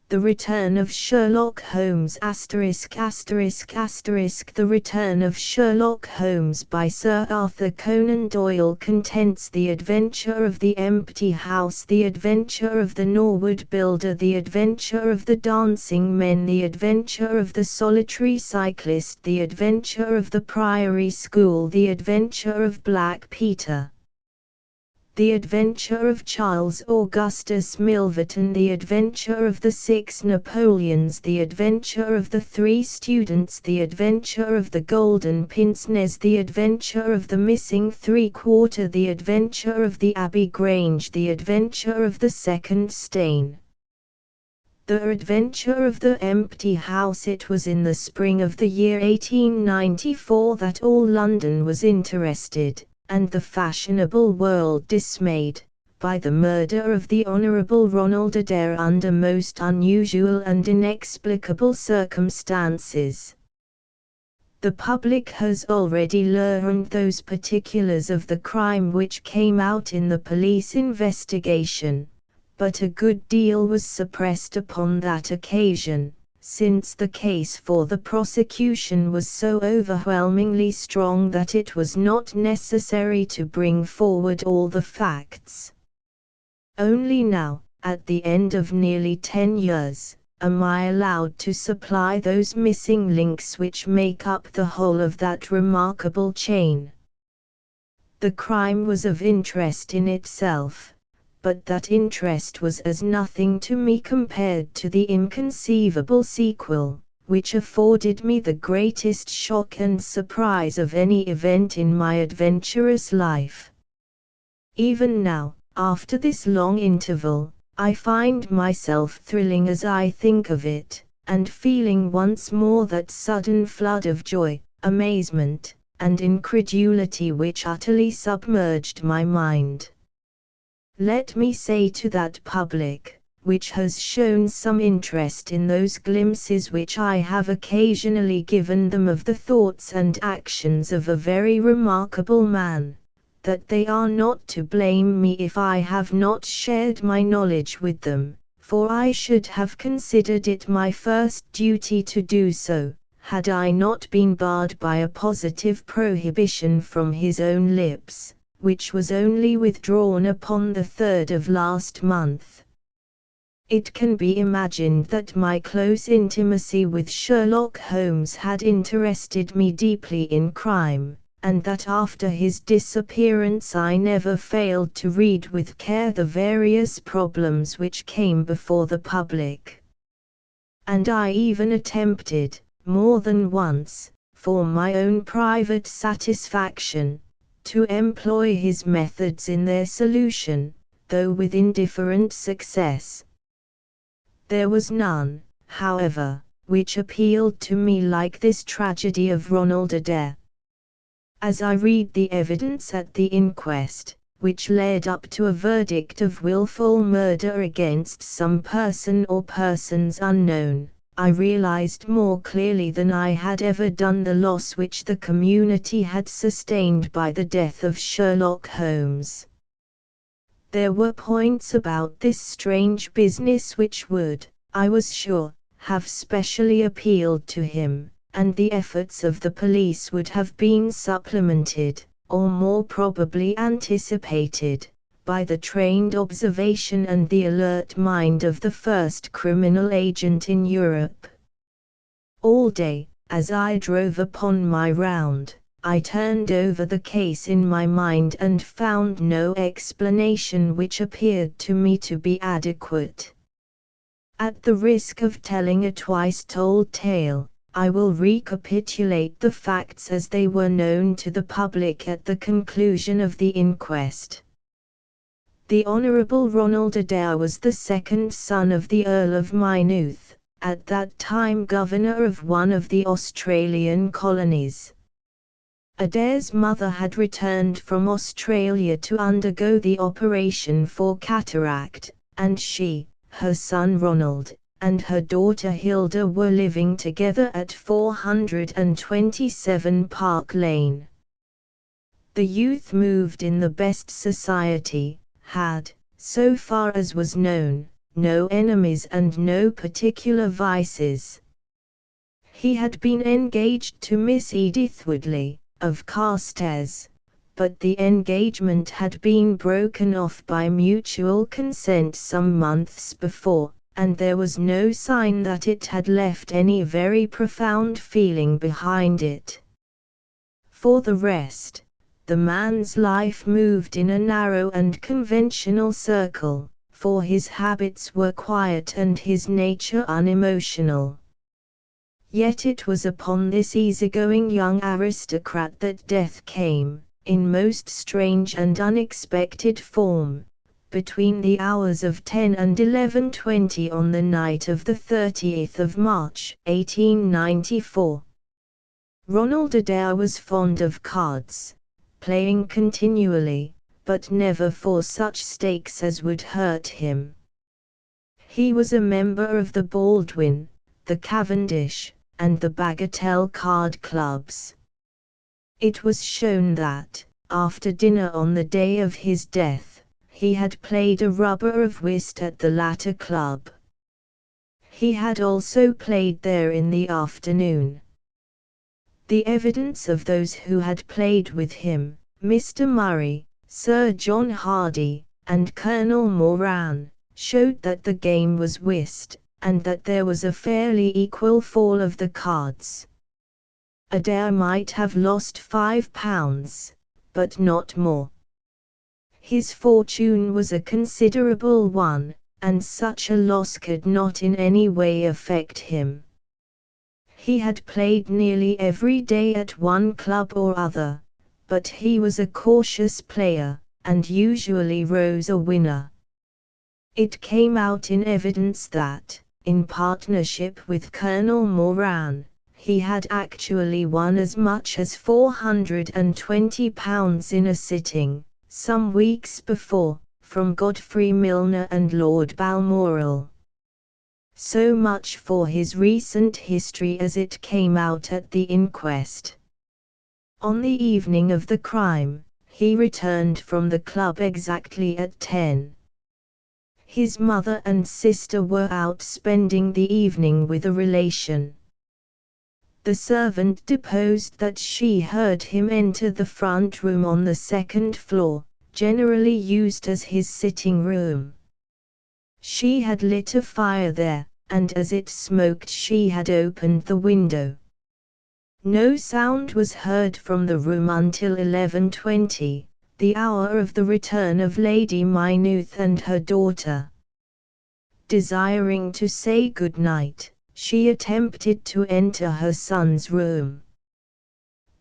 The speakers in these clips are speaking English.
The Return of Sherlock Holmes ******. The Return of Sherlock Holmes by Sir Arthur Conan Doyle contents the adventure of the empty house, the adventure of the Norwood builder, the adventure of the dancing men, the adventure of the solitary cyclist, the adventure of the priory school, the adventure of Black Peter, the adventure of Charles Augustus Milverton, the adventure of the 6 Napoleons, the adventure of the 3 students, the adventure of the golden pince-nez, the adventure of the missing 3/4, the adventure of the Abbey Grange, the adventure of the second stain. The adventure of the empty house. It was in the spring of the year 1894 that all London was interested, and the fashionable world dismayed, by the murder of the Honourable Ronald Adair under most unusual and inexplicable circumstances. The public has already learned those particulars of the crime which came out in the police investigation, but a good deal was suppressed upon that occasion, since the case for the prosecution was so overwhelmingly strong that it was not necessary to bring forward all the facts. Only now, at the end of nearly 10 years, am I allowed to supply those missing links which make up the whole of that remarkable chain. The crime was of interest in itself, but that interest was as nothing to me compared to the inconceivable sequel, which afforded me the greatest shock and surprise of any event in my adventurous life. Even now, after this long interval, I find myself thrilling as I think of it, and feeling once more that sudden flood of joy, amazement, and incredulity which utterly submerged my mind. Let me say to that public, which has shown some interest in those glimpses which I have occasionally given them of the thoughts and actions of a very remarkable man, that they are not to blame me if I have not shared my knowledge with them, for I should have considered it my first duty to do so, had I not been barred by a positive prohibition from his own lips, which was only withdrawn upon the 3rd of last month. It can be imagined that my close intimacy with Sherlock Holmes had interested me deeply in crime, and that after his disappearance I never failed to read with care the various problems which came before the public. And I even attempted, more than once, for my own private satisfaction, to employ his methods in their solution, though with indifferent success. There was none, however, which appealed to me like this tragedy of Ronald Adair. As I read the evidence at the inquest, which led up to a verdict of willful murder against some person or persons unknown, I realized more clearly than I had ever done the loss which the community had sustained by the death of Sherlock Holmes. There were points about this strange business which would, I was sure, have specially appealed to him, and the efforts of the police would have been supplemented, or more probably anticipated, by the trained observation and the alert mind of the first criminal agent in Europe. All day, as I drove upon my round, I turned over the case in my mind and found no explanation which appeared to me to be adequate. At the risk of telling a twice-told tale, I will recapitulate the facts as they were known to the public at the conclusion of the inquest. The Honourable Ronald Adair was the second son of the Earl of Maynooth, at that time governor of one of the Australian colonies. Adair's mother had returned from Australia to undergo the operation for cataract, and she, her son Ronald, and her daughter Hilda were living together at 427 Park Lane. The youth moved in the best society, had, so far as was known, no enemies and no particular vices. He had been engaged to Miss Edith Woodley, of Carstairs, but the engagement had been broken off by mutual consent some months before, and there was no sign that it had left any very profound feeling behind it. For the rest, the man's life moved in a narrow and conventional circle, for his habits were quiet and his nature unemotional. Yet it was upon this easygoing young aristocrat that death came, in most strange and unexpected form, between the hours of 10 and 11:20 on the night of the 30th of March, 1894. Ronald Adair was fond of cards, playing continually, but never for such stakes as would hurt him. He was a member of the Baldwin, the Cavendish, and the Bagatelle card clubs. It was shown that, after dinner on the day of his death, he had played a rubber of whist at the latter club. He had also played there in the afternoon. The evidence of those who had played with him, Mr. Murray, Sir John Hardy, and Colonel Moran, showed that the game was whist, and that there was a fairly equal fall of the cards. Adair might have lost £5, but not more. His fortune was a considerable one, and such a loss could not in any way affect him. He had played nearly every day at one club or other, but he was a cautious player, and usually rose a winner. It came out in evidence that, in partnership with Colonel Moran, he had actually won as much as £420 in a sitting, some weeks before, from Godfrey Milner and Lord Balmoral. So much for his recent history as it came out at the inquest. On the evening of the crime, he returned from the club exactly at 10. His mother and sister were out spending the evening with a relation. The servant deposed that she heard him enter the front room on the second floor, generally used as his sitting room. She had lit a fire there, and as it smoked she had opened the window. No sound was heard from the room until 11:20, the hour of the return of Lady Maynooth and her daughter. Desiring to say good night, she attempted to enter her son's room.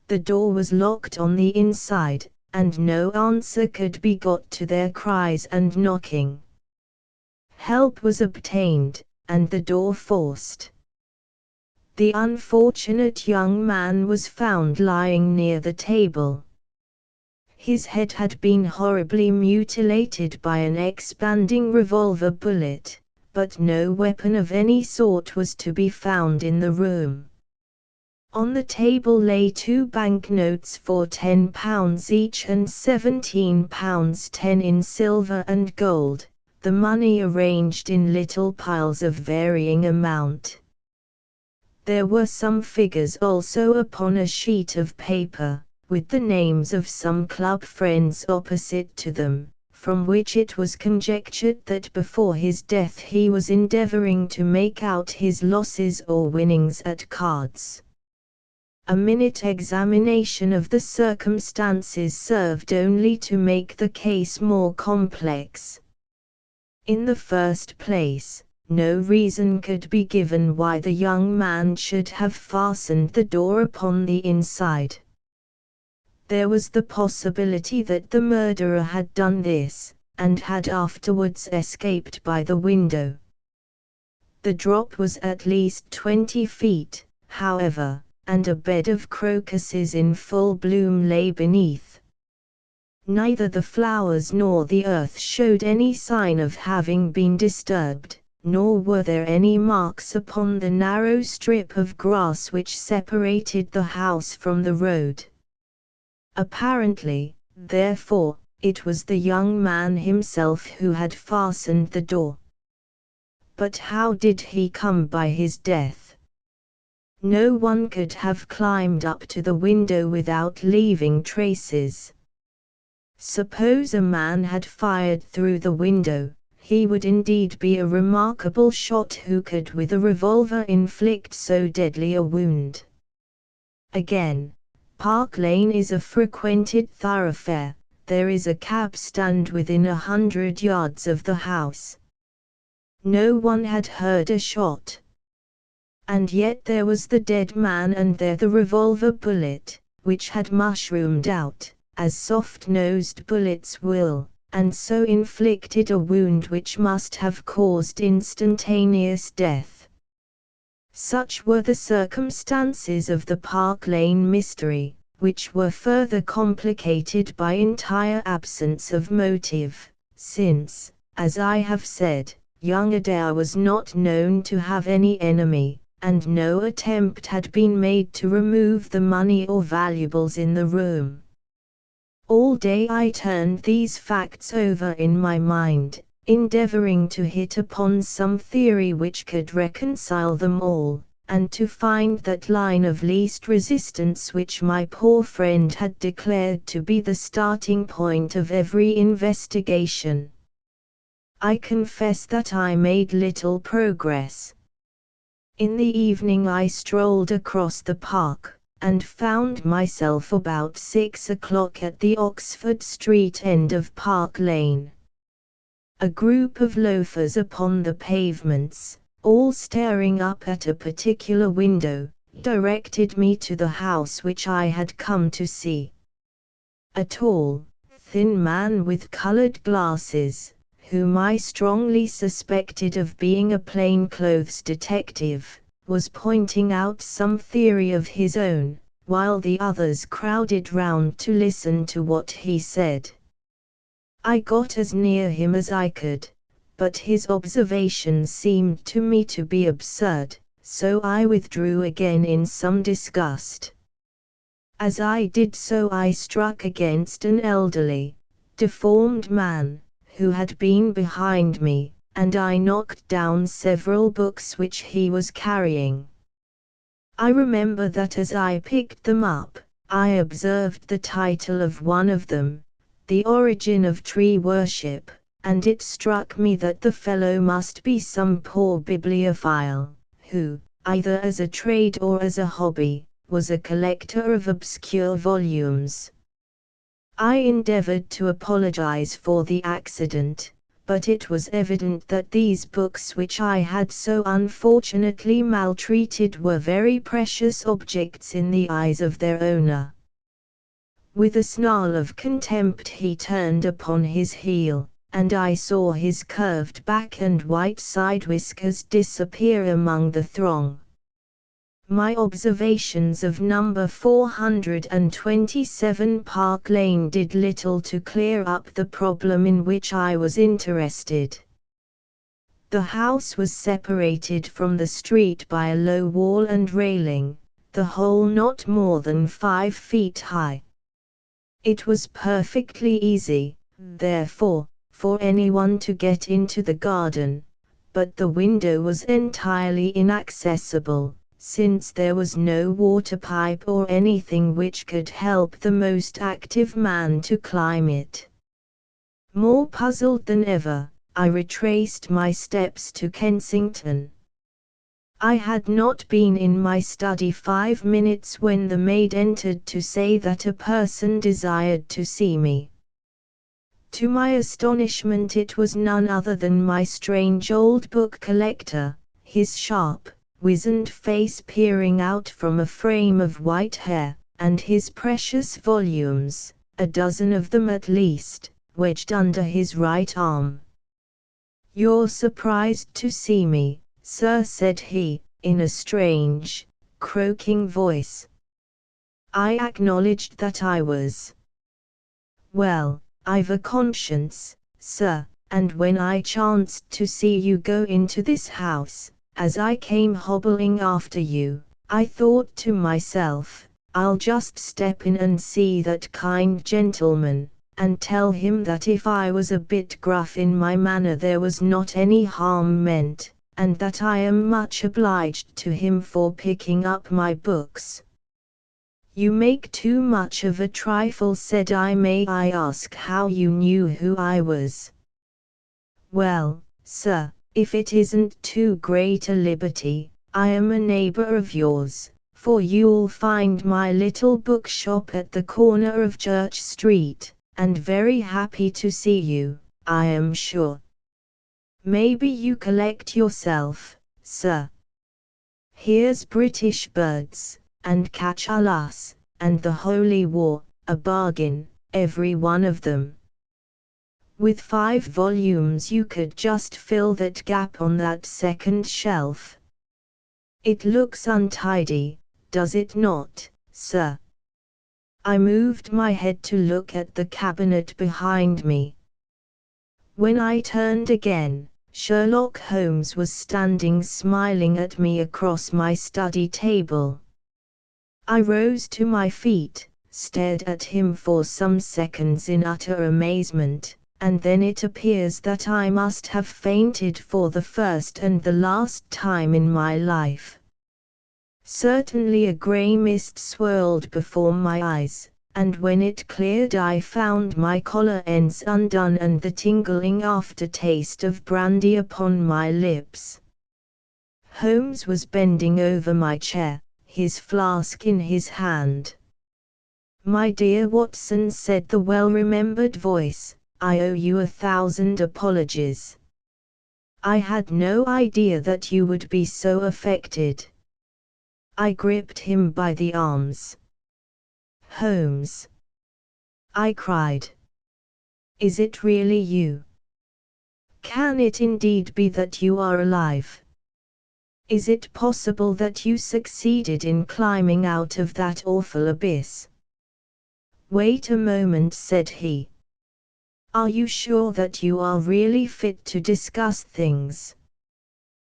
The door was locked on the inside, and no answer could be got to their cries and knocking. Help was obtained, and the door forced. The unfortunate young man was found lying near the table. His head had been horribly mutilated by an expanding revolver bullet, but no weapon of any sort was to be found in the room. On the table lay 2 banknotes for £10 each and £17.10 in silver and gold, the money arranged in little piles of varying amount. There were some figures also upon a sheet of paper, with the names of some club friends opposite to them, from which it was conjectured that before his death he was endeavouring to make out his losses or winnings at cards. A minute examination of the circumstances served only to make the case more complex. In the first place, no reason could be given why the young man should have fastened the door upon the inside. There was the possibility that the murderer had done this, and had afterwards escaped by the window. The drop was at least 20 feet, however, and a bed of crocuses in full bloom lay beneath. Neither the flowers nor the earth showed any sign of having been disturbed, nor were there any marks upon the narrow strip of grass which separated the house from the road. Apparently, therefore, it was the young man himself who had fastened the door. But how did he come by his death? No one could have climbed up to the window without leaving traces. Suppose a man had fired through the window, he would indeed be a remarkable shot who could with a revolver inflict so deadly a wound. Again, Park Lane is a frequented thoroughfare. There is a cab stand within 100 yards of the house. No one had heard a shot. And yet there was the dead man and there the revolver bullet, which had mushroomed out, as soft-nosed bullets will, and so inflicted a wound which must have caused instantaneous death. Such were the circumstances of the Park Lane mystery, which were further complicated by entire absence of motive, since, as I have said, young Adair was not known to have any enemy, and no attempt had been made to remove the money or valuables in the room. All day I turned these facts over in my mind, endeavoring to hit upon some theory which could reconcile them all, and to find that line of least resistance which my poor friend had declared to be the starting point of every investigation. I confess that I made little progress. In the evening I strolled across the park, and found myself about 6 o'clock at the Oxford Street end of Park Lane. A group of loafers upon the pavements, all staring up at a particular window, directed me to the house which I had come to see. A tall, thin man with colored glasses, whom I strongly suspected of being a plainclothes detective, was pointing out some theory of his own, while the others crowded round to listen to what he said. I got as near him as I could, but his observations seemed to me to be absurd, so I withdrew again in some disgust. As I did so I struck against an elderly, deformed man, who had been behind me, and I knocked down several books which he was carrying. I remember that as I picked them up, I observed the title of one of them, The Origin of Tree Worship, and it struck me that the fellow must be some poor bibliophile, who, either as a trade or as a hobby, was a collector of obscure volumes. I endeavored to apologize for the accident, but it was evident that these books which I had so unfortunately maltreated were very precious objects in the eyes of their owner. With a snarl of contempt he turned upon his heel, and I saw his curved back and white side whiskers disappear among the throng. My observations of number 427 Park Lane did little to clear up the problem in which I was interested. The house was separated from the street by a low wall and railing, the whole not more than 5 feet high. It was perfectly easy, therefore, for anyone to get into the garden, but the window was entirely inaccessible, since there was no water pipe or anything which could help the most active man to climb it. More puzzled than ever, I retraced my steps to Kensington. I had not been in my study 5 minutes when the maid entered to say that a person desired to see me. To my astonishment it was none other than my strange old book collector, his sharp, wizened face peering out from a frame of white hair, and his precious volumes, a dozen of them at least, wedged under his right arm. "You're surprised to see me, sir," said he, in a strange, croaking voice. I acknowledged that I was. "Well, I've a conscience, sir, and when I chanced to see you go into this house, as I came hobbling after you, I thought to myself, I'll just step in and see that kind gentleman, and tell him that if I was a bit gruff in my manner there was not any harm meant, and that I am much obliged to him for picking up my books. You make too much of a trifle, said I. May I ask how you knew who I was? Well, sir, if it isn't too great a liberty, I am a neighbor of yours, for you'll find my little bookshop at the corner of Church Street, and very happy to see you, I am sure. Maybe you collect yourself, sir. Here's British birds, and Catch-a-Lass, and the Holy War, a bargain, every one of them. With 5 volumes you could just fill that gap on that second shelf. It looks untidy, does it not, sir? I moved my head to look at the cabinet behind me. When I turned again, Sherlock Holmes was standing smiling at me across my study table. I rose to my feet, stared at him for some seconds in utter amazement, and then it appears that I must have fainted for the first and the last time in my life. Certainly a grey mist swirled before my eyes, and when it cleared I found my collar ends undone and the tingling aftertaste of brandy upon my lips. Holmes was bending over my chair, his flask in his hand. "My dear Watson," said the well-remembered voice, "I owe you 1,000 apologies. I had no idea that you would be so affected." I gripped him by the arms. "Holmes," I cried. "Is it really you? Can it indeed be that you are alive? Is it possible that you succeeded in climbing out of that awful abyss?" "Wait a moment," said he. "Are you sure that you are really fit to discuss things?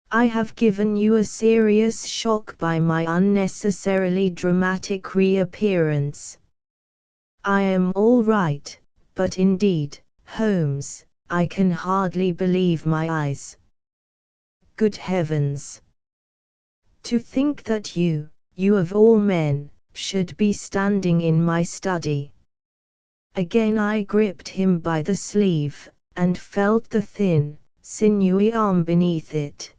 I have given you a serious shock by my unnecessarily dramatic reappearance." "I am all right, but indeed, Holmes, I can hardly believe my eyes. Good heavens! To think that you of all men, should be standing in my study." Again I gripped him by the sleeve, and felt the thin, sinewy arm beneath it.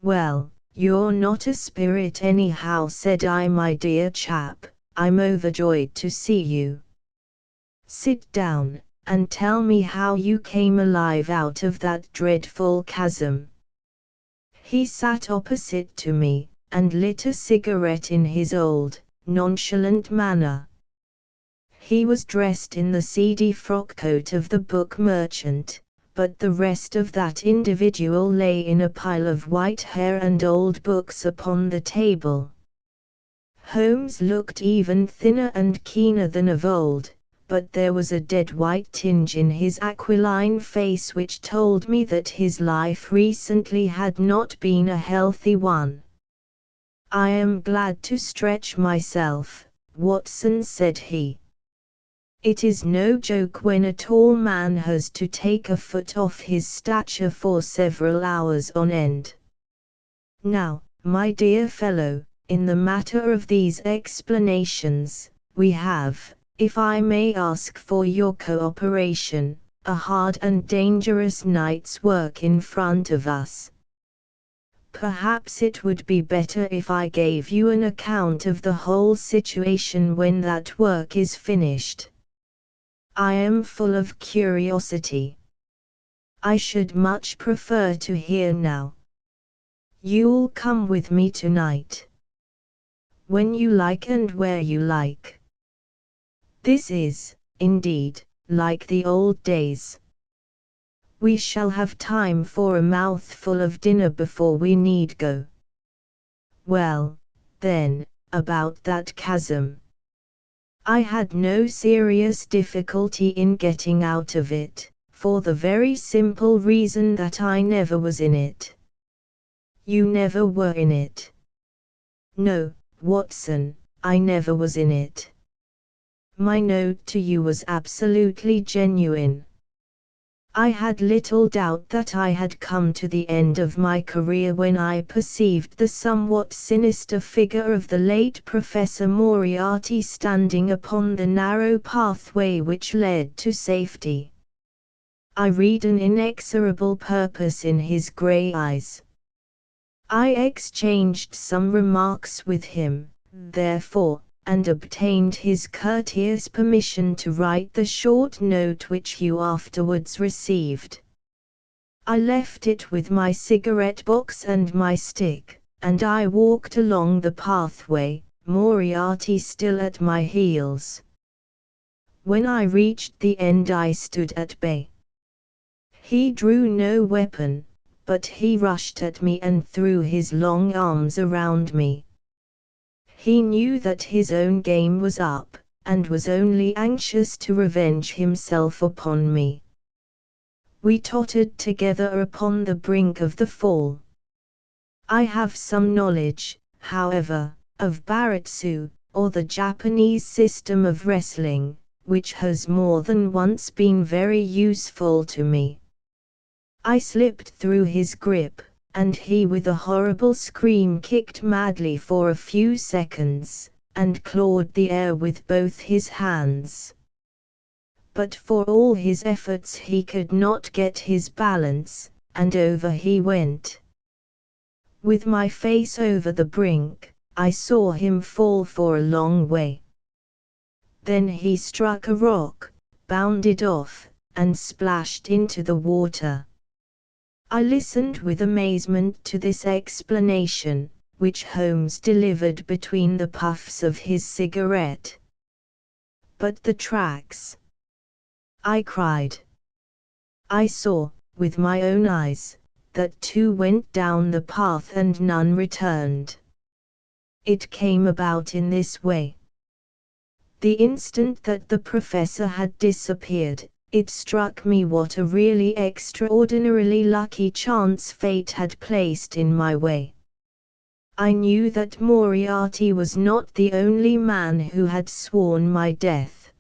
"Well, you're not a spirit anyhow," said I. "My dear chap, I'm overjoyed to see you. Sit down, and tell me how you came alive out of that dreadful chasm." He sat opposite to me, and lit a cigarette in his old, nonchalant manner. He was dressed in the seedy frock-coat of the book merchant, but the rest of that individual lay in a pile of white hair and old books upon the table. Holmes looked even thinner and keener than of old, but there was a dead white tinge in his aquiline face which told me that his life recently had not been a healthy one. "I am glad to stretch myself, Watson," said he. "It is no joke when a tall man has to take a foot off his stature for several hours on end. Now, my dear fellow, in the matter of these explanations, we have, if I may ask for your cooperation, a hard and dangerous night's work in front of us. Perhaps it would be better if I gave you an account of the whole situation when that work is finished. I am full of curiosity. I should much prefer to hear now. You'll come with me tonight. When you like and where you like. This is, indeed, like the old days. We shall have time for a mouthful of dinner before we need go. Well, then, about that chasm. I had no serious difficulty in getting out of it, for the very simple reason that I never was in it." "You never were in it?" "No, Watson, I never was in it. My note to you was absolutely genuine. I had little doubt that I had come to the end of my career when I perceived the somewhat sinister figure of the late Professor Moriarty standing upon the narrow pathway which led to safety. I read an inexorable purpose in his grey eyes. I exchanged some remarks with him, therefore, and obtained his courteous permission to write the short note which you afterwards received. I left it with my cigarette box and my stick, and I walked along the pathway, Moriarty still at my heels. When I reached the end I stood at bay. He drew no weapon, but he rushed at me and threw his long arms around me. He knew that his own game was up, and was only anxious to revenge himself upon me. We tottered together upon the brink of the fall. I have some knowledge, however, of Baratsu, or the Japanese system of wrestling, which has more than once been very useful to me. I slipped through his grip, and he with a horrible scream kicked madly for a few seconds, and clawed the air with both his hands. But for all his efforts he could not get his balance, and over he went. With my face over the brink, I saw him fall for a long way. Then he struck a rock, bounded off, and splashed into the water. I listened with amazement to this explanation, which Holmes delivered between the puffs of his cigarette. "But the tracks?" I cried. "I saw, with my own eyes, that 2 went down the path and none returned. It came about in this way. The instant that the professor had disappeared, it struck me what a really extraordinarily lucky chance fate had placed in my way. I knew that Moriarty was not the only man who had sworn my death.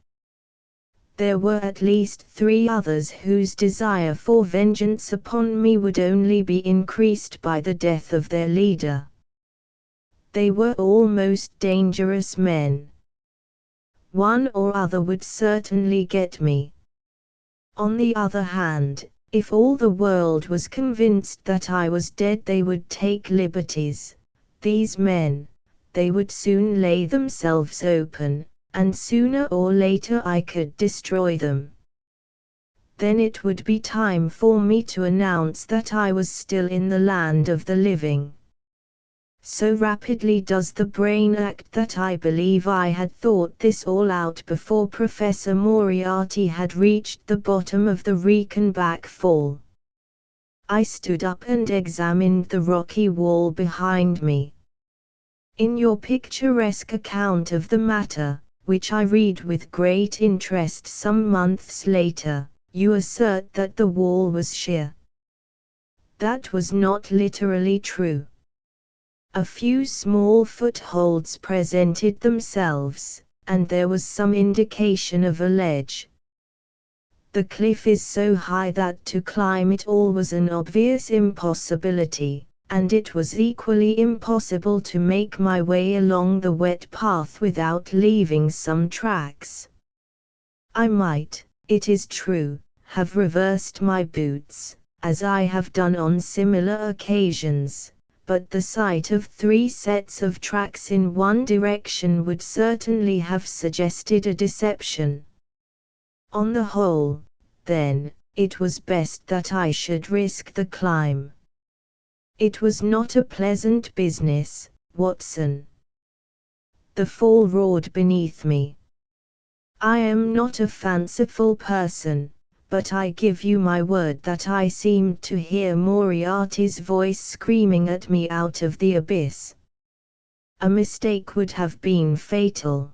There were at least 3 others whose desire for vengeance upon me would only be increased by the death of their leader. They were all most dangerous men. One or other would certainly get me. On the other hand, if all the world was convinced that I was dead they would take liberties. These men, they would soon lay themselves open, and sooner or later I could destroy them. Then it would be time for me to announce that I was still in the land of the living. So rapidly does the brain act that I believe I had thought this all out before Professor Moriarty had reached the bottom of the Reichenbach fall. I stood up and examined the rocky wall behind me. In your picturesque account of the matter, which I read with great interest some months later, you assert that the wall was sheer. That was not literally true. A few small footholds presented themselves, and there was some indication of a ledge. The cliff is so high that to climb it all was an obvious impossibility, and it was equally impossible to make my way along the wet path without leaving some tracks. I might, it is true, have reversed my boots, as I have done on similar occasions, but the sight of 3 sets of tracks in one direction would certainly have suggested a deception. On the whole, then, it was best that I should risk the climb. It was not a pleasant business, Watson. The fall roared beneath me. I am not a fanciful person, but I give you my word that I seemed to hear Moriarty's voice screaming at me out of the abyss. A mistake would have been fatal.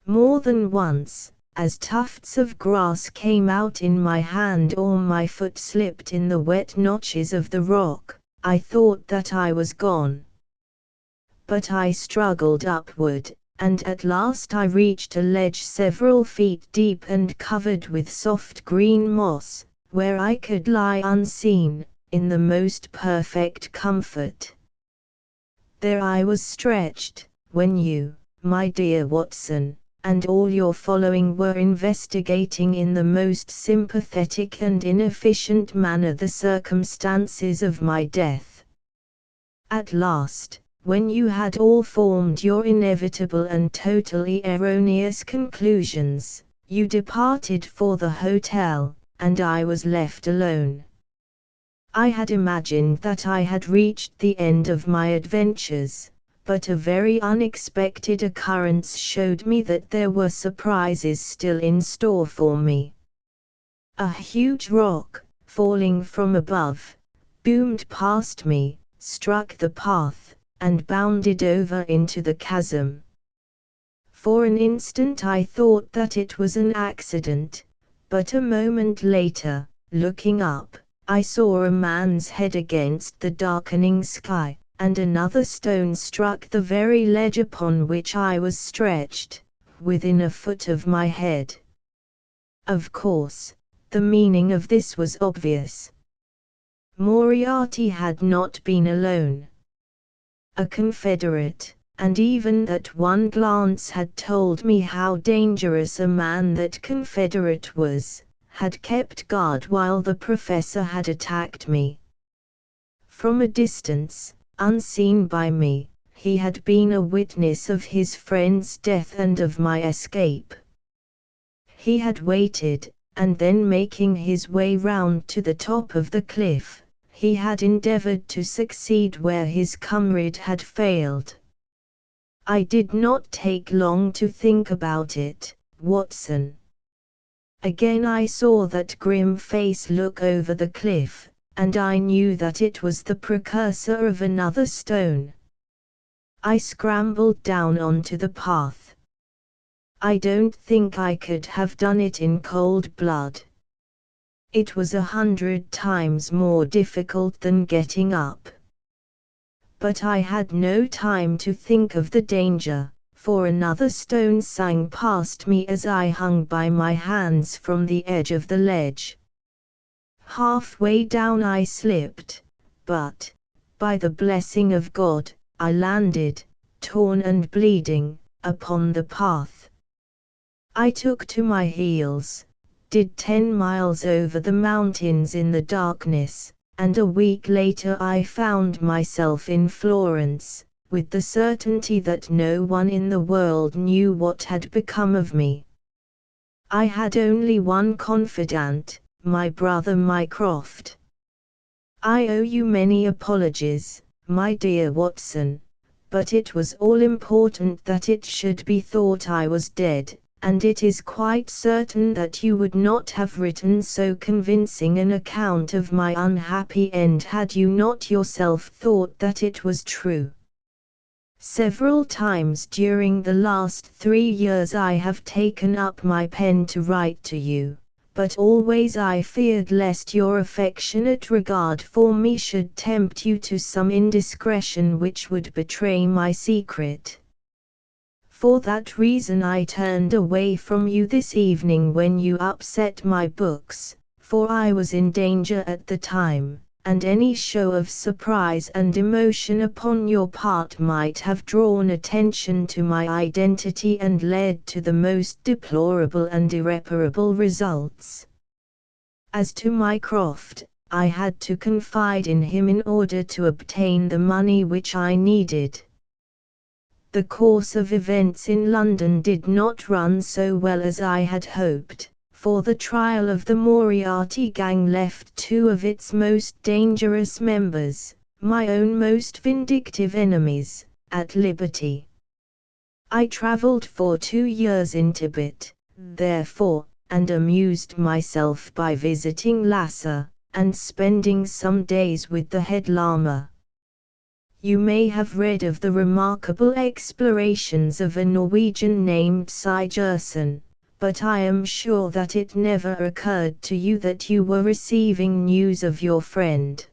More than once, as tufts of grass came out in my hand or my foot slipped in the wet notches of the rock, I thought that I was gone. But I struggled upward, and at last I reached a ledge several feet deep and covered with soft green moss, where I could lie unseen, in the most perfect comfort. There I was stretched, when you, my dear Watson, and all your following were investigating in the most sympathetic and inefficient manner the circumstances of my death. At last, when you had all formed your inevitable and totally erroneous conclusions, you departed for the hotel, and I was left alone. I had imagined that I had reached the end of my adventures, but a very unexpected occurrence showed me that there were surprises still in store for me. A huge rock, falling from above, boomed past me, struck the path, and bounded over into the chasm. For an instant I thought that it was an accident, but a moment later, looking up, I saw a man's head against the darkening sky, and another stone struck the very ledge upon which I was stretched, within a foot of my head. Of course, the meaning of this was obvious. Moriarty had not been alone. A confederate, and even that one glance had told me how dangerous a man that confederate was, had kept guard while the professor had attacked me. From a distance, unseen by me, he had been a witness of his friend's death and of my escape. He had waited, and then making his way round to the top of the cliff, he had endeavored to succeed where his comrade had failed. I did not take long to think about it, Watson. Again I saw that grim face look over the cliff, and I knew that it was the precursor of another stone. I scrambled down onto the path. I don't think I could have done it in cold blood. It was 100 times more difficult than getting up. But I had no time to think of the danger, for another stone sang past me as I hung by my hands from the edge of the ledge. Halfway down I slipped, but, by the blessing of God, I landed, torn and bleeding, upon the path. I took to my heels, did 10 miles over the mountains in the darkness, and a week later I found myself in Florence, with the certainty that no one in the world knew what had become of me. I had only one confidant, my brother Mycroft. I owe you many apologies, my dear Watson, but it was all important that it should be thought I was dead, and it is quite certain that you would not have written so convincing an account of my unhappy end had you not yourself thought that it was true. Several times during the last 3 years I have taken up my pen to write to you, but always I feared lest your affectionate regard for me should tempt you to some indiscretion which would betray my secret. For that reason I turned away from you this evening when you upset my books, for I was in danger at the time, and any show of surprise and emotion upon your part might have drawn attention to my identity and led to the most deplorable and irreparable results. As to Mycroft, I had to confide in him in order to obtain the money which I needed. The course of events in London did not run so well as I had hoped, for the trial of the Moriarty gang left 2 of its most dangerous members, my own most vindictive enemies, at liberty. I travelled for 2 years in Tibet, therefore, and amused myself by visiting Lhasa, and spending some days with the head Lama. You may have read of the remarkable explorations of a Norwegian named Sigerson, but I am sure that it never occurred to you that you were receiving news of your friend.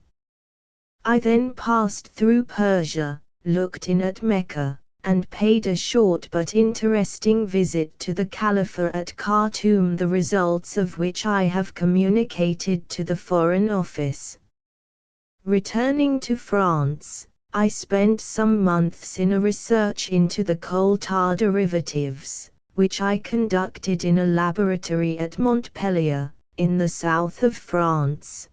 I then passed through Persia, looked in at Mecca, and paid a short but interesting visit to the Caliphate at Khartoum, the results of which I have communicated to the Foreign Office. Returning to France, I spent some months in a research into the coal tar derivatives, which I conducted in a laboratory at Montpellier, in the south of France.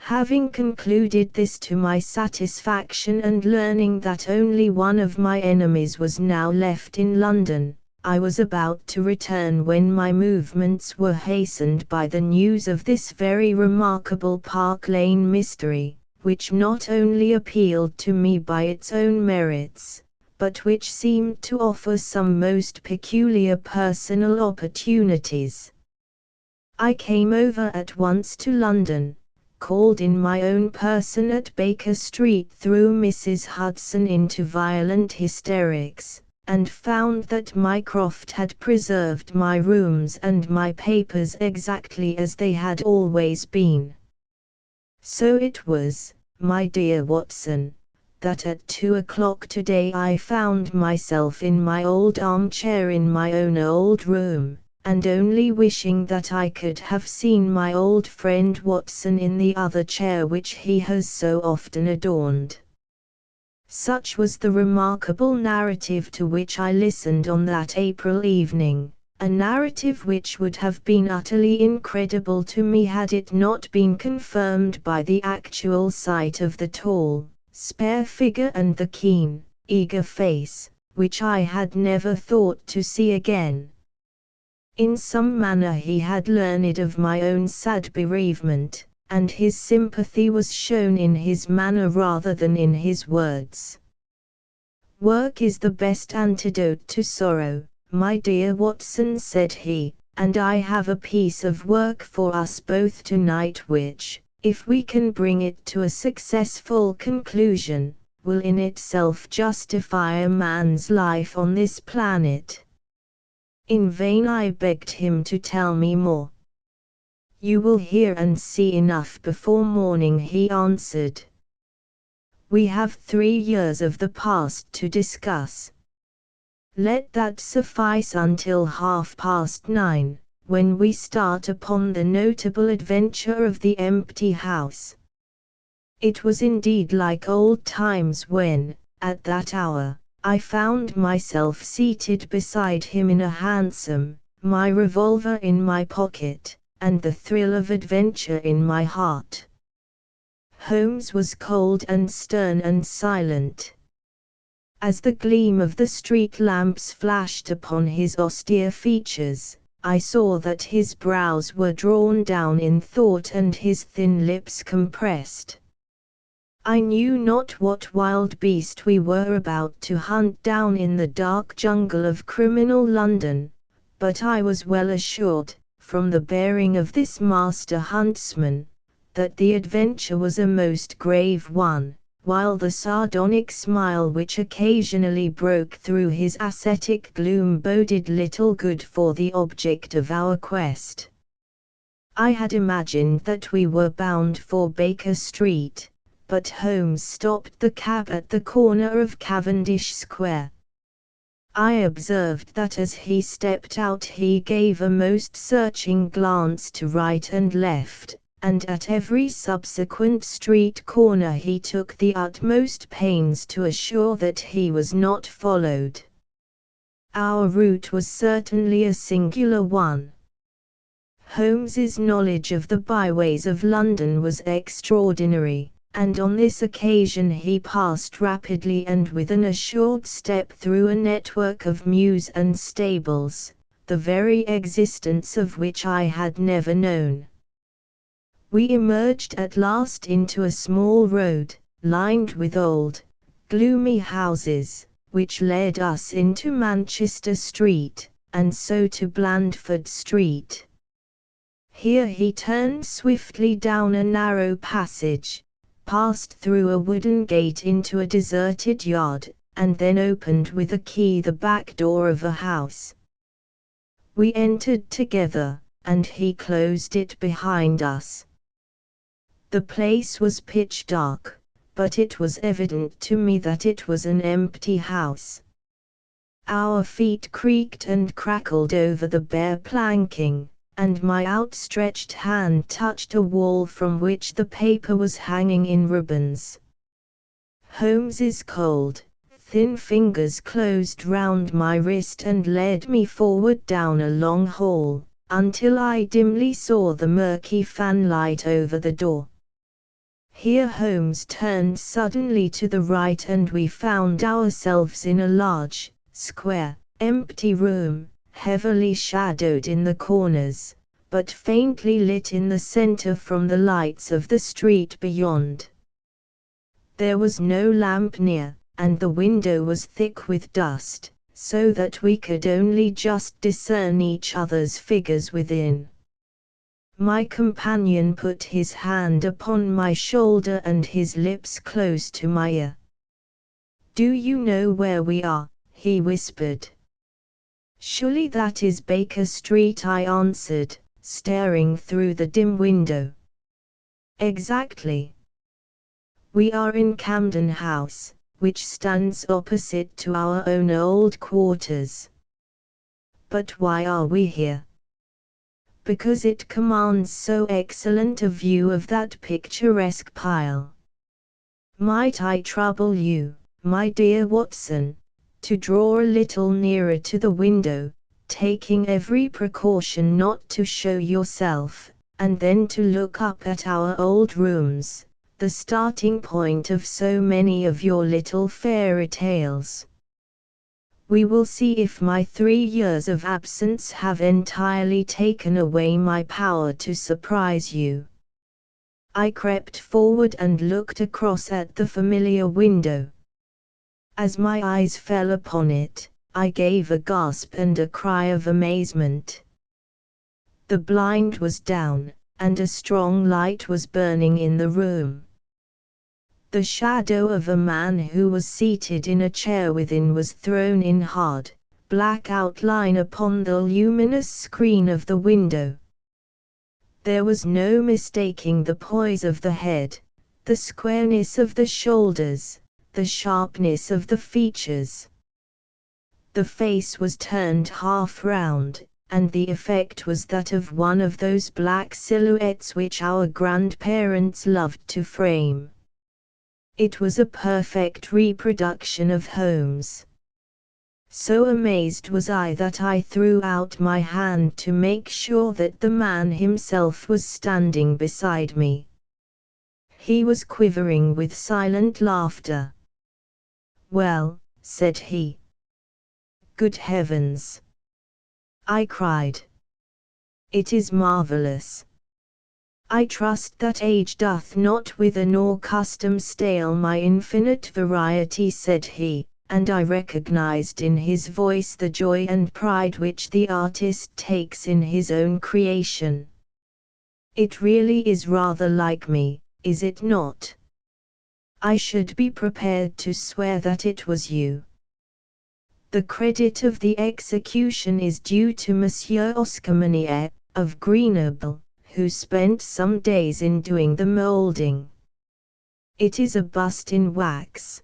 Having concluded this to my satisfaction and learning that only one of my enemies was now left in London, I was about to return when my movements were hastened by the news of this very remarkable Park Lane mystery, which not only appealed to me by its own merits, but which seemed to offer some most peculiar personal opportunities. I came over at once to London, called in my own person at Baker Street, threw Mrs. Hudson into violent hysterics, and found that Mycroft had preserved my rooms and my papers exactly as they had always been. So it was, my dear Watson, that at 2 o'clock today I found myself in my old armchair in my own old room, and only wishing that I could have seen my old friend Watson in the other chair which he has so often adorned. Such was the remarkable narrative to which I listened on that April evening, a narrative which would have been utterly incredible to me had it not been confirmed by the actual sight of the tall, spare figure and the keen, eager face, which I had never thought to see again. In some manner he had learned of my own sad bereavement, and his sympathy was shown in his manner rather than in his words. "Work is the best antidote to sorrow, my dear Watson," said he, "and I have a piece of work for us both tonight which, if we can bring it to a successful conclusion, will in itself justify a man's life on this planet." In vain I begged him to tell me more. "You will hear and see enough before morning," he answered. "We have 3 years of the past to discuss. Let that suffice until 9:30, when we start upon the notable adventure of the empty house." It was indeed like old times when, at that hour, I found myself seated beside him in a hansom, my revolver in my pocket, and the thrill of adventure in my heart. Holmes was cold and stern and silent. As the gleam of the street lamps flashed upon his austere features, I saw that his brows were drawn down in thought and his thin lips compressed. I knew not what wild beast we were about to hunt down in the dark jungle of criminal London, but I was well assured, from the bearing of this master huntsman, that the adventure was a most grave one, while the sardonic smile which occasionally broke through his ascetic gloom boded little good for the object of our quest. I had imagined that we were bound for Baker Street, but Holmes stopped the cab at the corner of Cavendish Square. I observed that as he stepped out he gave a most searching glance to right and left, and at every subsequent street corner he took the utmost pains to assure that he was not followed. Our route was certainly a singular one. Holmes's knowledge of the byways of London was extraordinary, and on this occasion he passed rapidly and with an assured step through a network of mews and stables, the very existence of which I had never known. We emerged at last into a small road, lined with old, gloomy houses, which led us into Manchester Street, and so to Blandford Street. Here he turned swiftly down a narrow passage, passed through a wooden gate into a deserted yard, and then opened with a key the back door of a house. We entered together, and he closed it behind us. The place was pitch dark, but it was evident to me that it was an empty house. Our feet creaked and crackled over the bare planking, and my outstretched hand touched a wall from which the paper was hanging in ribbons. Holmes's cold, thin fingers closed round my wrist and led me forward down a long hall, until I dimly saw the murky fanlight over the door. Here Holmes turned suddenly to the right and we found ourselves in a large, square, empty room, heavily shadowed in the corners, but faintly lit in the center from the lights of the street beyond. There was no lamp near, and the window was thick with dust, so that we could only just discern each other's figures within. My companion put his hand upon my shoulder and his lips close to my ear. "Do you know where we are?" he whispered. "Surely that is Baker Street," I answered, staring through the dim window. "Exactly. We are in Camden House, which stands opposite to our own old quarters. But why are we here?" "Because it commands so excellent a view of that picturesque pile. Might I trouble you, my dear Watson, to draw a little nearer to the window, taking every precaution not to show yourself, and then to look up at our old rooms, the starting point of so many of your little fairy tales. We will see if my 3 years of absence have entirely taken away my power to surprise you." I crept forward and looked across at the familiar window. As my eyes fell upon it, I gave a gasp and a cry of amazement. The blind was down, and a strong light was burning in the room. The shadow of a man who was seated in a chair within was thrown in hard, black outline upon the luminous screen of the window. There was no mistaking the poise of the head, the squareness of the shoulders, the sharpness of the features. The face was turned half round, and the effect was that of one of those black silhouettes which our grandparents loved to frame. It was a perfect reproduction of Holmes. So amazed was I that I threw out my hand to make sure that the man himself was standing beside me. He was quivering with silent laughter. "Well," said he. "Good heavens!" I cried. "It is marvelous. I trust that age doth not wither nor custom stale my infinite variety," said he, and I recognized in his voice the joy and pride which the artist takes in his own creation. "It really is rather like me, is it not? I should be prepared to swear that it was you." The credit of the execution is due to Monsieur Oscar Meunier, of Grenoble, who spent some days in doing the moulding. It is a bust in wax.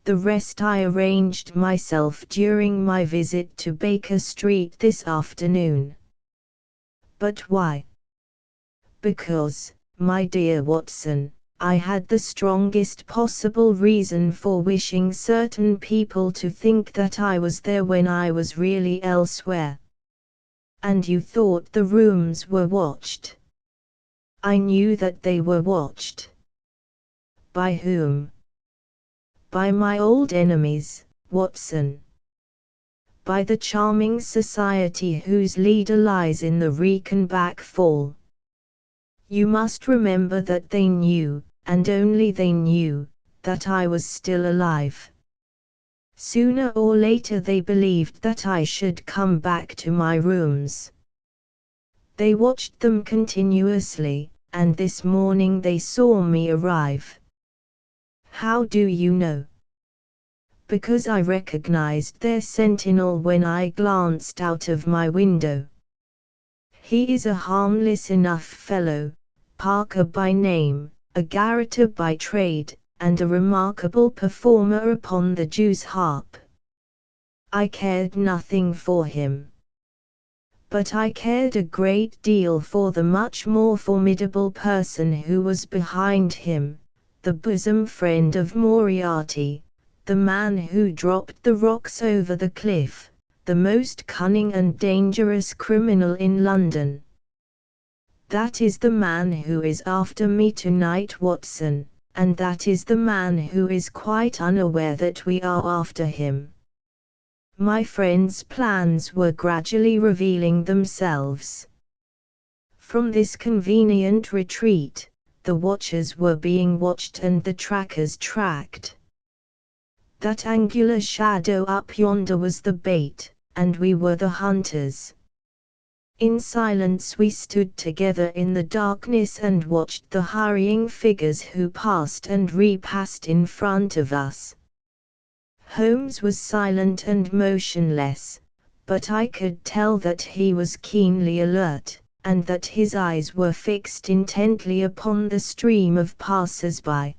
The rest I arranged myself during my visit to Baker Street this afternoon. But why? Because, my dear Watson, I had the strongest possible reason for wishing certain people to think that I was there when I was really elsewhere. And you thought the rooms were watched. I knew that they were watched. By whom? By my old enemies, Watson. By the charming society whose leader lies in the Reichenbach Fall. You must remember that they knew, and only they knew, that I was still alive. Sooner or later they believed that I should come back to my rooms. They watched them continuously, and this morning they saw me arrive. How do you know? Because I recognized their sentinel when I glanced out of my window. He is a harmless enough fellow, Parker by name, a garroter by trade, and a remarkable performer upon the Jew's harp. I cared nothing for him. But I cared a great deal for the much more formidable person who was behind him, the bosom friend of Moriarty, the man who dropped the rocks over the cliff, the most cunning and dangerous criminal in London. That is the man who is after me tonight, Watson, and that is the man who is quite unaware that we are after him. My friend's plans were gradually revealing themselves. From this convenient retreat, the watchers were being watched and the trackers tracked. That angular shadow up yonder was the bait, and we were the hunters. In silence we stood together in the darkness and watched the hurrying figures who passed and repassed in front of us. Holmes was silent and motionless, but I could tell that he was keenly alert, and that his eyes were fixed intently upon the stream of passers-by.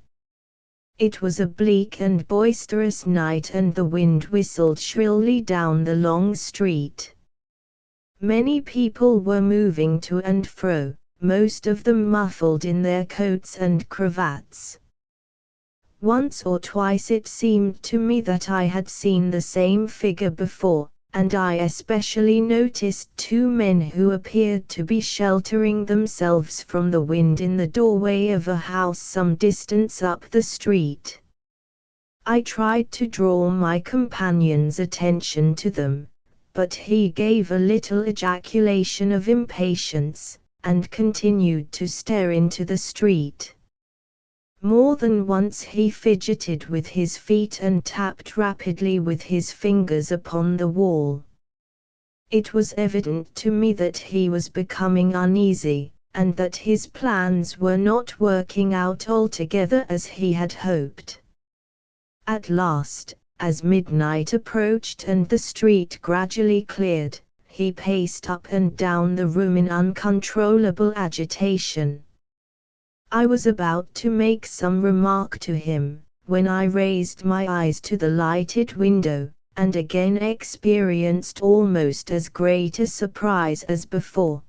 It was a bleak and boisterous night and the wind whistled shrilly down the long street. Many people were moving to and fro, most of them muffled in their coats and cravats. Once or twice it seemed to me that I had seen the same figure before, and I especially noticed two men who appeared to be sheltering themselves from the wind in the doorway of a house some distance up the street. I tried to draw my companion's attention to them, but he gave a little ejaculation of impatience, and continued to stare into the street. More than once he fidgeted with his feet and tapped rapidly with his fingers upon the wall. It was evident to me that he was becoming uneasy, and that his plans were not working out altogether as he had hoped. At last, as midnight approached and the street gradually cleared, he paced up and down the room in uncontrollable agitation. I was about to make some remark to him, when I raised my eyes to the lighted window, and again experienced almost as great a surprise as before.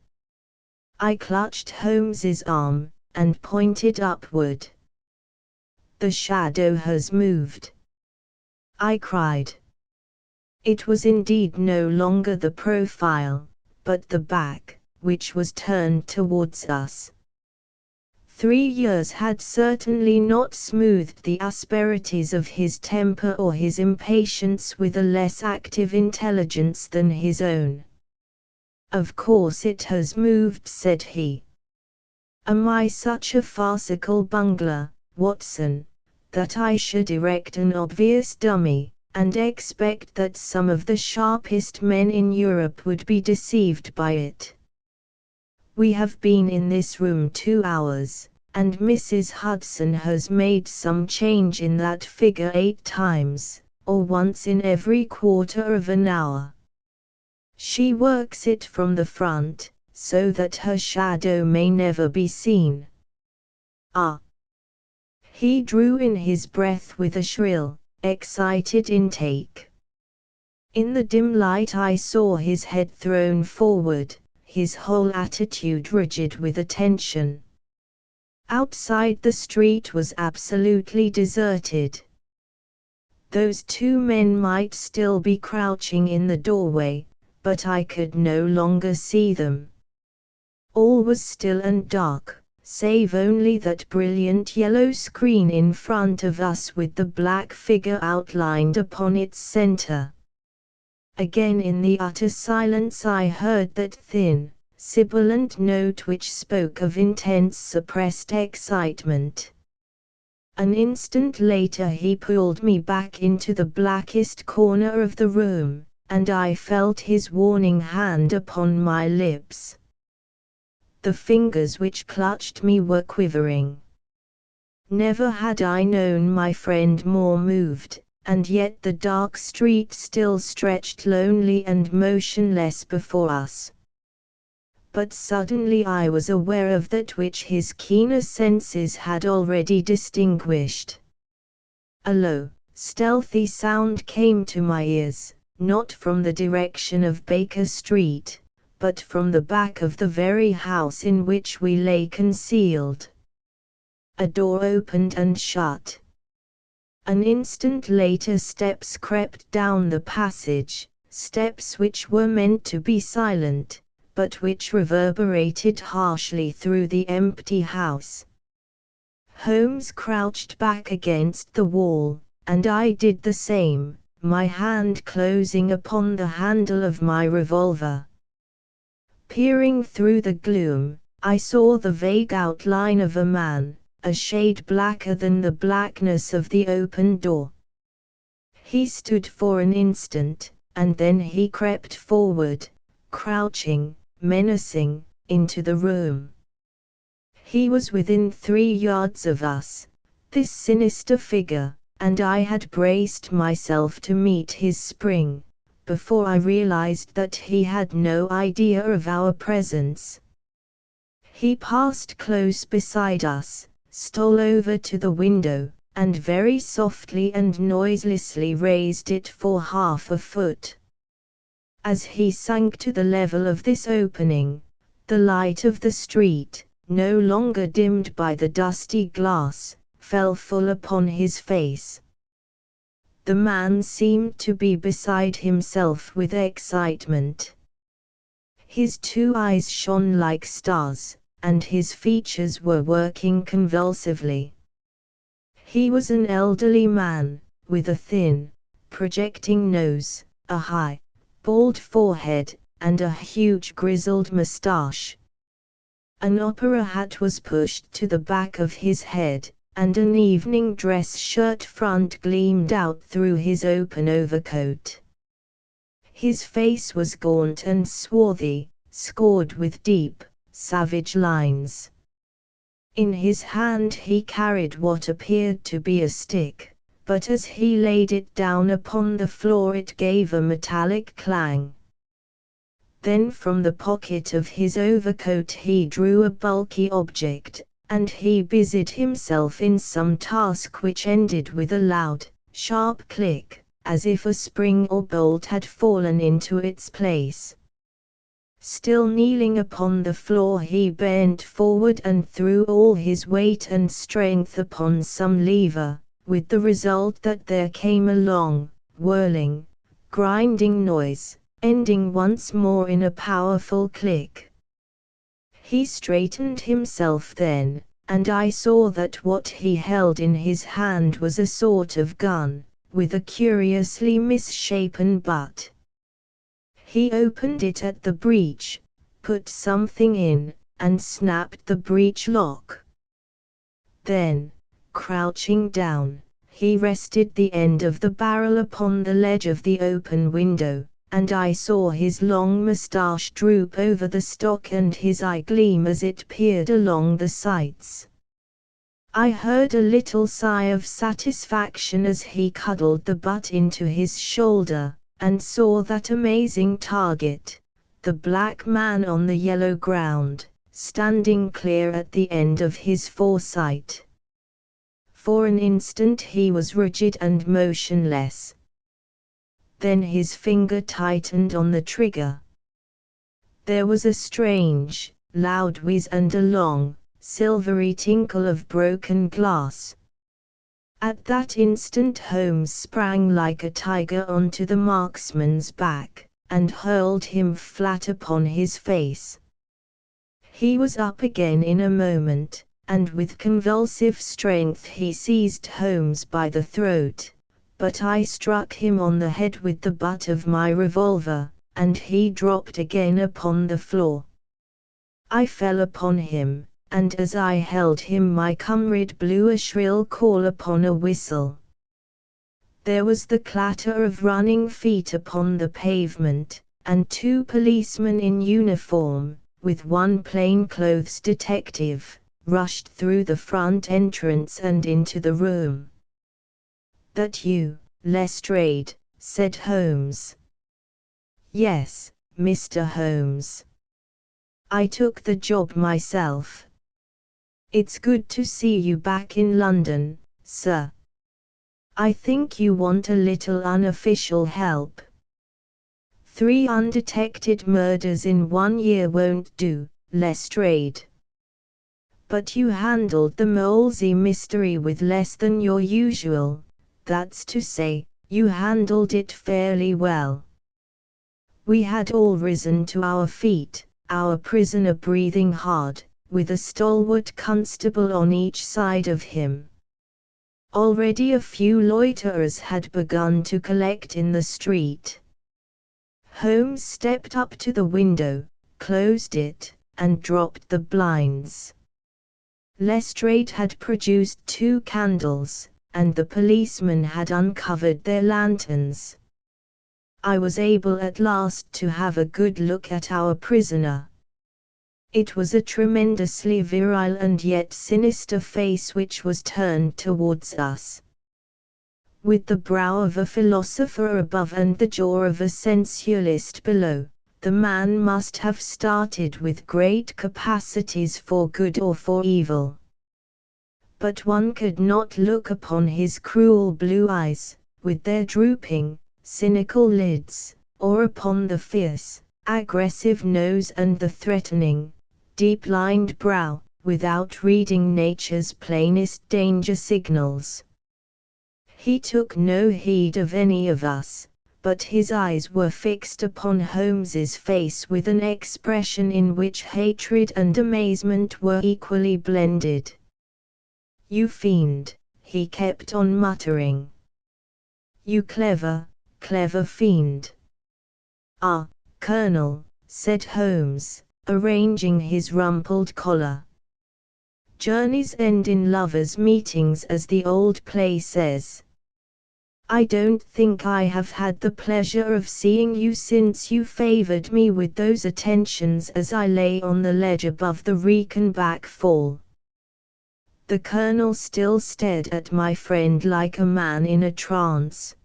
I clutched Holmes's arm, and pointed upward. "The shadow has moved," I cried. It was indeed no longer the profile, but the back, which was turned towards us. 3 years had certainly not smoothed the asperities of his temper or his impatience with a less active intelligence than his own. "Of course it has moved," said he. "Am I such a farcical bungler, Watson, that I should erect an obvious dummy, and expect that some of the sharpest men in Europe would be deceived by it? We have been in this room 2 hours, and Mrs. Hudson has made some change in that figure 8 times, or once in every quarter of an hour. She works it from the front, so that her shadow may never be seen. Ah!" He drew in his breath with a shrill, excited intake. In the dim light I saw his head thrown forward, his whole attitude rigid with attention. Outside the street was absolutely deserted. Those 2 men might still be crouching in the doorway, but I could no longer see them. All was still and dark, save only that brilliant yellow screen in front of us with the black figure outlined upon its center. Again in the utter silence I heard that thin, sibilant note which spoke of intense suppressed excitement. An instant later he pulled me back into the blackest corner of the room, and I felt his warning hand upon my lips. The fingers which clutched me were quivering. Never had I known my friend more moved, and yet the dark street still stretched lonely and motionless before us. but suddenly I was aware of that which his keener senses had already distinguished. A low, stealthy sound came to my ears, not from the direction of Baker Street, but from the back of the very house in which we lay concealed. A door opened and shut. An instant later steps crept down the passage, steps which were meant to be silent, but which reverberated harshly through the empty house. Holmes crouched back against the wall, and I did the same, my hand closing upon the handle of my revolver. Peering through the gloom, I saw the vague outline of a man, a shade blacker than the blackness of the open door. He stood for an instant, and then he crept forward, crouching, menacing, into the room. He was within 3 yards of us, this sinister figure, and I had braced myself to meet his spring, before I realized that he had no idea of our presence. He passed close beside us, stole over to the window, and very softly and noiselessly raised it for half a foot. As he sank to the level of this opening, the light of the street, no longer dimmed by the dusty glass, fell full upon his face. The man seemed to be beside himself with excitement. His 2 eyes shone like stars, and his features were working convulsively. He was an elderly man, with a thin, projecting nose, a high, bald forehead, and a huge grizzled mustache. An opera hat was pushed to the back of his head, and an evening dress shirt front gleamed out through his open overcoat. His face was gaunt and swarthy, scored with deep, savage lines. In his hand he carried what appeared to be a stick, but as he laid it down upon the floor it gave a metallic clang. Then from the pocket of his overcoat he drew a bulky object, and he busied himself in some task which ended with a loud, sharp click, as if a spring or bolt had fallen into its place. Still kneeling upon the floor he bent forward and threw all his weight and strength upon some lever, with the result that there came a long, whirling, grinding noise, ending once more in a powerful click. He straightened himself then, and I saw that what he held in his hand was a sort of gun, with a curiously misshapen butt. He opened it at the breech, put something in, and snapped the breech lock. Then, crouching down, he rested the end of the barrel upon the ledge of the open window, and I saw his long moustache droop over the stock and his eye gleam as it peered along the sights. I heard a little sigh of satisfaction as he cuddled the butt into his shoulder, and saw that amazing target, the black man on the yellow ground, standing clear at the end of his foresight. For an instant he was rigid and motionless. Then his finger tightened on the trigger. There was a strange, loud whiz and a long, silvery tinkle of broken glass. At that instant Holmes sprang like a tiger onto the marksman's back, and hurled him flat upon his face. He was up again in a moment, and with convulsive strength he seized Holmes by the throat, but I struck him on the head with the butt of my revolver, and he dropped again upon the floor. I fell upon him, and as I held him my comrade blew a shrill call upon a whistle. There was the clatter of running feet upon the pavement, and 2 policemen in uniform, with 1 plainclothes detective, rushed through the front entrance and into the room. "That you, Lestrade?" said Holmes. "Yes, Mr. Holmes." I took the job myself. It's good to see you back in London, sir. I think you want a little unofficial help. 3 undetected murders in 1 year won't do, Lestrade. But you handled the Molesey mystery with less than your usual, that's to say, you handled it fairly well. We had all risen to our feet, our prisoner breathing hard, with a stalwart constable on each side of him. Already a few loiterers had begun to collect in the street. Holmes stepped up to the window, closed it, and dropped the blinds. Lestrade had produced 2 candles, and the policemen had uncovered their lanterns. I was able at last to have a good look at our prisoner. It was a tremendously virile and yet sinister face which was turned towards us. With the brow of a philosopher above and the jaw of a sensualist below, the man must have started with great capacities for good or for evil. But one could not look upon his cruel blue eyes, with their drooping, cynical lids, or upon the fierce, aggressive nose and the threatening, deep-lined brow, without reading nature's plainest danger signals. He took no heed of any of us, but his eyes were fixed upon Holmes's face with an expression in which hatred and amazement were equally blended. "You fiend," he kept on muttering. "You clever, clever fiend." "Ah, Colonel," said Holmes, arranging his rumpled collar. "Journeys end in lovers' meetings, as the old play says. I don't think I have had the pleasure of seeing you since you favored me with those attentions as I lay on the ledge above the Reichenbach fall." The Colonel still stared at my friend like a man in a trance.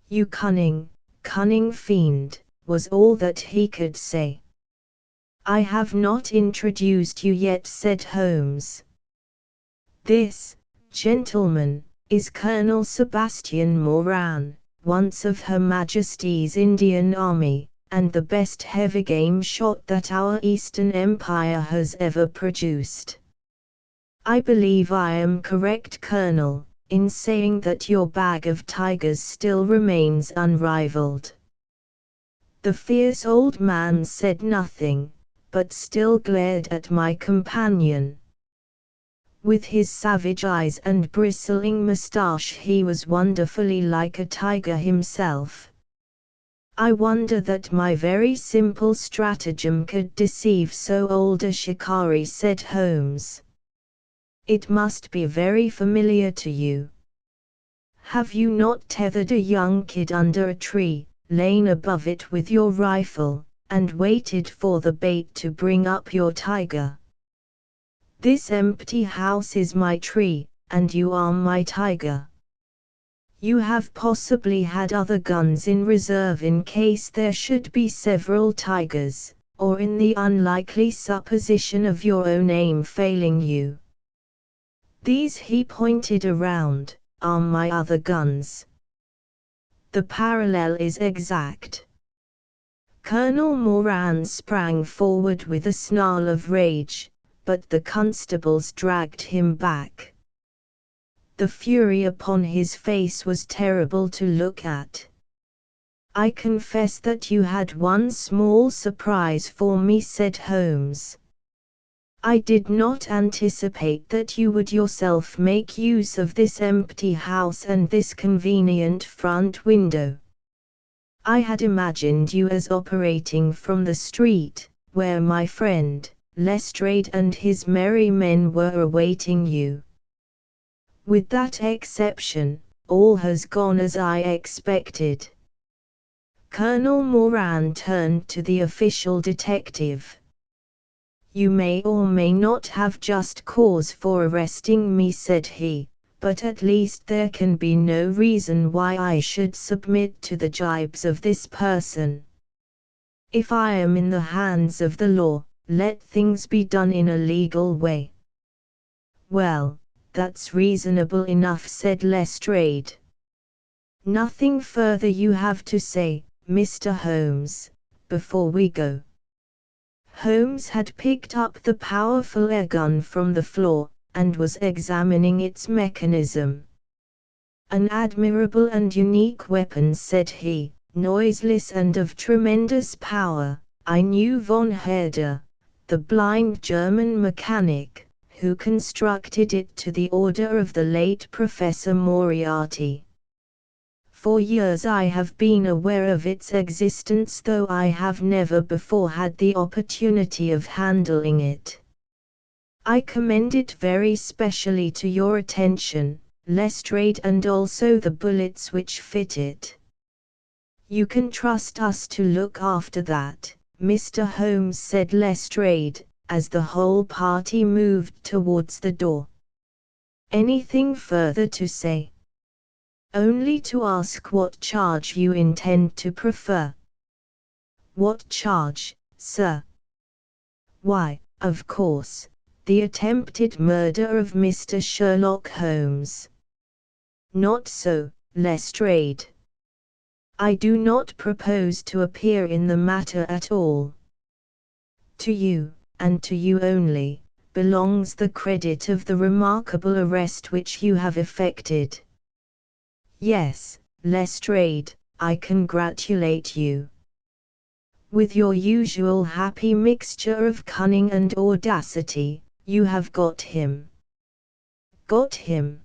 "You cunning, cunning fiend," was all that he could say. "I have not introduced you yet," said Holmes. "This, gentlemen, is Colonel Sebastian Moran, once of Her Majesty's Indian Army, and the best heavy game shot that our Eastern Empire has ever produced. I believe I am correct, Colonel, in saying that your bag of tigers still remains unrivaled." The fierce old man said nothing, but still glared at my companion. With his savage eyes and bristling moustache he was wonderfully like a tiger himself. "I wonder that my very simple stratagem could deceive so old a shikari," said Holmes. "It must be very familiar to you. Have you not tethered a young kid under a tree, lain above it with your rifle, and waited for the bait to bring up your tiger? This empty house is my tree, and you are my tiger. You have possibly had other guns in reserve in case there should be several tigers, or in the unlikely supposition of your own aim failing you. These," he pointed around, "are my other guns. The parallel is exact." Colonel Moran sprang forward with a snarl of rage, but the constables dragged him back. The fury upon his face was terrible to look at. "I confess that you had one small surprise for me," said Holmes. "I did not anticipate that you would yourself make use of this empty house and this convenient front window. I had imagined you as operating from the street, where my friend, Lestrade and his merry men were awaiting you. With that exception, all has gone as I expected." Colonel Moran turned to the official detective. "You may or may not have just cause for arresting me," said he, "but at least there can be no reason why I should submit to the gibes of this person. If I am in the hands of the law, let things be done in a legal way. Well, that's reasonable enough, said Lestrade. Nothing further you have to say, Mr. Holmes, before we go? Holmes had picked up the powerful air gun from the floor, and was examining its mechanism. An admirable and unique weapon, said he, noiseless and of tremendous power. I knew von Herder, the blind German mechanic, who constructed it to the order of the late Professor Moriarty. For years I have been aware of its existence, though I have never before had the opportunity of handling it. I commend it very specially to your attention, Lestrade, and also the bullets which fit it. You can trust us to look after that, Mr. Holmes, said Lestrade, as the whole party moved towards the door. Anything further to say? Only to ask what charge you intend to prefer. What charge, sir? Why, of course, the attempted murder of Mr. Sherlock Holmes. Not so, Lestrade. I do not propose to appear in the matter at all. To you, and to you only, belongs the credit of the remarkable arrest which you have effected. Yes, Lestrade, I congratulate you. With your usual happy mixture of cunning and audacity, you have got him. Got him?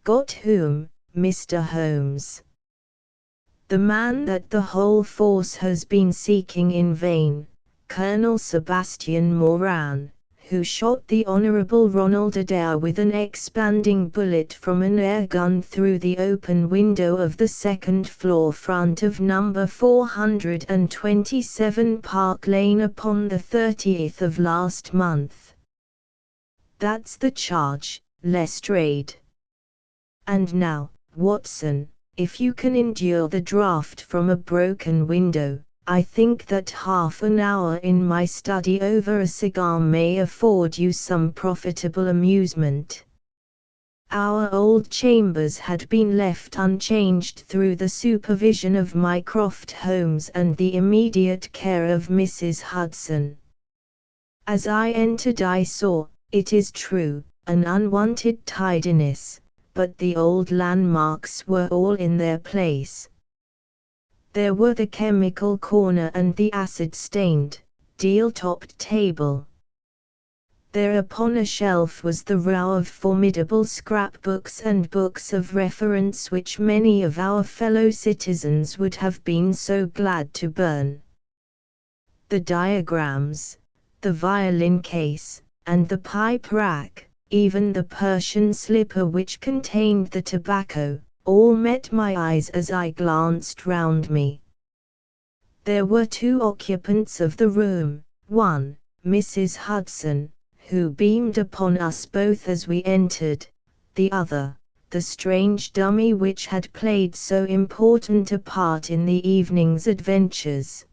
Got whom, Mr. Holmes? The man that the whole force has been seeking in vain, Colonel Sebastian Moran, who shot the Honourable Ronald Adair with an expanding bullet from an air gun through the open window of the second floor front of number 427 Park Lane upon the 30th of last month. That's the charge, Lestrade. And now, Watson, if you can endure the draught from a broken window, I think that half an hour in my study over a cigar may afford you some profitable amusement. Our old chambers had been left unchanged through the supervision of Mycroft Holmes and the immediate care of Mrs. Hudson. As I entered I saw, it is true, an unwanted tidiness, but the old landmarks were all in their place. There were the chemical corner and the acid-stained, deal-topped table. There upon a shelf was the row of formidable scrapbooks and books of reference which many of our fellow citizens would have been so glad to burn. The diagrams, the violin case, and the pipe rack, even the Persian slipper which contained the tobacco, all met my eyes as I glanced round me. There were two occupants of the room, one, Mrs. Hudson, who beamed upon us both as we entered, the other, the strange dummy which had played so important a part in the evening's adventures.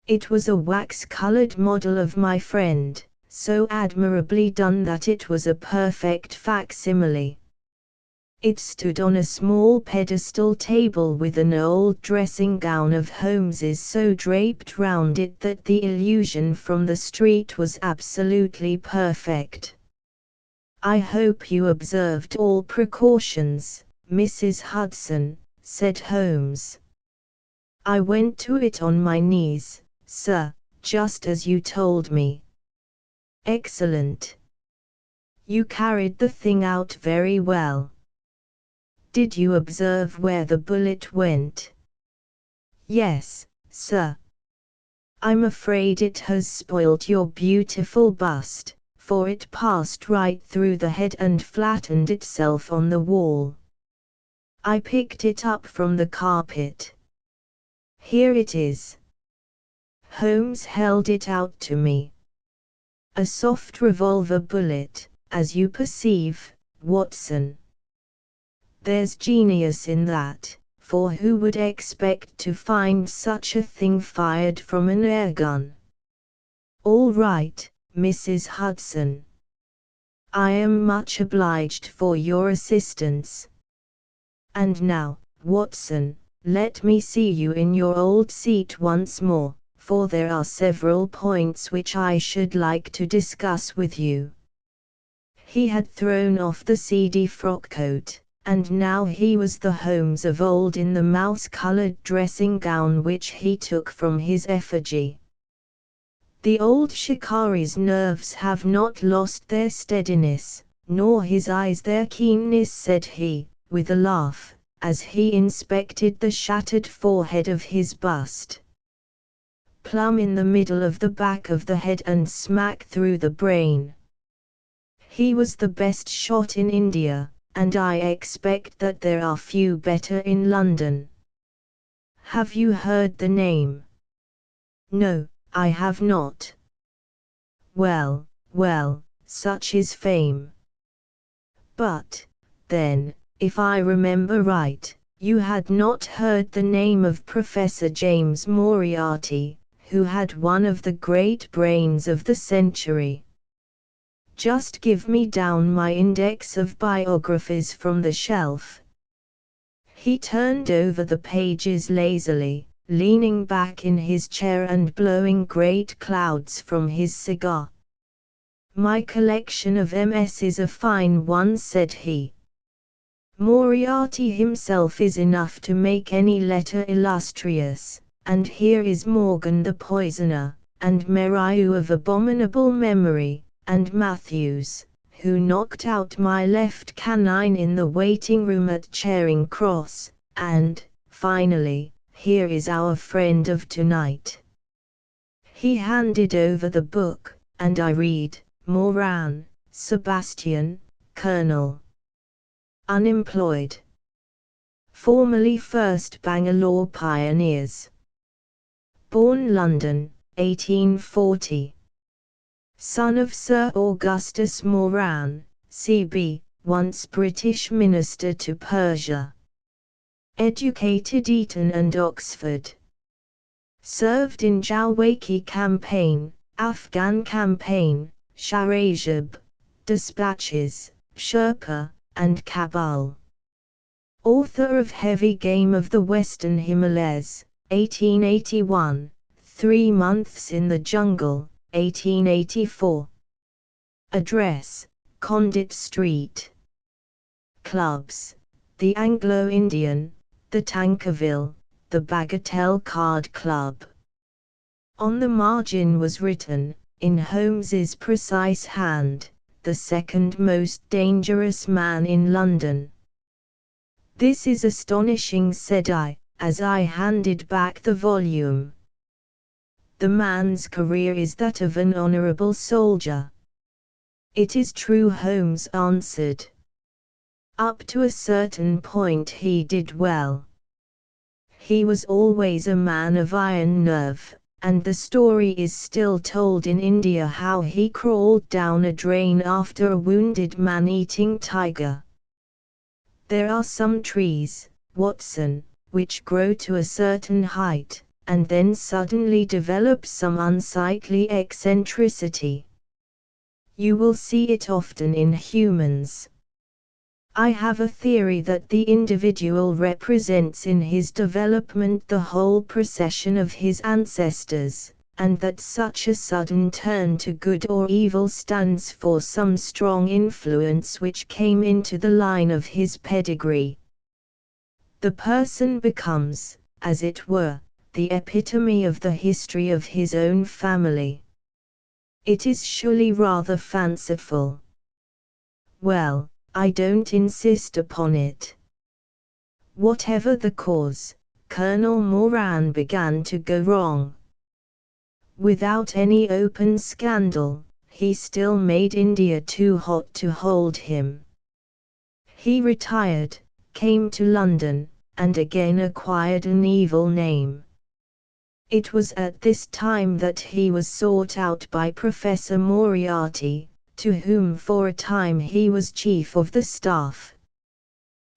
It was a wax-colored model of my friend, so admirably done that it was a perfect facsimile. It stood on a small pedestal table with an old dressing gown of Holmes's so draped round it that the illusion from the street was absolutely perfect. I hope you observed all precautions, Mrs. Hudson, said Holmes. I went to it on my knees, sir, just as you told me. Excellent. You carried the thing out very well. Did you observe where the bullet went? Yes, sir. I'm afraid it has spoilt your beautiful bust, for it passed right through the head and flattened itself on the wall. I picked it up from the carpet. Here it is. Holmes held it out to me. A soft revolver bullet, as you perceive, Watson. There's genius in that, for who would expect to find such a thing fired from an air gun? All right, Mrs. Hudson. I am much obliged for your assistance. And now, Watson, let me see you in your old seat once more, for there are several points which I should like to discuss with you. He had thrown off the seedy frock-coat, and now he was the Holmes of old in the mouse-coloured dressing-gown which he took from his effigy. The old shikari's nerves have not lost their steadiness, nor his eyes their keenness, said he, with a laugh, as he inspected the shattered forehead of his bust. Plumb in the middle of the back of the head and smack through the brain. He was the best shot in India, and I expect that there are few better in London. Have you heard the name? No, I have not. Well, well, such is fame. But, then, if I remember right, you had not heard the name of Professor James Moriarty, who had one of the great brains of the century. Just give me down my index of biographies from the shelf. He turned over the pages lazily, leaning back in his chair and blowing great clouds from his cigar. My collection of MS is a fine one, said he. Moriarty himself is enough to make any letter illustrious, and here is Morgan the poisoner, and Merieux of abominable memory, and Matthews, who knocked out my left canine in the waiting room at Charing Cross, and, finally, here is our friend of tonight. He handed over the book, and I read, Moran, Sebastian, Colonel. Unemployed. Formerly 1st Bangalore Pioneers. Born London, 1840. Son of Sir Augustus Moran, C.B., once British Minister to Persia. Educated Eton and Oxford. Served in Jalwaki Campaign, Afghan Campaign, Shahrajab, Dispatches, Sherpa, and Kabul. Author of Heavy Game of the Western Himalayas, 1881, 3 Months in the Jungle, 1884. Address, Condit Street. Clubs, the Anglo-Indian, the Tankerville, the Bagatelle Card Club. On the margin was written, in Holmes's precise hand, the second most dangerous man in London. This is astonishing, said I, as I handed back the volume. The man's career is that of an honorable soldier. It is true, Holmes answered. Up to a certain point he did well. He was always a man of iron nerve, and the story is still told in India how he crawled down a drain after a wounded man-eating tiger. There are some trees, Watson, which grow to a certain height, and then suddenly develop some unsightly eccentricity. You will see it often in humans. I have a theory that the individual represents in his development the whole procession of his ancestors, and that such a sudden turn to good or evil stands for some strong influence which came into the line of his pedigree. The person becomes, as it were, the epitome of the history of his own family. It is surely rather fanciful. Well, I don't insist upon it. Whatever the cause, Colonel Moran began to go wrong. Without any open scandal, he still made India too hot to hold him. He retired, came to London, and again acquired an evil name. It was at this time that he was sought out by Professor Moriarty, to whom for a time he was chief of the staff.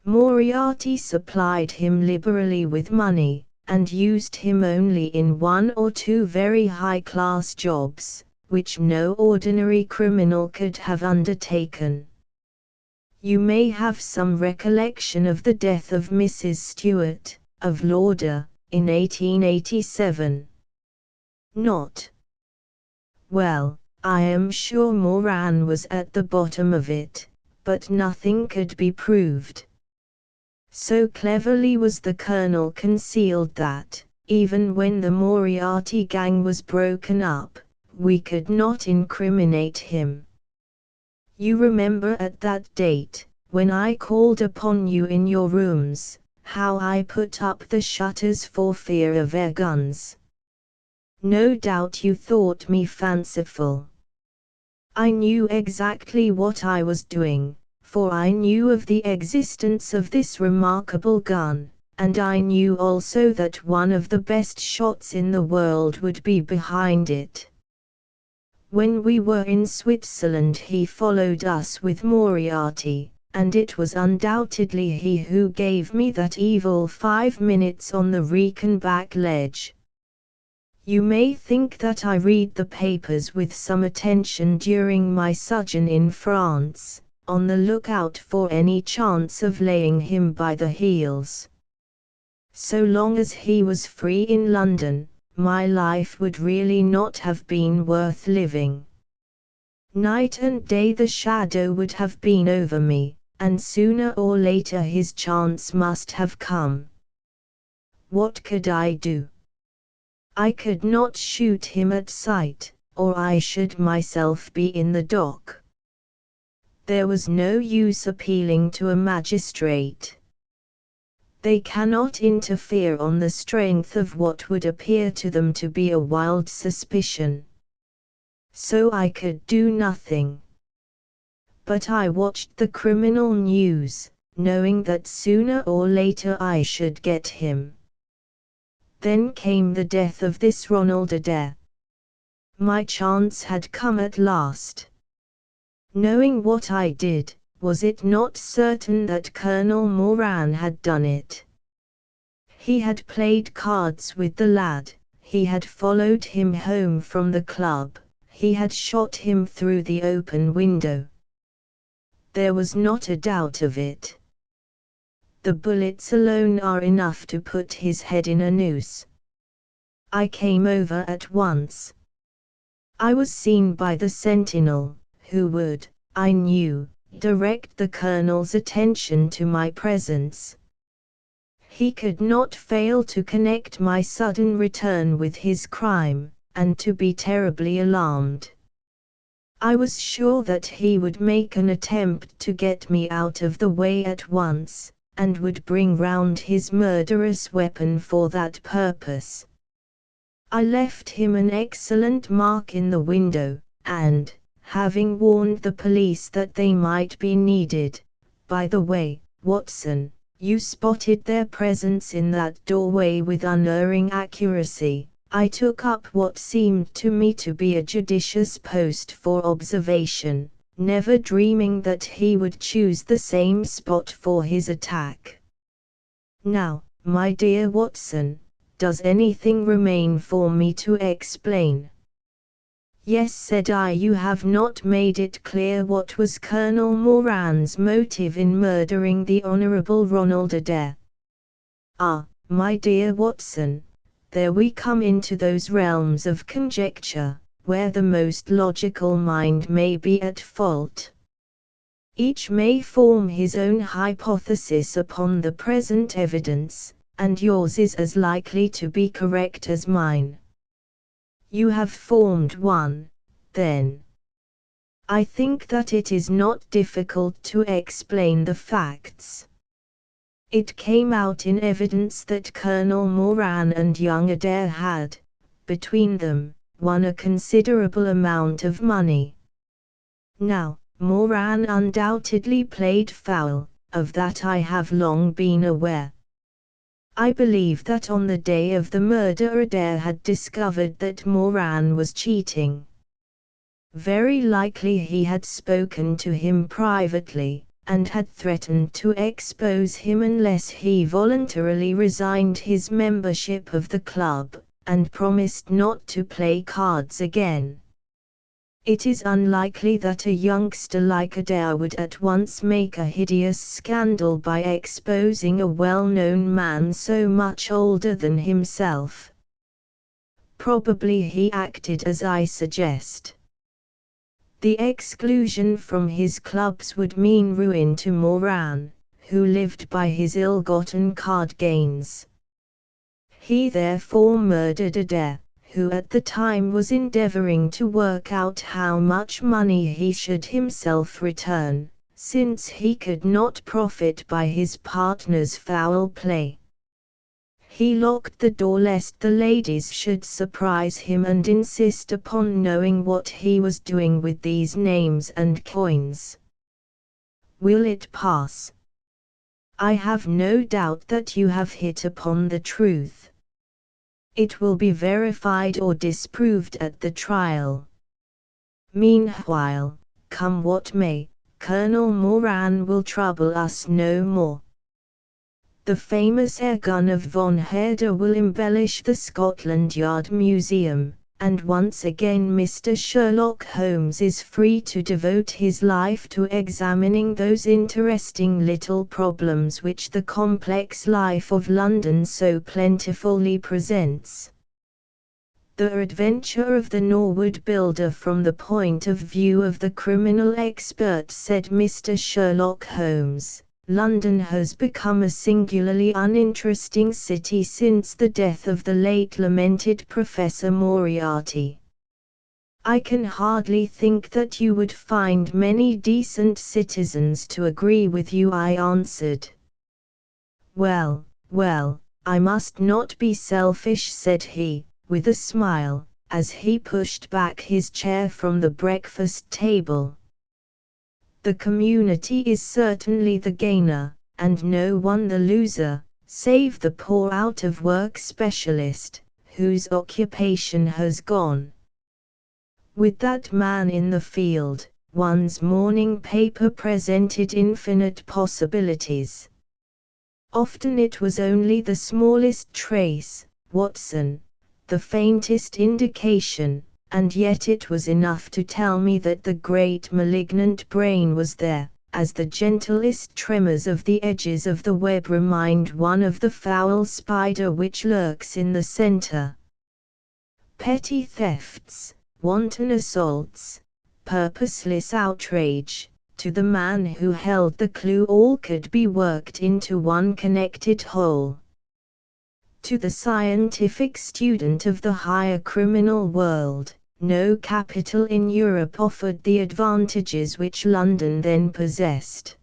Moriarty supplied him liberally with money, and used him only in 1 or 2 very high-class jobs, which no ordinary criminal could have undertaken. You may have some recollection of the death of Mrs. Stewart, of Lauder, in 1887. Not? Well, I am sure Moran was at the bottom of it, but nothing could be proved. So cleverly was the Colonel concealed that, even when the Moriarty gang was broken up, we could not incriminate him. You remember at that date, when I called upon you in your rooms, how I put up the shutters for fear of air guns. No doubt you thought me fanciful. I knew exactly what I was doing, for I knew of the existence of this remarkable gun, and I knew also that one of the best shots in the world would be behind it. When we were in Switzerland he followed us with Moriarty, and it was undoubtedly he who gave me that evil 5 minutes on the Reichenbach ledge. You may think that I read the papers with some attention during my sojourn in France, on the lookout for any chance of laying him by the heels. So long as he was free in London, my life would really not have been worth living. Night and day the shadow would have been over me, and sooner or later his chance must have come. What could I do? I could not shoot him at sight, or I should myself be in the dock. There was no use appealing to a magistrate. They cannot interfere on the strength of what would appear to them to be a wild suspicion. So I could do nothing. But I watched the criminal news, knowing that sooner or later I should get him. Then came the death of this Ronald Adair. My chance had come at last. Knowing what I did, was it not certain that Colonel Moran had done it? He had played cards with the lad, he had followed him home from the club, he had shot him through the open window. There was not a doubt of it. The bullets alone are enough to put his head in a noose. I came over at once. I was seen by the sentinel, who would, I knew, direct the Colonel's attention to my presence. He could not fail to connect my sudden return with his crime, and to be terribly alarmed. I was sure that he would make an attempt to get me out of the way at once, and would bring round his murderous weapon for that purpose. I left him an excellent mark in the window, and, having warned the police that they might be needed, by the way, Watson, you spotted their presence in that doorway with unerring accuracy, I took up what seemed to me to be a judicious post for observation, never dreaming that he would choose the same spot for his attack. Now, my dear Watson, does anything remain for me to explain? Yes, said I, you have not made it clear what was Colonel Moran's motive in murdering the Honourable Ronald Adair. Ah, my dear Watson, there we come into those realms of conjecture, where the most logical mind may be at fault. Each may form his own hypothesis upon the present evidence, and yours is as likely to be correct as mine. You have formed one, then. I think that it is not difficult to explain the facts. It came out in evidence that Colonel Moran and young Adair had, between them, won a considerable amount of money. Now, Moran undoubtedly played foul, of that I have long been aware. I believe that on the day of the murder Adair had discovered that Moran was cheating. Very likely he had spoken to him privately, and had threatened to expose him unless he voluntarily resigned his membership of the club, and promised not to play cards again. It is unlikely that a youngster like Adair would at once make a hideous scandal by exposing a well-known man so much older than himself. Probably he acted as I suggest. The exclusion from his clubs would mean ruin to Moran, who lived by his ill-gotten card gains. He therefore murdered Adair, who at the time was endeavoring to work out how much money he should himself return, since he could not profit by his partner's foul play. He locked the door lest the ladies should surprise him and insist upon knowing what he was doing with these names and coins. Will it pass? I have no doubt that you have hit upon the truth. It will be verified or disproved at the trial. Meanwhile, come what may, Colonel Moran will trouble us no more. The famous air gun of von Herder will embellish the Scotland Yard Museum, and once again Mr. Sherlock Holmes is free to devote his life to examining those interesting little problems which the complex life of London so plentifully presents. The adventure of the Norwood builder from the point of view of the criminal expert, said Mr. Sherlock Holmes. London has become a singularly uninteresting city since the death of the late lamented Professor Moriarty. I can hardly think that you would find many decent citizens to agree with you, I answered. Well, I must not be selfish, said he, with a smile, as he pushed back his chair from the breakfast table. The community is certainly the gainer, and no one the loser, save the poor out-of-work specialist, whose occupation has gone. With that man in the field, one's morning paper presented infinite possibilities. Often it was only the smallest trace, Watson, the faintest indication, and yet it was enough to tell me that the great malignant brain was there, as the gentlest tremors of the edges of the web remind one of the foul spider which lurks in the center. Petty thefts, wanton assaults, purposeless outrage, to the man who held the clue all could be worked into one connected whole. To the scientific student of the higher criminal world, no capital in Europe offered the advantages which London then possessed.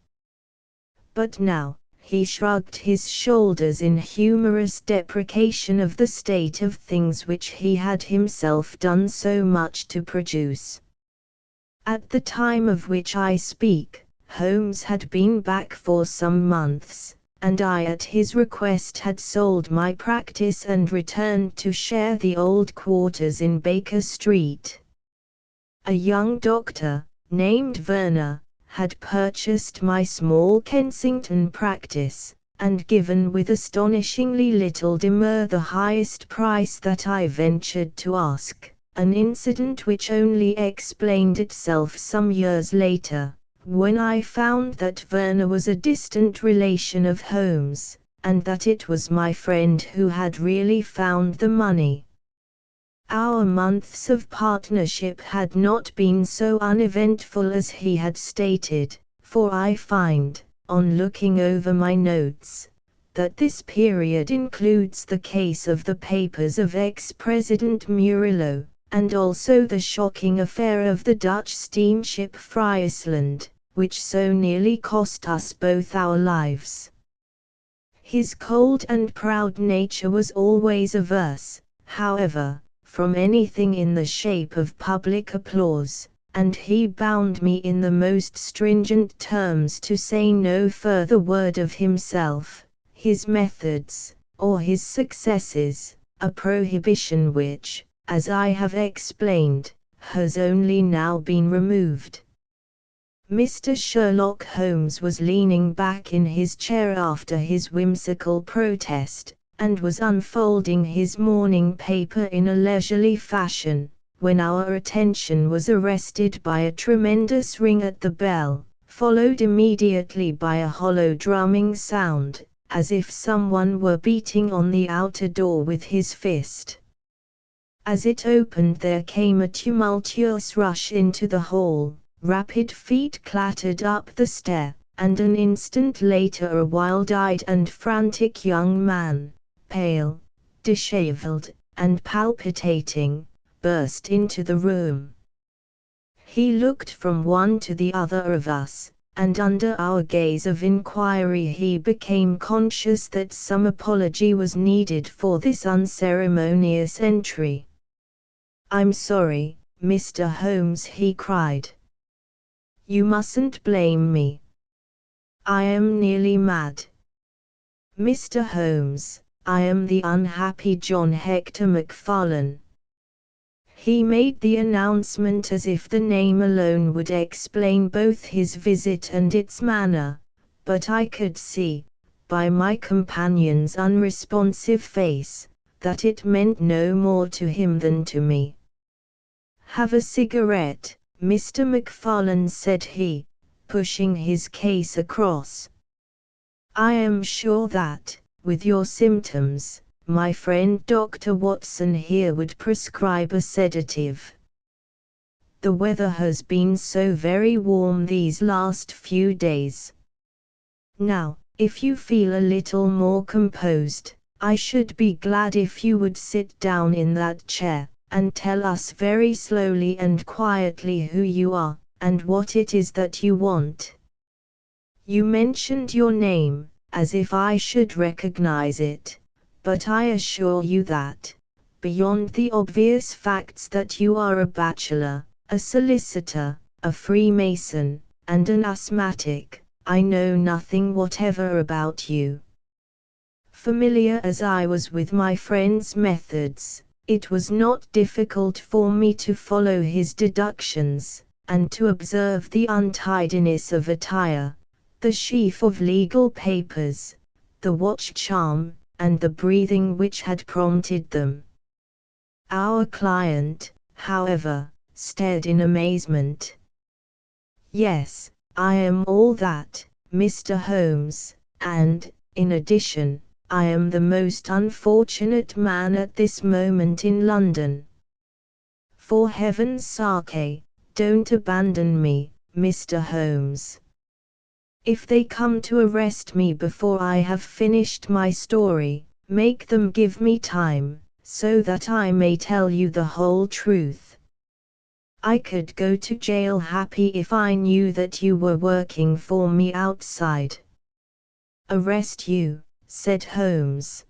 But now, he shrugged his shoulders in humorous deprecation of the state of things which he had himself done so much to produce. At the time of which I speak, Holmes had been back for some months, and I at his request had sold my practice and returned to share the old quarters in Baker Street. A young doctor, named Werner, had purchased my small Kensington practice, and given with astonishingly little demur the highest price that I ventured to ask, an incident which only explained itself some years later, when I found that Werner was a distant relation of Holmes, and that it was my friend who had really found the money. Our months of partnership had not been so uneventful as he had stated, for I find, on looking over my notes, that this period includes the case of the papers of ex-President Murillo, and also the shocking affair of the Dutch steamship Friesland, which so nearly cost us both our lives. His cold and proud nature was always averse, however, from anything in the shape of public applause, and he bound me in the most stringent terms to say no further word of himself, his methods, or his successes, a prohibition which, as I have explained, has only now been removed. Mr. Sherlock Holmes was leaning back in his chair after his whimsical protest, and was unfolding his morning paper in a leisurely fashion, when our attention was arrested by a tremendous ring at the bell, followed immediately by a hollow drumming sound, as if someone were beating on the outer door with his fist. As it opened, there came a tumultuous rush into the hall, rapid feet clattered up the stair, and an instant later a wild-eyed and frantic young man, pale, disheveled, and palpitating, burst into the room. He looked from one to the other of us, and under our gaze of inquiry he became conscious that some apology was needed for this unceremonious entry. "I'm sorry, Mr. Holmes," he cried. "You mustn't blame me. I am nearly mad. Mr. Holmes, I am the unhappy John Hector MacFarlane." He made the announcement as if the name alone would explain both his visit and its manner, but I could see, by my companion's unresponsive face, that it meant no more to him than to me. "Have a cigarette, Mr. MacFarlane," said he, pushing his case across. "I am sure that, with your symptoms, my friend Dr. Watson here would prescribe a sedative. The weather has been so very warm these last few days. Now, if you feel a little more composed, I should be glad if you would sit down in that chair, and tell us very slowly and quietly who you are, and what it is that you want. You mentioned your name, as if I should recognize it, but I assure you that, beyond the obvious facts that you are a bachelor, a solicitor, a Freemason, and an asthmatic, I know nothing whatever about you." Familiar as I was with my friend's methods, it was not difficult for me to follow his deductions, and to observe the untidiness of attire, the sheaf of legal papers, the watch charm, and the breathing which had prompted them. Our client, however, stared in amazement. "Yes, I am all that, Mr. Holmes, and, in addition, I am the most unfortunate man at this moment in London. For heaven's sake, don't abandon me, Mr. Holmes. If they come to arrest me before I have finished my story, make them give me time, so that I may tell you the whole truth. I could go to jail happy if I knew that you were working for me outside." "Arrest you," said Holmes.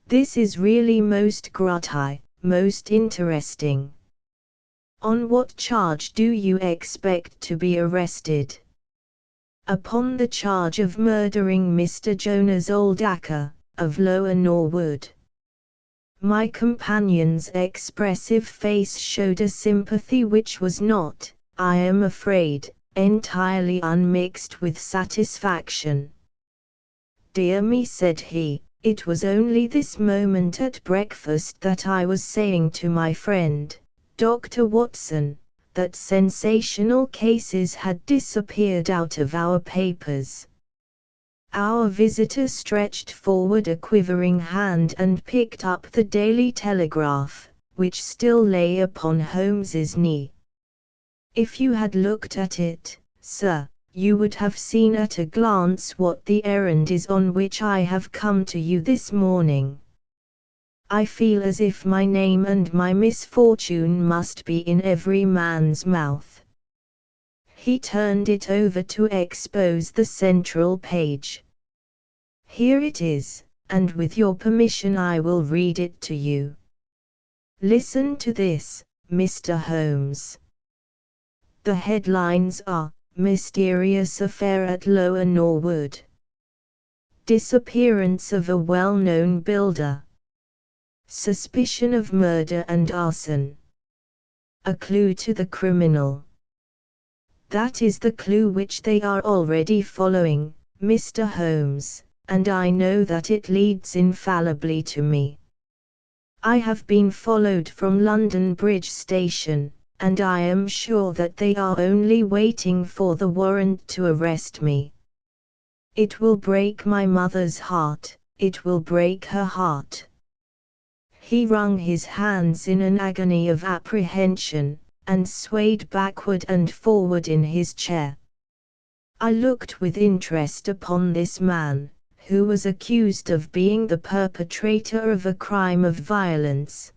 "This is really most grotty, most interesting. On what charge do you expect to be arrested?" "Upon the charge of murdering Mr. Jonas Oldacker, of Lower Norwood." My companion's expressive face showed a sympathy which was not, I am afraid, entirely unmixed with satisfaction. "Dear me," said he, "it was only this moment at breakfast that I was saying to my friend, Dr. Watson, that sensational cases had disappeared out of our papers." Our visitor stretched forward a quivering hand and picked up the Daily Telegraph, which still lay upon Holmes's knee. "If you had looked at it, sir, you would have seen at a glance what the errand is on which I have come to you this morning. I feel as if my name and my misfortune must be in every man's mouth." He turned it over to expose the central page. "Here it is, and with your permission I will read it to you. Listen to this, Mr. Holmes. The headlines are, 'Mysterious Affair at Lower Norwood. Disappearance of a well-known builder. Suspicion of murder and arson. A clue to the criminal.' That is the clue which they are already following, Mr. Holmes, and I know that it leads infallibly to me. I have been followed from London Bridge Station, and I am sure that they are only waiting for the warrant to arrest me. It will break my mother's heart, it will break her heart." He wrung his hands in an agony of apprehension, and swayed backward and forward in his chair. I looked with interest upon this man, who was accused of being the perpetrator of a crime of violence.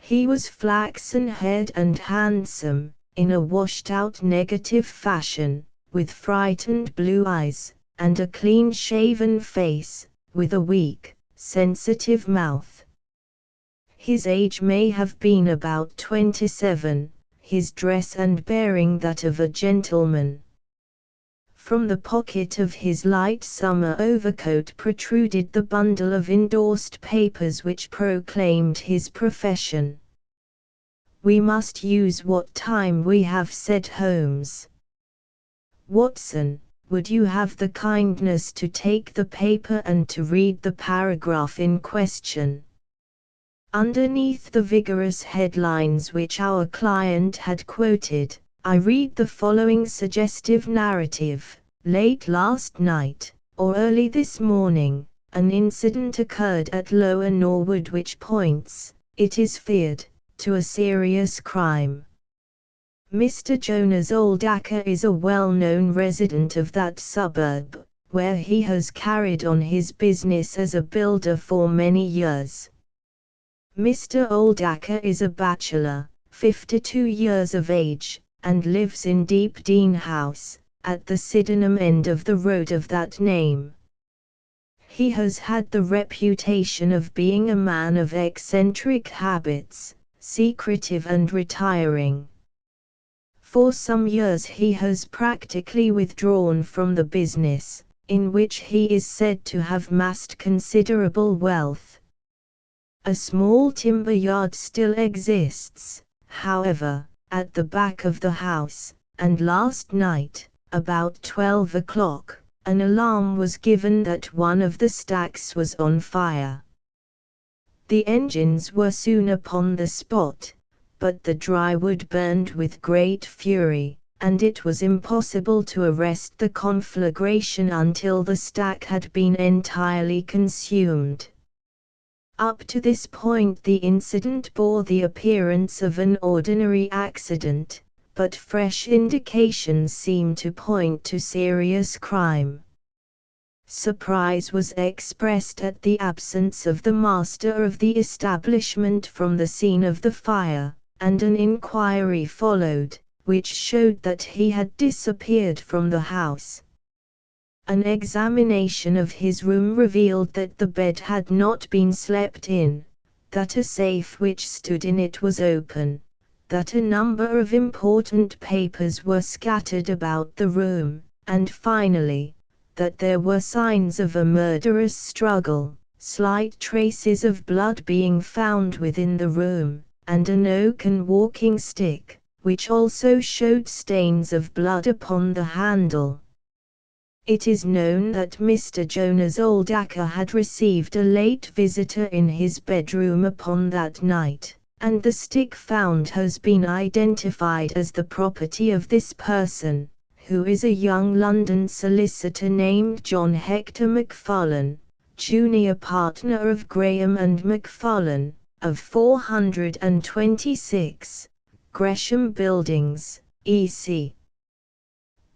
He was flaxen-haired and handsome, in a washed-out negative fashion, with frightened blue eyes, and a clean-shaven face, with a weak, sensitive mouth. His age may have been about 27, his dress and bearing that of a gentleman. From the pocket of his light summer overcoat protruded the bundle of endorsed papers which proclaimed his profession. "We must use what time we have," said Holmes. "Watson, would you have the kindness to take the paper and to read the paragraph in question?" Underneath the vigorous headlines which our client had quoted, I read the following suggestive narrative: "Late last night, or early this morning, an incident occurred at Lower Norwood which points, it is feared, to a serious crime. Mr. Jonas Oldacker is a well-known resident of that suburb, where he has carried on his business as a builder for many years. Mr. Oldacker is a bachelor, 52 years of age, and lives in Deep Dean House, at the Sydenham end of the road of that name. He has had the reputation of being a man of eccentric habits, secretive and retiring. For some years he has practically withdrawn from the business, in which he is said to have amassed considerable wealth. A small timber yard still exists, however, at the back of the house, and last night, about 12 o'clock, an alarm was given that one of the stacks was on fire. The engines were soon upon the spot, but the dry wood burned with great fury, and it was impossible to arrest the conflagration until the stack had been entirely consumed. Up to this point the incident bore the appearance of an ordinary accident, but fresh indications seemed to point to serious crime. Surprise was expressed at the absence of the master of the establishment from the scene of the fire, and an inquiry followed, which showed that he had disappeared from the house. An examination of his room revealed that the bed had not been slept in, that a safe which stood in it was open, that a number of important papers were scattered about the room, and finally, that there were signs of a murderous struggle, slight traces of blood being found within the room, and an oaken walking stick, which also showed stains of blood upon the handle. It is known that Mr. Jonas Oldacker had received a late visitor in his bedroom upon that night, and the stick found has been identified as the property of this person, who is a young London solicitor named John Hector McFarlane, junior partner of Graham and McFarlane, of 426, Gresham Buildings, E.C.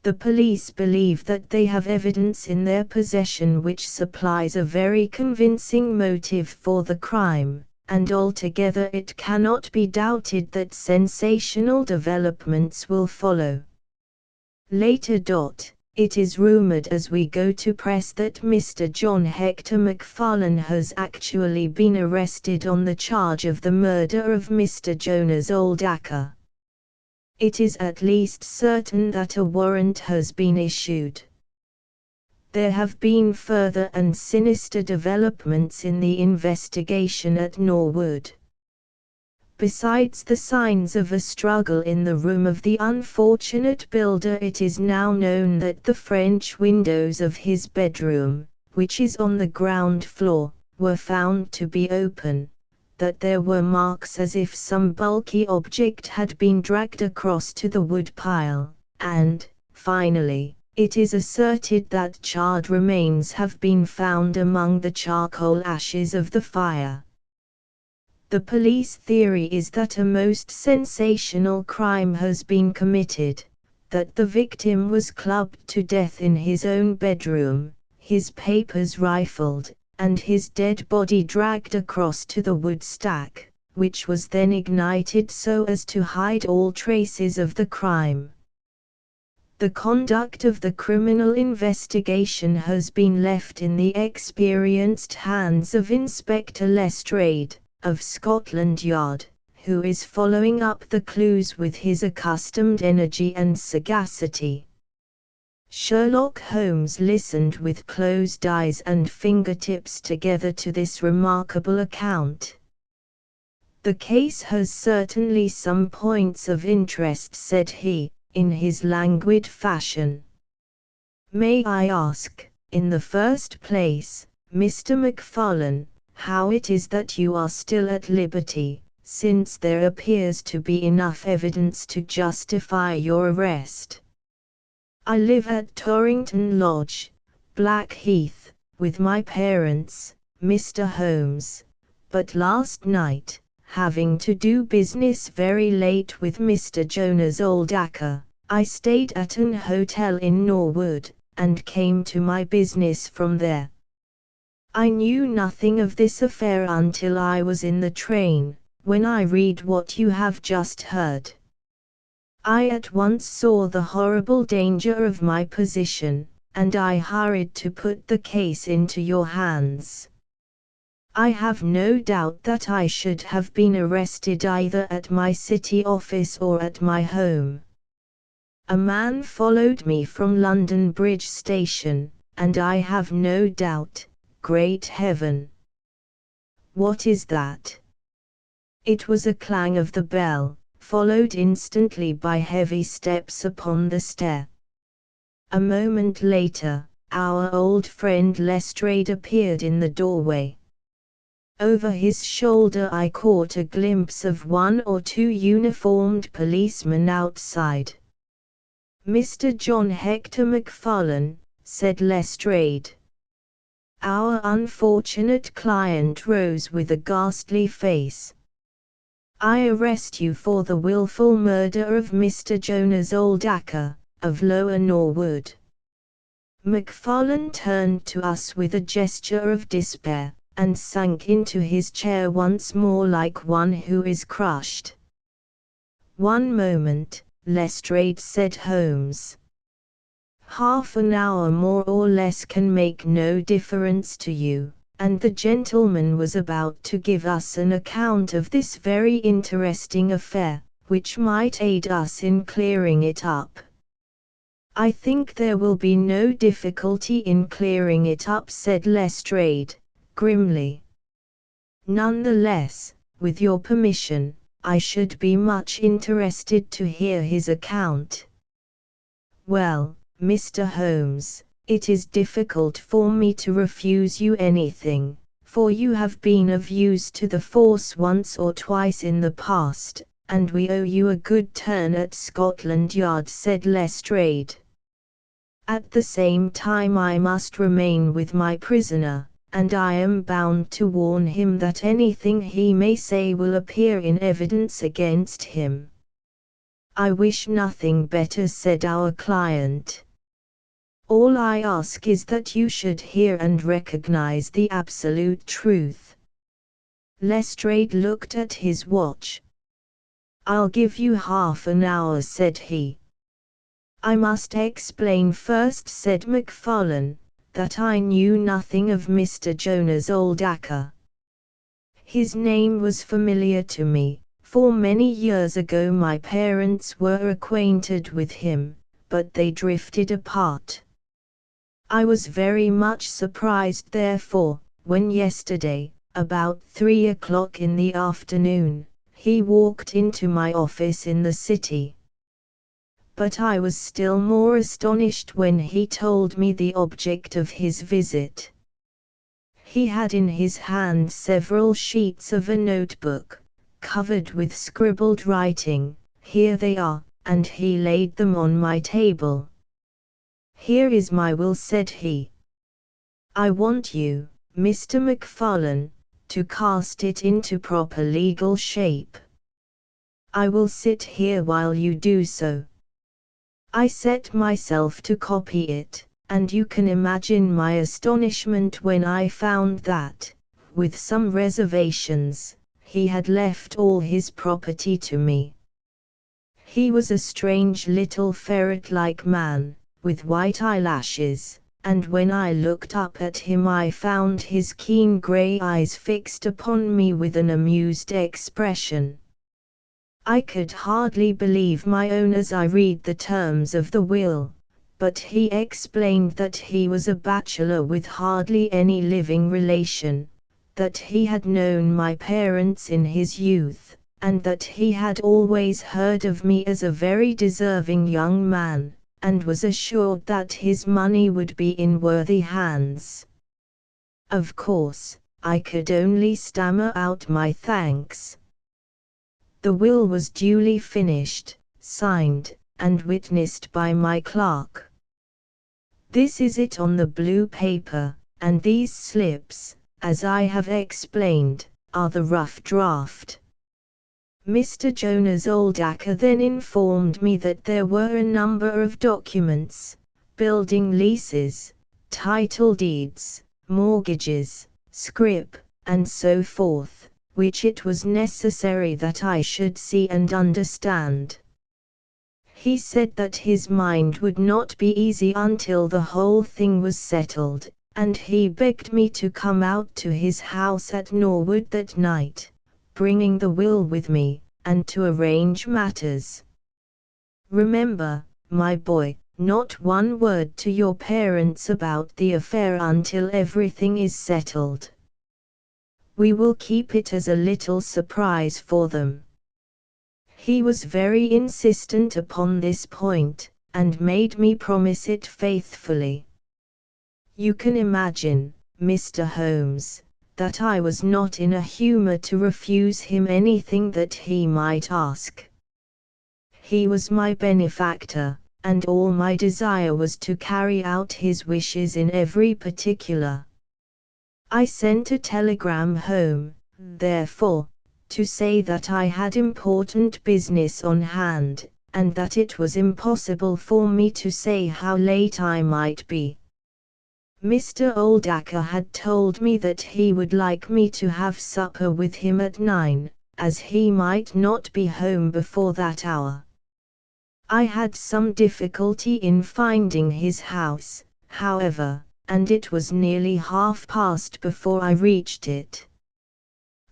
The police believe that they have evidence in their possession which supplies a very convincing motive for the crime, and altogether it cannot be doubted that sensational developments will follow. Later. It is rumored as we go to press that Mr. John Hector McFarlane has actually been arrested on the charge of the murder of Mr. Jonas Oldacker. It is at least certain that a warrant has been issued. There have been further and sinister developments in the investigation at Norwood. Besides the signs of a struggle in the room of the unfortunate builder, it is now known that the French windows of his bedroom, which is on the ground floor, were found to be open, that there were marks as if some bulky object had been dragged across to the wood pile, and, finally, it is asserted that charred remains have been found among the charcoal ashes of the fire. The police theory is that a most sensational crime has been committed, that the victim was clubbed to death in his own bedroom, his papers rifled, and his dead body dragged across to the wood stack, which was then ignited so as to hide all traces of the crime. The conduct of the criminal investigation has been left in the experienced hands of Inspector Lestrade, of Scotland Yard, who is following up the clues with his accustomed energy and sagacity. Sherlock Holmes listened with closed eyes and fingertips together to this remarkable account. "The case has certainly some points of interest," said he, in his languid fashion. "May I ask, in the first place, Mr. McFarlane, how it is that you are still at liberty, since there appears to be enough evidence to justify your arrest?" "I live at Torrington Lodge, Blackheath, with my parents, Mr. Holmes, but last night, having to do business very late with Mr. Jonas Oldacre, I stayed at an hotel in Norwood, and came to my business from there. I knew nothing of this affair until I was in the train, when I read what you have just heard. I at once saw the horrible danger of my position, and I hurried to put the case into your hands. I have no doubt that I should have been arrested either at my city office or at my home. A man followed me from London Bridge Station, and I have no doubt, great heaven! What is that?" It was a clang of the bell, followed instantly by heavy steps upon the stair. A moment later, our old friend Lestrade appeared in the doorway. Over his shoulder I caught a glimpse of one or two uniformed policemen outside. "Mr. John Hector McFarlane," said Lestrade. Our unfortunate client rose with a ghastly face. "I arrest you for the wilful murder of Mr. Jonas Oldacre, of Lower Norwood." McFarlane turned to us with a gesture of despair, and sank into his chair once more like one who is crushed. "One moment," Lestrade said. "Holmes. Half an hour more or less can make no difference to you, and the gentleman was about to give us an account of this very interesting affair, which might aid us in clearing it up." "I think there will be no difficulty in clearing it up," said Lestrade, grimly. "None the less, with your permission, I should be much interested to hear his account." "Well, Mr. Holmes, it is difficult for me to refuse you anything, for you have been of use to the force once or twice in the past, and we owe you a good turn at Scotland Yard," said Lestrade. "At the same time I must remain with my prisoner, and I am bound to warn him that anything he may say will appear in evidence against him." "I wish nothing better," said our client. "All I ask is that you should hear and recognize the absolute truth." Lestrade looked at his watch. "I'll give you half an hour," said he. "I must explain first," said McFarlane, "that I knew nothing of Mr. Jonas Oldacre. His name was familiar to me, for many years ago my parents were acquainted with him, but they drifted apart. I was very much surprised therefore, when yesterday, about 3 o'clock in the afternoon, he walked into my office in the city. But I was still more astonished when he told me the object of his visit. He had in his hand several sheets of a notebook, covered with scribbled writing. "Here they are," and he laid them on my table. "Here is my will," said he. "I want you, Mr. McFarlane, to cast it into proper legal shape. I will sit here while you do so." I set myself to copy it, and you can imagine my astonishment when I found that, with some reservations, he had left all his property to me. He was a strange little ferret-like man, with white eyelashes, and when I looked up at him I found his keen grey eyes fixed upon me with an amused expression. I could hardly believe my own as I read the terms of the will, but he explained that he was a bachelor with hardly any living relation, that he had known my parents in his youth, and that he had always heard of me as a very deserving young man, and was assured that his money would be in worthy hands. Of course, I could only stammer out my thanks. The will was duly finished, signed, and witnessed by my clerk. This is it on the blue paper, and these slips, as I have explained, are the rough draft. Mr. Jonas Oldacker then informed me that there were a number of documents, building leases, title deeds, mortgages, scrip, and so forth, which it was necessary that I should see and understand. He said that his mind would not be easy until the whole thing was settled, and he begged me to come out to his house at Norwood that night, bringing the will with me, and to arrange matters. "Remember, my boy, not one word to your parents about the affair until everything is settled. We will keep it as a little surprise for them." He was very insistent upon this point, and made me promise it faithfully. You can imagine, Mr. Holmes, that I was not in a humor to refuse him anything that he might ask. He was my benefactor, and all my desire was to carry out his wishes in every particular. I sent a telegram home, therefore, to say that I had important business on hand, and that it was impossible for me to say how late I might be. Mr. Oldacker had told me that he would like me to have supper with him at 9, as he might not be home before that hour. I had some difficulty in finding his house, however, and it was nearly past before I reached it.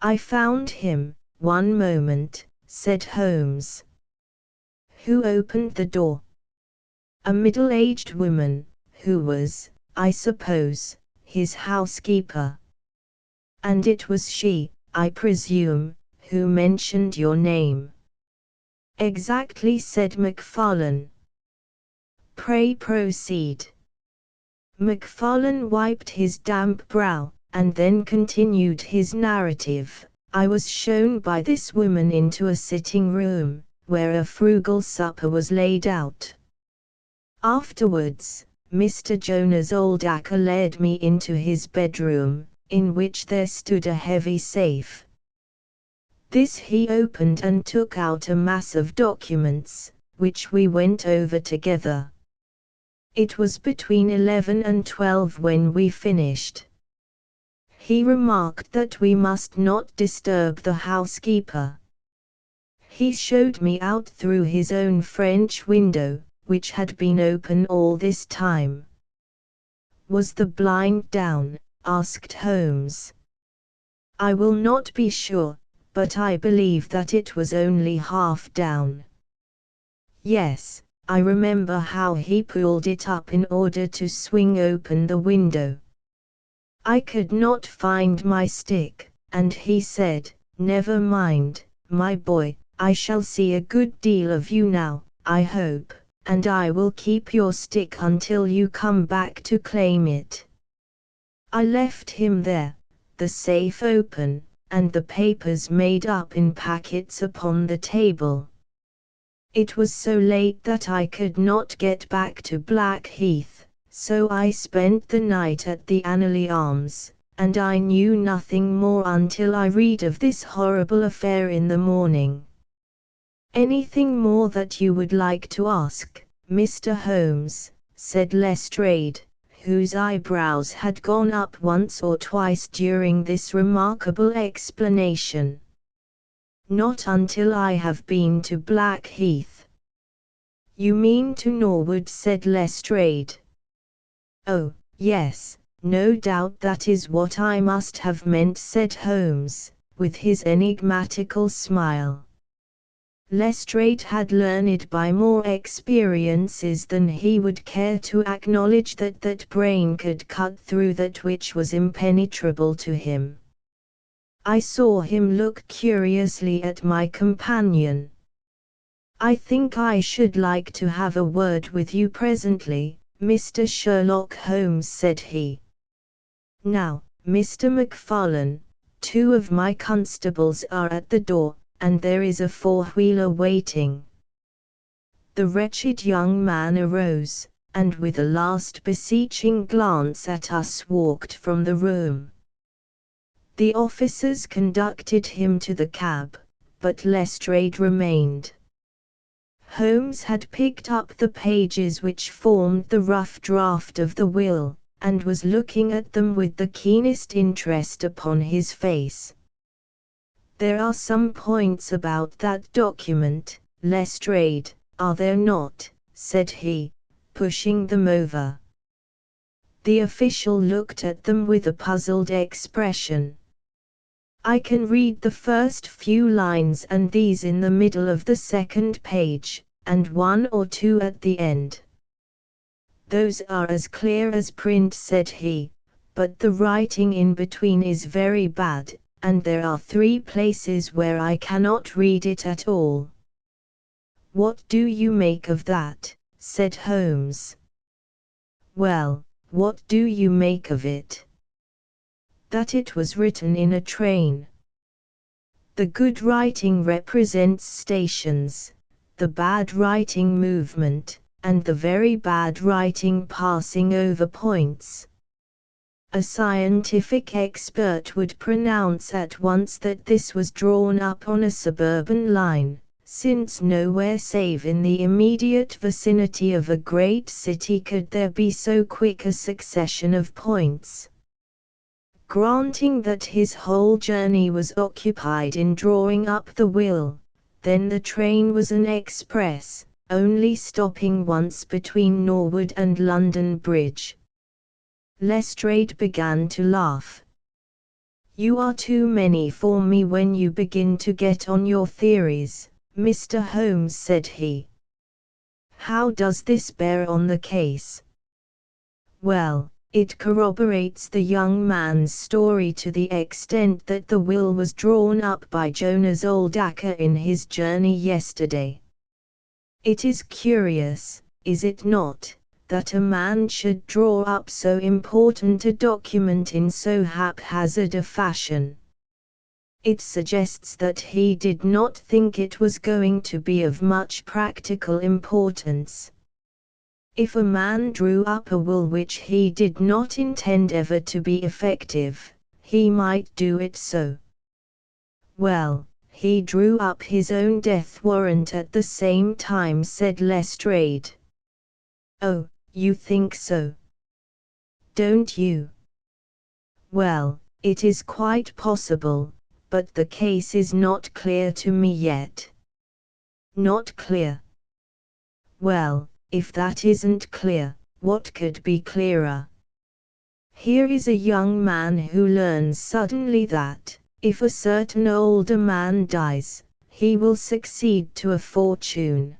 "I found him, one moment," said Holmes. "Who opened the door?" "A middle-aged woman, who was, I suppose, his housekeeper." "And it was she, I presume, who mentioned your name?" "Exactly," said McFarlane. "Pray proceed." McFarlane wiped his damp brow, and then continued his narrative. "I was shown by this woman into a sitting room, where a frugal supper was laid out. Afterwards, Mr. Jonas Oldacker led me into his bedroom, in which there stood a heavy safe. This he opened and took out a mass of documents, which we went over together. It was between 11 and 12 when we finished. He remarked that we must not disturb the housekeeper. He showed me out through his own French window, which had been open all this time. "Was the blind down?" asked Holmes. "I will not be sure, but I believe that it was only half down." "Yes, I remember how he pulled it up in order to swing open the window. I could not find my stick, and he said, 'Never mind, my boy, I shall see a good deal of you now, I hope, and I will keep your stick until you come back to claim it.' I left him there, the safe open, and the papers made up in packets upon the table. It was so late that I could not get back to Blackheath, so I spent the night at the Annerley Arms, and I knew nothing more until I read of this horrible affair in the morning. Anything more that you would like to ask, Mr. Holmes? Said Lestrade, whose eyebrows had gone up once or twice during this remarkable explanation. Not until I have been to Blackheath. You mean to Norwood? Said Lestrade. Oh, yes, no doubt that is what I must have meant, said Holmes, with his enigmatical smile. Lestrade had learned by more experiences than he would care to acknowledge that brain could cut through that which was impenetrable to him. I saw him look curiously at my companion. I think I should like to have a word with you presently, Mr. Sherlock Holmes, said he. Now, Mr. MacFarlane, 2 of my constables are at the door, and there is a 4-wheeler waiting. The wretched young man arose, and with a last beseeching glance at us walked from the room. The officers conducted him to the cab, but Lestrade remained. Holmes had picked up the pages which formed the rough draft of the will, and was looking at them with the keenest interest upon his face. There are some points about that document, Lestrade, are there not? Said he, pushing them over. The official looked at them with a puzzled expression. I can read the first few lines and these in the middle of the second page, and 1 or 2 at the end. Those are as clear as print, said he, but the writing in between is very bad, and there are 3 places where I cannot read it at all. What do you make of that? Said Holmes. Well, what do you make of it? That it was written in a train. The good writing represents stations, the bad writing movement, and the very bad writing passing over points. A scientific expert would pronounce at once that this was drawn up on a suburban line, since nowhere save in the immediate vicinity of a great city could there be so quick a succession of points. Granting that his whole journey was occupied in drawing up the will, then the train was an express, only stopping once between Norwood and London Bridge. Lestrade began to laugh. You are too many for me when you begin to get on your theories, Mr. Holmes, said he. How does this bear on the case? Well, it corroborates the young man's story to the extent that the will was drawn up by Jonas Oldacre in his journey yesterday. It is curious, is it not, that a man should draw up so important a document in so haphazard a fashion. It suggests that he did not think it was going to be of much practical importance. If a man drew up a will which he did not intend ever to be effective, he might do it so. Well, he drew up his own death warrant at the same time, said Lestrade. Oh, you think so? Don't you? Well, it is quite possible, but the case is not clear to me yet. Not clear? Well, if that isn't clear, what could be clearer? Here is a young man who learns suddenly that, if a certain older man dies, he will succeed to a fortune.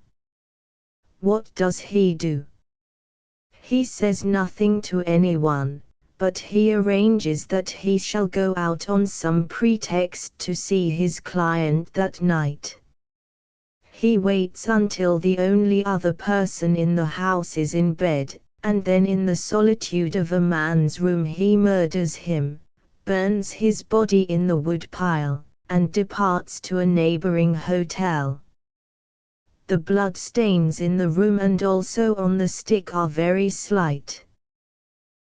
What does he do? He says nothing to anyone, but he arranges that he shall go out on some pretext to see his client that night. He waits until the only other person in the house is in bed, and then in the solitude of a man's room he murders him, burns his body in the woodpile, and departs to a neighboring hotel. The blood stains in the room and also on the stick are very slight.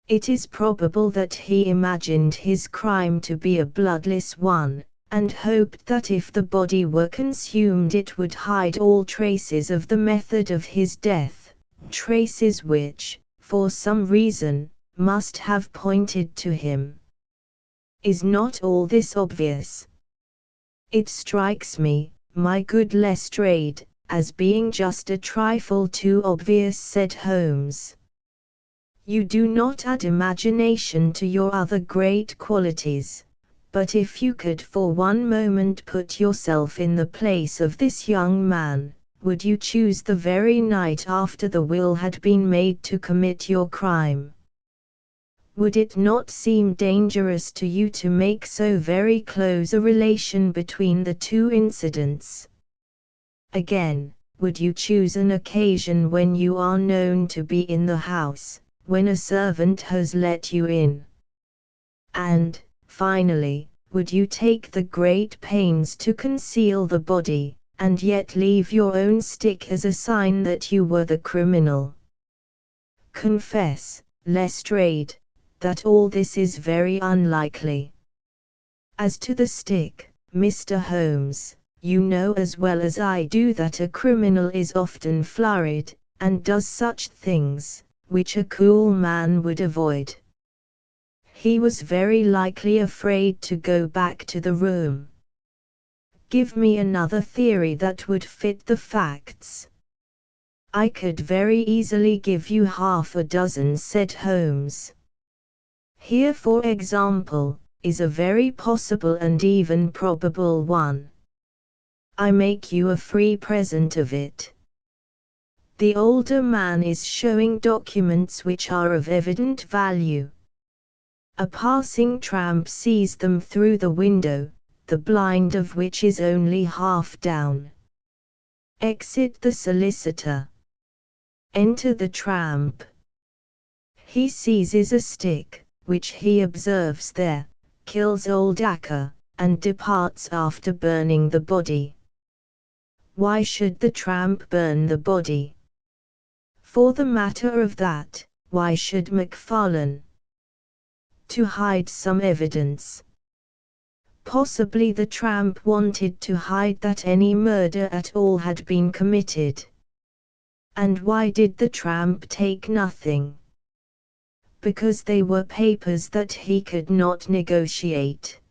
It is probable that he imagined his crime to be a bloodless one, and hoped that if the body were consumed it would hide all traces of the method of his death, traces which, for some reason, must have pointed to him. Is not all this obvious? It strikes me, my good Lestrade, as being just a trifle too obvious, said Holmes. You do not add imagination to your other great qualities, but if you could for one moment put yourself in the place of this young man, would you choose the very night after the will had been made to commit your crime? Would it not seem dangerous to you to make so very close a relation between the two incidents? Again, would you choose an occasion when you are known to be in the house, when a servant has let you in? And, finally, would you take the great pains to conceal the body, and yet leave your own stick as a sign that you were the criminal? Confess, Lestrade, that all this is very unlikely. As to the stick, Mr. Holmes, you know as well as I do that a criminal is often flurried, and does such things, which a cool man would avoid. He was very likely afraid to go back to the room. Give me another theory that would fit the facts. I could very easily give you half a dozen, said Holmes. Here, for example, is a very possible and even probable one. I make you a free present of it. The older man is showing documents which are of evident value. A passing tramp sees them through the window, the blind of which is only half down. Exit the solicitor. Enter the tramp. He seizes a stick, which he observes there, kills old Acker, and departs after burning the body. Why should the tramp burn the body? For the matter of that, why should Macfarlane? To hide some evidence. Possibly the tramp wanted to hide that any murder at all had been committed. And why did the tramp take nothing? Because they were papers that he could not negotiate.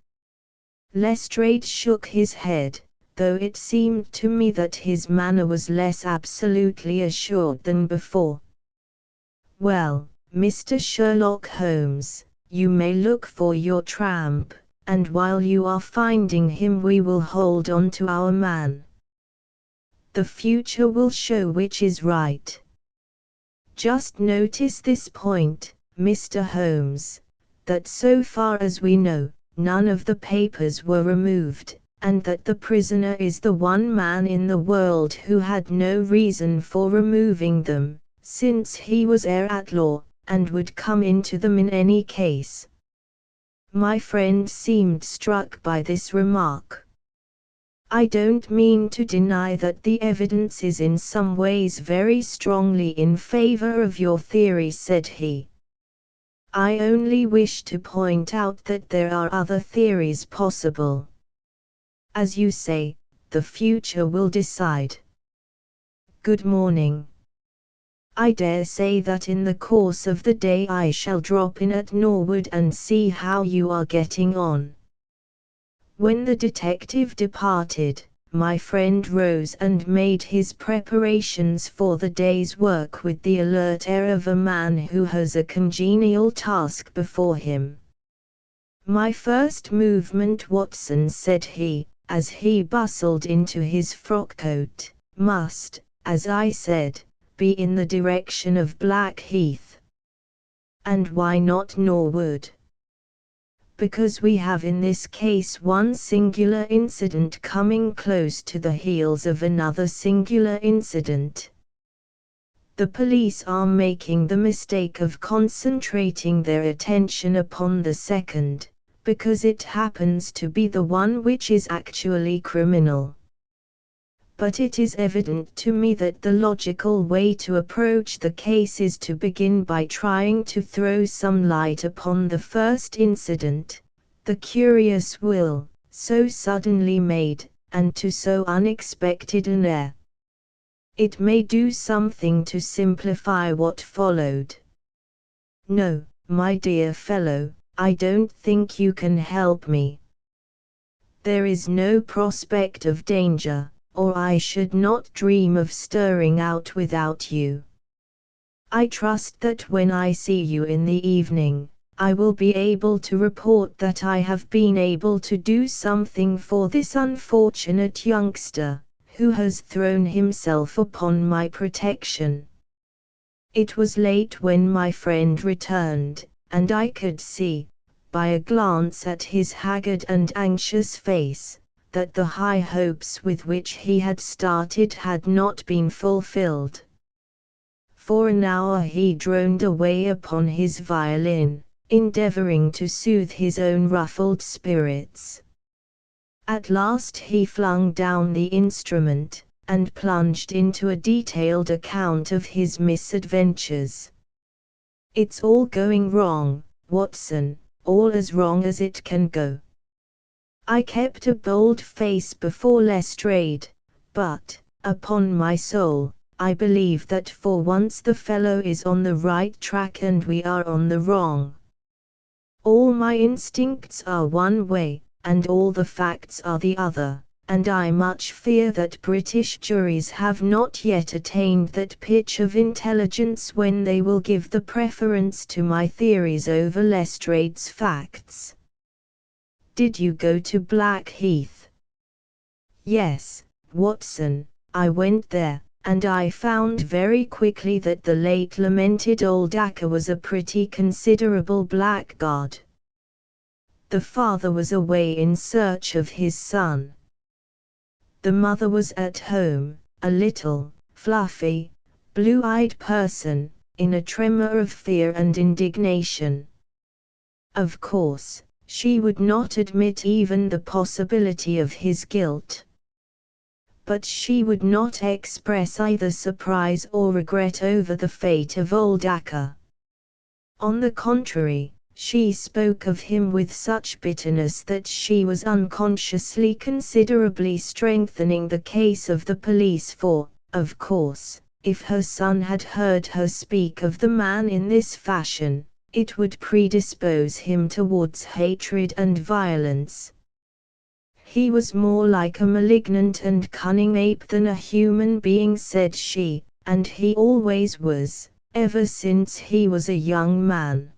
Lestrade shook his head, though it seemed to me that his manner was less absolutely assured than before. Well, Mr. Sherlock Holmes, you may look for your tramp, and while you are finding him we will hold on to our man. The future will show which is right. Just notice this point, Mr. Holmes, that so far as we know, none of the papers were removed, and that the prisoner is the one man in the world who had no reason for removing them, since he was heir at law, and would come into them in any case. My friend seemed struck by this remark. I don't mean to deny that the evidence is in some ways very strongly in favor of your theory, said he. I only wish to point out that there are other theories possible. As you say, the future will decide. Good morning. I dare say that in the course of the day I shall drop in at Norwood and see how you are getting on. When the detective departed, my friend rose and made his preparations for the day's work with the alert air of a man who has a congenial task before him. My first movement, Watson, said he, as he bustled into his frock-coat, must, as I said, be in the direction of Blackheath. And why not Norwood? Because we have in this case one singular incident coming close to the heels of another singular incident. The police are making the mistake of concentrating their attention upon the second, because it happens to be the one which is actually criminal. But it is evident to me that the logical way to approach the case is to begin by trying to throw some light upon the first incident, the curious will, so suddenly made, and to so unexpected an heir. It may do something to simplify what followed. No, my dear fellow, I don't think you can help me. There is no prospect of danger, or I should not dream of stirring out without you. I trust that when I see you in the evening, I will be able to report that I have been able to do something for this unfortunate youngster, who has thrown himself upon my protection. It was late when my friend returned, and I could see, by a glance at his haggard and anxious face, that the high hopes with which he had started had not been fulfilled. For an hour he droned away upon his violin, endeavoring to soothe his own ruffled spirits. At last he flung down the instrument, and plunged into a detailed account of his misadventures. "It's all going wrong, Watson, all as wrong as it can go. I kept a bold face before Lestrade, but, upon my soul, I believe that for once the fellow is on the right track and we are on the wrong. All my instincts are one way, and all the facts are the other, and I much fear that British juries have not yet attained that pitch of intelligence when they will give the preference to my theories over Lestrade's facts." "Did you go to Blackheath?" "Yes, Watson, I went there, and I found very quickly that the late lamented old Acker was a pretty considerable blackguard. The father was away in search of his son. The mother was at home, a little, fluffy, blue-eyed person, in a tremor of fear and indignation. Of course, she would not admit even the possibility of his guilt. But she would not express either surprise or regret over the fate of old Acker. On the contrary, she spoke of him with such bitterness that she was unconsciously considerably strengthening the case of the police for, of course, if her son had heard her speak of the man in this fashion, it would predispose him towards hatred and violence. He was more like a malignant and cunning ape than a human being, said she, and he always was, ever since he was a young man.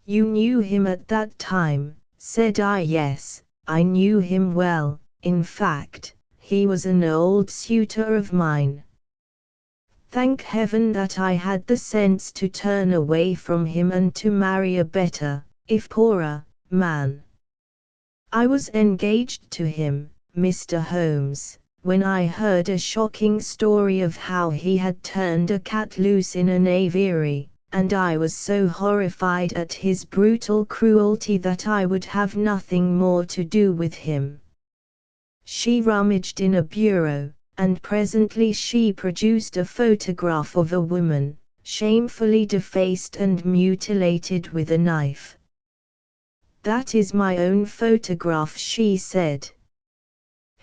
You knew him at that time, said I. Yes, I knew him well, in fact, he was an old suitor of mine. Thank heaven that I had the sense to turn away from him and to marry a better, if poorer, man. I was engaged to him, Mr. Holmes, when I heard a shocking story of how he had turned a cat loose in an aviary, and I was so horrified at his brutal cruelty that I would have nothing more to do with him." She rummaged in a bureau, and presently she produced a photograph of a woman, shamefully defaced and mutilated with a knife. "That is my own photograph," she said.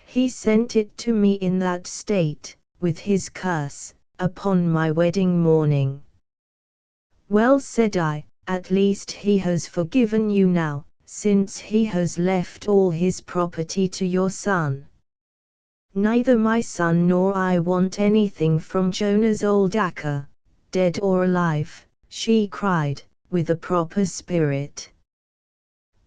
"He sent it to me in that state, with his curse, upon my wedding morning." "Well," said I, "at least he has forgiven you now, since he has left all his property to your son." "Neither my son nor I want anything from Jonah's old Acker, dead or alive," she cried, with a proper spirit.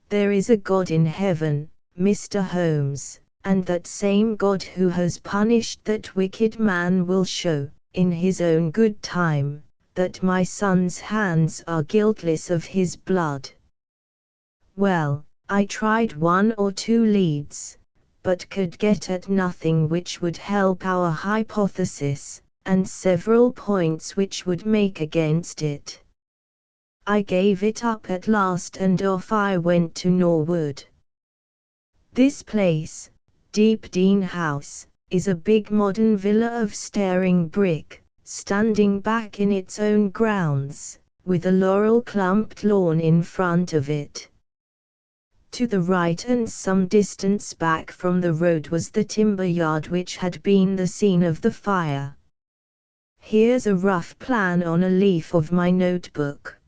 "There is a God in heaven, Mr. Holmes, and that same God who has punished that wicked man will show, in his own good time, that my son's hands are guiltless of his blood." Well, I tried 1 or 2 leads, but could get at nothing which would help our hypothesis, and several points which would make against it. I gave it up at last and off I went to Norwood. This place, Deepdene House, is a big modern villa of staring brick, standing back in its own grounds, with a laurel-clumped lawn in front of it. To the right and some distance back from the road was the timber yard which had been the scene of the fire. Here's a rough plan on a leaf of my notebook.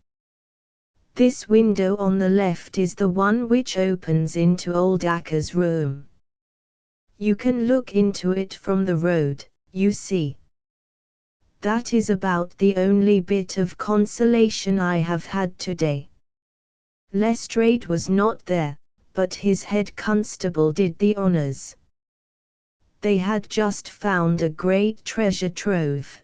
This window on the left is the one which opens into old Acker's room. You can look into it from the road, you see. That is about the only bit of consolation I have had today. Lestrade was not there, but his head constable did the honours. They had just found a great treasure trove.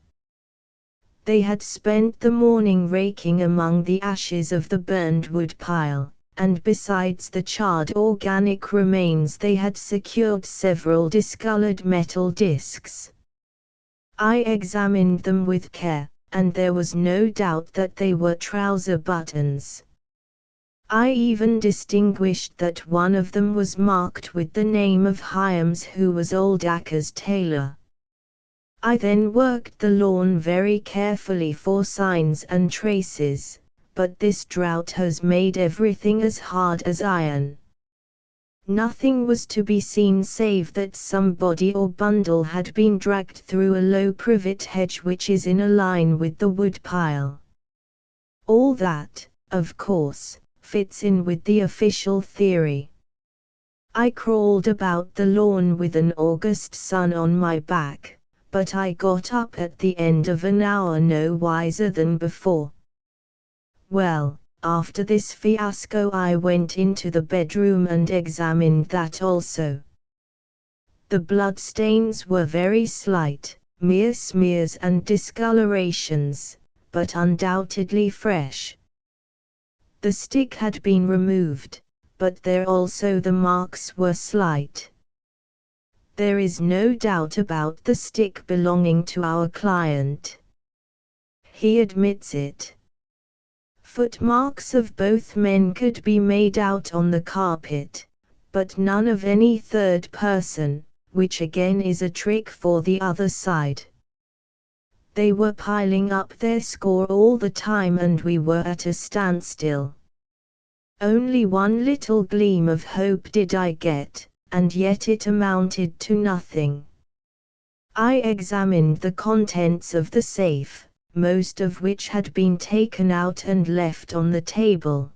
They had spent the morning raking among the ashes of the burned wood pile, and besides the charred organic remains they had secured several discoloured metal discs. I examined them with care, and there was no doubt that they were trouser buttons. I even distinguished that one of them was marked with the name of Hyams, who was old Acker's tailor. I then worked the lawn very carefully for signs and traces, but this drought has made everything as hard as iron. Nothing was to be seen save that some body or bundle had been dragged through a low privet hedge which is in a line with the wood pile. All that, of course, fits in with the official theory. I crawled about the lawn with an August sun on my back, but I got up at the end of an hour no wiser than before. Well, after this fiasco I went into the bedroom and examined that also. The bloodstains were very slight, mere smears and discolorations, but undoubtedly fresh. The stick had been removed, but there also the marks were slight. There is no doubt about the stick belonging to our client. He admits it. Footmarks of both men could be made out on the carpet, but none of any third person, which again is a trick for the other side. They were piling up their score all the time and we were at a standstill. Only one little gleam of hope did I get, and yet it amounted to nothing. I examined the contents of the safe, most of which had been taken out and left on the table.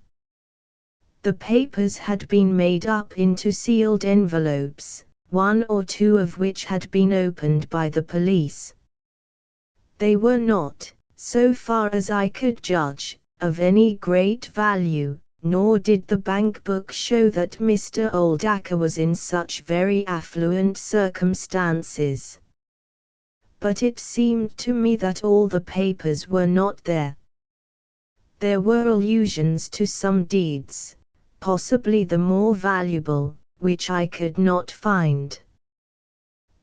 The papers had been made up into sealed envelopes, one or two of which had been opened by the police. They were not, so far as I could judge, of any great value, nor did the bank book show that Mr. Oldacker was in such very affluent circumstances. But it seemed to me that all the papers were not there. There were allusions to some deeds, possibly the more valuable, which I could not find.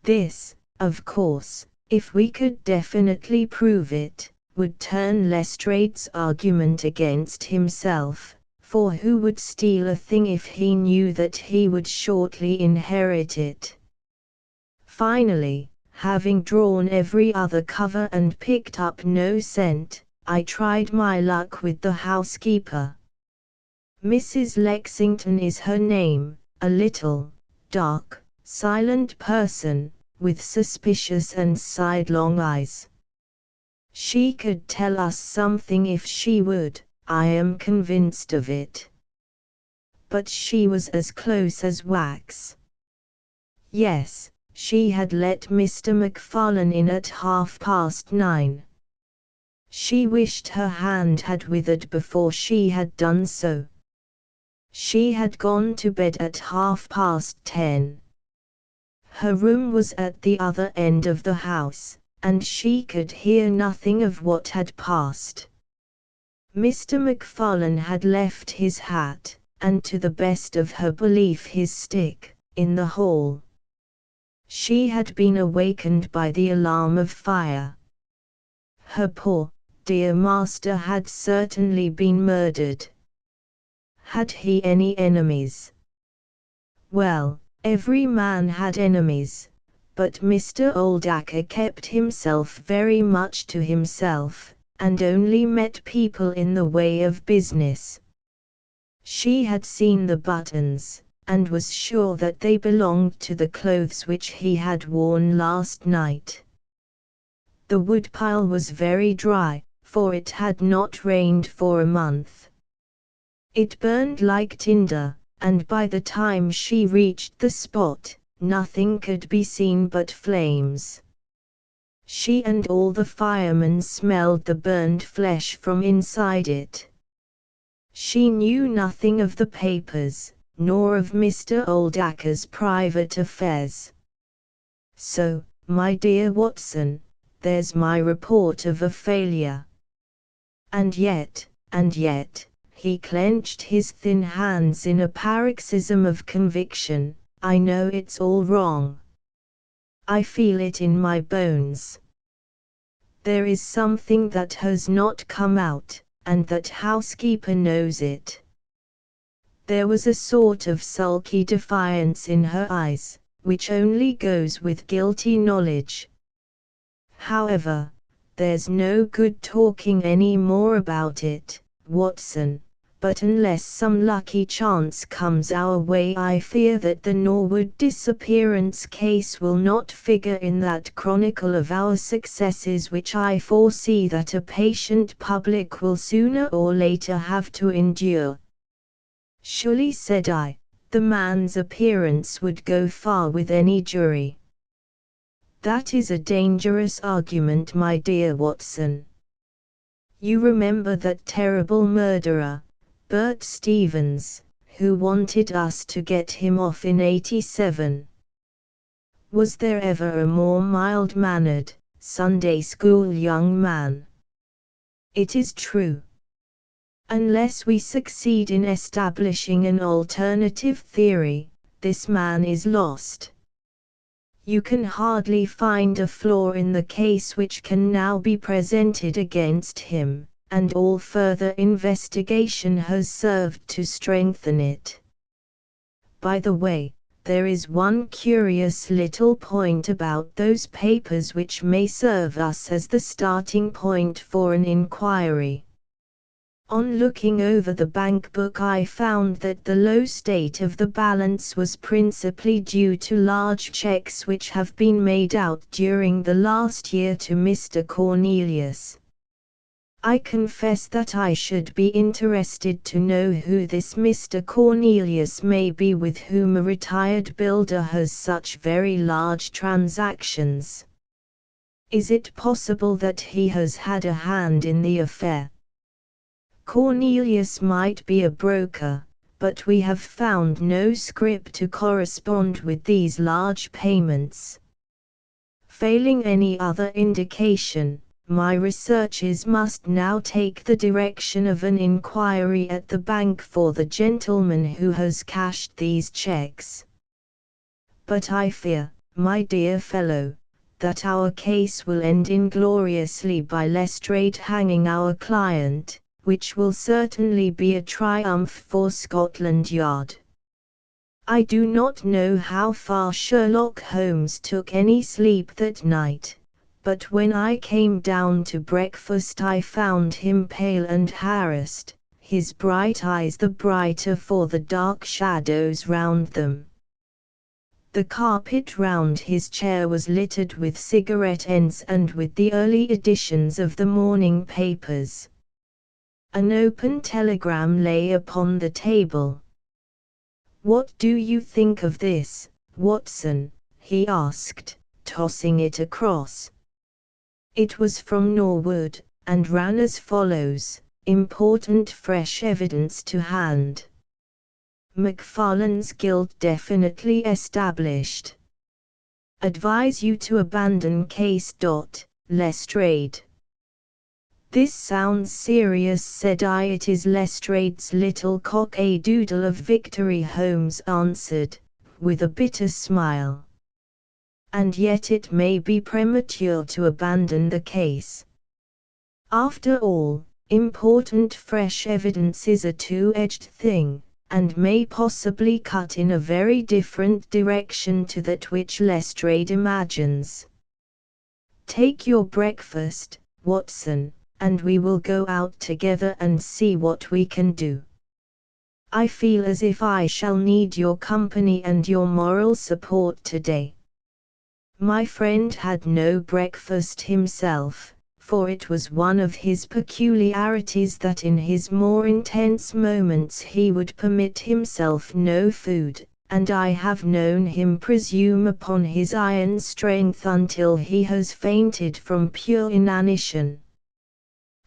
This, of course, if we could definitely prove it, would turn Lestrade's argument against himself. For who would steal a thing if he knew that he would shortly inherit it? Finally, having drawn every other cover and picked up no scent, I tried my luck with the housekeeper. Mrs. Lexington is her name, a little, dark, silent person, with suspicious and sidelong eyes. She could tell us something if she would. I am convinced of it. But she was as close as wax. Yes, she had let Mr. MacFarlane in at 9:30. She wished her hand had withered before she had done so. She had gone to bed at 10:30. Her room was at the other end of the house, and she could hear nothing of what had passed. Mr. MacFarlane had left his hat, and to the best of her belief his stick, in the hall. She had been awakened by the alarm of fire, Her poor, dear master had certainly been murdered. Had he any enemies? Well, every man had enemies, but Mr. Oldacre kept himself very much to himself, and only met people in the way of business. She had seen the buttons, and was sure that they belonged to the clothes which he had worn last night. The woodpile was very dry, for it had not rained for a month. It burned like tinder, and by the time she reached the spot, nothing could be seen but flames. She and all the firemen smelled the burned flesh from inside it. She knew nothing of the papers, nor of Mr. Oldacre's private affairs. So, my dear Watson, there's my report of a failure. And yet, he clenched his thin hands in a paroxysm of conviction, I know it's all wrong. I feel it in my bones. There is something that has not come out, and that housekeeper knows it. There was a sort of sulky defiance in her eyes, which only goes with guilty knowledge. However, there's no good talking any more about it, Watson, but unless some lucky chance comes our way, I fear that the Norwood disappearance case will not figure in that chronicle of our successes which I foresee that a patient public will sooner or later have to endure. Surely, said I, the man's appearance would go far with any jury. That is a dangerous argument, my dear Watson. You remember that terrible murderer, Bert Stevens, who wanted us to get him off in '87. Was there ever a more mild-mannered, Sunday school young man? It is true. Unless we succeed in establishing an alternative theory, this man is lost. You can hardly find a flaw in the case which can now be presented against him, and all further investigation has served to strengthen it. By the way, there is one curious little point about those papers which may serve us as the starting point for an inquiry. On looking over the bank book, I found that the low state of the balance was principally due to large checks which have been made out during the last year to Mr. Cornelius. I confess that I should be interested to know who this Mr. Cornelius may be with whom a retired builder has such very large transactions. Is it possible that he has had a hand in the affair? Cornelius might be a broker, but we have found no scrip to correspond with these large payments. Failing any other indication, my researches must now take the direction of an inquiry at the bank for the gentleman who has cashed these checks. But I fear, my dear fellow, that our case will end ingloriously by Lestrade hanging our client, which will certainly be a triumph for Scotland Yard. I do not know how far Sherlock Holmes took any sleep that night, but when I came down to breakfast I found him pale and harassed, his bright eyes the brighter for the dark shadows round them. The carpet round his chair was littered with cigarette ends and with the early editions of the morning papers. An open telegram lay upon the table. "What do you think of this, Watson?" he asked, tossing it across. It was from Norwood, and ran as follows: important fresh evidence to hand. McFarlane's guilt definitely established. Advise you to abandon case. Lestrade. This sounds serious, said I. It is Lestrade's little cock-a-doodle of victory, Holmes answered, with a bitter smile. And yet it may be premature to abandon the case. After all, important fresh evidence is a two-edged thing, and may possibly cut in a very different direction to that which Lestrade imagines. Take your breakfast, Watson, and we will go out together and see what we can do. I feel as if I shall need your company and your moral support today. My friend had no breakfast himself, for it was one of his peculiarities that in his more intense moments he would permit himself no food, and I have known him presume upon his iron strength until he has fainted from pure inanition.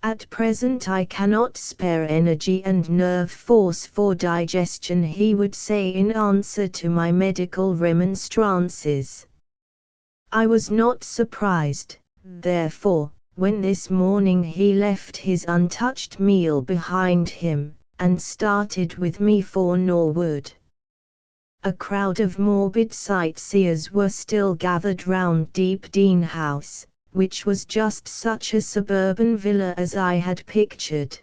At present I cannot spare energy and nerve force for digestion, he would say in answer to my medical remonstrances. I was not surprised, therefore, when this morning he left his untouched meal behind him, and started with me for Norwood. A crowd of morbid sightseers were still gathered round Deepdene House, which was just such a suburban villa as I had pictured.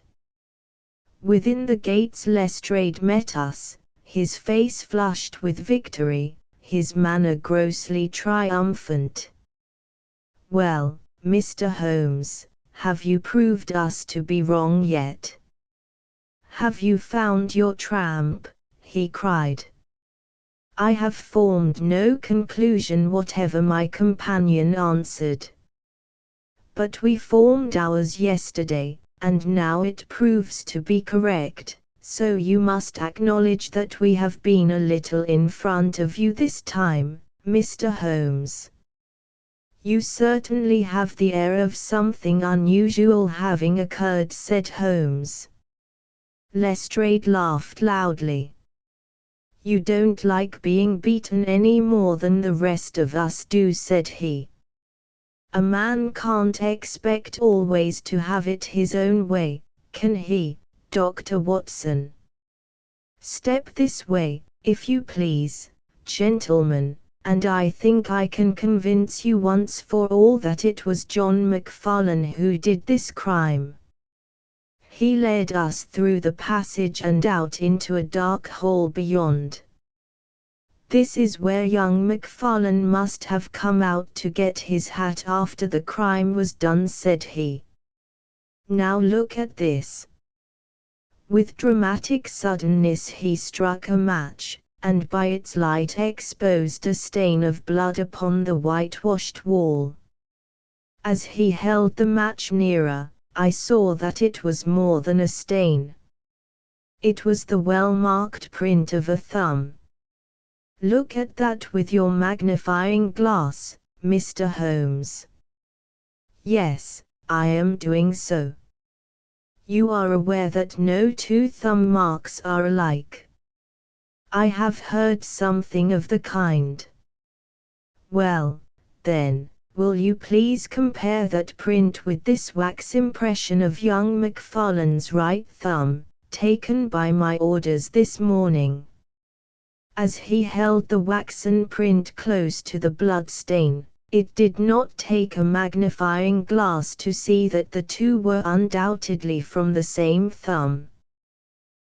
Within the gates Lestrade met us, his face flushed with victory, his manner grossly triumphant. "Well, Mr. Holmes, have you proved us to be wrong yet? Have you found your tramp?" he cried. "I have formed no conclusion whatever," my companion answered. "But we formed ours yesterday, and now it proves to be correct, so you must acknowledge that we have been a little in front of you this time, Mr. Holmes." "You certainly have the air of something unusual having occurred," said Holmes. Lestrade laughed loudly. "You don't like being beaten any more than the rest of us do," said he. "A man can't expect always to have it his own way, can he, Dr. Watson? Step this way, if you please, gentlemen, and I think I can convince you once for all that it was John McFarlane who did this crime." He led us through the passage and out into a dark hall beyond. "This is where young McFarlane must have come out to get his hat after the crime was done," said he. "Now look at this." With dramatic suddenness he struck a match, and by its light exposed a stain of blood upon the whitewashed wall. As he held the match nearer, I saw that it was more than a stain. It was the well-marked print of a thumb. "Look at that with your magnifying glass, Mr. Holmes." "Yes, I am doing so." "You are aware that no two thumb marks are alike?" "I have heard something of the kind." "Well, then, will you please compare that print with this wax impression of young McFarlane's right thumb, taken by my orders this morning?" As he held the waxen print close to the blood stain, it did not take a magnifying glass to see that the two were undoubtedly from the same thumb.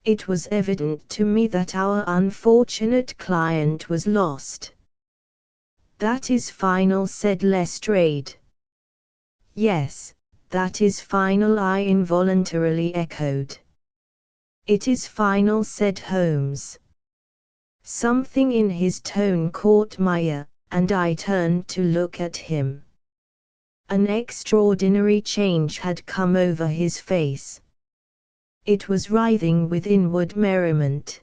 It was evident to me that our unfortunate client was lost. "That is final," said Lestrade. "Yes, that is final," I involuntarily echoed. "It is final," said Holmes. Something in his tone caught my ear, and I turned to look at him. An extraordinary change had come over his face. It was writhing with inward merriment.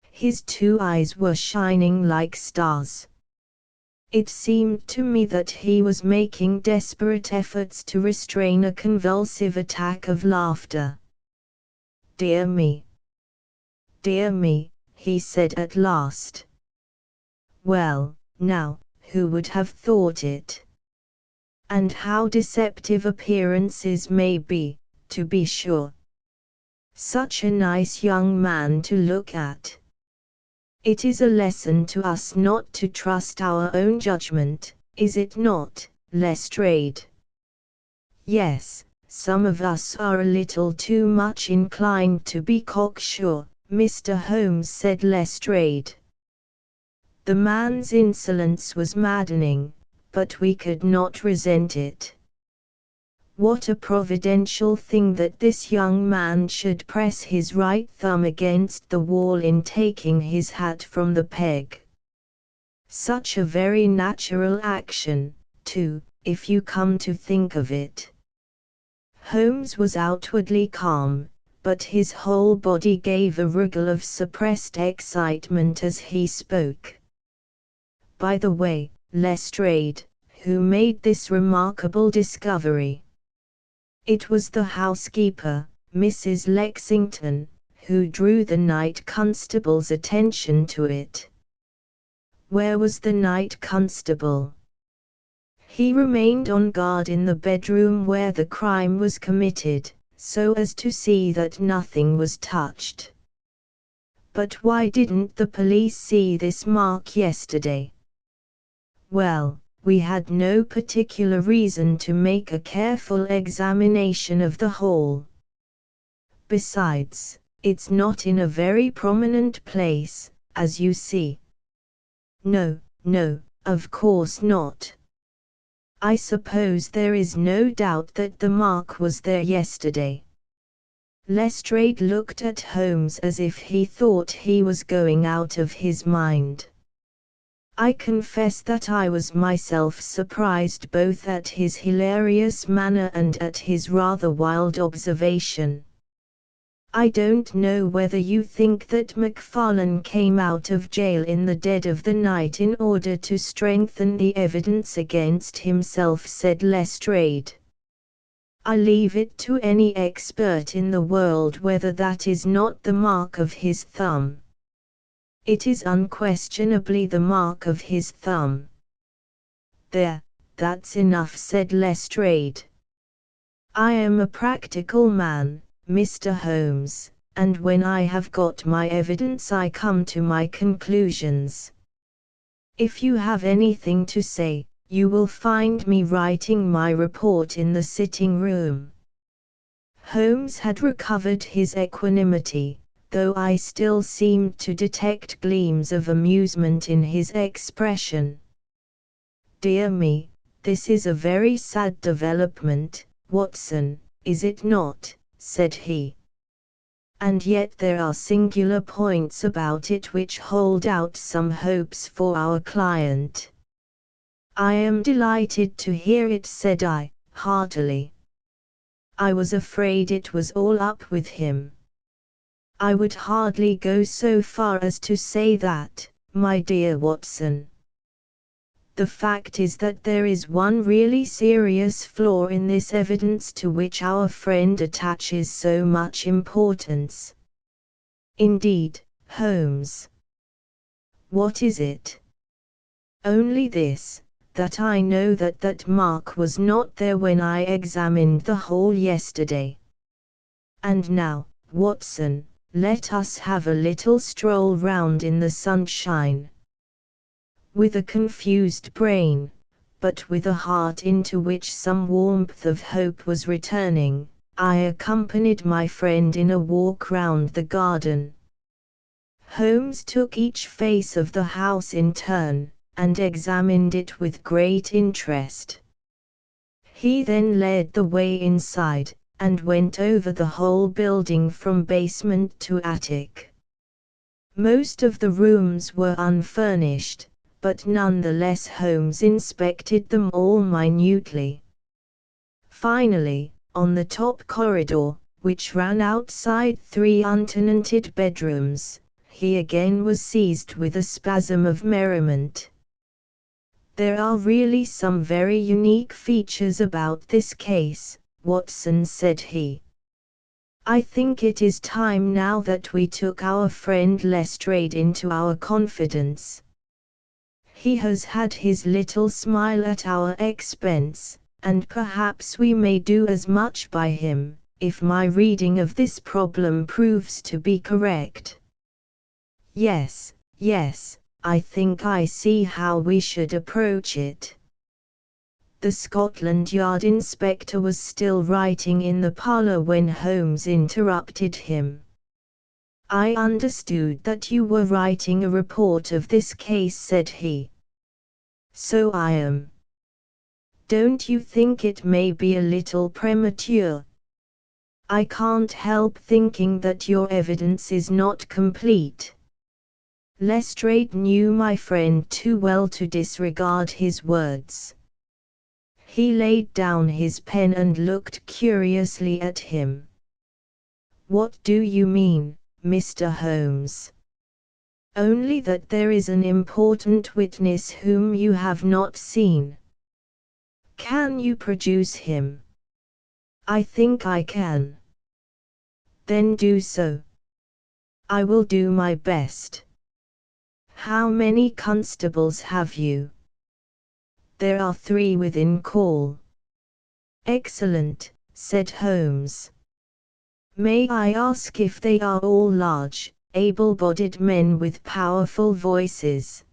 His two eyes were shining like stars. It seemed to me that he was making desperate efforts to restrain a convulsive attack of laughter. "Dear me! Dear me!" he said at last. "Well, now, who would have thought it? And how deceptive appearances may be, to be sure. Such a nice young man to look at. It is a lesson to us not to trust our own judgment, is it not, Lestrade?" "Yes," some of us are a little too much inclined to be cocksure, Mr. Holmes said Lestrade. The man's insolence was maddening, but we could not resent it. What a providential thing that this young man should press his right thumb against the wall in taking his hat from the peg. Such a very natural action, too, if you come to think of it. Holmes was outwardly calm, but his whole body gave a wriggle of suppressed excitement as he spoke. By the way, Lestrade, who made this remarkable discovery? It was the housekeeper, Mrs. Lexington, who drew the night constable's attention to it. Where was the night constable? He remained on guard in the bedroom where the crime was committed, so as to see that nothing was touched. But why didn't the police see this mark yesterday? Well, we had no particular reason to make a careful examination of the hall. Besides, it's not in a very prominent place, as you see. No, of course not. I suppose there is no doubt that the mark was there yesterday. Lestrade looked at Holmes as if he thought he was going out of his mind. I confess that I was myself surprised both at his hilarious manner and at his rather wild observation. I don't know whether you think that Macfarlane came out of jail in the dead of the night in order to strengthen the evidence against himself, said Lestrade. I leave it to any expert in the world whether that is not the mark of his thumb. It is unquestionably the mark of his thumb. There, that's enough, said Lestrade. I am a practical man, Mr. Holmes, and when I have got my evidence I come to my conclusions. If you have anything to say, you will find me writing my report in the sitting room. Holmes had recovered his equanimity, though I still seemed to detect gleams of amusement in his expression. Dear me, this is a very sad development, Watson, is it not? Said he. And yet there are singular points about it which hold out some hopes for our client. I am delighted to hear it, said I, heartily. I was afraid it was all up with him. I would hardly go so far as to say that, my dear Watson. The fact is that there is one really serious flaw in this evidence to which our friend attaches so much importance. Indeed, Holmes. What is it? Only this, that I know that mark was not there when I examined the hall yesterday. And now, Watson, let us have a little stroll round in the sunshine. With a confused brain, but with a heart into which some warmth of hope was returning, I accompanied my friend in a walk round the garden. Holmes took each face of the house in turn, and examined it with great interest. He then led the way inside, and went over the whole building from basement to attic. Most of the rooms were unfurnished, but nonetheless Holmes inspected them all minutely. Finally, on the top corridor, which ran outside 3 untenanted bedrooms, he again was seized with a spasm of merriment. There are really some very unique features about this case, Watson, said he. I think it is time now that we took our friend Lestrade into our confidence. He has had his little smile at our expense, and perhaps we may do as much by him, if my reading of this problem proves to be correct. Yes, I think I see how we should approach it. The Scotland Yard inspector was still writing in the parlour when Holmes interrupted him. "I understood that you were writing a report of this case," said he. "So I am. Don't you think it may be a little premature? I can't help thinking that your evidence is not complete." Lestrade knew my friend too well to disregard his words. He laid down his pen and looked curiously at him. "What do you mean, Mr. Holmes?" "Only that there is an important witness whom you have not seen." "Can you produce him?" "I think I can." "Then do so." "I will do my best." "How many constables have you?" "There are 3 within call." "Excellent," said Holmes. "May I ask if they are all large, able-bodied men with powerful voices?"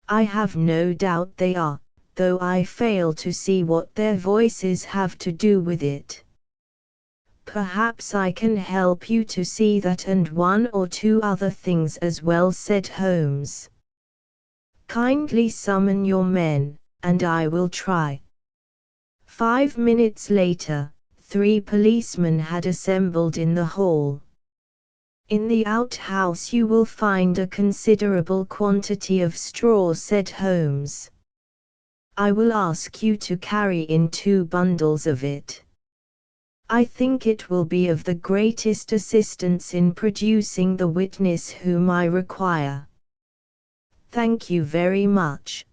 "I have no doubt they are, though I fail to see what their voices have to do with it." "Perhaps I can help you to see that and 1 or 2 other things as well," said Holmes. "Kindly summon your men, and I will try." 5 minutes later, 3 policemen had assembled in the hall. "In the outhouse you will find a considerable quantity of straw," said Holmes. "I will ask you to carry in 2 bundles of it. I think it will be of the greatest assistance in producing the witness whom I require." "Thank you very much.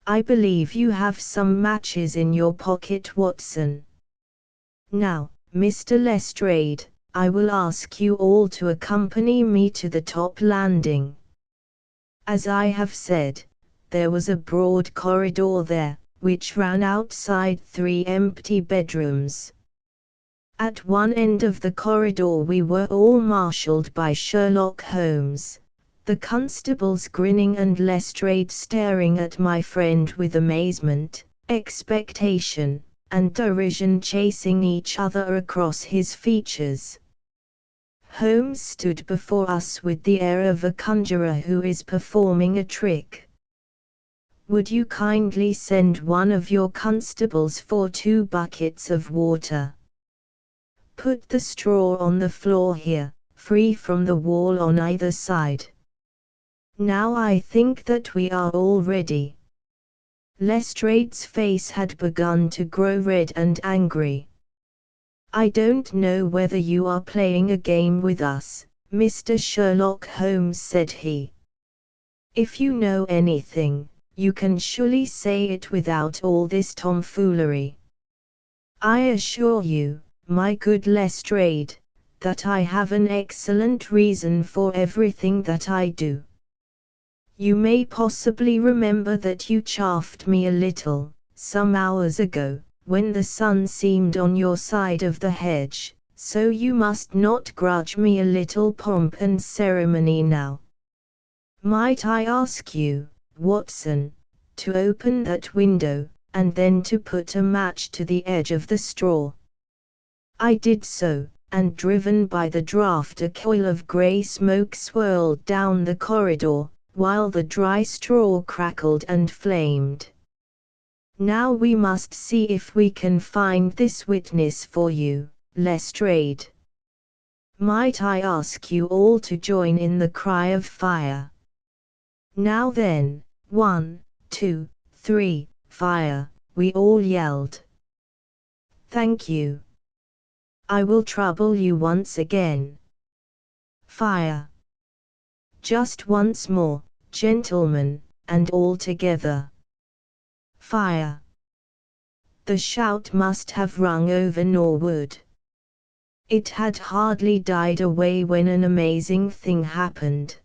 I believe you have some matches in your pocket, Watson. Now, Mr. Lestrade, I will ask you all to accompany me to the top landing." As I have said, there was a broad corridor there, which ran outside 3 empty bedrooms. At one end of the corridor we were all marshalled by Sherlock Holmes, the constables grinning and Lestrade staring at my friend with amazement, expectation, and derision chasing each other across his features. Holmes stood before us with the air of a conjurer who is performing a trick. "Would you kindly send one of your constables for 2 buckets of water? Put the straw on the floor here, free from the wall on either side. Now I think that we are all ready." Lestrade's face had begun to grow red and angry. "I don't know whether you are playing a game with us, Mr. Sherlock Holmes," said he. "If you know anything, you can surely say it without all this tomfoolery. I assure you, my good Lestrade, that I have an excellent reason for everything that I do. You may possibly remember that you chaffed me a little, some hours ago, when the sun seemed on your side of the hedge, so you must not grudge me a little pomp and ceremony now. Might I ask you, Watson, to open that window, and then to put a match to the edge of the straw?" I did so, and driven by the draught a coil of grey smoke swirled down the corridor, while the dry straw crackled and flamed. "Now we must see if we can find this witness for you, Lestrade. Might I ask you all to join in the cry of fire? Now then, 1, 2, 3, fire," we all yelled. "Thank you. I will trouble you once again. Fire. Just once more, gentlemen, and all together. Fire." The shout must have rung over Norwood. It had hardly died away when an amazing thing happened.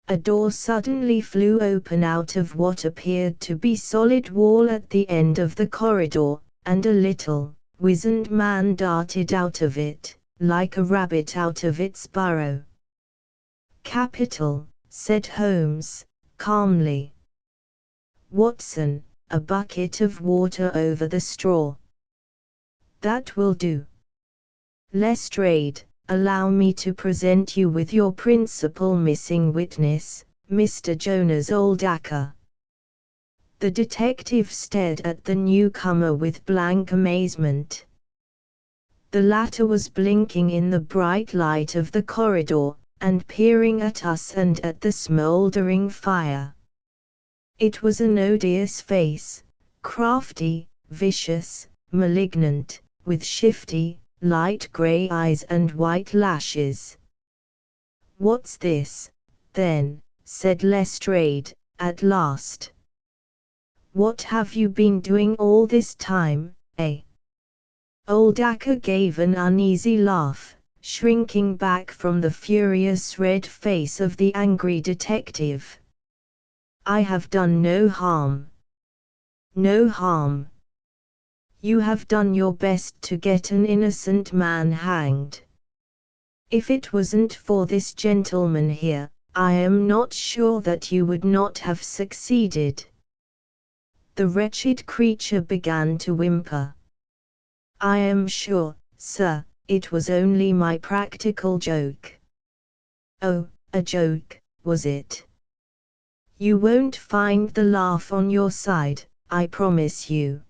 A door suddenly flew open out of what appeared to be solid wall at the end of the corridor, and a little, wizened man darted out of it, like a rabbit out of its burrow. "Capital," said Holmes, calmly. "Watson, a bucket of water over the straw. That will do. Lestrade, allow me to present you with your principal missing witness, Mr. Jonas Oldacre. The detective stared at the newcomer with blank amazement. The latter was blinking in the bright light of the corridor, and peering at us and at the smouldering fire. It was an odious face, crafty, vicious, malignant, with shifty, light grey eyes and white lashes. "What's this, then?" said Lestrade, at last. "What have you been doing all this time, eh?" Oldacre gave an uneasy laugh, shrinking back from the furious red face of the angry detective. "I have done no harm." "No harm? You have done your best to get an innocent man hanged. If it wasn't for this gentleman here, I am not sure that you would not have succeeded." The wretched creature began to whimper. "I am sure, sir, it was only my practical joke." "Oh, a joke, was it? You won't find the laugh on your side, I promise you.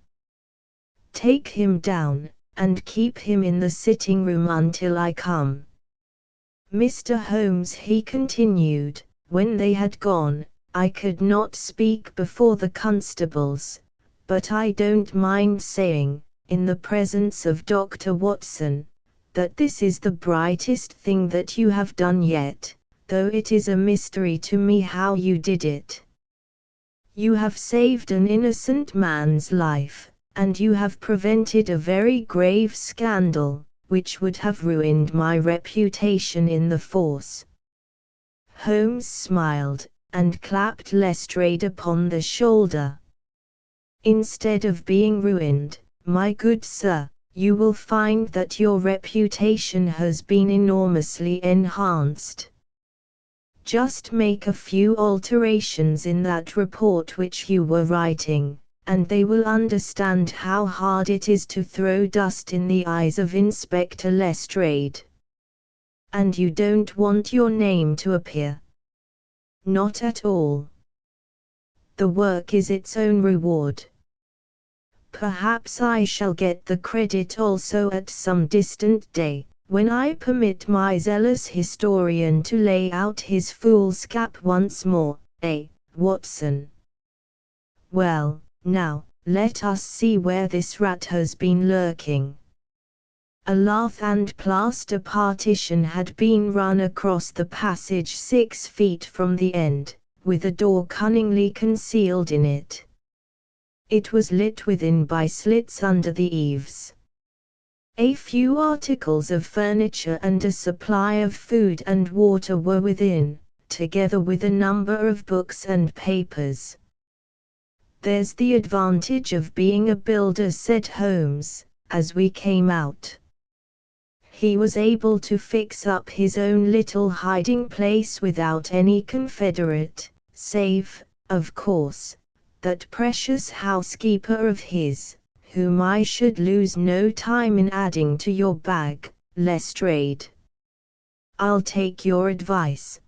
Take him down, and keep him in the sitting-room until I come. Mr. Holmes," he continued, when they had gone, "I could not speak before the constables, but I don't mind saying, in the presence of Dr. Watson, that this is the brightest thing that you have done yet, though it is a mystery to me how you did it. You have saved an innocent man's life, and you have prevented a very grave scandal, which would have ruined my reputation in the force." Holmes smiled, and clapped Lestrade upon the shoulder. "Instead of being ruined, my good sir, you will find that your reputation has been enormously enhanced. Just make a few alterations in that report which you were writing, and they will understand how hard it is to throw dust in the eyes of Inspector Lestrade. And you don't want your name to appear?" "Not at all. The work is its own reward. Perhaps I shall get the credit also at some distant day, when I permit my zealous historian to lay out his foolscap once more, eh, Watson? Well, now, let us see where this rat has been lurking." A lath and plaster partition had been run across the passage 6 feet from the end, with a door cunningly concealed in it. It was lit within by slits under the eaves. A few articles of furniture and a supply of food and water were within, together with a number of books and papers. "There's the advantage of being a builder," said Holmes, as we came out. He was able to fix up his own little hiding place without any confederate, save, of course, that precious housekeeper of his, whom I should lose no time in adding to your bag, Lestrade. I'll take your advice.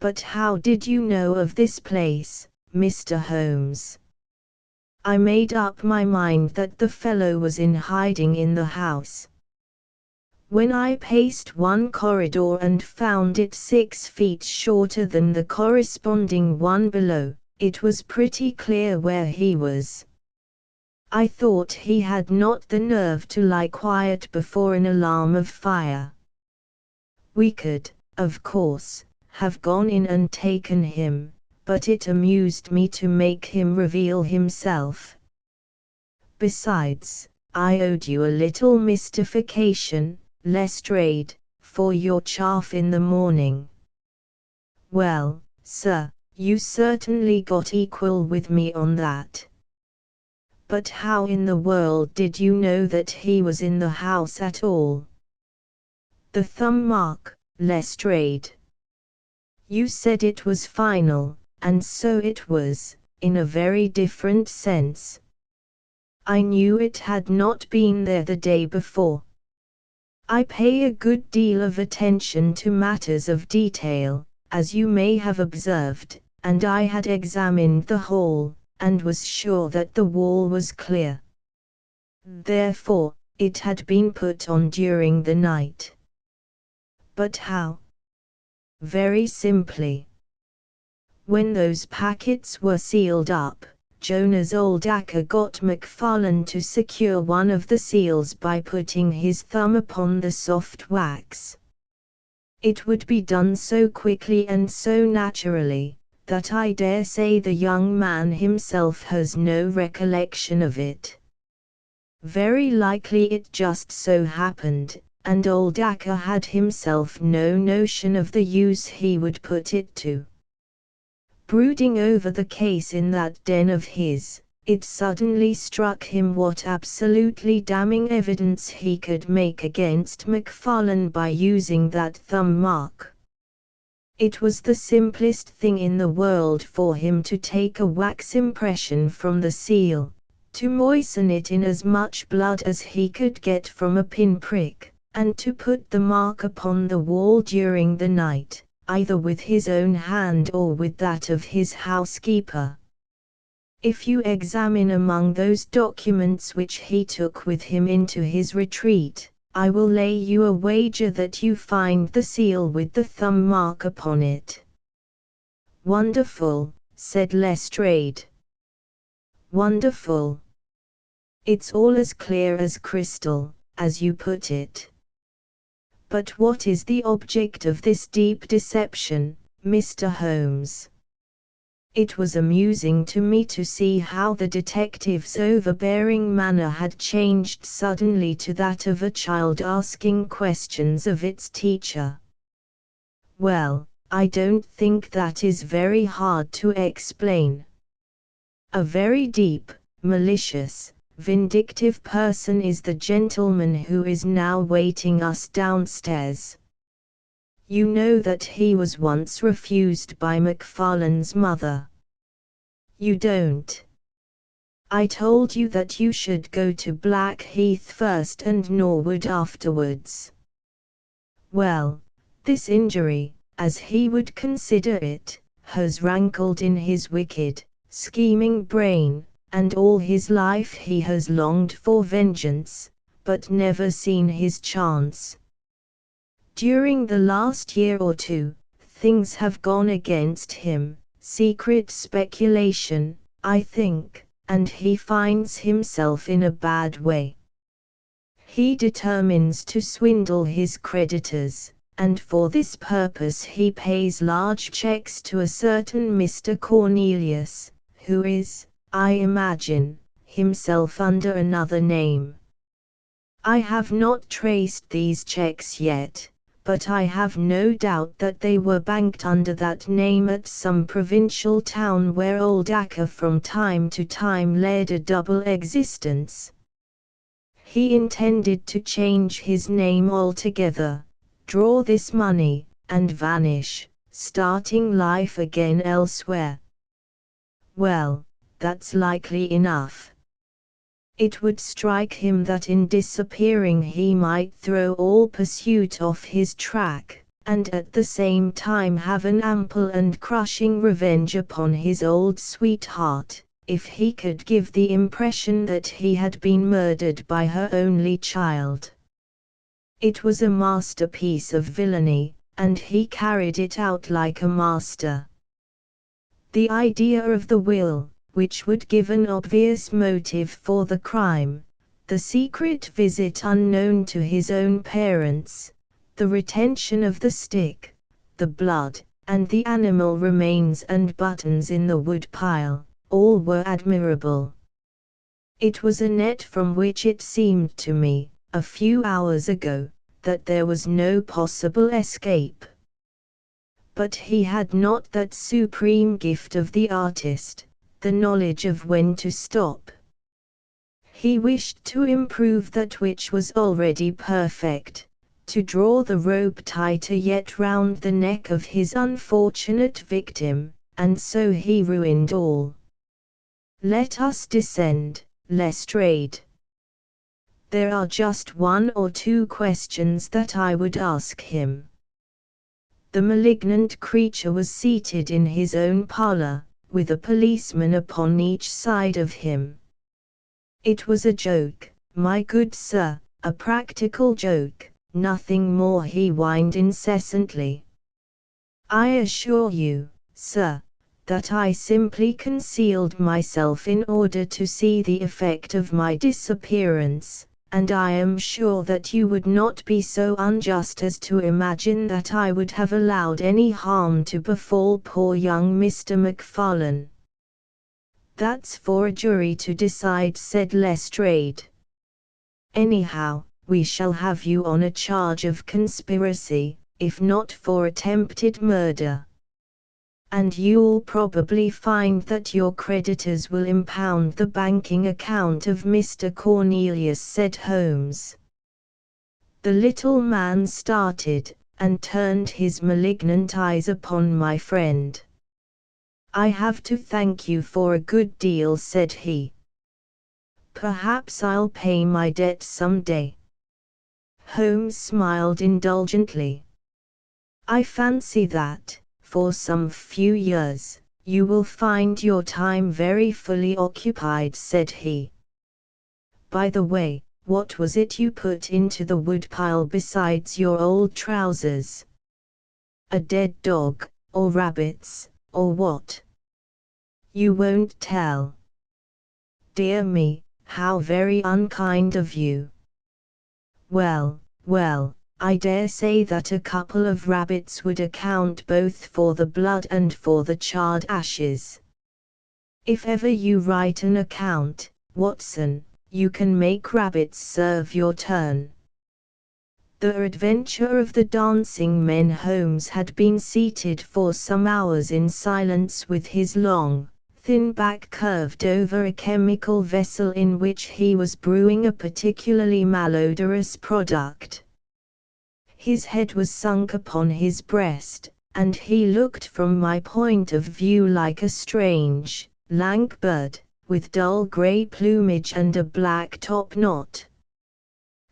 But how did you know of this place, Mr. Holmes?" "I made up my mind that the fellow was in hiding in the house. When I paced one corridor and found it 6 feet shorter than the corresponding one below, it was pretty clear where he was. I thought he had not the nerve to lie quiet before an alarm of fire. We could, of course, have gone in and taken him, but it amused me to make him reveal himself. Besides, I owed you a little mystification, Lestrade, for your chaff in the morning." "Well, sir, you certainly got equal with me on that. But how in the world did you know that he was in the house at all?" "The thumb mark, Lestrade. You said it was final, and so it was, in a very different sense. I knew it had not been there the day before. I pay a good deal of attention to matters of detail, as you may have observed, and I had examined the hall, and was sure that the wall was clear. Therefore, it had been put on during the night. But how? Very simply. When those packets were sealed up, Jonas Oldacre got McFarlane to secure one of the seals by putting his thumb upon the soft wax. It would be done so quickly and so naturally, that I dare say the young man himself has no recollection of it. Very likely it just so happened, and Oldacre had himself no notion of the use he would put it to. Brooding over the case in that den of his, it suddenly struck him what absolutely damning evidence he could make against McFarlane by using that thumb mark. It was the simplest thing in the world for him to take a wax impression from the seal, to moisten it in as much blood as he could get from a pinprick, and to put the mark upon the wall during the night, either with his own hand or with that of his housekeeper. If you examine among those documents which he took with him into his retreat, I will lay you a wager that you find the seal with the thumb mark upon it. Wonderful, said Lestrade. Wonderful. It's all as clear as crystal, as you put it. But what is the object of this deep deception, Mr. Holmes? It was amusing to me to see how the detective's overbearing manner had changed suddenly to that of a child asking questions of its teacher. Well, I don't think that is very hard to explain. A very deep, malicious, vindictive person is the gentleman who is now waiting us downstairs. You know that he was once refused by McFarlane's mother. You don't. I told you that you should go to Blackheath first and Norwood afterwards. Well, this injury, as he would consider it, has rankled in his wicked, scheming brain, and all his life he has longed for vengeance, but never seen his chance. During the last year or two, things have gone against him, secret speculation, I think, and he finds himself in a bad way. He determines to swindle his creditors, and for this purpose he pays large checks to a certain Mr. Cornelius, who is, I imagine, himself under another name. I have not traced these checks yet, but I have no doubt that they were banked under that name at some provincial town where Oldacre from time to time led a double existence. He intended to change his name altogether, draw this money, and vanish, starting life again elsewhere. Well, that's likely enough. It would strike him that in disappearing he might throw all pursuit off his track, and at the same time have an ample and crushing revenge upon his old sweetheart, if he could give the impression that he had been murdered by her only child. It was a masterpiece of villainy, and he carried it out like a master. The idea of the will, which would give an obvious motive for the crime, the secret visit unknown to his own parents, the retention of the stick, the blood, and the animal remains and buttons in the wood pile, all were admirable. It was a net from which it seemed to me, a few hours ago, that there was no possible escape. But he had not that supreme gift of the artist, the knowledge of when to stop. He wished to improve that which was already perfect, to draw the rope tighter yet round the neck of his unfortunate victim, and so he ruined all. Let us descend, Lestrade. There are just one or two questions that I would ask him. The malignant creature was seated in his own parlour, with a policeman upon each side of him. It was a joke, my good sir, a practical joke, nothing more, he whined incessantly. I assure you, sir, that I simply concealed myself in order to see the effect of my disappearance, and I am sure that you would not be so unjust as to imagine that I would have allowed any harm to befall poor young Mr. MacFarlane. That's for a jury to decide, said Lestrade. Anyhow, we shall have you on a charge of conspiracy, if not for attempted murder. And you'll probably find that your creditors will impound the banking account of Mr. Cornelius, said Holmes. The little man started, and turned his malignant eyes upon my friend. I have to thank you for a good deal, said he. Perhaps I'll pay my debt some day. Holmes smiled indulgently. I fancy that, for some few years, you will find your time very fully occupied, said he. By the way, what was it you put into the woodpile besides your old trousers? A dead dog, or rabbits, or what? You won't tell. Dear me, how very unkind of you. Well, I dare say that a couple of rabbits would account both for the blood and for the charred ashes. If ever you write an account, Watson, you can make rabbits serve your turn. The Adventure of the Dancing Men. Holmes had been seated for some hours in silence with his long, thin back curved over a chemical vessel in which he was brewing a particularly malodorous product. His head was sunk upon his breast, and he looked from my point of view like a strange, lank bird, with dull grey plumage and a black top knot.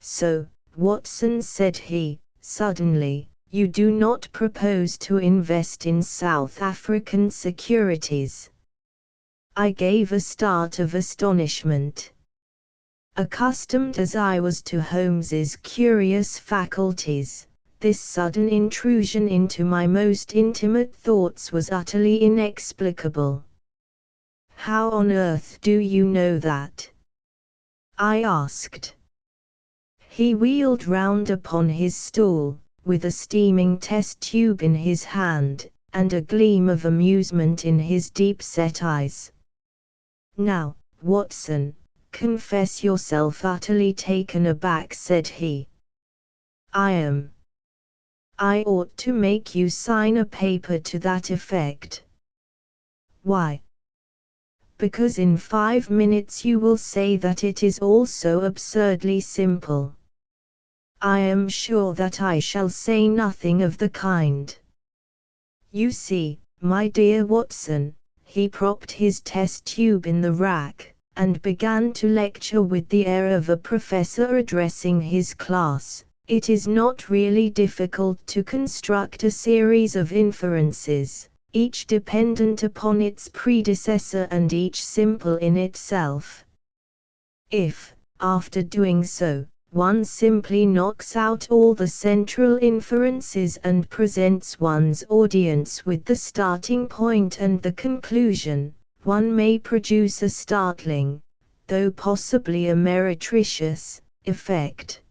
So, Watson, said he, suddenly, you do not propose to invest in South African securities? I gave a start of astonishment. Accustomed as I was to Holmes's curious faculties, this sudden intrusion into my most intimate thoughts was utterly inexplicable. How on earth do you know that? I asked. He wheeled round upon his stool, with a steaming test tube in his hand, and a gleam of amusement in his deep-set eyes. Now, Watson, confess yourself utterly taken aback, said he. I am. I ought to make you sign a paper to that effect. Why? Because in 5 minutes you will say that it is all so absurdly simple. I am sure that I shall say nothing of the kind. You see, my dear Watson, he propped his test tube in the rack, and began to lecture with the air of a professor addressing his class. It is not really difficult to construct a series of inferences, each dependent upon its predecessor and each simple in itself. If, after doing so, one simply knocks out all the central inferences and presents one's audience with the starting point and the conclusion, one may produce a startling, though possibly a meretricious, effect.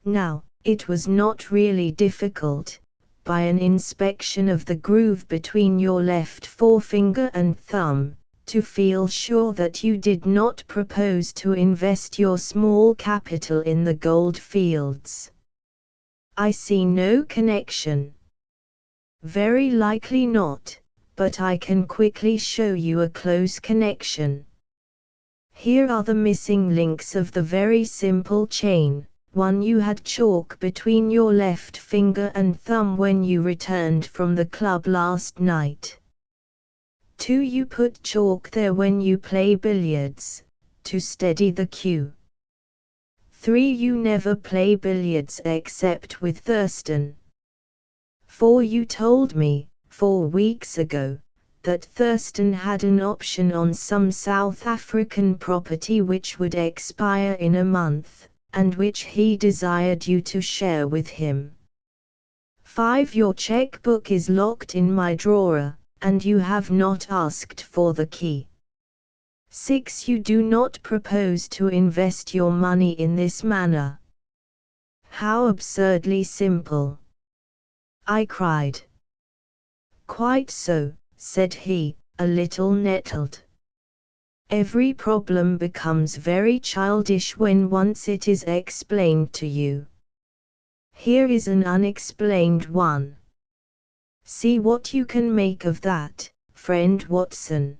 Now, it was not really difficult, by an inspection of the groove between your left forefinger and thumb, to feel sure that you did not propose to invest your small capital in the gold fields. I see no connection. Very likely not, but I can quickly show you a close connection. Here are the missing links of the very simple chain. 1. You had chalk between your left finger and thumb when you returned from the club last night. 2. You put chalk there when you play billiards, to steady the cue. 3. You never play billiards except with Thurston. 4. You told me, 4 weeks ago, that Thurston had an option on some South African property which would expire in a month, and which he desired you to share with him. 5. Your checkbook is locked in my drawer, and you have not asked for the key. 6. You do not propose to invest your money in this manner. How absurdly simple! I cried. Quite so, said he, a little nettled. Every problem becomes very childish when once it is explained to you. Here is an unexplained one. See what you can make of that, friend Watson.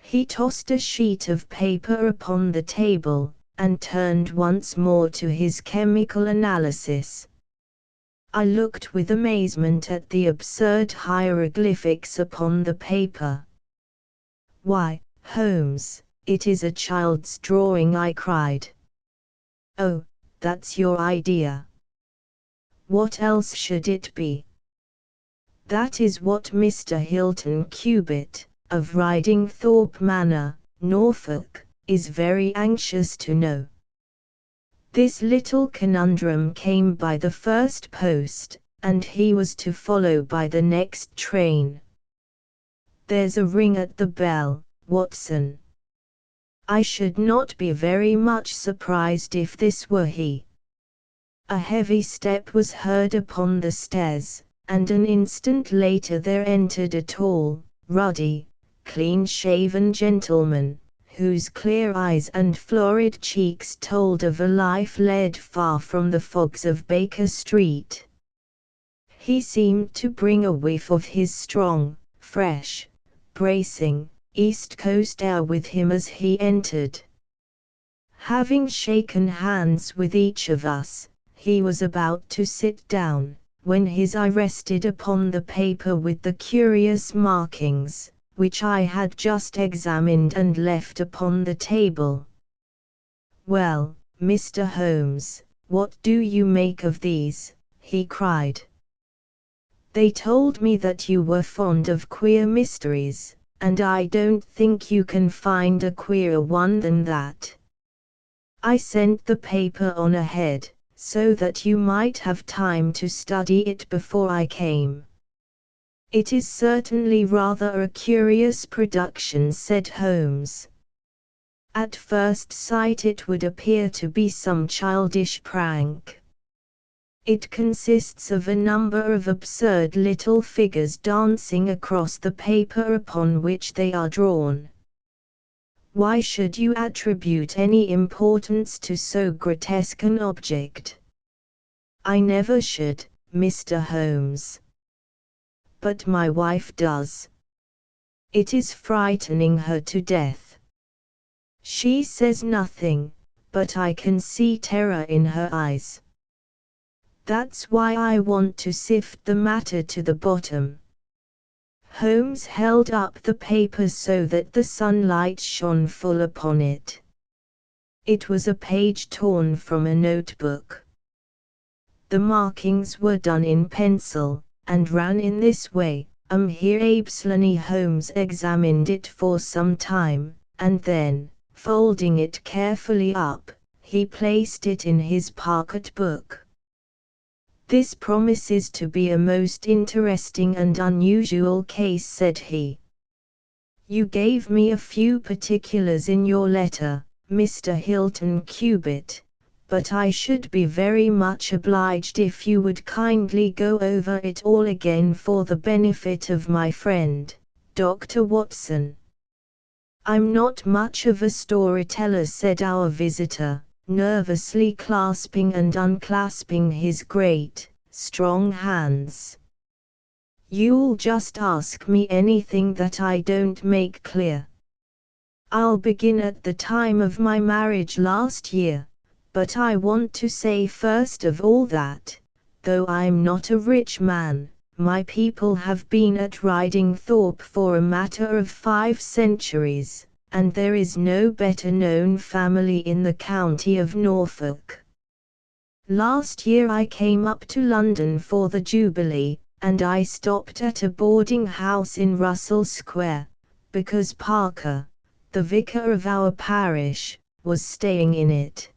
He tossed a sheet of paper upon the table, and turned once more to his chemical analysis. I looked with amazement at the absurd hieroglyphics upon the paper. Why, Holmes, it is a child's drawing, I cried. Oh, that's your idea. What else should it be? That is what Mr. Hilton Cubitt, of Ridingthorpe Manor, Norfolk, is very anxious to know. This little conundrum came by the first post, and he was to follow by the next train. There's a ring at the bell, Watson. I should not be very much surprised if this were he. A heavy step was heard upon the stairs, and an instant later there entered a tall, ruddy, clean-shaven gentleman, whose clear eyes and florid cheeks told of a life led far from the fogs of Baker Street. He seemed to bring a whiff of his strong, fresh, bracing, East Coast air with him as he entered. Having shaken hands with each of us, he was about to sit down, when his eye rested upon the paper with the curious markings, which I had just examined and left upon the table. Well, Mr. Holmes, what do you make of these? He cried. They told me that you were fond of queer mysteries, and I don't think you can find a queerer one than that. I sent the paper on ahead, so that you might have time to study it before I came. It is certainly rather a curious production, said Holmes. At first sight it would appear to be some childish prank. It consists of a number of absurd little figures dancing across the paper upon which they are drawn. Why should you attribute any importance to so grotesque an object? I never should, Mr. Holmes. But my wife does. It is frightening her to death. She says nothing, but I can see terror in her eyes. That's why I want to sift the matter to the bottom. Holmes held up the paper so that the sunlight shone full upon it. It was a page torn from a notebook. The markings were done in pencil, and ran in this way. Here Abeslany Holmes examined it for some time, and then, folding it carefully up, he placed it in his pocket-book. This promises to be a most interesting and unusual case, said he. You gave me a few particulars in your letter, Mr. Hilton Cubitt, but I should be very much obliged if you would kindly go over it all again for the benefit of my friend, Dr. Watson. I'm not much of a storyteller, said our visitor, nervously clasping and unclasping his great, strong hands. You'll just ask me anything that I don't make clear. I'll begin at the time of my marriage last year, but I want to say first of all that, though I'm not a rich man, My people have been at Ridingthorpe for a matter of 5 centuries, and there is no better known family in the county of Norfolk. Last year I came up to London for the Jubilee, and I stopped at a boarding house in Russell Square, because Parker, the vicar of our parish, was staying in it.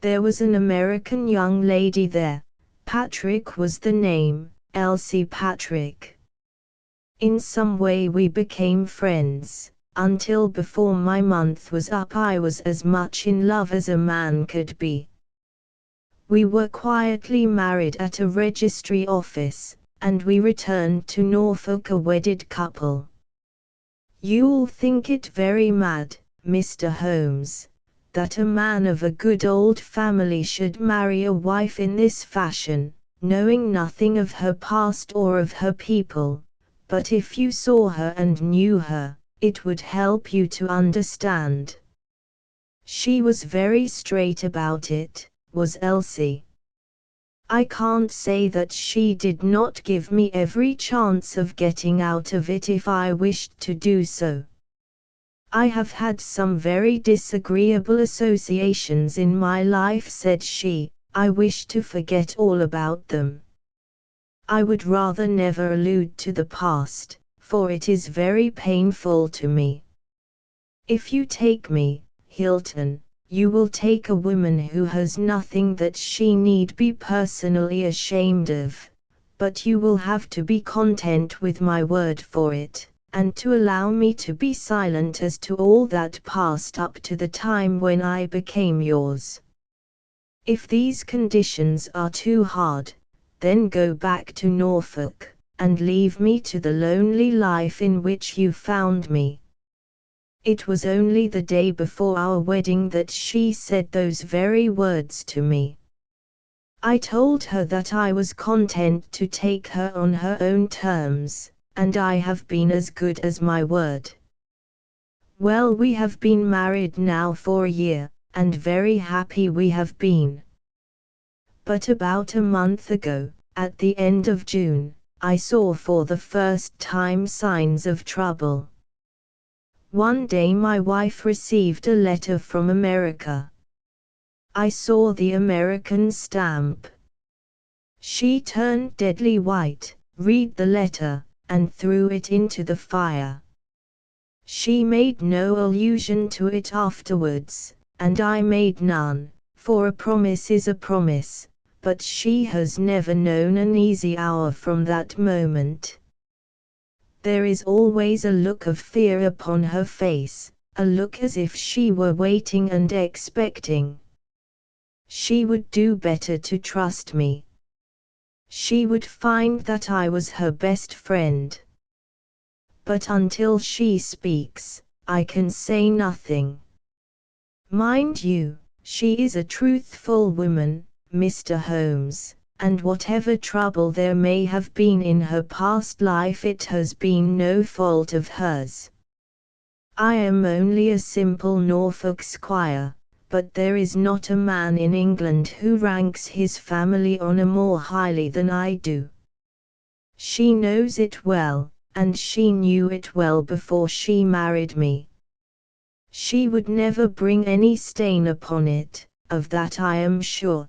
There was an American young lady there, Patrick was the name, Elsie Patrick. In some way we became friends. Until before my month was up I was as much in love as a man could be. We were quietly married at a registry office, and we returned to Norfolk a wedded couple. You'll think it very mad, Mr. Holmes, that a man of a good old family should marry a wife in this fashion, knowing nothing of her past or of her people, but if you saw her and knew her, it would help you to understand. She was very straight about it, was Elsie. I can't say that she did not give me every chance of getting out of it if I wished to do so. I have had some very disagreeable associations in my life, said she. I wish to forget all about them. I would rather never allude to the past, for it is very painful to me. If you take me, Hilton, you will take a woman who has nothing that she need be personally ashamed of, but you will have to be content with my word for it, and to allow me to be silent as to all that passed up to the time when I became yours. If these conditions are too hard, then go back to Norfolk, and leave me to the lonely life in which you found me. It was only the day before our wedding that she said those very words to me. I told her that I was content to take her on her own terms, and I have been as good as my word. Well, we have been married now for a year, and very happy we have been. But about a month ago, at the end of June, I saw for the first time signs of trouble. One day my wife received a letter from America. I saw the American stamp. She turned deadly white, read the letter, and threw it into the fire. She made no allusion to it afterwards, and I made none, for a promise is a promise, but she has never known an easy hour from that moment. There is always a look of fear upon her face, a look as if she were waiting and expecting. She would do better to trust me. She would find that I was her best friend. But until she speaks, I can say nothing. Mind you, she is a truthful woman, Mr. Holmes, and whatever trouble there may have been in her past life, it has been no fault of hers. I am only a simple Norfolk squire, but there is not a man in England who ranks his family honour more highly than I do. She knows it well, and she knew it well before she married me. She would never bring any stain upon it, of that I am sure.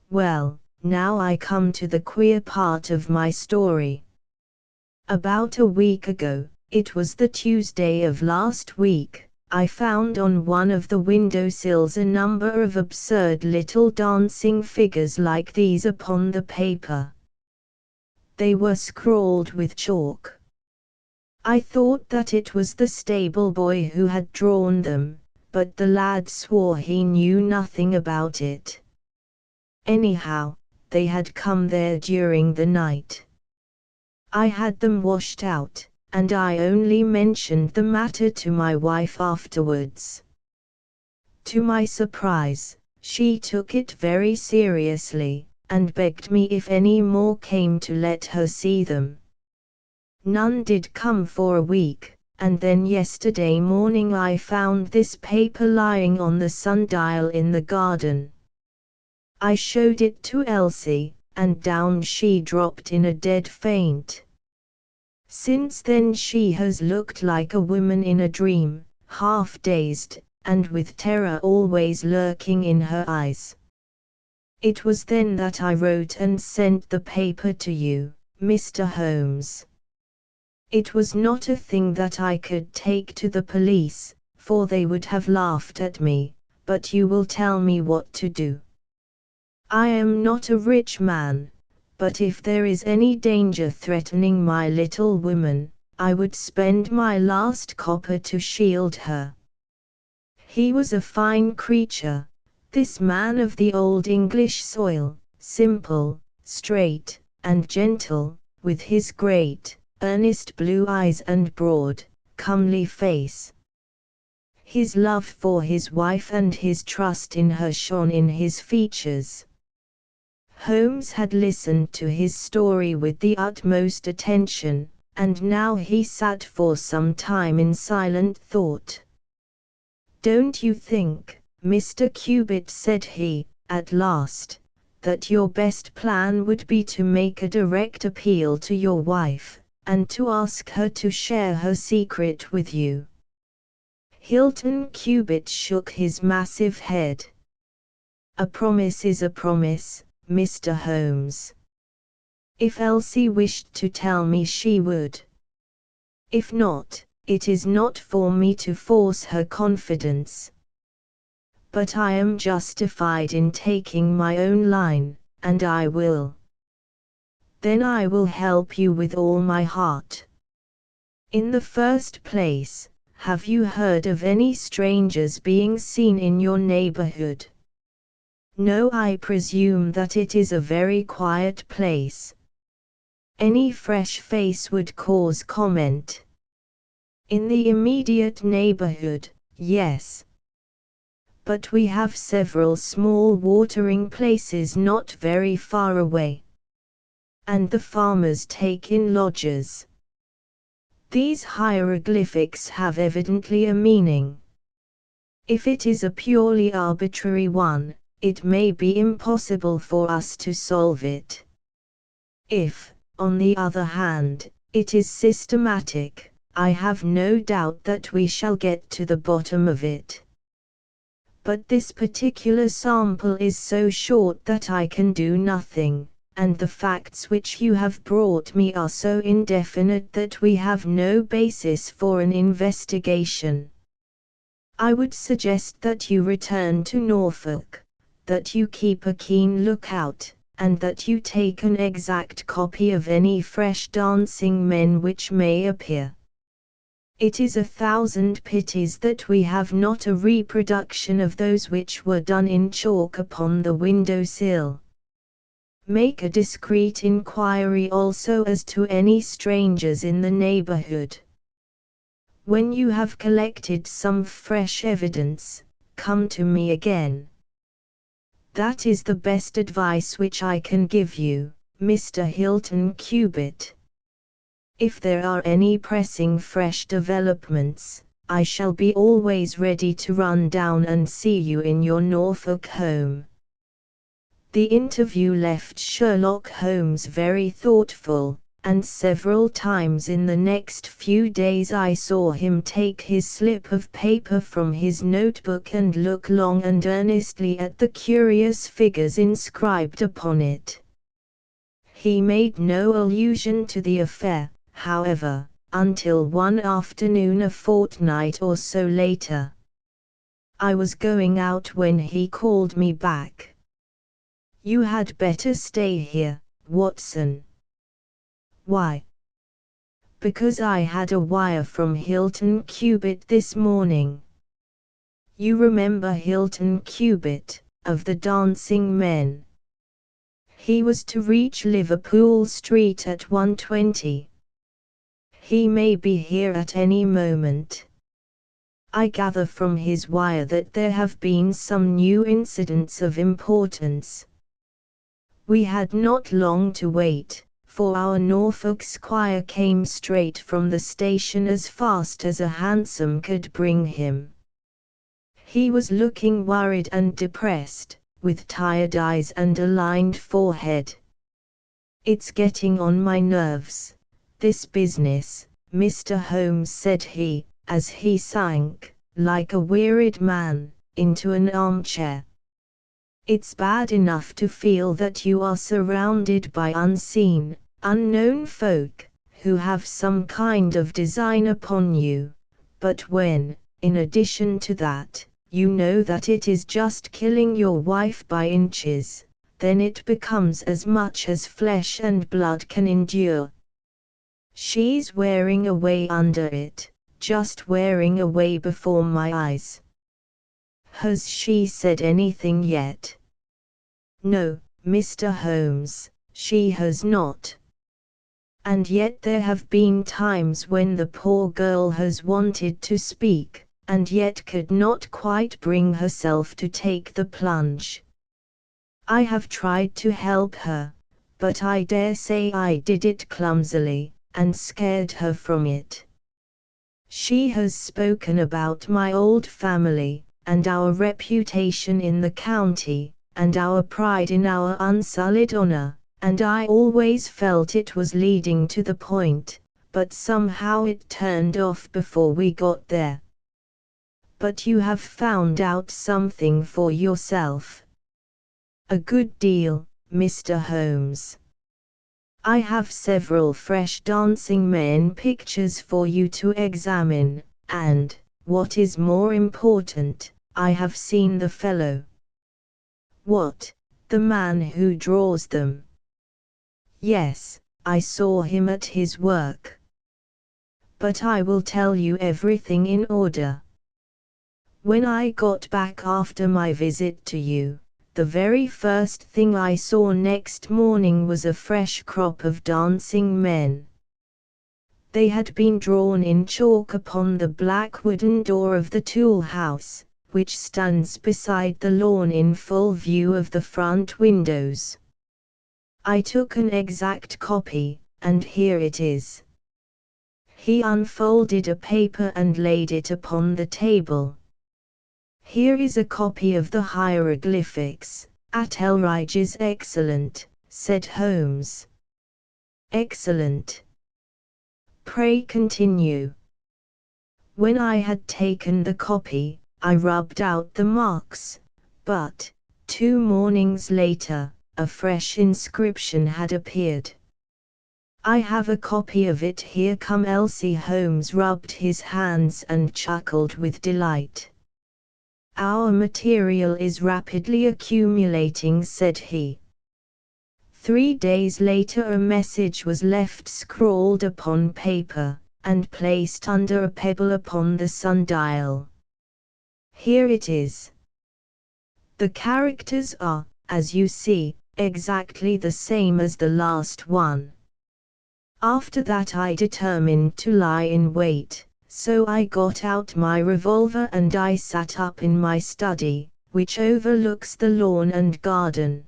Well, now I come to the queer part of my story. About a week ago, it was the Tuesday of last week, I found on one of the windowsills a number of absurd little dancing figures like these upon the paper. They were scrawled with chalk. I thought that it was the stable boy who had drawn them, but the lad swore he knew nothing about it. Anyhow, they had come there during the night. I had them washed out, and I only mentioned the matter to my wife afterwards. To my surprise, she took it very seriously, and begged me if any more came to let her see them. None did come for a week, and then yesterday morning I found this paper lying on the sundial in the garden. I showed it to Elsie, and down she dropped in a dead faint. Since then she has looked like a woman in a dream, half dazed, and with terror always lurking in her eyes. It was then that I wrote and sent the paper to you, Mr. Holmes. It was not a thing that I could take to the police, for they would have laughed at me, but you will tell me what to do. I am not a rich man, but if there is any danger threatening my little woman, I would spend my last copper to shield her. He was a fine creature, this man of the old English soil, simple, straight, and gentle, with his great, earnest blue eyes and broad, comely face. His love for his wife and his trust in her shone in his features. Holmes had listened to his story with the utmost attention, and now he sat for some time in silent thought. "Don't you think, Mr. Cubitt," said he, at last, "that your best plan would be to make a direct appeal to your wife, and to ask her to share her secret with you?" Hilton Cubitt shook his massive head. "A promise is a promise, Mr. Holmes. If Elsie wished to tell me she would. If not, it is not for me to force her confidence. But I am justified in taking my own line, and I will. Then I will help you with all my heart. In the first place, have you heard of any strangers being seen in your neighborhood?" "No, I presume that it is a very quiet place." "Any fresh face would cause comment?" "In the immediate neighborhood, yes. But we have several small watering places not very far away. And the farmers take in lodgers." These hieroglyphics have evidently a meaning. If it is a purely arbitrary one, it may be impossible for us to solve it. If, on the other hand, it is systematic, I have no doubt that we shall get to the bottom of it. But this particular sample is so short that I can do nothing, and the facts which you have brought me are so indefinite that we have no basis for an investigation. I would suggest that you return to Norfolk, that you keep a keen lookout, and that you take an exact copy of any fresh dancing men which may appear. It is 1,000 pities that we have not a reproduction of those which were done in chalk upon the window-sill. Make a discreet inquiry also as to any strangers in the neighborhood. When you have collected some fresh evidence, come to me again. That is the best advice which I can give you, Mr. Hilton Cubitt. If there are any pressing fresh developments, I shall be always ready to run down and see you in your Norfolk home." The interview left Sherlock Holmes very thoughtful, and several times in the next few days I saw him take his slip of paper from his notebook and look long and earnestly at the curious figures inscribed upon it. He made no allusion to the affair, however, until one afternoon a fortnight or so later. I was going out when he called me back. "You had better stay here, Watson." "Why?" "Because I had a wire from Hilton Cubitt this morning. You remember Hilton Cubitt, of the Dancing Men? He was to reach Liverpool Street at 1:20. He may be here at any moment. I gather from his wire that there have been some new incidents of importance." We had not long to wait, for our Norfolk squire came straight from the station as fast as a hansom could bring him. He was looking worried and depressed, with tired eyes and a lined forehead. It's getting on my nerves, this business, Mr. Holmes, said he, as he sank, like a wearied man, into an armchair. It's bad enough to feel that you are surrounded by unseen, unknown folk, who have some kind of design upon you, but when, in addition to that, you know that it is just killing your wife by inches, then it becomes as much as flesh and blood can endure. She's wearing away under it, just wearing away before my eyes. Has she said anything yet? No, Mr. Holmes, she has not. And yet there have been times when the poor girl has wanted to speak, and yet could not quite bring herself to take the plunge. I have tried to help her, but I dare say I did it clumsily, and scared her from it. She has spoken about my old family, and our reputation in the county, and our pride in our unsullied honor, and I always felt it was leading to the point, but somehow it turned off before we got there. But you have found out something for yourself. A good deal, Mr. Holmes. I have several fresh dancing men pictures for you to examine, and, what is more important, I have seen the fellow. What, the man who draws them? Yes, I saw him at his work. But I will tell you everything in order. When I got back after my visit to you, the very first thing I saw next morning was a fresh crop of dancing men. They had been drawn in chalk upon the black wooden door of the tool house, which stands beside the lawn in full view of the front windows. I took an exact copy, and here it is. He unfolded a paper and laid it upon the table. Here is a copy of the hieroglyphics. Athelridge is excellent, said Holmes. Excellent. Pray continue. When I had taken the copy, I rubbed out the marks, but, 2 mornings later, a fresh inscription had appeared. I have a copy of it here. Come, Elsie. Holmes rubbed his hands and chuckled with delight. Our material is rapidly accumulating, said he. 3 days later a message was left scrawled upon paper, and placed under a pebble upon the sundial. Here it is. The characters are, as you see, exactly the same as the last one. After that I determined to lie in wait, so I got out my revolver and I sat up in my study, which overlooks the lawn and garden.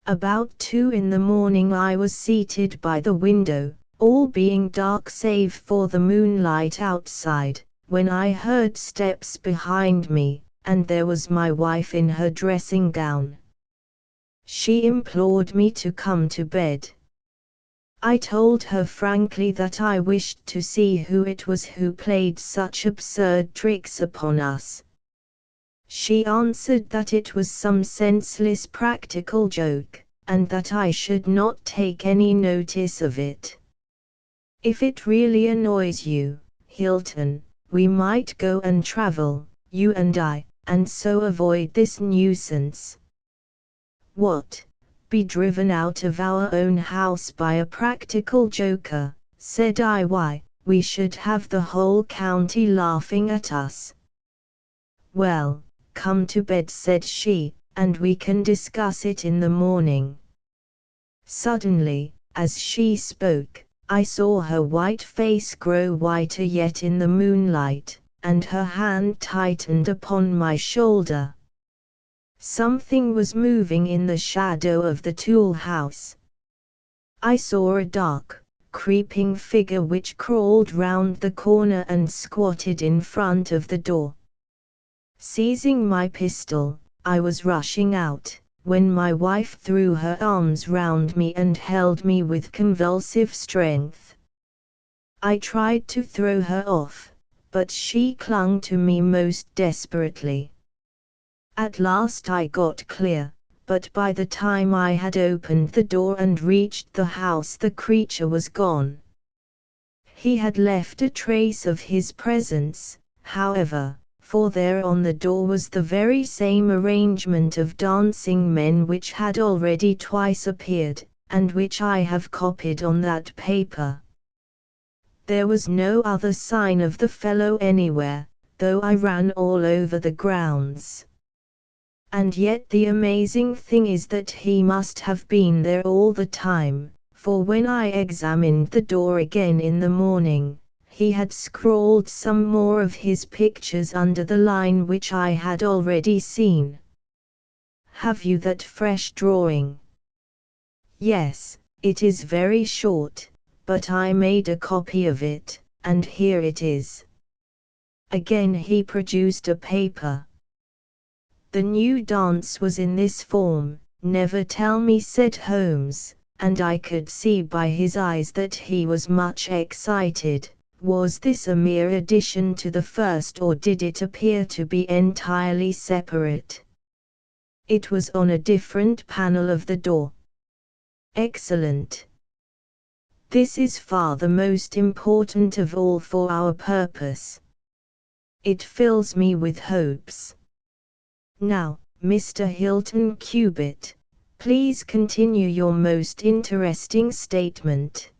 About 2 in the morning I was seated by the window, all being dark save for the moonlight outside, when I heard steps behind me, and there was my wife in her dressing gown. She implored me to come to bed. I told her frankly that I wished to see who it was who played such absurd tricks upon us. She answered that it was some senseless practical joke, and that I should not take any notice of it. If it really annoys you, Hilton, we might go and travel, you and I, and so avoid this nuisance. What? Be driven out of our own house by a practical joker, said I. Why, we should have the whole county laughing at us. Well, come to bed, said she, and we can discuss it in the morning. Suddenly, as she spoke, I saw her white face grow whiter yet in the moonlight, and her hand tightened upon my shoulder. Something was moving in the shadow of the tool house. I saw a dark, creeping figure which crawled round the corner and squatted in front of the door. Seizing my pistol, I was rushing out, when my wife threw her arms round me and held me with convulsive strength. I tried to throw her off, but she clung to me most desperately. At last I got clear, but by the time I had opened the door and reached the house the creature was gone. He had left a trace of his presence, however, for there on the door was the very same arrangement of dancing men which had already twice appeared, and which I have copied on that paper. There was no other sign of the fellow anywhere, though I ran all over the grounds. And yet the amazing thing is that he must have been there all the time, for when I examined the door again in the morning, he had scrawled some more of his pictures under the line which I had already seen. Have you that fresh drawing? Yes, it is very short, but I made a copy of it, and here it is. Again he produced a paper. The new dance was in this form, "Never tell me," said Holmes, and I could see by his eyes that he was much excited. Was this a mere addition to the first, or did it appear to be entirely separate? It was on a different panel of the door. Excellent. This is far the most important of all for our purpose. It fills me with hopes. Now, Mr. Hilton Cubitt, please continue your most interesting statement.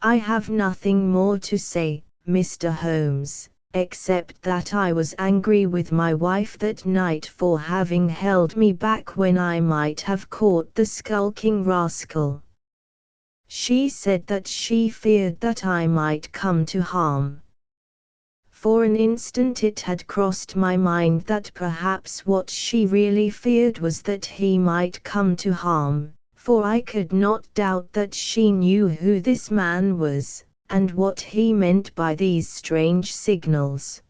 I have nothing more to say, Mr. Holmes, except that I was angry with my wife that night for having held me back when I might have caught the skulking rascal. She said that she feared that I might come to harm. For an instant it had crossed my mind that perhaps what she really feared was that he might come to harm, for I could not doubt that she knew who this man was, and what he meant by these strange signals.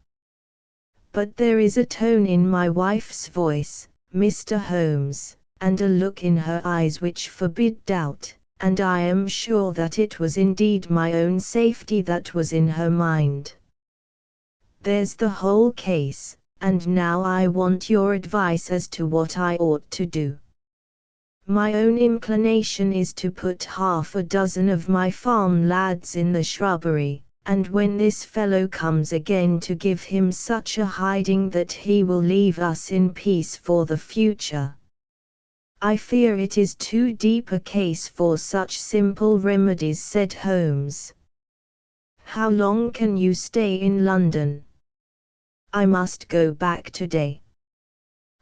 But there is a tone in my wife's voice, Mr. Holmes, and a look in her eyes which forbid doubt, and I am sure that it was indeed my own safety that was in her mind. There's the whole case, and now I want your advice as to what I ought to do. My own inclination is to put half a dozen of my farm lads in the shrubbery, and when this fellow comes again to give him such a hiding that he will leave us in peace for the future. I fear it is too deep a case for such simple remedies, said Holmes. How long can you stay in London? I must go back today.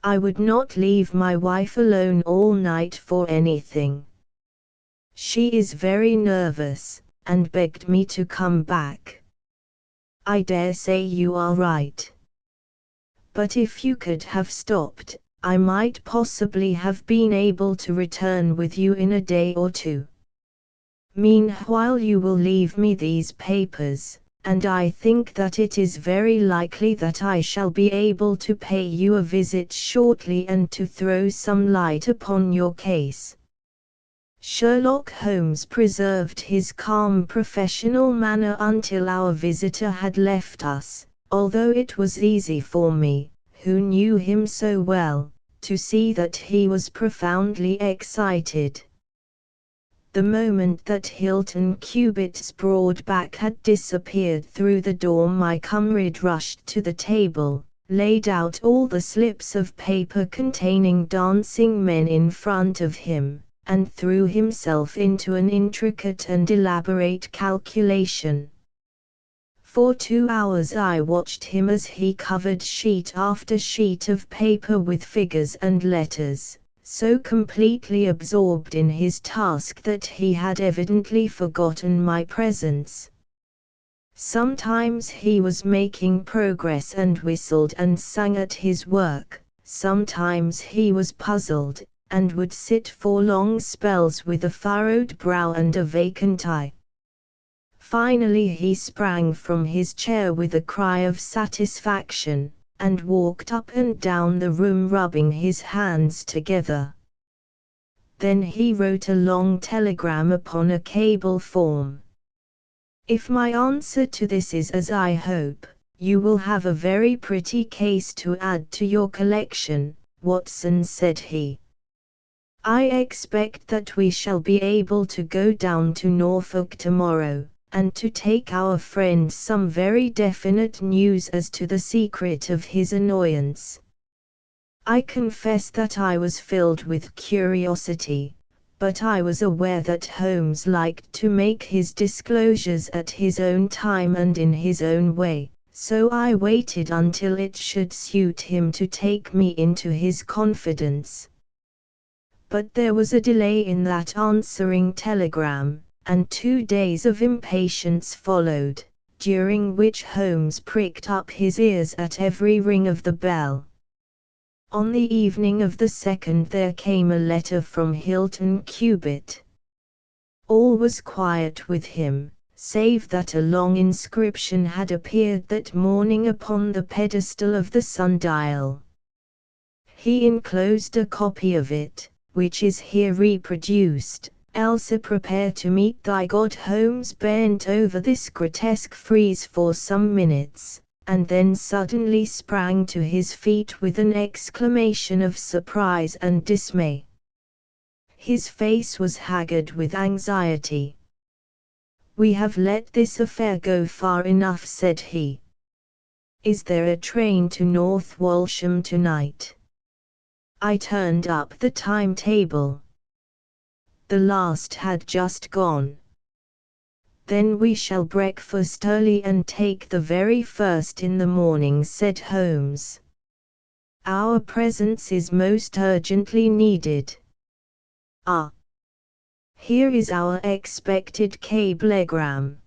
I would not leave my wife alone all night for anything. She is very nervous, and begged me to come back. I dare say you are right. But if you could have stopped, I might possibly have been able to return with you in a day or two. Meanwhile you will leave me these papers, and I think that it is very likely that I shall be able to pay you a visit shortly and to throw some light upon your case. Sherlock Holmes preserved his calm professional manner until our visitor had left us, although it was easy for me, who knew him so well, to see that he was profoundly excited. The moment that Hilton Cubitt's broad back had disappeared through the door, my comrade rushed to the table, laid out all the slips of paper containing dancing men in front of him, and threw himself into an intricate and elaborate calculation. For 2 hours I watched him as he covered sheet after sheet of paper with figures and letters, so completely absorbed in his task that he had evidently forgotten my presence. Sometimes he was making progress and whistled and sang at his work, sometimes he was puzzled, and would sit for long spells with a furrowed brow and a vacant eye. Finally he sprang from his chair with a cry of satisfaction, and walked up and down the room rubbing his hands together. Then he wrote a long telegram upon a cable form. "If my answer to this is as I hope, you will have a very pretty case to add to your collection, Watson," said he. "I expect that we shall be able to go down to Norfolk tomorrow, and to take our friend some very definite news as to the secret of his annoyance." I confess that I was filled with curiosity, but I was aware that Holmes liked to make his disclosures at his own time and in his own way, so I waited until it should suit him to take me into his confidence. But there was a delay in that answering telegram, and 2 days of impatience followed, during which Holmes pricked up his ears at every ring of the bell. On the evening of the 2nd there came a letter from Hilton Cubitt. All was quiet with him, save that a long inscription had appeared that morning upon the pedestal of the sundial. He enclosed a copy of it, which is here reproduced. "Elsa, prepare to meet thy God." Holmes bent over this grotesque frieze for some minutes, and then suddenly sprang to his feet with an exclamation of surprise and dismay. His face was haggard with anxiety. "We have let this affair go far enough," said he. "Is there a train to North Walsham tonight?" I turned up the timetable. The last had just gone. "Then we shall breakfast early and take the very first in the morning," said Holmes. "Our presence is most urgently needed. Ah! Here is our expected cablegram.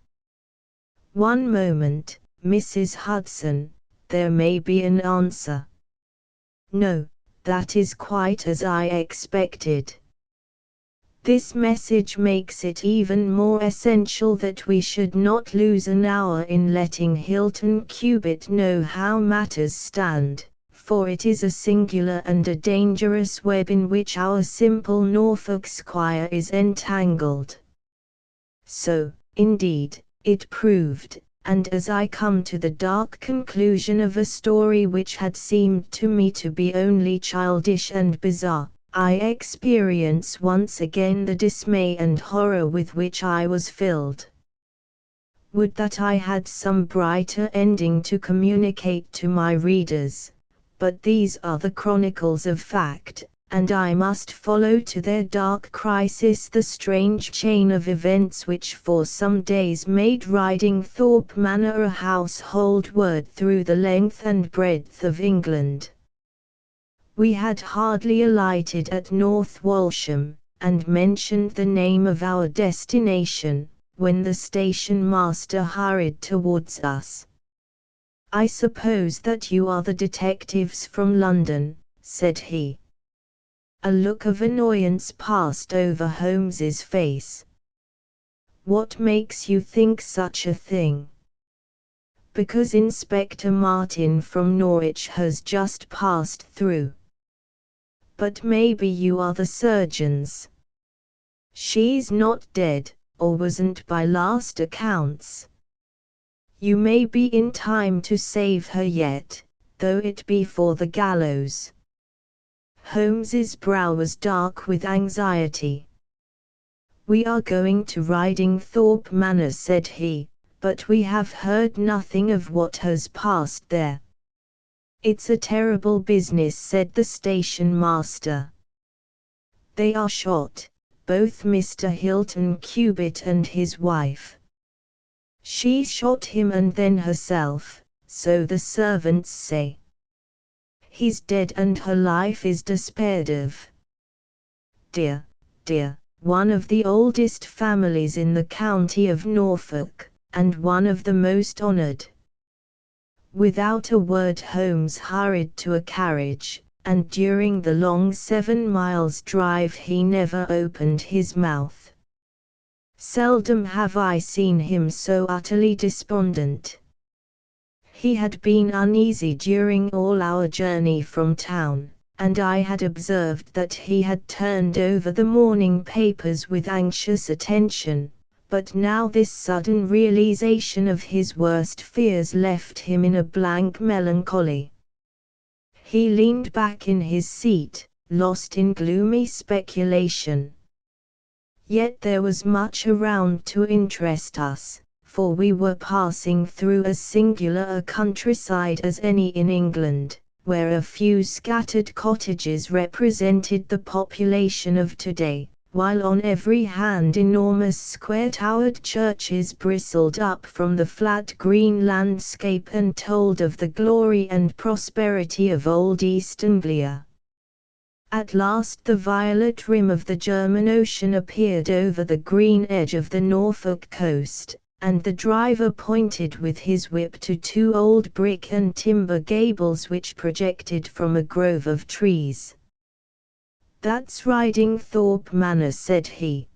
One moment, Mrs. Hudson, there may be an answer. No, that is quite as I expected. This message makes it even more essential that we should not lose an hour in letting Hilton Cubitt know how matters stand, for it is a singular and a dangerous web in which our simple Norfolk squire is entangled." So, indeed, it proved, and as I come to the dark conclusion of a story which had seemed to me to be only childish and bizarre, I experience once again the dismay and horror with which I was filled. Would that I had some brighter ending to communicate to my readers, but these are the chronicles of fact, and I must follow to their dark crisis the strange chain of events which for some days made Ridingthorpe Manor a household word through the length and breadth of England. We had hardly alighted at North Walsham, and mentioned the name of our destination, when the station master hurried towards us. "I suppose that you are the detectives from London," said he. A look of annoyance passed over Holmes's face. "What makes you think such a thing?" "Because Inspector Martin from Norwich has just passed through." "But maybe you are the surgeons." "She's not dead, or wasn't by last accounts." "You may be in time to save her yet, though it be for the gallows." Holmes's brow was dark with anxiety. "We are going to Ridingthorpe Manor," said he, "but we have heard nothing of what has passed there." "It's a terrible business," said the station master. "They are shot, both Mr. Hilton Cubitt and his wife. She shot him and then herself, so the servants say. He's dead and her life is despaired of. Dear, dear, one of the oldest families in the county of Norfolk, and one of the most honored." Without a word Holmes hurried to a carriage, and during the long 7 miles drive he never opened his mouth. Seldom have I seen him so utterly despondent. He had been uneasy during all our journey from town, and I had observed that he had turned over the morning papers with anxious attention, but now this sudden realization of his worst fears left him in a blank melancholy. He leaned back in his seat, lost in gloomy speculation. Yet there was much around to interest us, for we were passing through as singular a countryside as any in England, where a few scattered cottages represented the population of today, while on every hand enormous square-towered churches bristled up from the flat green landscape and told of the glory and prosperity of old East Anglia. At last the violet rim of the German Ocean appeared over the green edge of the Norfolk coast, and the driver pointed with his whip to two old brick and timber gables which projected from a grove of trees. "That's Ridingthorpe Manor," said he.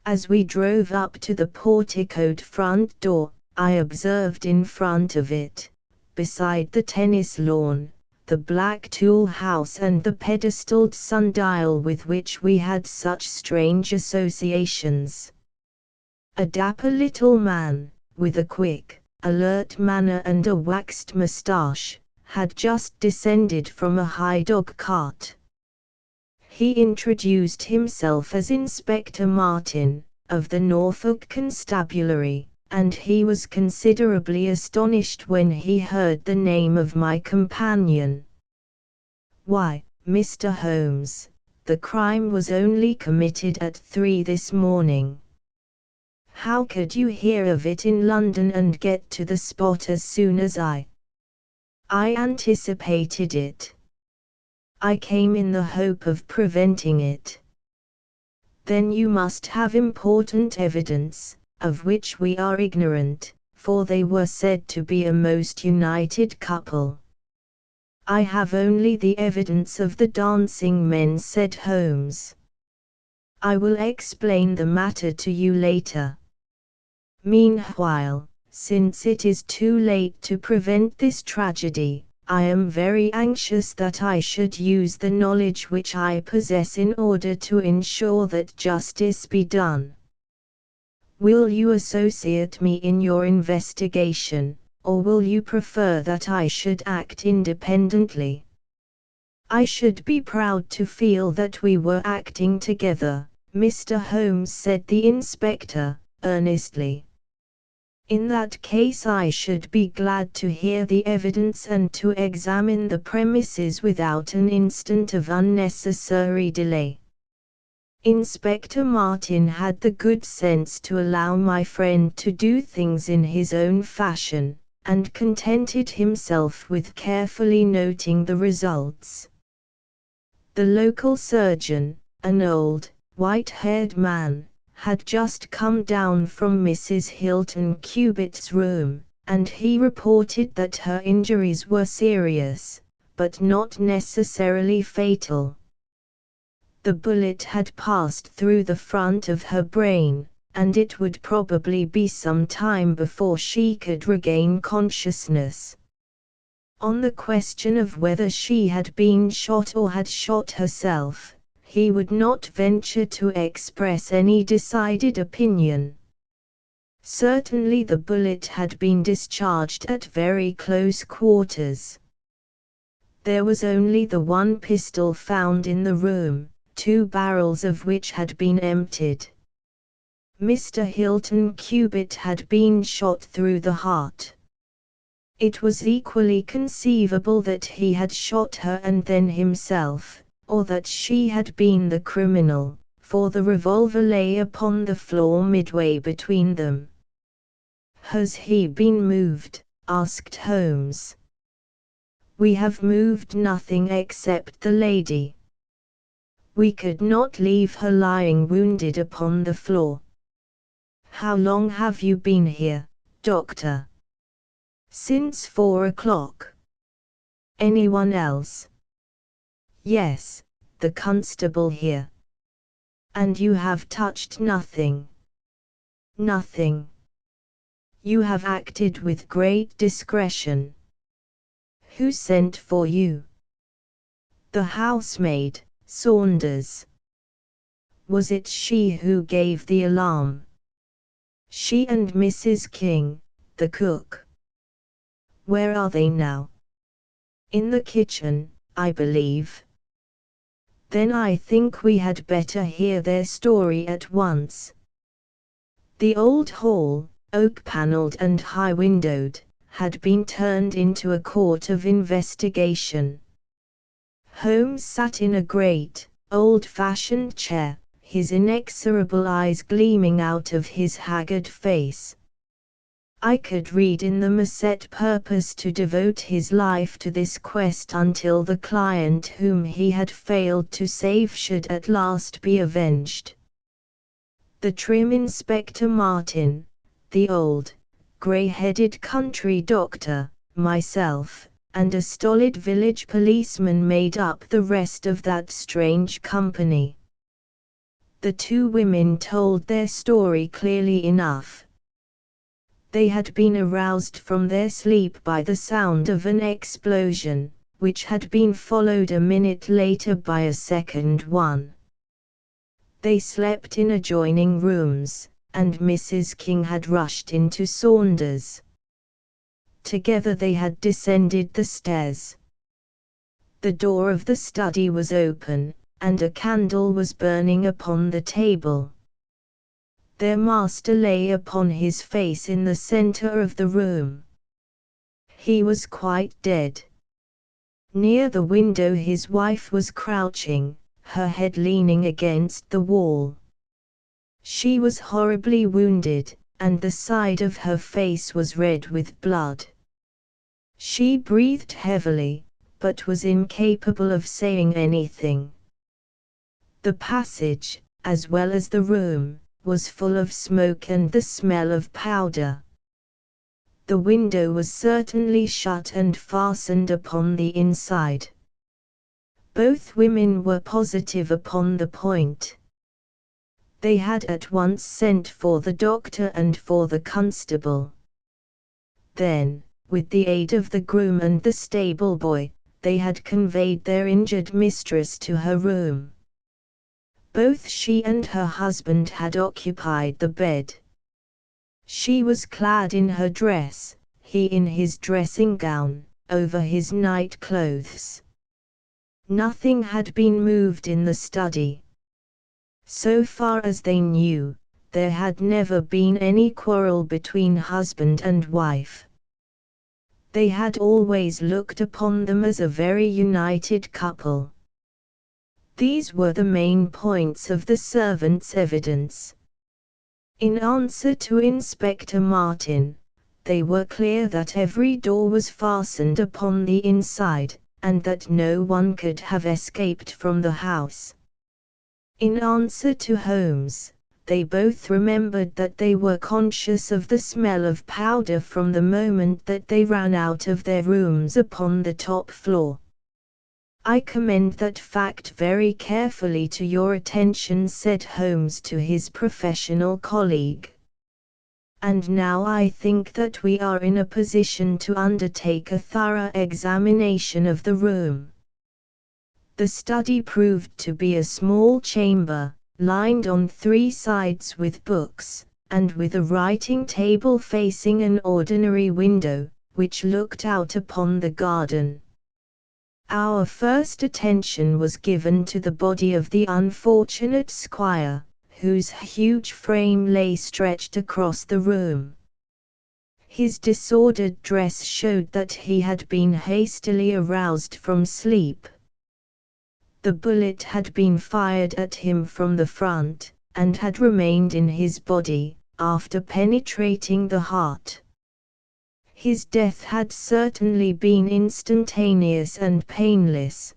As we drove up to the porticoed front door, I observed in front of it, beside the tennis lawn, the black tool house and the pedestaled sundial with which we had such strange associations. A dapper little man, with a quick, alert manner and a waxed moustache, had just descended from a high dog cart. He introduced himself as Inspector Martin, of the Norfolk Constabulary, and he was considerably astonished when he heard the name of my companion. "Why, Mr. Holmes, the crime was only committed at 3 this morning. How could you hear of it in London and get to the spot as soon as I anticipated it. I came in the hope of preventing it." "Then you must have important evidence, of which we are ignorant, for they were said to be a most united couple." "I have only the evidence of the dancing men," said Holmes. "I will explain the matter to you later. Meanwhile, since it is too late to prevent this tragedy, I am very anxious that I should use the knowledge which I possess in order to ensure that justice be done. Will you associate me in your investigation, or will you prefer that I should act independently?" "I should be proud to feel that we were acting together, Mr. Holmes," said the inspector, earnestly. "In that case I should be glad to hear the evidence and to examine the premises without an instant of unnecessary delay." Inspector Martin had the good sense to allow my friend to do things in his own fashion, and contented himself with carefully noting the results. The local surgeon, an old, white-haired man, had just come down from Mrs. Hilton Cubitt's room, and he reported that her injuries were serious, but not necessarily fatal. The bullet had passed through the front of her brain, and it would probably be some time before she could regain consciousness. On the question of whether she had been shot or had shot herself, he would not venture to express any decided opinion. Certainly the bullet had been discharged at very close quarters. There was only the one pistol found in the room, 2 barrels of which had been emptied. Mr. Hilton Cubitt had been shot through the heart. It was equally conceivable that he had shot her and then himself, or that she had been the criminal, for the revolver lay upon the floor midway between them. "Has he been moved?" asked Holmes. "We have moved nothing except the lady. We could not leave her lying wounded upon the floor." "How long have you been here, doctor?" "Since 4 o'clock. Anyone else?" "Yes, the constable here." "And you have touched nothing?" "Nothing." You have acted with great discretion. Who sent for you? The housemaid, Saunders. Was it she who gave the alarm? She and Mrs. King, the cook. Where are they now? In the kitchen, I believe. Then I think we had better hear their story at once. The old hall, oak-panelled and high-windowed, had been turned into a court of investigation. Holmes sat in a great, old-fashioned chair, his inexorable eyes gleaming out of his haggard face. I could read in them a set purpose to devote his life to this quest until the client whom he had failed to save should at last be avenged. The trim Inspector Martin, the old, grey-headed country doctor, myself, and a stolid village policeman made up the rest of that strange company. The two women told their story clearly enough. They had been aroused from their sleep by the sound of an explosion, which had been followed a minute later by a second one. They slept in adjoining rooms, and Mrs. King had rushed into Saunders. Together they had descended the stairs. The door of the study was open, and a candle was burning upon the table. Their master lay upon his face in the center of the room. He was quite dead. Near the window his wife was crouching, her head leaning against the wall. She was horribly wounded, and the side of her face was red with blood. She breathed heavily, but was incapable of saying anything. The passage, as well as the room, was full of smoke and the smell of powder. The window was certainly shut and fastened upon the inside. Both women were positive upon the point. They had at once sent for the doctor and for the constable. Then, with the aid of the groom and the stable boy, they had conveyed their injured mistress to her room. Both she and her husband had occupied the bed. She was clad in her dress, he in his dressing gown, over his night clothes. Nothing had been moved in the study. So far as they knew, there had never been any quarrel between husband and wife. They had always looked upon them as a very united couple. These were the main points of the servants' evidence. In answer to Inspector Martin, they were clear that every door was fastened upon the inside, and that no one could have escaped from the house. In answer to Holmes, they both remembered that they were conscious of the smell of powder from the moment that they ran out of their rooms upon the top floor. I commend that fact very carefully to your attention, said Holmes to his professional colleague. And now I think that we are in a position to undertake a thorough examination of the room. The study proved to be a small chamber, lined on three sides with books, and with a writing table facing an ordinary window, which looked out upon the garden. Our first attention was given to the body of the unfortunate squire, whose huge frame lay stretched across the room. His disordered dress showed that he had been hastily aroused from sleep. The bullet had been fired at him from the front, and had remained in his body, after penetrating the heart. His death had certainly been instantaneous and painless.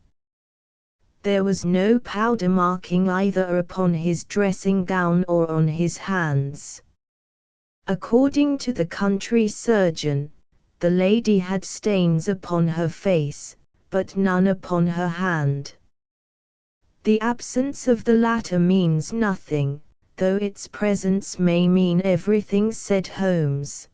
There was no powder marking either upon his dressing gown or on his hands. According to the country surgeon, the lady had stains upon her face, but none upon her hand. The absence of the latter means nothing, though its presence may mean everything, said Holmes.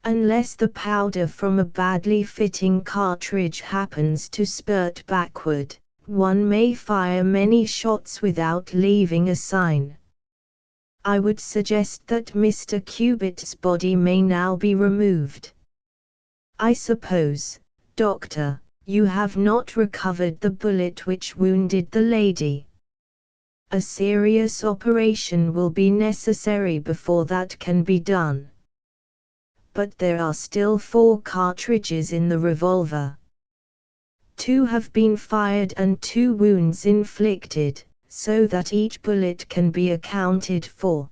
Unless the powder from a badly fitting cartridge happens to spurt backward, one may fire many shots without leaving a sign. I would suggest that Mr. Cubitt's body may now be removed. I suppose, Doctor, you have not recovered the bullet which wounded the lady. A serious operation will be necessary before that can be done. But there are still 4 cartridges in the revolver. 2 have been fired and 2 wounds inflicted, so that each bullet can be accounted for.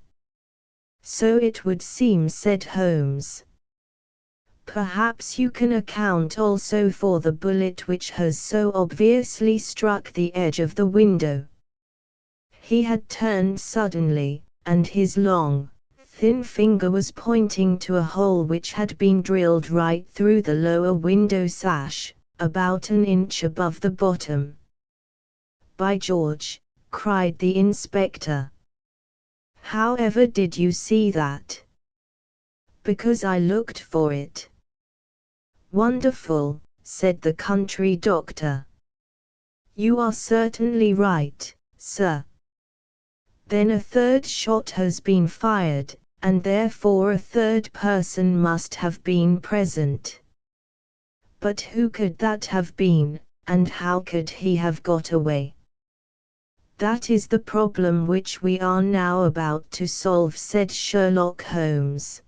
So it would seem, said Holmes. Perhaps you can account also for the bullet which has so obviously struck the edge of the window. He had turned suddenly, and his long, thin finger was pointing to a hole which had been drilled right through the lower window sash, about an inch above the bottom. "By George!" cried the inspector. "However did you see that?" "Because I looked for it." "Wonderful," said the country doctor. "You are certainly right, sir. Then a 3rd shot has been fired, and therefore a 3rd person must have been present. But who could that have been, and how could he have got away?" "That is the problem which we are now about to solve," said Sherlock Holmes.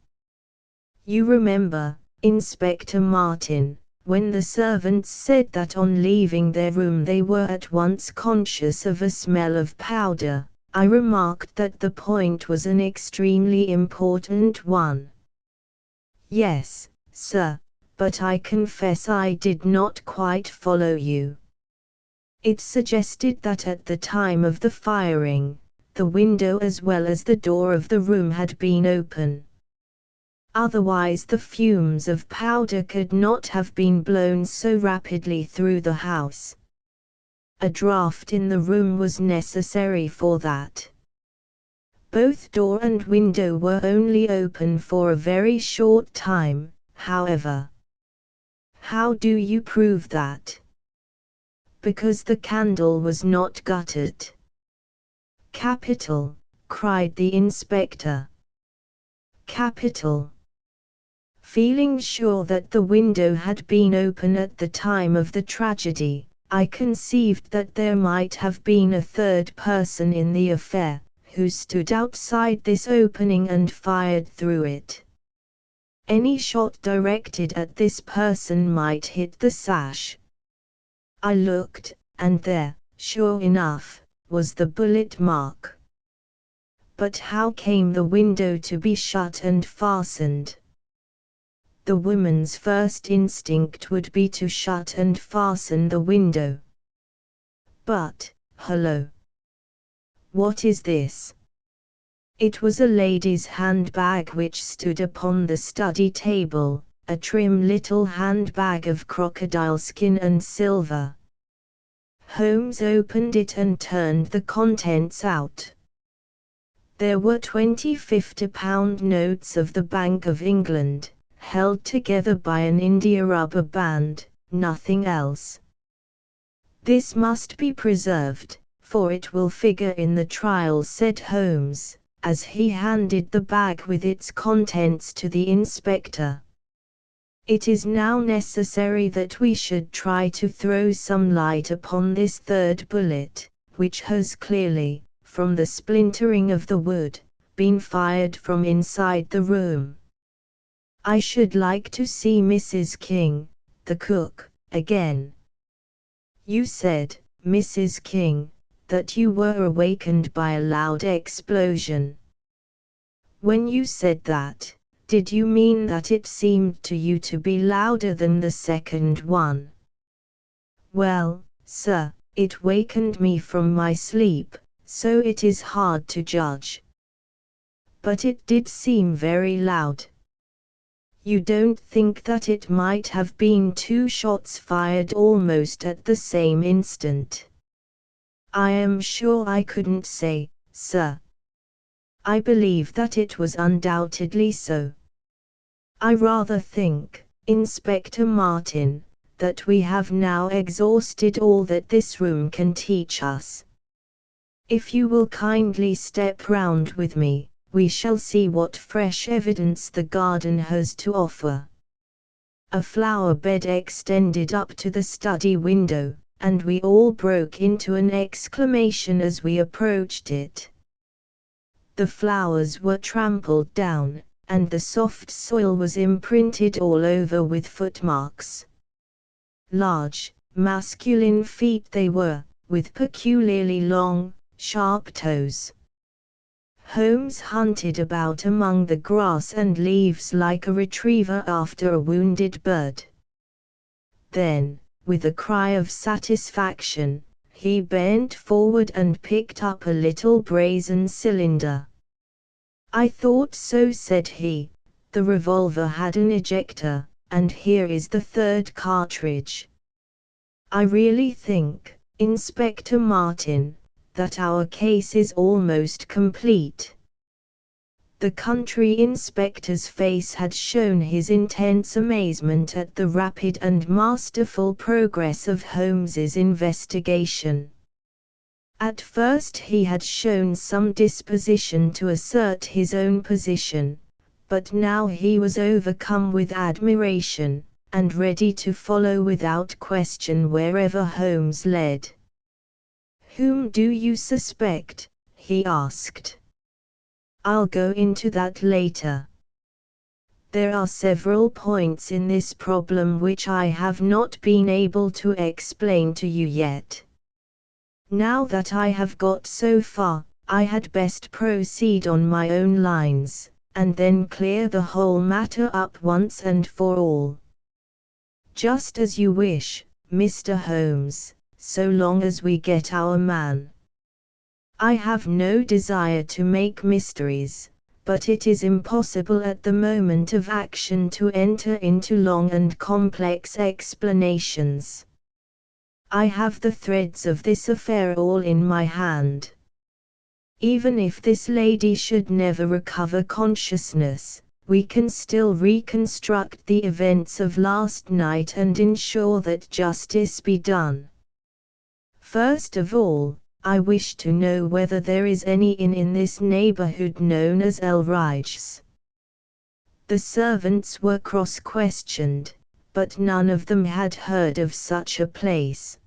"You remember, Inspector Martin, when the servants said that on leaving their room they were at once conscious of a smell of powder. I remarked that the point was an extremely important one." "Yes, sir, but I confess I did not quite follow you." "It suggested that at the time of the firing, the window as well as the door of the room had been open. Otherwise the fumes of powder could not have been blown so rapidly through the house. A draught in the room was necessary for that. Both door and window were only open for a very short time, however." "How do you prove that?" "Because the candle was not guttered." "Capital!" cried the inspector. "Capital!" Feeling sure that the window had been open at the time of the tragedy, I conceived that there might have been a 3rd person in the affair, who stood outside this opening and fired through it. Any shot directed at this person might hit the sash. I looked, and there, sure enough, was the bullet mark. But how came the window to be shut and fastened? The woman's first instinct would be to shut and fasten the window. But, hullo! What is this? It was a lady's handbag which stood upon the study table, a trim little handbag of crocodile skin and silver. Holmes opened it and turned the contents out. There were 20 £50 notes of the Bank of England, held together by an india-rubber band, nothing else. "This must be preserved, for it will figure in the trial," said Holmes, as he handed the bag with its contents to the inspector. "It is now necessary that we should try to throw some light upon this 3rd bullet, which has clearly, from the splintering of the wood, been fired from inside the room. I should like to see Mrs. King, the cook, again. You said, Mrs. King, that you were awakened by a loud explosion. When you said that, did you mean that it seemed to you to be louder than the 2nd one?" "Well, sir, it wakened me from my sleep, so it is hard to judge. But it did seem very loud." "You don't think that it might have been 2 shots fired almost at the same instant?" "I am sure I couldn't say, sir. I believe that it was undoubtedly so." I rather think, Inspector Martin, that we have now exhausted all that this room can teach us. If you will kindly step round with me, we shall see what fresh evidence the garden has to offer. A flower bed extended up to the study window, and we all broke into an exclamation as we approached it. The flowers were trampled down, and the soft soil was imprinted all over with footmarks. Large, masculine feet they were, with peculiarly long, sharp toes. Holmes hunted about among the grass and leaves like a retriever after a wounded bird. Then, with a cry of satisfaction, he bent forward and picked up a little brazen cylinder. "I thought so," said he. "The revolver had an ejector, and here is the third cartridge. I really think, Inspector Martin, that our case is almost complete." The country inspector's face had shown his intense amazement at the rapid and masterful progress of Holmes's investigation. At first he had shown some disposition to assert his own position, but now he was overcome with admiration, and ready to follow without question wherever Holmes led. "Whom do you suspect?" he asked. "I'll go into that later. There are several points in this problem which I have not been able to explain to you yet. Now that I have got so far, I had best proceed on my own lines, and then clear the whole matter up once and for all." "Just as you wish, Mr. Holmes, so long as we get our man. I have no desire to make mysteries, but it is impossible at the moment of action to enter into long and complex explanations. I have the threads of this affair all in my hand. Even if this lady should never recover consciousness, we can still reconstruct the events of last night and ensure that justice be done. First of all, I wish to know whether there is any inn in this neighborhood known as Elridge's." The servants were cross-questioned, but none of them had heard of such a place.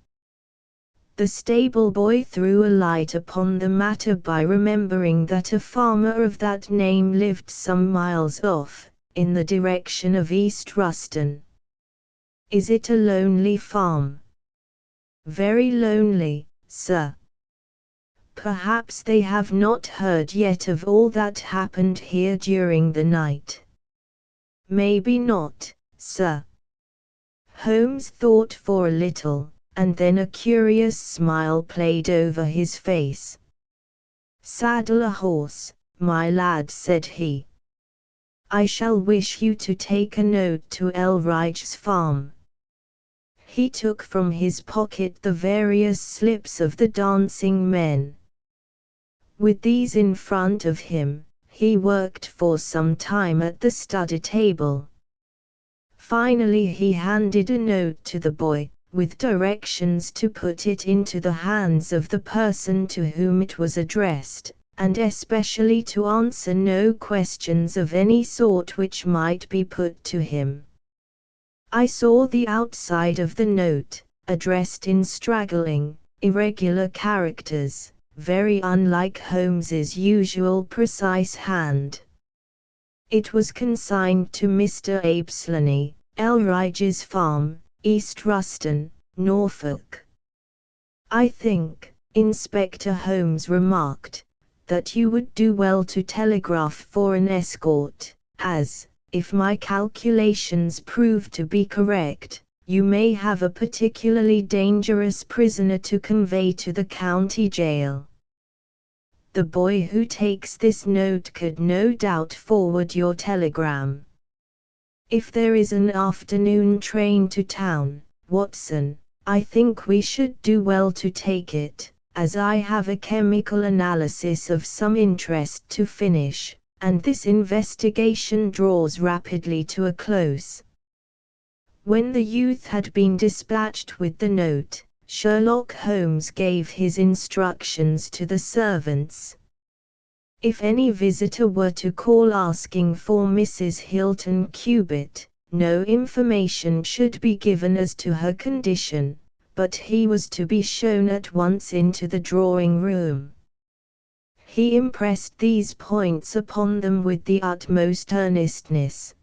The stable boy threw a light upon the matter by remembering that a farmer of that name lived some miles off, in the direction of East Ruston. "Is it a lonely farm?" "Very lonely, sir." "Perhaps they have not heard yet of all that happened here during the night." "Maybe not, sir." Holmes thought for a little, and then a curious smile played over his face. "Saddle a horse, my lad," said he. "I shall wish you to take a note to Elridge's farm." He took from his pocket the various slips of the dancing men. With these in front of him, he worked for some time at the study table. Finally he handed a note to the boy, with directions to put it into the hands of the person to whom it was addressed, and especially to answer no questions of any sort which might be put to him. I saw the outside of the note, addressed in straggling, irregular characters, very unlike Holmes's usual precise hand. It was consigned to Mr. Abeslany, Elridge's Farm, East Ruston, Norfolk. "I think," Inspector Holmes remarked, "that you would do well to telegraph for an escort, as, if my calculations prove to be correct, you may have a particularly dangerous prisoner to convey to the county jail. The boy who takes this note could no doubt forward your telegram. If there is an afternoon train to town, Watson, I think we should do well to take it, as I have a chemical analysis of some interest to finish, and this investigation draws rapidly to a close. When the youth had been dispatched with the note, Sherlock Holmes gave his instructions to the servants. If any visitor were to call asking for Mrs. Hilton Cubitt, no information should be given as to her condition, but he was to be shown at once into the drawing-room. He impressed these points upon them with the utmost earnestness.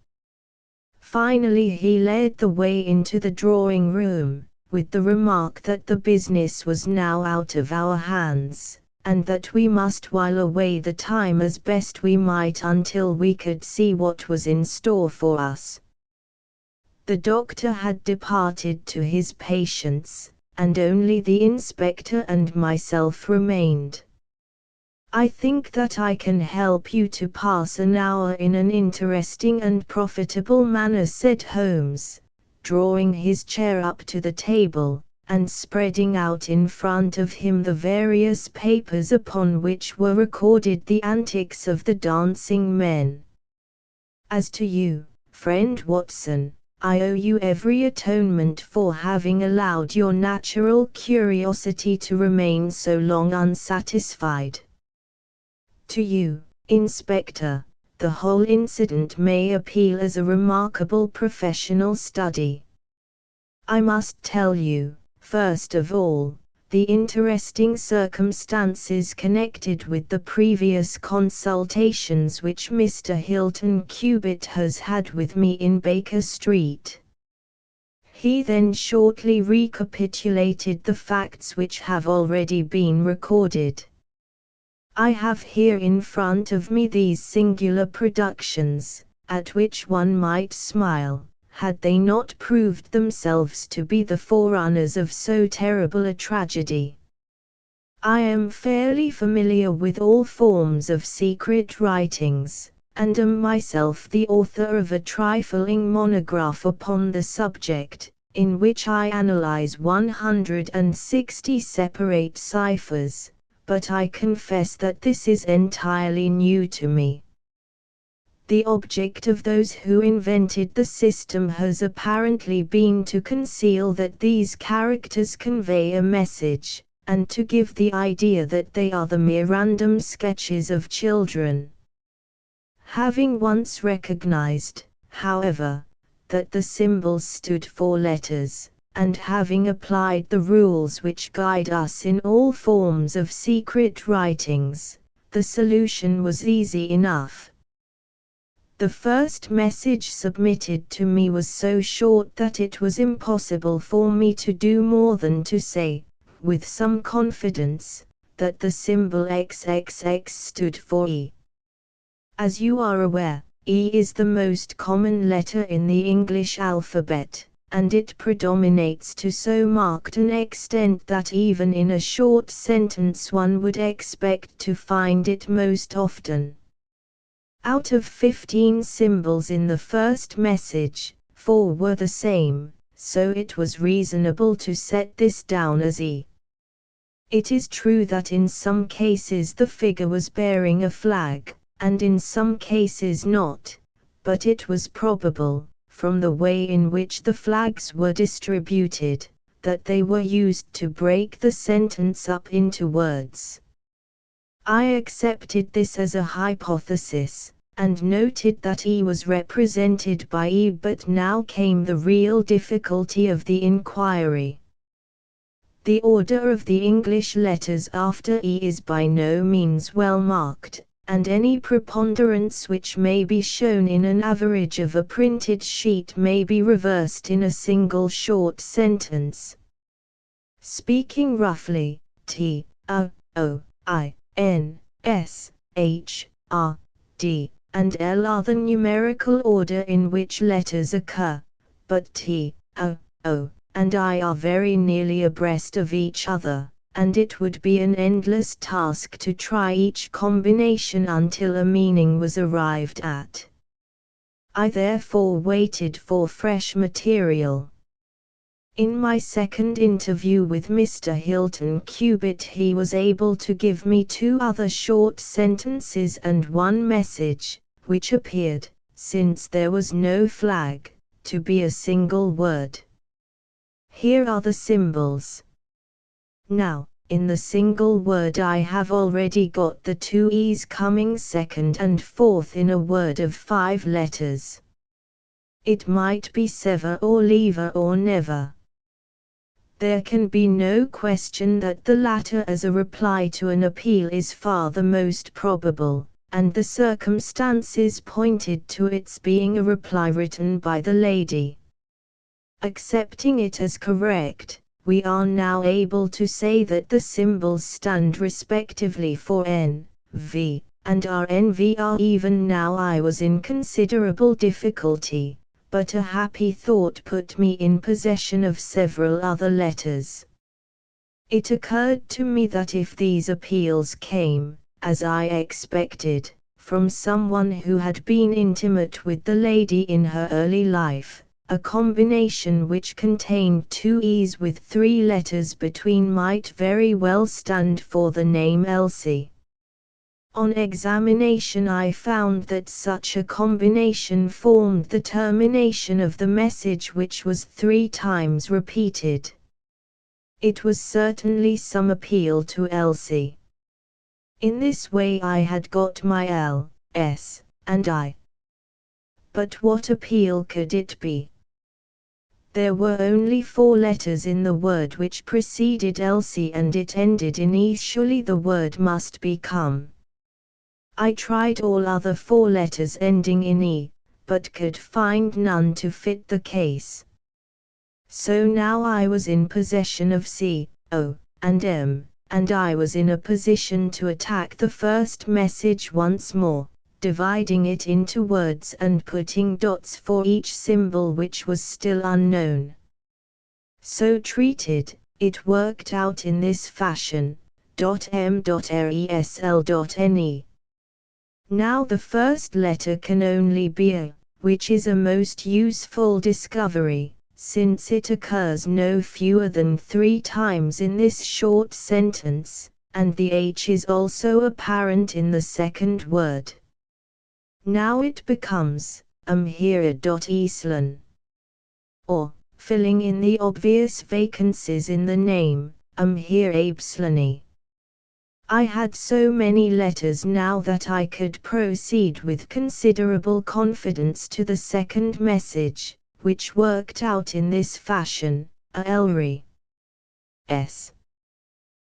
Finally he led the way into the drawing-room, with the remark that the business was now out of our hands, and that we must while away the time as best we might until we could see what was in store for us. The doctor had departed to his patients, and only the inspector and myself remained. "I think that I can help you to pass an hour in an interesting and profitable manner," said Holmes, drawing his chair up to the table, and spreading out in front of him the various papers upon which were recorded the antics of the dancing men. "As to you, friend Watson, I owe you every atonement for having allowed your natural curiosity to remain so long unsatisfied. To you, Inspector, the whole incident may appeal as a remarkable professional study. I must tell you, first of all, the interesting circumstances connected with the previous consultations which Mr. Hilton Cubitt has had with me in Baker Street." He then shortly recapitulated the facts which have already been recorded. "I have here in front of me these singular productions, at which one might smile, had they not proved themselves to be the forerunners of so terrible a tragedy. I am fairly familiar with all forms of secret writings, and am myself the author of a trifling monograph upon the subject, in which I analyze 160 separate ciphers, but I confess that this is entirely new to me. The object of those who invented the system has apparently been to conceal that these characters convey a message, and to give the idea that they are the mere random sketches of children. Having once recognized, however, that the symbols stood for letters, and having applied the rules which guide us in all forms of secret writings, the solution was easy enough. The first message submitted to me was so short that it was impossible for me to do more than to say, with some confidence, that the symbol XXX stood for E. As you are aware, E is the most common letter in the English alphabet, and it predominates to so marked an extent that even in a short sentence one would expect to find it most often. Out of 15 symbols in the first message, 4 were the same, so it was reasonable to set this down as E. It is true that in some cases the figure was bearing a flag, and in some cases not, but it was probable, from the way in which the flags were distributed, that they were used to break the sentence up into words. I accepted this as a hypothesis, and noted that E was represented by E, but now came the real difficulty of the inquiry. The order of the English letters after E is by no means well marked, and any preponderance which may be shown in an average of a printed sheet may be reversed in a single short sentence. Speaking roughly, T, A, O, I, N, S, H, R, D, and L are the numerical order in which letters occur, but T, A, O, and I are very nearly abreast of each other, and it would be an endless task to try each combination until a meaning was arrived at. I therefore waited for fresh material. In my second interview with Mr. Hilton Cubitt, he was able to give me 2 other short sentences and 1 message, which appeared, since there was no flag, to be a single word. Here are the symbols. Now, in the single word I have already got the 2 E's coming second and fourth in a word of 5 letters. It might be sever or lever or never. There can be no question that the latter as a reply to an appeal is far the most probable, and the circumstances pointed to its being a reply written by the lady. Accepting it as correct, we are now able to say that the symbols stand respectively for N, V, and RNVR. Even now I was in considerable difficulty, but a happy thought put me in possession of several other letters. It occurred to me that if these appeals came, as I expected, from someone who had been intimate with the lady in her early life, a combination which contained 2 E's with 3 letters between might very well stand for the name Elsie. On examination I found that such a combination formed the termination of the message, which was 3 times repeated. It was certainly some appeal to Elsie. In this way I had got my L, S, and I. But what appeal could it be? There were only 4 letters in the word which preceded Elsie, and it ended in E. Surely the word must be come. I tried all other 4 letters ending in E, but could find none to fit the case. So now I was in possession of C, O, and M, and I was in a position to attack the first message once more, dividing it into words and putting dots for each symbol which was still unknown. So treated, it worked out in this fashion: .m.resl.ne. Now the first letter can only be A, which is a most useful discovery, since it occurs no fewer than 3 times in this short sentence, and the H is also apparent in the second word. Now it becomes Here.Eastland. Or, filling in the obvious vacancies in the name, Here Abeslany. I had so many letters now that I could proceed with considerable confidence to the second message, which worked out in this fashion: A Ellery. S.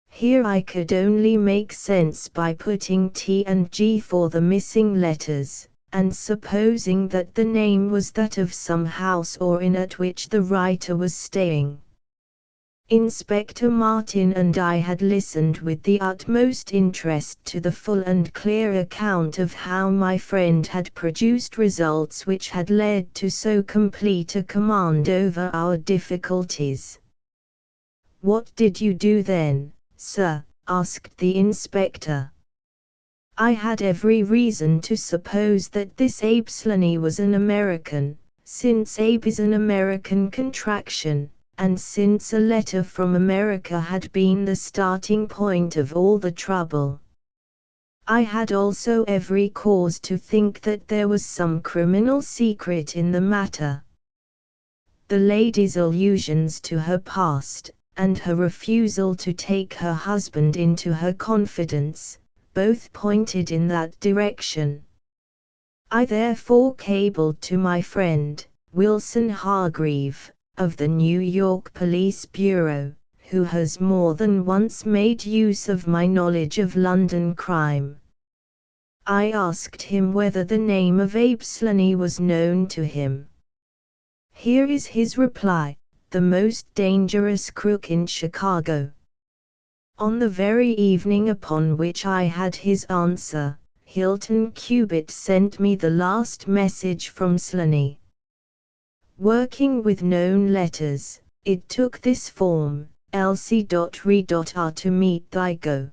Here I could only make sense by putting T and G for the missing letters, and supposing that the name was that of some house or inn at which the writer was staying. Inspector Martin and I had listened with the utmost interest to the full and clear account of how my friend had produced results which had led to so complete a command over our difficulties. "What did you do then, sir?" asked the inspector. I had every reason to suppose that this Abeslany was an American, since Abe is an American contraction, and since a letter from America had been the starting point of all the trouble. I had also every cause to think that there was some criminal secret in the matter. The lady's allusions to her past, and her refusal to take her husband into her confidence, both pointed in that direction. I therefore cabled to my friend, Wilson Hargreave, of the New York Police Bureau, who has more than once made use of my knowledge of London crime. I asked him whether the name of Abeslany was known to him. Here is his reply: "The most dangerous crook in Chicago." On the very evening upon which I had his answer, Hilton Cubitt sent me the last message from Slaney. Working with known letters, it took this form: Elsie.re.r to meet thy go.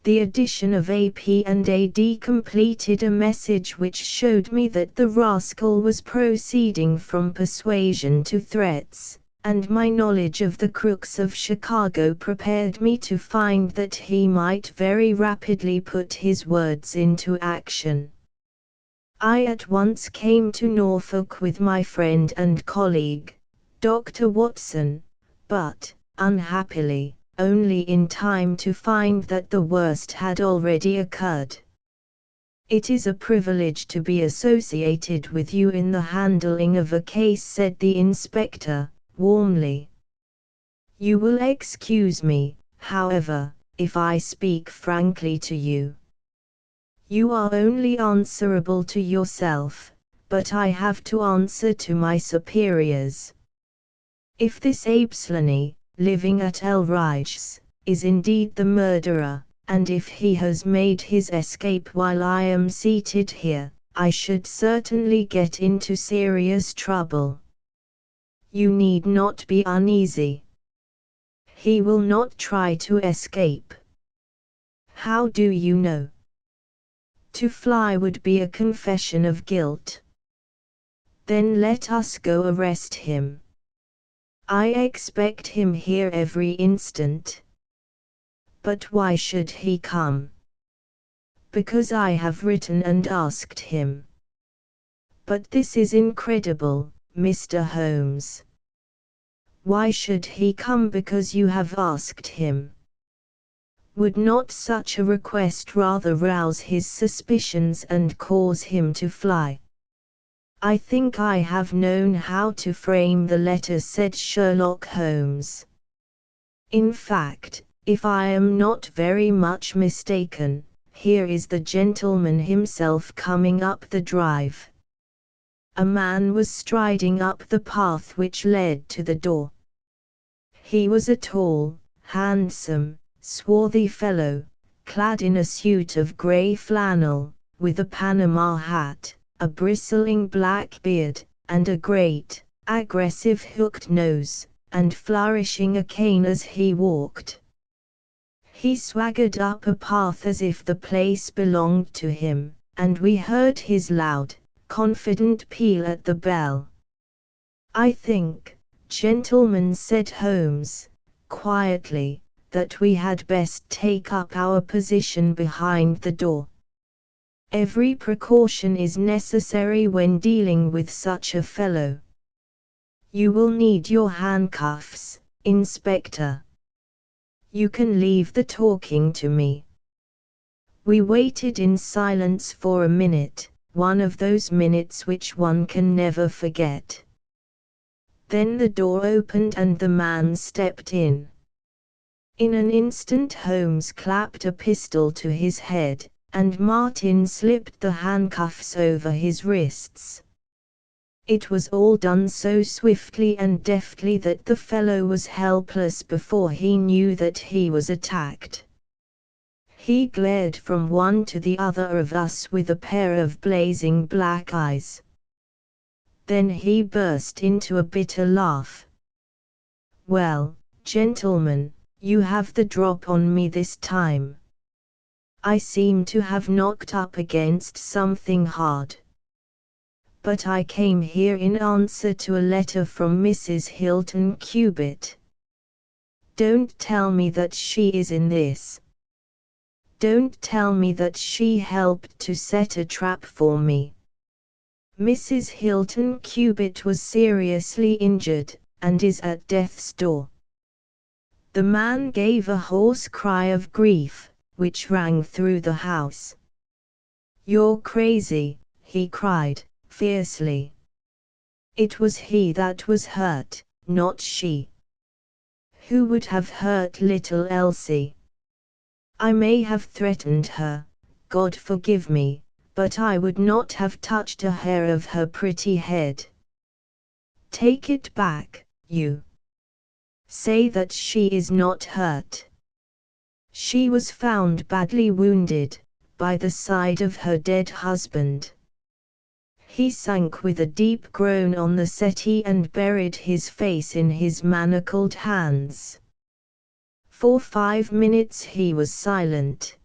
The addition of AP and AD completed a message which showed me that the rascal was proceeding from persuasion to threats, and my knowledge of the crooks of Chicago prepared me to find that he might very rapidly put his words into action. I at once came to Norfolk with my friend and colleague, Dr. Watson, but, unhappily, only in time to find that the worst had already occurred. "It is a privilege to be associated with you in the handling of a case," said the inspector, warmly. "You will excuse me, however, if I speak frankly to you. You are only answerable to yourself, but I have to answer to my superiors. If this Apslany, living at Elridge's, is indeed the murderer, and if he has made his escape while I am seated here, I should certainly get into serious trouble. You need not be uneasy. He will not try to escape." "How do you know?" "To fly would be a confession of guilt." "Then let us go arrest him. I expect him here every instant." "But why should he come?" "Because I have written and asked him." "But this is incredible, Mr. Holmes." "Why should he come because you have asked him? Would not such a request rather rouse his suspicions and cause him to fly?" "I think I have known how to frame the letter," said Sherlock Holmes. "In fact, if I am not very much mistaken, here is the gentleman himself coming up the drive." A man was striding up the path which led to the door. He was a tall, handsome, swarthy fellow, clad in a suit of grey flannel, with a Panama hat, a bristling black beard, and a great, aggressive hooked nose, and flourishing a cane as he walked. He swaggered up a path as if the place belonged to him, and we heard his loud, confident peal at the bell. "I think, gentlemen," said Holmes, quietly, "that we had best take up our position behind the door. Every precaution is necessary when dealing with such a fellow. You will need your handcuffs, Inspector. You can leave the talking to me." We waited in silence for a minute, one of those minutes which one can never forget. Then the door opened and the man stepped in. In an instant Holmes clapped a pistol to his head, and Martin slipped the handcuffs over his wrists. It was all done so swiftly and deftly that the fellow was helpless before he knew that he was attacked. He glared from one to the other of us with a pair of blazing black eyes. Then he burst into a bitter laugh. "Well, gentlemen, you have the drop on me this time. I seem to have knocked up against something hard. But I came here in answer to a letter from Mrs. Hilton Cubitt. Don't tell me that she is in this. Don't tell me that she helped to set a trap for me. Mrs. Hilton Cubitt was seriously injured, and is at death's door." The man gave a hoarse cry of grief, which rang through the house. "You're crazy," he cried, fiercely. "It was he that was hurt, not she. Who would have hurt little Elsie? I may have threatened her, God forgive me, but I would not have touched a hair of her pretty head. Take it back, you. Say that she is not hurt. She was found badly wounded, by the side of her dead husband." He sank with a deep groan on the settee and buried his face in his manacled hands. For 5 minutes he was silent.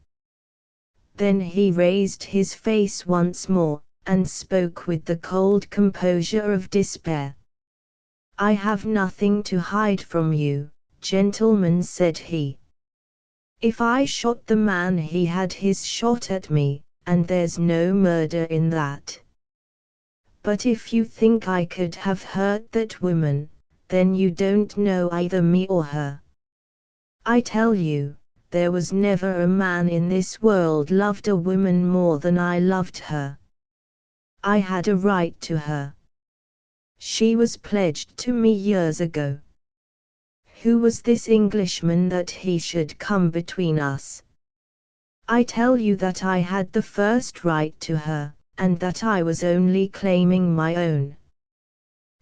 Then he raised his face once more, and spoke with the cold composure of despair. I have nothing to hide from you, gentlemen, said he. If I shot the man, he had his shot at me, and there's no murder in that. But if you think I could have hurt that woman, then you don't know either me or her. I tell you, there was never a man in this world loved a woman more than I loved her. I had a right to her. She was pledged to me years ago. Who was this Englishman that he should come between us? I tell you that I had the first right to her, and that I was only claiming my own.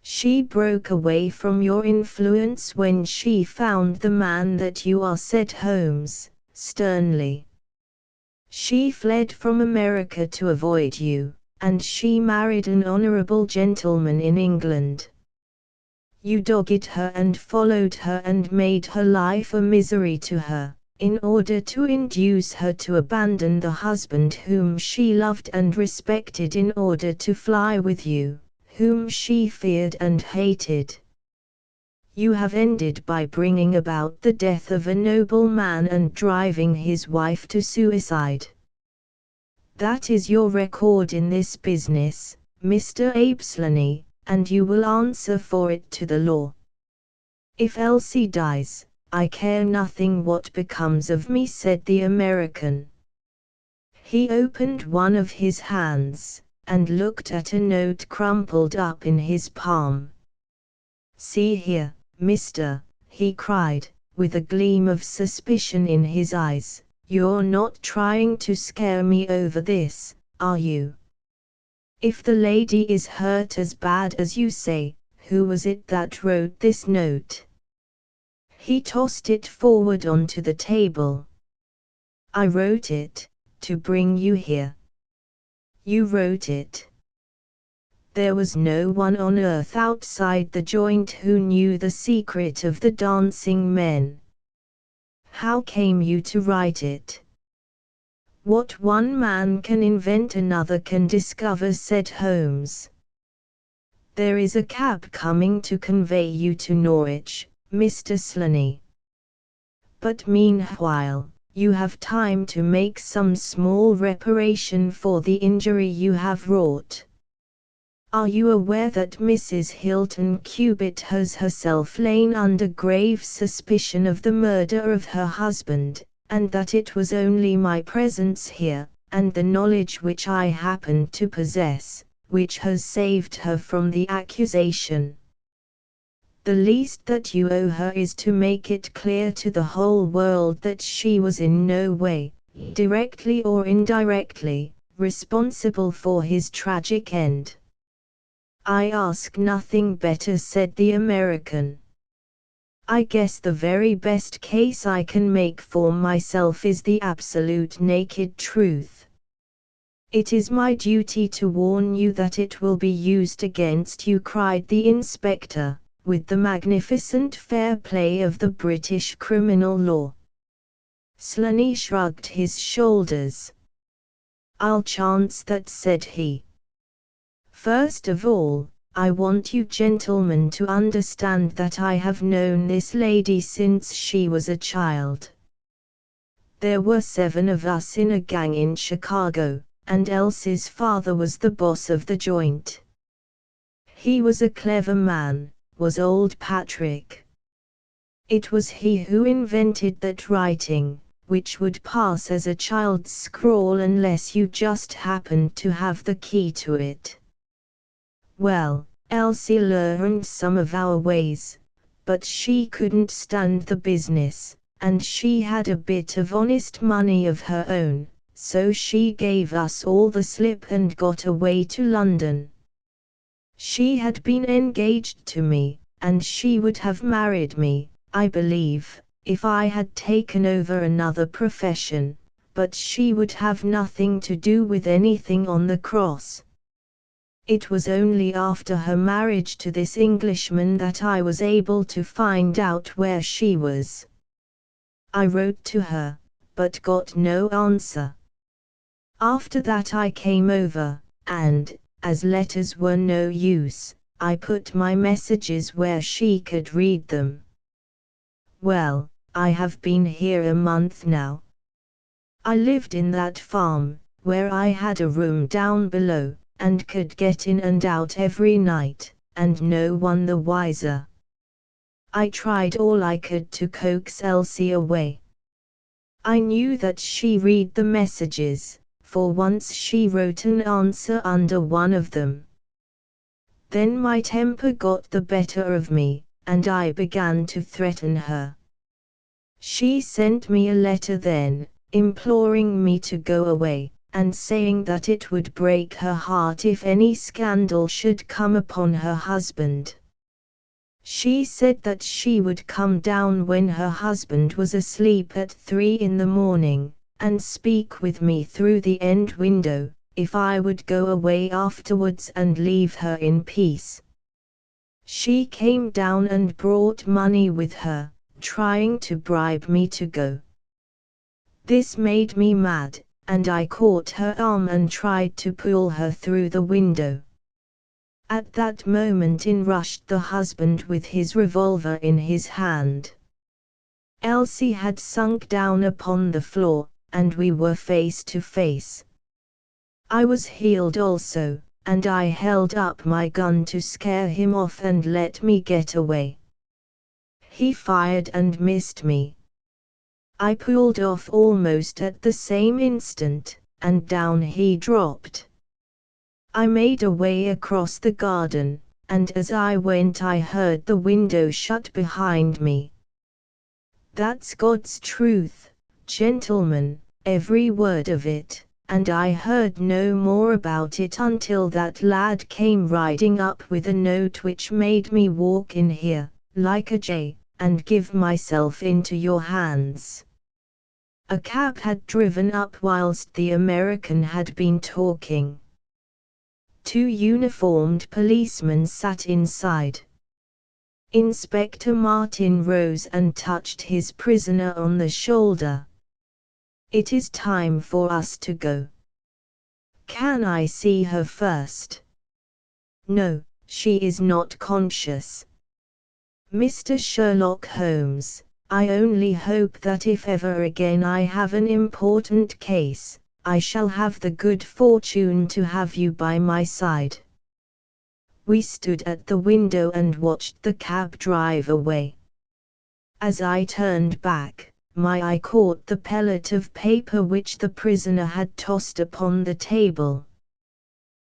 She broke away from your influence when she found the man that you are, said Holmes, sternly. She fled from America to avoid you, and she married an honorable gentleman in England. You dogged her and followed her and made her life a misery to her, in order to induce her to abandon the husband whom she loved and respected in order to fly with you, whom she feared and hated. You have ended by bringing about the death of a noble man and driving his wife to suicide. That is your record in this business, Mr. Abeslany, and you will answer for it to the law. If Elsie dies, I care nothing what becomes of me, said the American. He opened one of his hands, and looked at a note crumpled up in his palm. See here, mister, he cried, with a gleam of suspicion in his eyes, you're not trying to scare me over this, are you? If the lady is hurt as bad as you say, who was it that wrote this note? He tossed it forward onto the table. I wrote it, to bring you here. You wrote it. There was no one on earth outside the joint who knew the secret of the dancing men. How came you to write it? What one man can invent another can discover, said Holmes. There is a cab coming to convey you to Norwich, Mr. Slaney. But meanwhile, you have time to make some small reparation for the injury you have wrought. Are you aware that Mrs. Hilton Cubitt has herself lain under grave suspicion of the murder of her husband, and that it was only my presence here, and the knowledge which I happened to possess, which has saved her from the accusation? The least that you owe her is to make it clear to the whole world that she was in no way, directly or indirectly, responsible for his tragic end. I ask nothing better, said the American. I guess the very best case I can make for myself is the absolute naked truth. It is my duty to warn you that it will be used against you, cried the inspector, with the magnificent fair play of the British criminal law. Slaney shrugged his shoulders. I'll chance that, said he. First of all, I want you gentlemen to understand that I have known this lady since she was a child. There were 7 of us in a gang in Chicago, and Elsie's father was the boss of the joint. He was a clever man, was old Patrick. It was he who invented that writing, which would pass as a child's scrawl unless you just happened to have the key to it. Well, Elsie learned some of our ways, but she couldn't stand the business, and she had a bit of honest money of her own, so she gave us all the slip and got away to London. She had been engaged to me, and she would have married me, I believe, if I had taken over another profession, but she would have nothing to do with anything on the cross. It was only after her marriage to this Englishman that I was able to find out where she was. I wrote to her, but got no answer. After that I came over, and, as letters were no use, I put my messages where she could read them. Well, I have been here a month now. I lived in that farm, where I had a room down below, and could get in and out every night, and no one the wiser. I tried all I could to coax Elsie away. I knew that she read the messages, for once she wrote an answer under one of them. Then my temper got the better of me, and I began to threaten her. She sent me a letter then, imploring me to go away, and saying that it would break her heart if any scandal should come upon her husband. She said that she would come down when her husband was asleep at 3 in the morning, and speak with me through the end window, if I would go away afterwards and leave her in peace. She came down and brought money with her, trying to bribe me to go. This made me mad, and I caught her arm and tried to pull her through the window. At that moment in rushed the husband with his revolver in his hand. Elsie had sunk down upon the floor, and we were face to face. I was healed also, and I held up my gun to scare him off and let me get away. He fired and missed me. I pulled off almost at the same instant, and down he dropped. I made a way across the garden, and as I went I heard the window shut behind me. That's God's truth, gentlemen, every word of it, and I heard no more about it until that lad came riding up with a note which made me walk in here, like a jay, and give myself into your hands. A cab had driven up whilst the American had been talking. 2 uniformed policemen sat inside. Inspector Martin rose and touched his prisoner on the shoulder. It is time for us to go. Can I see her first? No, she is not conscious. Mr. Sherlock Holmes, I only hope that if ever again I have an important case, I shall have the good fortune to have you by my side. We stood at the window and watched the cab drive away. As I turned back, my eye caught the pellet of paper which the prisoner had tossed upon the table.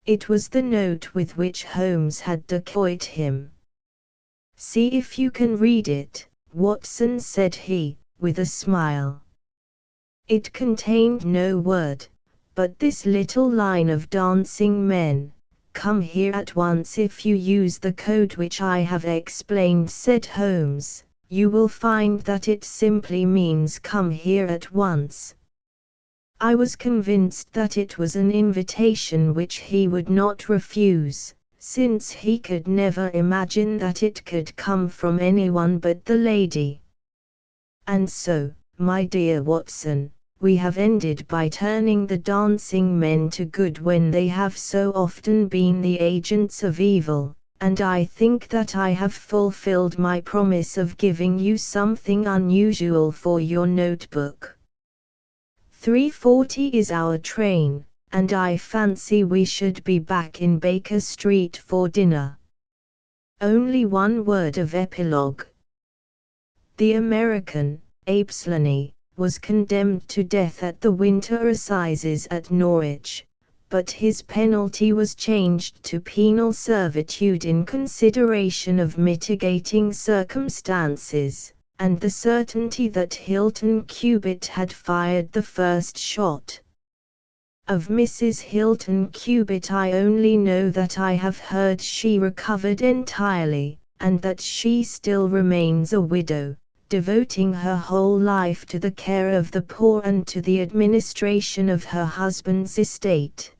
It was the note with which Holmes had decoyed him. "See if you can read it, Watson," said he, with a smile. It contained no word, but this little line of "dancing men, come here at once." "If you use the code which I have explained," said Holmes, "you will find that it simply means 'come here at once.'" I was convinced that it was an invitation which he would not refuse, since he could never imagine that it could come from anyone but the lady. And so, my dear Watson, we have ended by turning the dancing men to good when they have so often been the agents of evil, and I think that I have fulfilled my promise of giving you something unusual for your notebook. 3:40 is our train, and I fancy we should be back in Baker Street for dinner. Only one word of epilogue. The American, Apslany, was condemned to death at the winter assizes at Norwich, but his penalty was changed to penal servitude in consideration of mitigating circumstances, and the certainty that Hilton Cubitt had fired the first shot. Of Mrs. Hilton Cubitt I only know that I have heard she recovered entirely, and that she still remains a widow, devoting her whole life to the care of the poor and to the administration of her husband's estate.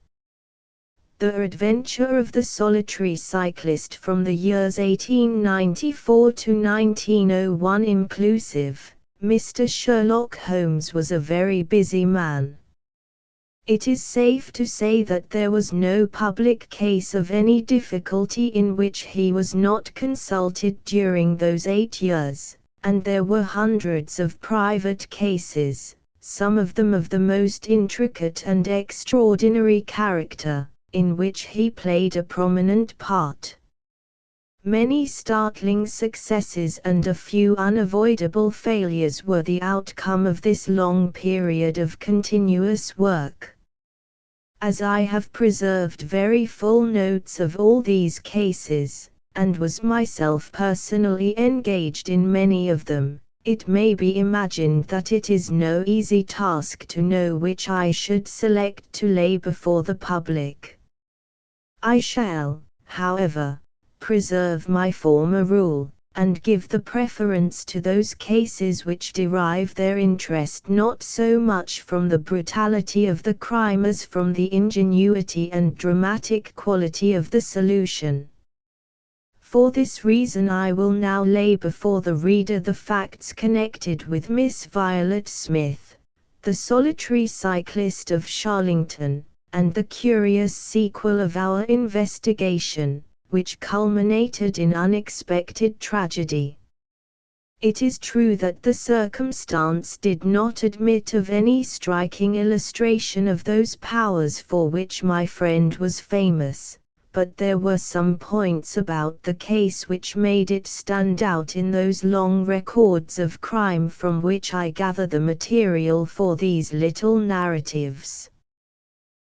The Adventure of the Solitary Cyclist from the years 1894 to 1901 inclusive. Mr. Sherlock Holmes was a very busy man. It is safe to say that there was no public case of any difficulty in which he was not consulted during those 8 years, and there were hundreds of private cases, some of them of the most intricate and extraordinary character, in which he played a prominent part. Many startling successes and a few unavoidable failures were the outcome of this long period of continuous work. As I have preserved very full notes of all these cases, and was myself personally engaged in many of them, it may be imagined that it is no easy task to know which I should select to lay before the public. I shall, however, preserve my former rule, and give the preference to those cases which derive their interest not so much from the brutality of the crime as from the ingenuity and dramatic quality of the solution. For this reason I will now lay before the reader the facts connected with Miss Violet Smith, the solitary cyclist of Charlington, and the curious sequel of our investigation, which culminated in unexpected tragedy. It is true that the circumstance did not admit of any striking illustration of those powers for which my friend was famous, but there were some points about the case which made it stand out in those long records of crime from which I gather the material for these little narratives.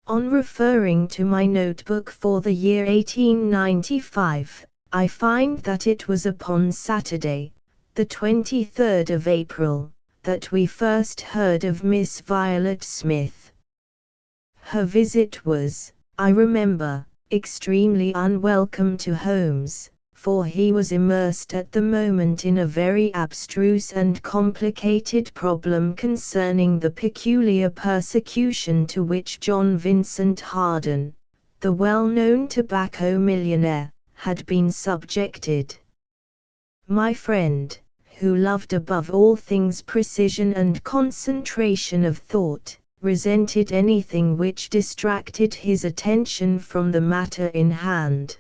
On referring to my notebook for the year 1895, I find that it was upon Saturday, the 23rd of April, that we first heard of Miss Violet Smith. Her visit was, I remember, extremely unwelcome to Holmes, for he was immersed at the moment in a very abstruse and complicated problem concerning the peculiar persecution to which John Vincent Harden, the well-known tobacco millionaire, had been subjected. My friend, who loved above all things precision and concentration of thought, resented anything which distracted his attention from the matter in hand.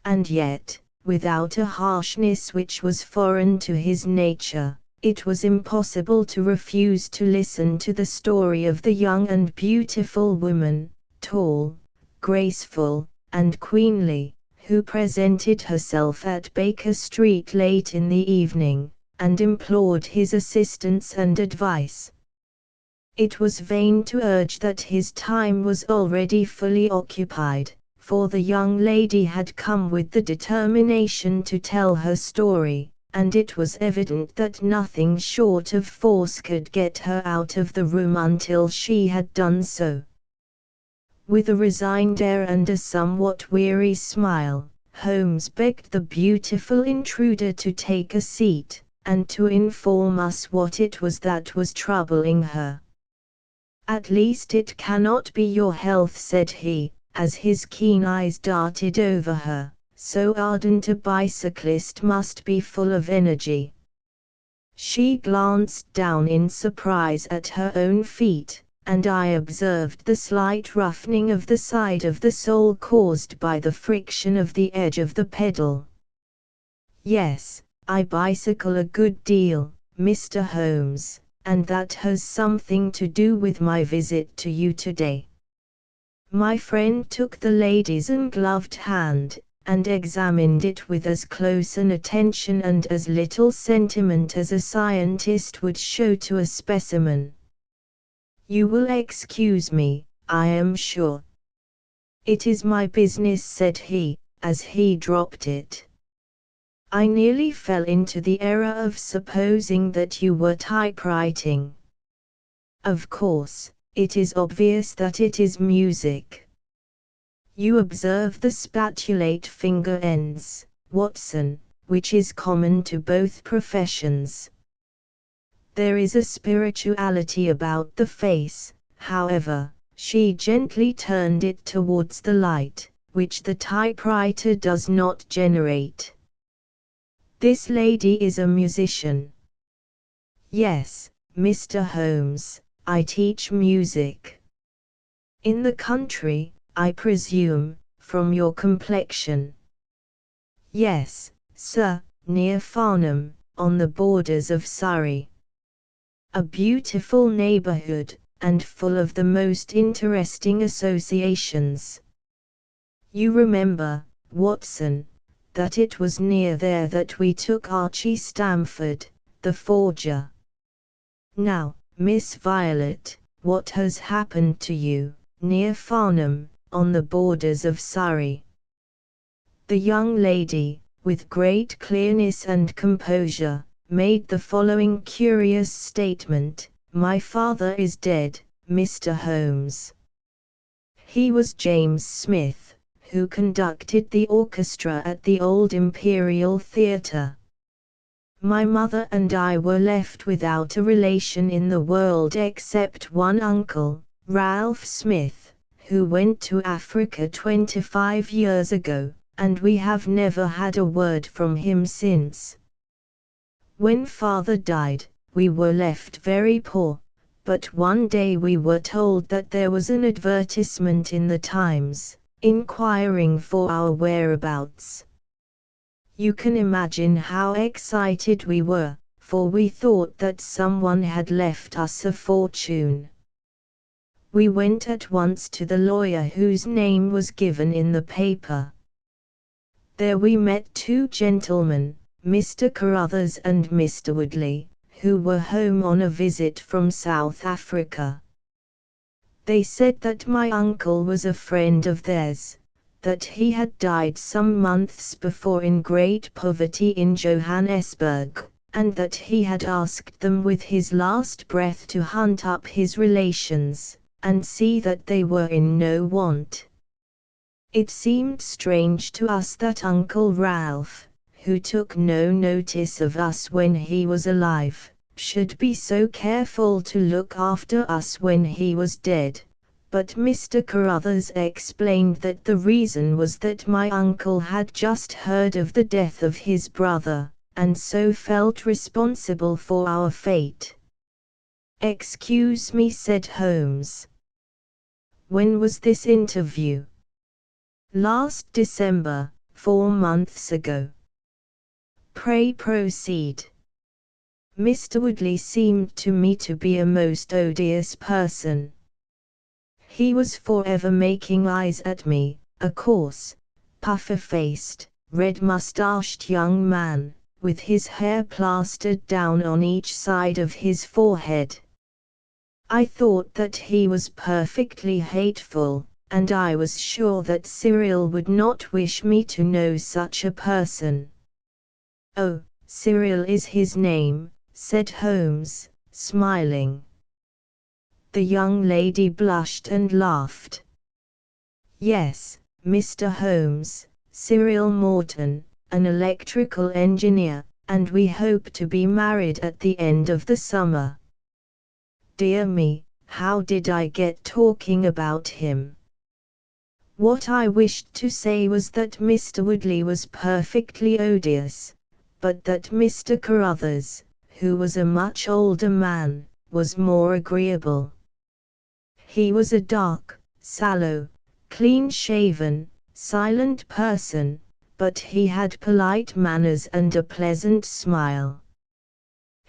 And yet, without a harshness which was foreign to his nature, it was impossible to refuse to listen to the story of the young and beautiful woman, tall, graceful, and queenly, who presented herself at Baker Street late in the evening, and implored his assistance and advice. It was vain to urge that his time was already fully occupied, for the young lady had come with the determination to tell her story, and it was evident that nothing short of force could get her out of the room until she had done so. With a resigned air and a somewhat weary smile, Holmes begged the beautiful intruder to take a seat, and to inform us what it was that was troubling her. "At least it cannot be your health," said he, as his keen eyes darted over her. "So ardent a bicyclist must be full of energy." She glanced down in surprise at her own feet, and I observed the slight roughening of the side of the sole caused by the friction of the edge of the pedal. "Yes, I bicycle a good deal, Mr. Holmes, and that has something to do with my visit to you today." My friend took the lady's ungloved hand, and examined it with as close an attention and as little sentiment as a scientist would show to a specimen. "You will excuse me, I am sure." "It is my business," said he, as he dropped it. "I nearly fell into the error of supposing that you were typewriting. Of course, it is obvious that it is music. You observe the spatulate finger ends, Watson, which is common to both professions. There is a spirituality about the face, however." She gently turned it towards the light, which the typewriter does not generate. "This lady is a musician." "Yes, Mr. Holmes, I teach music." In the country, I presume, from your complexion. Yes, sir, near Farnham, on the borders of Surrey. A beautiful neighbourhood, and full of the most interesting associations. You remember, Watson, that it was near there that we took Archie Stamford, the forger. Now, Miss Violet, what has happened to you, near Farnham, on the borders of Surrey? The young lady, with great clearness and composure, made the following curious statement: "My father is dead, Mr. Holmes. He was James Smith, who conducted the orchestra at the old Imperial Theatre. My mother and I were left without a relation in the world except one uncle, Ralph Smith, who went to Africa 25 years ago, and we have never had a word from him since. When father died, we were left very poor, but one day we were told that there was an advertisement in the Times, inquiring for our whereabouts. You can imagine how excited we were, for we thought that someone had left us a fortune. We went at once to the lawyer whose name was given in the paper. There we met two gentlemen, Mr. Carruthers and Mr. Woodley, who were home on a visit from South Africa. They said that my uncle was a friend of theirs, that he had died some months before in great poverty in Johannesburg, and that he had asked them with his last breath to hunt up his relations, and see that they were in no want. It seemed strange to us that Uncle Ralph, who took no notice of us when he was alive, should be so careful to look after us when he was dead, but Mr. Carruthers explained that the reason was that my uncle had just heard of the death of his brother, and so felt responsible for our fate. "Excuse me," said Holmes. "When was this interview?" "Last December, 4 months ago." "Pray proceed." "Mr. Woodley seemed to me to be a most odious person. He was forever making eyes at me, a coarse, puffer-faced, red-moustached young man, with his hair plastered down on each side of his forehead. I thought that he was perfectly hateful, and I was sure that Cyril would not wish me to know such a person." "Oh, Cyril is his name," said Holmes, smiling. The young lady blushed and laughed. "Yes, Mr. Holmes, Cyril Morton, an electrical engineer, and we hope to be married at the end of the summer." Dear me, how did I get talking about him? What I wished to say was that Mr. Woodley was perfectly odious, but that Mr. Carruthers, who was a much older man, was more agreeable. He was a dark, sallow, clean-shaven, silent person, but he had polite manners and a pleasant smile.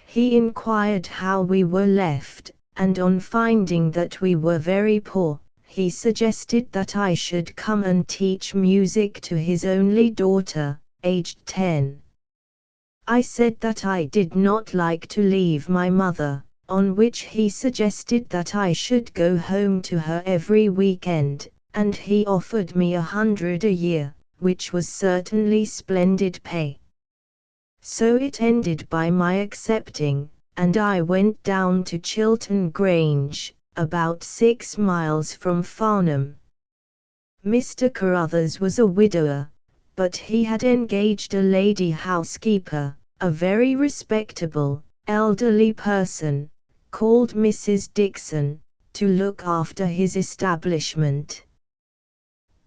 He inquired how we were left, and on finding that we were very poor, he suggested that I should come and teach music to his only daughter, aged 10. I said that I did not like to leave my mother, on which he suggested that I should go home to her every weekend, and he offered me 100 a year, which was certainly splendid pay. So it ended by my accepting, and I went down to Chiltern Grange, about 6 miles from Farnham. Mr. Carruthers was a widower, but he had engaged a lady housekeeper, a very respectable, elderly person, called Mrs. Dixon, to look after his establishment.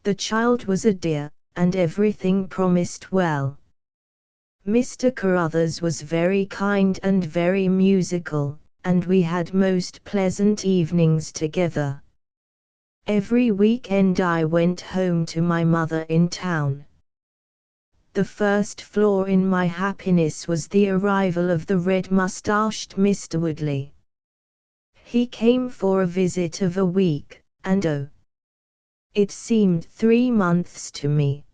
The child was a dear, and everything promised well. Mr. Carruthers was very kind and very musical, and we had most pleasant evenings together. Every weekend I went home to my mother in town. The first flaw in my happiness was the arrival of the red-moustached Mr. Woodley. He came for a visit of a week, and oh, it seemed 3 months to me.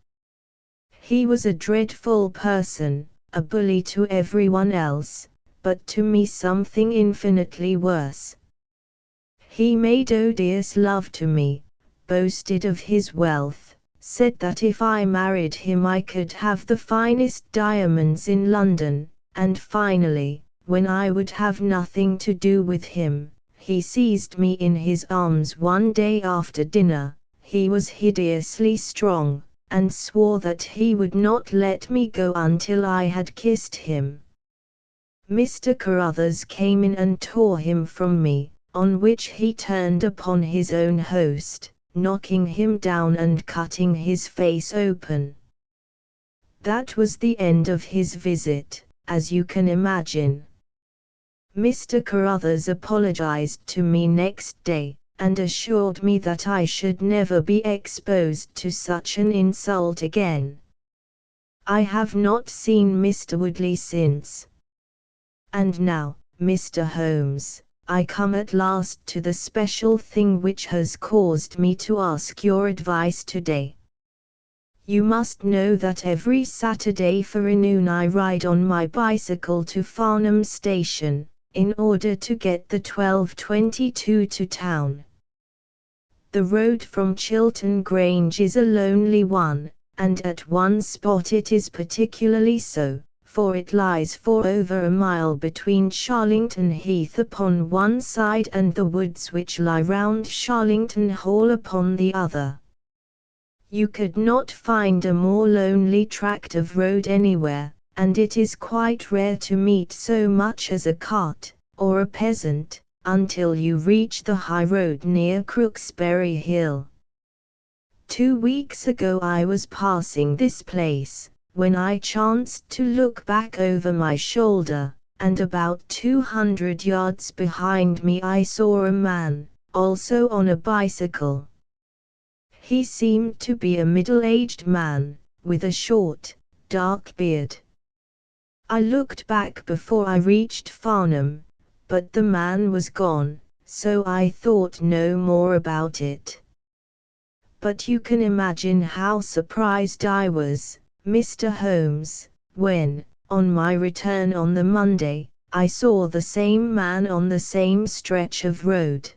He was a dreadful person, a bully to everyone else, but to me something infinitely worse. He made odious love to me, boasted of his wealth, said that if I married him I could have the finest diamonds in London, and finally, when I would have nothing to do with him, he seized me in his arms one day after dinner. He was hideously strong, and swore that he would not let me go until I had kissed him. Mr. Carruthers came in and tore him from me, on which he turned upon his own host, knocking him down and cutting his face open. That was the end of his visit, as you can imagine. Mr. Carruthers apologized to me next day, and assured me that I should never be exposed to such an insult again. I have not seen Mr. Woodley since. And now, Mr. Holmes, I come at last to the special thing which has caused me to ask your advice today. You must know that every Saturday forenoon I ride on my bicycle to Farnham Station, in order to get the 12:22 to town. The road from Chiltern Grange is a lonely one, and at one spot it is particularly so, for it lies for over a mile between Charlington Heath upon one side and the woods which lie round Charlington Hall upon the other. You could not find a more lonely tract of road anywhere, and it is quite rare to meet so much as a cart, or a peasant, until you reach the high road near Crooksbury Hill. 2 weeks ago I was passing this place, when I chanced to look back over my shoulder, and about 200 yards behind me I saw a man, also on a bicycle. He seemed to be a middle-aged man, with a short, dark beard. I looked back before I reached Farnham, but the man was gone, so I thought no more about it. But you can imagine how surprised I was, Mr. Holmes, when, on my return on the Monday, I saw the same man on the same stretch of road.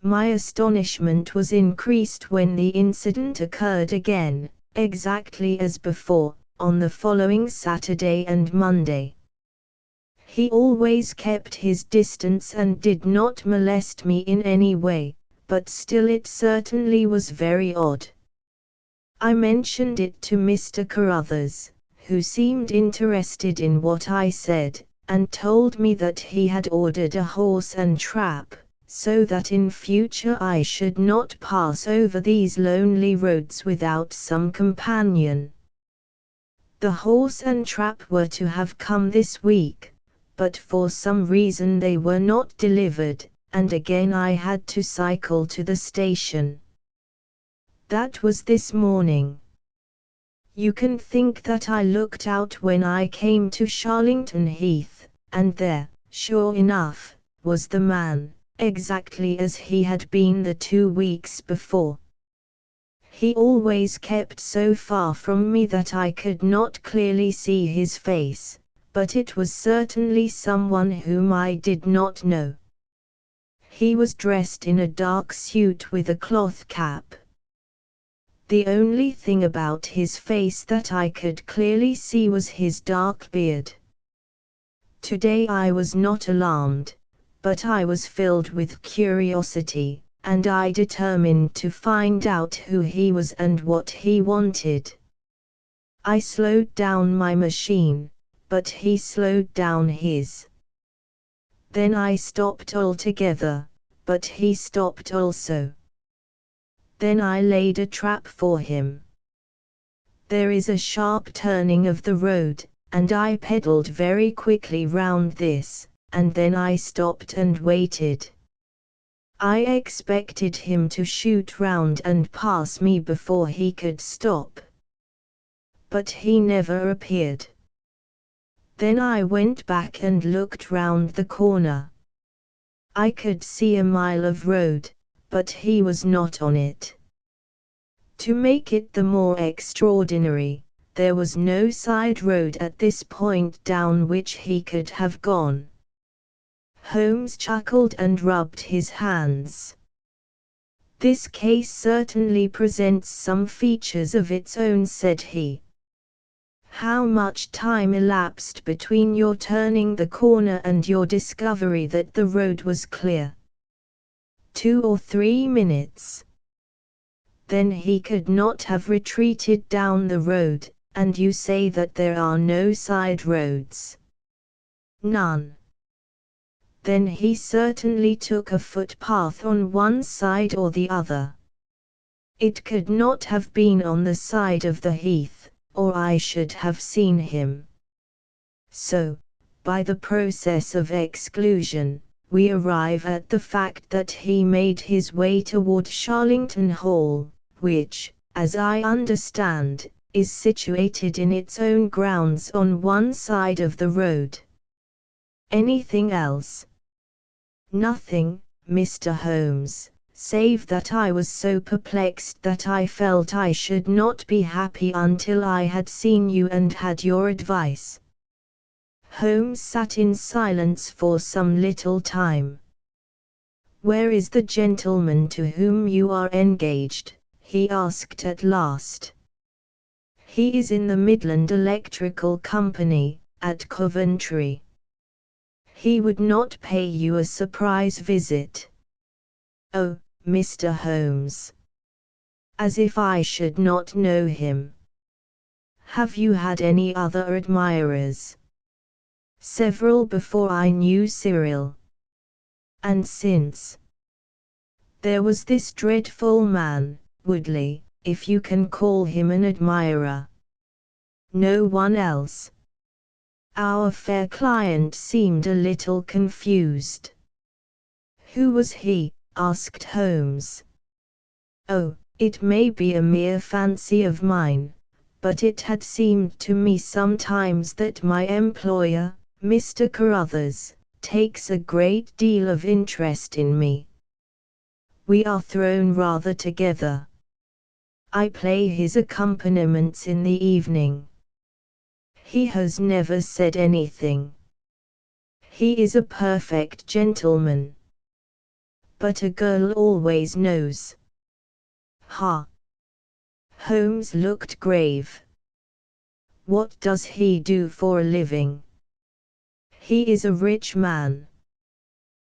My astonishment was increased when the incident occurred again, exactly as before, on the following Saturday and Monday. He always kept his distance and did not molest me in any way, but still it certainly was very odd. I mentioned it to Mr. Carruthers, who seemed interested in what I said, and told me that he had ordered a horse and trap, so that in future I should not pass over these lonely roads without some companion. The horse and trap were to have come this week, but for some reason they were not delivered, and again I had to cycle to the station. That was this morning. You can think that I looked out when I came to Charlington Heath, and there, sure enough, was the man, exactly as he had been the 2 weeks before. He always kept so far from me that I could not clearly see his face, but it was certainly someone whom I did not know. He was dressed in a dark suit with a cloth cap. The only thing about his face that I could clearly see was his dark beard. Today I was not alarmed, but I was filled with curiosity, and I determined to find out who he was and what he wanted. I slowed down my machine, but he slowed down his. Then I stopped altogether, but he stopped also. Then I laid a trap for him. There is a sharp turning of the road, and I pedaled very quickly round this, and then I stopped and waited. I expected him to shoot round and pass me before he could stop. But he never appeared. Then I went back and looked round the corner. I could see a mile of road, but he was not on it. To make it the more extraordinary, there was no side road at this point down which he could have gone. Holmes chuckled and rubbed his hands. "This case certainly presents some features of its own," said he. "How much time elapsed between your turning the corner and your discovery that the road was clear?" 2 or 3 minutes. "Then he could not have retreated down the road, and you say that there are no side roads?" "None." "Then he certainly took a footpath on one side or the other. It could not have been on the side of the heath, or I should have seen him. So, by the process of exclusion, we arrive at the fact that he made his way toward Sharlington Hall, which, as I understand, is situated in its own grounds on one side of the road. Anything else?" "Nothing, Mr. Holmes, save that I was so perplexed that I felt I should not be happy until I had seen you and had your advice." Holmes sat in silence for some little time. "Where is the gentleman to whom you are engaged?" he asked at last. "He is in the Midland Electrical Company, at Coventry." "He would not pay you a surprise visit?" "Oh, Mr. Holmes! As if I should not know him. Have you had any other admirers?" "Several before I knew Cyril." "And since?" "There was this dreadful man, Woodley, if you can call him an admirer." "No one else?" Our fair client seemed a little confused. "Who was he?" asked Holmes. "Oh, it may be a mere fancy of mine, but it had seemed to me sometimes that my employer, Mr. Carruthers, takes a great deal of interest in me. We are thrown rather together. I play his accompaniments in the evening. He has never said anything. He is a perfect gentleman. But a girl always knows." "Ha!" Holmes looked grave. "What does he do for a living?" "He is a rich man."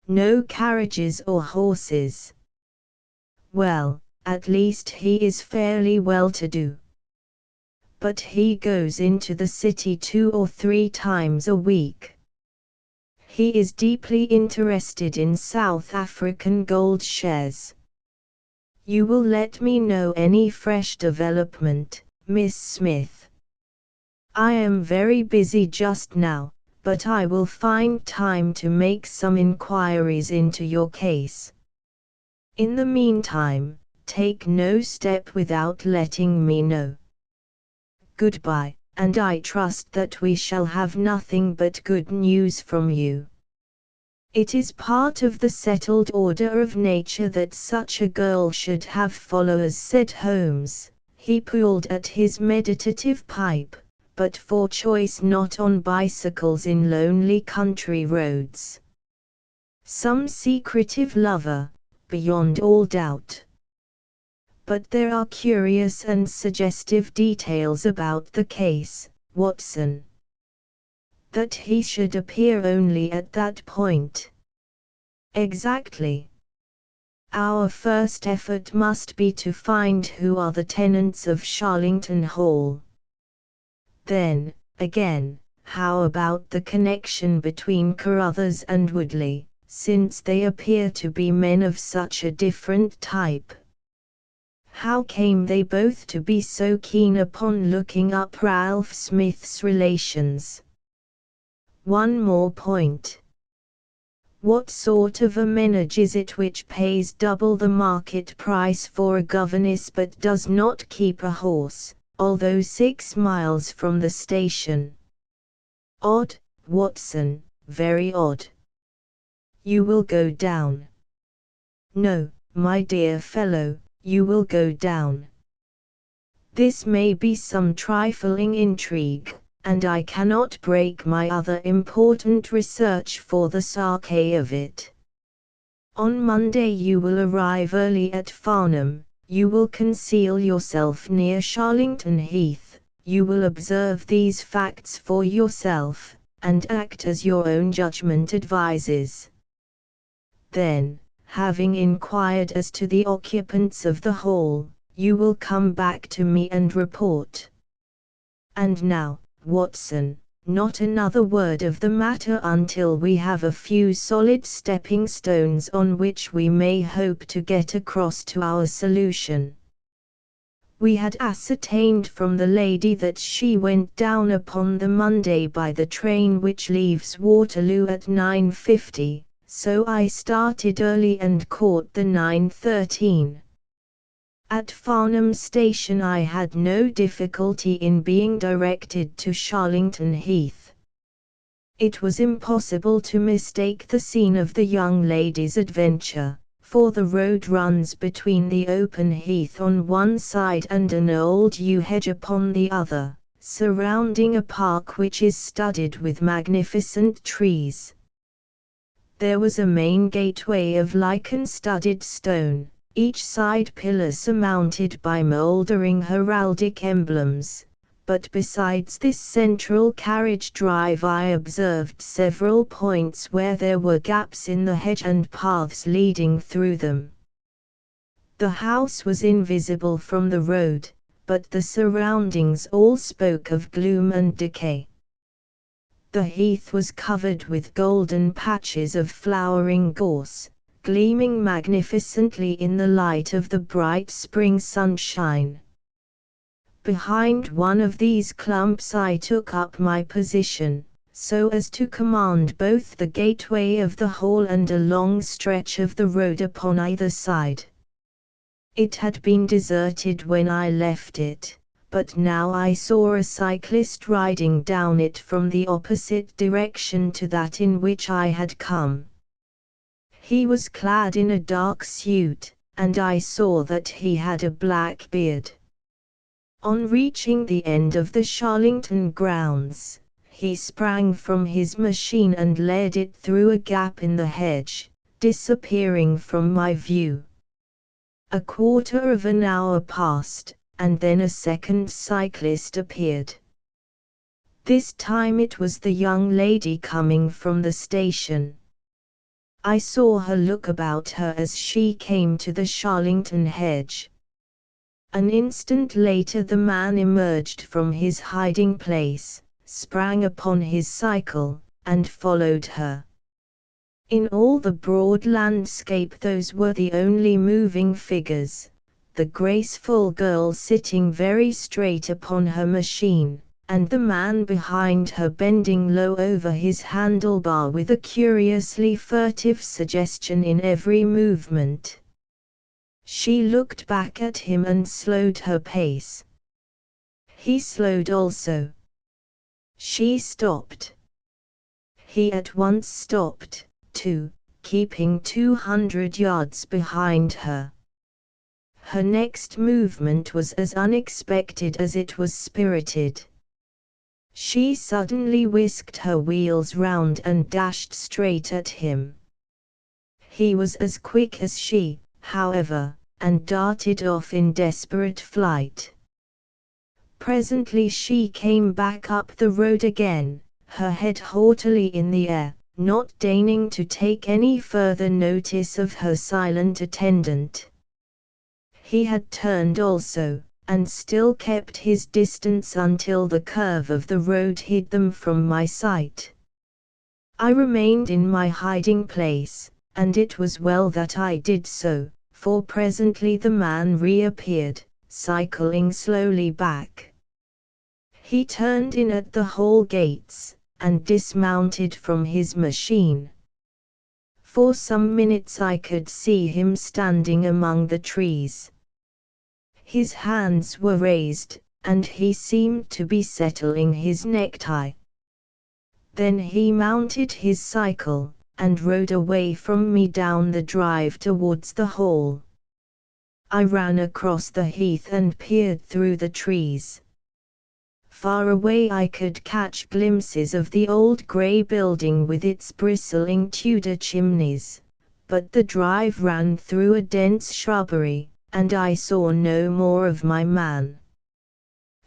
"No carriages or horses?" "Well, at least he is fairly well-to-do. But he goes into the city 2 or 3 times a week. He is deeply interested in South African gold shares. You will let me know any fresh development, Miss Smith. I am very busy just now, but I will find time to make some inquiries into your case. In the meantime, take no step without letting me know. Goodbye, and I trust that we shall have nothing but good news from you." "It is part of the settled order of nature that such a girl should have followers," said Holmes. He pulled at his meditative pipe, "but for choice not on bicycles in lonely country roads. Some secretive lover, beyond all doubt. But there are curious and suggestive details about the case, Watson. That he should appear only at that point." "Exactly. Our first effort must be to find who are the tenants of Sharlington Hall. Then, again, how about the connection between Carruthers and Woodley, since they appear to be men of such a different type? How came they both to be so keen upon looking up Ralph Smith's relations? One more point. What sort of a menage is it which pays double the market price for a governess but does not keep a horse, although 6 miles from the station? Odd, Watson, very odd. You will go down. No, my dear fellow, you will go down. This may be some trifling intrigue, and I cannot break my other important research for the sake of it. On Monday you will arrive early at Farnham, you will conceal yourself near Charlington Heath, you will observe these facts for yourself, and act as your own judgment advises. Then, having inquired as to the occupants of the hall, you will come back to me and report. And now, Watson, not another word of the matter until we have a few solid stepping stones on which we may hope to get across to our solution. We had ascertained from the lady that she went down upon the Monday by the train which leaves Waterloo at 9:50, so I started early and caught the 9:13. At Farnham Station I had no difficulty in being directed to Charlington Heath. It was impossible to mistake the scene of the young lady's adventure, for the road runs between the open heath on one side and an old yew hedge upon the other, surrounding a park which is studded with magnificent trees. There was a main gateway of lichen-studded stone, each side pillar surmounted by mouldering heraldic emblems, but besides this central carriage drive I observed several points where there were gaps in the hedge and paths leading through them. The house was invisible from the road, but the surroundings all spoke of gloom and decay. The heath was covered with golden patches of flowering gorse, gleaming magnificently in the light of the bright spring sunshine. Behind one of these clumps I took up my position, so as to command both the gateway of the hall and a long stretch of the road upon either side. It had been deserted when I left it, but now I saw a cyclist riding down it from the opposite direction to that in which I had come. He was clad in a dark suit, and I saw that he had a black beard. On reaching the end of the Charlington grounds, he sprang from his machine and led it through a gap in the hedge, disappearing from my view. A quarter of an hour passed, and then a second cyclist appeared. This time it was the young lady coming from the station. I saw her look about her as she came to the Charlington hedge. An instant later the man emerged from his hiding place, sprang upon his cycle, and followed her. In all the broad landscape those were the only moving figures, the graceful girl sitting very straight upon her machine, and the man behind her bending low over his handlebar with a curiously furtive suggestion in every movement. She looked back at him and slowed her pace. He slowed also. She stopped. He at once stopped, too, keeping 200 yards behind her. Her next movement was as unexpected as it was spirited. She suddenly whisked her wheels round and dashed straight at him. He was as quick as she, however, and darted off in desperate flight. Presently she came back up the road again, her head haughtily in the air, not deigning to take any further notice of her silent attendant. He had turned also, and still kept his distance until the curve of the road hid them from my sight. I remained in my hiding place, and it was well that I did so, for presently the man reappeared, cycling slowly back. He turned in at the hall gates, and dismounted from his machine. For some minutes I could see him standing among the trees. His hands were raised, and he seemed to be settling his necktie. Then he mounted his cycle, and rode away from me down the drive towards the hall. I ran across the heath and peered through the trees. Far away I could catch glimpses of the old grey building with its bristling Tudor chimneys, but the drive ran through a dense shrubbery, and I saw no more of my man.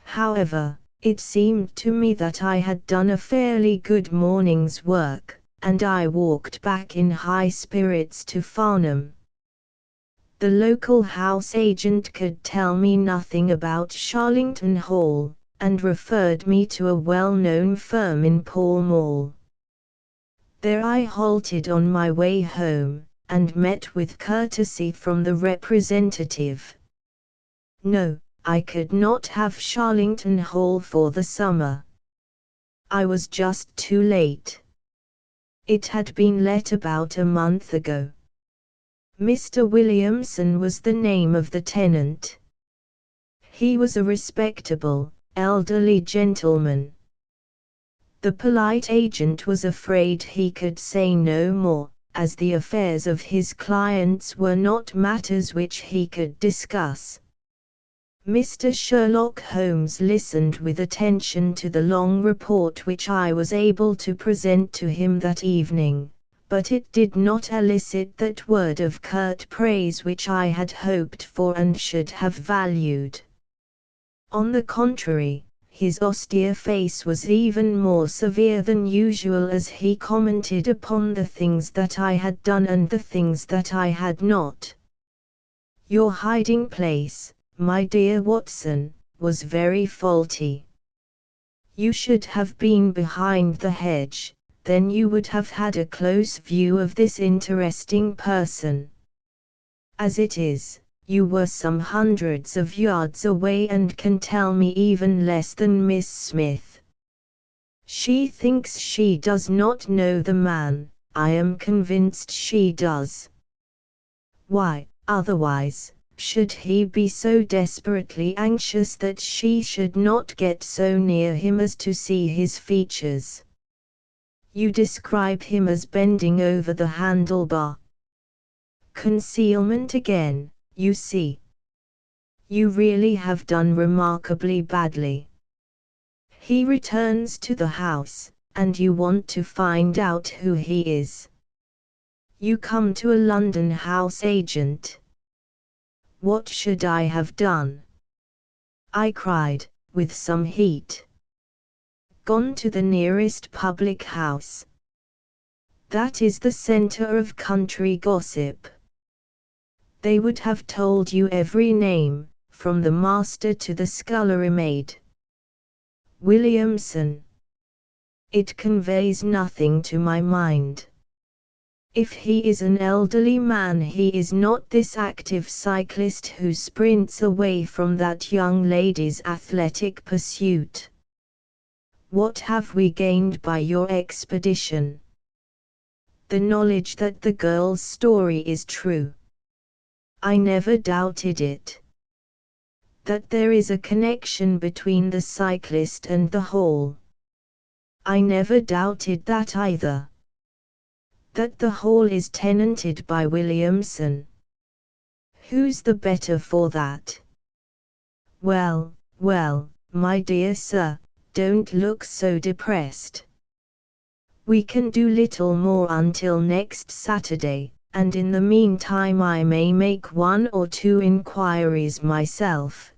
However, it seemed to me that I had done a fairly good morning's work, and I walked back in high spirits to Farnham. The local house agent could tell me nothing about Charlington Hall, and referred me to a well-known firm in Pall Mall. There I halted on my way home, and met with courtesy from the representative. No, I could not have Charlington Hall for the summer. I was just too late. It had been let about a month ago. Mr. Williamson was the name of the tenant. He was a respectable, elderly gentleman. The polite agent was afraid he could say no more, as the affairs of his clients were not matters which he could discuss. Mr. Sherlock Holmes listened with attention to the long report which I was able to present to him that evening, but it did not elicit that word of curt praise which I had hoped for and should have valued. On the contrary, his austere face was even more severe than usual as he commented upon the things that I had done and the things that I had not. Your hiding place, my dear Watson, was very faulty. You should have been behind the hedge, then you would have had a close view of this interesting person. As it is, you were some hundreds of yards away and can tell me even less than Miss Smith. She thinks she does not know the man, I am convinced she does. Why, otherwise, should he be so desperately anxious that she should not get so near him as to see his features? You describe him as bending over the handlebar. Concealment again, you see. You really have done remarkably badly. He returns to the house, and you want to find out who he is. You come to a London house agent. What should I have done? I cried, with some heat. Gone to the nearest public house. That is the centre of country gossip. They would have told you every name, from the master to the scullery maid. Williamson. It conveys nothing to my mind. If he is an elderly man, he is not this active cyclist who sprints away from that young lady's athletic pursuit. What have we gained by your expedition? The knowledge that the girl's story is true. I never doubted it. That there is a connection between the cyclist and the Hall. I never doubted that either. That the Hall is tenanted by Williamson. Who's the better for that? Well, well, my dear sir, don't look so depressed. We can do little more until next Saturday, and in the meantime I may make one or two inquiries myself.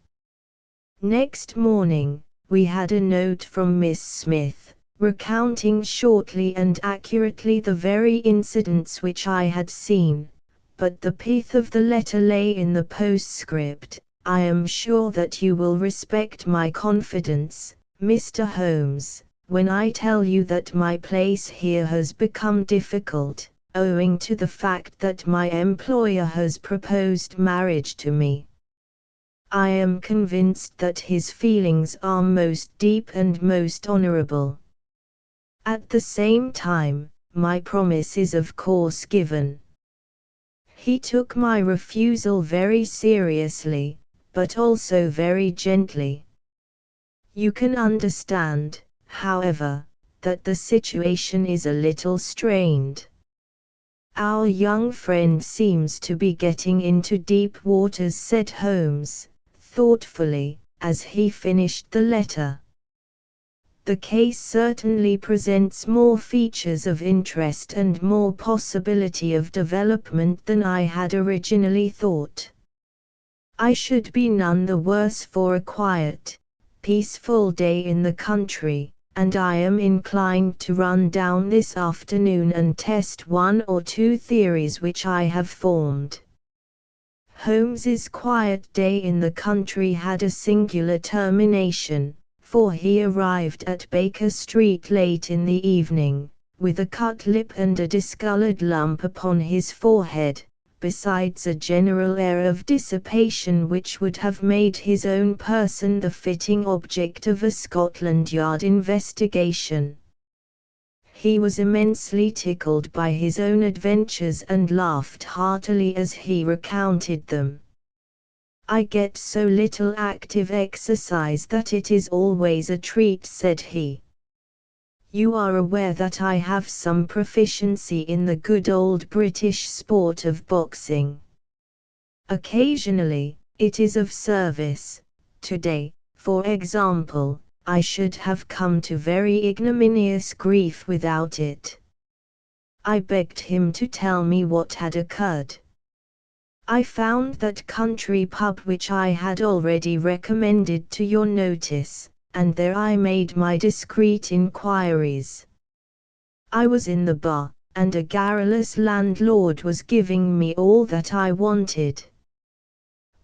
Next morning, we had a note from Miss Smith, recounting shortly and accurately the very incidents which I had seen, but the pith of the letter lay in the postscript. I am sure that you will respect my confidence, Mr. Holmes, when I tell you that my place here has become difficult, owing to the fact that my employer has proposed marriage to me. I am convinced that his feelings are most deep and most honorable. At the same time, my promise is of course given. He took my refusal very seriously, but also very gently. You can understand, however, that the situation is a little strained. Our young friend seems to be getting into deep waters, said Holmes, thoughtfully, as he finished the letter. The case certainly presents more features of interest and more possibility of development than I had originally thought. I should be none the worse for a quiet, peaceful day in the country, and I am inclined to run down this afternoon and test one or two theories which I have formed. Holmes's quiet day in the country had a singular termination, for he arrived at Baker Street late in the evening, with a cut lip and a discolored lump upon his forehead, besides a general air of dissipation which would have made his own person the fitting object of a Scotland Yard investigation. He was immensely tickled by his own adventures and laughed heartily as he recounted them. I get so little active exercise that it is always a treat, said he. You are aware that I have some proficiency in the good old British sport of boxing. Occasionally, it is of service. Today, for example, I should have come to very ignominious grief without it. I begged him to tell me what had occurred. I found that country pub which I had already recommended to your notice, and there I made my discreet inquiries. I was in the bar, and a garrulous landlord was giving me all that I wanted.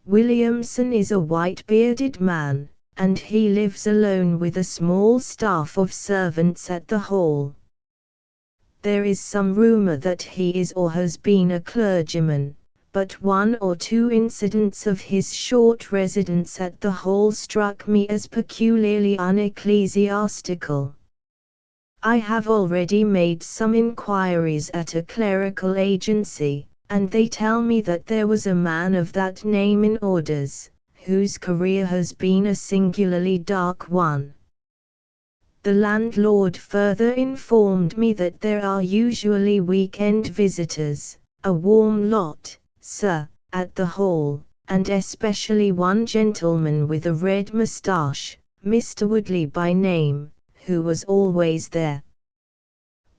Williamson is a white-bearded man, and he lives alone with a small staff of servants at the Hall. There is some rumor that he is or has been a clergyman, but one or two incidents of his short residence at the Hall struck me as peculiarly unecclesiastical. I have already made some inquiries at a clerical agency, and they tell me that there was a man of that name in orders, whose career has been a singularly dark one. The landlord further informed me that there are usually week-end visitors, a warm lot, sir, at the Hall, and especially one gentleman with a red moustache, Mr. Woodley by name, who was always there.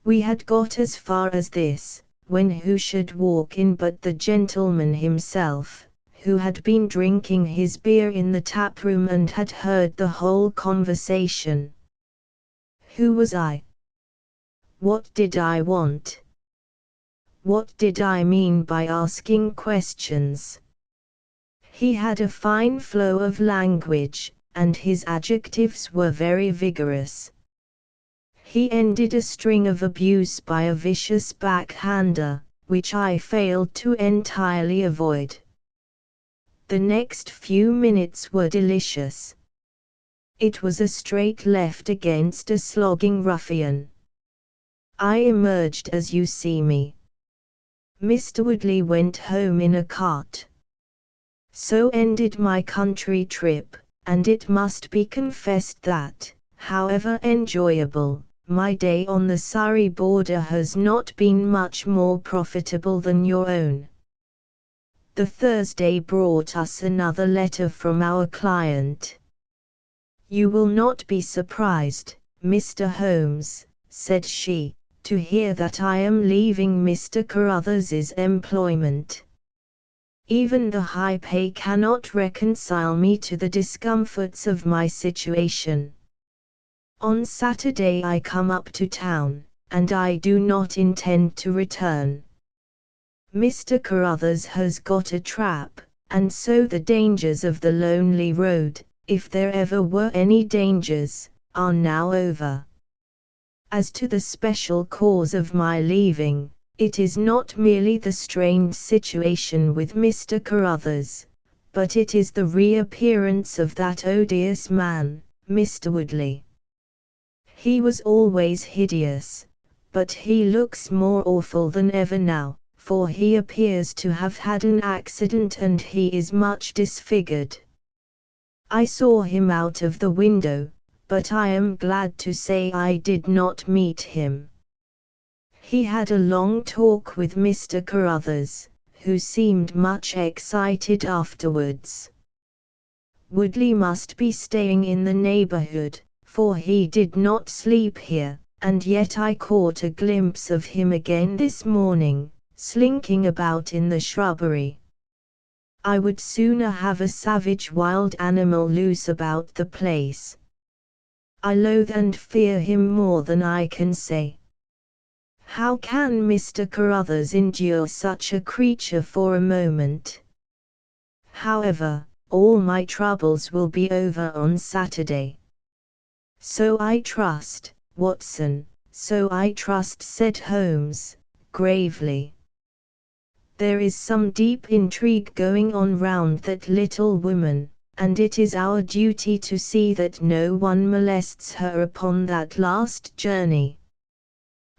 We had got as far as this, when who should walk in but the gentleman himself, who had been drinking his beer in the tap-room and had heard the whole conversation. Who was I? What did I want? What did I mean by asking questions? He had a fine flow of language, and his adjectives were very vigorous. He ended a string of abuse by a vicious backhander, which I failed to entirely avoid. The next few minutes were delicious. It was a straight left against a slogging ruffian. I emerged as you see me. Mr. Woodley went home in a cart. So ended my country trip, and it must be confessed that, however enjoyable, my day on the Surrey border has not been much more profitable than your own. The Thursday brought us another letter from our client. You will not be surprised, Mr. Holmes, said she, to hear that I am leaving Mr. Carruthers's employment. Even the high pay cannot reconcile me to the discomforts of my situation. On Saturday I come up to town, and I do not intend to return. Mr. Carruthers has got a trap, and so the dangers of the lonely road, if there ever were any dangers, are now over. As to the special cause of my leaving, it is not merely the strained situation with Mr. Carruthers, but it is the reappearance of that odious man, Mr. Woodley. He was always hideous, but he looks more awful than ever now, for he appears to have had an accident and he is much disfigured. I saw him out of the window, but I am glad to say I did not meet him. He had a long talk with Mr. Carruthers, who seemed much excited afterwards. Woodley must be staying in the neighborhood, for he did not sleep here, and yet I caught a glimpse of him again this morning, slinking about in the shrubbery. I would sooner have a savage wild animal loose about the place. I loathe and fear him more than I can say. How can Mr. Carruthers endure such a creature for a moment? However, all my troubles will be over on Saturday. So I trust, Watson, so I trust, said Holmes, gravely. There is some deep intrigue going on round that little woman, and it is our duty to see that no one molests her upon that last journey.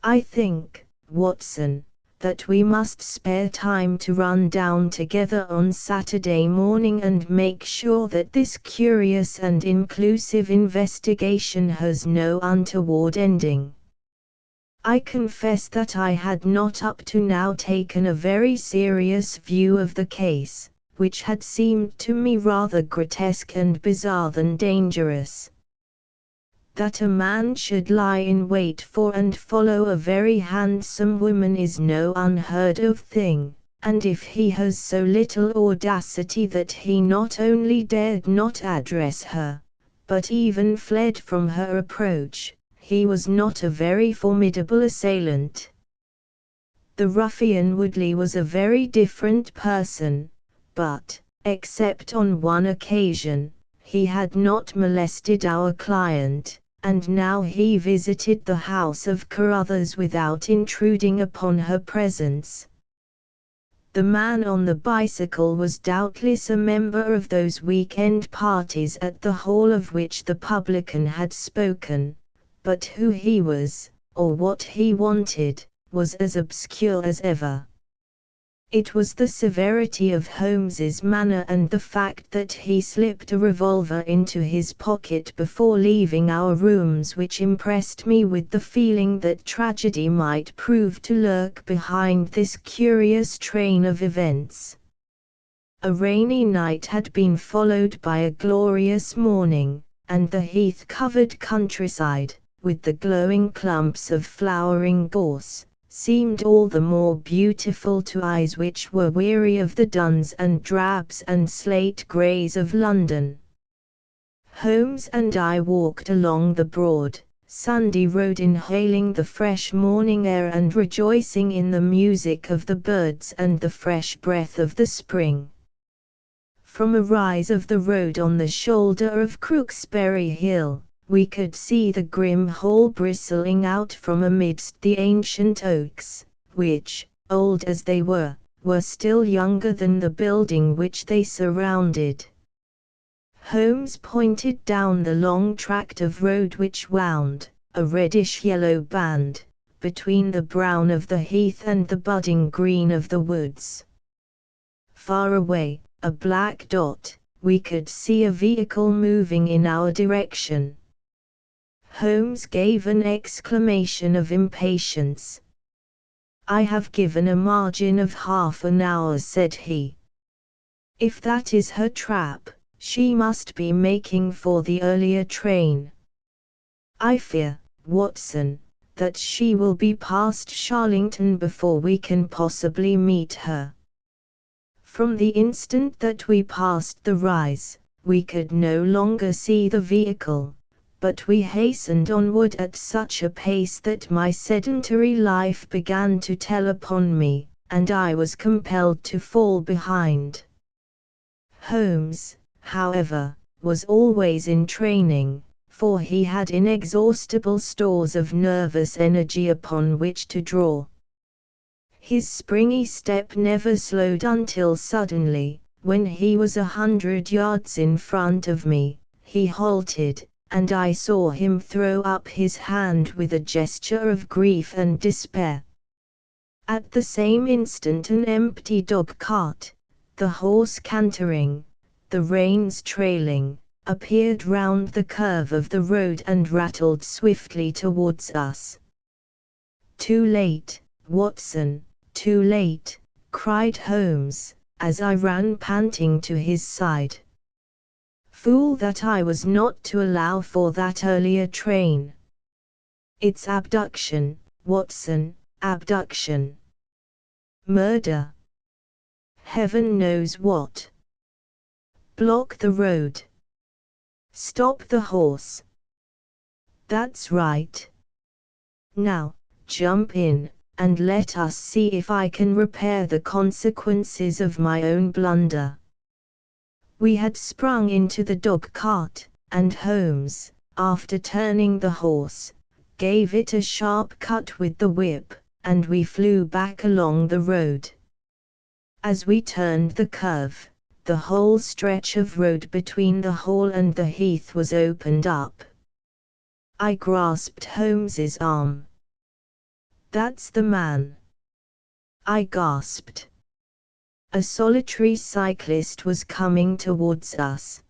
I think, Watson, that we must spare time to run down together on Saturday morning and make sure that this curious and inclusive investigation has no untoward ending. I confess that I had not up to now taken a very serious view of the case, which had seemed to me rather grotesque and bizarre than dangerous. That a man should lie in wait for and follow a very handsome woman is no unheard of thing, and if he has so little audacity that he not only dared not address her, but even fled from her approach, he was not a very formidable assailant. The ruffian Woodley was a very different person, but, except on one occasion, he had not molested our client, and now he visited the house of Carruthers without intruding upon her presence. The man on the bicycle was doubtless a member of those week-end parties at the hall of which the publican had spoken, but who he was, or what he wanted, was as obscure as ever. It was the severity of Holmes's manner and the fact that he slipped a revolver into his pocket before leaving our rooms which impressed me with the feeling that tragedy might prove to lurk behind this curious train of events. A rainy night had been followed by a glorious morning, and the heath-covered countryside, with the glowing clumps of flowering gorse, seemed all the more beautiful to eyes which were weary of the duns and drabs and slate greys of London. Holmes and I walked along the broad, sandy road inhaling the fresh morning air and rejoicing in the music of the birds and the fresh breath of the spring. From a rise of the road on the shoulder of Crooksbury Hill, we could see the grim Hall bristling out from amidst the ancient oaks, which, old as they were still younger than the building which they surrounded. Holmes pointed down the long tract of road which wound, a reddish-yellow band, between the brown of the heath and the budding green of the woods. Far away, a black dot, we could see a vehicle moving in our direction. Holmes gave an exclamation of impatience. "I have given a margin of half an hour," said he. "If that is her trap, she must be making for the earlier train. I fear, Watson, that she will be past Charlington before we can possibly meet her." From the instant that we passed the rise, we could no longer see the vehicle, but we hastened onward at such a pace that my sedentary life began to tell upon me, and I was compelled to fall behind. Holmes, however, was always in training, for he had inexhaustible stores of nervous energy upon which to draw. His springy step never slowed until suddenly, when he was 100 yards in front of me, he halted, and I saw him throw up his hand with a gesture of grief and despair. At the same instant an empty dog-cart, the horse cantering, the reins trailing, appeared round the curve of the road and rattled swiftly towards us. "Too late, Watson, too late," cried Holmes, as I ran panting to his side. Fool that I was not to allow for that earlier train. "It's abduction, Watson, abduction. Murder. Heaven knows what. Block the road. Stop the horse. That's right. Now, jump in, and let us see if I can repair the consequences of my own blunder." We had sprung into the dog-cart, and Holmes, after turning the horse, gave it a sharp cut with the whip, and we flew back along the road. As we turned the curve, the whole stretch of road between the hall and the heath was opened up. I grasped Holmes's arm. "That's the man," I gasped. A solitary cyclist was coming towards us.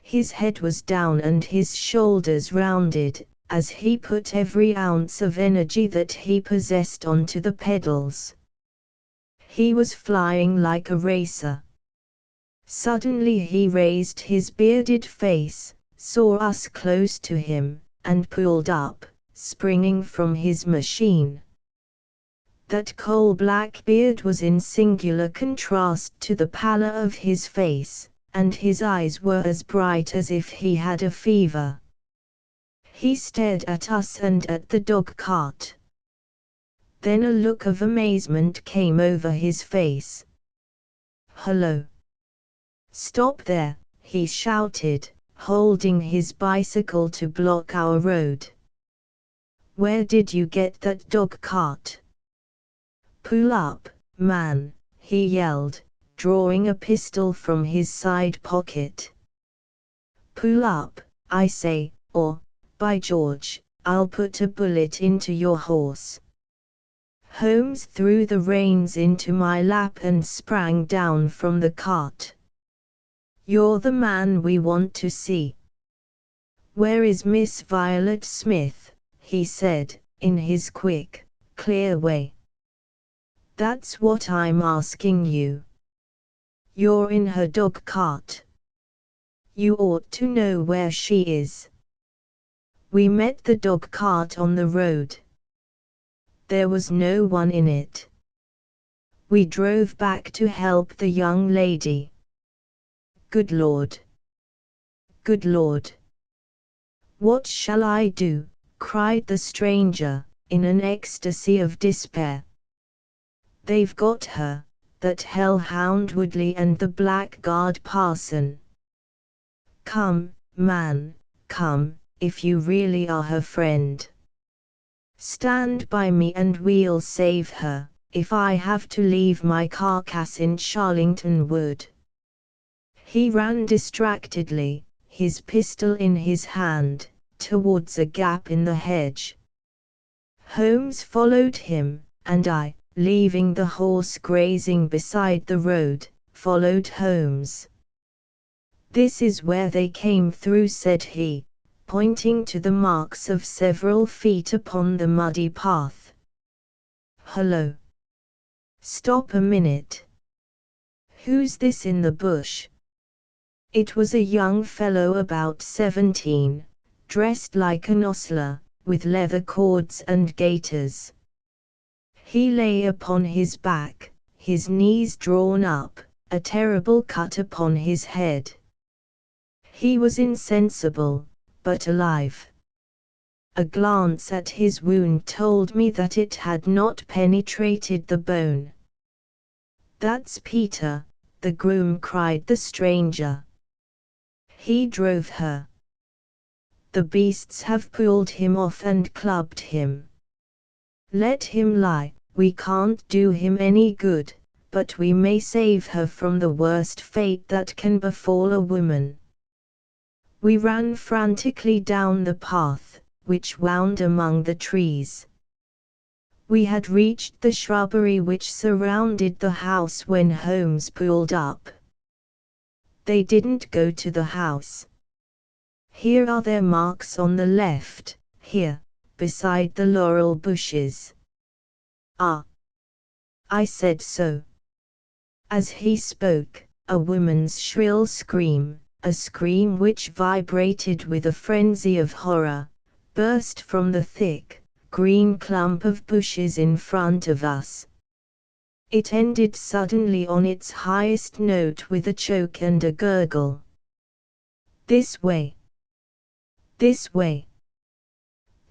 His head was down and his shoulders rounded, as he put every ounce of energy that he possessed onto the pedals. He was flying like a racer. Suddenly he raised his bearded face, saw us close to him, and pulled up, springing from his machine. That coal-black beard was in singular contrast to the pallor of his face, and his eyes were as bright as if he had a fever. He stared at us and at the dog-cart. Then a look of amazement came over his face. "Hello! Stop there," he shouted, holding his bicycle to block our road. "Where did you get that dog-cart? Pull up, man," he yelled, drawing a pistol from his side pocket. "Pull up, I say, or, by George, I'll put a bullet into your horse." Holmes threw the reins into my lap and sprang down from the cart. "You're the man we want to see." "Where is Miss Violet Smith?" he said, in his quick, clear way. "That's what I'm asking you. You're in her dog-cart. You ought to know where she is." We met the dog-cart on the road. There was no one in it. We drove back to help the young lady. "Good Lord! Good Lord! What shall I do?" cried the stranger, in an ecstasy of despair. "They've got her, that hellhound Woodley and the blackguard parson. Come, man, come, if you really are her friend. Stand by me and we'll save her, if I have to leave my carcass in Charlington Wood." He ran distractedly, his pistol in his hand, towards a gap in the hedge. Holmes followed him, and I, leaving the horse grazing beside the road, followed Holmes. "This is where they came through," said he, pointing to the marks of several feet upon the muddy path. "Hello! Stop a minute. Who's this in the bush?" It was a young fellow about 17, dressed like an ostler, with leather cords and gaiters. He lay upon his back, his knees drawn up, a terrible cut upon his head. He was insensible, but alive. A glance at his wound told me that it had not penetrated the bone. "That's Peter," the groom cried the stranger. "He drove her. The beasts have pulled him off and clubbed him. Let him lie, we can't do him any good, but we may save her from the worst fate that can befall a woman." We ran frantically down the path, which wound among the trees. We had reached the shrubbery which surrounded the house when Holmes pulled up. They didn't go to the house. Here are their marks on the left, here, beside the laurel bushes. Ah! I said so. As he spoke, a woman's shrill scream, a scream which vibrated with a frenzy of horror, burst from the thick, green clump of bushes in front of us. It ended suddenly on its highest note with a choke and a gurgle. "This way! This way!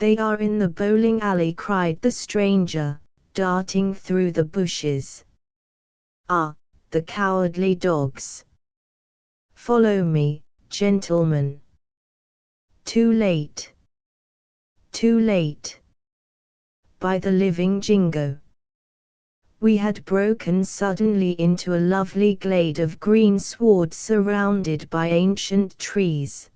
They are in the bowling alley!" cried the stranger, darting through the bushes. "Ah, the cowardly dogs! Follow me, gentlemen." Too late! Too late! By the living Jingo! We had broken suddenly into a lovely glade of green sward surrounded by ancient trees.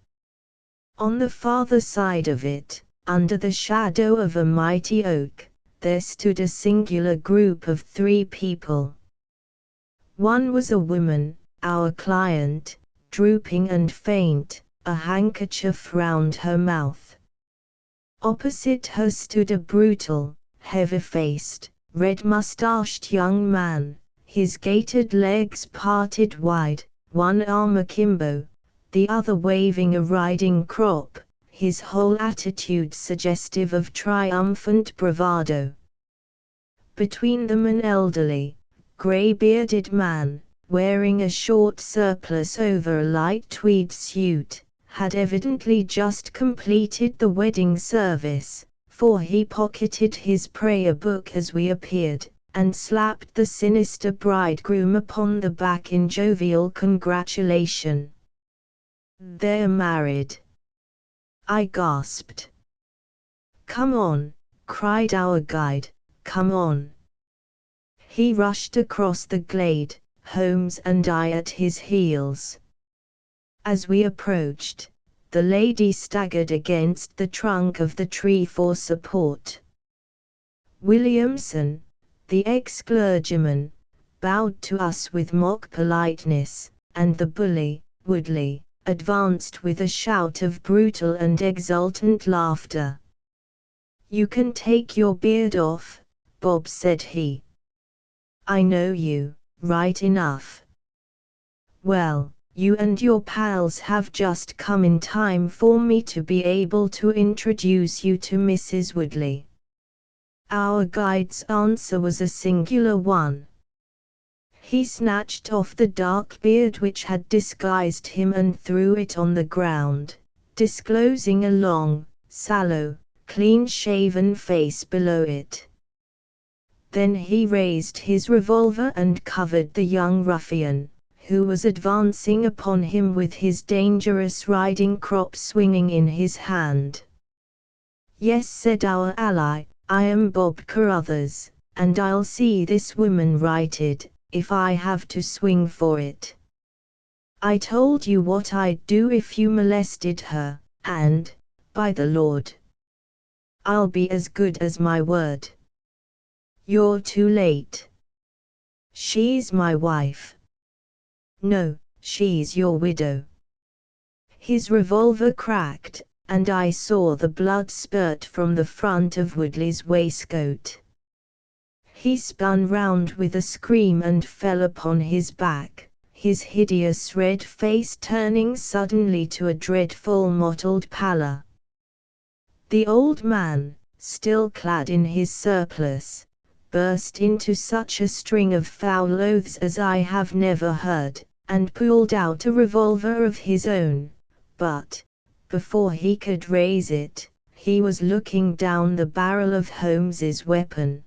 On the farther side of it, under the shadow of a mighty oak, there stood a singular group of 3 people. One was a woman, our client, drooping and faint, a handkerchief round her mouth. Opposite her stood a brutal, heavy-faced, red-moustached young man, his gaitered legs parted wide, one arm akimbo, the other waving a riding crop, his whole attitude suggestive of triumphant bravado. Between them an elderly, grey-bearded man, wearing a short surplice over a light tweed suit, had evidently just completed the wedding service, for he pocketed his prayer book as we appeared, and slapped the sinister bridegroom upon the back in jovial congratulation. "They're married!" I gasped. "Come on," cried our guide, "come on." He rushed across the glade, Holmes and I at his heels. As we approached, the lady staggered against the trunk of the tree for support. Williamson, the ex-clergyman, bowed to us with mock politeness, and the bully, Woodley, advanced with a shout of brutal and exultant laughter. "You can take your beard off, Bob," said he. "I know you, right enough. Well, you and your pals have just come in time for me to be able to introduce you to Mrs. Woodley." Our guide's answer was a singular one. He snatched off the dark beard which had disguised him and threw it on the ground, disclosing a long, sallow, clean-shaven face below it. Then he raised his revolver and covered the young ruffian, who was advancing upon him with his dangerous riding crop swinging in his hand. "Yes," said our ally, "I am Bob Carruthers, and I'll see this woman righted, if I have to swing for it. I told you what I'd do if you molested her, and, by the Lord, I'll be as good as my word." "You're too late. She's my wife." "No, she's your widow." His revolver cracked, and I saw the blood spurt from the front of Woodley's waistcoat. He spun round with a scream and fell upon his back, his hideous red face turning suddenly to a dreadful mottled pallor. The old man, still clad in his surplice, burst into such a string of foul oaths as I have never heard, and pulled out a revolver of his own, but, before he could raise it, he was looking down the barrel of Holmes's weapon.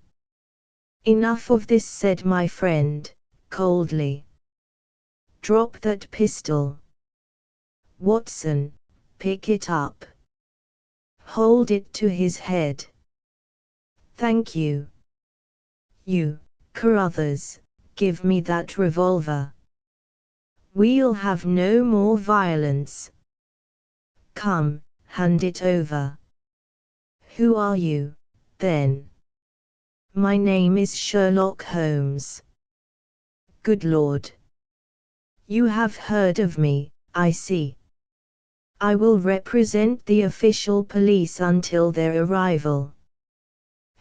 "Enough of this," said my friend, coldly. "Drop that pistol. Watson, pick it up. Hold it to his head. Thank you. You, Carruthers, give me that revolver. We'll have no more violence." Come, hand it over. Who are you, then? My name is Sherlock Holmes. Good Lord. You have heard of me, I see. I will represent the official police until their arrival.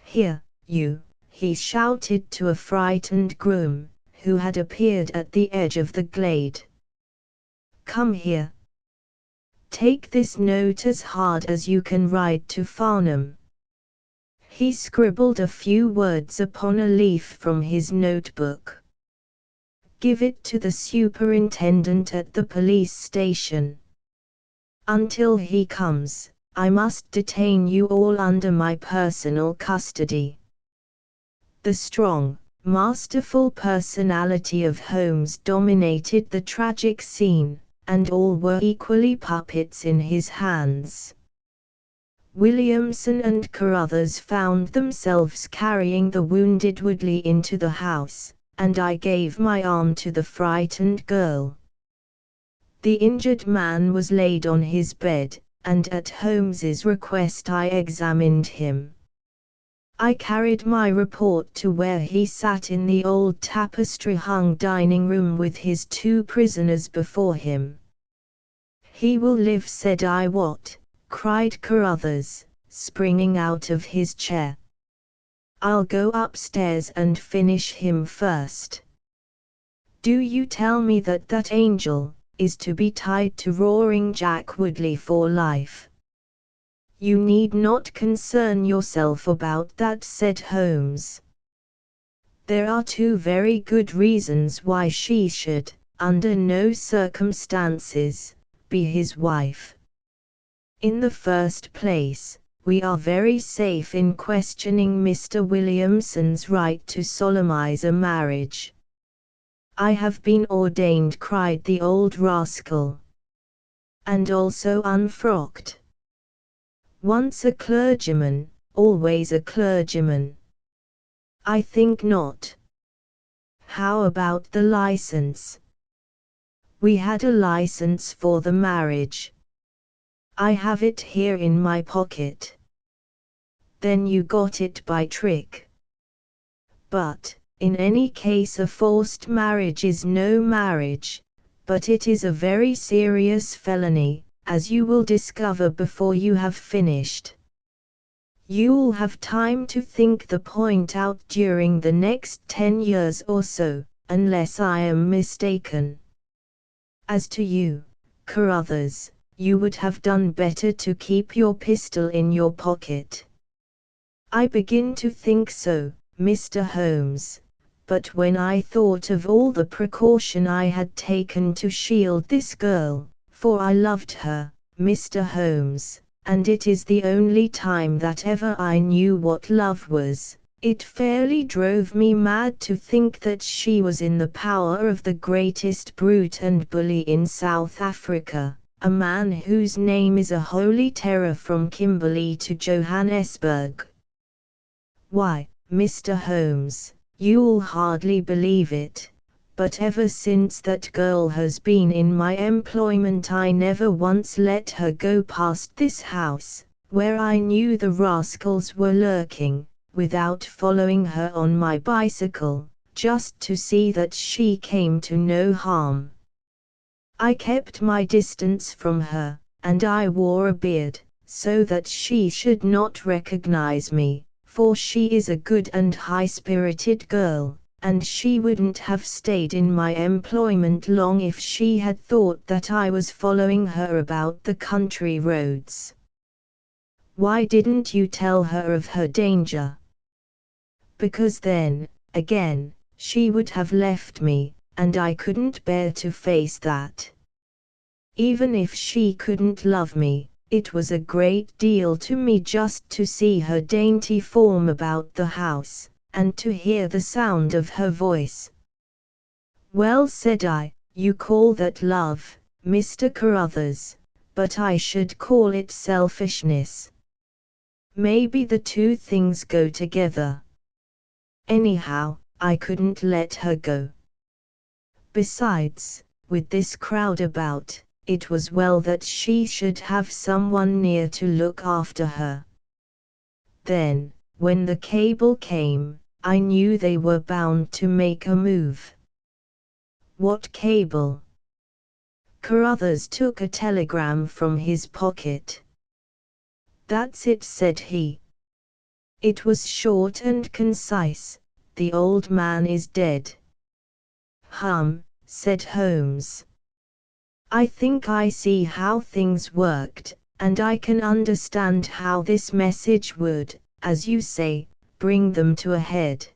Here, you, he shouted to a frightened groom, who had appeared at the edge of the glade. Come here. Take this note as hard as you can ride to Farnham. He scribbled a few words upon a leaf from his notebook. Give it to the superintendent at the police station. Until he comes, I must detain you all under my personal custody. The strong, masterful personality of Holmes dominated the tragic scene, and all were equally puppets in his hands. Williamson and Carruthers found themselves carrying the wounded Woodley into the house, and I gave my arm to the frightened girl. The injured man was laid on his bed, and at Holmes's request I examined him. I carried my report to where he sat in the old tapestry-hung dining room with his 2 prisoners before him. He will live, said I. What? Cried Carruthers, springing out of his chair. I'll go upstairs and finish him first. Do you tell me that that angel is to be tied to Roaring Jack Woodley for life? You need not concern yourself about that, said Holmes. There are 2 very good reasons why she should, under no circumstances, be his wife. In the first place, we are very safe in questioning Mr. Williamson's right to solemnize a marriage. I have been ordained, cried the old rascal. And also unfrocked. Once a clergyman, always a clergyman. I think not. How about the license? We had a license for the marriage. I have it here in my pocket. Then you got it by trick. But, in any case, a forced marriage is no marriage, but it is a very serious felony, as you will discover before you have finished. You'll have time to think the point out during the next 10 years or so, unless I am mistaken. As to you, Carruthers, you would have done better to keep your pistol in your pocket. I begin to think so, Mr. Holmes, but when I thought of all the precaution I had taken to shield this girl, for I loved her, Mr. Holmes, and it is the only time that ever I knew what love was, it fairly drove me mad to think that she was in the power of the greatest brute and bully in South Africa, a man whose name is a holy terror from Kimberley to Johannesburg. Why, Mr. Holmes, you'll hardly believe it, but ever since that girl has been in my employment I never once let her go past this house, where I knew the rascals were lurking, without following her on my bicycle, just to see that she came to no harm. I kept my distance from her, and I wore a beard, so that she should not recognize me, for she is a good and high-spirited girl, and she wouldn't have stayed in my employment long if she had thought that I was following her about the country roads. Why didn't you tell her of her danger? Because then, again, she would have left me, and I couldn't bear to face that. Even if she couldn't love me, it was a great deal to me just to see her dainty form about the house, and to hear the sound of her voice. Well, said I, you call that love, Mr. Carruthers, but I should call it selfishness. Maybe the 2 things go together. Anyhow, I couldn't let her go. Besides, with this crowd about, it was well that she should have someone near to look after her. Then, when the cable came, I knew they were bound to make a move. What cable? Carruthers took a telegram from his pocket. That's it, said he. It was short and concise. The old man is dead. Said Holmes. I think I see how things worked, and I can understand how this message would, as you say, bring them to a head.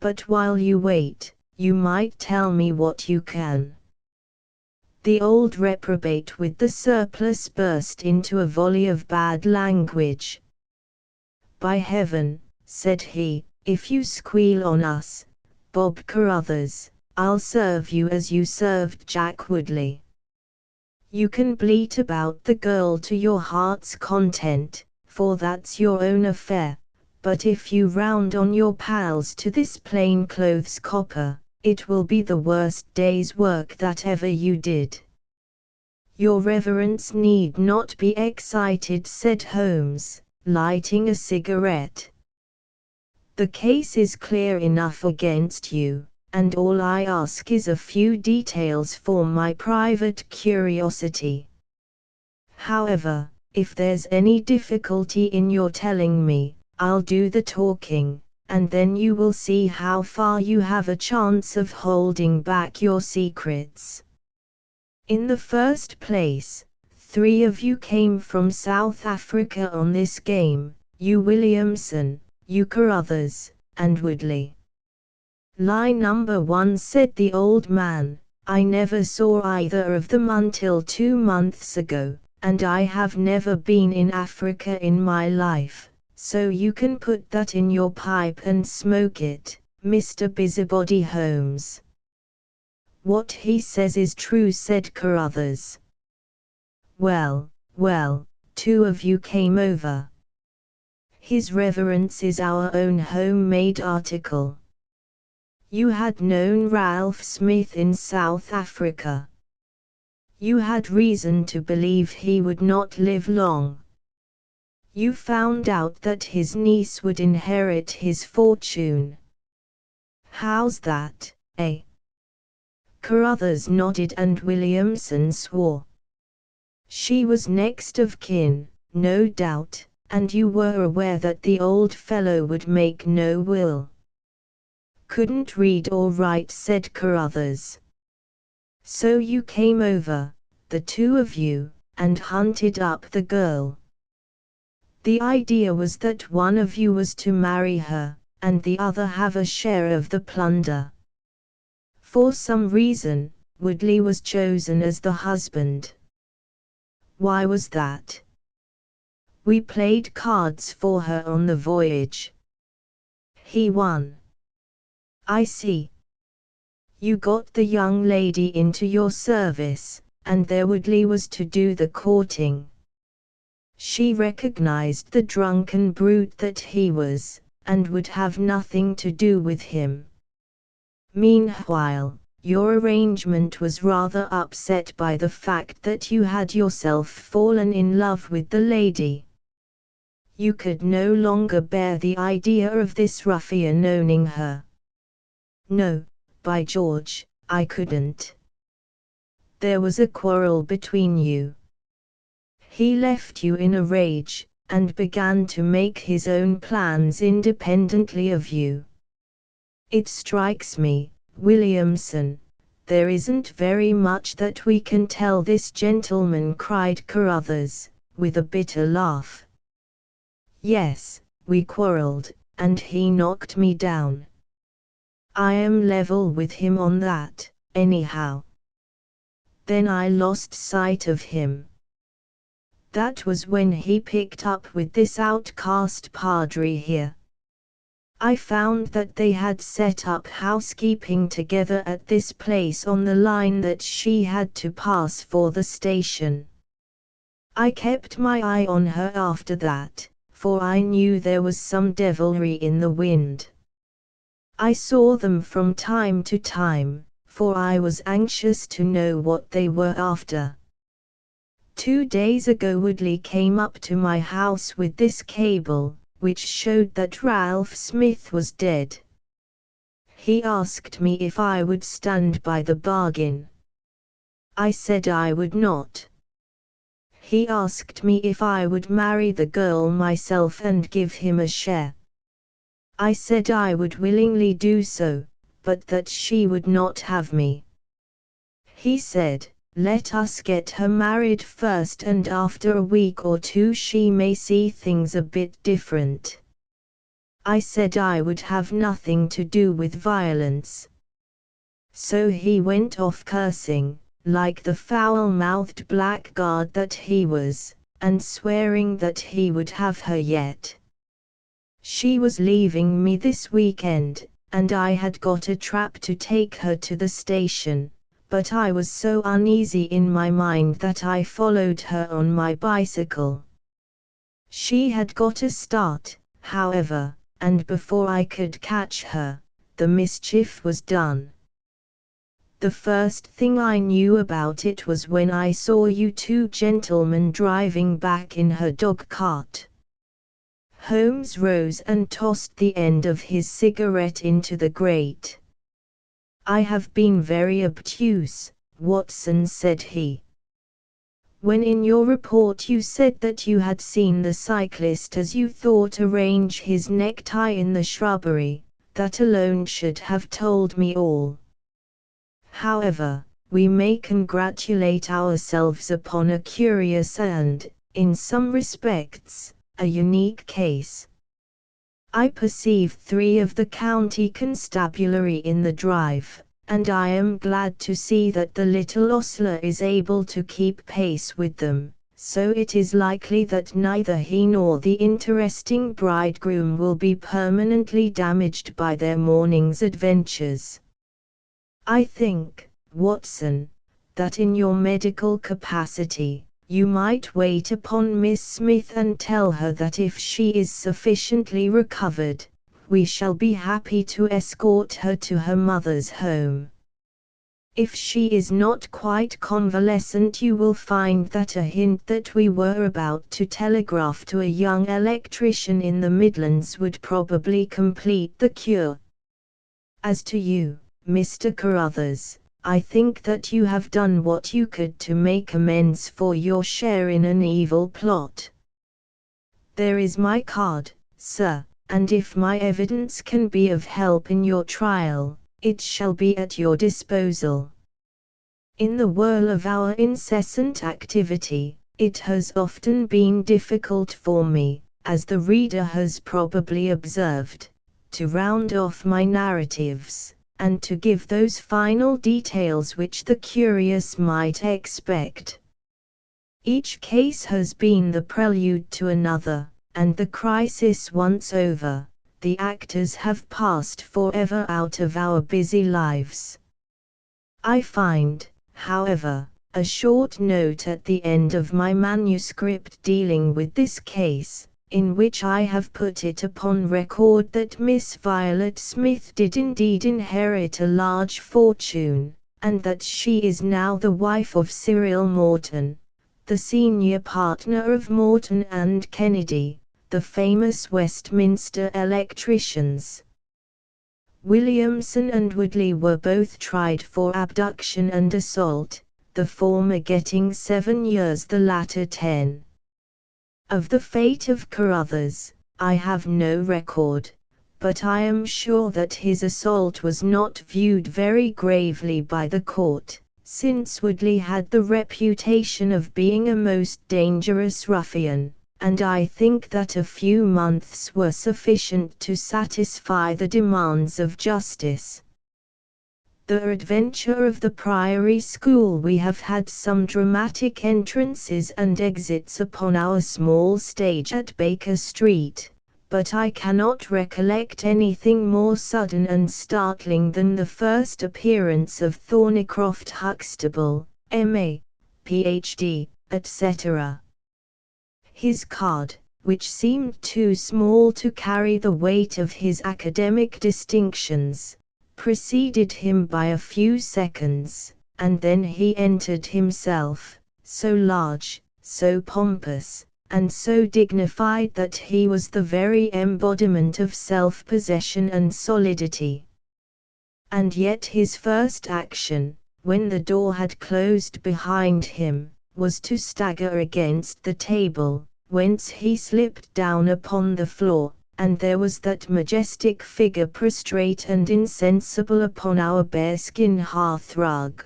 But while you wait, you might tell me what you can. The old reprobate with the surplice burst into a volley of bad language. By heaven, said he, if you squeal on us, Bob Carruthers, I'll serve you as you served Jack Woodley. You can bleat about the girl to your heart's content, for that's your own affair, but if you round on your pals to this plainclothes copper, it will be the worst day's work that ever you did. Your reverence need not be excited, said Holmes, lighting a cigarette. The case is clear enough against you, and all I ask is a few details for my private curiosity. However, if there's any difficulty in your telling me, I'll do the talking, and then you will see how far you have a chance of holding back your secrets. In the first place, 3 of you came from South Africa on this game, you Williamson, you Carruthers, and Woodley. Lie number 1, said the old man, I never saw either of them until 2 months ago, and I have never been in Africa in my life, so you can put that in your pipe and smoke it, Mr. Busybody Holmes. What he says is true, said Carruthers. Well, 2 of you came over. His Reverence is our own homemade article. You had known Ralph Smith in South Africa. You had reason to believe he would not live long. You found out that his niece would inherit his fortune. How's that, eh? Carruthers nodded and Williamson swore. She was next of kin, no doubt, and you were aware that the old fellow would make no will. Couldn't read or write, said Carruthers. So you came over, the 2 of you, and hunted up the girl. The idea was that one of you was to marry her, and the other have a share of the plunder. For some reason, Woodley was chosen as the husband. Why was that? We played cards for her on the voyage. He won. I see. You got the young lady into your service, and there Woodley was to do the courting. She recognized the drunken brute that he was, and would have nothing to do with him. Meanwhile, your arrangement was rather upset by the fact that you had yourself fallen in love with the lady. You could no longer bear the idea of this ruffian owning her. No, by George, I couldn't. There was a quarrel between you. He left you in a rage, and began to make his own plans independently of you. It strikes me, Williamson, there isn't very much that we can tell this gentleman, cried Carruthers, with a bitter laugh. Yes, we quarreled, and he knocked me down. I am level with him on that, anyhow. Then I lost sight of him. That was when he picked up with this outcast padre here. I found that they had set up housekeeping together at this place on the line that she had to pass for the station. I kept my eye on her after that, for I knew there was some devilry in the wind. I saw them from time to time, for I was anxious to know what they were after. 2 days ago Woodley came up to my house with this cable, which showed that Ralph Smith was dead. He asked me if I would stand by the bargain. I said I would not. He asked me if I would marry the girl myself and give him a share. I said I would willingly do so, but that she would not have me. He said, "Let us get her married first, and after a week or two she may see things a bit different." I said I would have nothing to do with violence. So he went off cursing, like the foul-mouthed blackguard that he was, and swearing that he would have her yet. She was leaving me this weekend, and I had got a trap to take her to the station, but I was so uneasy in my mind that I followed her on my bicycle. She had got a start, however, and before I could catch her, the mischief was done. The first thing I knew about it was when I saw you two gentlemen driving back in her dog-cart. Holmes rose and tossed the end of his cigarette into the grate. "I have been very obtuse, Watson," said he. "When in your report you said that you had seen the cyclist as you thought arrange his necktie in the shrubbery, that alone should have told me all. However, we may congratulate ourselves upon a curious and, in some respects, a unique case. I perceive 3 of the county constabulary in the drive, and I am glad to see that the little ostler is able to keep pace with them, so it is likely that neither he nor the interesting bridegroom will be permanently damaged by their morning's adventures. I think, Watson, that in your medical capacity, you might wait upon Miss Smith and tell her that if she is sufficiently recovered, we shall be happy to escort her to her mother's home. If she is not quite convalescent, you will find that a hint that we were about to telegraph to a young electrician in the Midlands would probably complete the cure. As to you, Mr. Carruthers, I think that you have done what you could to make amends for your share in an evil plot. There is my card, sir, and if my evidence can be of help in your trial, it shall be at your disposal. In the whirl of our incessant activity, it has often been difficult for me, as the reader has probably observed, to round off my narratives, and to give those final details which the curious might expect. Each case has been the prelude to another, and the crisis once over, the actors have passed forever out of our busy lives. I find, however, a short note at the end of my manuscript dealing with this case, in which I have put it upon record that Miss Violet Smith did indeed inherit a large fortune, and that she is now the wife of Cyril Morton, the senior partner of Morton and Kennedy, the famous Westminster electricians. Williamson and Woodley were both tried for abduction and assault, the former getting 7 years, the latter 10. Of the fate of Carruthers, I have no record, but I am sure that his assault was not viewed very gravely by the court, since Woodley had the reputation of being a most dangerous ruffian, and I think that a few months were sufficient to satisfy the demands of justice. The adventure of the Priory School. We have had some dramatic entrances and exits upon our small stage at Baker Street, but I cannot recollect anything more sudden and startling than the first appearance of Thornycroft Huxtable, M.A., Ph.D., etc. His card, which seemed too small to carry the weight of his academic distinctions, preceded him by a few seconds, and then he entered himself, so large, so pompous, and so dignified that he was the very embodiment of self-possession and solidity. And yet his first action, when the door had closed behind him, was to stagger against the table, whence he slipped down upon the floor, and there was that majestic figure prostrate and insensible upon our bearskin hearth-rug.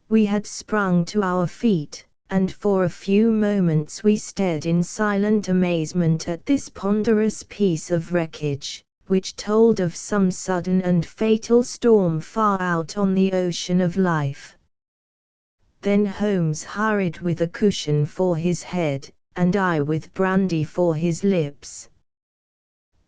We had sprung to our feet, and for a few moments we stared in silent amazement at this ponderous piece of wreckage, which told of some sudden and fatal storm far out on the ocean of life. Then Holmes hurried with a cushion for his head, and I with brandy for his lips.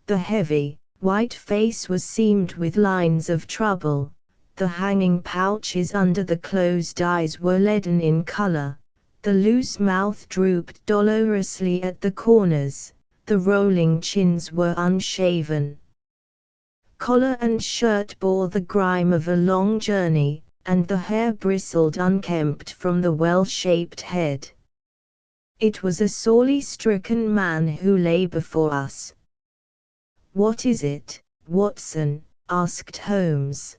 The heavy, white face was seamed with lines of trouble, the hanging pouches under the closed eyes were leaden in color, the loose mouth drooped dolorously at the corners, the rolling chins were unshaven. Collar and shirt bore the grime of a long journey, and the hair bristled unkempt from the well-shaped head. It was a sorely stricken man who lay before us. "What is it, Watson?" asked Holmes.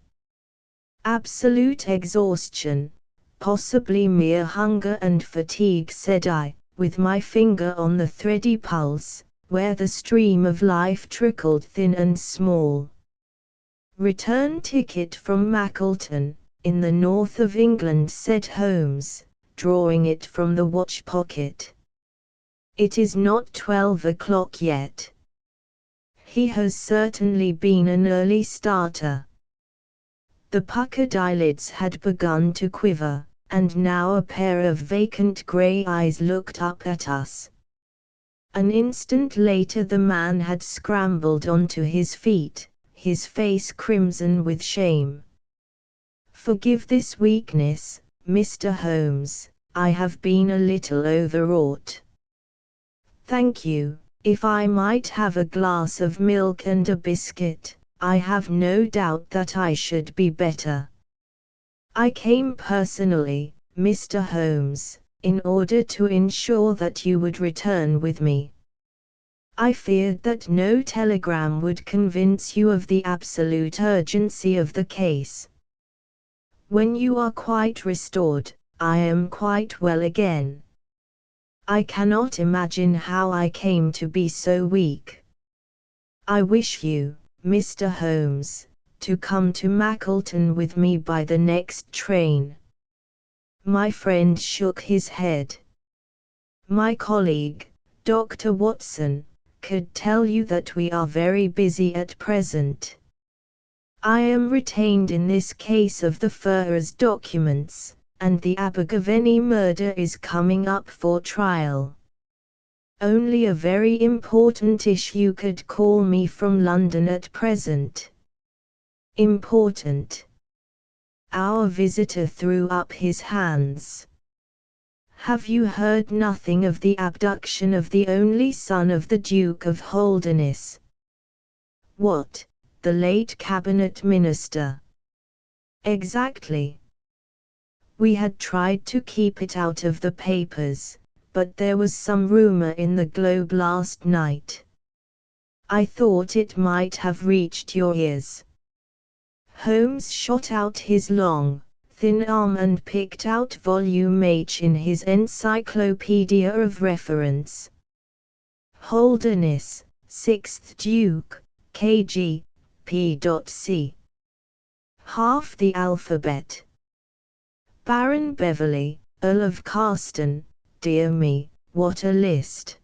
"Absolute exhaustion, possibly mere hunger and fatigue," said I, with my finger on the thready pulse, where the stream of life trickled thin and small. "Return ticket from Mackleton, in the north of England," said Holmes, drawing it from the watch pocket. "It is not 12 o'clock yet. He has certainly been an early starter." The puckered eyelids had begun to quiver, and now a pair of vacant grey eyes looked up at us. An instant later the man had scrambled onto his feet, his face crimson with shame. "Forgive this weakness, Mr. Holmes, I have been a little overwrought." "Thank you. If I might have a glass of milk and a biscuit, I have no doubt that I should be better. I came personally, Mr. Holmes, in order to ensure that you would return with me. I feared that no telegram would convince you of the absolute urgency of the case. When you are quite restored, I am quite well again. I cannot imagine how I came to be so weak. I wish you, Mr. Holmes, to come to Mackleton with me by the next train." My friend shook his head. "My colleague, Dr. Watson, could tell you that we are very busy at present. I am retained in this case of the Ferrers documents, and the Abergavenny murder is coming up for trial. Only a very important issue could call me from London at present." "Important?" Our visitor threw up his hands. "Have you heard nothing of the abduction of the only son of the Duke of Holderness?" "What, the late cabinet minister?" "Exactly. We had tried to keep it out of the papers, but there was some rumor in the Globe last night. I thought it might have reached your ears." Holmes shot out his long, thin arm and picked out volume H in his Encyclopedia of Reference. "Holderness, 6th Duke, K.G., P.C. Half the alphabet. Baron Beverley, Earl of Carston, dear me, what a list.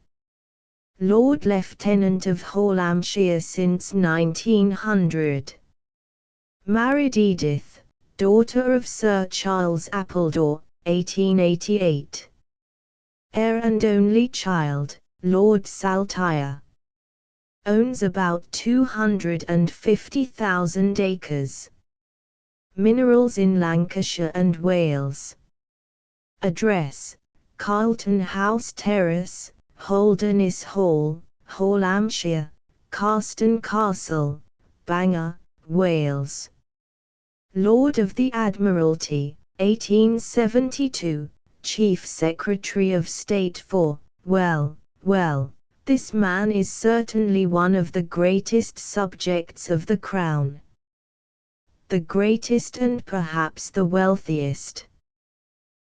Lord Lieutenant of Hallamshire since 1900. Married Edith, daughter of Sir Charles Appledore, 1888. Heir and only child, Lord Saltire. Owns about 250,000 acres. Minerals in Lancashire and Wales. Address, Carlton House Terrace, Holderness Hall, Hallamshire, Carston Castle, Bangor, Wales. Lord of the Admiralty, 1872, Chief Secretary of State for, well, this man is certainly one of the greatest subjects of the Crown. The greatest and perhaps the wealthiest.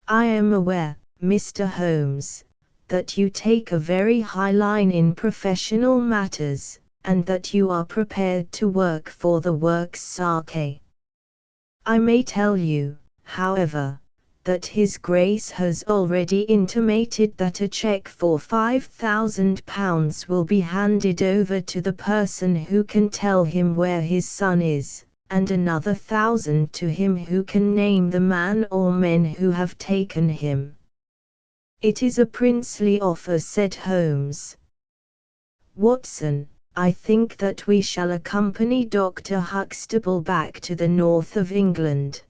I am aware, Mr. Holmes, that you take a very high line in professional matters, and that you are prepared to work for the work's sake. I may tell you, however, that His Grace has already intimated that a cheque for £5,000 will be handed over to the person who can tell him where his son is, and another 1,000 to him who can name the man or men who have taken him. It is a princely offer, said Holmes. Watson, I think that we shall accompany Dr. Huxtable back to the north of England.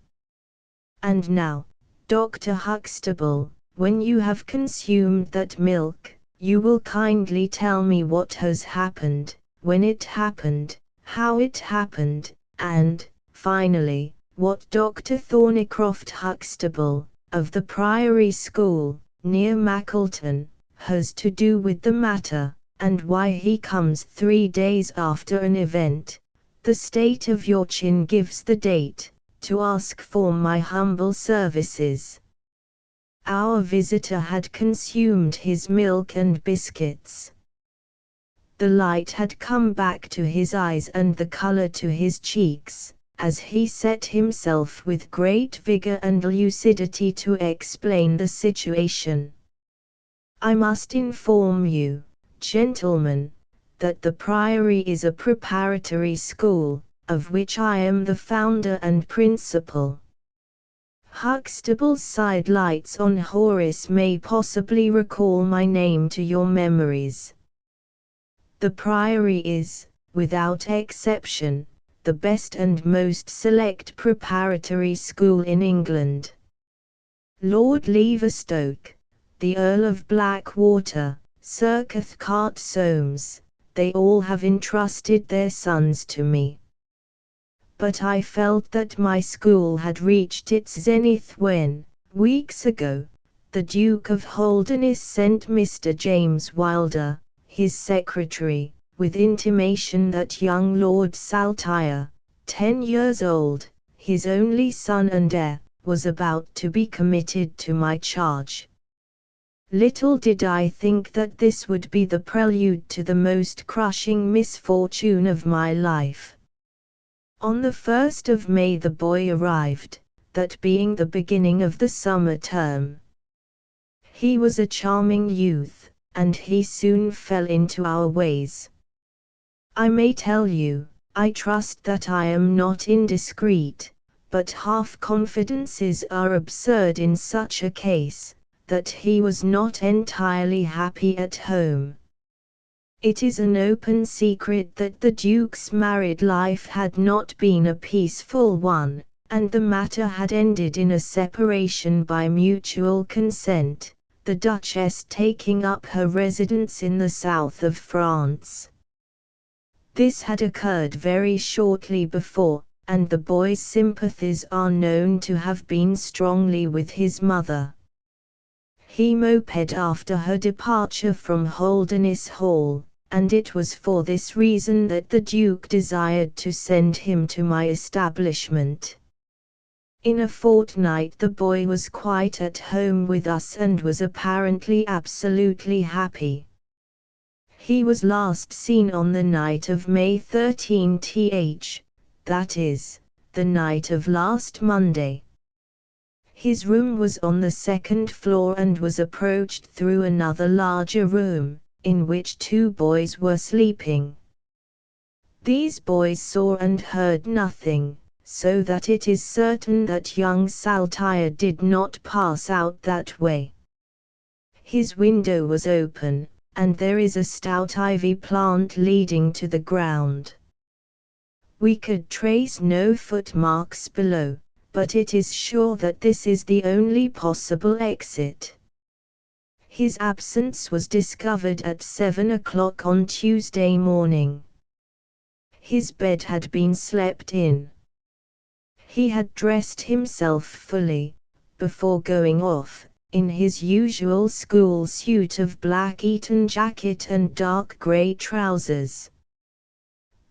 And now, Dr. Huxtable, when you have consumed that milk, you will kindly tell me what has happened, when it happened, how it happened, and, finally, what Dr. Thornycroft Huxtable, of the Priory School, near Mackleton, has to do with the matter, and why he comes 3 days after an event, the state of your chin gives the date, to ask for my humble services. Our visitor had consumed his milk and biscuits. The light had come back to his eyes and the color to his cheeks, as he set himself with great vigor and lucidity to explain the situation. I must inform you, gentlemen, that the Priory is a preparatory school, of which I am the founder and principal. Huxtable's sidelights on Horace may possibly recall my name to your memories. The Priory is, without exception, the best and most select preparatory school in England. Lord Leverstoke, the Earl of Blackwater, Sir Cathcart Soames, they all have entrusted their sons to me. But I felt that my school had reached its zenith when, weeks ago, the Duke of Holderness sent Mr. James Wilder, his secretary, with intimation that young Lord Saltire, 10 years old, his only son and heir, was about to be committed to my charge. Little did I think that this would be the prelude to the most crushing misfortune of my life. On the 1st of May the boy arrived, that being the beginning of the summer term. He was a charming youth, and he soon fell into our ways. I may tell you, I trust that I am not indiscreet, but half-confidences are absurd in such a case, that he was not entirely happy at home. It is an open secret that the Duke's married life had not been a peaceful one, and the matter had ended in a separation by mutual consent, the Duchess taking up her residence in the south of France. This had occurred very shortly before, and the boy's sympathies are known to have been strongly with his mother. He moped after her departure from Holderness Hall, and it was for this reason that the Duke desired to send him to my establishment. In a fortnight the boy was quite at home with us and was apparently absolutely happy. He was last seen on the night of May 13th, that is, the night of last Monday. His room was on the second floor and was approached through another larger room, in which 2 boys were sleeping. These boys saw and heard nothing, so that it is certain that young Saltire did not pass out that way. His window was open, and there is a stout ivy plant leading to the ground. We could trace no footmarks below, but it is sure that this is the only possible exit. His absence was discovered at 7 o'clock on Tuesday morning. His bed had been slept in. He had dressed himself fully, before going off, in his usual school suit of black Eton jacket and dark grey trousers.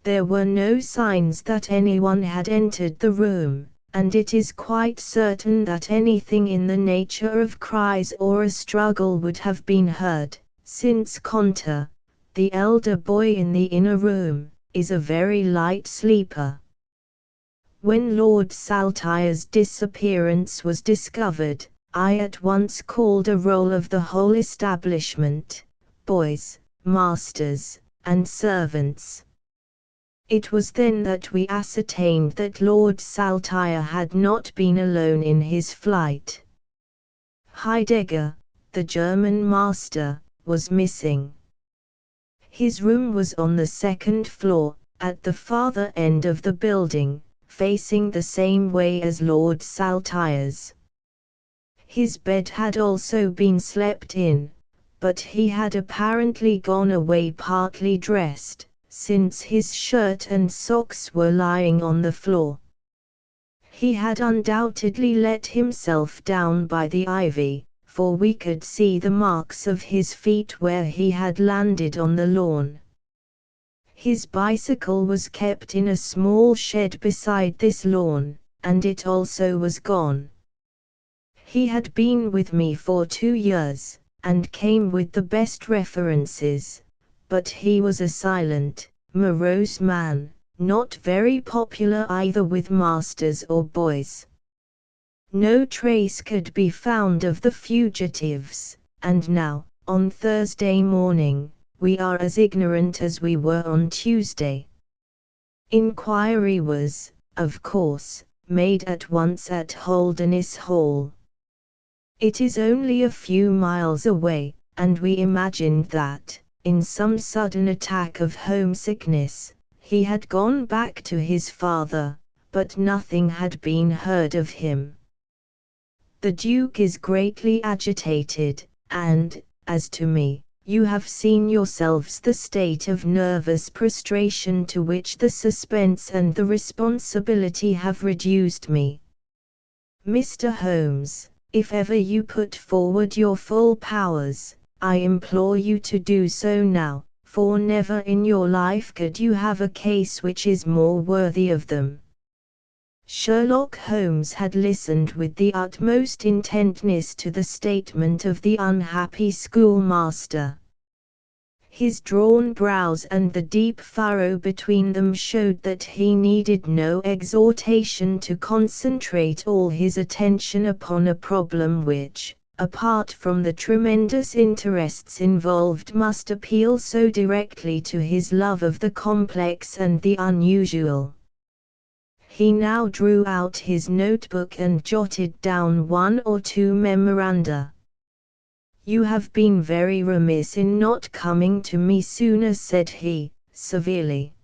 There were no signs that anyone had entered the room, and it is quite certain that anything in the nature of cries or a struggle would have been heard, since Conter, the elder boy in the inner room, is a very light sleeper. When Lord Saltire's disappearance was discovered, I at once called a roll of the whole establishment, boys, masters, and servants. It was then that we ascertained that Lord Saltire had not been alone in his flight. Heidegger, the German master, was missing. His room was on the second floor, at the farther end of the building, facing the same way as Lord Saltire's. His bed had also been slept in, but he had apparently gone away partly dressed, since his shirt and socks were lying on the floor. He had undoubtedly let himself down by the ivy, for we could see the marks of his feet where he had landed on the lawn. His bicycle was kept in a small shed beside this lawn, and it also was gone. He had been with me for 2 years, and came with the best references, but he was a silent, morose man, not very popular either with masters or boys. No trace could be found of the fugitives, and now, on Thursday morning, we are as ignorant as we were on Tuesday. Inquiry was, of course, made at once at Holderness Hall. It is only a few miles away, and we imagined that, in some sudden attack of homesickness, he had gone back to his father, but nothing had been heard of him. The Duke is greatly agitated, and, as to me, you have seen yourselves the state of nervous prostration to which the suspense and the responsibility have reduced me. Mr. Holmes, if ever you put forward your full powers, I implore you to do so now, for never in your life could you have a case which is more worthy of them. Sherlock Holmes had listened with the utmost intentness to the statement of the unhappy schoolmaster. His drawn brows and the deep furrow between them showed that he needed no exhortation to concentrate all his attention upon a problem which, apart from the tremendous interests involved, must appeal so directly to his love of the complex and the unusual. He now drew out his notebook and jotted down 1 or 2 memoranda. "You have been very remiss in not coming to me sooner," said he, severely.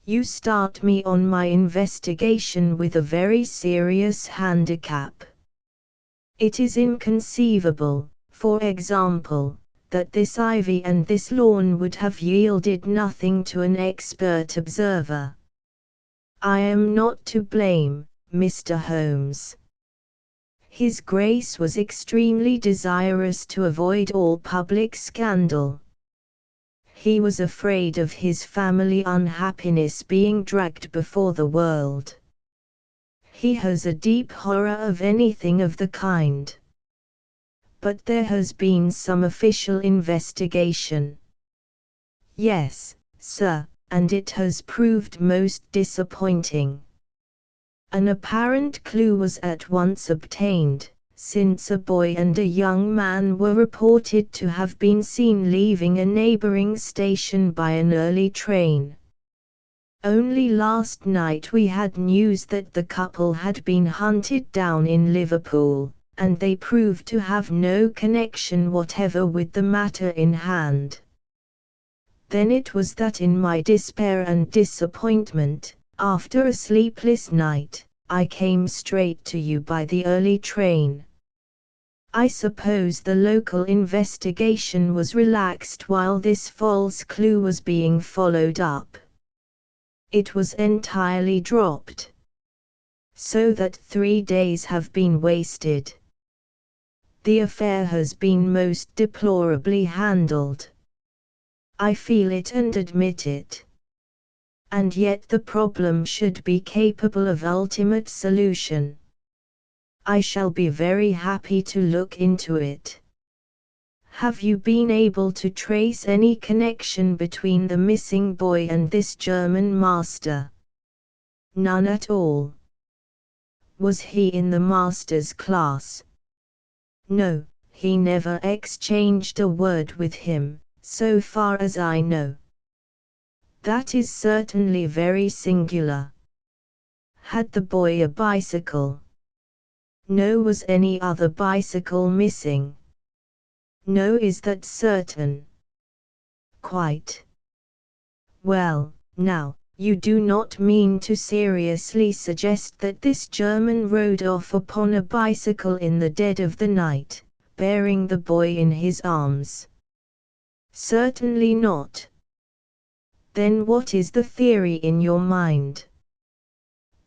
"You start me on my investigation with a very serious handicap. It is inconceivable, for example, that this ivy and this lawn would have yielded nothing to an expert observer. I am not to blame, Mr. Holmes." His Grace was extremely desirous to avoid all public scandal. He was afraid of his family unhappiness being dragged before the world. He has a deep horror of anything of the kind. But there has been some official investigation. Yes, sir, and it has proved most disappointing. An apparent clue was at once obtained, since a boy and a young man were reported to have been seen leaving a neighboring station by an early train. Only last night we had news that the couple had been hunted down in Liverpool, and they proved to have no connection whatever with the matter in hand. Then it was that in my despair and disappointment, after a sleepless night, I came straight to you by the early train. I suppose the local investigation was relaxed while this false clue was being followed up. It was entirely dropped. So that 3 days have been wasted. The affair has been most deplorably handled. I feel it and admit it. And yet the problem should be capable of ultimate solution. I shall be very happy to look into it. Have you been able to trace any connection between the missing boy and this German master? None at all. Was he in the master's class? No, he never exchanged a word with him, so far as I know. That is certainly very singular. Had the boy a bicycle? No. Was any other bicycle missing? No. Is that certain? Quite. Well, now, you do not mean to seriously suggest that this German rode off upon a bicycle in the dead of the night, bearing the boy in his arms? Certainly not. Then what is the theory in your mind?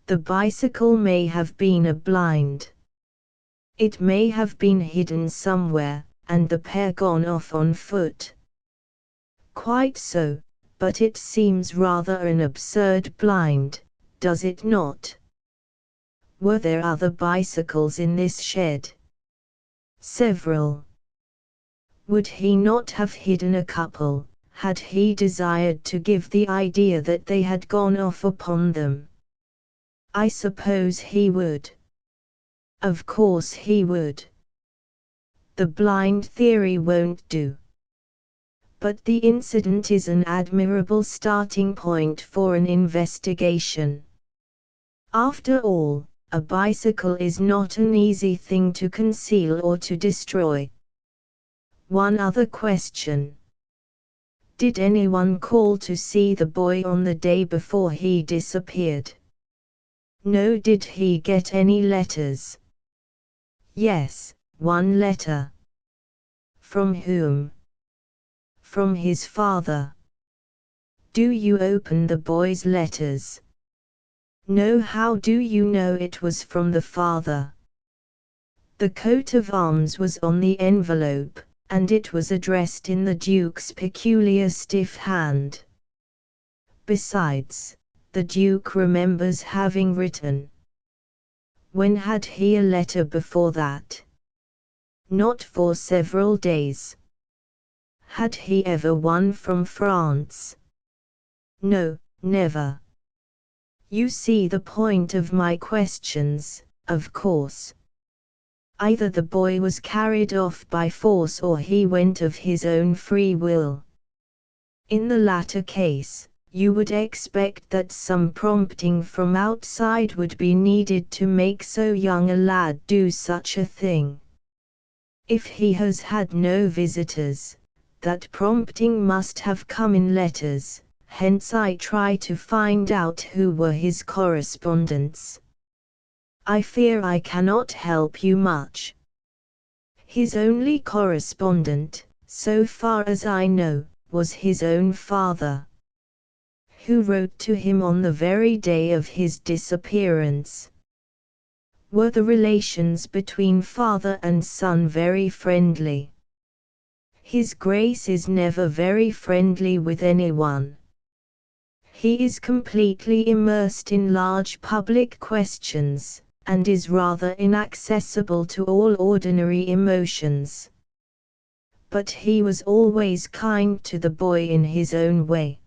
The bicycle may have been a blind. It may have been hidden somewhere, and the pair gone off on foot. Quite so, but it seems rather an absurd blind, does it not? Were there other bicycles in this shed? Several. Would he not have hidden a couple, had he desired to give the idea that they had gone off upon them? I suppose he would. Of course he would. The blind theory won't do. But the incident is an admirable starting point for an investigation. After all, a bicycle is not an easy thing to conceal or to destroy. One other question. Did anyone call to see the boy on the day before he disappeared? No. Did he get any letters? Yes, one letter. From whom? From his father. Do you open the boy's letters? No. How do you know it was from the father? The coat of arms was on the envelope, and it was addressed in the Duke's peculiar stiff hand. Besides, the Duke remembers having written. When had he a letter before that? Not for several days. Had he ever one from France? No, never. You see the point of my questions, of course. Either the boy was carried off by force or he went of his own free will. In the latter case, you would expect that some prompting from outside would be needed to make so young a lad do such a thing. If he has had no visitors, that prompting must have come in letters, hence I try to find out who were his correspondents. I fear I cannot help you much. His only correspondent, so far as I know, was his own father, who wrote to him on the very day of his disappearance. Were the relations between father and son very friendly? His Grace is never very friendly with anyone. He is completely immersed in large public questions, and is rather inaccessible to all ordinary emotions. But he was always kind to the boy in his own way.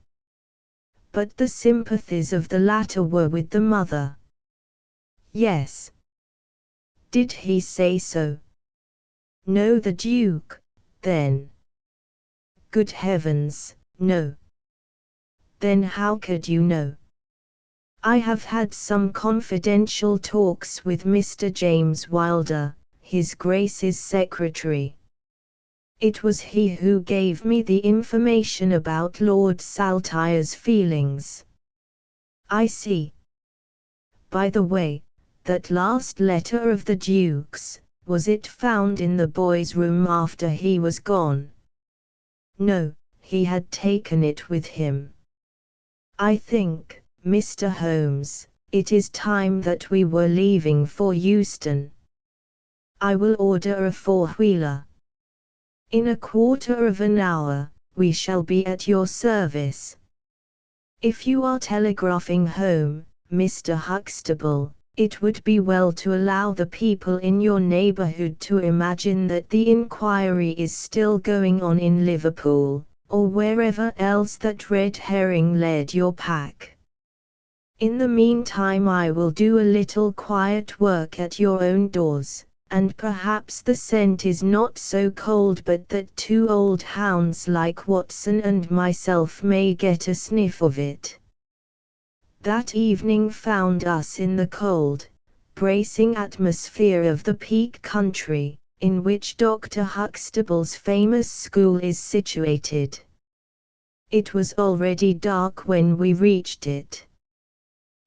But the sympathies of the latter were with the mother. Yes. Did he say so? No. The Duke, then? Good heavens, no. Then how could you know? I have had some confidential talks with Mr. James Wilder, His Grace's secretary. It was he who gave me the information about Lord Saltire's feelings. I see. By the way, that last letter of the Duke's, was it found in the boy's room after he was gone? No, he had taken it with him. I think, Mr. Holmes, it is time that we were leaving for Euston. I will order a four-wheeler. In a quarter of an hour, we shall be at your service. If you are telegraphing home, Mr. Huxtable, it would be well to allow the people in your neighbourhood to imagine that the inquiry is still going on in Liverpool, or wherever else that red herring led your pack. In the meantime I will do a little quiet work at your own doors, and perhaps the scent is not so cold but that two old hounds like Watson and myself may get a sniff of it. That evening found us in the cold, bracing atmosphere of the Peak Country, in which Dr. Huxtable's famous school is situated. It was already dark when we reached it.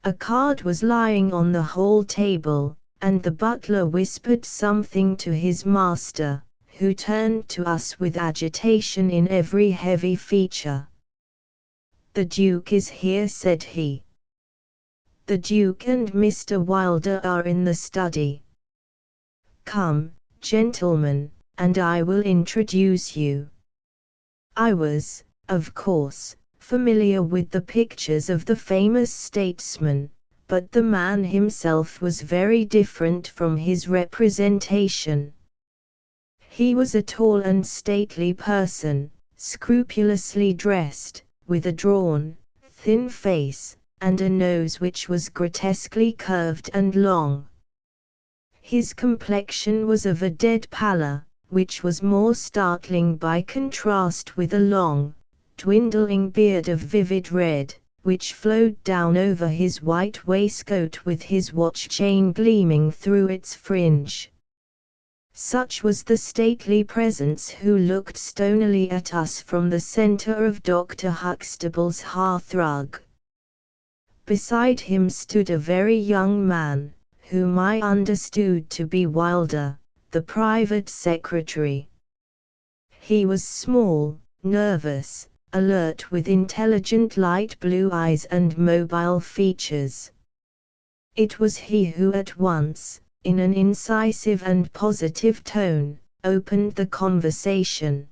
A card was lying on the hall table, and the butler whispered something to his master, who turned to us with agitation in every heavy feature. "The Duke is here," said he. "The Duke and Mr. Wilder are in the study. Come, gentlemen, and I will introduce you." I was, of course, familiar with the pictures of the famous statesman, but the man himself was very different from his representation. He was a tall and stately person, scrupulously dressed, with a drawn, thin face, and a nose which was grotesquely curved and long. His complexion was of a dead pallor, which was more startling by contrast with a long, dwindling beard of vivid red, which flowed down over his white waistcoat with his watch chain gleaming through its fringe. Such was the stately presence who looked stonily at us from the centre of Dr. Huxtable's hearthrug. Beside him stood a very young man, whom I understood to be Wilder, the private secretary. He was small, nervous, alert with intelligent light blue eyes and mobile features. It was he who at once, in an incisive and positive tone, opened the conversation.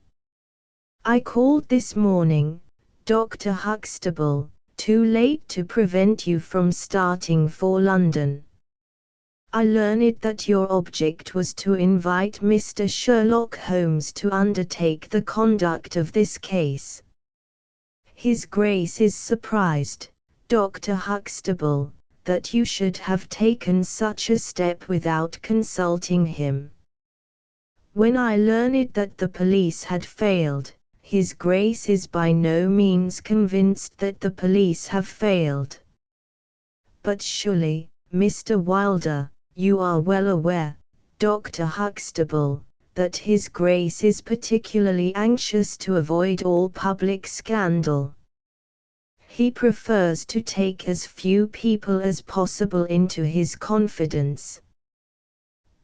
"I called this morning, Dr. Huxtable, too late to prevent you from starting for London. I learned that your object was to invite Mr. Sherlock Holmes to undertake the conduct of this case. His Grace is surprised, Dr. Huxtable, that you should have taken such a step without consulting him. When I learned that the police had failed, His Grace is by no means convinced that the police have failed. But surely, Mr. Wilder, you are well aware, Dr. Huxtable, that His Grace is particularly anxious to avoid all public scandal. He prefers to take as few people as possible into his confidence."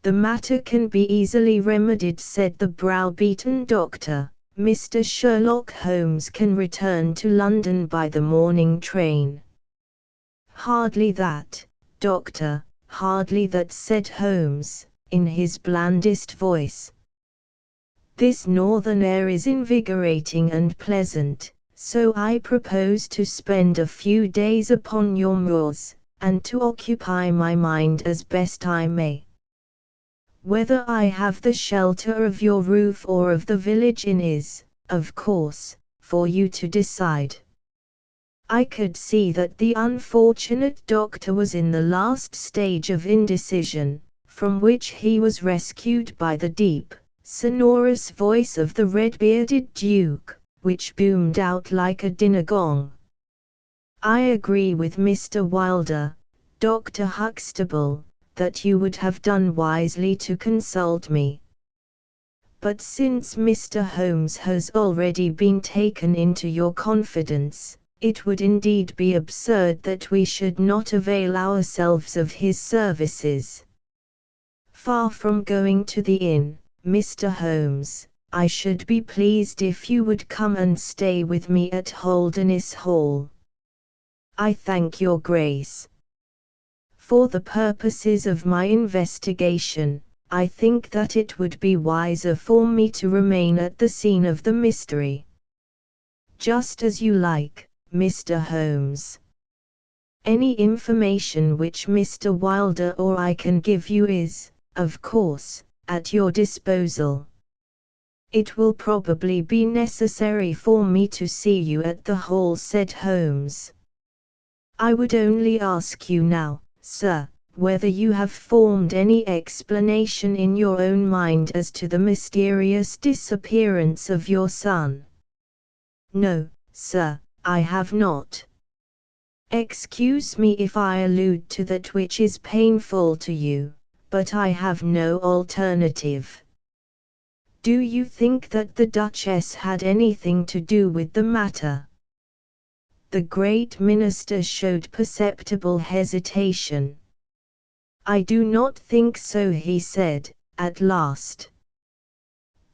"The matter can be easily remedied," said the browbeaten doctor. "Mr. Sherlock Holmes can return to London by the morning train." "Hardly that, doctor, hardly that," said Holmes, in his blandest voice. "This northern air is invigorating and pleasant, so I propose to spend a few days upon your moors, and to occupy my mind as best I may. Whether I have the shelter of your roof or of the village inn is, of course, for you to decide." I could see that the unfortunate doctor was in the last stage of indecision, from which he was rescued by the deep, sonorous voice of the red-bearded Duke, which boomed out like a dinner gong. "I agree with Mr. Wilder, Dr. Huxtable, that you would have done wisely to consult me. But since Mr. Holmes has already been taken into your confidence, it would indeed be absurd that we should not avail ourselves of his services. Far from going to the inn, Mr. Holmes, I should be pleased if you would come and stay with me at Holderness Hall. I thank your grace. For the purposes of my investigation, I think that it would be wiser for me to remain at the scene of the mystery. Just as you like, Mr. Holmes. Any information which Mr. Wilder or I can give you is, of course, at your disposal. It will probably be necessary for me to see you at the Hall, said Holmes. I would only ask you now, sir, whether you have formed any explanation in your own mind as to the mysterious disappearance of your son. No, sir, I have not. Excuse me if I allude to that which is painful to you, but I have no alternative. Do you think that the Duchess had anything to do with the matter? The great minister showed perceptible hesitation. I do not think so, he said, at last.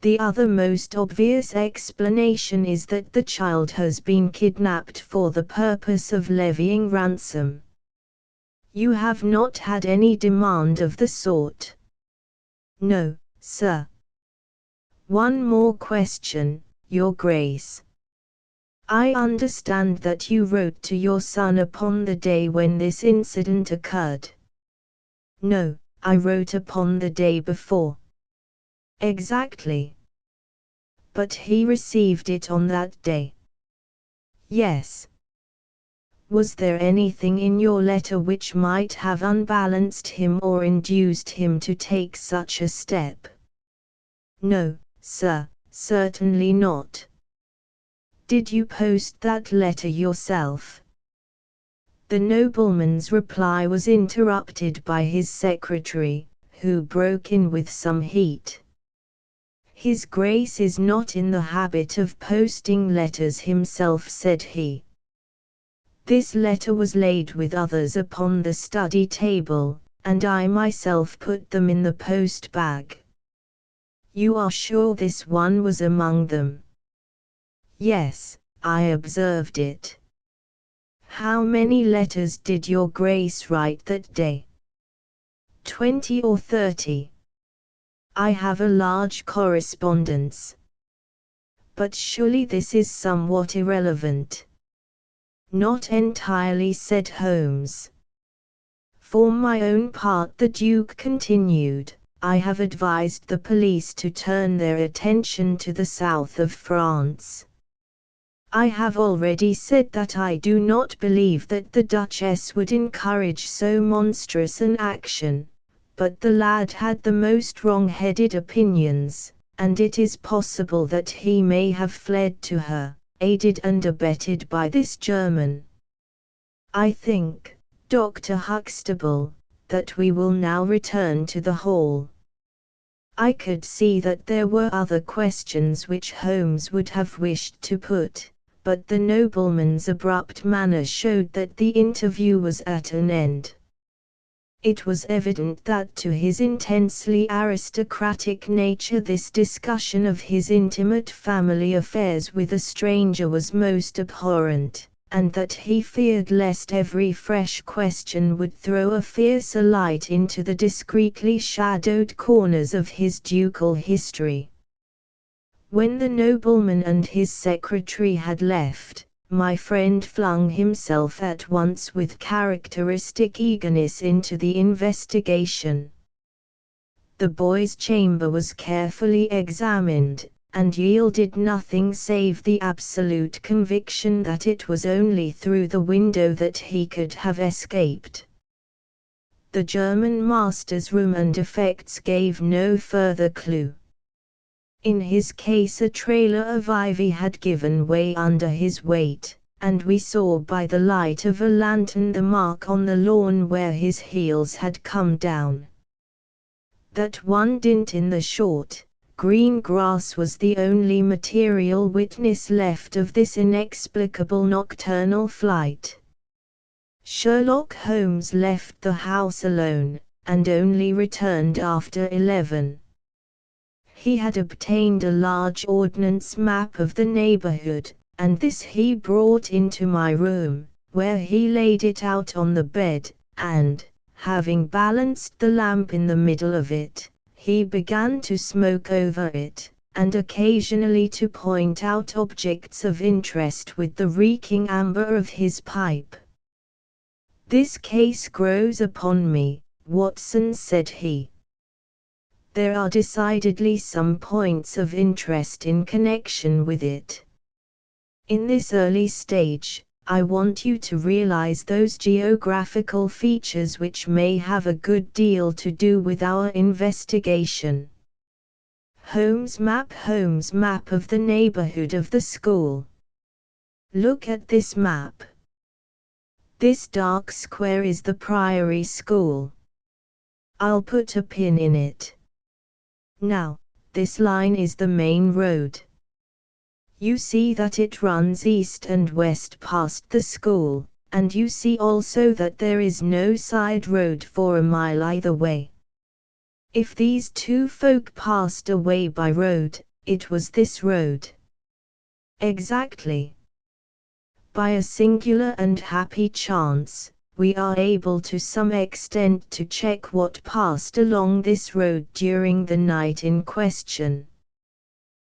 The other most obvious explanation is that the child has been kidnapped for the purpose of levying ransom. You have not had any demand of the sort? No, sir. One more question, Your Grace. I understand that you wrote to your son upon the day when this incident occurred. No, I wrote upon the day before. Exactly. But he received it on that day. Yes. Was there anything in your letter which might have unbalanced him or induced him to take such a step? No, sir, certainly not. Did you post that letter yourself? The nobleman's reply was interrupted by his secretary, who broke in with some heat. His Grace is not in the habit of posting letters himself, said he. This letter was laid with others upon the study table, and I myself put them in the post bag. You are sure this one was among them? Yes, I observed it. How many letters did your Grace write that day? 20 or 30. I have a large correspondence. But surely this is somewhat irrelevant. Not entirely, said Holmes. For my own part, the Duke continued, I have advised the police to turn their attention to the south of France. I have already said that I do not believe that the Duchess would encourage so monstrous an action, but the lad had the most wrong-headed opinions, and it is possible that he may have fled to her, aided and abetted by this German. I think, Dr. Huxtable, that we will now return to the Hall. I could see that there were other questions which Holmes would have wished to put, but the nobleman's abrupt manner showed that the interview was at an end. It was evident that to his intensely aristocratic nature this discussion of his intimate family affairs with a stranger was most abhorrent, and that he feared lest every fresh question would throw a fiercer light into the discreetly shadowed corners of his ducal history. When the nobleman and his secretary had left, my friend flung himself at once with characteristic eagerness into the investigation. The boy's chamber was carefully examined, and yielded nothing save the absolute conviction that it was only through the window that he could have escaped. The German master's room and effects gave no further clue. In his case a trailer of ivy had given way under his weight, and we saw by the light of a lantern the mark on the lawn where his heels had come down. That one dint in the short, green grass was the only material witness left of this inexplicable nocturnal flight. Sherlock Holmes left the house alone, and only returned after 11. He had obtained a large ordnance map of the neighborhood, and this he brought into my room, where he laid it out on the bed, and, having balanced the lamp in the middle of it, he began to smoke over it, and occasionally to point out objects of interest with the reeking amber of his pipe. "This case grows upon me, Watson," said he. "There are decidedly some points of interest in connection with it. In this early stage, I want you to realize those geographical features which may have a good deal to do with our investigation. Holmes' map of the neighborhood of the school. Look at this map. This dark square is the Priory School. I'll put a pin in it. Now, this line is the main road. You see that it runs east and west past the school, and you see also that there is no side road for a mile either way. If these two folk passed away by road, it was this road." "Exactly. By a singular and happy chance, we are able to some extent to check what passed along this road during the night in question.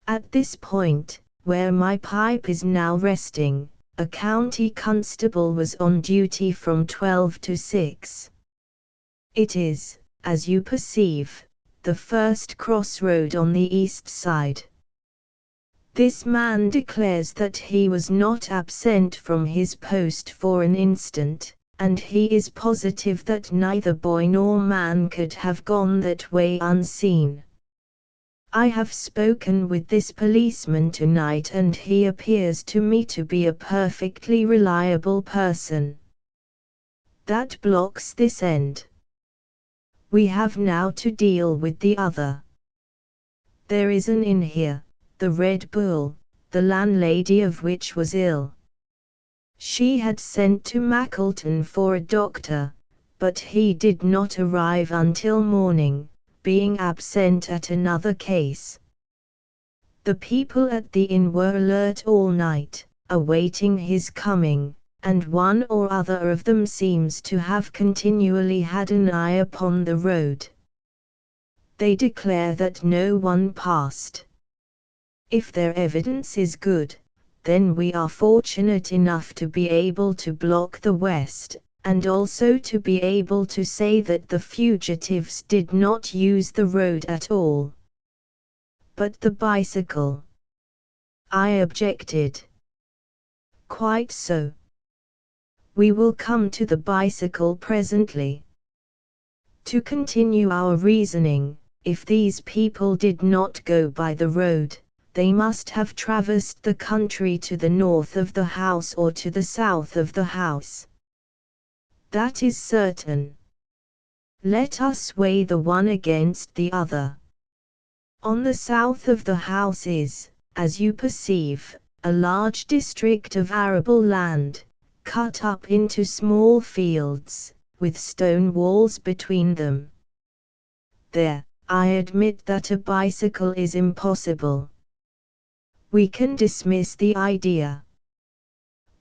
At this point, where my pipe is now resting, a county constable was on duty from 12 to 6. It is, as you perceive, the first crossroad on the east side. This man declares that he was not absent from his post for an instant, and he is positive that neither boy nor man could have gone that way unseen. I have spoken with this policeman tonight and he appears to me to be a perfectly reliable person. That blocks this end. We have now to deal with the other. There is an inn here, the Red Bull, the landlady of which was ill. She had sent to Mackleton for a doctor, but he did not arrive until morning, being absent at another case. The people at the inn were alert all night, awaiting his coming, and one or other of them seems to have continually had an eye upon the road. They declare that no one passed. If their evidence is good, then we are fortunate enough to be able to block the west, and also to be able to say that the fugitives did not use the road at all. But the bicycle? I objected. Quite so. We will come to the bicycle presently. To continue our reasoning, if these people did not go by the road, they must have traversed the country to the north of the house or to the south of the house. That is certain. Let us weigh the one against the other. On the south of the house is, as you perceive, a large district of arable land, cut up into small fields, with stone walls between them. There, I admit that a bicycle is impossible. We can dismiss the idea.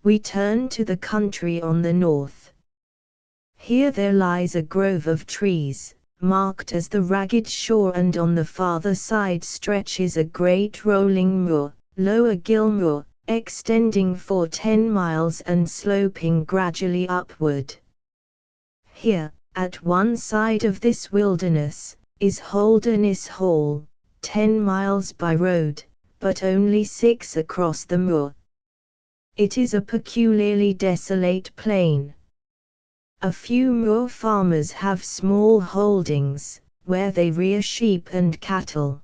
We turn to the country on the north. Here there lies a grove of trees, marked as the Ragged Shore, and on the farther side stretches a great rolling moor, Lower Gilmoor, extending for 10 miles and sloping gradually upward. Here, at one side of this wilderness, is Holderness Hall, 10 miles by road, but only 6 across the moor. It is a peculiarly desolate plain. A few moor farmers have small holdings, where they rear sheep and cattle.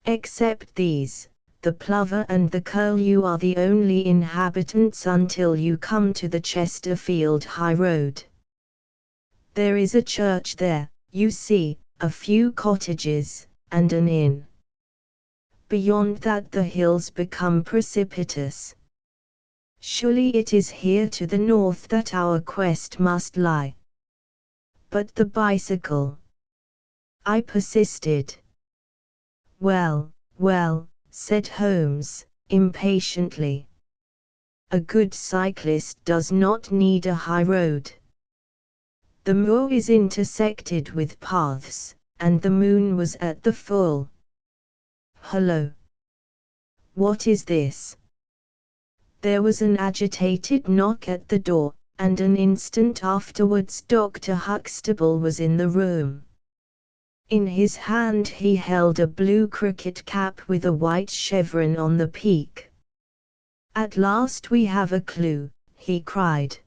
Except these, the plover and the curlew are the only inhabitants until you come to the Chesterfield High Road. There is a church there, you see, a few cottages, and an inn. Beyond that the hills become precipitous. Surely it is here to the north that our quest must lie. But the bicycle? I persisted. Well, well, said Holmes, impatiently. A good cyclist does not need a high road. The moor is intersected with paths, and the moon was at the full. Hello. What is this? There was an agitated knock at the door, and an instant afterwards Dr. Huxtable was in the room. In his hand he held a blue cricket cap with a white chevron on the peak. "At last we have a clue," he cried.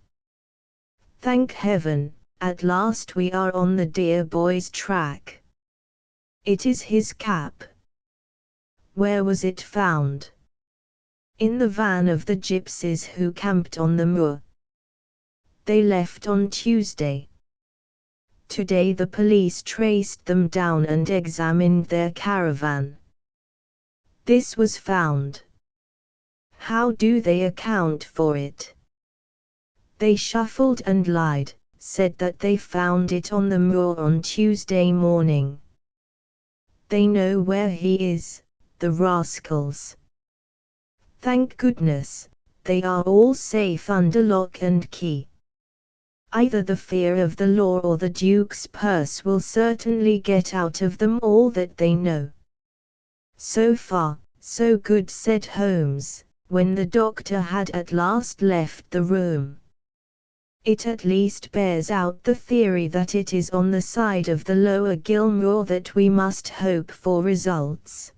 "Thank heaven, at last we are on the dear boy's track. It is his cap. Where was it found?" "In the van of the gypsies who camped on the moor. They left on Tuesday. Today the police traced them down and examined their caravan. This was found. How do they account for it? They shuffled and lied, said that they found it on the moor on Tuesday morning. They know where he is, the rascals. Thank goodness, they are all safe under lock and key. Either the fear of the law or the Duke's purse will certainly get out of them all that they know." "So far, so good," said Holmes, when the doctor had at last left the room. "It at least bears out the theory that it is on the side of the lower Gilmoor that we must hope for results.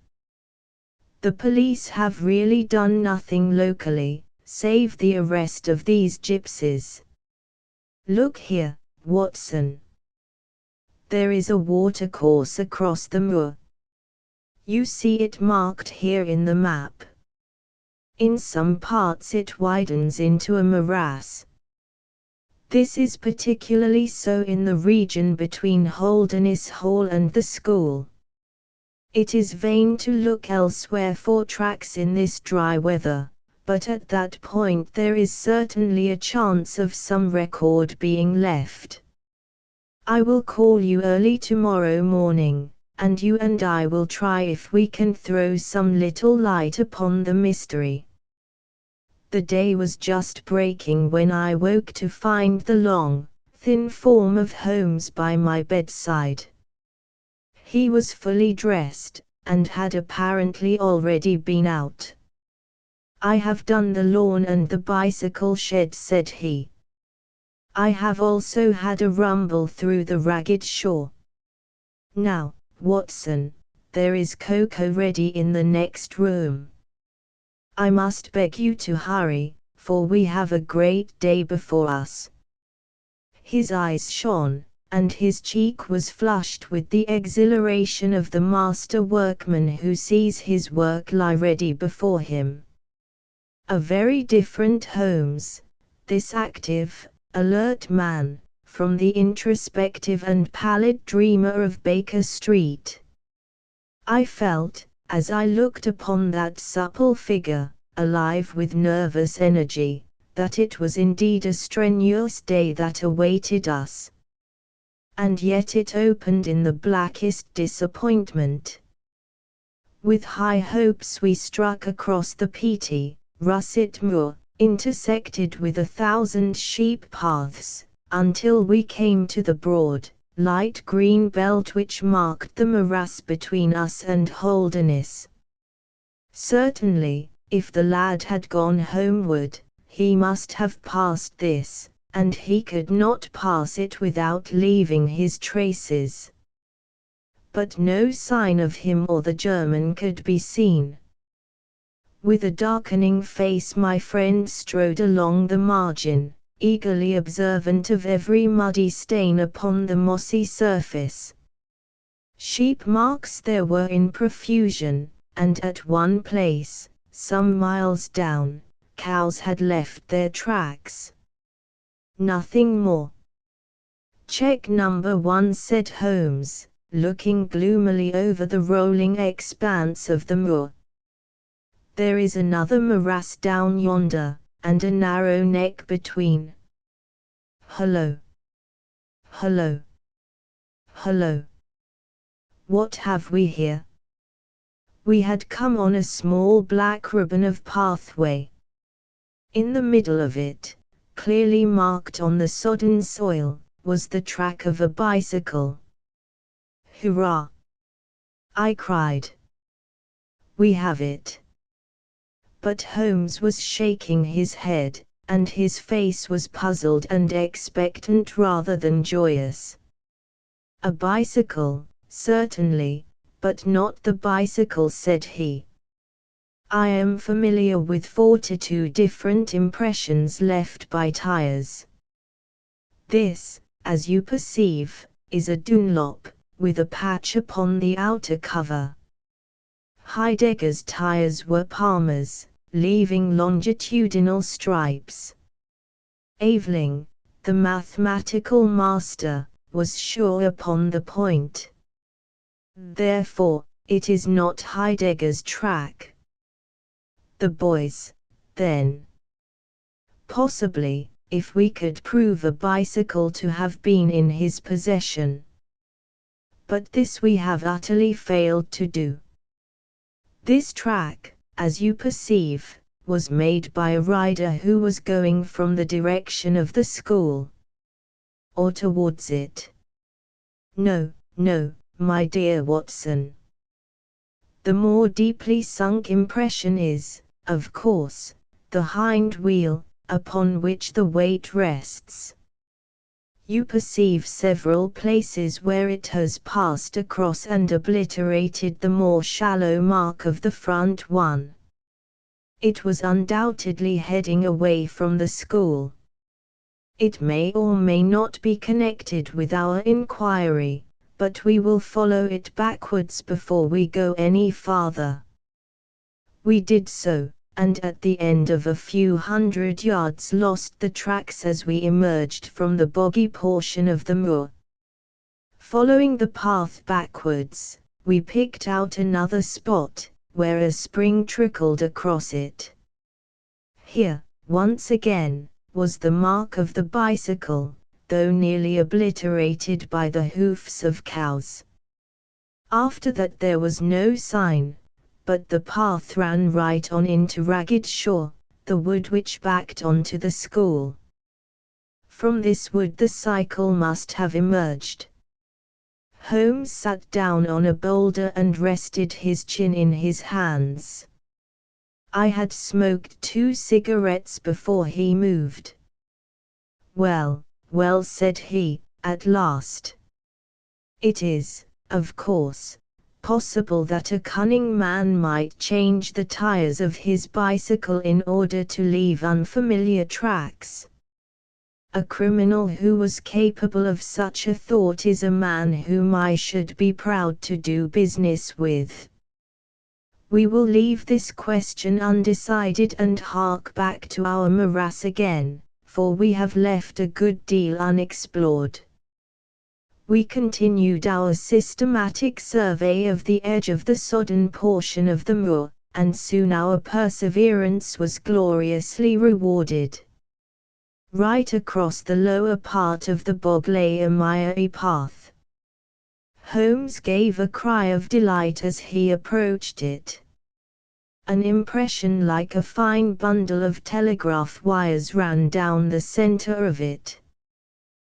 The police have really done nothing locally, save the arrest of these gypsies. Look here, Watson. There is a watercourse across the moor. You see it marked here in the map. In some parts it widens into a morass. This is particularly so in the region between Holderness Hall and the school. It is vain to look elsewhere for tracks in this dry weather, but at that point there is certainly a chance of some record being left. I will call you early tomorrow morning, and you and I will try if we can throw some little light upon the mystery." The day was just breaking when I woke to find the long, thin form of Holmes by my bedside. He was fully dressed, and had apparently already been out. "I have done the lawn and the bicycle shed," said he. "I have also had a rumble through the ragged shore. Now, Watson, there is cocoa ready in the next room. I must beg you to hurry, for we have a great day before us." His eyes shone, and his cheek was flushed with the exhilaration of the master workman who sees his work lie ready before him. A very different Holmes, this active, alert man, from the introspective and pallid dreamer of Baker Street. I felt, as I looked upon that supple figure, alive with nervous energy, that it was indeed a strenuous day that awaited us. And yet it opened in the blackest disappointment. With high hopes we struck across the peaty, russet moor, intersected with 1,000 sheep paths, until we came to the broad, light green belt which marked the morass between us and Holderness. Certainly, if the lad had gone homeward, he must have passed this, and he could not pass it without leaving his traces. But no sign of him or the German could be seen. With a darkening face my friend strode along the margin, eagerly observant of every muddy stain upon the mossy surface. Sheep marks there were in profusion, and at one place, some miles down, cows had left their tracks. Nothing more. "Check number 1," said Holmes, looking gloomily over the rolling expanse of the moor. "There is another morass down yonder, and a narrow neck between. Hullo! Hullo! Hullo! What have we here?" We had come on a small black ribbon of pathway. In the middle of it, clearly marked on the sodden soil, was the track of a bicycle. "Hurrah!" I cried. "We have it." But Holmes was shaking his head, and his face was puzzled and expectant rather than joyous. "A bicycle, certainly, but not the bicycle," said he. "I am familiar with 42 different impressions left by tires. This, as you perceive, is a Dunlop, with a patch upon the outer cover. Heidegger's tires were Palmer's, leaving longitudinal stripes. Aveling, the mathematical master, was sure upon the point. Therefore, it is not Heidegger's track." The boys, then. "Possibly, if we could prove a bicycle to have been in his possession. But this we have utterly failed to do. This track, as you perceive, was made by a rider who was going from the direction of the school. Or towards it. No, no, my dear Watson. The more deeply sunk impression is, of course, the hind wheel, upon which the weight rests. You perceive several places where it has passed across and obliterated the more shallow mark of the front one. It was undoubtedly heading away from the school. It may or may not be connected with our inquiry, but we will follow it backwards before we go any farther." We did so, and at the end of a few hundred yards lost the tracks as we emerged from the boggy portion of the moor. Following the path backwards, we picked out another spot, where a spring trickled across it. Here, once again, was the mark of the bicycle, though nearly obliterated by the hoofs of cows. After that there was no sign, but the path ran right on into Ragged Shaw, the wood which backed onto the school. From this wood the cycle must have emerged. Holmes sat down on a boulder and rested his chin in his hands. I had smoked 2 cigarettes before he moved. "Well, well," said he, at last. "It is, of course, possible that a cunning man might change the tires of his bicycle in order to leave unfamiliar tracks. A criminal who was capable of such a thought is a man whom I should be proud to do business with. We will leave this question undecided and hark back to our morass again, for we have left a good deal unexplored." We continued our systematic survey of the edge of the sodden portion of the moor, and soon our perseverance was gloriously rewarded. Right across the lower part of the bog lay a miry path. Holmes gave a cry of delight as he approached it. An impression like a fine bundle of telegraph wires ran down the center of it.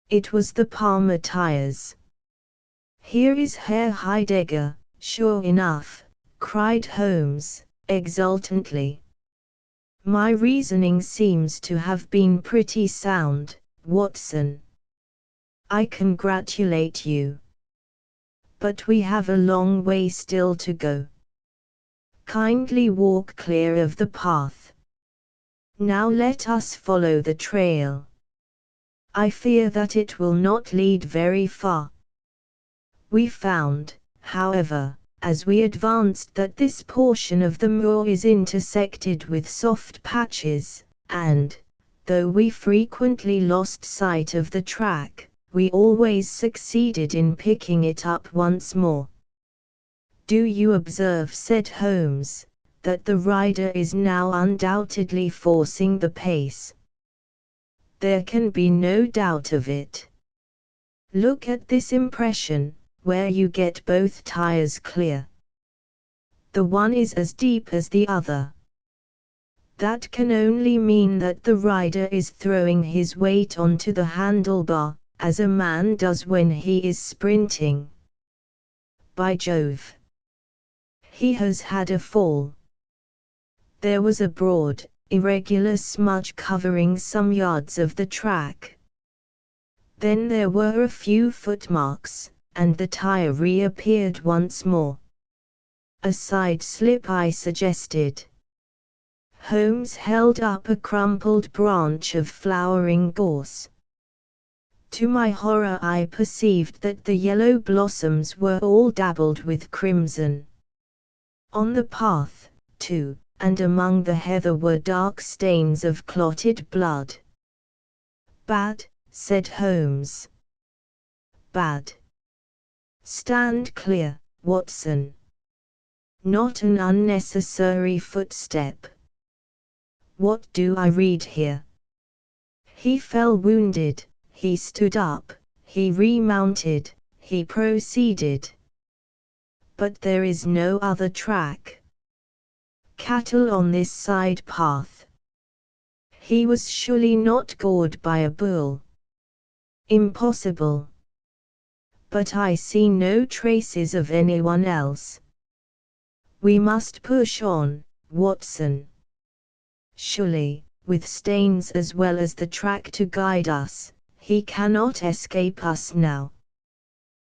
It was the Palmer tires. "Here is Herr Heidegger, sure enough," cried Holmes, exultantly. "My reasoning seems to have been pretty sound, Watson. I congratulate you. But we have a long way still to go. Kindly walk clear of the path. Now let us follow the trail. I fear that it will not lead very far." We found, however, as we advanced that this portion of the moor is intersected with soft patches, and, though we frequently lost sight of the track, we always succeeded in picking it up once more. "Do you observe," said Holmes, "that the rider is now undoubtedly forcing the pace? There can be no doubt of it. Look at this impression, where you get both tires clear. The one is as deep as the other. That can only mean that the rider is throwing his weight onto the handlebar, as a man does when he is sprinting. By Jove! He has had a fall. There was a broad, irregular smudge covering some yards of the track. Then there were a few footmarks, and the tire reappeared once more. A side slip, I suggested. Holmes held up a crumpled branch of flowering gorse. To my horror I perceived that the yellow blossoms were all dabbled with crimson. On the path, too, and among the heather were dark stains of clotted blood. "Bad," said Holmes. "Bad. Stand clear, Watson. Not an unnecessary footstep. What do I read here? He fell wounded, he stood up, he remounted, he proceeded. But there is no other track. Cattle on this side path. He was surely not gored by a bull. Impossible. But I see no traces of anyone else. We must push on, Watson. Surely, with stains as well as the track to guide us, he cannot escape us now.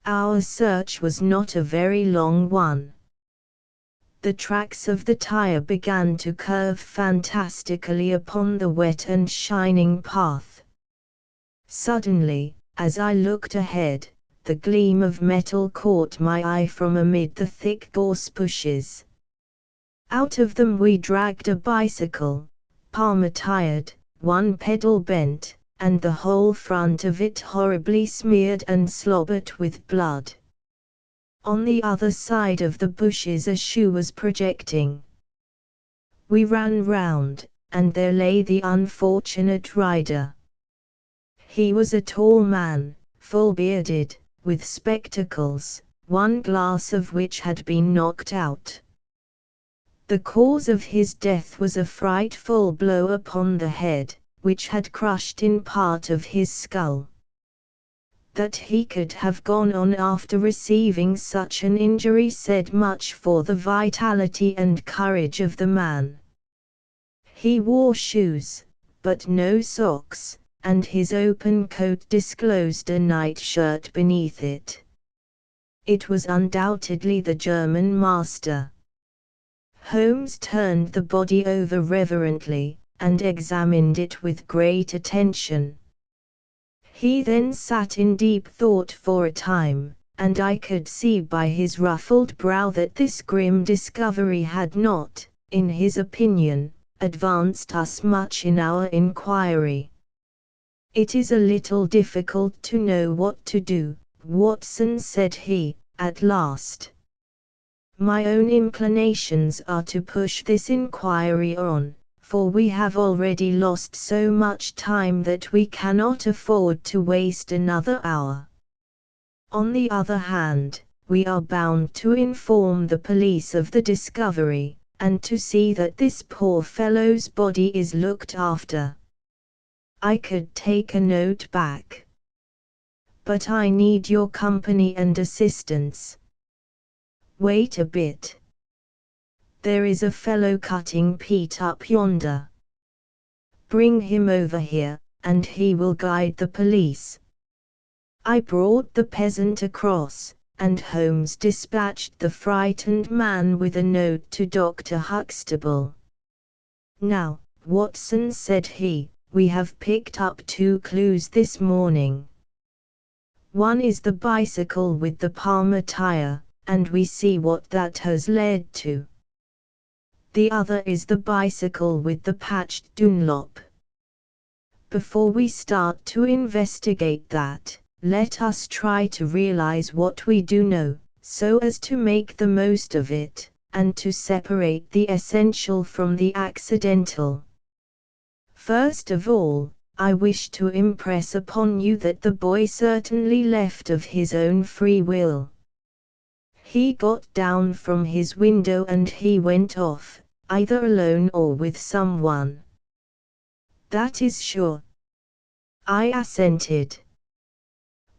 Our search was not a very long one. The tracks of the tire began to curve fantastically upon the wet and shining path. Suddenly, as I looked ahead, the gleam of metal caught my eye from amid the thick gorse bushes. Out of them we dragged a bicycle, palm-tired, one pedal bent, and the whole front of it horribly smeared and slobbered with blood. On the other side of the bushes a shoe was projecting. We ran round, and there lay the unfortunate rider. He was a tall man, full-bearded, with spectacles, one glass of which had been knocked out. The cause of his death was a frightful blow upon the head, which had crushed in part of his skull. That he could have gone on after receiving such an injury said much for the vitality and courage of the man. He wore shoes, but no socks, and his open coat disclosed a nightshirt beneath it. It was undoubtedly the German master. Holmes turned the body over reverently, and examined it with great attention. He then sat in deep thought for a time, and I could see by his ruffled brow that this grim discovery had not, in his opinion, advanced us much in our inquiry. "It is a little difficult to know what to do, Watson," said he, at last. "My own inclinations are to push this inquiry on, for we have already lost so much time that we cannot afford to waste another hour. On the other hand, we are bound to inform the police of the discovery, and to see that this poor fellow's body is looked after. I could take a note back. But I need your company and assistance. Wait a bit. There is a fellow cutting peat up yonder. Bring him over here, and he will guide the police." I brought the peasant across, and Holmes dispatched the frightened man with a note to Dr. Huxtable. "Now, Watson," said he, "we have picked up 2 clues this morning. One is the bicycle with the Palmer tire, and we see what that has led to. The other is the bicycle with the patched Dunlop. Before we start to investigate that, let us try to realize what we do know, so as to make the most of it, and to separate the essential from the accidental. First of all, I wish to impress upon you that the boy certainly left of his own free will. He got down from his window and he went off, either alone or with someone. That is sure. I assented.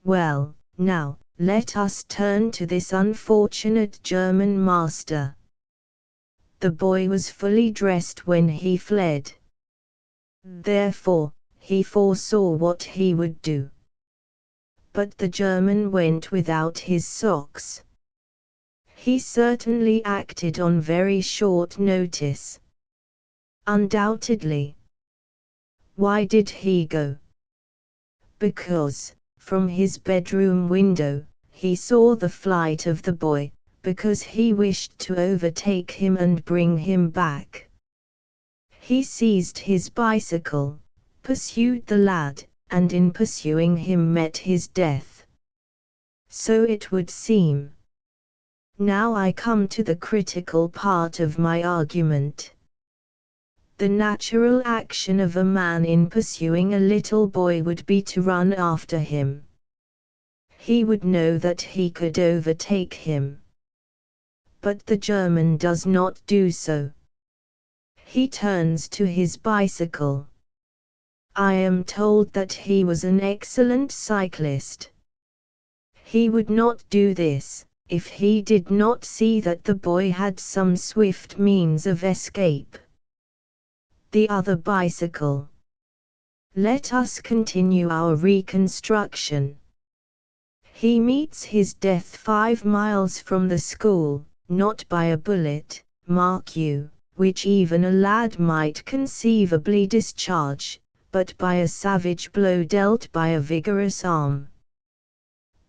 Well, now, let us turn to this unfortunate German master. The boy was fully dressed when he fled. Therefore, he foresaw what he would do. But the German went without his socks. He certainly acted on very short notice. Undoubtedly. Why did he go? Because, from his bedroom window, he saw the flight of the boy, because he wished to overtake him and bring him back. He seized his bicycle, pursued the lad, and in pursuing him met his death. So it would seem. Now I come to the critical part of my argument. The natural action of a man in pursuing a little boy would be to run after him. He would know that he could overtake him. But the German does not do so. He turns to his bicycle. I am told that he was an excellent cyclist. He would not do this, if he did not see that the boy had some swift means of escape. The other bicycle. Let us continue our reconstruction. He meets his death 5 miles from the school, not by a bullet, mark you, which even a lad might conceivably discharge, but by a savage blow dealt by a vigorous arm.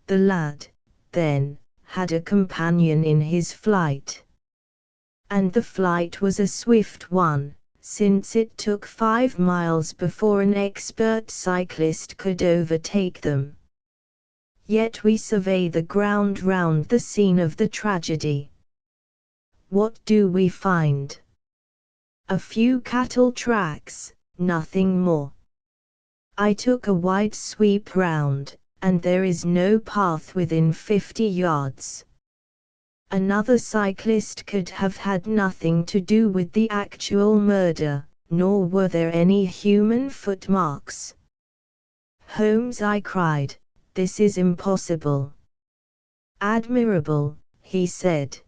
The lad, then, had a companion in his flight. And the flight was a swift one, since it took 5 miles before an expert cyclist could overtake them. Yet we survey the ground round the scene of the tragedy. What do we find? A few cattle tracks, nothing more. I took a wide sweep round, and there is no path within 50 yards. Another cyclist could have had nothing to do with the actual murder, nor were there any human footmarks. Holmes, I cried, this is impossible. Admirable, he said.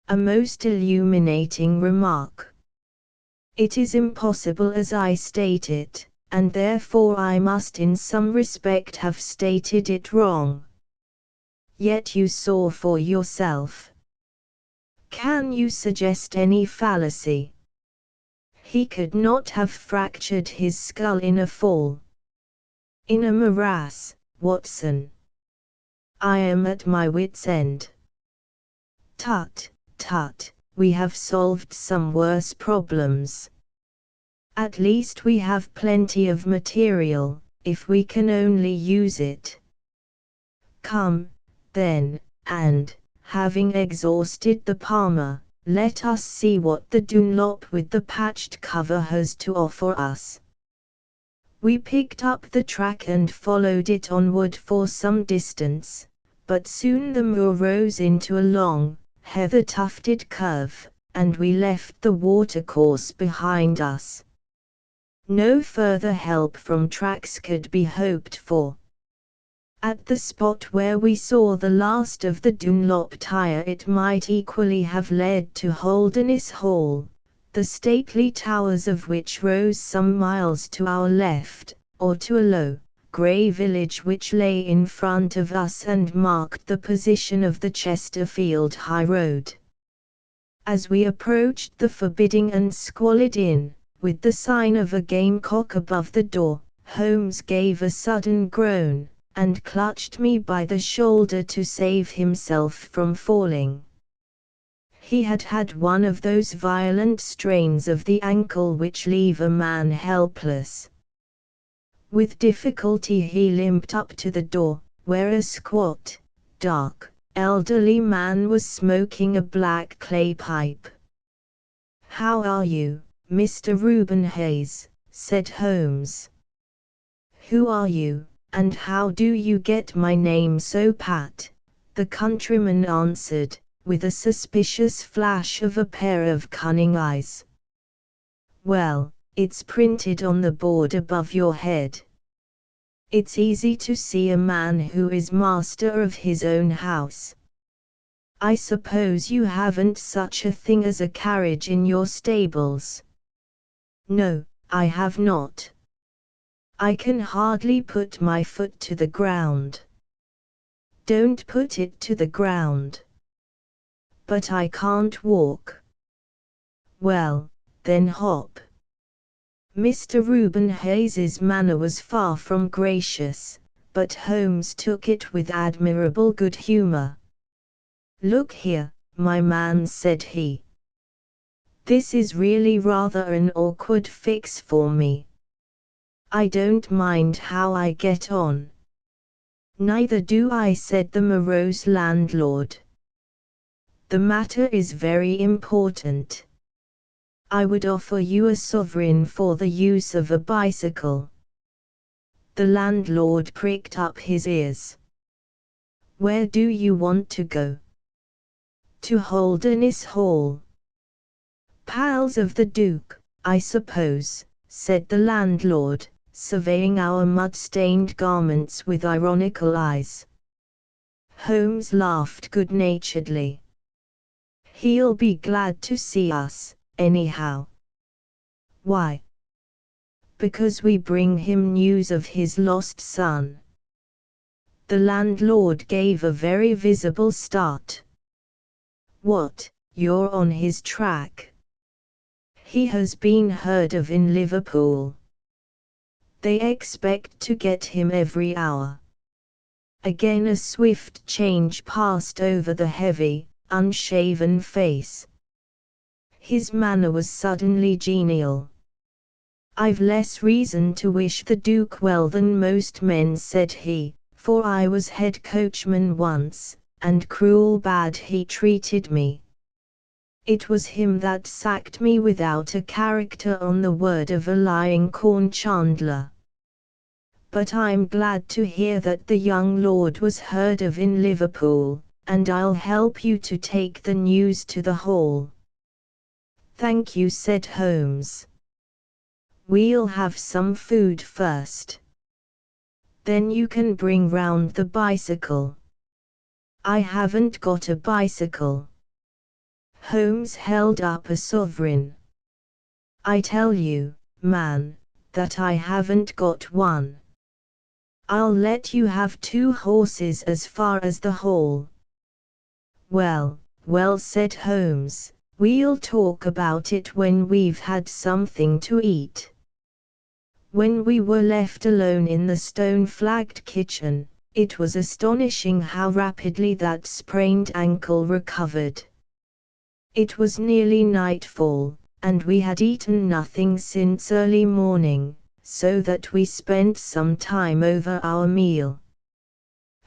A most illuminating remark. It is impossible as I state it, and therefore I must in some respect have stated it wrong. Yet you saw for yourself. Can you suggest any fallacy? He could not have fractured his skull in a fall. In a morass, Watson. I am at my wit's end. Tut, tut, we have solved some worse problems. At least we have plenty of material, if we can only use it. Come, then, and, having exhausted the Palmer, let us see what the Dunlop with the patched cover has to offer us. We picked up the track and followed it onward for some distance, but soon the moor rose into a long, heather-tufted curve, and we left the watercourse behind us. No further help from tracks could be hoped for. At the spot where we saw the last of the Dunlop tire it might equally have led to Holderness Hall, the stately towers of which rose some miles to our left, or to a low, grey village which lay in front of us and marked the position of the Chesterfield High Road. As we approached the forbidding and squalid inn, with the sign of a gamecock above the door, Holmes gave a sudden groan, and clutched me by the shoulder to save himself from falling. He had had one of those violent strains of the ankle which leave a man helpless. With difficulty he limped up to the door, where a squat, dark, elderly man was smoking a black clay pipe. "How are you, Mr. Reuben Hayes?" said Holmes. "Who are you, and how do you get my name so pat?" the countryman answered, with a suspicious flash of a pair of cunning eyes. Well, it's printed on the board above your head. It's easy to see a man who is master of his own house. I suppose you haven't such a thing as a carriage in your stables? No, I have not. I can hardly put my foot to the ground. Don't put it to the ground. But I can't walk. Well, then hop. Mr. Reuben Hayes's manner was far from gracious, but Holmes took it with admirable good humor. Look here, my man, said he. This is really rather an awkward fix for me. I don't mind how I get on. Neither do I, said the morose landlord. The matter is very important. I would offer you a sovereign for the use of a bicycle. The landlord pricked up his ears. Where do you want to go? To Holderness Hall. Pals of the Duke, I suppose, said the landlord, surveying our mud-stained garments with ironical eyes. Holmes laughed good-naturedly. He'll be glad to see us, anyhow. Why? Because we bring him news of his lost son. The landlord gave a very visible start. What, you're on his track? He has been heard of in Liverpool. They expect to get him every hour. Again a swift change passed over the heavy, unshaven face. His manner was suddenly genial. I've less reason to wish the Duke well than most men, said he, for I was head coachman once, and cruel bad he treated me. It was him that sacked me without a character on the word of a lying corn chandler. But I'm glad to hear that the young lord was heard of in Liverpool, and I'll help you to take the news to the Hall. Thank you, said Holmes. We'll have some food first. Then you can bring round the bicycle. I haven't got a bicycle. Holmes held up a sovereign. I tell you, man, that I haven't got one. I'll let you have 2 horses as far as the Hall. Well, well, said Holmes, we'll talk about it when we've had something to eat. When we were left alone in the stone-flagged kitchen, it was astonishing how rapidly that sprained ankle recovered. It was nearly nightfall, and we had eaten nothing since early morning, so that we spent some time over our meal.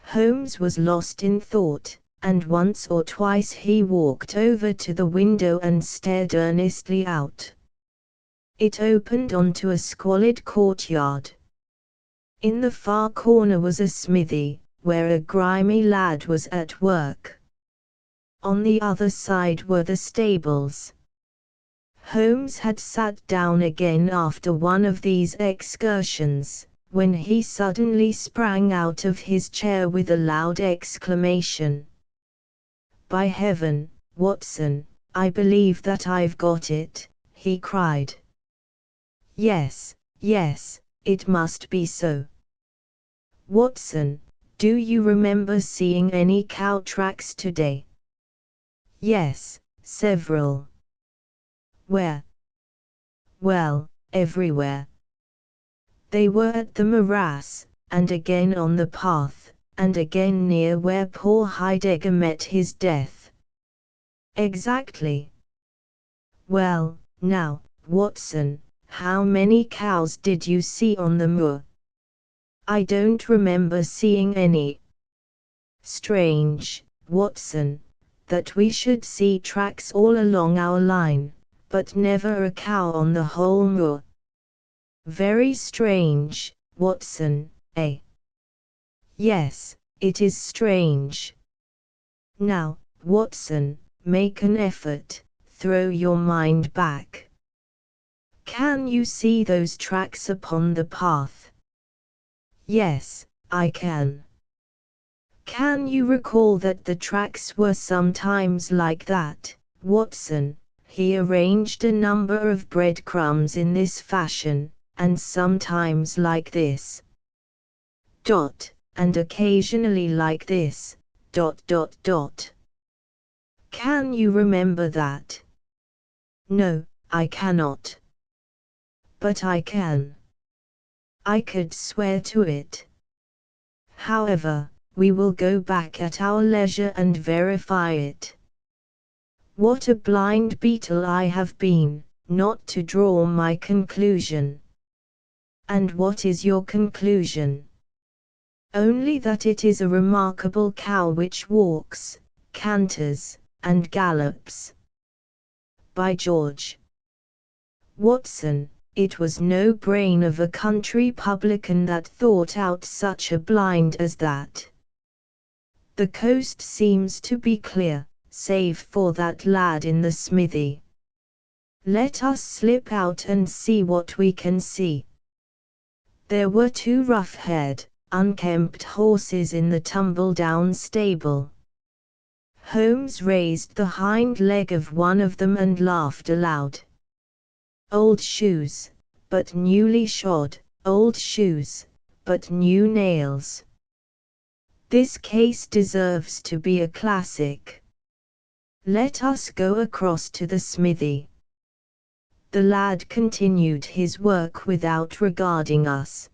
Holmes was lost in thought, and once or twice he walked over to the window and stared earnestly out. It opened onto a squalid courtyard. In the far corner was a smithy, where a grimy lad was at work. On the other side were the stables. Holmes had sat down again after one of these excursions, when he suddenly sprang out of his chair with a loud exclamation. By heaven, Watson, I believe that I've got it, he cried. Yes, yes, it must be so. Watson, do you remember seeing any cow tracks today? Yes, several. Where? Well, everywhere. They were at the morass, and again on the path, and again near where poor Heidegger met his death. Exactly. Well, now, Watson, how many cows did you see on the moor? I don't remember seeing any. Strange, Watson, that we should see tracks all along our line, but never a cow on the whole moor. Very strange, Watson, eh? Yes, it is strange. Now, Watson, make an effort, throw your mind back. Can you see those tracks upon the path? Yes, I can. Can you recall that the tracks were sometimes like that, Watson? He arranged a number of breadcrumbs in this fashion, and sometimes like this. And occasionally like this. Can you remember that? No, I cannot. But I can. I could swear to it. However, we will go back at our leisure and verify it. What a blind beetle I have been, not to draw my conclusion. And what is your conclusion? Only that it is a remarkable cow which walks, canters, and gallops. By George! Watson, it was no brain of a country publican that thought out such a blind as that. The coast seems to be clear, save for that lad in the smithy. Let us slip out and see what we can see. There were 2 rough-haired, unkempt horses in the tumble-down stable. Holmes raised the hind leg of one of them and laughed aloud. Old shoes, but newly shod, old shoes, but new nails. This case deserves to be a classic. Let us go across to the smithy. The lad continued his work without regarding us.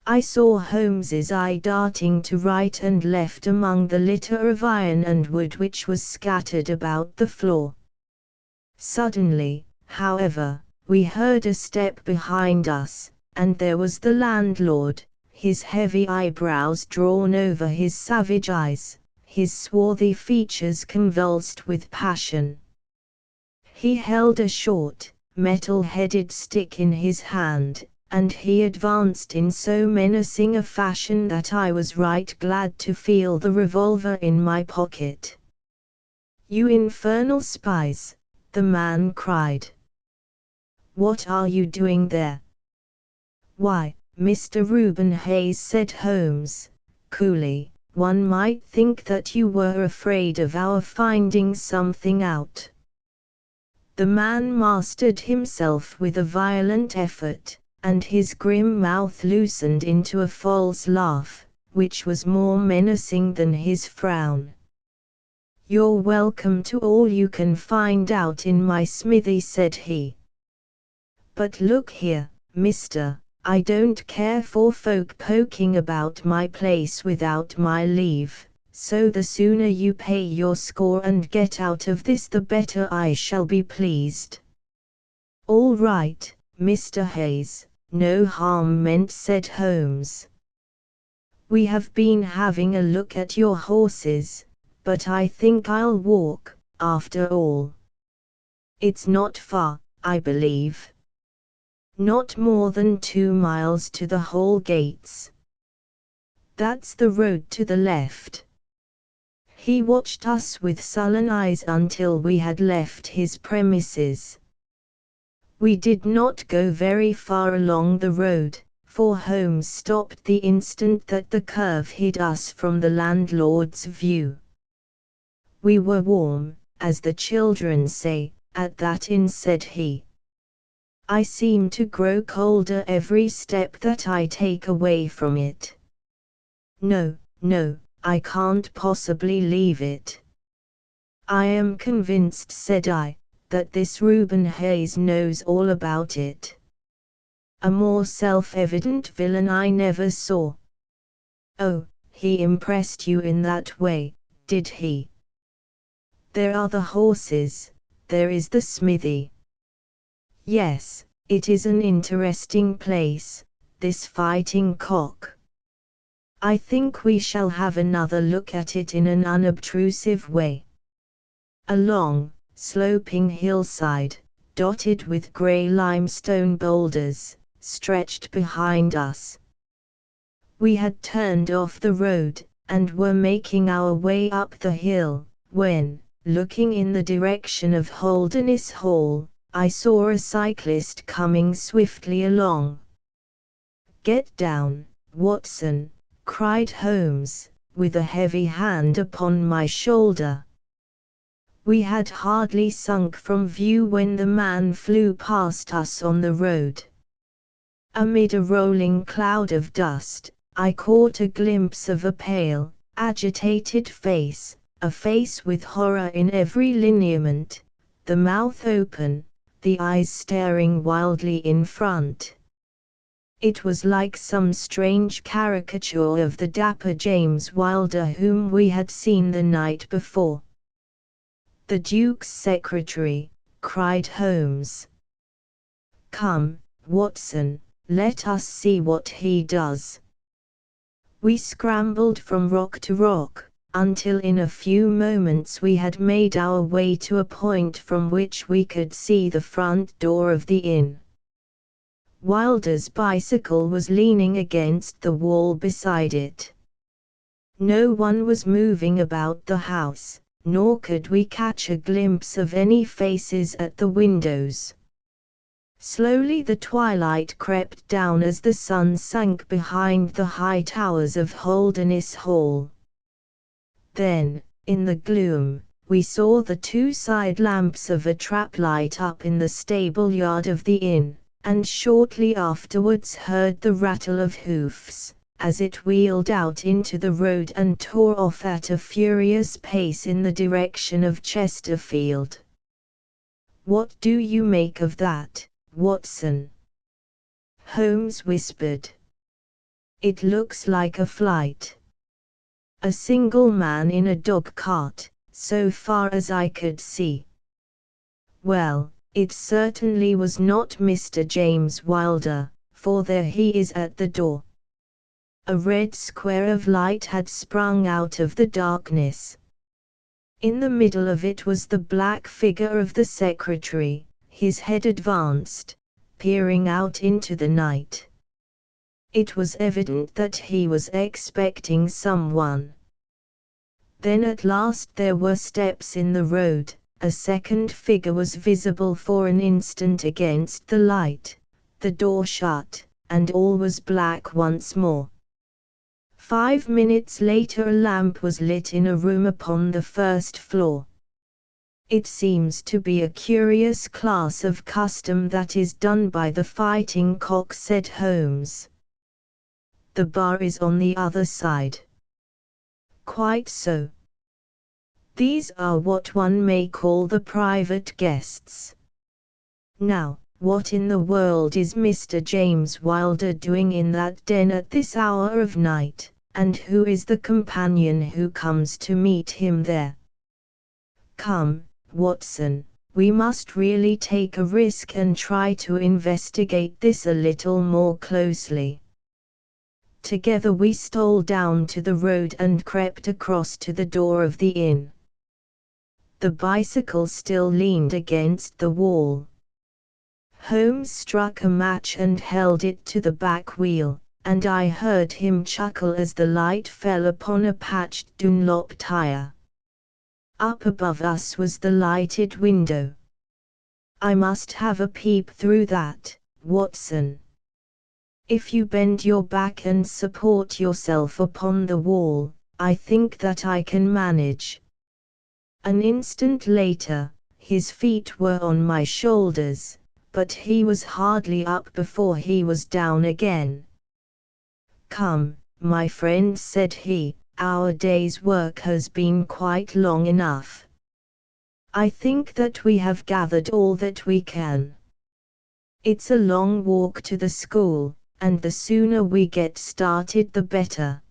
I saw Holmes's eye darting to right and left among the litter of iron and wood which was scattered about the floor. Suddenly, however, we heard a step behind us, and there was the landlord, his heavy eyebrows drawn over his savage eyes, his swarthy features convulsed with passion. He held a short, metal-headed stick in his hand, and he advanced in so menacing a fashion that I was right glad to feel the revolver in my pocket. "You infernal spies!" the man cried. "What are you doing there?" "Why, Mr. Reuben Hayes," said Holmes, coolly, "one might think that you were afraid of our finding something out." The man mastered himself with a violent effort, and his grim mouth loosened into a false laugh, which was more menacing than his frown. "You're welcome to all you can find out in my smithy," said he. "But look here, mister, I don't care for folk poking about my place without my leave, so the sooner you pay your score and get out of this the better I shall be pleased." "All right, Mr. Hayes, no harm meant," said Holmes. "We have been having a look at your horses, but I think I'll walk, after all. It's not far, I believe. Not more than 2 miles to the Hall gates. That's the road to the left." He watched us with sullen eyes until we had left his premises. We did not go very far along the road, for Holmes stopped the instant that the curve hid us from the landlord's view. "We were warm, as the children say, at that inn," said he. "I seem to grow colder every step that I take away from it. No, no, I can't possibly leave it. I am convinced," said I, "that this Reuben Hayes knows all about it. A more self-evident villain I never saw." "Oh, he impressed you in that way, did he? There are the horses, there is the smithy." "Yes, it is an interesting place, this Fighting Cock. I think we shall have another look at it in an unobtrusive way." A long, sloping hillside, dotted with grey limestone boulders, stretched behind us. We had turned off the road, and were making our way up the hill, when, looking in the direction of Holderness Hall, I saw a cyclist coming swiftly along. "Get down, Watson," cried Holmes, with a heavy hand upon my shoulder. We had hardly sunk from view when the man flew past us on the road. Amid a rolling cloud of dust, I caught a glimpse of a pale, agitated face, a face with horror in every lineament, the mouth open, the eyes staring wildly in front. It was like some strange caricature of the dapper James Wilder whom we had seen the night before. "The Duke's secretary," cried Holmes. "Come, Watson, let us see what he does." We scrambled from rock to rock, until in a few moments we had made our way to a point from which we could see the front door of the inn. Wilder's bicycle was leaning against the wall beside it. No one was moving about the house, nor could we catch a glimpse of any faces at the windows. Slowly the twilight crept down as the sun sank behind the high towers of Holderness Hall. Then, in the gloom, we saw the two side lamps of a trap light up in the stable yard of the inn, and shortly afterwards heard the rattle of hoofs, as it wheeled out into the road and tore off at a furious pace in the direction of Chesterfield. "What do you make of that, Watson?" Holmes whispered. "It looks like a flight. A single man in a dog cart, so far as I could see." "Well, it certainly was not Mr. James Wilder, for there he is at the door." A red square of light had sprung out of the darkness. In the middle of it was the black figure of the secretary, his head advanced, peering out into the night. It was evident that he was expecting someone. Then at last there were steps in the road, a second figure was visible for an instant against the light, the door shut, and all was black once more. 5 minutes later a lamp was lit in a room upon the first floor. "It seems to be a curious class of custom that is done by the Fighting Cock," said Holmes. "The bar is on the other side." "Quite so. These are what one may call the private guests. Now, what in the world is Mr. James Wilder doing in that den at this hour of night, and who is the companion who comes to meet him there? Come, Watson, we must really take a risk and try to investigate this a little more closely." Together we stole down to the road and crept across to the door of the inn. The bicycle still leaned against the wall. Holmes struck a match and held it to the back wheel, and I heard him chuckle as the light fell upon a patched Dunlop tire. Up above us was the lighted window. "I must have a peep through that, Watson. If you bend your back and support yourself upon the wall, I think that I can manage." An instant later, his feet were on my shoulders, but he was hardly up before he was down again. "Come, my friend," said he, "our day's work has been quite long enough. I think that we have gathered all that we can. It's a long walk to the school, and the sooner we get started the better."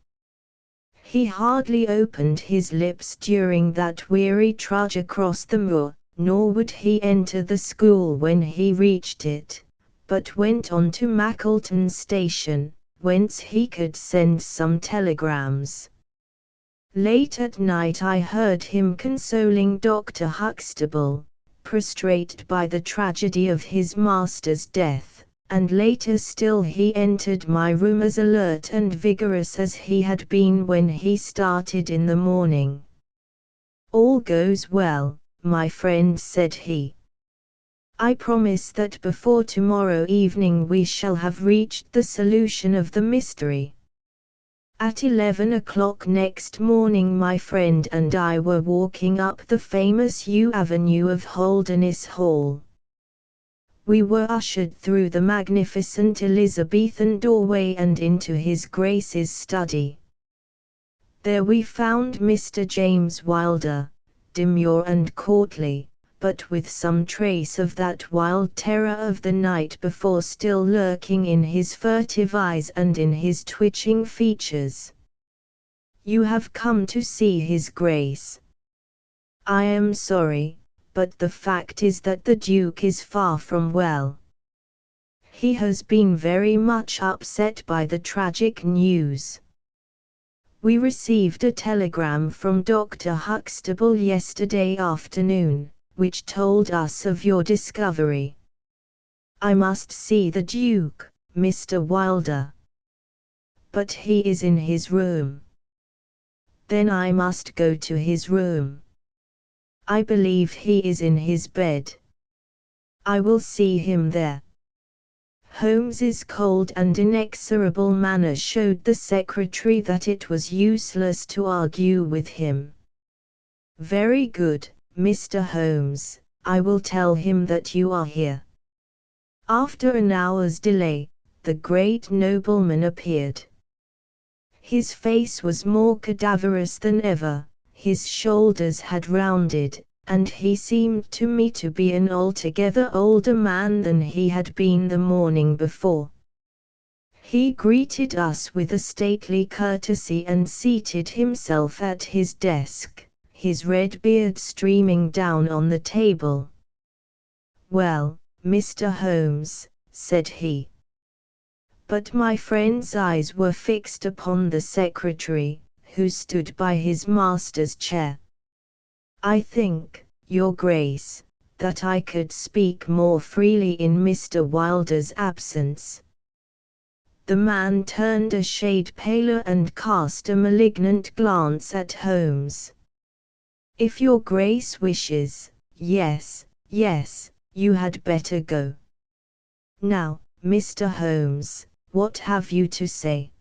He hardly opened his lips during that weary trudge across the moor, nor would he enter the school when he reached it, but went on to Mackleton Station, whence he could send some telegrams. Late at night I heard him consoling Dr. Huxtable, prostrated by the tragedy of his master's death, and later still he entered my room as alert and vigorous as he had been when he started in the morning. All goes well, my friend, said he. I promise that before tomorrow evening we shall have reached the solution of the mystery. At 11 o'clock next morning my friend and I were walking up the famous Yew Avenue of Holderness Hall. We were ushered through the magnificent Elizabethan doorway and into His Grace's study. There we found Mr. James Wilder, demure and courtly, but with some trace of that wild terror of the night before still lurking in his furtive eyes and in his twitching features. You have come to see His Grace. I am sorry, but the fact is that the Duke is far from well. He has been very much upset by the tragic news. We received a telegram from Dr. Huxtable yesterday afternoon, which told us of your discovery. I must see the Duke, Mr. Wilder. But he is in his room. Then I must go to his room. I believe he is in his bed. I will see him there. Holmes's cold and inexorable manner showed the secretary that it was useless to argue with him. Very good, Mr. Holmes, I will tell him that you are here. After an hour's delay, the great nobleman appeared. His face was more cadaverous than ever, his shoulders had rounded, and he seemed to me to be an altogether older man than he had been the morning before. He greeted us with a stately courtesy and seated himself at his desk, his red beard streaming down on the table. Well, Mr. Holmes, said he. But my friend's eyes were fixed upon the secretary, who stood by his master's chair. I think, Your Grace, that I could speak more freely in Mr. Wilder's absence. The man turned a shade paler and cast a malignant glance at Holmes. If Your Grace wishes, yes, you had better go. Now, Mr. Holmes, what have you to say?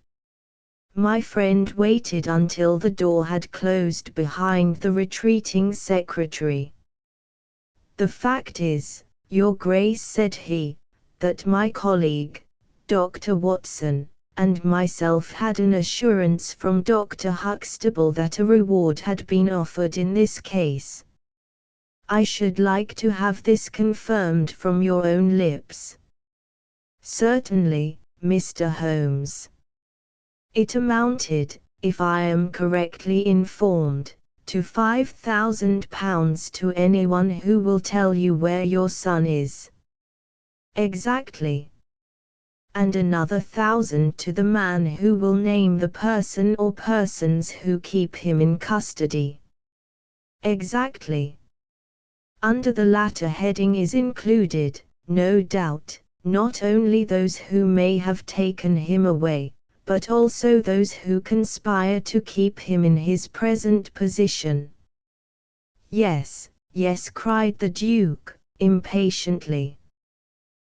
My friend waited until the door had closed behind the retreating secretary. The fact is, Your Grace, said he, that my colleague, Dr. Watson, and myself had an assurance from Dr. Huxtable that a reward had been offered in this case. I should like to have this confirmed from your own lips. Certainly, Mr. Holmes. It amounted, if I am correctly informed, to £5,000 to anyone who will tell you where your son is. Exactly. And another 1,000 to the man who will name the person or persons who keep him in custody. Exactly. Under the latter heading is included, no doubt, not only those who may have taken him away, but also those who conspire to keep him in his present position. Yes, cried the Duke, impatiently.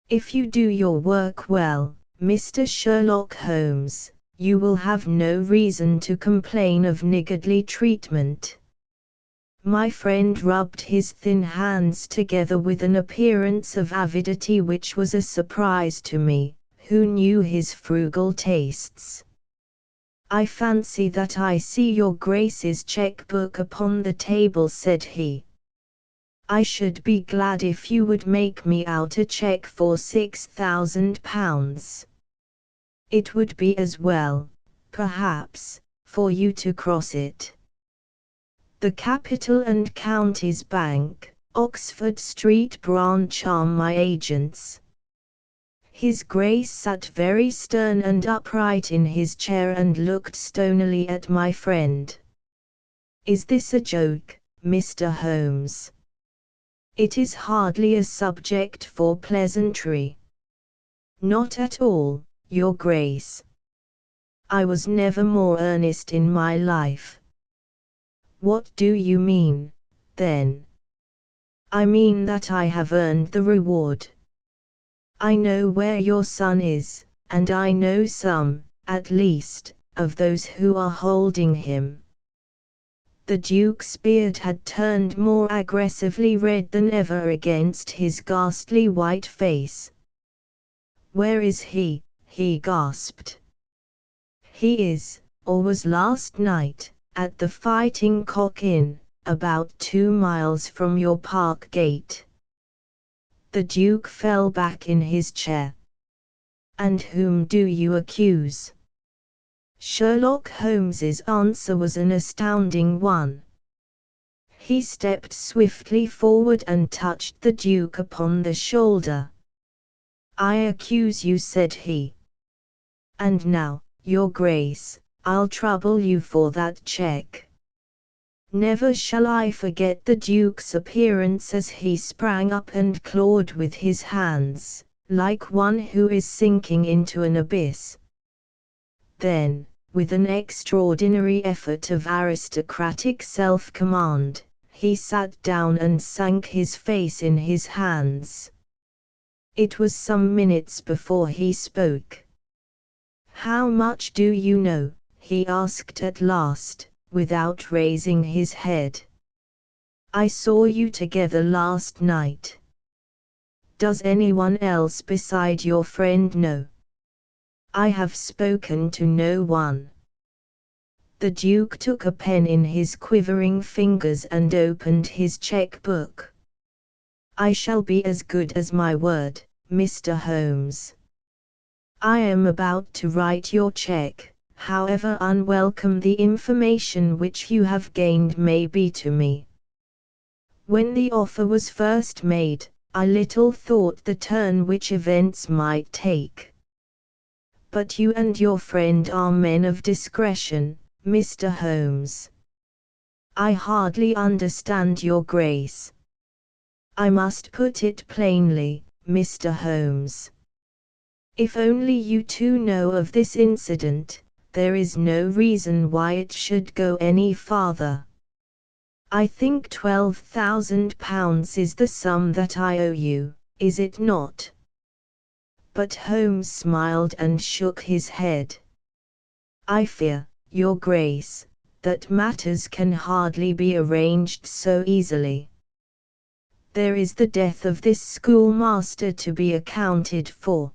If you do your work well, Mr. Sherlock Holmes, you will have no reason to complain of niggardly treatment. My friend rubbed his thin hands together with an appearance of avidity which was a surprise to me, who knew his frugal tastes. I fancy that I see Your Grace's cheque-book upon the table, said he. I should be glad if you would make me out a cheque for £6,000. It would be as well, perhaps, for you to cross it. The Capital and Counties Bank, Oxford Street branch are my agents. His Grace sat very stern and upright in his chair and looked stonily at my friend. Is this a joke, Mr. Holmes? It is hardly a subject for pleasantry. Not at all, Your Grace. I was never more earnest in my life. What do you mean, then? I mean that I have earned the reward. I know where your son is, and I know some, at least, of those who are holding him. The Duke's beard had turned more aggressively red than ever against his ghastly white face. Where is he? He gasped. He is, or was last night, at the Fighting Cock Inn, about 2 miles from your park gate. The Duke fell back in his chair. And whom do you accuse? Sherlock Holmes's answer was an astounding one. He stepped swiftly forward and touched the Duke upon the shoulder. I accuse you, said he. And now, Your Grace, I'll trouble you for that check. Never shall I forget the Duke's appearance as he sprang up and clawed with his hands, like one who is sinking into an abyss. Then, with an extraordinary effort of aristocratic self-command, he sat down and sank his face in his hands. It was some minutes before he spoke. How much do you know? He asked at last, without raising his head. I saw you together last night. Does anyone else beside your friend know? I have spoken to no one. The Duke took a pen in his quivering fingers and opened his checkbook. I shall be as good as my word, Mr. Holmes. I am about to write your check, however unwelcome the information which you have gained may be to me. When the offer was first made, I little thought the turn which events might take. But you and your friend are men of discretion, Mr. Holmes. I hardly understand your Grace. I must put it plainly, Mr. Holmes. If only you two know of this incident, there is no reason why it should go any farther. I think £12,000 is the sum that I owe you, is it not? But Holmes smiled and shook his head. I fear, Your Grace, that matters can hardly be arranged so easily. There is the death of this schoolmaster to be accounted for.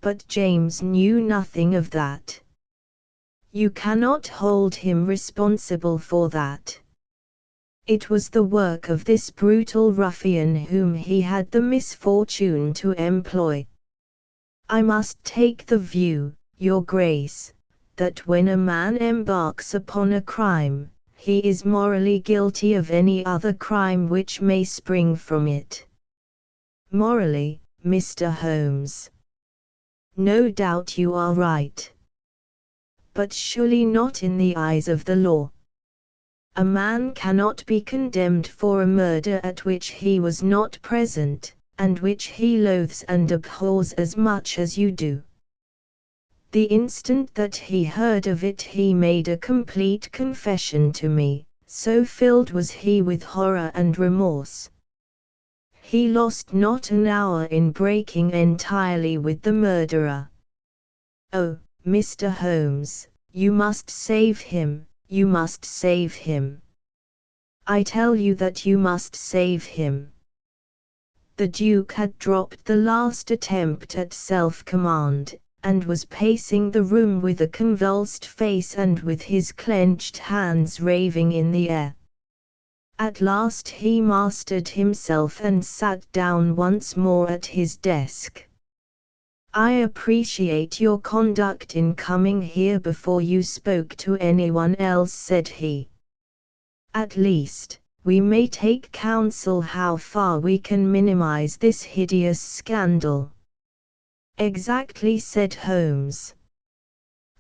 But James knew nothing of that. You cannot hold him responsible for that. It was the work of this brutal ruffian whom he had the misfortune to employ. I must take the view, Your Grace, that when a man embarks upon a crime, he is morally guilty of any other crime which may spring from it. Morally, Mr. Holmes. No doubt you are right. But surely not in the eyes of the law. A man cannot be condemned for a murder at which he was not present, and which he loathes and abhors as much as you do. The instant that he heard of it he made a complete confession to me, so filled was he with horror and remorse. He lost not an hour in breaking entirely with the murderer. Oh, Mr. Holmes, you must save him, you must save him. I tell you that you must save him. The Duke had dropped the last attempt at self-command, and was pacing the room with a convulsed face and with his clenched hands raving in the air. At last he mastered himself and sat down once more at his desk. I appreciate your conduct in coming here before you spoke to anyone else, said he. At least, we may take counsel how far we can minimize this hideous scandal. Exactly, said Holmes.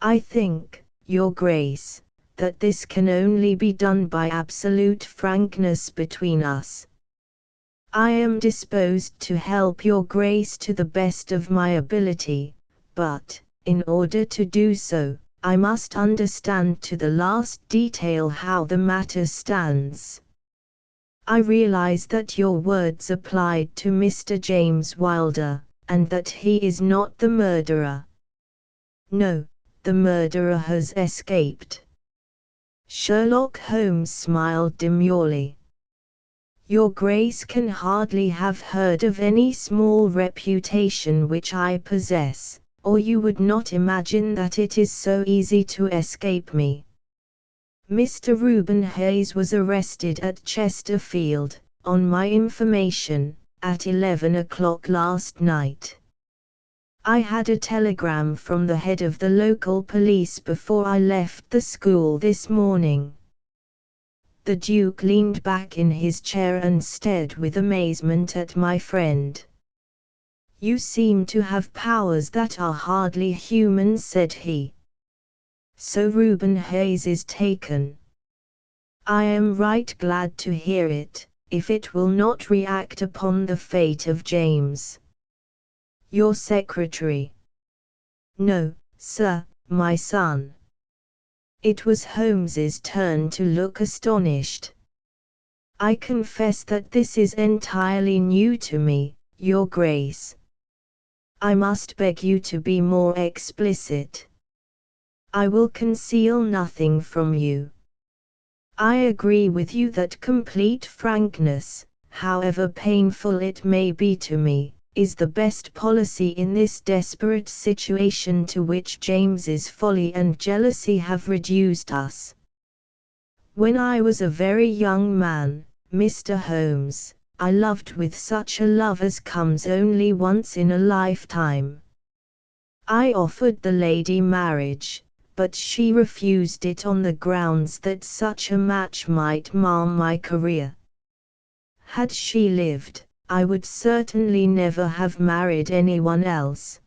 I think, Your Grace, that this can only be done by absolute frankness between us. I am disposed to help Your Grace to the best of my ability, but, in order to do so, I must understand to the last detail how the matter stands. I realize that your words applied to Mr. James Wilder, and that he is not the murderer. No, the murderer has escaped. Sherlock Holmes smiled demurely. Your Grace can hardly have heard of any small reputation which I possess, or you would not imagine that it is so easy to escape me. Mr. Reuben Hayes was arrested at Chesterfield, on my information, at 11 o'clock last night. I had a telegram from the head of the local police before I left the school this morning. The Duke leaned back in his chair and stared with amazement at my friend. You seem to have powers that are hardly human, said he. So Reuben Hayes is taken. I am right glad to hear it, if it will not react upon the fate of James. Your secretary? No, sir, my son. It was Holmes's turn to look astonished. I confess that this is entirely new to me, Your Grace. I must beg you to be more explicit. I will conceal nothing from you. I agree with you that complete frankness, however painful it may be to me, is the best policy in this desperate situation to which James's folly and jealousy have reduced us. When I was a very young man, Mr. Holmes, I loved with such a love as comes only once in a lifetime. I offered the lady marriage, but she refused it on the grounds that such a match might mar my career. Had she lived, I would certainly never have married anyone else.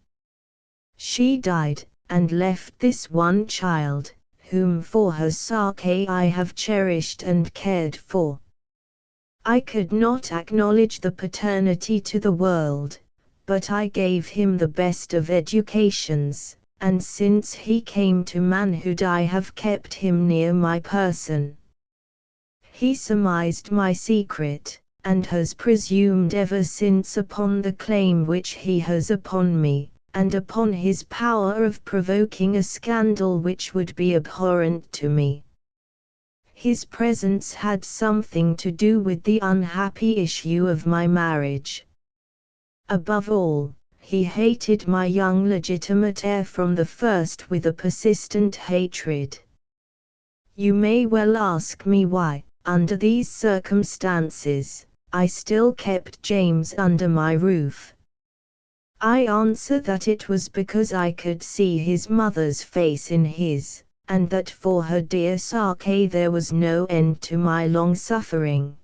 She died, and left this one child, whom for her sake I have cherished and cared for. I could not acknowledge the paternity to the world, but I gave him the best of educations, and since he came to manhood I have kept him near my person. He surmised my secret, and has presumed ever since upon the claim which he has upon me, and upon his power of provoking a scandal which would be abhorrent to me. His presence had something to do with the unhappy issue of my marriage. Above all, he hated my young legitimate heir from the first with a persistent hatred. You may well ask me why, under these circumstances, I still kept James under my roof. I answer that it was because I could see his mother's face in his, and that for her dear sake there was no end to my long suffering.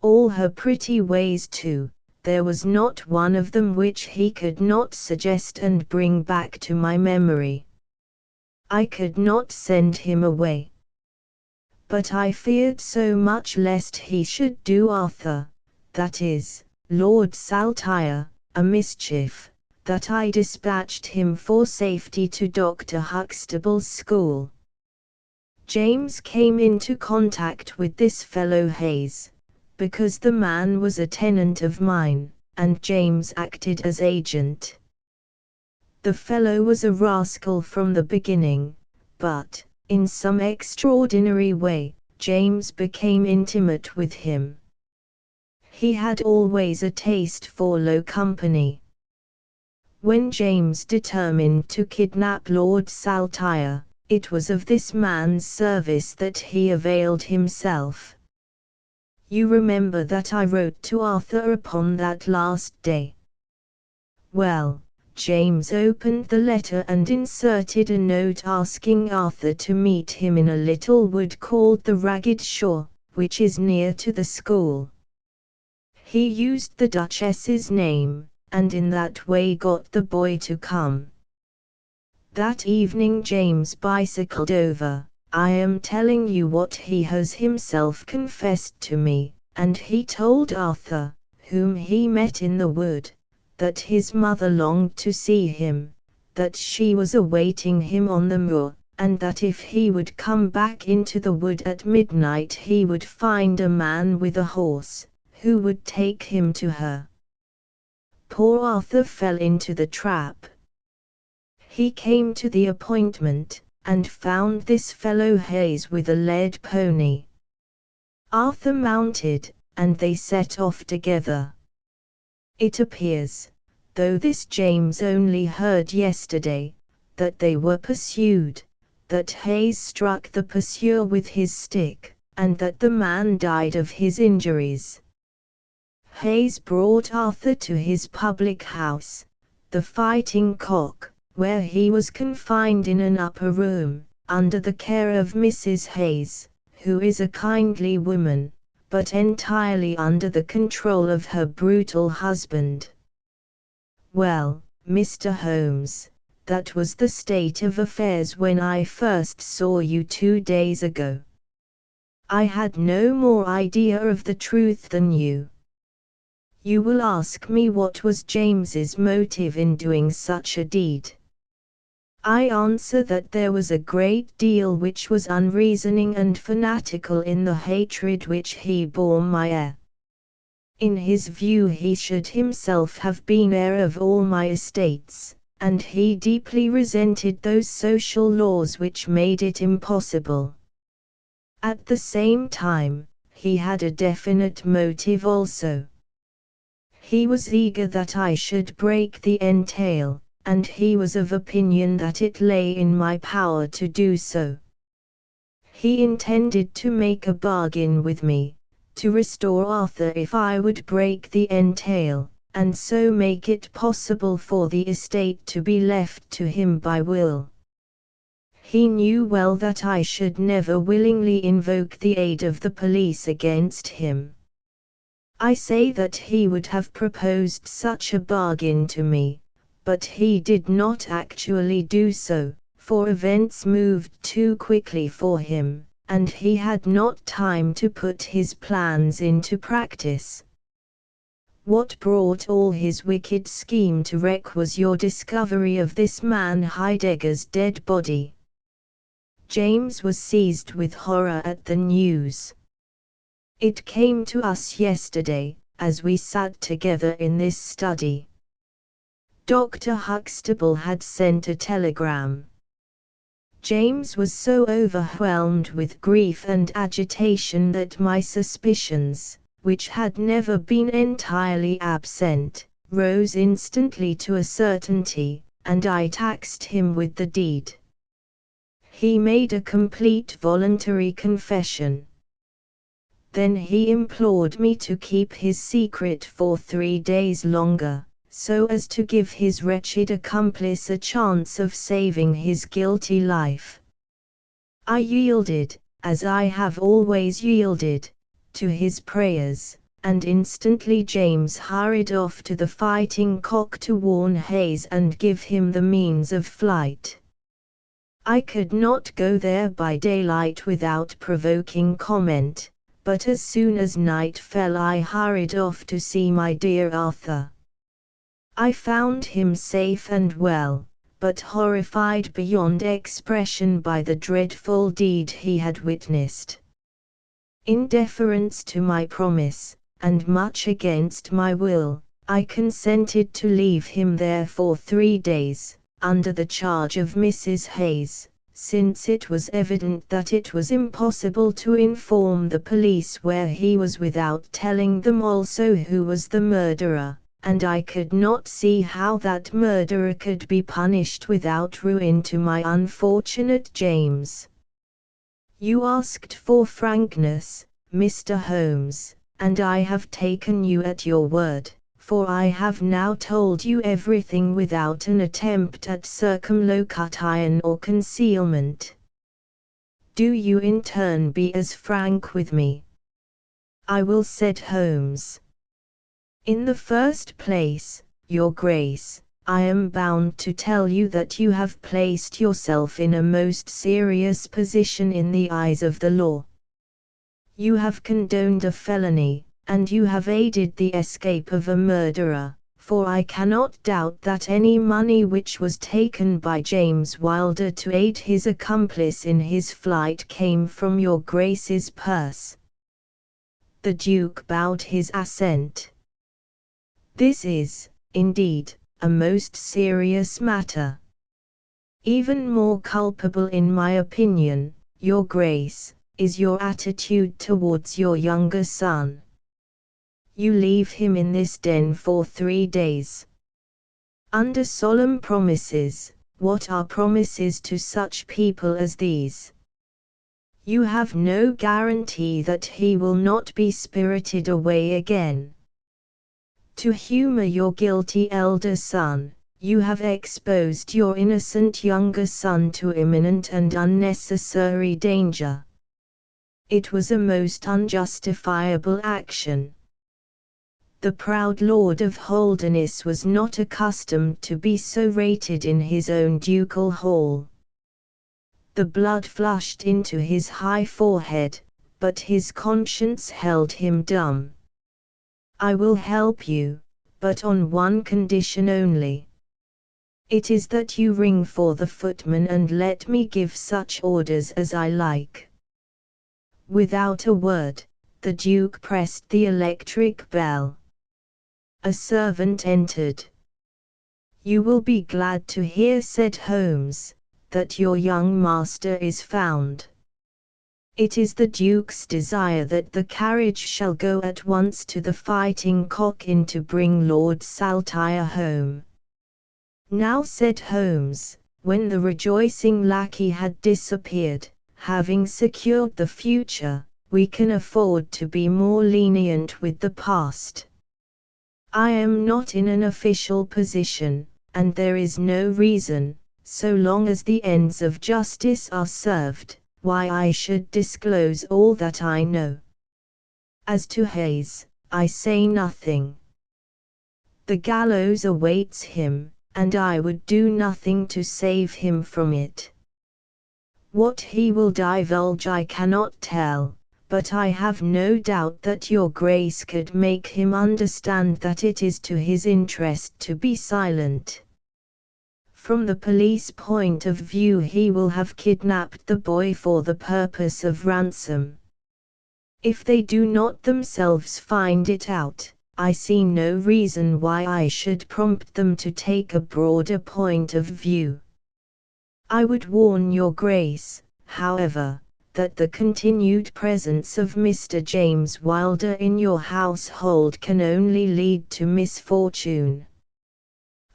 All her pretty ways too, there was not one of them which he could not suggest and bring back to my memory. I could not send him away. But I feared so much lest he should do Arthur, that is, Lord Saltire, a mischief, that I dispatched him for safety to Dr. Huxtable's school. James came into contact with this fellow Hayes, because the man was a tenant of mine, and James acted as agent. The fellow was a rascal from the beginning, but, in some extraordinary way, James became intimate with him. He had always a taste for low company. When James determined to kidnap Lord Saltire, it was of this man's service that he availed himself. You remember that I wrote to Arthur upon that last day. Well, James opened the letter and inserted a note asking Arthur to meet him in a little wood called the Ragged Shaw, which is near to the school. He used the Duchess's name, and in that way got the boy to come. That evening James bicycled over. I am telling you what he has himself confessed to me, and he told Arthur, whom he met in the wood, that his mother longed to see him, that she was awaiting him on the moor, and that if he would come back into the wood at midnight he would find a man with a horse, who would take him to her. Poor Arthur fell into the trap. He came to the appointment, and found this fellow Hayes with a led pony. Arthur mounted, and they set off together. It appears, though this James only heard yesterday, that they were pursued, that Hayes struck the pursuer with his stick, and that the man died of his injuries. Hayes brought Arthur to his public house, the Fighting Cock, where he was confined in an upper room, under the care of Mrs. Hayes, who is a kindly woman, but entirely under the control of her brutal husband. Well, Mr. Holmes, that was the state of affairs when I first saw you 2 days ago. I had no more idea of the truth than you. You will ask me what was James's motive in doing such a deed. I answer that there was a great deal which was unreasoning and fanatical in the hatred which he bore my heir. In his view he should himself have been heir of all my estates, and he deeply resented those social laws which made it impossible. At the same time, he had a definite motive also. He was eager that I should break the entail, and he was of opinion that it lay in my power to do so. He intended to make a bargain with me, to restore Arthur if I would break the entail, and so make it possible for the estate to be left to him by will. He knew well that I should never willingly invoke the aid of the police against him. I say that he would have proposed such a bargain to me, but he did not actually do so, for events moved too quickly for him, and he had not time to put his plans into practice. What brought all his wicked scheme to wreck was your discovery of this man Heidegger's dead body. James was seized with horror at the news. It came to us yesterday, as we sat together in this study. Dr. Huxtable had sent a telegram. James was so overwhelmed with grief and agitation that my suspicions, which had never been entirely absent, rose instantly to a certainty, and I taxed him with the deed. He made a complete voluntary confession. Then he implored me to keep his secret for 3 days longer, so as to give his wretched accomplice a chance of saving his guilty life. I yielded, as I have always yielded, to his prayers, and instantly James hurried off to the Fighting Cock to warn Hayes and give him the means of flight. I could not go there by daylight without provoking comment, but as soon as night fell I hurried off to see my dear Arthur. I found him safe and well, but horrified beyond expression by the dreadful deed he had witnessed. In deference to my promise, and much against my will, I consented to leave him there for 3 days, under the charge of Mrs. Hayes, since it was evident that it was impossible to inform the police where he was without telling them also who was the murderer, and I could not see how that murderer could be punished without ruin to my unfortunate James. You asked for frankness, Mr. Holmes, and I have taken you at your word, for I have now told you everything without an attempt at circumlocution or concealment. Do you in turn be as frank with me. I will, said Holmes. In the first place, Your Grace, I am bound to tell you that you have placed yourself in a most serious position in the eyes of the law. You have condoned a felony, and you have aided the escape of a murderer, for I cannot doubt that any money which was taken by James Wilder to aid his accomplice in his flight came from your Grace's purse." The Duke bowed his assent. "This is, indeed, a most serious matter. Even more culpable in my opinion, your Grace, is your attitude towards your younger son. You leave him in this den for 3 days. Under solemn promises. What are promises to such people as these? You have no guarantee that he will not be spirited away again. To humor your guilty elder son, you have exposed your innocent younger son to imminent and unnecessary danger. It was a most unjustifiable action. The proud Lord of Holderness was not accustomed to be so rated in his own ducal hall. The blood flushed into his high forehead, but his conscience held him dumb. I will help you, but on one condition only. It is that you ring for the footman and let me give such orders as I like." Without a word, the Duke pressed the electric bell. A servant entered. "You will be glad to hear," said Holmes, "that your young master is found. It is the Duke's desire that the carriage shall go at once to the Fighting Cock Inn to bring Lord Saltire home." "Now," said Holmes, when the rejoicing lackey had disappeared, "having secured the future, we can afford to be more lenient with the past. I am not in an official position, and there is no reason, so long as the ends of justice are served, why I should disclose all that I know. As to Hayes, I say nothing. The gallows awaits him, and I would do nothing to save him from it. What he will divulge I cannot tell, but I have no doubt that your Grace could make him understand that it is to his interest to be silent. From the police point of view he will have kidnapped the boy for the purpose of ransom. If they do not themselves find it out, I see no reason why I should prompt them to take a broader point of view. I would warn your Grace, however, that the continued presence of Mr. James Wilder in your household can only lead to misfortune.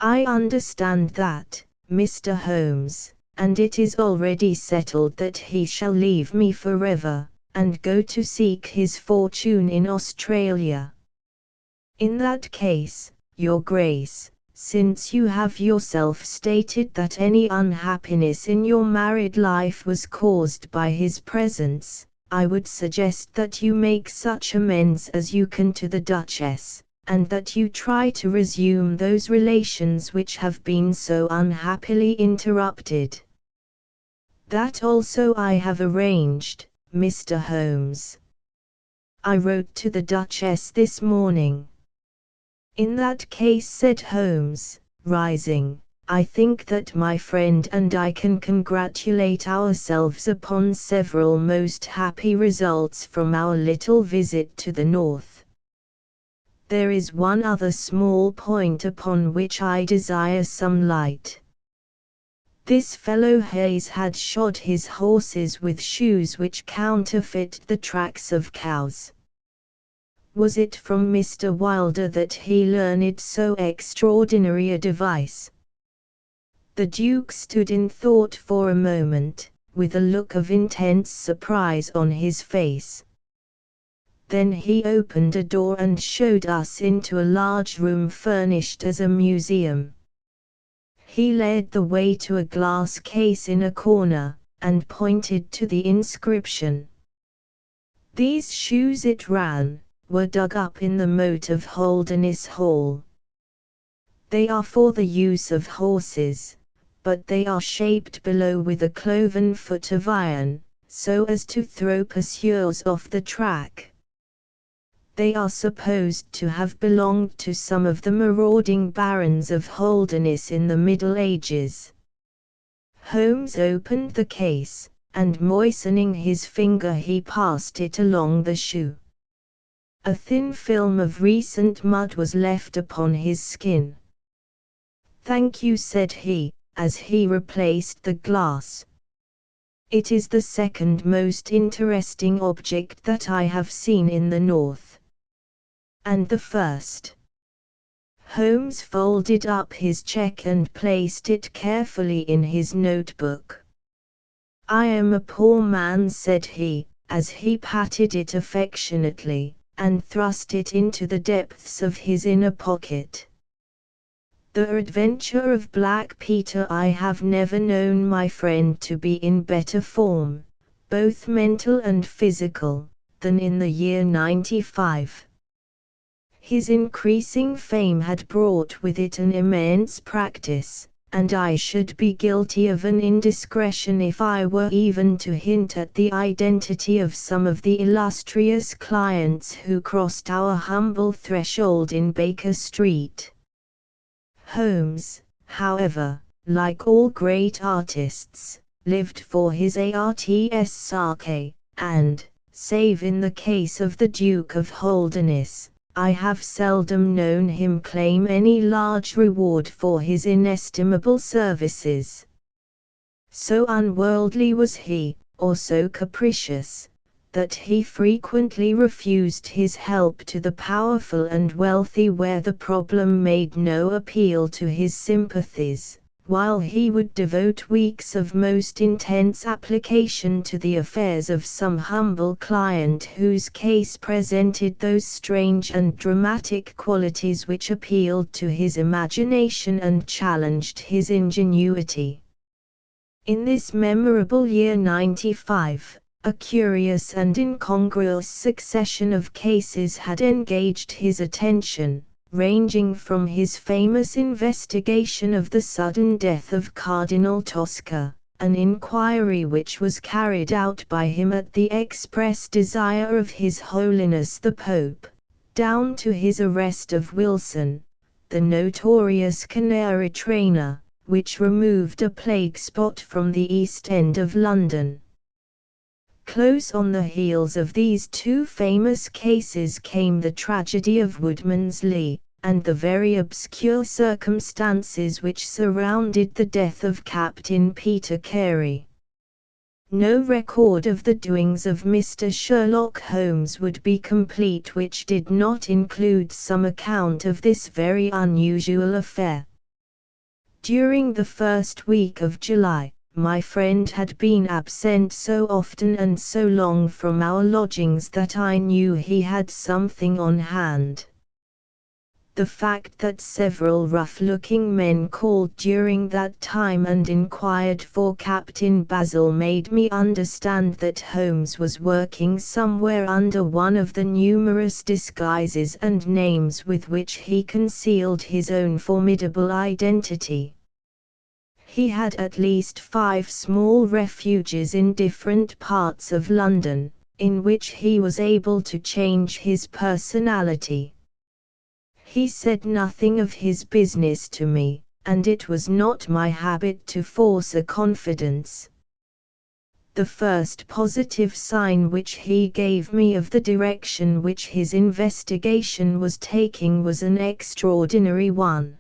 I understand that, Mr. Holmes, and it is already settled that he shall leave me forever, and go to seek his fortune in Australia. In that case, your Grace, since you have yourself stated that any unhappiness in your married life was caused by his presence, I would suggest that you make such amends as you can to the Duchess, and that you try to resume those relations which have been so unhappily interrupted. That also I have arranged, Mr. Holmes. I wrote to the Duchess this morning." "In that case," said Holmes, rising, "I think that my friend and I can congratulate ourselves upon several most happy results from our little visit to the north. There is one other small point upon which I desire some light. This fellow Hayes had shod his horses with shoes which counterfeit the tracks of cows. Was it from Mr. Wilder that he learned so extraordinary a device?" The Duke stood in thought for a moment, with a look of intense surprise on his face. Then he opened a door and showed us into a large room furnished as a museum. He led the way to a glass case in a corner, and pointed to the inscription. "These shoes," it ran, "were dug up in the moat of Holderness Hall. They are for the use of horses, but they are shaped below with a cloven foot of iron, so as to throw pursuers off the track. They are supposed to have belonged to some of the marauding barons of Holderness in the Middle Ages. Holmes opened the case, and moistening his finger he passed it along the shoe. A thin film of recent mud was left upon his skin. "Thank you," said he, as he replaced the glass. "It is the second most interesting object that I have seen in the North." "And the first?" Holmes folded up his check and placed it carefully in his notebook. "I am a poor man," said he, as he patted it affectionately, and thrust it into the depths of his inner pocket. "The Adventure of Black Peter. I have never known my friend to be in better form, both mental and physical, than in the year '95. His increasing fame had brought with it an immense practice, and I should be guilty of an indiscretion if I were even to hint at the identity of some of the illustrious clients who crossed our humble threshold in Baker Street." Holmes, however, like all great artists, lived for his art's sake, and, save in the case of the Duke of Holderness, I have seldom known him claim any large reward for his inestimable services. So unworldly was he, or so capricious, that he frequently refused his help to the powerful and wealthy where the problem made no appeal to his sympathies, while he would devote weeks of most intense application to the affairs of some humble client whose case presented those strange and dramatic qualities which appealed to his imagination and challenged his ingenuity. In this memorable year '95, a curious and incongruous succession of cases had engaged his attention, ranging from his famous investigation of the sudden death of Cardinal Tosca, an inquiry which was carried out by him at the express desire of His Holiness the Pope, down to his arrest of Wilson, the notorious canary trainer, which removed a plague spot from the East End of London. Close on the heels of these two famous cases came the tragedy of Woodman's Lee, and the very obscure circumstances which surrounded the death of Captain Peter Carey. No record of the doings of Mr. Sherlock Holmes would be complete which did not include some account of this very unusual affair. During the first week of July, my friend had been absent so often and so long from our lodgings that I knew he had something on hand. The fact that several rough-looking men called during that time and inquired for Captain Basil made me understand that Holmes was working somewhere under one of the numerous disguises and names with which he concealed his own formidable identity. He had at least 5 small refuges in different parts of London, in which he was able to change his personality. He said nothing of his business to me, and it was not my habit to force a confidence. The first positive sign which he gave me of the direction which his investigation was taking was an extraordinary one.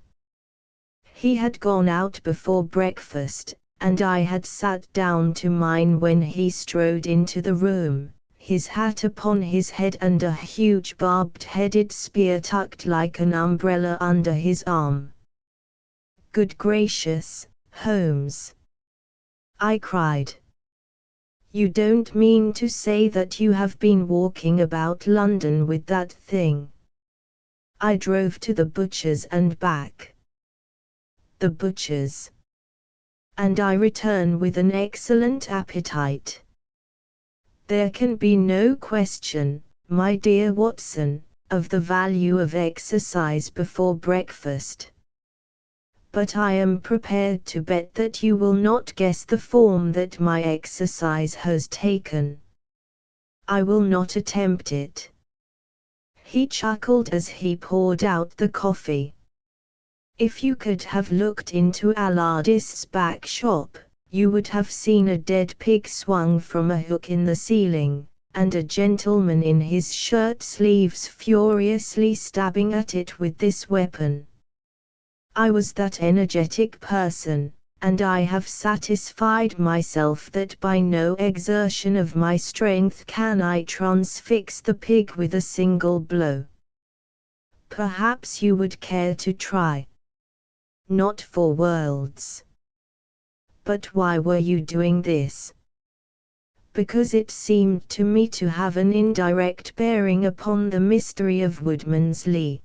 He had gone out before breakfast, and I had sat down to mine when he strode into the room, his hat upon his head and a huge barbed-headed spear tucked like an umbrella under his arm. "Good gracious, Holmes!" I cried. "You don't mean to say that you have been walking about London with that thing?" "I drove to the butcher's and back." "The butcher's? And I return with an excellent appetite." "There can be no question, my dear Watson, of the value of exercise before breakfast. But I am prepared to bet that you will not guess the form that my exercise has taken." "I will not attempt it." He chuckled as he poured out the coffee. If you could have looked into Alardist's back shop, you would have seen a dead pig swung from a hook in the ceiling, and a gentleman in his shirt sleeves furiously stabbing at it with this weapon. I was that energetic person, and I have satisfied myself that by no exertion of my strength can I transfix the pig with a single blow. Perhaps you would care to try. Not for worlds. But why were you doing this? Because it seemed to me to have an indirect bearing upon the mystery of Woodman's Lee.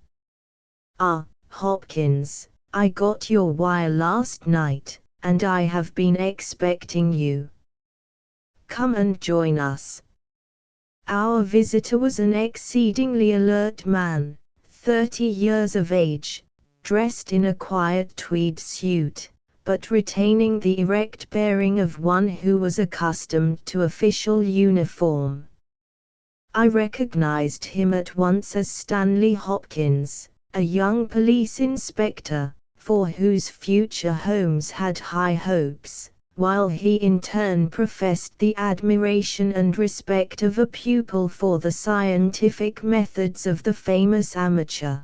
Ah, Hopkins, I got your wire last night, and I have been expecting you. Come and join us. Our visitor was an exceedingly alert man, 30 years of age, dressed in a quiet tweed suit, but retaining the erect bearing of one who was accustomed to official uniform. I recognized him at once as Stanley Hopkins, a young police inspector, for whose future Holmes had high hopes, while he in turn professed the admiration and respect of a pupil for the scientific methods of the famous amateur.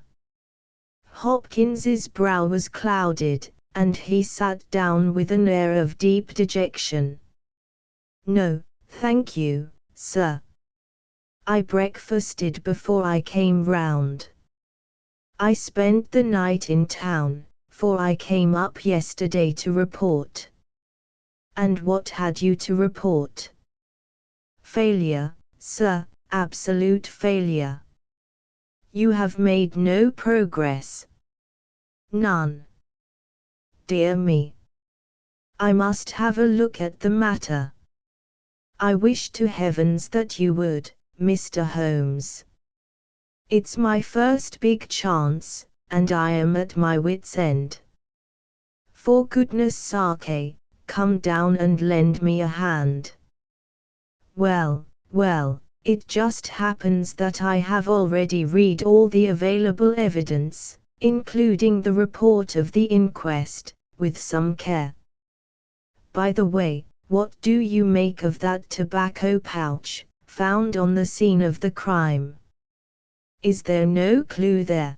Hopkins's brow was clouded, and he sat down with an air of deep dejection. "No, thank you, sir. I breakfasted before I came round. I spent the night in town, for I came up yesterday to report." "And what had you to report?" "Failure, sir, absolute failure." "You have made no progress?" "None." "Dear me. I must have a look at the matter." "I wish to heavens that you would, Mr. Holmes. It's my first big chance, and I am at my wits' end. For goodness sake, come down and lend me a hand." Well, it just happens that I have already read all the available evidence, including the report of the inquest, with some care. By the way, what do you make of that tobacco pouch, found on the scene of the crime? Is there no clue there?"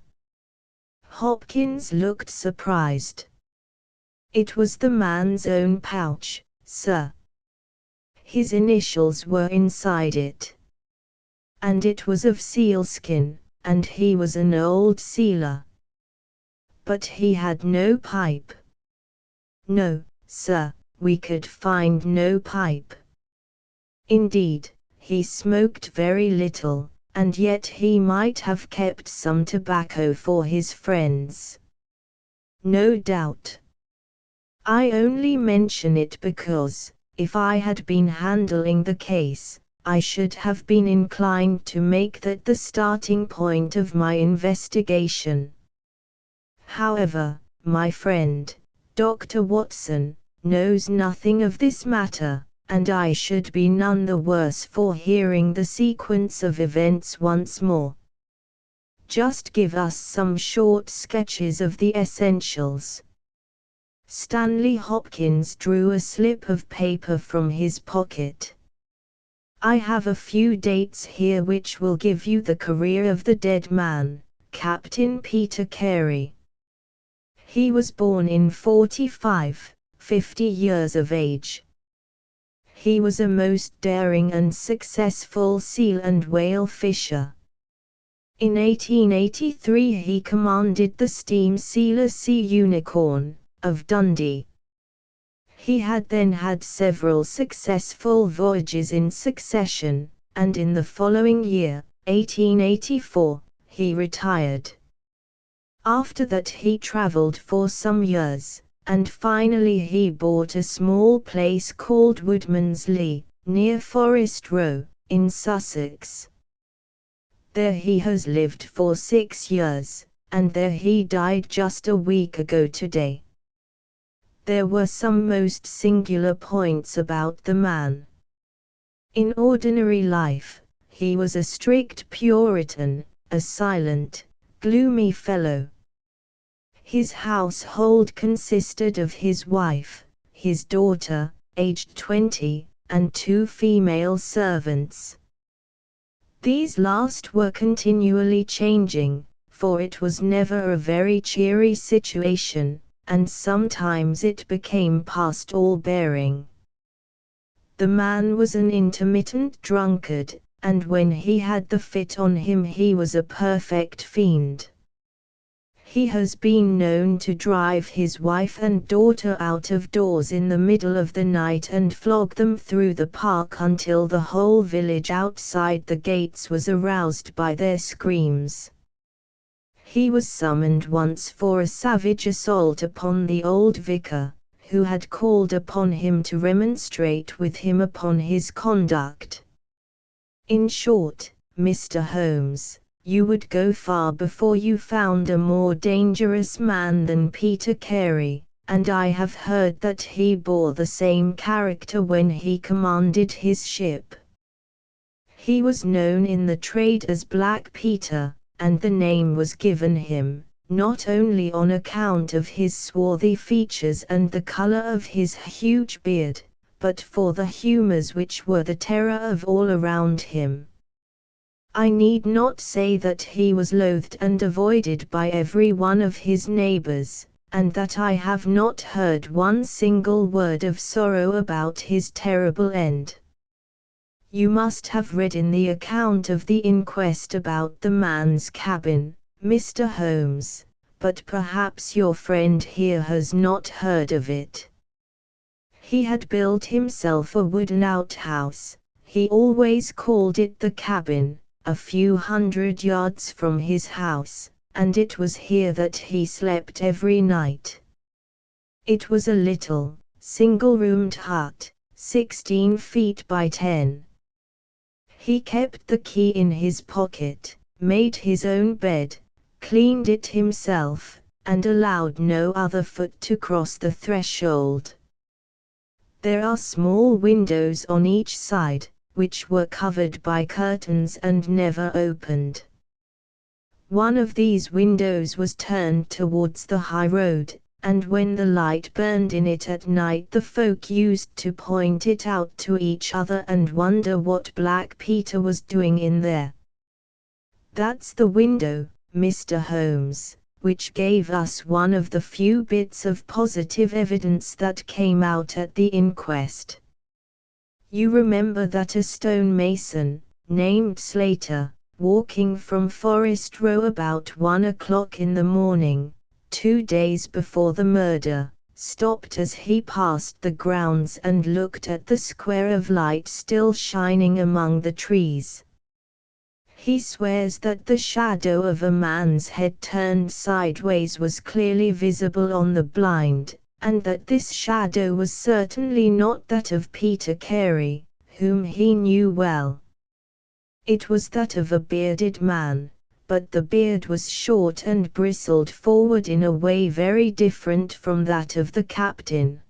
Hopkins looked surprised. "It was the man's own pouch, sir. His initials were inside it. And it was of sealskin, and he was an old sealer. But he had no pipe." "No, sir, we could find no pipe." "Indeed, he smoked very little, and yet he might have kept some tobacco for his friends." "No doubt. I only mention it because, if I had been handling the case, I should have been inclined to make that the starting point of my investigation. However, my friend, Dr. Watson, knows nothing of this matter, and I should be none the worse for hearing the sequence of events once more. Just give us some short sketches of the essentials." Stanley Hopkins drew a slip of paper from his pocket. "I have a few dates here which will give you the career of the dead man, Captain Peter Carey. He was born in 45, 50 years of age. He was a most daring and successful seal and whale fisher. In 1883 he commanded the steam sealer Sea Unicorn, of Dundee. He had then had several successful voyages in succession, and in the following year, 1884, he retired. After that he travelled for some years, and finally he bought a small place called Woodman's Lee, near Forest Row, in Sussex. There he has lived for 6 years, and there he died just a week ago today. There were some most singular points about the man. In ordinary life, he was a strict Puritan, a silent, gloomy fellow. His household consisted of his wife, his daughter, aged 20, and 2 female servants. These last were continually changing, for it was never a very cheery situation, and sometimes it became past all bearing. The man was an intermittent drunkard, and when he had the fit on him he was a perfect fiend. He has been known to drive his wife and daughter out of doors in the middle of the night and flog them through the park until the whole village outside the gates was aroused by their screams. He was summoned once for a savage assault upon the old vicar, who had called upon him to remonstrate with him upon his conduct. In short, Mr. Holmes, you would go far before you found a more dangerous man than Peter Carey, and I have heard that he bore the same character when he commanded his ship. He was known in the trade as Black Peter, and the name was given him, not only on account of his swarthy features and the color of his huge beard, but for the humors which were the terror of all around him. I need not say that he was loathed and avoided by every one of his neighbors, and that I have not heard one single word of sorrow about his terrible end. You must have read in the account of the inquest about the man's cabin, Mr. Holmes, but perhaps your friend here has not heard of it. He had built himself a wooden outhouse, he always called it the cabin, a few hundred yards from his house, and it was here that he slept every night. It was a little, single-roomed hut, 16 feet by 10. He kept the key in his pocket, made his own bed, cleaned it himself, and allowed no other foot to cross the threshold. There are small windows on each side, which were covered by curtains and never opened. One of these windows was turned towards the high road, and when the light burned in it at night the folk used to point it out to each other and wonder what Black Peter was doing in there. That's the window, Mr. Holmes, which gave us one of the few bits of positive evidence that came out at the inquest. You remember that a stonemason, named Slater, walking from Forest Row about 1 o'clock in the morning, 2 days before the murder, stopped as he passed the grounds and looked at the square of light still shining among the trees. He swears that the shadow of a man's head turned sideways was clearly visible on the blind, and that this shadow was certainly not that of Peter Carey, whom he knew well. It was that of a bearded man, but the beard was short and bristled forward in a way very different from that of the captain.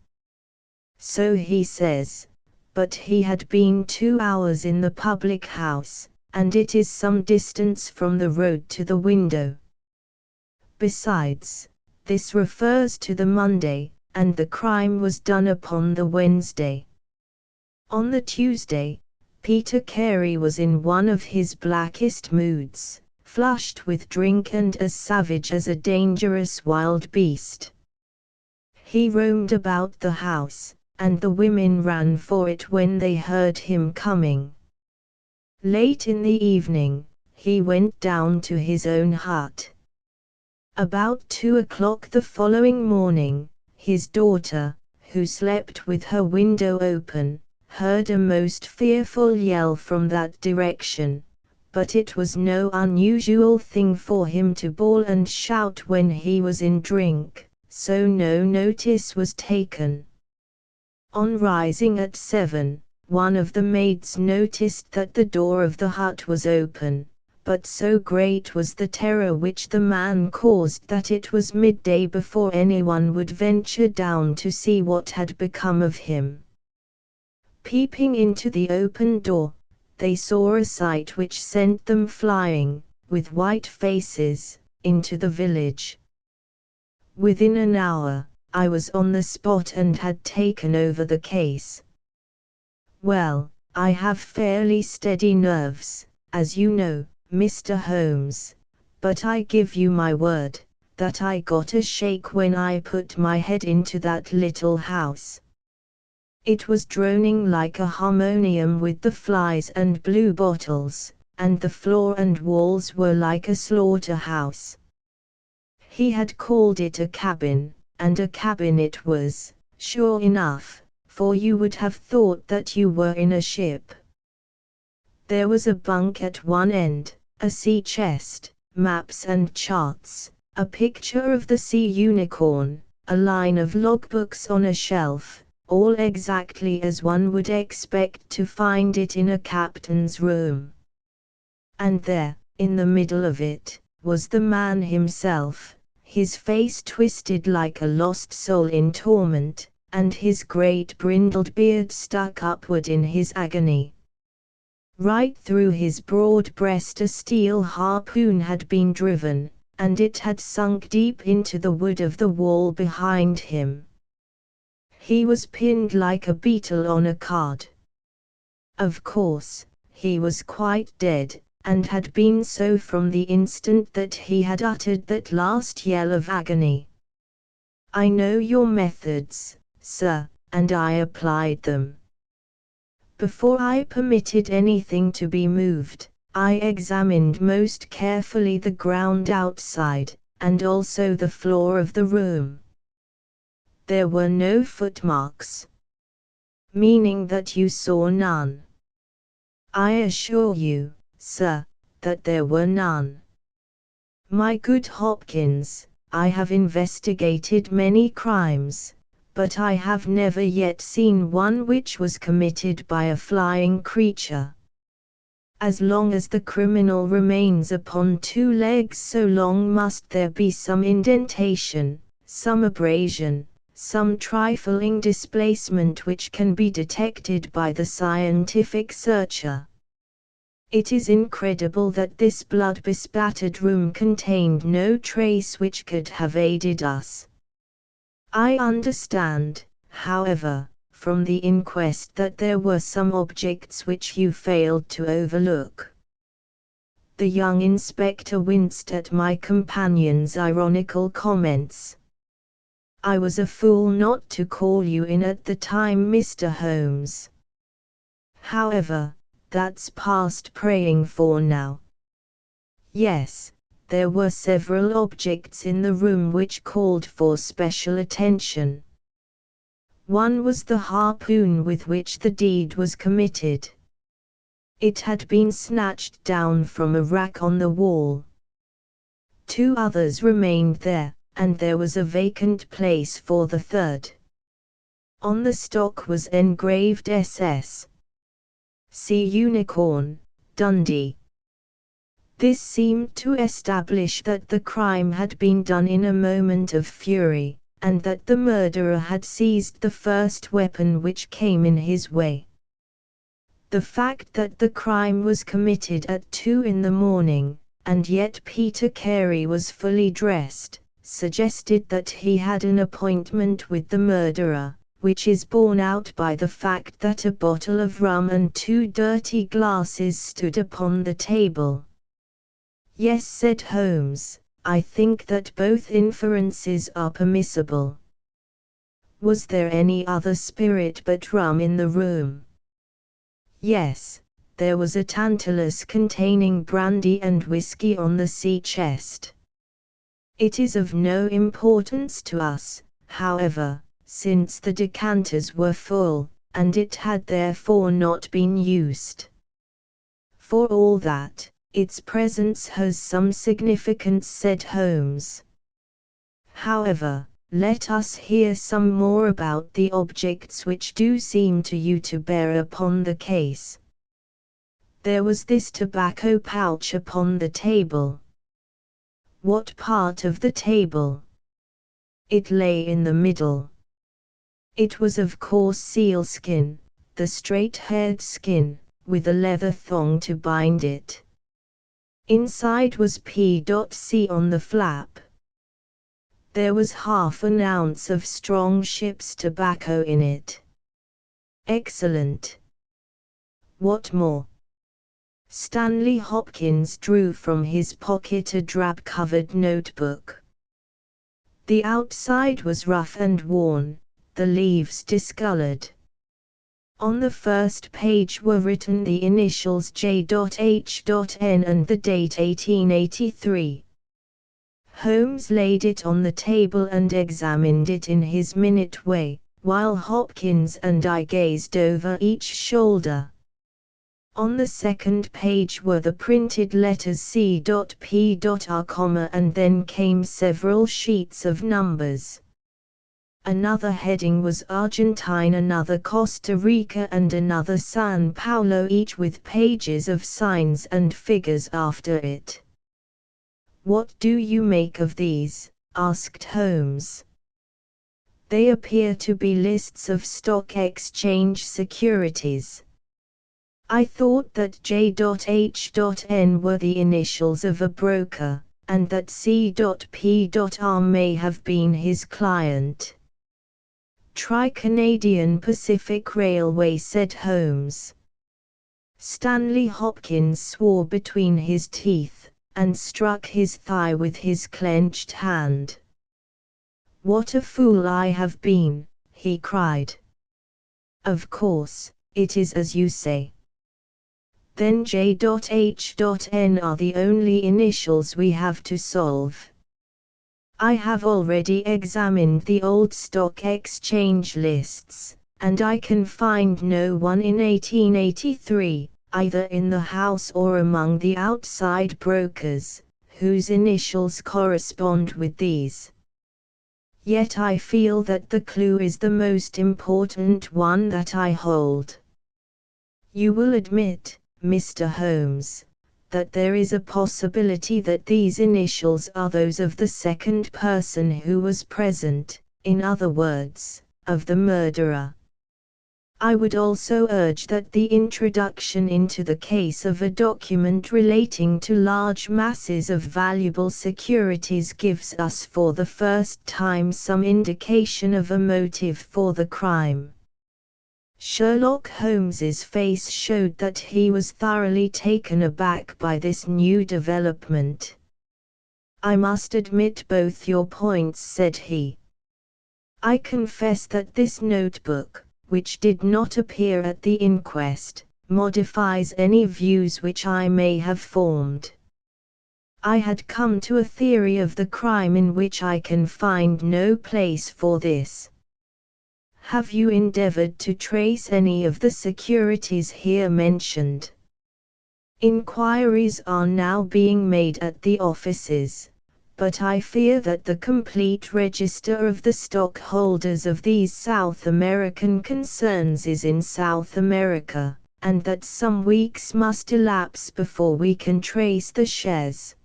So he says, but he had been 2 hours in the public house, and it is some distance from the road to the window. Besides, this refers to the Monday, and the crime was done upon the Wednesday. On the Tuesday, Peter Carey was in one of his blackest moods, flushed with drink and as savage as a dangerous wild beast. He roamed about the house, and the women ran for it when they heard him coming. Late in the evening, he went down to his own hut. About 2 o'clock the following morning, his daughter, who slept with her window open, heard a most fearful yell from that direction, but it was no unusual thing for him to bawl and shout when he was in drink, so no notice was taken. On rising at 7, one of the maids noticed that the door of the hut was open, but so great was the terror which the man caused that it was midday before anyone would venture down to see what had become of him. Peeping into the open door, they saw a sight which sent them flying, with white faces, into the village. Within an hour, I was on the spot and had taken over the case. Well, I have fairly steady nerves, as you know, Mr. Holmes, but I give you my word that I got a shake when I put my head into that little house. It was droning like a harmonium with the flies and blue bottles, and the floor and walls were like a slaughterhouse. He had called it a cabin, and a cabin it was, sure enough, for you would have thought that you were in a ship. There was a bunk at one end, a sea chest, maps and charts, a picture of the sea unicorn, a line of logbooks on a shelf, all exactly as one would expect to find it in a captain's room. And there, in the middle of it, was the man himself, his face twisted like a lost soul in torment, and his great brindled beard stuck upward in his agony. Right through his broad breast a steel harpoon had been driven, and it had sunk deep into the wood of the wall behind him. He was pinned like a beetle on a card. Of course, he was quite dead, and had been so from the instant that he had uttered that last yell of agony. I know your methods, sir, and I applied them. Before I permitted anything to be moved, I examined most carefully the ground outside, and also the floor of the room. There were no footmarks. Meaning that you saw none. I assure you, sir, that there were none. My good Hopkins, I have investigated many crimes, but I have never yet seen one which was committed by a flying creature. As long as the criminal remains upon two legs, so long must there be some indentation, some abrasion, some trifling displacement which can be detected by the scientific searcher. It is incredible that this blood-bespattered room contained no trace which could have aided us. I understand, however, from the inquest that there were some objects which you failed to overlook. The young inspector winced at my companion's ironical comments. I was a fool not to call you in at the time, Mr. Holmes. However, that's past praying for now. Yes, there were several objects in the room which called for special attention. One was the harpoon with which the deed was committed. It had been snatched down from a rack on the wall. Two others remained there, and there was a vacant place for the third. On the stock was engraved SS. Sea Unicorn, Dundee. This seemed to establish that the crime had been done in a moment of fury, and that the murderer had seized the first weapon which came in his way. The fact that the crime was committed at 2 in the morning, and yet Peter Carey was fully dressed, suggested that he had an appointment with the murderer, which is borne out by the fact that a bottle of rum and 2 dirty glasses stood upon the table. Yes, said Holmes, I think that both inferences are permissible. Was there any other spirit but rum in the room? Yes, there was a tantalus containing brandy and whiskey on the sea chest. It is of no importance to us, however, since the decanters were full, and it had therefore not been used. For all that, its presence has some significance, said Holmes. However, let us hear some more about the objects which do seem to you to bear upon the case. There was this tobacco pouch upon the table. What part of the table? It lay in the middle. It was of course sealskin, the straight-haired skin, with a leather thong to bind it. Inside was P.C. on the flap. There was half an ounce of strong ship's tobacco in it. Excellent. What more? Stanley Hopkins drew from his pocket a drab-covered notebook. The outside was rough and worn, the leaves discolored. On the first page were written the initials J.H.N and the date 1883. Holmes laid it on the table and examined it in his minute way, while Hopkins and I gazed over each shoulder. On the second page were the printed letters C.P.R, and then came several sheets of numbers. Another heading was Argentine, another Costa Rica, and another San Paulo, each with pages of signs and figures after it. "What do you make of these?" asked Holmes. "They appear to be lists of stock exchange securities. I thought that J.H.N were the initials of a broker, and that C.P.R may have been his client." "Try Canadian Pacific Railway," said Holmes. Stanley Hopkins swore between his teeth, and struck his thigh with his clenched hand. "What a fool I have been," he cried. "Of course, it is as you say. Then J.H.N are the only initials we have to solve. I have already examined the old stock exchange lists, and I can find no one in 1883, either in the house or among the outside brokers, whose initials correspond with these. Yet I feel that the clue is the most important one that I hold. You will admit, Mr. Holmes, that there is a possibility that these initials are those of the second person who was present, in other words, of the murderer. I would also urge that the introduction into the case of a document relating to large masses of valuable securities gives us for the first time some indication of a motive for the crime." Sherlock Holmes's face showed that he was thoroughly taken aback by this new development. "I must admit both your points," said he. "I confess that this notebook, which did not appear at the inquest, modifies any views which I may have formed. I had come to a theory of the crime in which I can find no place for this. Have you endeavored to trace any of the securities here mentioned?" "Inquiries are now being made at the offices, but I fear that the complete register of the stockholders of these South American concerns is in South America, and that some weeks must elapse before we can trace the shares."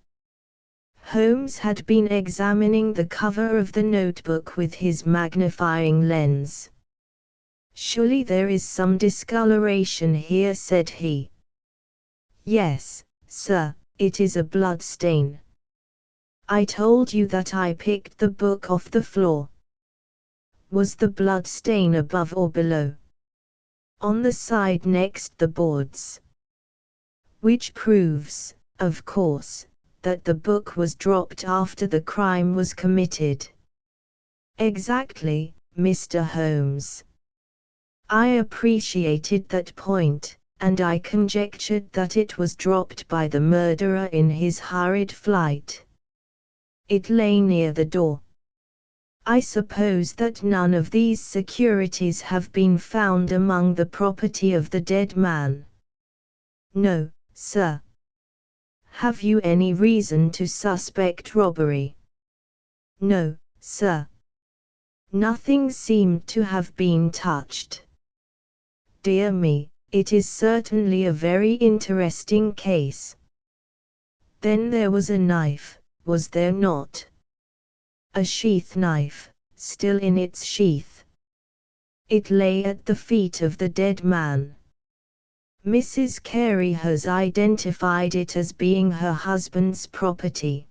Holmes had been examining the cover of the notebook with his magnifying lens. "Surely there is some discoloration here," said he. "Yes, sir, it is a blood stain. I told you that I picked the book off the floor. Was the blood stain above or below?" "On the side next the boards." "Which proves, of course, that the book was dropped after the crime was committed." "Exactly, Mr. Holmes. I appreciated that point, and I conjectured that it was dropped by the murderer in his hurried flight. It lay near the door. I suppose that none of these securities have been found among the property of the dead man?" "No, sir." "Have you any reason to suspect robbery?" "No, sir. Nothing seemed to have been touched." "Dear me, it is certainly a very interesting case. Then there was a knife, was there not?" "A sheath knife, still in its sheath." "It lay at the feet of the dead man?" Mrs. Carey has identified it as being her husband's property.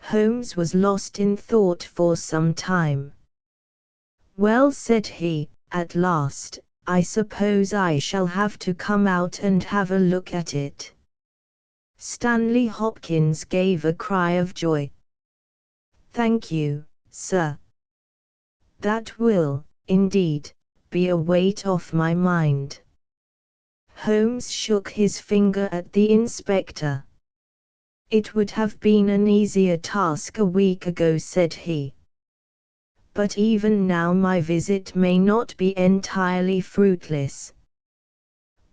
Holmes was lost in thought for some time. "Well," said he, at last, "I suppose I shall have to come out and have a look at it." Stanley Hopkins gave a cry of joy. "Thank you, sir. That will, indeed, be a weight off my mind." Holmes shook his finger at the inspector. "It would have been an easier task a week ago," said he. "But even now my visit may not be entirely fruitless.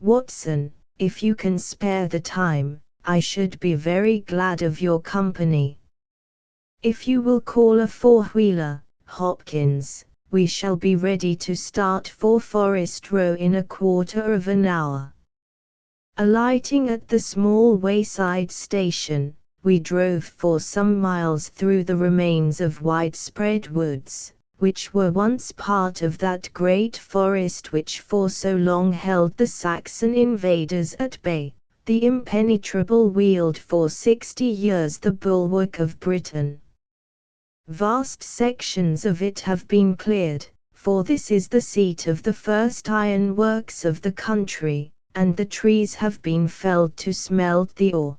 Watson, if you can spare the time, I should be very glad of your company. If you will call a four-wheeler, Hopkins, we shall be ready to start for Forest Row in a quarter of an hour." Alighting at the small wayside station, we drove for some miles through the remains of widespread woods, which were once part of that great forest which for so long held the Saxon invaders at bay, the impenetrable weald for 60 years the bulwark of Britain. Vast sections of it have been cleared, for this is the seat of the first iron works of the country, and the trees have been felled to smelt the ore.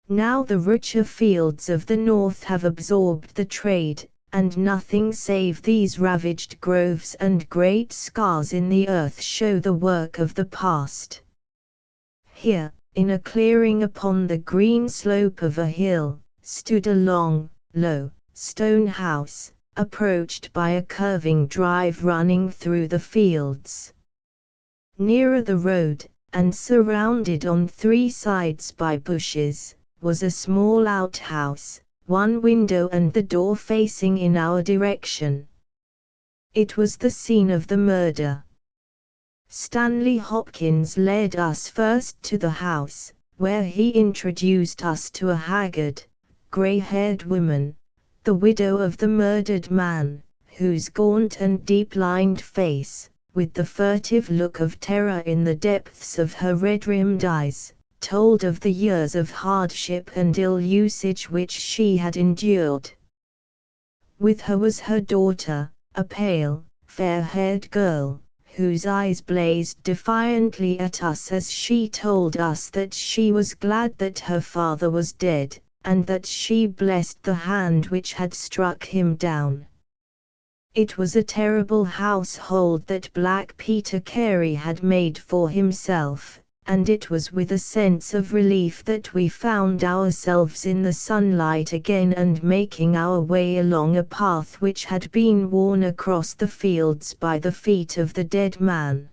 Now the richer fields of the north have absorbed the trade, and nothing save these ravaged groves and great scars in the earth show the work of the past. Here, in a clearing upon the green slope of a hill, stood a long, low, stone house, approached by a curving drive running through the fields. Nearer the road, and surrounded on three sides by bushes, was a small outhouse, one window and the door facing in our direction. It was the scene of the murder. Stanley Hopkins led us first to the house, where he introduced us to a haggard, grey-haired woman, the widow of the murdered man, whose gaunt and deep-lined face, with the furtive look of terror in the depths of her red-rimmed eyes, told of the years of hardship and ill-usage which she had endured. With her was her daughter, a pale, fair-haired girl, whose eyes blazed defiantly at us as she told us that she was glad that her father was dead, and that she blessed the hand which had struck him down. It was a terrible household that Black Peter Carey had made for himself, and it was with a sense of relief that we found ourselves in the sunlight again and making our way along a path which had been worn across the fields by the feet of the dead man.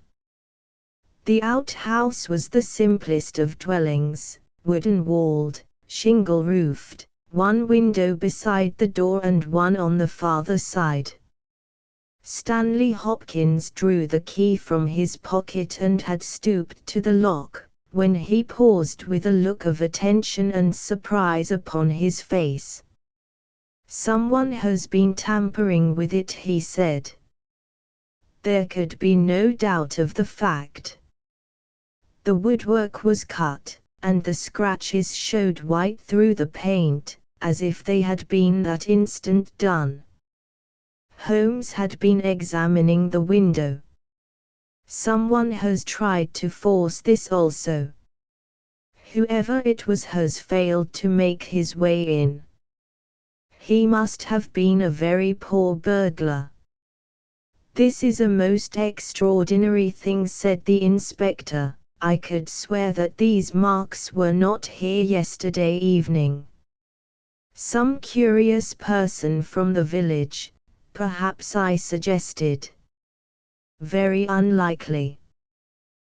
The outhouse was the simplest of dwellings, wooden-walled, shingle-roofed, one window beside the door and one on the farther side. Stanley Hopkins drew the key from his pocket and had stooped to the lock, when he paused with a look of attention and surprise upon his face. "Someone has been tampering with it," he said. There could be no doubt of the fact. The woodwork was cut, and the scratches showed white through the paint, as if they had been that instant done. Holmes had been examining the window. "Someone has tried to force this also. Whoever it was has failed to make his way in. He must have been a very poor burglar." "This is a most extraordinary thing," said the inspector. "I could swear that these marks were not here yesterday evening. Some curious person from the village, perhaps," I suggested. "Very unlikely.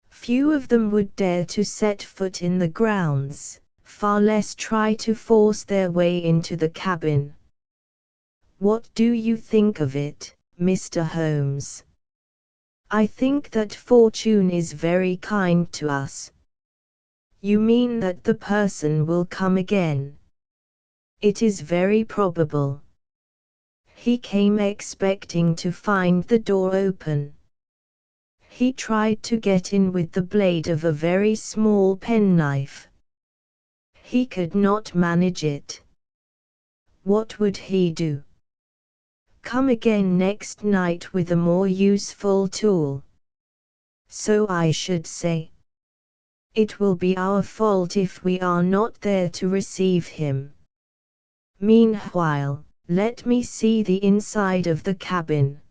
Few of them would dare to set foot in the grounds, far less try to force their way into the cabin. What do you think of it, Mr. Holmes?" "I think that fortune is very kind to us." "You mean that the person will come again?" "It is very probable. He came expecting to find the door open. He tried to get in with the blade of a very small penknife. He could not manage it. What would he do? Come again next night with a more useful tool. So I should say. It will be our fault if we are not there to receive him. Meanwhile, let me see the inside of the cabin.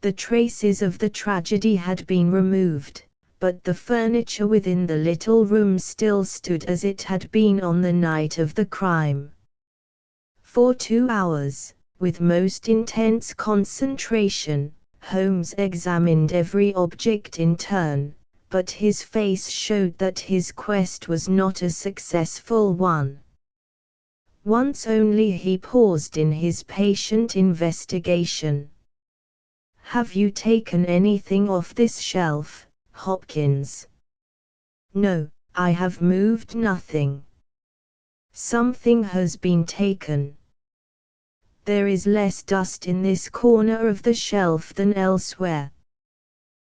The traces of the tragedy had been removed, but the furniture within the little room still stood as it had been on the night of the crime. For 2 hours, with most intense concentration, Holmes examined every object in turn, but his face showed that his quest was not a successful one. Once only he paused in his patient investigation. "Have you taken anything off this shelf, Hopkins?" "No, I have moved nothing." "Something has been taken." "There is less dust in this corner of the shelf than elsewhere."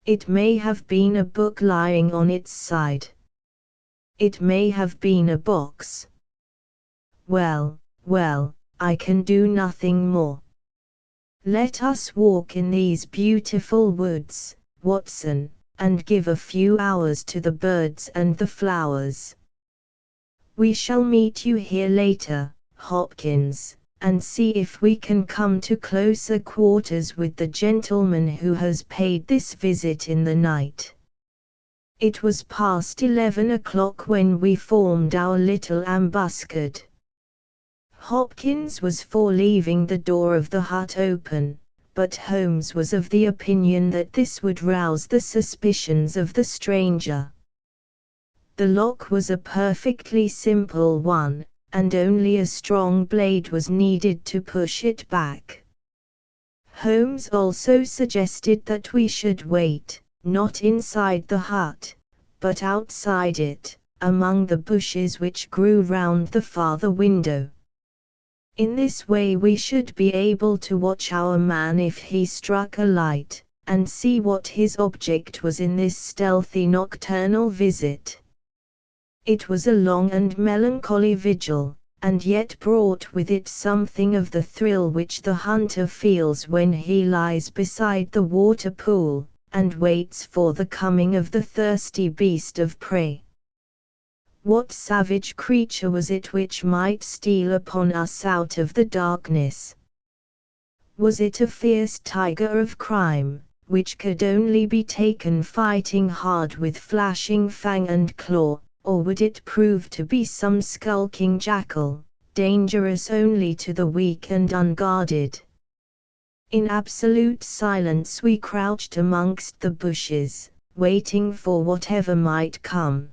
"It may have been a book lying on its side." "It may have been a box." Well, I can do nothing more. Let us walk in these beautiful woods, Watson, and give a few hours to the birds and the flowers. We shall meet you here later, Hopkins, and see if we can come to closer quarters with the gentleman who has paid this visit in the night. It was past 11 o'clock when we formed our little ambuscade. Hopkins was for leaving the door of the hut open, but Holmes was of the opinion that this would rouse the suspicions of the stranger. The lock was a perfectly simple one, and only a strong blade was needed to push it back. Holmes also suggested that we should wait, not inside the hut, but outside it, among the bushes which grew round the farther window. In this way we should be able to watch our man if he struck a light, and see what his object was in this stealthy nocturnal visit. It was a long and melancholy vigil, and yet brought with it something of the thrill which the hunter feels when he lies beside the water pool, and waits for the coming of the thirsty beast of prey. What savage creature was it which might steal upon us out of the darkness? Was it a fierce tiger of crime, which could only be taken fighting hard with flashing fang and claw, or would it prove to be some skulking jackal, dangerous only to the weak and unguarded? In absolute silence we crouched amongst the bushes, waiting for whatever might come.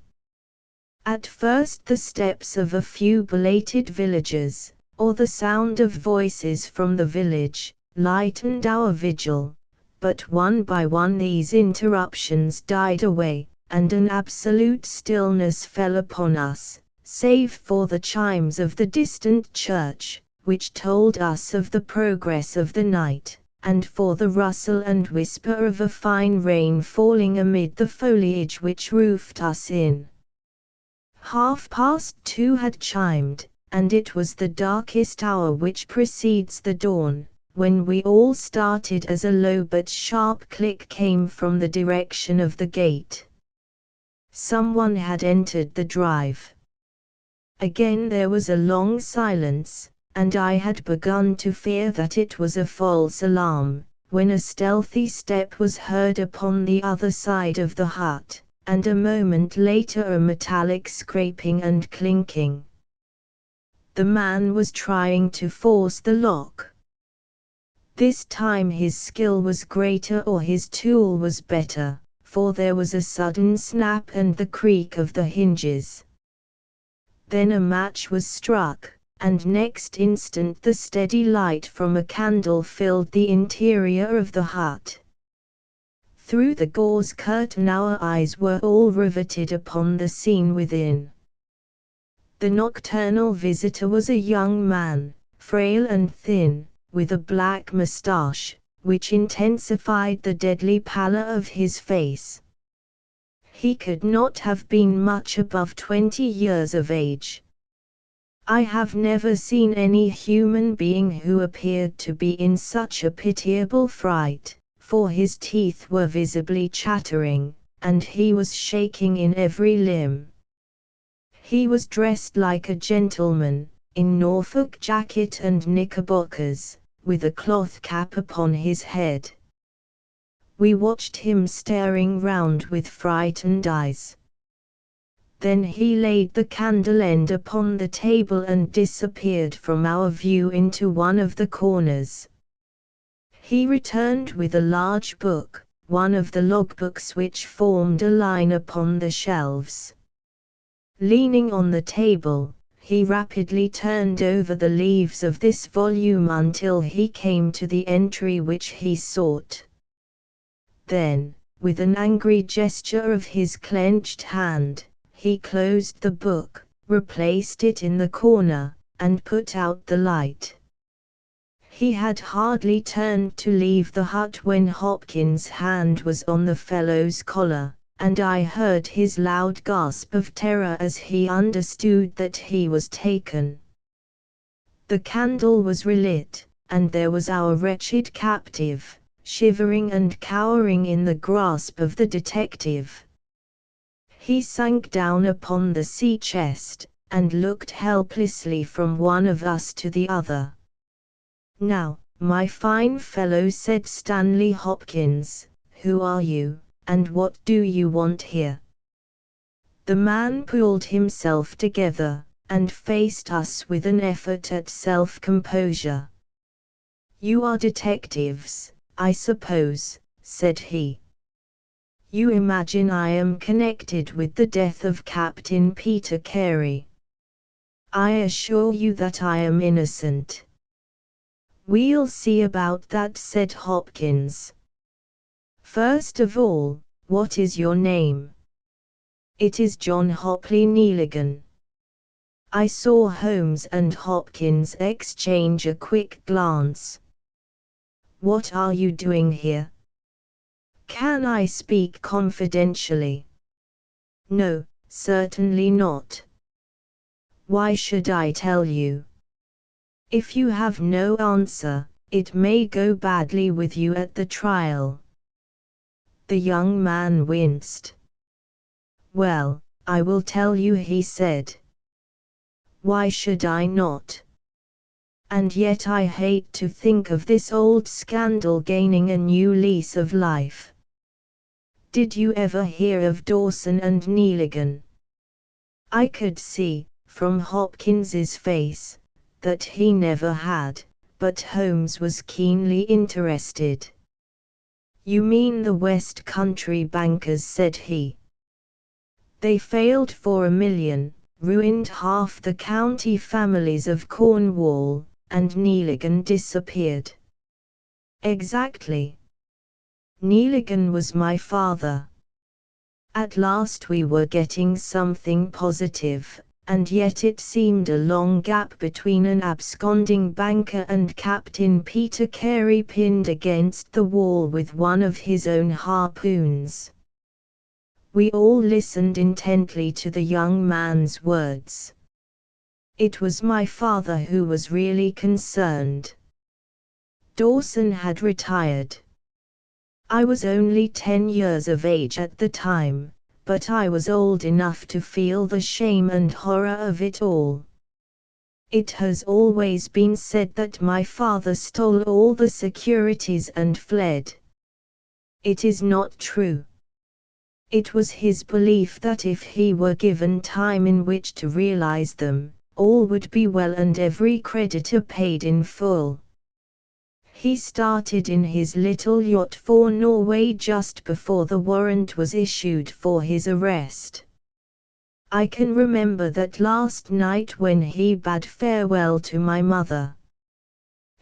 At first the steps of a few belated villagers, or the sound of voices from the village, lightened our vigil, but one by one these interruptions died away, and an absolute stillness fell upon us, save for the chimes of the distant church, which told us of the progress of the night, and for the rustle and whisper of a fine rain falling amid the foliage which roofed us in. 2:30 had chimed, and it was the darkest hour which precedes the dawn, when we all started as a low but sharp click came from the direction of the gate. Someone had entered the drive. Again there was a long silence, and I had begun to fear that it was a false alarm, when a stealthy step was heard upon the other side of the hut, and a moment later a metallic scraping and clinking. The man was trying to force the lock. This time his skill was greater or his tool was better, for there was a sudden snap and the creak of the hinges. Then a match was struck, and next instant the steady light from a candle filled the interior of the hut. Through the gauze curtain our eyes were all riveted upon the scene within. The nocturnal visitor was a young man, frail and thin, with a black moustache, which intensified the deadly pallor of his face. He could not have been much above 20 years of age. I have never seen any human being who appeared to be in such a pitiable fright, for his teeth were visibly chattering, and he was shaking in every limb. He was dressed like a gentleman, in Norfolk jacket and knickerbockers, with a cloth cap upon his head. We watched him staring round with frightened eyes. Then he laid the candle end upon the table and disappeared from our view into one of the corners. He returned with a large book, one of the logbooks which formed a line upon the shelves. Leaning on the table, he rapidly turned over the leaves of this volume until he came to the entry which he sought. Then, with an angry gesture of his clenched hand, he closed the book, replaced it in the corner, and put out the light. He had hardly turned to leave the hut when Hopkins' hand was on the fellow's collar, and I heard his loud gasp of terror as he understood that he was taken. The candle was relit, and there was our wretched captive, shivering and cowering in the grasp of the detective. He sank down upon the sea-chest, and looked helplessly from one of us to the other. "Now, my fine fellow," said Stanley Hopkins, "who are you, and what do you want here?" The man pulled himself together, and faced us with an effort at self-composure. "You are detectives, I suppose," said he. "You imagine I am connected with the death of Captain Peter Carey. I assure you that I am innocent." "We'll see about that," said Hopkins. "First of all, what is your name?" "It is John Hopley Nealigan." I saw Holmes and Hopkins exchange a quick glance. "What are you doing here?" "Can I speak confidentially?" "No, certainly not." "Why should I tell you?" "If you have no answer, it may go badly with you at the trial." The young man winced. "Well, I will tell you," he said. "Why should I not? And yet I hate to think of this old scandal gaining a new lease of life. Did you ever hear of Dawson and Nealigan?" I could see, from Hopkins's face, that he never had, but Holmes was keenly interested. "You mean the West Country bankers," said he. "They failed for $1 million, ruined half the county families of Cornwall, and Nealigan disappeared." "Exactly. Nealigan was my father." At last we were getting something positive, and yet it seemed a long gap between an absconding banker and Captain Peter Carey pinned against the wall with one of his own harpoons. We all listened intently to the young man's words. It was my father who was really concerned. Dawson had retired. I was only 10 years of age at the time, but I was old enough to feel the shame and horror of it all. It has always been said that my father stole all the securities and fled. It is not true. It was his belief that if he were given time in which to realize them, all would be well and every creditor paid in full. He started in his little yacht for Norway just before the warrant was issued for his arrest. I can remember that last night when he bade farewell to my mother.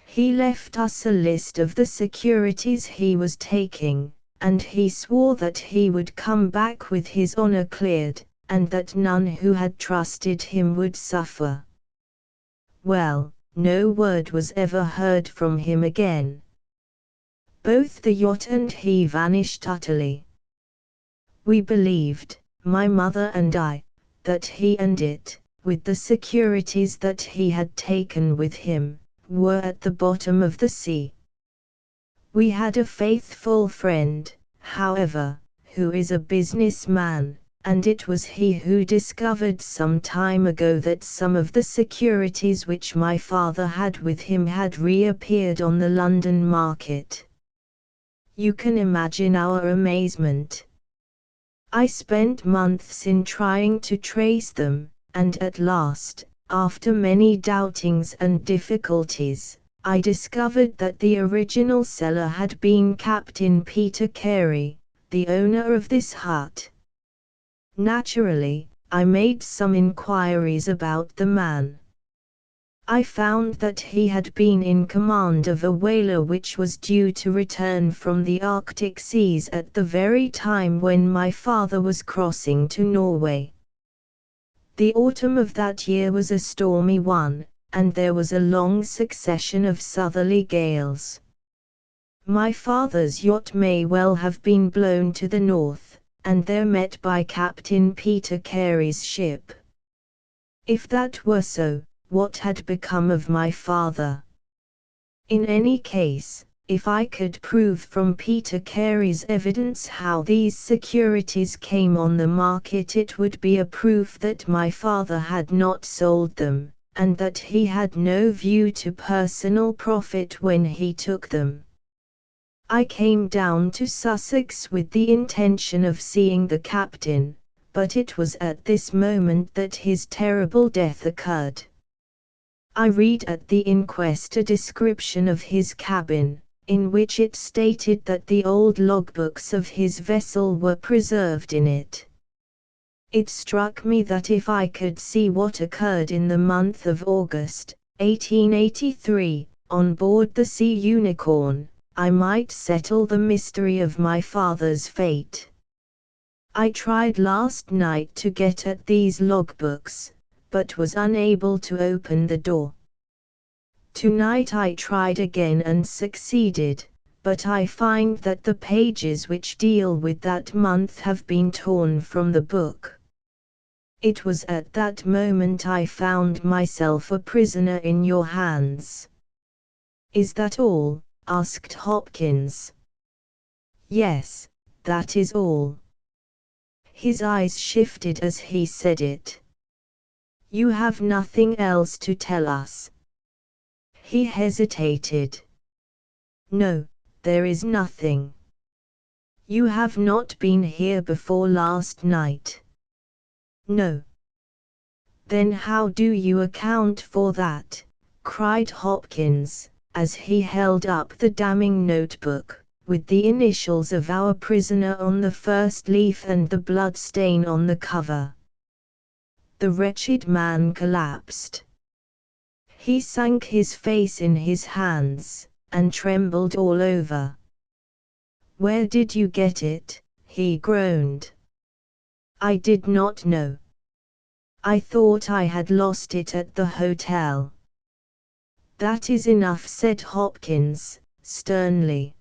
He left us a list of the securities he was taking, and he swore that he would come back with his honor cleared, and that none who had trusted him would suffer. Well, no word was ever heard from him again. Both the yacht and he vanished utterly. We believed, my mother and I, that he and it, with the securities that he had taken with him, were at the bottom of the sea. We had a faithful friend, however, who is a businessman, and it was he who discovered some time ago that some of the securities which my father had with him had reappeared on the London market. You can imagine our amazement. I spent months in trying to trace them, and at last, after many doubtings and difficulties, I discovered that the original seller had been Captain Peter Carey, the owner of this hut. Naturally, I made some inquiries about the man. I found that he had been in command of a whaler which was due to return from the Arctic seas at the very time when my father was crossing to Norway. The autumn of that year was a stormy one, and there was a long succession of southerly gales. My father's yacht may well have been blown to the north, and there met by Captain Peter Carey's ship. If that were so, what had become of my father? In any case, if I could prove from Peter Carey's evidence how these securities came on the market, it would be a proof that my father had not sold them, and that he had no view to personal profit when he took them. I came down to Sussex with the intention of seeing the captain, but it was at this moment that his terrible death occurred. I read at the inquest a description of his cabin, in which it stated that the old logbooks of his vessel were preserved in it. It struck me that if I could see what occurred in the month of August, 1883, on board the Sea Unicorn, I might settle the mystery of my father's fate. I tried last night to get at these logbooks, but was unable to open the door. Tonight I tried again and succeeded, but I find that the pages which deal with that month have been torn from the book. It was at that moment I found myself a prisoner in your hands. Is that all? Asked Hopkins. Yes, that is all. His eyes shifted as he said it. You have nothing else to tell us? He hesitated. No, there is nothing. You have not been here before last night? No. Then how do you account for that? Cried Hopkins, as he held up the damning notebook, with the initials of our prisoner on the first leaf and the blood stain on the cover. The wretched man collapsed. He sank his face in his hands, and trembled all over. Where did you get it? He groaned. I did not know. I thought I had lost it at the hotel. That is enough, said Hopkins, sternly.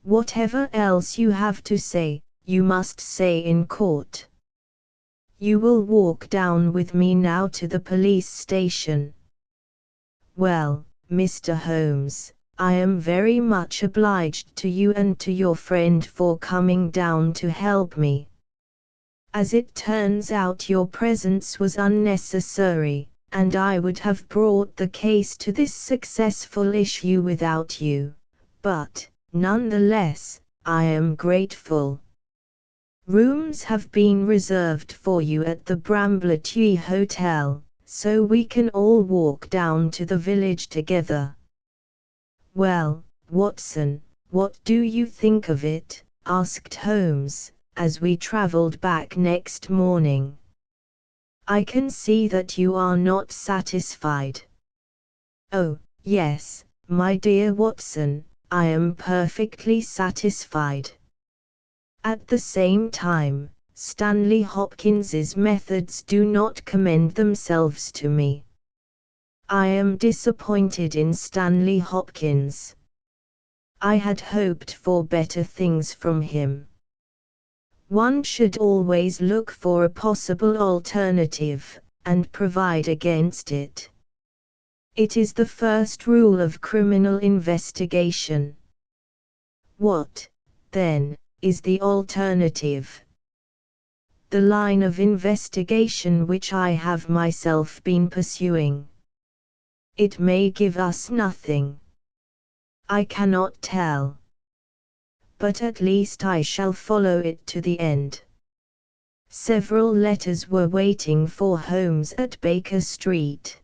Whatever else you have to say, you must say in court. You will walk down with me now to the police station. Well, Mr. Holmes, I am very much obliged to you and to your friend for coming down to help me. As it turns out, your presence was unnecessary, and I would have brought the case to this successful issue without you, but, nonetheless, I am grateful. Rooms have been reserved for you at the Brambletree Hotel, so we can all walk down to the village together. Well, Watson, what do you think of it? Asked Holmes, as we travelled back next morning. I can see that you are not satisfied. Oh, yes, my dear Watson, I am perfectly satisfied. At the same time, Stanley Hopkins's methods do not commend themselves to me. I am disappointed in Stanley Hopkins. I had hoped for better things from him. One should always look for a possible alternative, and provide against it. It is the first rule of criminal investigation. What, then, is the alternative? The line of investigation which I have myself been pursuing. It may give us nothing. I cannot tell. But at least I shall follow it to the end. Several letters were waiting for Holmes at Baker Street.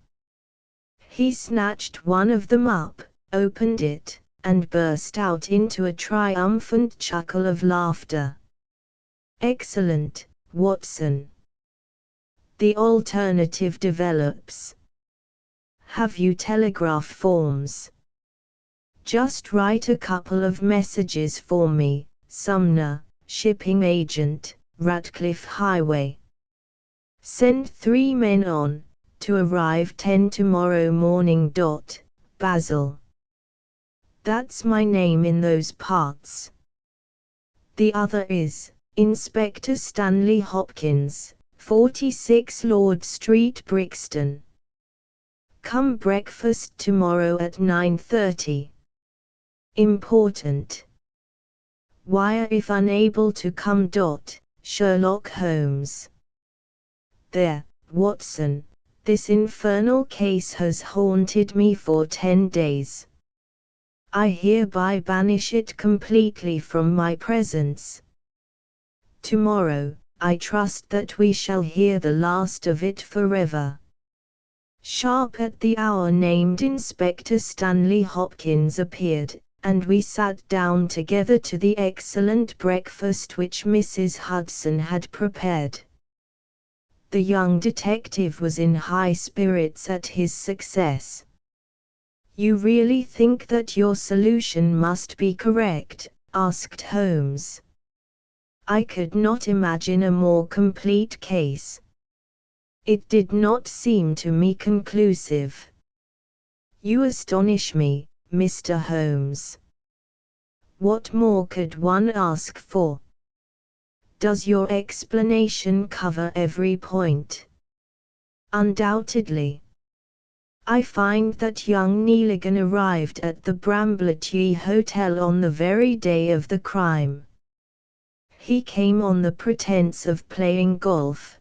He snatched one of them up, opened it, and burst out into a triumphant chuckle of laughter. Excellent, Watson. The alternative develops. Have you telegraph forms? Just write a couple of messages for me, Sumner, shipping agent, Ratcliffe Highway. Send 3 men on, to arrive 10 tomorrow morning. Basil. That's my name in those parts. The other is Inspector Stanley Hopkins, 46 Lord Street, Brixton. Come breakfast tomorrow at 9:30. Important. Wire if unable to come. Sherlock Holmes. There, Watson. This infernal case has haunted me for 10 days. I hereby banish it completely from my presence. Tomorrow, I trust that we shall hear the last of it forever. Sharp at the hour named, Inspector Stanley Hopkins appeared, and we sat down together to the excellent breakfast which Mrs. Hudson had prepared. The young detective was in high spirits at his success. "You really think that your solution must be correct?" asked Holmes. "I could not imagine a more complete case. It did not seem to me conclusive." "You astonish me, Mr. Holmes. What more could one ask for? Does your explanation cover every point?" "Undoubtedly. I find that young Nealigan arrived at the Brambletye Hotel on the very day of the crime. He came on the pretense of playing golf.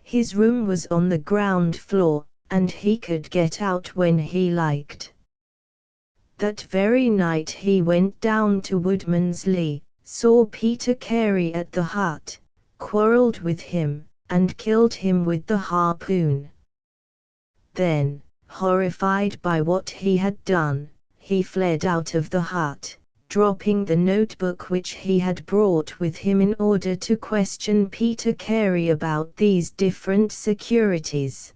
His room was on the ground floor, and he could get out when he liked. That very night he went down to Woodman's Lee, saw Peter Carey at the hut, quarrelled with him, and killed him with the harpoon. Then, horrified by what he had done, he fled out of the hut, dropping the notebook which he had brought with him in order to question Peter Carey about these different securities.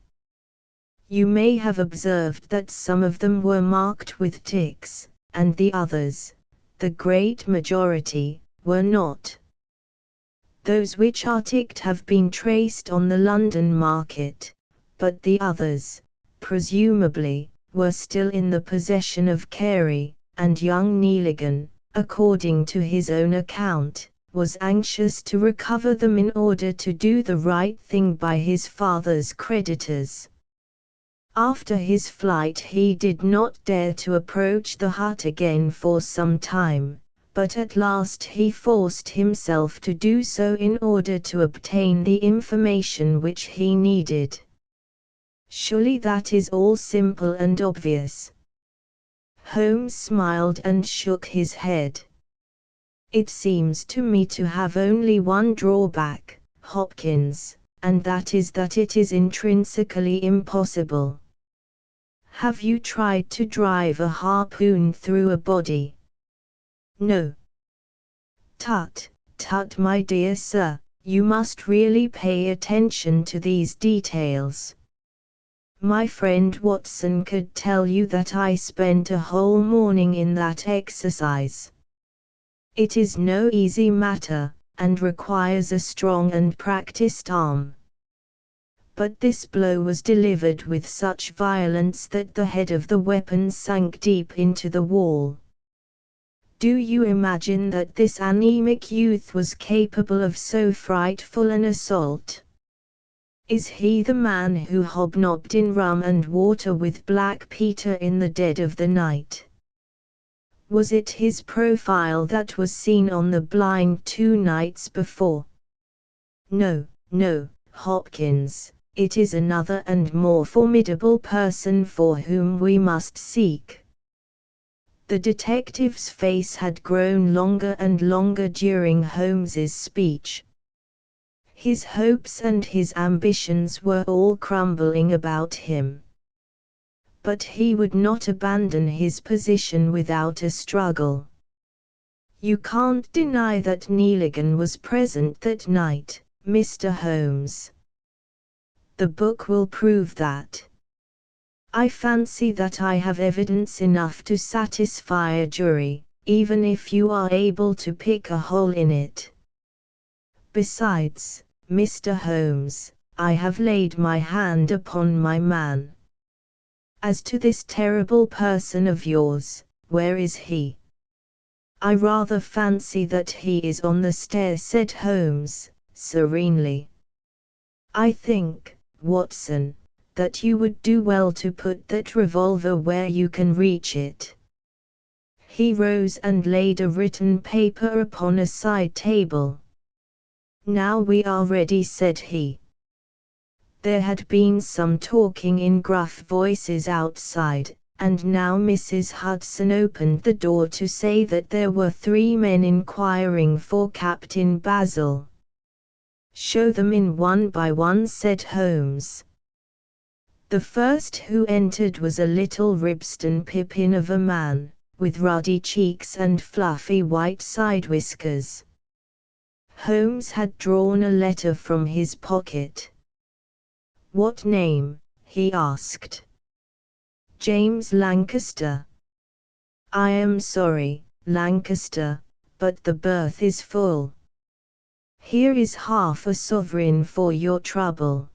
You may have observed that some of them were marked with ticks, and the others, the great majority, were not. Those which are ticked have been traced on the London market, but the others, presumably, were still in the possession of Carey, and young Nealigan, according to his own account, was anxious to recover them in order to do the right thing by his father's creditors. After his flight he did not dare to approach the hut again for some time, but at last he forced himself to do so in order to obtain the information which he needed. Surely that is all simple and obvious." Holmes smiled and shook his head. "It seems to me to have only one drawback, Hopkins, and that is that it is intrinsically impossible. Have you tried to drive a harpoon through a body?" "No." "Tut, tut, my dear sir, you must really pay attention to these details. My friend Watson could tell you that I spent a whole morning in that exercise. It is no easy matter, and requires a strong and practiced arm. But this blow was delivered with such violence that the head of the weapon sank deep into the wall. Do you imagine that this anemic youth was capable of so frightful an assault? Is he the man who hobnobbed in rum and water with Black Peter in the dead of the night? Was it his profile that was seen on the blind 2 nights before? No, no, Hopkins, it is another and more formidable person for whom we must seek. The detective's face had grown longer and longer during Holmes's speech. His hopes and his ambitions were all crumbling about him. But he would not abandon his position without a struggle. You can't deny that Nealigan was present that night, Mr. Holmes. The book will prove that. I fancy that I have evidence enough to satisfy a jury, even if you are able to pick a hole in it. Besides, Mr. Holmes, I have laid my hand upon my man. As to this terrible person of yours, where is he? I rather fancy that he is on the stairs, said Holmes, serenely. I think, Watson, that you would do well to put that revolver where you can reach it. He rose and laid a written paper upon a side table. Now we are ready, said he. There had been some talking in gruff voices outside, and now Mrs. Hudson opened the door to say that there were 3 men inquiring for Captain Basil. Show them in one by one, said Holmes. The first who entered was a little Ribston pippin of a man, with ruddy cheeks and fluffy white side whiskers. Holmes had drawn a letter from his pocket. What name? He asked. James Lancaster. I am sorry, Lancaster, but the berth is full. Here is half a sovereign for your trouble.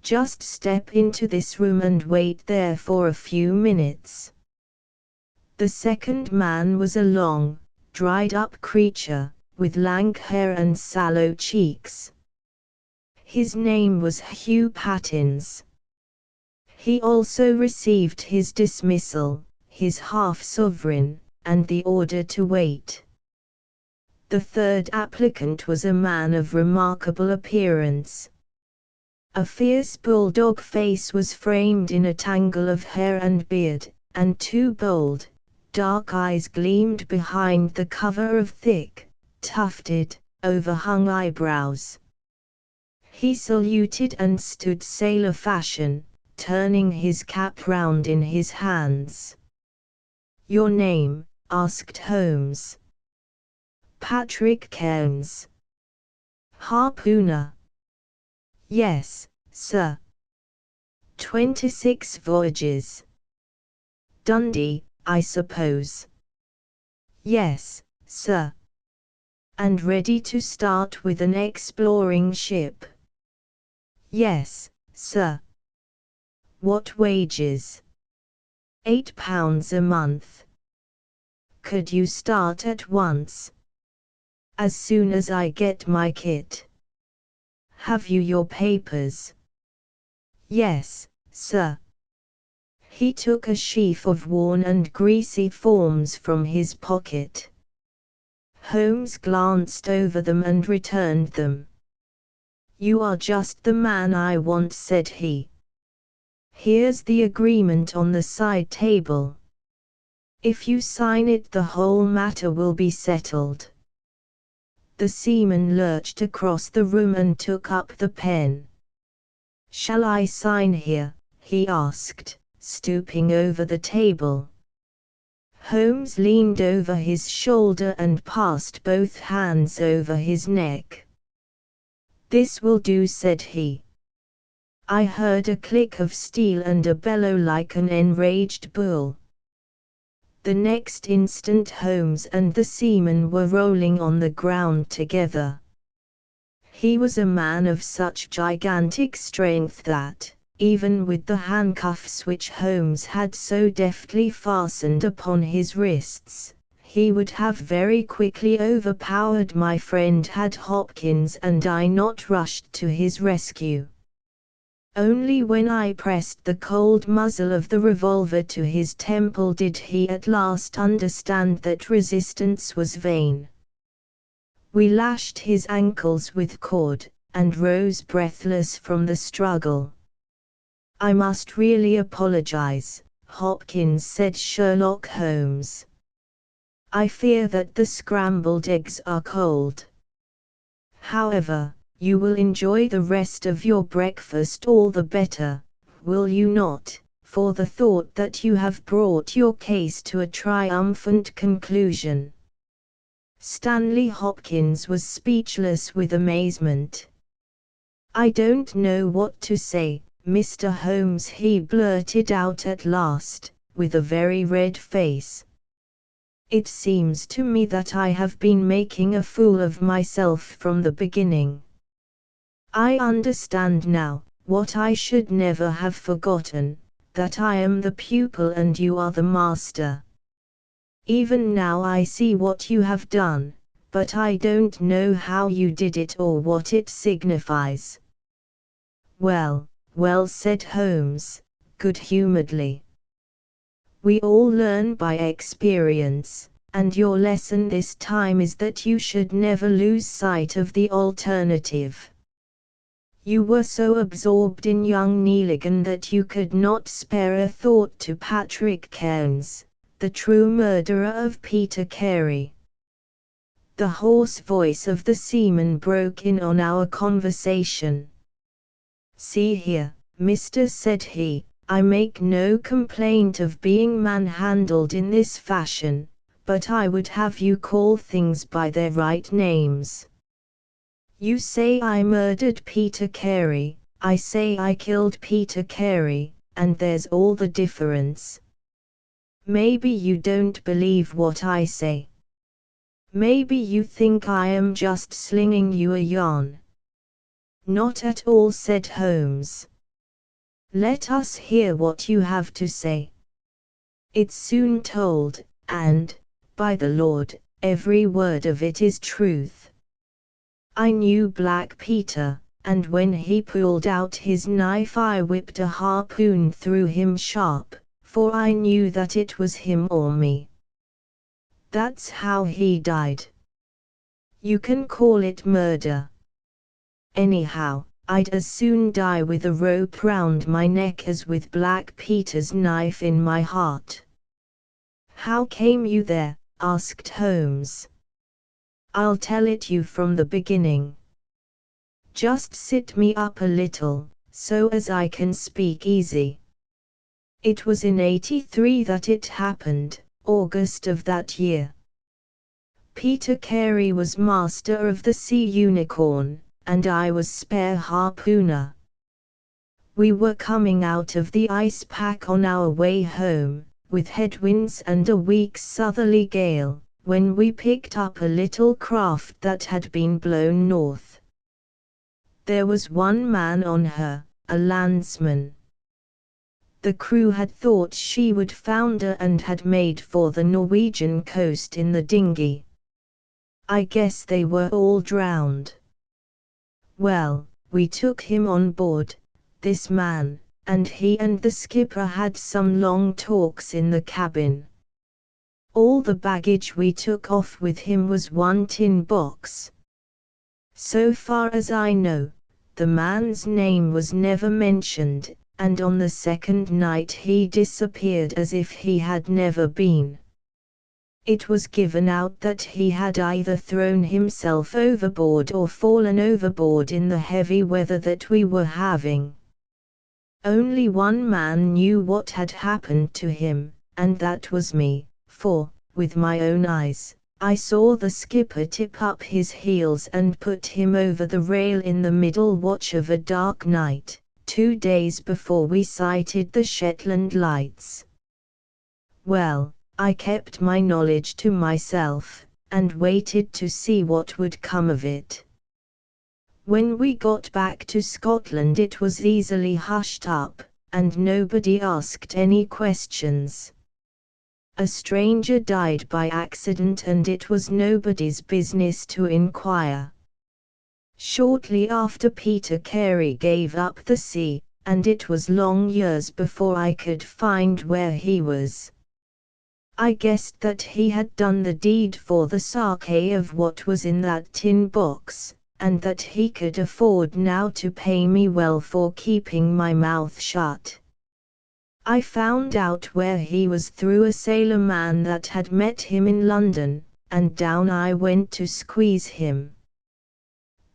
Just step into this room and wait there for a few minutes. The second man was a long, dried-up creature, with lank hair and sallow cheeks. His name was Hugh Pattins. He also received his dismissal, his half-sovereign, and the order to wait. The third applicant was a man of remarkable appearance. A fierce bulldog face was framed in a tangle of hair and beard, and 2 bold, dark eyes gleamed behind the cover of thick, tufted, overhung eyebrows. He saluted and stood sailor fashion, turning his cap round in his hands. Your name? asked Holmes. Patrick Cairns. Harpooner. Yes, sir. 26 voyages. Dundee, I suppose. Yes, sir. And ready to start with an exploring ship. Yes, sir. What wages? £8 a month. Could you start at once? As soon as I get my kit. Have you your papers? Yes, sir. He took a sheaf of worn and greasy forms from his pocket. Holmes glanced over them and returned them. You are just the man I want, said he. Here's the agreement on the side table. If you sign it, the whole matter will be settled. The seaman lurched across the room and took up the pen. Shall I sign here? He asked, stooping over the table. Holmes leaned over his shoulder and passed both hands over his neck. This will do, said he. I heard a click of steel and a bellow like an enraged bull. The next instant Holmes and the seaman were rolling on the ground together. He was a man of such gigantic strength that, even with the handcuffs which Holmes had so deftly fastened upon his wrists, he would have very quickly overpowered my friend had Hopkins and I not rushed to his rescue. Only when I pressed the cold muzzle of the revolver to his temple did he at last understand that resistance was vain. We lashed his ankles with cord, and rose breathless from the struggle. "I must really apologize," Hopkins said Sherlock Holmes. "I fear that the scrambled eggs are cold. However, you will enjoy the rest of your breakfast all the better, will you not, for the thought that you have brought your case to a triumphant conclusion?" Stanley Hopkins was speechless with amazement. "I don't know what to say, Mr. Holmes," he blurted out at last, with a very red face. "It seems to me that I have been making a fool of myself from the beginning. I understand now, what I should never have forgotten, that I am the pupil and you are the master. Even now I see what you have done, but I don't know how you did it or what it signifies." "Well, well," said Holmes, good-humoredly. "We all learn by experience, and your lesson this time is that you should never lose sight of the alternative. You were so absorbed in young Nealigan that you could not spare a thought to Patrick Cairns, the true murderer of Peter Carey." The hoarse voice of the seaman broke in on our conversation. "See here, mister," said he, "I make no complaint of being manhandled in this fashion, but I would have you call things by their right names. You say I murdered Peter Carey, I say I killed Peter Carey, and there's all the difference. Maybe you don't believe what I say. Maybe you think I am just slinging you a yarn." "Not at all," said Holmes. "Let us hear what you have to say." "It's soon told, and, by the Lord, every word of it is truth. I knew Black Peter, and when he pulled out his knife I whipped a harpoon through him sharp, for I knew that it was him or me. That's how he died. You can call it murder. Anyhow, I'd as soon die with a rope round my neck as with Black Peter's knife in my heart." "How came you there?" asked Holmes. "I'll tell it you from the beginning. Just sit me up a little, so as I can speak easy. It was in '83 that it happened, August of that year. Peter Carey was master of the Sea Unicorn, and I was spare harpooner. We were coming out of the ice pack on our way home, with headwinds and a week's southerly gale, when we picked up a little craft that had been blown north. There was one man on her, a landsman. The crew had thought she would founder and had made for the Norwegian coast in the dinghy. I guess they were all drowned. Well, we took him on board, this man, and he and the skipper had some long talks in the cabin. All the baggage we took off with him was one tin box. So far as I know, the man's name was never mentioned, and on the second night he disappeared as if he had never been. It was given out that he had either thrown himself overboard or fallen overboard in the heavy weather that we were having. Only one man knew what had happened to him, and that was me, for, with my own eyes, I saw the skipper tip up his heels and put him over the rail in the middle watch of a dark night, 2 days before we sighted the Shetland lights. Well, I kept my knowledge to myself, and waited to see what would come of it. When we got back to Scotland it was easily hushed up, and nobody asked any questions. A stranger died by accident and it was nobody's business to inquire. Shortly after Peter Carey gave up the sea, and it was long years before I could find where he was. I guessed that he had done the deed for the sake of what was in that tin box, and that he could afford now to pay me well for keeping my mouth shut. I found out where he was through a sailor man that had met him in London, and down I went to squeeze him.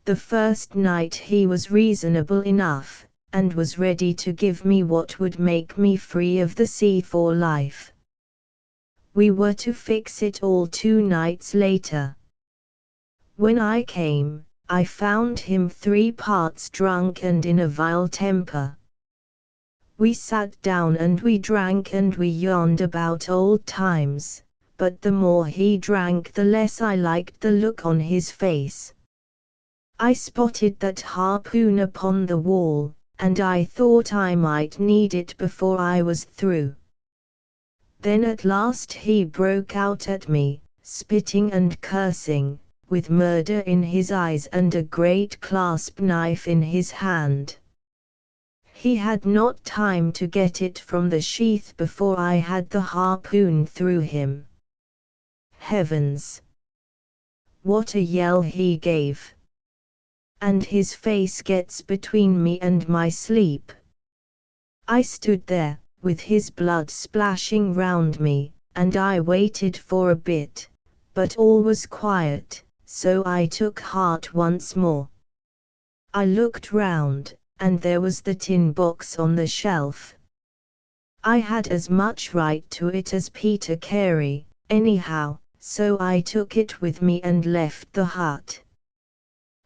The first night he was reasonable enough, and was ready to give me what would make me free of the sea for life. We were to fix it all 2 nights later. When I came, I found him 3 parts drunk and in a vile temper. We sat down and we drank and we yarned about old times, but the more he drank the less I liked the look on his face. I spotted that harpoon upon the wall, and I thought I might need it before I was through. Then at last he broke out at me, spitting and cursing, with murder in his eyes and a great clasp knife in his hand. He had not time to get it from the sheath before I had the harpoon through him. Heavens! What a yell he gave! And his face gets between me and my sleep. I stood there, with his blood splashing round me, and I waited for a bit, but all was quiet, so I took heart once more. I looked round, and there was the tin box on the shelf. I had as much right to it as Peter Carey, anyhow, so I took it with me and left the hut.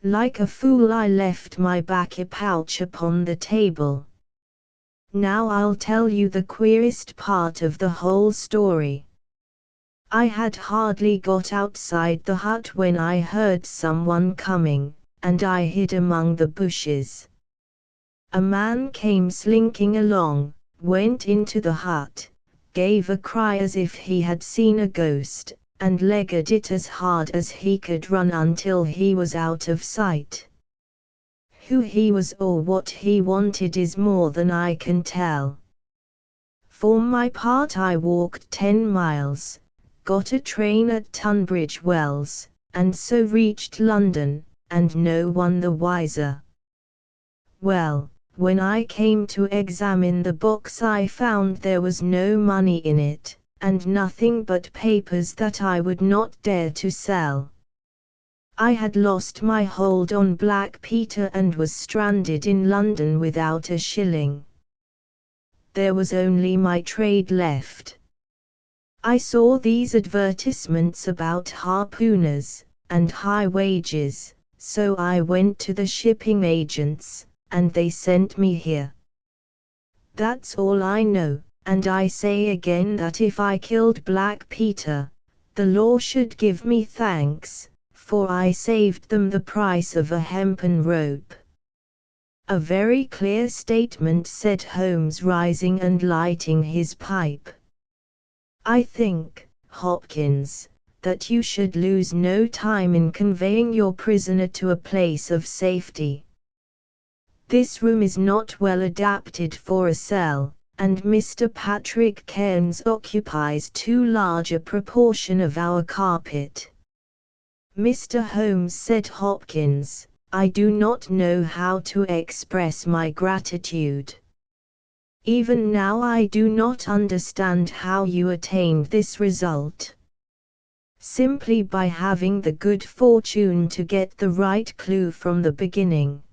Like a fool I left my baccy pouch upon the table. Now I'll tell you the queerest part of the whole story. I had hardly got outside the hut when I heard someone coming, and I hid among the bushes. A man came slinking along, went into the hut, gave a cry as if he had seen a ghost, and legged it as hard as he could run until he was out of sight. Who he was or what he wanted is more than I can tell. For my part I walked 10 miles, got a train at Tunbridge Wells, and so reached London, and no one the wiser. Well, when I came to examine the box I found there was no money in it, and nothing but papers that I would not dare to sell. I had lost my hold on Black Peter and was stranded in London without a shilling. There was only my trade left. I saw these advertisements about harpooners, and high wages, so I went to the shipping agents, and they sent me here. That's all I know, and I say again that if I killed Black Peter, the law should give me thanks, for I saved them the price of a hempen rope. A very clear statement, said Holmes, rising and lighting his pipe. I think, Hopkins, that you should lose no time in conveying your prisoner to a place of safety. This room is not well adapted for a cell, and Mr. Patrick Cairns occupies too large a proportion of our carpet. Mr. Holmes, said Hopkins, I do not know how to express my gratitude. Even now I do not understand how you attained this result. Simply by having the good fortune to get the right clue from the beginning.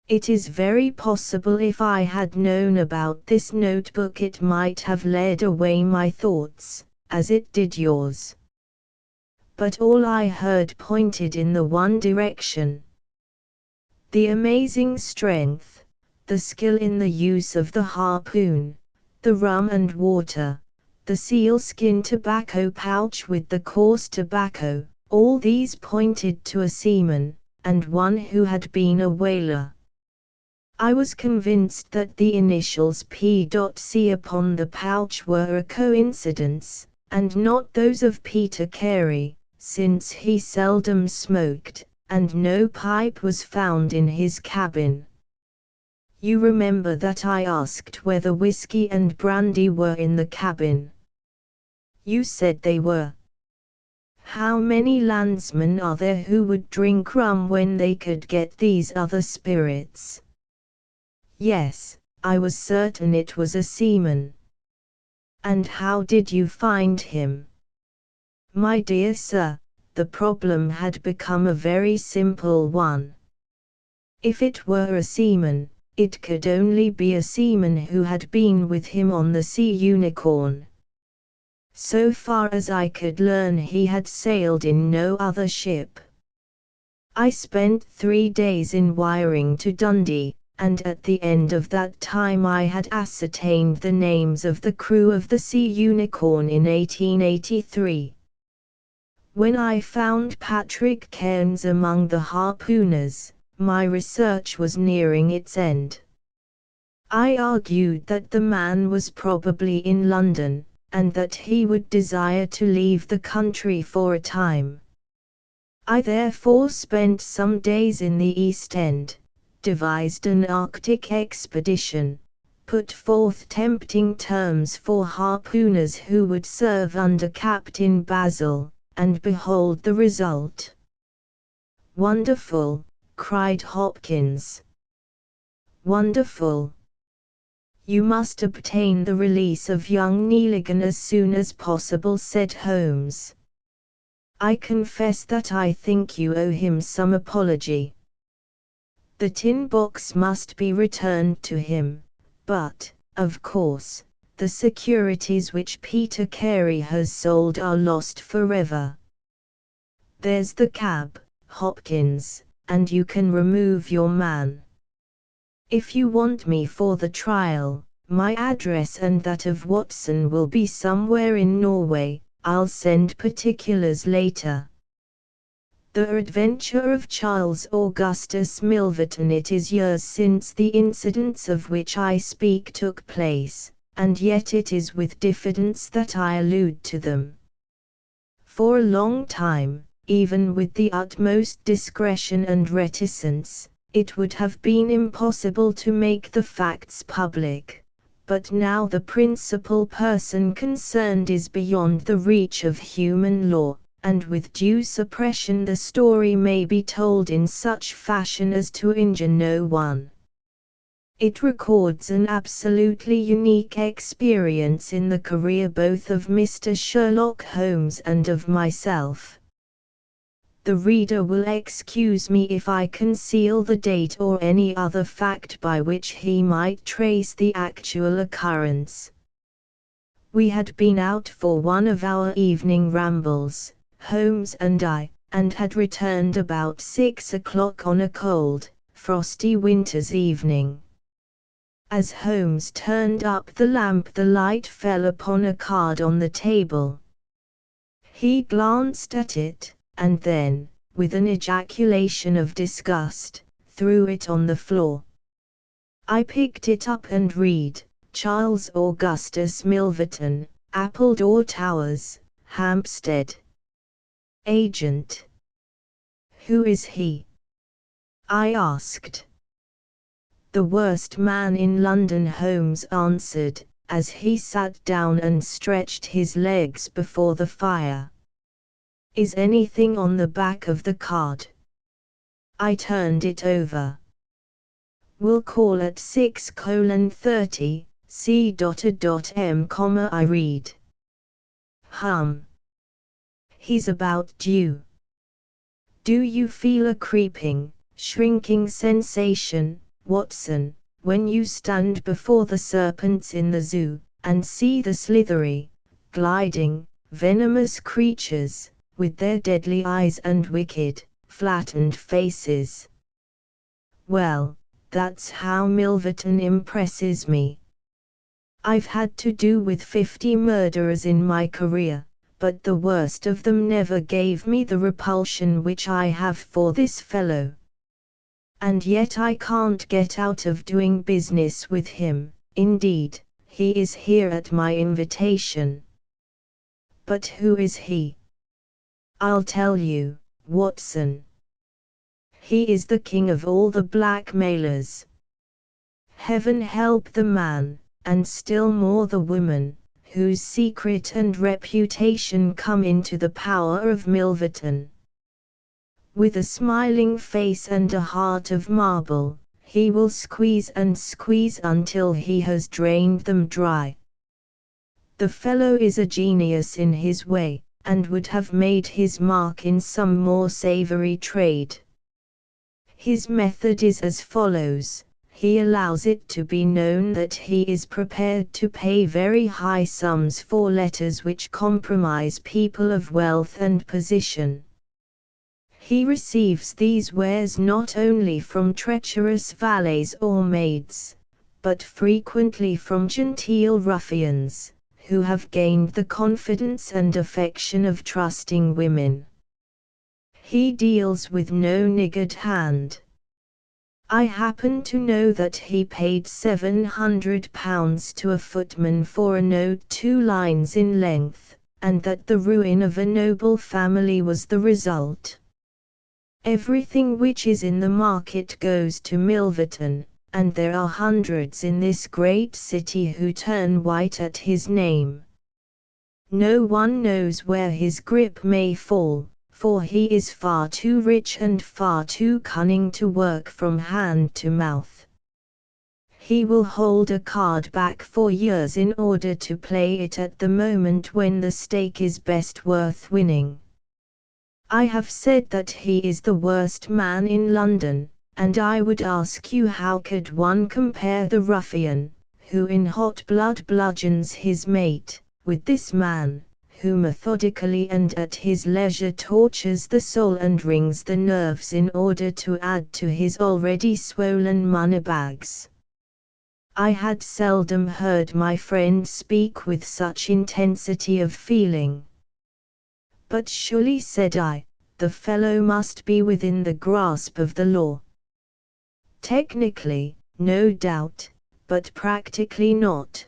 It is very possible if I had known about this notebook it might have led away my thoughts, as it did yours. But all I heard pointed in the one direction. The amazing strength, the skill in the use of the harpoon, the rum and water, the sealskin tobacco pouch with the coarse tobacco, all these pointed to a seaman, and one who had been a whaler. I was convinced that the initials P.C. upon the pouch were a coincidence, and not those of Peter Carey, since he seldom smoked, and no pipe was found in his cabin. You remember that I asked whether whiskey and brandy were in the cabin. You said they were. How many landsmen are there who would drink rum when they could get these other spirits? Yes, I was certain it was a seaman. And how did you find him? My dear sir, the problem had become a very simple one. If it were a seaman, it could only be a seaman who had been with him on the Sea Unicorn. So far as I could learn, he had sailed in no other ship. I spent 3 days in wiring to Dundee, and at the end of that time I had ascertained the names of the crew of the Sea Unicorn in 1883. When I found Patrick Cairns among the harpooners, my research was nearing its end. I argued that the man was probably in London, and that he would desire to leave the country for a time. I therefore spent some days in the East End, devised an Arctic expedition, put forth tempting terms for harpooners who would serve under Captain Basil, and behold the result. "Wonderful," cried Hopkins. "Wonderful. You must obtain the release of young Nealigan as soon as possible," said Holmes. "I confess that I think you owe him some apology. The tin box must be returned to him, but, of course, the securities which Peter Carey has sold are lost forever. There's the cab, Hopkins, and you can remove your man. If you want me for the trial, my address and that of Watson will be somewhere in Norway. I'll send particulars later. The Adventure of Charles Augustus Milverton. It is years since the incidents of which I speak took place, and yet it is with diffidence that I allude to them. For a long time, even with the utmost discretion and reticence, it would have been impossible to make the facts public, but now the principal person concerned is beyond the reach of human law, and with due suppression the story may be told in such fashion as to injure no one. It records an absolutely unique experience in the career both of Mr. Sherlock Holmes and of myself. The reader will excuse me if I conceal the date or any other fact by which he might trace the actual occurrence. We had been out for one of our evening rambles, Holmes and I, and had returned about 6 o'clock on a cold, frosty winter's evening. As Holmes turned up the lamp, the light fell upon a card on the table. He glanced at it, and then, with an ejaculation of disgust, threw it on the floor. I picked it up and read, "Charles Augustus Milverton, Appledore Towers, Hampstead. Agent." "Who is he?" I asked. "The worst man in London," Holmes answered, as he sat down and stretched his legs before the fire. "Is anything on the back of the card?" I turned it over. "Will call at 6:30, C.M. I read. He's about due. Do you feel a creeping, shrinking sensation, Watson, when you stand before the serpents in the zoo, and see the slithery, gliding, venomous creatures, with their deadly eyes and wicked, flattened faces? Well, that's how Milverton impresses me. I've had to do with 50 murderers in my career, but the worst of them never gave me the repulsion which I have for this fellow. And yet I can't get out of doing business with him. Indeed, he is here at my invitation. But who is he? I'll tell you, Watson. He is the king of all the blackmailers. Heaven help the man, and still more the woman, whose secret and reputation come into the power of Milverton. With a smiling face and a heart of marble, he will squeeze and squeeze until he has drained them dry. The fellow is a genius in his way, and would have made his mark in some more savory trade. His method is as follows: he allows it to be known that he is prepared to pay very high sums for letters which compromise people of wealth and position. He receives these wares not only from treacherous valets or maids, but frequently from genteel ruffians, who have gained the confidence and affection of trusting women. He deals with no niggard hand. I happen to know that he paid £700 to a footman for a note 2 lines in length, and that the ruin of a noble family was the result. Everything which is in the market goes to Milverton, and there are hundreds in this great city who turn white at his name. No one knows where his grip may fall, for he is far too rich and far too cunning to work from hand to mouth. He will hold a card back for years in order to play it at the moment when the stake is best worth winning. I have said that he is the worst man in London, and I would ask you how could one compare the ruffian, who in hot blood bludgeons his mate, with this man, who methodically and at his leisure tortures the soul and wrings the nerves in order to add to his already swollen moneybags. I had seldom heard my friend speak with such intensity of feeling. But surely, said I, the fellow must be within the grasp of the law. Technically, no doubt, but practically not.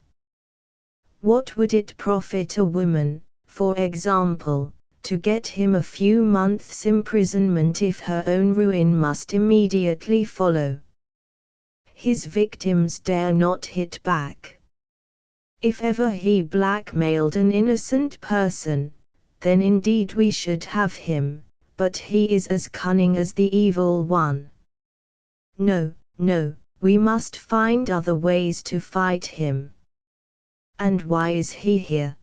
What would it profit a woman, for example, to get him a few months' imprisonment if her own ruin must immediately follow? His victims dare not hit back. If ever he blackmailed an innocent person, then indeed we should have him, but he is as cunning as the evil one. No, no, we must find other ways to fight him. And why is he here?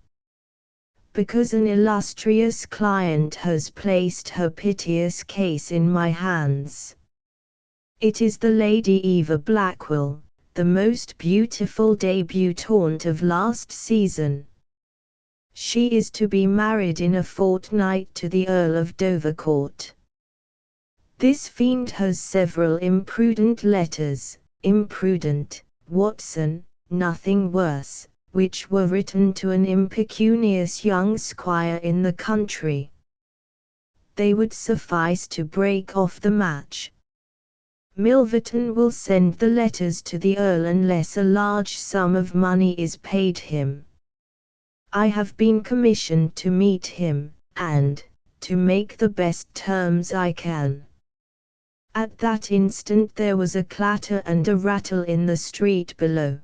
Because an illustrious client has placed her piteous case in my hands. It is the Lady Eva Blackwell, the most beautiful debutante of last season. She is to be married in a fortnight to the Earl of Dovercourt. This fiend has several imprudent letters, imprudent, Watson, nothing worse, which were written to an impecunious young squire in the country. They would suffice to break off the match. Milverton will send the letters to the Earl unless a large sum of money is paid him. I have been commissioned to meet him, and to make the best terms I can. At that instant there was a clatter and a rattle in the street below.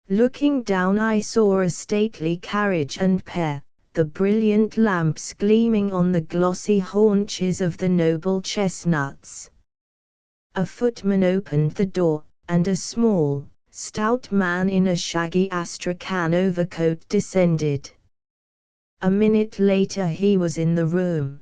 Looking down I saw a stately carriage and pair, the brilliant lamps gleaming on the glossy haunches of the noble chestnuts. A footman opened the door, and a small, stout man in a shaggy astrakhan overcoat descended. A minute later he was in the room.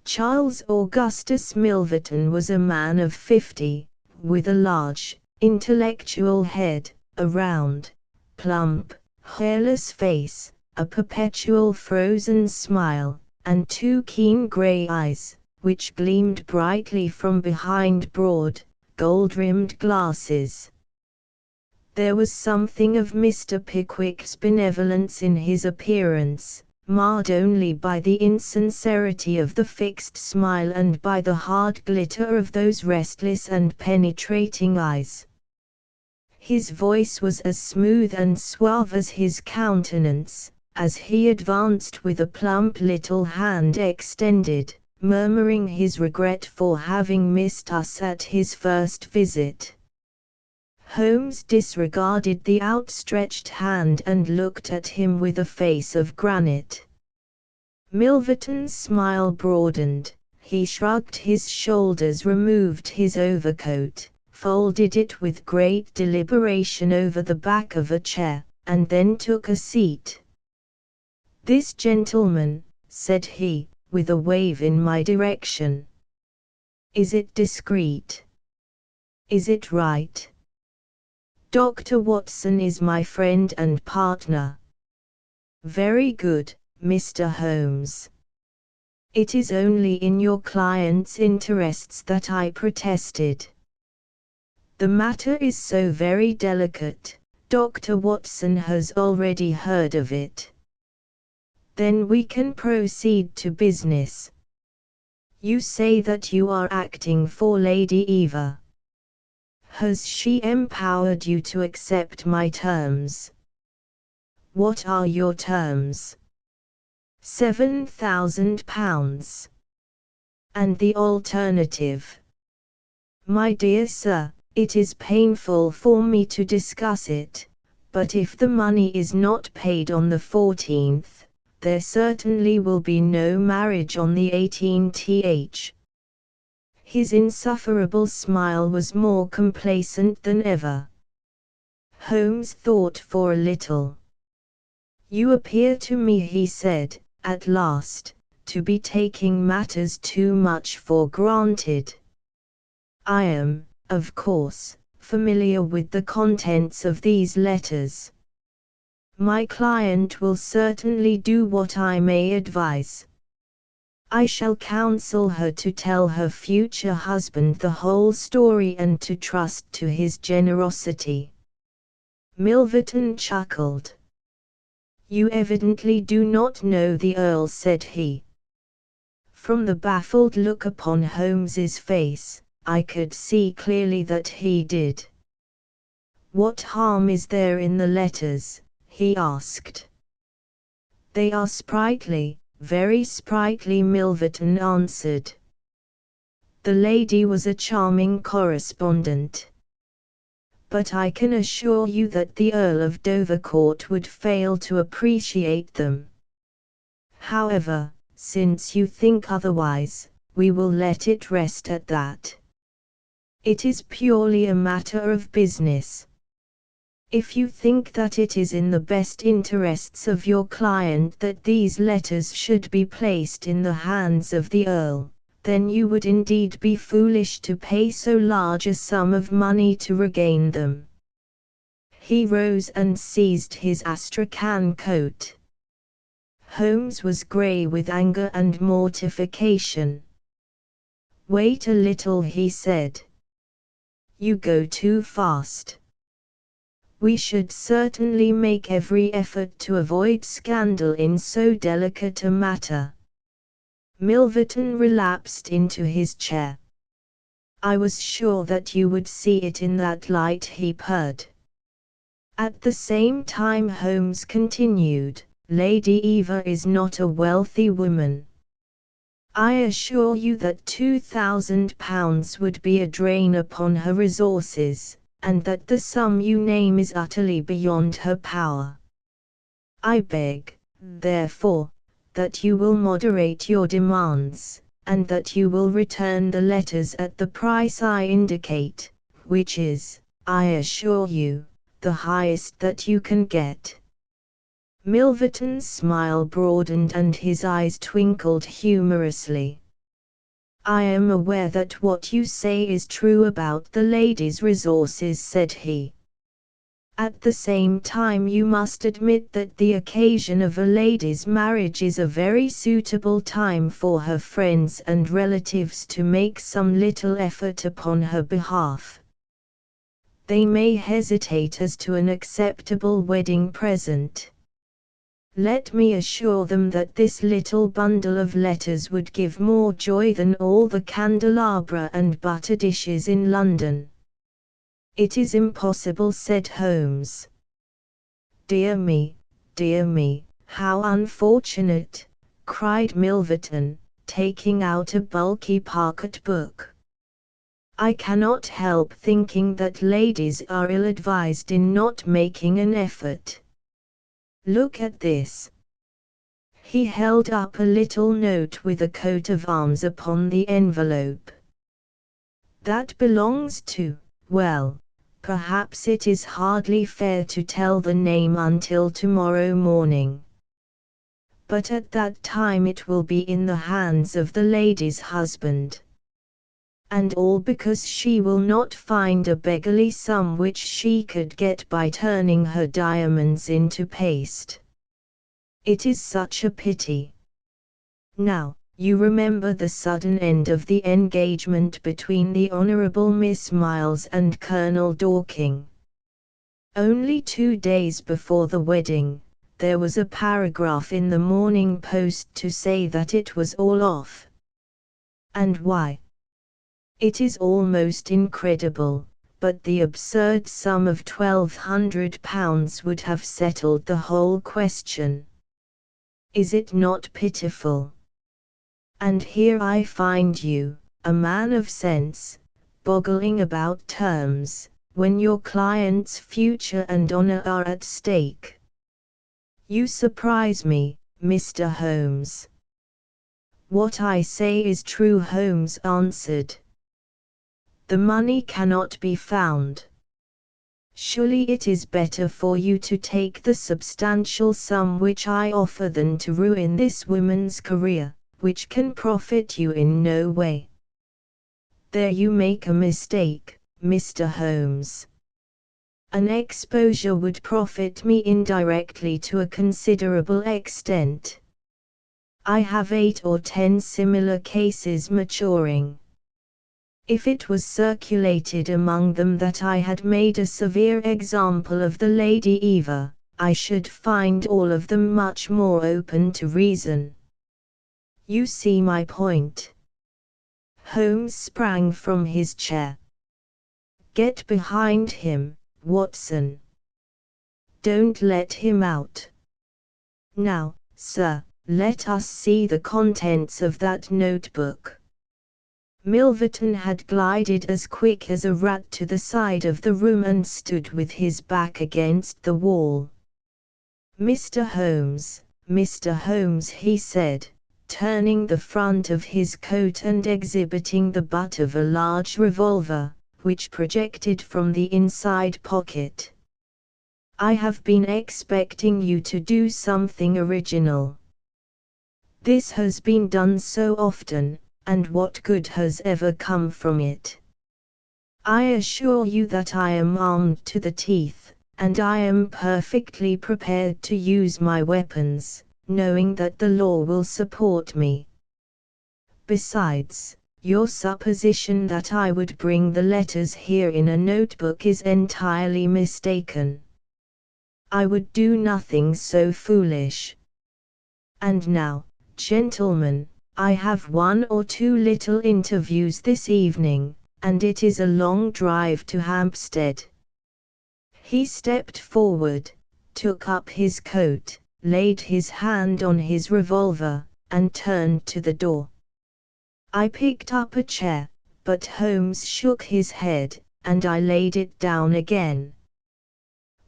Charles Augustus Milverton was a man of 50, with a large, intellectual head, a round, plump, hairless face, a perpetual frozen smile, and 2 keen grey eyes, which gleamed brightly from behind broad, gold-rimmed glasses. There was something of Mr. Pickwick's benevolence in his appearance, marred only by the insincerity of the fixed smile and by the hard glitter of those restless and penetrating eyes. His voice was as smooth and suave as his countenance, as he advanced with a plump little hand extended, murmuring his regret for having missed us at his first visit. Holmes disregarded the outstretched hand and looked at him with a face of granite. Milverton's smile broadened. He shrugged his shoulders, removed his overcoat, folded it with great deliberation over the back of a chair, and then took a seat. "This gentleman," said he, with a wave in my direction. "Is it discreet? Is it right? Dr. Watson is my friend and partner." "Very good, Mr. Holmes. It is only in your client's interests that I protested. The matter is so very delicate, Dr. Watson has already heard of it. Then we can proceed to business. You say that you are acting for Lady Eva. Has she empowered you to accept my terms?" "What are your terms?" £7,000. "And the alternative?" "My dear sir, it is painful for me to discuss it, but if the money is not paid on the 14th, there certainly will be no marriage on the 18th. His insufferable smile was more complacent than ever. Holmes thought for a little. "You appear to me," he said, at last, "to be taking matters too much for granted. I am, of course, familiar with the contents of these letters. My client will certainly do what I may advise. I shall counsel her to tell her future husband the whole story and to trust to his generosity." Milverton chuckled. "You evidently do not know the Earl," said he. From the baffled look upon Holmes's face, I could see clearly that he did. "What harm is there in the letters?" he asked. "They are sprightly, very sprightly," Milverton answered. "The lady was a charming correspondent. But I can assure you that the Earl of Dovercourt would fail to appreciate them. However, since you think otherwise, we will let it rest at that. It is purely a matter of business. If you think that it is in the best interests of your client that these letters should be placed in the hands of the Earl, then you would indeed be foolish to pay so large a sum of money to regain them." He rose and seized his astrakhan coat. Holmes was grey with anger and mortification. "Wait a little," he said. "You go too fast. We should certainly make every effort to avoid scandal in so delicate a matter." Milverton relapsed into his chair. "I was sure that you would see it in that light," he purred. At the same time Holmes continued, "Lady Eva is not a wealthy woman. I assure you that £2,000 would be a drain upon her resources, and that the sum you name is utterly beyond her power. I beg, therefore, that you will moderate your demands, and that you will return the letters at the price I indicate, which is, I assure you, the highest that you can get." Milverton's smile broadened and his eyes twinkled humorously. "I am aware that what you say is true about the lady's resources," said he. "At the same time you must admit that the occasion of a lady's marriage is a very suitable time for her friends and relatives to make some little effort upon her behalf. They may hesitate as to an acceptable wedding present. Let me assure them that this little bundle of letters would give more joy than all the candelabra and butter dishes in London." "It is impossible," said Holmes. Dear me, how unfortunate," cried Milverton, taking out a bulky pocket book. "I cannot help thinking that ladies are ill-advised in not making an effort. Look at this." He held up a little note with a coat of arms upon the envelope. "That belongs to, well, perhaps it is hardly fair to tell the name until tomorrow morning. But at that time it will be in the hands of the lady's husband. And all because she will not find a beggarly sum which she could get by turning her diamonds into paste. It is such a pity. Now, you remember the sudden end of the engagement between the Honourable Miss Miles and Colonel Dorking. Only 2 days before the wedding, there was a paragraph in the Morning Post to say that it was all off. And why? It is almost incredible, but the absurd sum of £1,200 would have settled the whole question. Is it not pitiful? And here I find you, a man of sense, boggling about terms, when your client's future and honor are at stake. You surprise me, Mr. Holmes." "What I say is true," Holmes answered. "The money cannot be found. Surely it is better for you to take the substantial sum which I offer than to ruin this woman's career, which can profit you in no way." "There you make a mistake, Mr. Holmes. An exposure would profit me indirectly to a considerable extent. I have 8 or 10 similar cases maturing. If it was circulated among them that I had made a severe example of the Lady Eva, I should find all of them much more open to reason. You see my point." Holmes sprang from his chair. "Get behind him, Watson. Don't let him out. Now, sir, let us see the contents of that notebook." Milverton had glided as quick as a rat to the side of the room and stood with his back against the wall. Mr. Holmes," he said, turning the front of his coat and exhibiting the butt of a large revolver, which projected from the inside pocket. "I have been expecting you to do something original. This has been done so often, and what good has ever come from it? I assure you that I am armed to the teeth, and I am perfectly prepared to use my weapons, knowing that the law will support me. Besides, your supposition that I would bring the letters here in a notebook is entirely mistaken. I would do nothing so foolish. And now, gentlemen, I have 1 or 2 little interviews this evening, and it is a long drive to Hampstead." He stepped forward, took up his coat, laid his hand on his revolver, and turned to the door. I picked up a chair, but Holmes shook his head, and I laid it down again.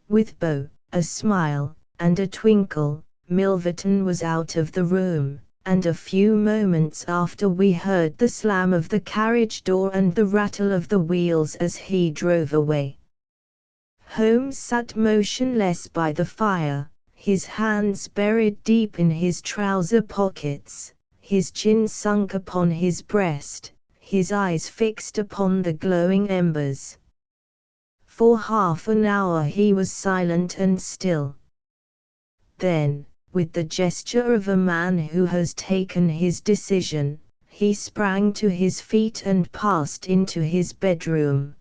With a smile, and a twinkle, Milverton was out of the room, and a few moments after we heard the slam of the carriage door and the rattle of the wheels as he drove away. Holmes sat motionless by the fire, his hands buried deep in his trouser pockets, his chin sunk upon his breast, his eyes fixed upon the glowing embers. For half an hour he was silent and still. Then, with the gesture of a man who has taken his decision, he sprang to his feet and passed into his bedroom.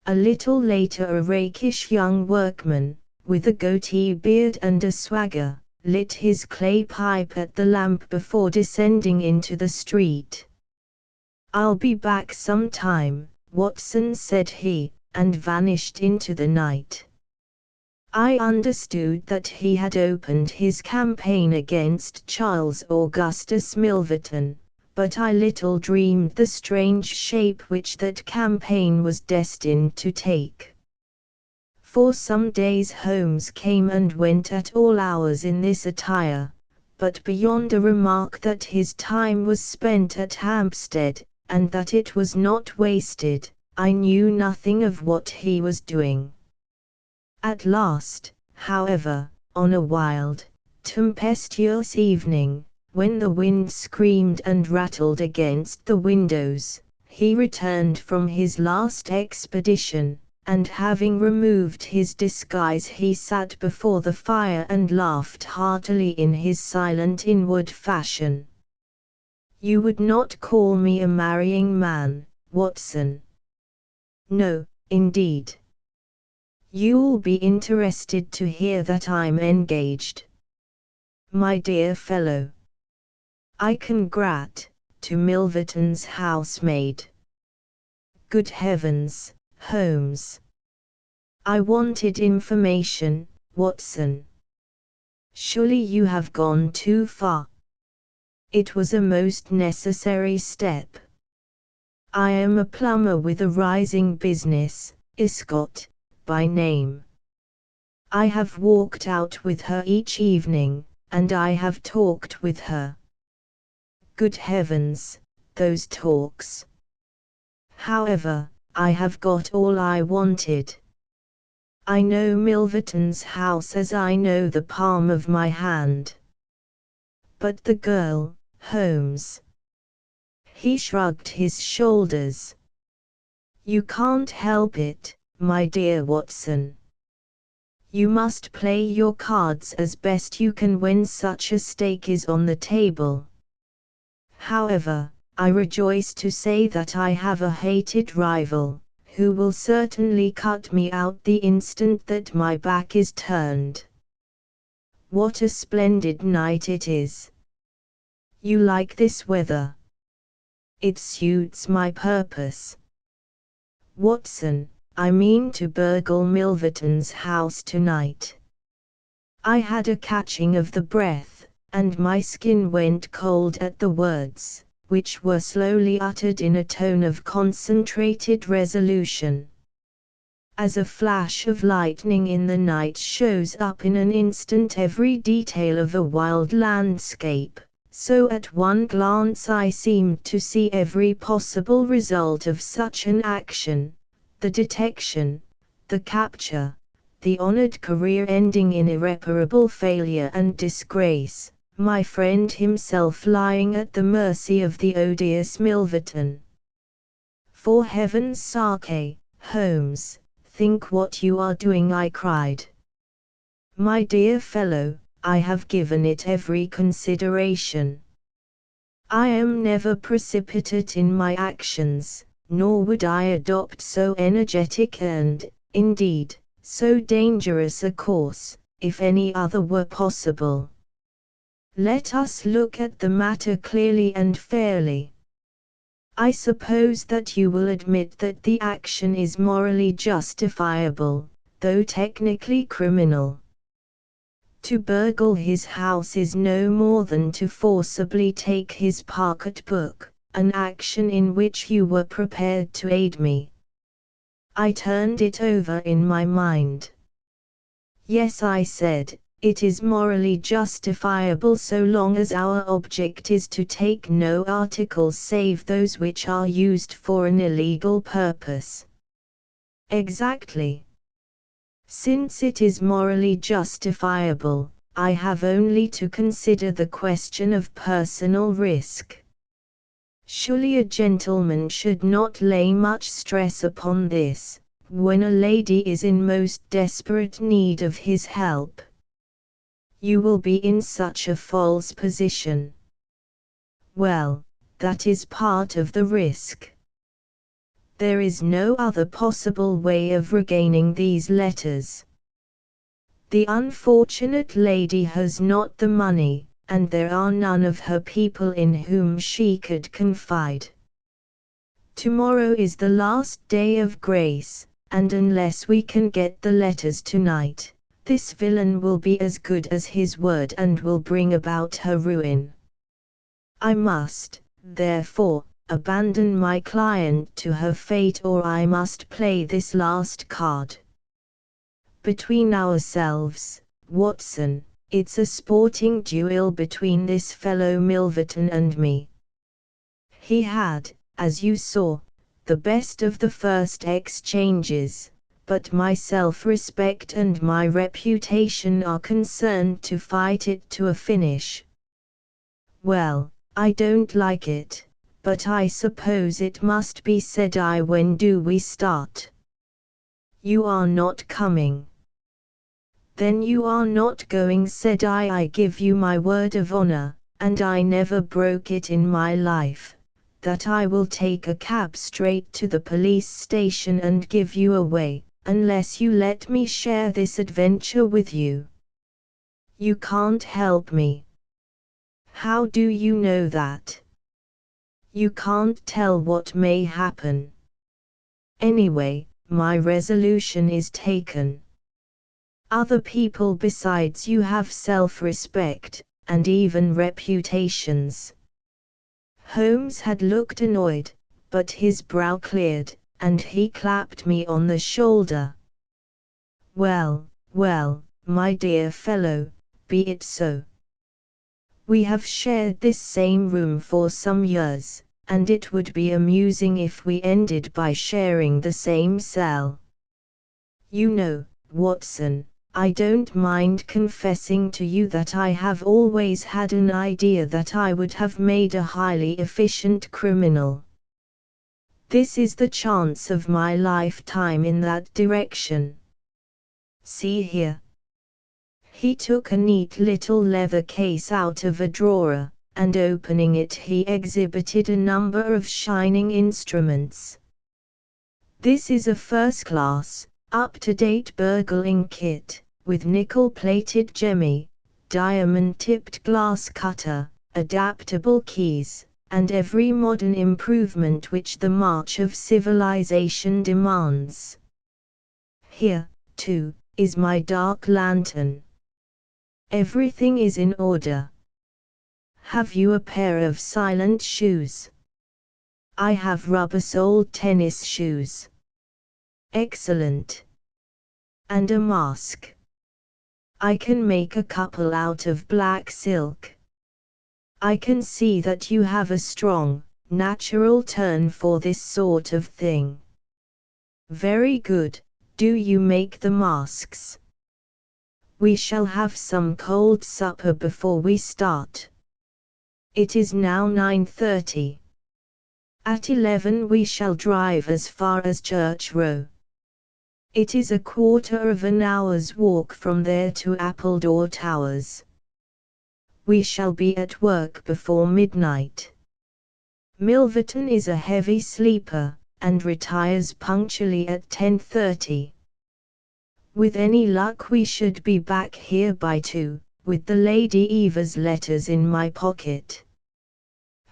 A little later a rakish young workman, with a goatee beard and a swagger, lit his clay pipe at the lamp before descending into the street. "I'll be back some time, Watson," said he, and vanished into the night. I understood that he had opened his campaign against Charles Augustus Milverton, but I little dreamed the strange shape which that campaign was destined to take. For some days Holmes came and went at all hours in this attire, but beyond a remark that his time was spent at Hampstead, and that it was not wasted, I knew nothing of what he was doing. At last, however, on a wild, tempestuous evening, when the wind screamed and rattled against the windows, he returned from his last expedition, and having removed his disguise he sat before the fire and laughed heartily in his silent inward fashion. "You would not call me a marrying man, Watson?" "No, indeed." "You'll be interested to hear that I'm engaged." "My dear fellow." "I congrat to Milverton's housemaid." "Good heavens, Holmes." "I wanted information, Watson." "Surely you have gone too far." "It was a most necessary step." "I am a plumber with a rising business, Escott, by name. I have walked out with her each evening, and I have talked with her." "Good heavens, those talks!" "However, I have got all I wanted. I know Milverton's house as I know the palm of my hand." "But the girl, Holmes?" He shrugged his shoulders. "You can't help it, my dear Watson. You must play your cards as best you can when such a stake is on the table. However, I rejoice to say that I have a hated rival, who will certainly cut me out the instant that my back is turned. What a splendid night it is! You like this weather? It suits my purpose. Watson, I mean to burgle Milverton's house tonight." I had a catching of the breath, and my skin went cold at the words, which were slowly uttered in a tone of concentrated resolution. As a flash of lightning in the night shows up in an instant every detail of a wild landscape, so at one glance I seemed to see every possible result of such an action: the detection, the capture, the honored career ending in irreparable failure and disgrace, my friend himself lying at the mercy of the odious Milverton. "For heaven's sake, Holmes, think what you are doing," I cried. "My dear fellow, I have given it every consideration. I am never precipitate in my actions, nor would I adopt so energetic and, indeed, so dangerous a course, if any other were possible. Let us look at the matter clearly and fairly. I suppose that you will admit that the action is morally justifiable, though technically criminal. To burgle his house is no more than to forcibly take his pocket-book, an action in which you were prepared to aid me." I turned it over in my mind. "Yes," I said, "it is morally justifiable so long as our object is to take no articles save those which are used for an illegal purpose." "Exactly. Since it is morally justifiable, I have only to consider the question of personal risk. Surely a gentleman should not lay much stress upon this, when a lady is in most desperate need of his help. You will be in such a false position." "Well, that is part of the risk. There is no other possible way of regaining these letters." The unfortunate lady has not the money, and there are none of her people in whom she could confide. Tomorrow is the last day of grace, and unless we can get the letters tonight, this villain will be as good as his word and will bring about her ruin. I must, therefore, abandon my client to her fate, or I must play this last card. Between ourselves, Watson, it's a sporting duel between this fellow Milverton and me. He had, as you saw, the best of the first exchanges, but my self-respect and my reputation are concerned to fight it to a finish. Well, I don't like it, but I suppose it must be said. When do we start? You are not coming. Then you are not going, said I give you my word of honor, and I never broke it in my life, that I will take a cab straight to the police station and give you away, unless you let me share this adventure with you. You can't help me. How do you know that? You can't tell what may happen. Anyway, my resolution is taken. Other people besides you have self-respect, and even reputations. Holmes had looked annoyed, but his brow cleared, and he clapped me on the shoulder. Well, well, my dear fellow, be it so. We have shared this same room for some years, and it would be amusing if we ended by sharing the same cell. You know, Watson, I don't mind confessing to you that I have always had an idea that I would have made a highly efficient criminal. This is the chance of my lifetime in that direction. See here. He took a neat little leather case out of a drawer, and opening it he exhibited a number of shining instruments. This is a first-class, up-to-date burgling kit, with nickel-plated jemmy, diamond-tipped glass cutter, adaptable keys, and every modern improvement which the march of civilization demands. Here, too, is my dark lantern. Everything is in order. Have you a pair of silent shoes? I have rubber-soled tennis shoes. Excellent. And a mask. I can make a couple out of black silk. I can see that you have a strong, natural turn for this sort of thing. Very good, do you make the masks? We shall have some cold supper before we start. It is now 9:30. At 11 we shall drive as far as Church Row. It is a quarter of an hour's walk from there to Appledore Towers. We shall be at work before midnight. Milverton is a heavy sleeper, and retires punctually at 10:30. With any luck we should be back here by 2, with the Lady Eva's letters in my pocket.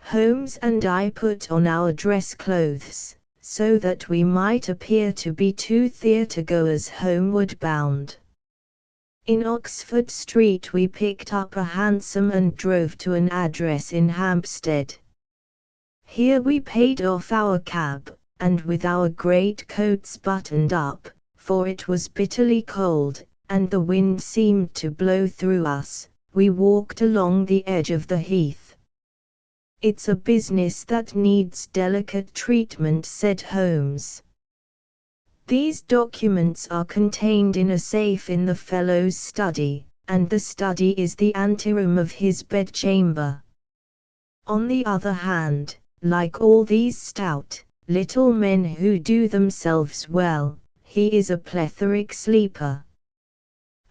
Holmes and I put on our dress clothes, so that we might appear to be two theatre-goers homeward bound. In Oxford Street we picked up a hansom and drove to an address in Hampstead. Here we paid off our cab, and with our greatcoats buttoned up, for it was bitterly cold, and the wind seemed to blow through us, we walked along the edge of the heath. It's a business that needs delicate treatment, said Holmes. These documents are contained in a safe in the fellow's study, and the study is the anteroom of his bedchamber. On the other hand, like all these stout, little men who do themselves well, he is a plethoric sleeper.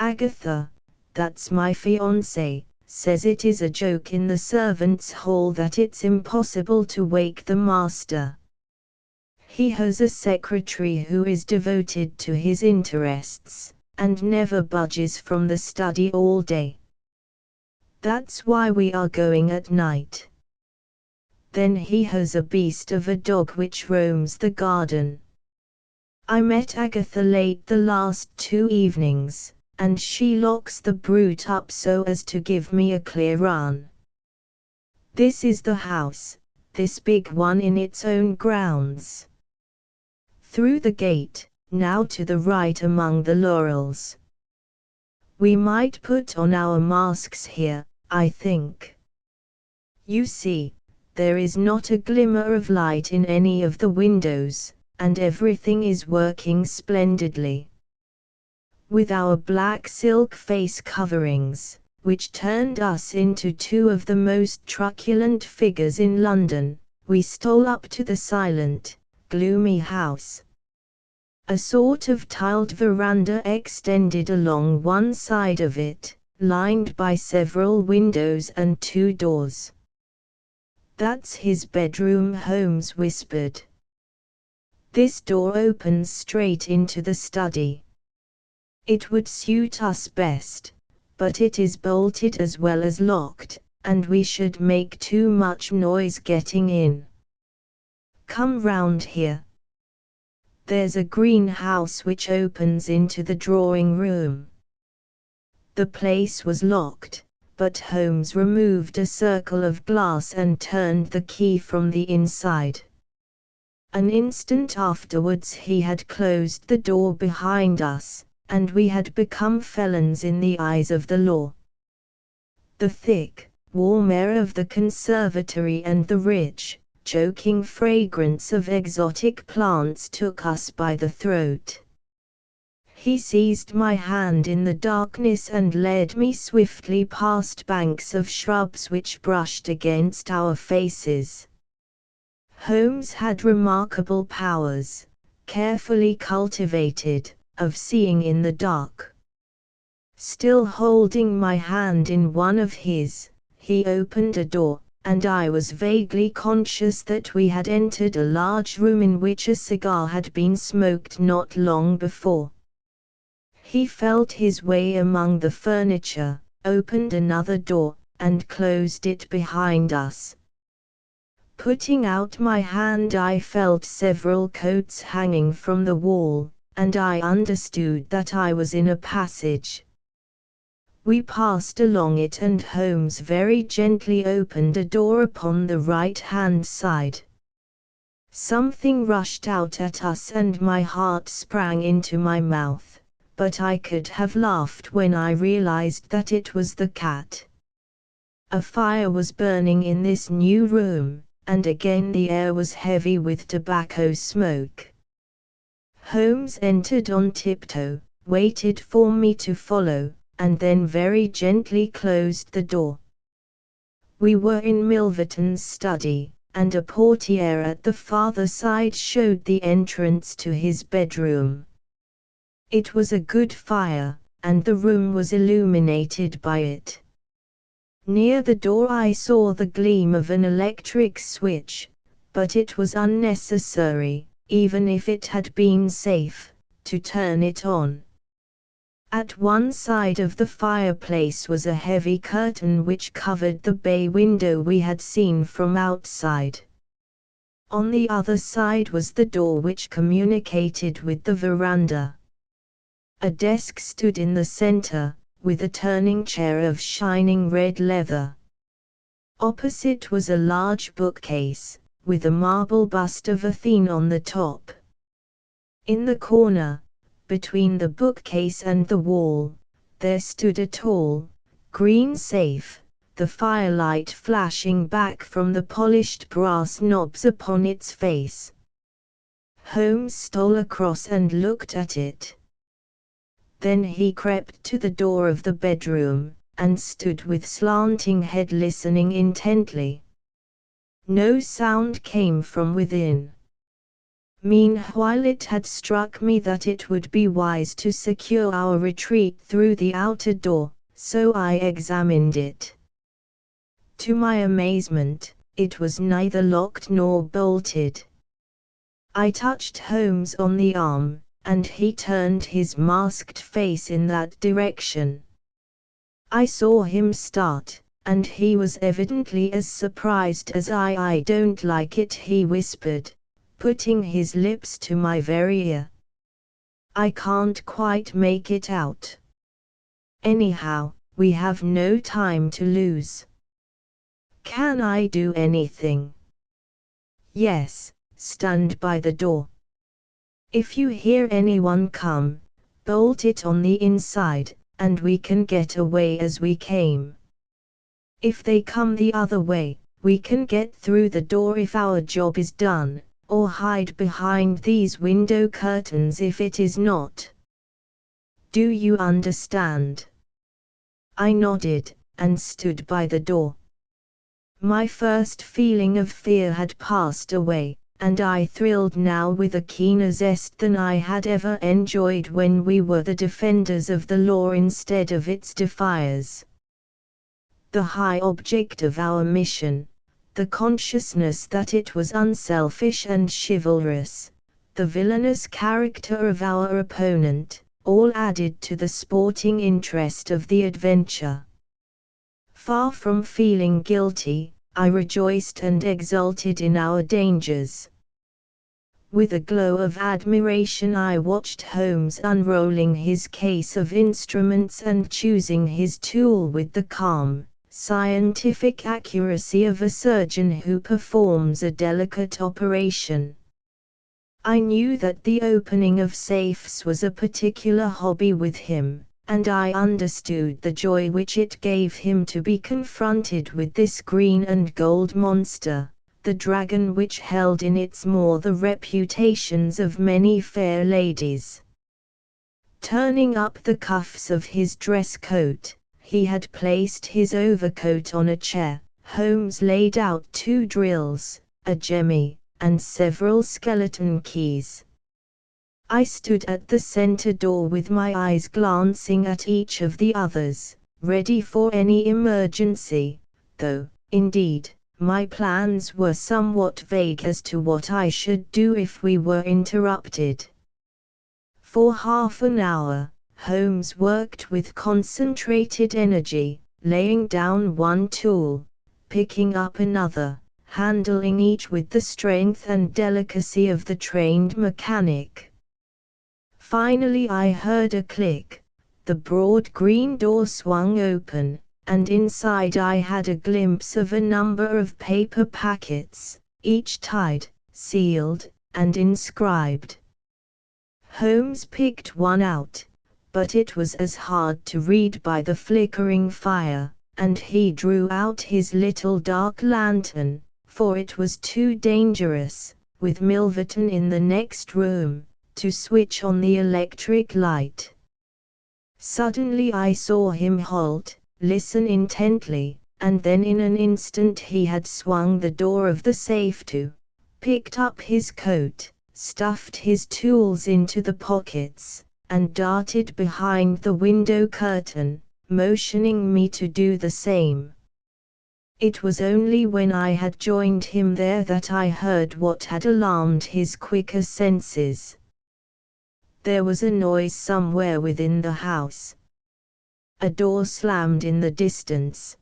Agatha, that's my fiancé, says it is a joke in the servants' hall that it's impossible to wake the master. He has a secretary who is devoted to his interests, and never budges from the study all day. That's why we are going at night. Then he has a beast of a dog which roams the garden. I met Agatha late the last 2 evenings, and she locks the brute up so as to give me a clear run. This is the house, this big one in its own grounds. Through the gate, now to the right among the laurels. We might put on our masks here, I think. You see, there is not a glimmer of light in any of the windows, and everything is working splendidly. With our black silk face coverings, which turned us into 2 of the most truculent figures in London, we stole up to the silent, gloomy house. A sort of tiled veranda extended along one side of it, lined by several windows and 2 doors. That's his bedroom, Holmes whispered. This door opens straight into the study. It would suit us best, but it is bolted as well as locked, and we should make too much noise getting in. Come round here. There's a greenhouse which opens into the drawing room. The place was locked, but Holmes removed a circle of glass and turned the key from the inside. An instant afterwards he had closed the door behind us, and we had become felons in the eyes of the law. The thick, warm air of the conservatory and the rich, choking fragrance of exotic plants took us by the throat. He seized my hand in the darkness and led me swiftly past banks of shrubs which brushed against our faces. Holmes had remarkable powers, carefully cultivated, of seeing in the dark. Still holding my hand in one of his, he opened a door, and I was vaguely conscious that we had entered a large room in which a cigar had been smoked not long before. He felt his way among the furniture, opened another door, and closed it behind us. Putting out my hand, I felt several coats hanging from the wall, and I understood that I was in a passage. We passed along it, and Holmes very gently opened a door upon the right-hand side. Something rushed out at us and my heart sprang into my mouth, but I could have laughed when I realized that it was the cat. A fire was burning in this new room, and again the air was heavy with tobacco smoke. Holmes entered on tiptoe, waited for me to follow, and then very gently closed the door. We were in Milverton's study, and a portiere at the farther side showed the entrance to his bedroom. It was a good fire, and the room was illuminated by it. Near the door I saw the gleam of an electric switch, but it was unnecessary, even if it had been safe, to turn it on. At one side of the fireplace was a heavy curtain which covered the bay window we had seen from outside. On the other side was the door which communicated with the veranda. A desk stood in the center, with a turning chair of shining red leather. Opposite was a large bookcase, with a marble bust of Athene on the top. In the corner, between the bookcase and the wall, there stood a tall, green safe, the firelight flashing back from the polished brass knobs upon its face. Holmes stole across and looked at it. Then he crept to the door of the bedroom, and stood with slanting head listening intently. No sound came from within. Meanwhile it had struck me that it would be wise to secure our retreat through the outer door, so I examined it. To my amazement, it was neither locked nor bolted. I touched Holmes on the arm, and he turned his masked face in that direction. I saw him start, and he was evidently as surprised as I don't like it, he whispered, putting his lips to my very ear. I can't quite make it out. Anyhow, we have no time to lose. Can I do anything? Yes, stand by the door. If you hear anyone come, bolt it on the inside, and we can get away as we came. If they come the other way, we can get through the door if our job is done, or hide behind these window curtains if it is not. Do you understand? I nodded, and stood by the door. My first feeling of fear had passed away, and I thrilled now with a keener zest than I had ever enjoyed when we were the defenders of the law instead of its defiers. The high object of our mission, the consciousness that it was unselfish and chivalrous, the villainous character of our opponent, all added to the sporting interest of the adventure. Far from feeling guilty, I rejoiced and exulted in our dangers. With a glow of admiration I watched Holmes unrolling his case of instruments and choosing his tool with the calm, scientific accuracy of a surgeon who performs a delicate operation. I knew that the opening of safes was a particular hobby with him, and I understood the joy which it gave him to be confronted with this green and gold monster, the dragon which held in its maw the reputations of many fair ladies. Turning up the cuffs of his dress coat, he had placed his overcoat on a chair. Holmes laid out 2 drills, a jemmy, and several skeleton keys. I stood at the center door with my eyes glancing at each of the others, ready for any emergency, though, indeed, my plans were somewhat vague as to what I should do if we were interrupted. For half an hour, Holmes worked with concentrated energy, laying down one tool, picking up another, handling each with the strength and delicacy of the trained mechanic. Finally I heard a click, the broad green door swung open, and inside I had a glimpse of a number of paper packets, each tied, sealed, and inscribed. Holmes picked one out, but it was as hard to read by the flickering fire, and he drew out his little dark lantern, for it was too dangerous, with Milverton in the next room, to switch on the electric light. Suddenly I saw him halt, listen intently, and then in an instant he had swung the door of the safe to, picked up his coat, stuffed his tools into the pockets, and darted behind the window curtain, motioning me to do the same. It was only when I had joined him there that I heard what had alarmed his quicker senses. There was a noise somewhere within the house. A door slammed in the distance.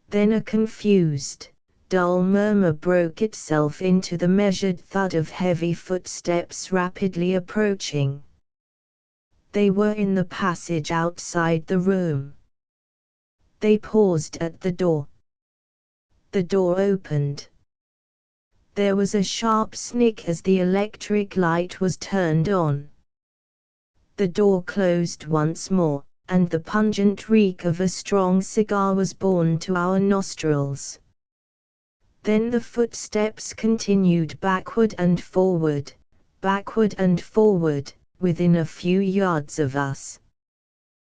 Then a confused, dull murmur broke itself into the measured thud of heavy footsteps rapidly approaching. They were in the passage outside the room. They paused at the door. The door opened. There was a sharp snick as the electric light was turned on. The door closed once more, and the pungent reek of a strong cigar was borne to our nostrils. Then the footsteps continued backward and forward, within a few yards of us.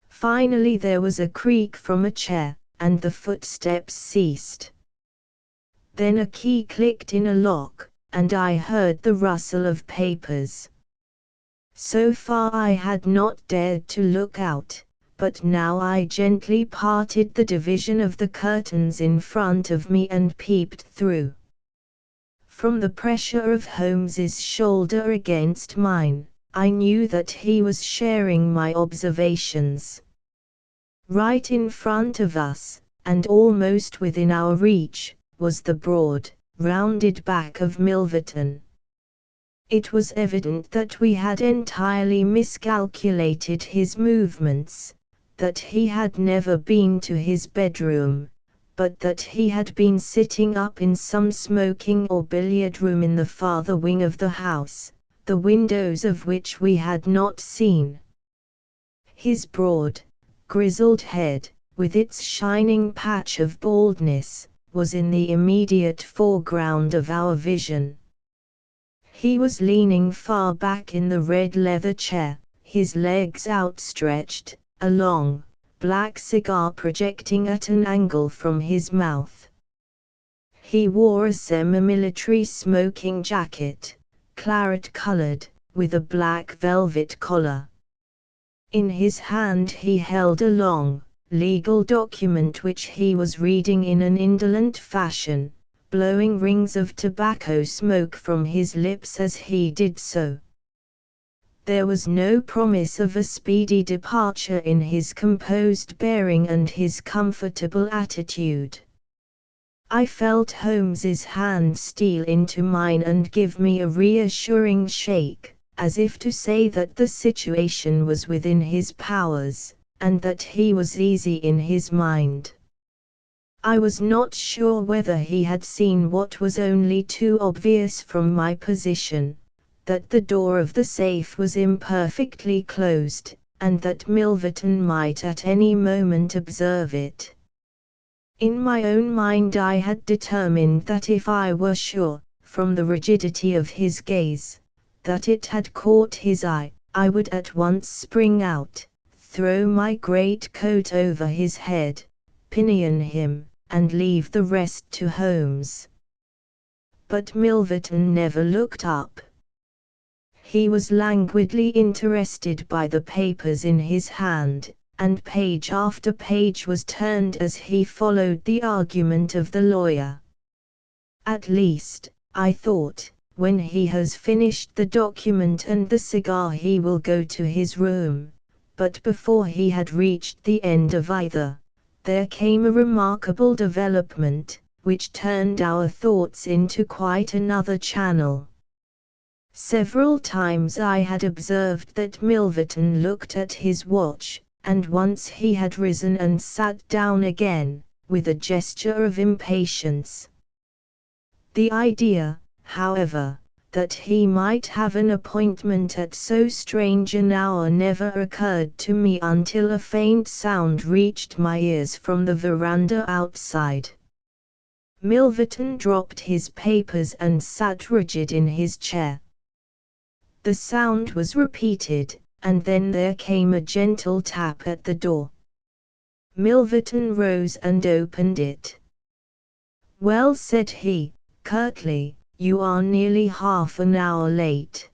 Finally there was a creak from a chair, and the footsteps ceased. Then a key clicked in a lock, and I heard the rustle of papers. So far I had not dared to look out, but now I gently parted the division of the curtains in front of me and peeped through. From the pressure of Holmes's shoulder against mine, I knew that he was sharing my observations. Right in front of us, and almost within our reach, was the broad, rounded back of Milverton. It was evident that we had entirely miscalculated his movements, that he had never been to his bedroom, but that he had been sitting up in some smoking or billiard room in the farther wing of the house, the windows of which we had not seen. His broad, grizzled head, with its shining patch of baldness, was in the immediate foreground of our vision. He was leaning far back in the red leather chair, his legs outstretched, a long, black cigar projecting at an angle from his mouth. He wore a semi-military smoking jacket, claret-colored, with a black velvet collar. In his hand he held a long, legal document which he was reading in an indolent fashion, blowing rings of tobacco smoke from his lips as he did so. There was no promise of a speedy departure in his composed bearing and his comfortable attitude. I felt Holmes's hand steal into mine and give me a reassuring shake, as if to say that the situation was within his powers, and that he was easy in his mind. I was not sure whether he had seen what was only too obvious from my position, that the door of the safe was imperfectly closed, and that Milverton might at any moment observe it. In my own mind I had determined that if I were sure, from the rigidity of his gaze, that it had caught his eye, I would at once spring out, throw my great coat over his head, pinion him, and leave the rest to Holmes. But Milverton never looked up. He was languidly interested by the papers in his hand, and page after page was turned as he followed the argument of the lawyer. At least, I thought, when he has finished the document and the cigar he will go to his room, but before he had reached the end of either, there came a remarkable development, which turned our thoughts into quite another channel. Several times I had observed that Milverton looked at his watch, and once he had risen and sat down again, with a gesture of impatience. The idea, however, that he might have an appointment at so strange an hour never occurred to me until a faint sound reached my ears from the veranda outside. Milverton dropped his papers and sat rigid in his chair. The sound was repeated, and then there came a gentle tap at the door. Milverton rose and opened it. "Well," said he, curtly, "you are nearly half an hour late."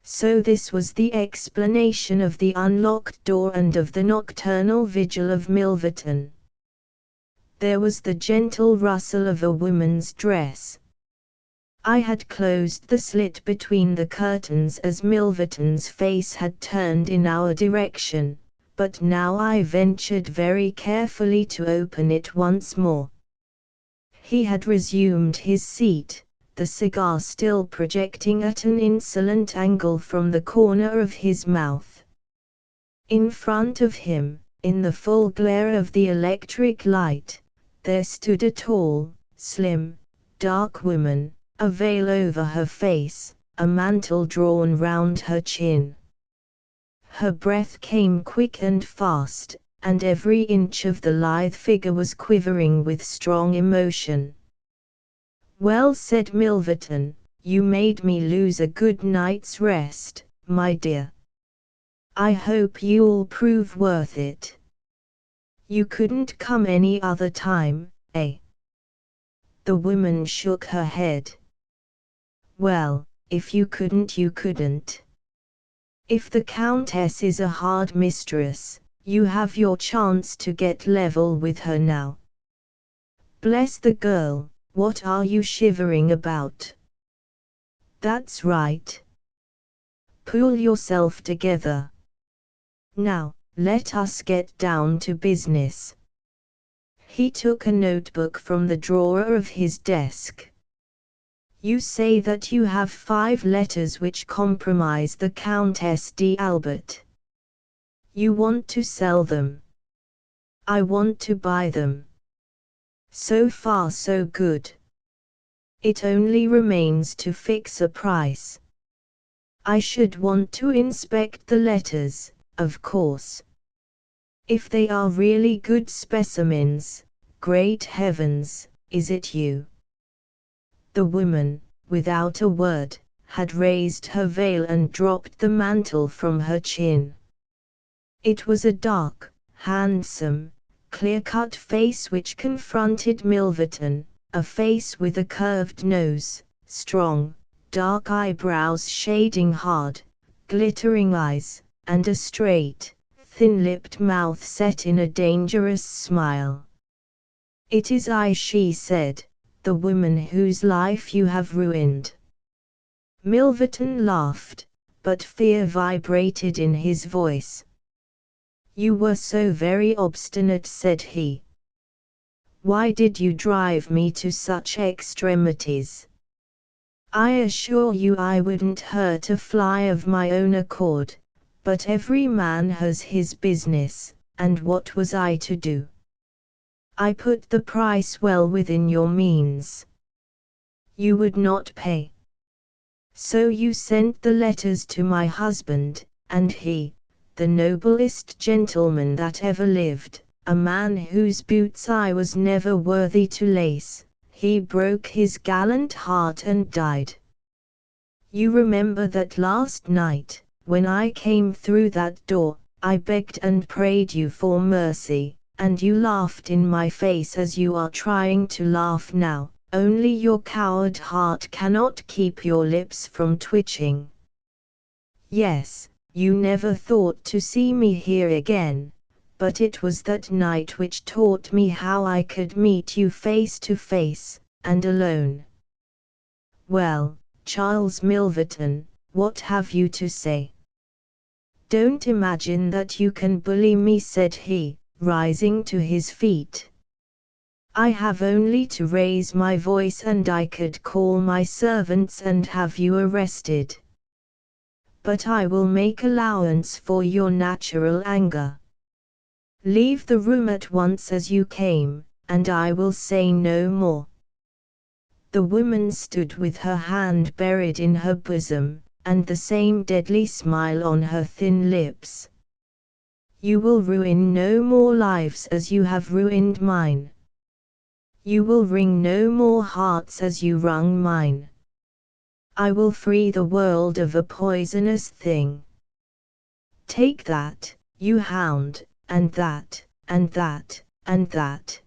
So this was the explanation of the unlocked door and of the nocturnal vigil of Milverton. There was the gentle rustle of a woman's dress. I had closed the slit between the curtains as Milverton's face had turned in our direction, but now I ventured very carefully to open it once more. He had resumed his seat, the cigar still projecting at an insolent angle from the corner of his mouth. In front of him, in the full glare of the electric light, there stood a tall, slim, dark woman, a veil over her face, a mantle drawn round her chin. Her breath came quick and fast, and every inch of the lithe figure was quivering with strong emotion. "Well," said Milverton, "you made me lose a good night's rest, my dear. I hope you'll prove worth it. You couldn't come any other time, eh?" The woman shook her head. "Well, if you couldn't, you couldn't. If the Countess is a hard mistress, you have your chance to get level with her now. Bless the girl, what are you shivering about?" "That's right. Pull yourself together. Now, let us get down to business. He took a notebook from the drawer of his desk. You say that you have 5 letters which compromise the Countess d'Albert. You want to sell them. I want to buy them. So far so good. It only remains to fix a price. I should want to inspect the letters, of course. If they are really good specimens, great heavens, is it you? The woman, without a word, had raised her veil and dropped the mantle from her chin. It was a dark, handsome, clear-cut face which confronted Milverton, a face with a curved nose, strong, dark eyebrows shading hard, glittering eyes, and a straight, thin-lipped mouth set in a dangerous smile. It is I, she said, the woman whose life you have ruined. Milverton laughed, but fear vibrated in his voice. You were so very obstinate, said he. Why did you drive me to such extremities? I assure you I wouldn't hurt a fly of my own accord, but every man has his business, and what was I to do? I put the price well within your means. You would not pay. So you sent the letters to my husband, and he, the noblest gentleman that ever lived, a man whose boots I was never worthy to lace, he broke his gallant heart and died. You remember that last night, when I came through that door, I begged and prayed you for mercy, and you laughed in my face as you are trying to laugh now, only your coward heart cannot keep your lips from twitching. Yes, you never thought to see me here again, but it was that night which taught me how I could meet you face to face, and alone. Well, Charles Milverton, what have you to say? Don't imagine that you can bully me, said he, rising to his feet. I have only to raise my voice and I could call my servants and have you arrested. But I will make allowance for your natural anger. Leave the room at once as you came, and I will say no more. The woman stood with her hand buried in her bosom, and the same deadly smile on her thin lips. You will ruin no more lives as you have ruined mine. You will wring no more hearts as you wrung mine. I will free the world of a poisonous thing. Take that, you hound, and that, and that, and that.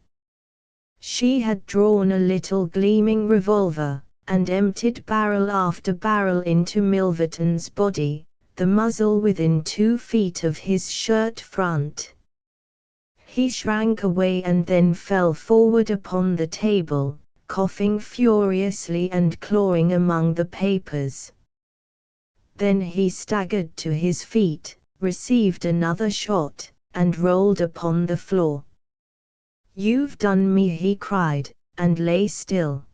She had drawn a little gleaming revolver, and emptied barrel after barrel into Milverton's body, the muzzle within 2 feet of his shirt front. He shrank away and then fell forward upon the table, coughing furiously and clawing among the papers. Then he staggered to his feet, received another shot, and rolled upon the floor. You've done me, he cried, and lay still.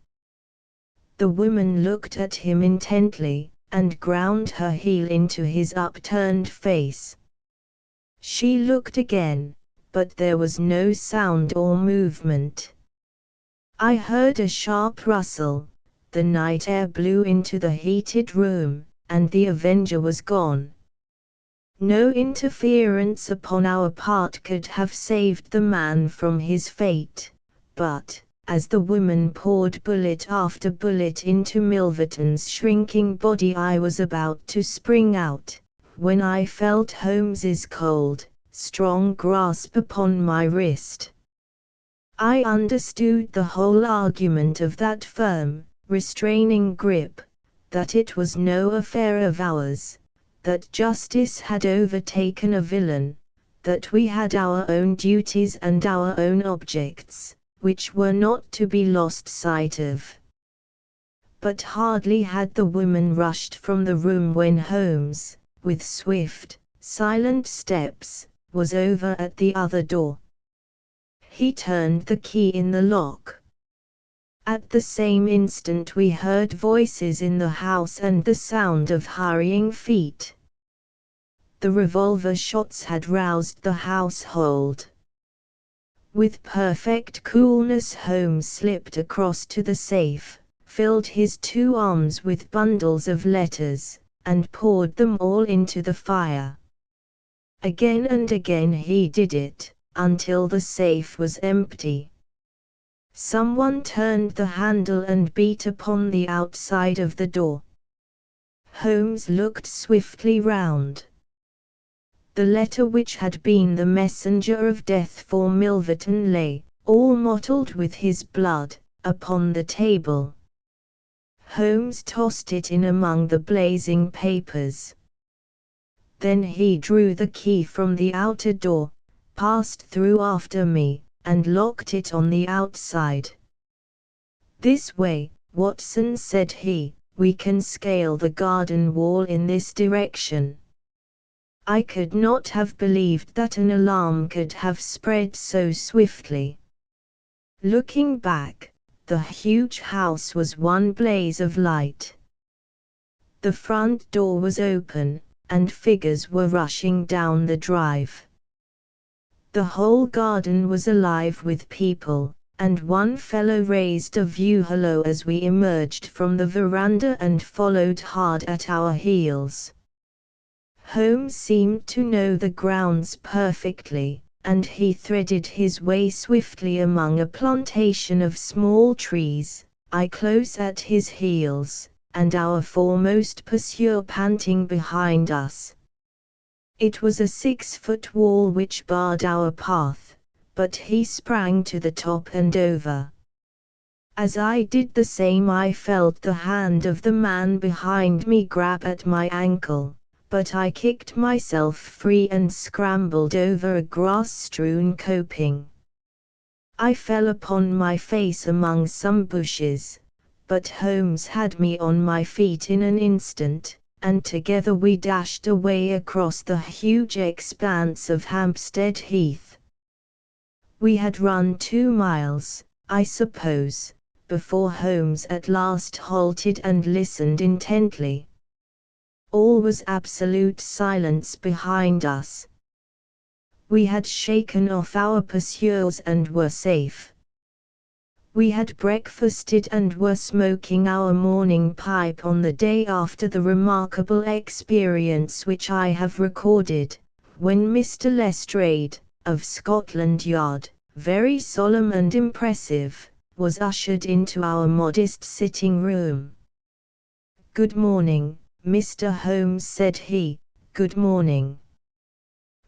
The woman looked at him intently, and ground her heel into his upturned face. She looked again, but there was no sound or movement. I heard a sharp rustle, the night air blew into the heated room, and the avenger was gone. No interference upon our part could have saved the man from his fate, but, as the woman poured bullet after bullet into Milverton's shrinking body, I was about to spring out, when I felt Holmes's cold, strong grasp upon my wrist. I understood the whole argument of that firm, restraining grip, that it was no affair of ours, that justice had overtaken a villain, that we had our own duties and our own objects, which were not to be lost sight of. But hardly had the woman rushed from the room when Holmes, with swift, silent steps, was over at the other door. He turned the key in the lock. At the same instant we heard voices in the house and the sound of hurrying feet. The revolver shots had roused the household. With perfect coolness Holmes slipped across to the safe, filled his two arms with bundles of letters, and poured them all into the fire. Again and again he did it, until the safe was empty. Someone turned the handle and beat upon the outside of the door. Holmes looked swiftly round. The letter which had been the messenger of death for Milverton lay, all mottled with his blood, upon the table. Holmes tossed it in among the blazing papers. Then he drew the key from the outer door, passed through after me, and locked it on the outside. "This way, Watson," said he, "we can scale the garden wall in this direction." I could not have believed that an alarm could have spread so swiftly. Looking back, the huge house was one blaze of light. The front door was open, and figures were rushing down the drive. The whole garden was alive with people, and one fellow raised a view hallo as we emerged from the veranda and followed hard at our heels. Holmes seemed to know the grounds perfectly, and he threaded his way swiftly among a plantation of small trees, I close at his heels, and our foremost pursuer panting behind us. It was a 6-foot wall which barred our path, but he sprang to the top and over. As I did the same I felt the hand of the man behind me grab at my ankle, but I kicked myself free and scrambled over a grass-strewn coping. I fell upon my face among some bushes, but Holmes had me on my feet in an instant, and together we dashed away across the huge expanse of Hampstead Heath. We had run 2 miles, I suppose, before Holmes at last halted and listened intently. All was absolute silence behind us. We had shaken off our pursuers and were safe. We had breakfasted and were smoking our morning pipe on the day after the remarkable experience which I have recorded, when Mr. Lestrade, of Scotland Yard, very solemn and impressive, was ushered into our modest sitting room. "Good morning, Mr. Holmes," said he. "Good morning.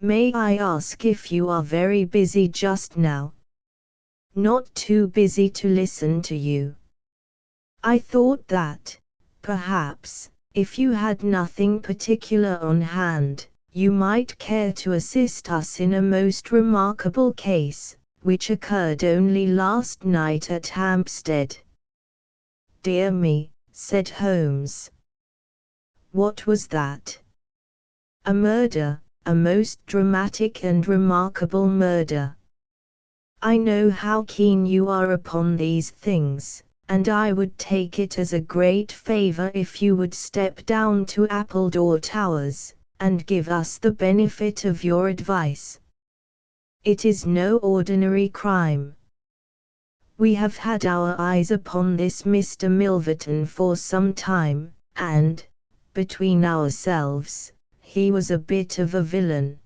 May I ask if you are very busy just now?" "Not too busy to listen to you. I thought that, perhaps, if you had nothing particular on hand, you might care to assist us in a most remarkable case, which occurred only last night at Hampstead." "Dear me," said Holmes. "What was that?" "A murder, a most dramatic and remarkable murder. I know how keen you are upon these things, and I would take it as a great favor if you would step down to Appledore Towers, and give us the benefit of your advice. It is no ordinary crime. We have had our eyes upon this Mr. Milverton for some time, and, between ourselves, he was a bit of a villain.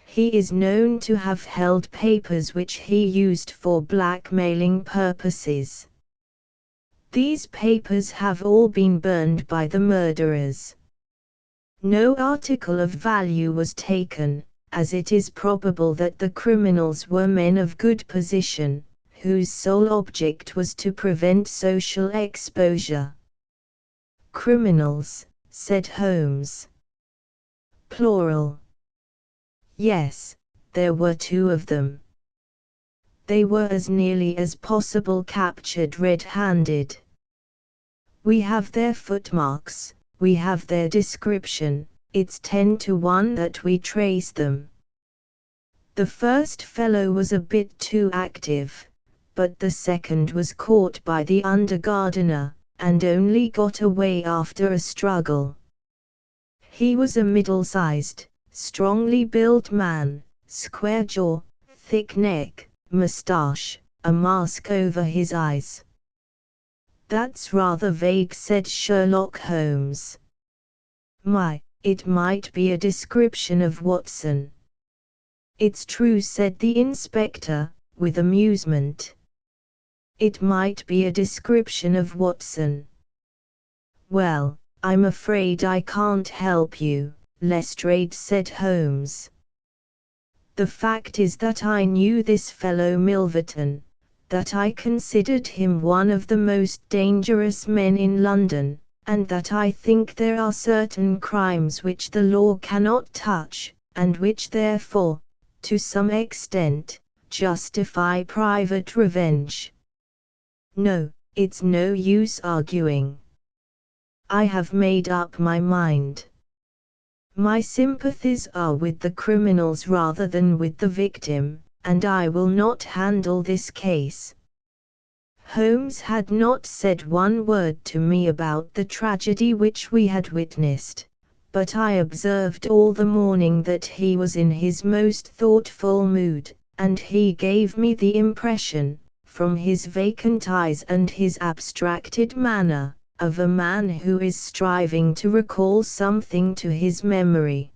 He is known to have held papers which he used for blackmailing purposes. These papers have all been burned by the murderers. No article of value was taken, as it is probable that the criminals were men of good position, whose sole object was to prevent social exposure." "Criminals," said Holmes. "Plural." "Yes, there were 2 of them. They were as nearly as possible captured red-handed. We have their footmarks, we have their description, it's 10 to 1 that we trace them. The first fellow was a bit too active, but the second was caught by the undergardener, and only got away after a struggle. He was a middle-sized, strongly built man, square jaw, thick neck, moustache, a mask over his eyes. "That's rather vague," said Sherlock Holmes. It might be a description of Watson." "It's true," said the inspector, with amusement. "It might be a description of Watson." "Well, I'm afraid I can't help you," Lestrade said. Holmes. "The fact is that I knew this fellow Milverton, that I considered him one of the most dangerous men in London, and that I think there are certain crimes which the law cannot touch, and which therefore, to some extent, justify private revenge. No, it's no use arguing. I have made up my mind. My sympathies are with the criminals rather than with the victim, and I will not handle this case." Holmes had not said one word to me about the tragedy which we had witnessed, but I observed all the morning that he was in his most thoughtful mood, and he gave me the impression, from his vacant eyes and his abstracted manner, of a man who is striving to recall something to his memory.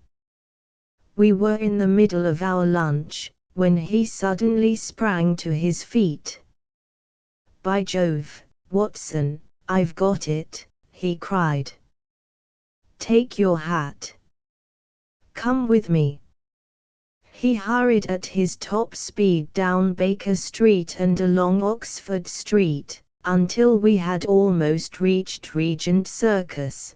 We were in the middle of our lunch, when he suddenly sprang to his feet. "By Jove, Watson, I've got it," he cried. "Take your hat. Come with me." He hurried at his top speed down Baker Street and along Oxford Street, until we had almost reached Regent Circus.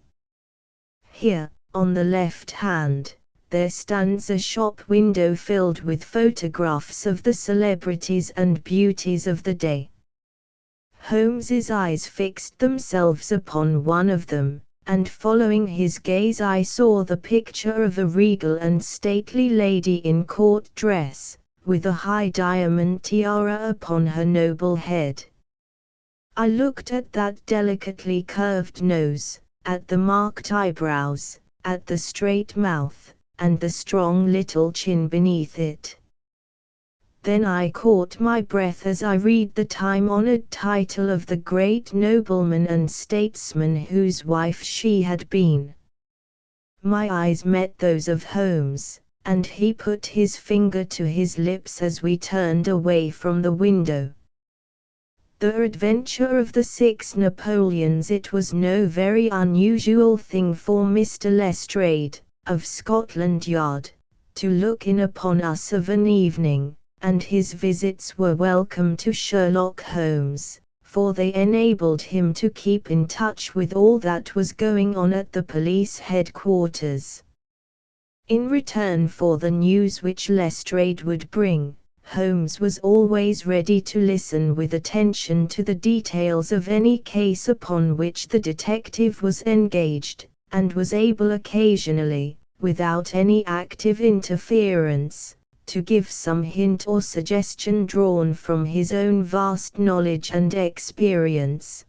"Here, on the left hand, there stands a shop window filled with photographs of the celebrities and beauties of the day." Holmes's eyes fixed themselves upon one of them, and following his gaze I saw the picture of a regal and stately lady in court dress, with a high diamond tiara upon her noble head. I looked at that delicately curved nose, at the marked eyebrows, at the straight mouth, and the strong little chin beneath it. Then I caught my breath as I read the time-honored title of the great nobleman and statesman whose wife she had been. My eyes met those of Holmes, and he put his finger to his lips as we turned away from the window. The Adventure of the Six Napoleons. It was no very unusual thing for Mr. Lestrade, of Scotland Yard, to look in upon us of an evening, and his visits were welcome to Sherlock Holmes, for they enabled him to keep in touch with all that was going on at the police headquarters. In return for the news which Lestrade would bring, Holmes was always ready to listen with attention to the details of any case upon which the detective was engaged, and was able occasionally, without any active interference, to give some hint or suggestion drawn from his own vast knowledge and experience.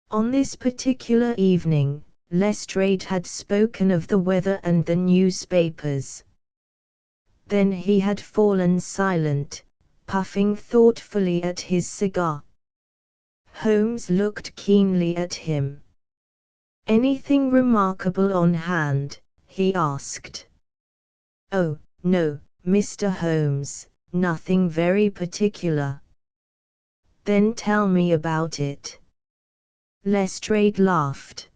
On this particular evening, Lestrade had spoken of the weather and the newspapers. Then he had fallen silent, puffing thoughtfully at his cigar. Holmes looked keenly at him. "Anything remarkable on hand?" he asked. "Oh, no, Mr. Holmes, nothing very particular." "Then tell me about it." Lestrade laughed.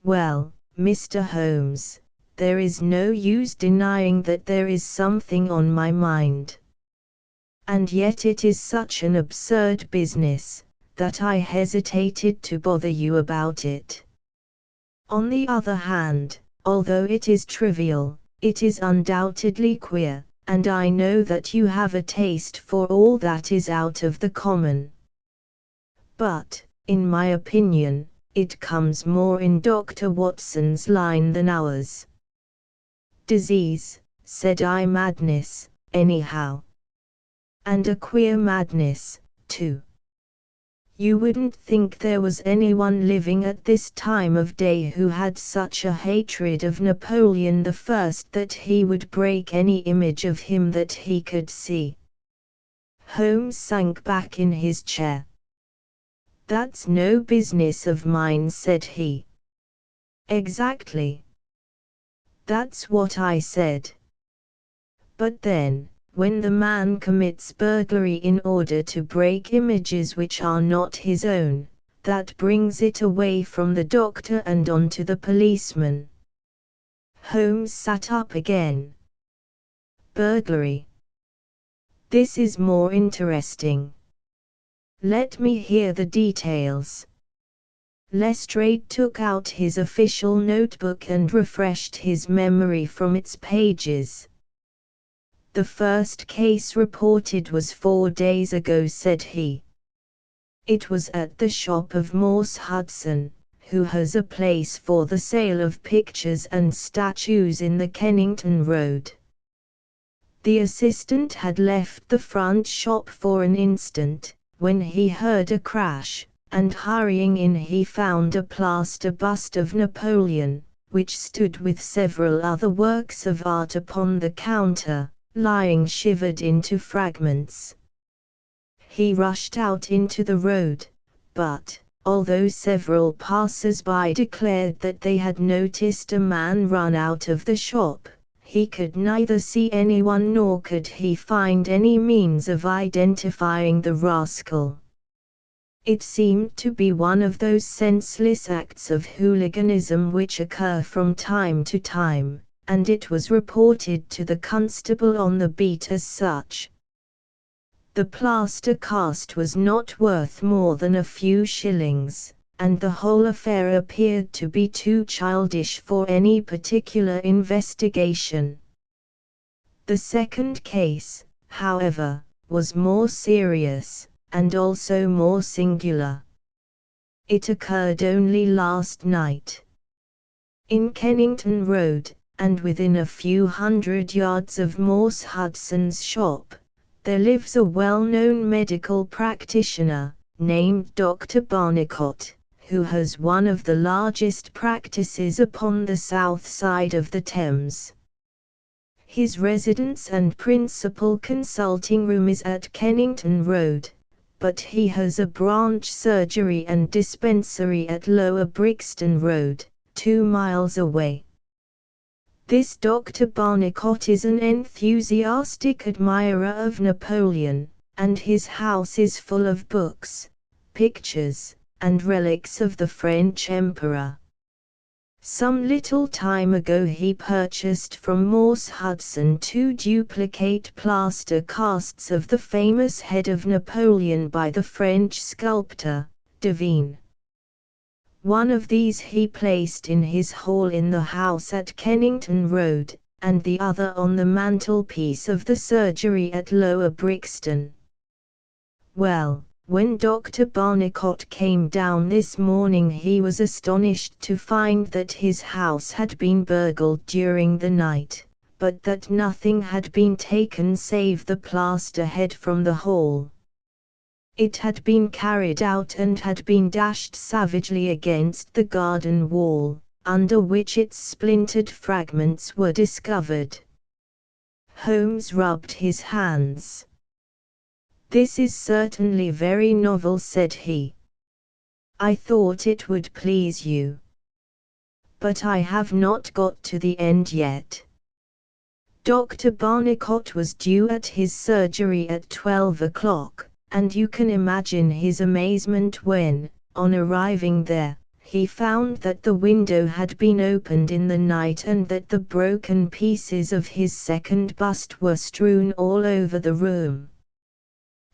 "Well, Mr. Holmes, there is no use denying that there is something on my mind. And yet it is such an absurd business, that I hesitated to bother you about it. On the other hand, although it is trivial, it is undoubtedly queer, and I know that you have a taste for all that is out of the common. But, In my opinion, it comes more in Dr. Watson's line than ours. Disease, said I. Madness, anyhow. And a queer madness, too. You wouldn't think there was anyone living at this time of day who had such a hatred of Napoleon I that he would break any image of him that he could see. Holmes sank back in his chair. That's no business of mine, said he. Exactly. That's what I said. But then, when the man commits burglary in order to break images which are not his own, that brings it away from the doctor and on to the policeman. Holmes sat up again. Burglary. This is more interesting. Let me hear the details. Lestrade took out his official notebook and refreshed his memory from its pages. The first case reported was 4 days ago, said he. It was at the shop of Morse Hudson, who has a place for the sale of pictures and statues in the Kennington Road. The assistant had left the front shop for an instant, when he heard a crash, and hurrying in he found a plaster bust of Napoleon, which stood with several other works of art upon the counter, lying shivered into fragments. He rushed out into the road, but, although several passers-by declared that they had noticed a man run out of the shop, he could neither see anyone nor could he find any means of identifying the rascal. It seemed to be one of those senseless acts of hooliganism which occur from time to time, and it was reported to the constable on the beat as such. The plaster cast was not worth more than a few shillings, and the whole affair appeared to be too childish for any particular investigation. The second case, however, was more serious, and also more singular. It occurred only last night. In Kennington Road, and within a few hundred yards of Morse Hudson's shop, there lives a well-known medical practitioner, named Dr. Barnicot, who has one of the largest practices upon the south side of the Thames. His residence and principal consulting room is at Kennington Road, but he has a branch surgery and dispensary at Lower Brixton Road, 2 miles away. This Dr. Barnicot is an enthusiastic admirer of Napoleon, and his house is full of books, pictures, and relics of the French Emperor. Some little time ago he purchased from Morse Hudson 2 duplicate plaster casts of the famous head of Napoleon by the French sculptor, Devine. One of these he placed in his hall in the house at Kennington Road, and the other on the mantelpiece of the surgery at Lower Brixton. Well, when Dr. Barnicot came down this morning he was astonished to find that his house had been burgled during the night, but that nothing had been taken save the plaster head from the hall. It had been carried out and had been dashed savagely against the garden wall, under which its splintered fragments were discovered. Holmes rubbed his hands. "This is certainly very novel," said he. "I thought it would please you. But I have not got to the end yet." Dr. Barnicot was due at his surgery at 12 o'clock. And you can imagine his amazement when, on arriving there, he found that the window had been opened in the night and that the broken pieces of his second bust were strewn all over the room.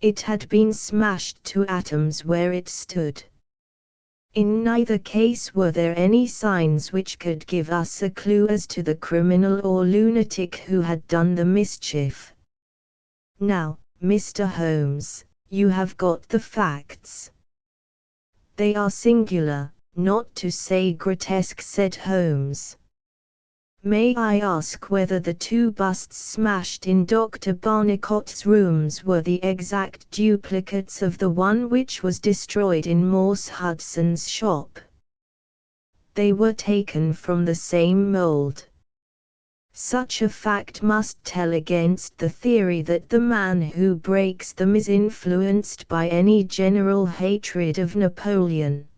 It had been smashed to atoms where it stood. In neither case were there any signs which could give us a clue as to the criminal or lunatic who had done the mischief. Now, Mr. Holmes, you have got the facts. They are singular, not to say grotesque, said Holmes. May I ask whether the two busts smashed in Dr. Barnicot's rooms were the exact duplicates of the one which was destroyed in Morse Hudson's shop? They were taken from the same mold. Such a fact must tell against the theory that the man who breaks them is influenced by any general hatred of Napoleon.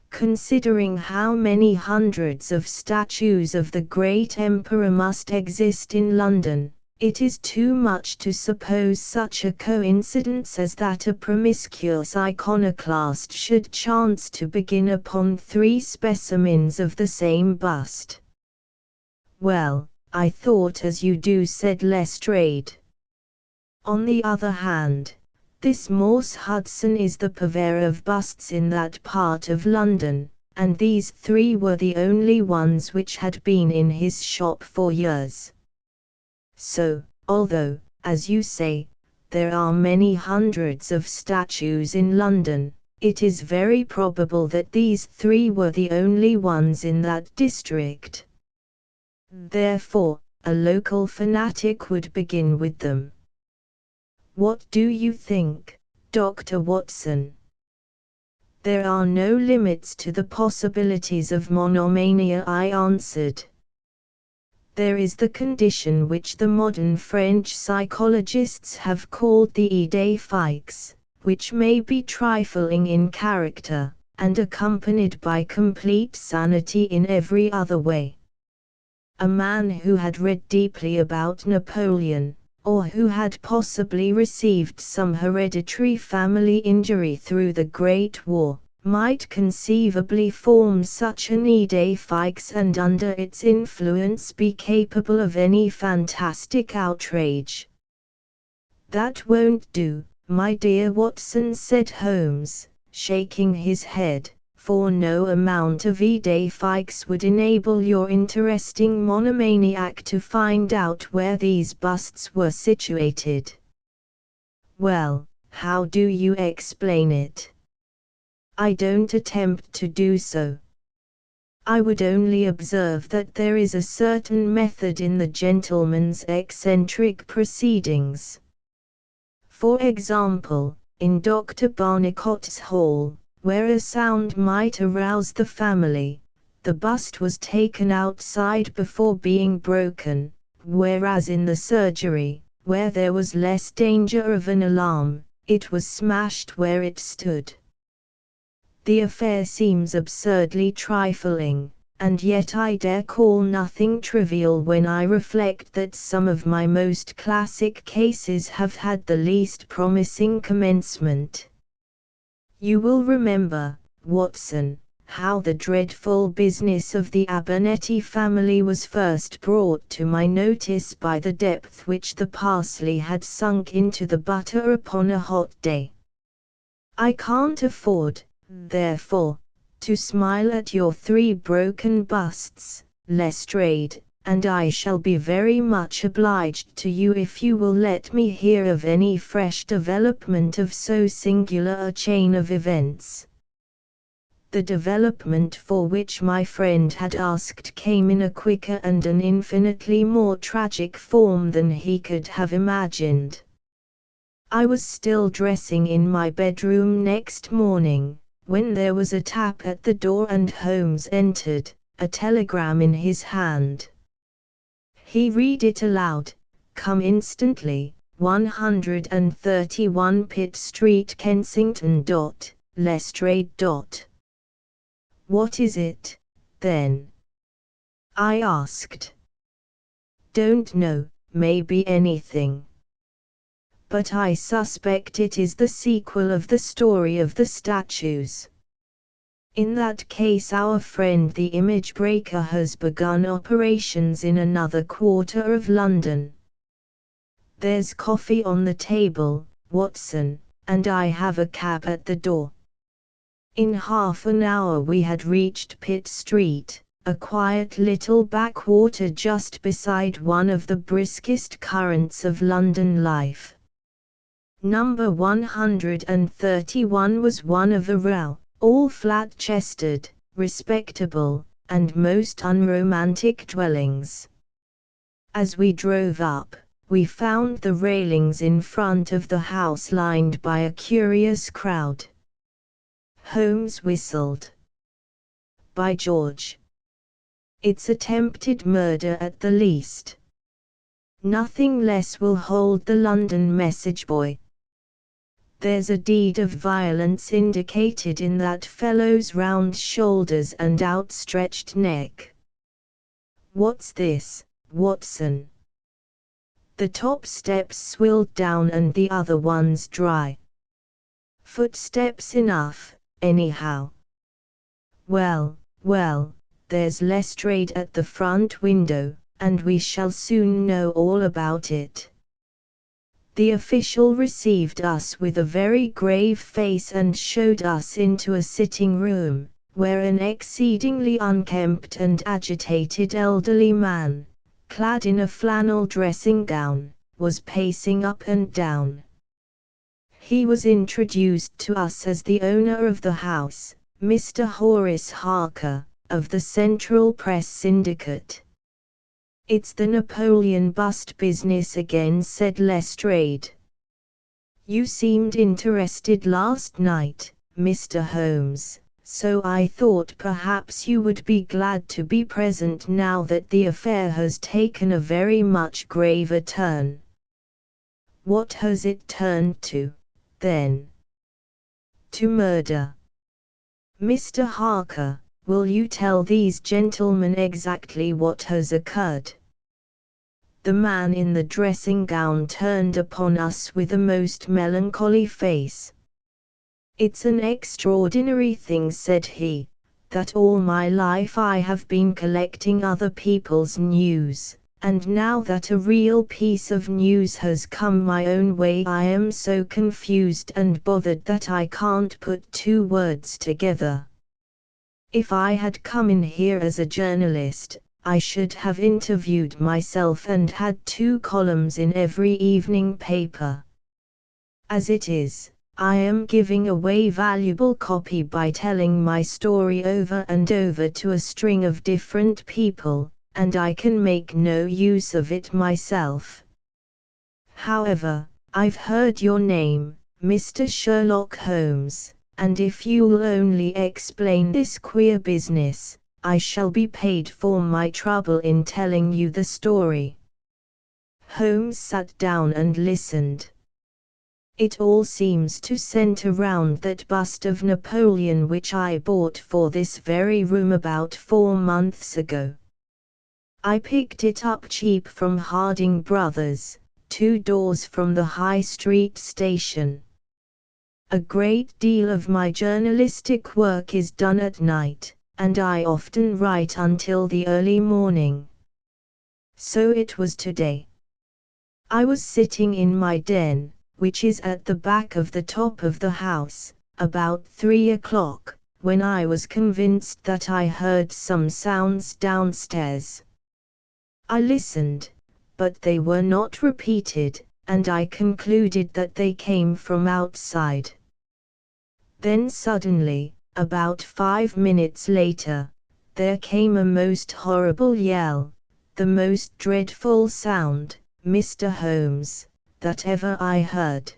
Considering how many hundreds of statues of the great emperor must exist in London, it is too much to suppose such a coincidence as that a promiscuous iconoclast should chance to begin upon 3 specimens of the same bust. Well, I thought as you do, said Lestrade. On the other hand, this Morse Hudson is the purveyor of busts in that part of London, and these 3 were the only ones which had been in his shop for years. So, although, as you say, there are many hundreds of statues in London, it is very probable that these 3 were the only ones in that district. Therefore, a local fanatic would begin with them. What do you think, Dr. Watson? There are no limits to the possibilities of monomania, I answered. There is the condition which the modern French psychologists have called the idée fixe, which may be trifling in character, and accompanied by complete sanity in every other way. A man who had read deeply about Napoleon, or who had possibly received some hereditary family injury through the Great War, might conceivably form such an idée fixe and under its influence be capable of any fantastic outrage. That won't do, my dear Watson, said Holmes, shaking his head, for no amount of idée fixe would enable your interesting monomaniac to find out where these busts were situated. Well, how do you explain it? I don't attempt to do so. I would only observe that there is a certain method in the gentleman's eccentric proceedings. For example, in Dr. Barnicot's hall, where a sound might arouse the family, the bust was taken outside before being broken, whereas in the surgery, where there was less danger of an alarm, it was smashed where it stood. The affair seems absurdly trifling, and yet I dare call nothing trivial when I reflect that some of my most classic cases have had the least promising commencement. You will remember, Watson, how the dreadful business of the Abernethy family was first brought to my notice by the depth which the parsley had sunk into the butter upon a hot day. I can't afford, therefore, to smile at your 3 broken busts, Lestrade, and I shall be very much obliged to you if you will let me hear of any fresh development of so singular a chain of events. The development for which my friend had asked came in a quicker and an infinitely more tragic form than he could have imagined. I was still dressing in my bedroom next morning, when there was a tap at the door and Holmes entered, a telegram in his hand. He read it aloud. Come instantly, 131 Pitt Street, Kensington. Lestrade. What is it, then? I asked. Don't know, maybe anything. But I suspect it is the sequel of the story of the statues. In that case our friend the image breaker has begun operations in another quarter of London. There's coffee on the table, Watson, and I have a cab at the door. In half an hour we had reached Pitt Street, a quiet little backwater just beside one of the briskest currents of London life. Number 131 was one of a row, All flat-chested, respectable, and most unromantic dwellings. As we drove up, we found the railings in front of the house lined by a curious crowd. Holmes whistled. By George! It's attempted murder at the least. Nothing less will hold the London message boy. There's a deed of violence indicated in that fellow's round shoulders and outstretched neck. What's this, Watson? The top steps swilled down and the other ones dry. Footsteps enough, anyhow. Well, there's Lestrade at the front window, and we shall soon know all about it. The official received us with a very grave face and showed us into a sitting room, where an exceedingly unkempt and agitated elderly man, clad in a flannel dressing gown, was pacing up and down. He was introduced to us as the owner of the house, Mr. Horace Harker, of the Central Press Syndicate. "It's the Napoleon bust business again," said Lestrade. "You seemed interested last night, Mr. Holmes, so I thought perhaps you would be glad to be present now that the affair has taken a very much graver turn." "What has it turned to, then?" "To murder." "Mr. Harker, will you tell these gentlemen exactly what has occurred?" The man in the dressing gown turned upon us with a most melancholy face. "It's an extraordinary thing," said he, "that all my life I have been collecting other people's news, and now that a real piece of news has come my own way I am so confused and bothered that I can't put two words together. If I had come in here as a journalist, I should have interviewed myself and had 2 columns in every evening paper. As it is, I am giving away valuable copy by telling my story over and over to a string of different people, and I can make no use of it myself. However, I've heard your name, Mr. Sherlock Holmes, and if you'll only explain this queer business, I shall be paid for my trouble in telling you the story." Holmes sat down and listened. "It all seems to centre round that bust of Napoleon which I bought for this very room about 4 months ago. I picked it up cheap from Harding Brothers, 2 doors from the High Street station. A great deal of my journalistic work is done at night, and I often write until the early morning. So it was today. I was sitting in my den, which is at the back of the top of the house, about 3 o'clock, when I was convinced that I heard some sounds downstairs. I listened, but they were not repeated, and I concluded that they came from outside. Then suddenly, about 5 minutes later, there came a most horrible yell, the most dreadful sound, Mr. Holmes, that ever I heard.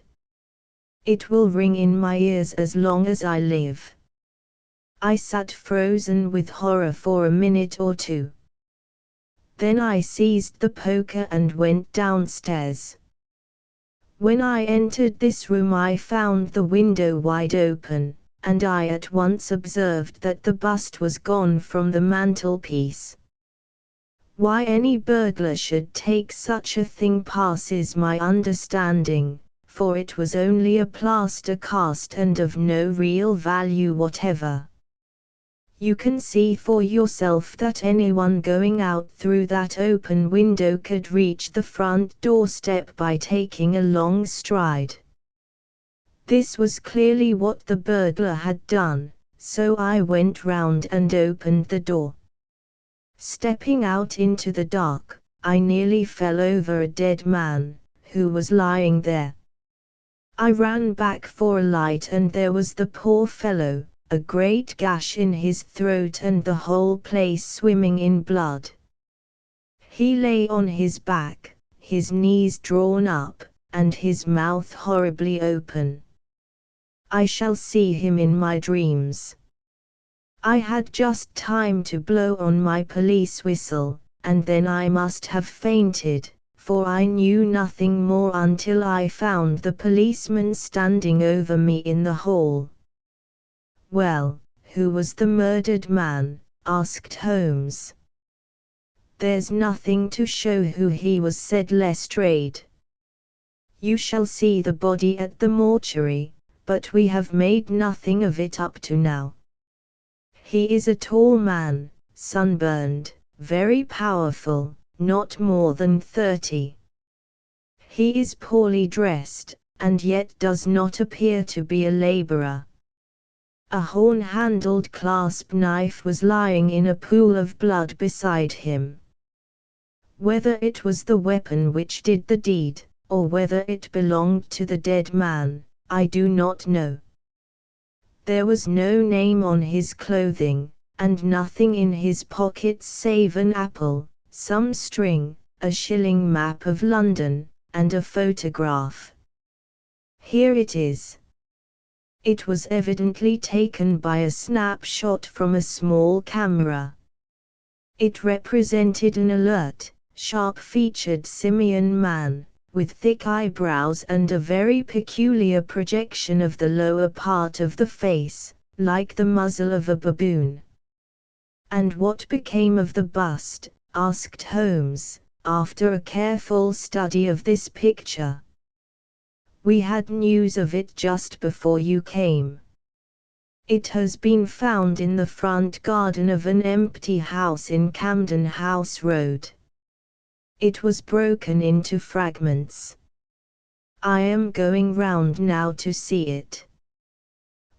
It will ring in my ears as long as I live. I sat frozen with horror for a minute or 2. Then I seized the poker and went downstairs. When I entered this room I found the window wide open, and I at once observed that the bust was gone from the mantelpiece. Why any burglar should take such a thing passes my understanding, for it was only a plaster cast and of no real value whatever. You can see for yourself that anyone going out through that open window could reach the front doorstep by taking a long stride. This was clearly what the burglar had done, so I went round and opened the door. Stepping out into the dark, I nearly fell over a dead man, who was lying there. I ran back for a light and there was the poor fellow, a great gash in his throat and the whole place swimming in blood. He lay on his back, his knees drawn up, and his mouth horribly open. I shall see him in my dreams. I had just time to blow on my police whistle, and then I must have fainted, for I knew nothing more until I found the policeman standing over me in the hall. "Well, who was the murdered man?" asked Holmes. "There's nothing to show who he was," said Lestrade. "You shall see the body at the mortuary, but we have made nothing of it up to now. He is a tall man, sunburned, very powerful, not more than 30. He is poorly dressed, and yet does not appear to be a laborer. A horn-handled clasp knife was lying in a pool of blood beside him. Whether it was the weapon which did the deed, or whether it belonged to the dead man, I do not know. There was no name on his clothing, and nothing in his pockets save an apple, some string, a shilling map of London, and a photograph. Here it is. It was evidently taken by a snapshot from a small camera. It represented an alert, sharp-featured simian man, with thick eyebrows and a very peculiar projection of the lower part of the face, like the muzzle of a baboon. "And what became of the bust?" asked Holmes, after a careful study of this picture. "We had news of it just before you came. It has been found in the front garden of an empty house in Camden House Road. It was broken into fragments. I am going round now to see it.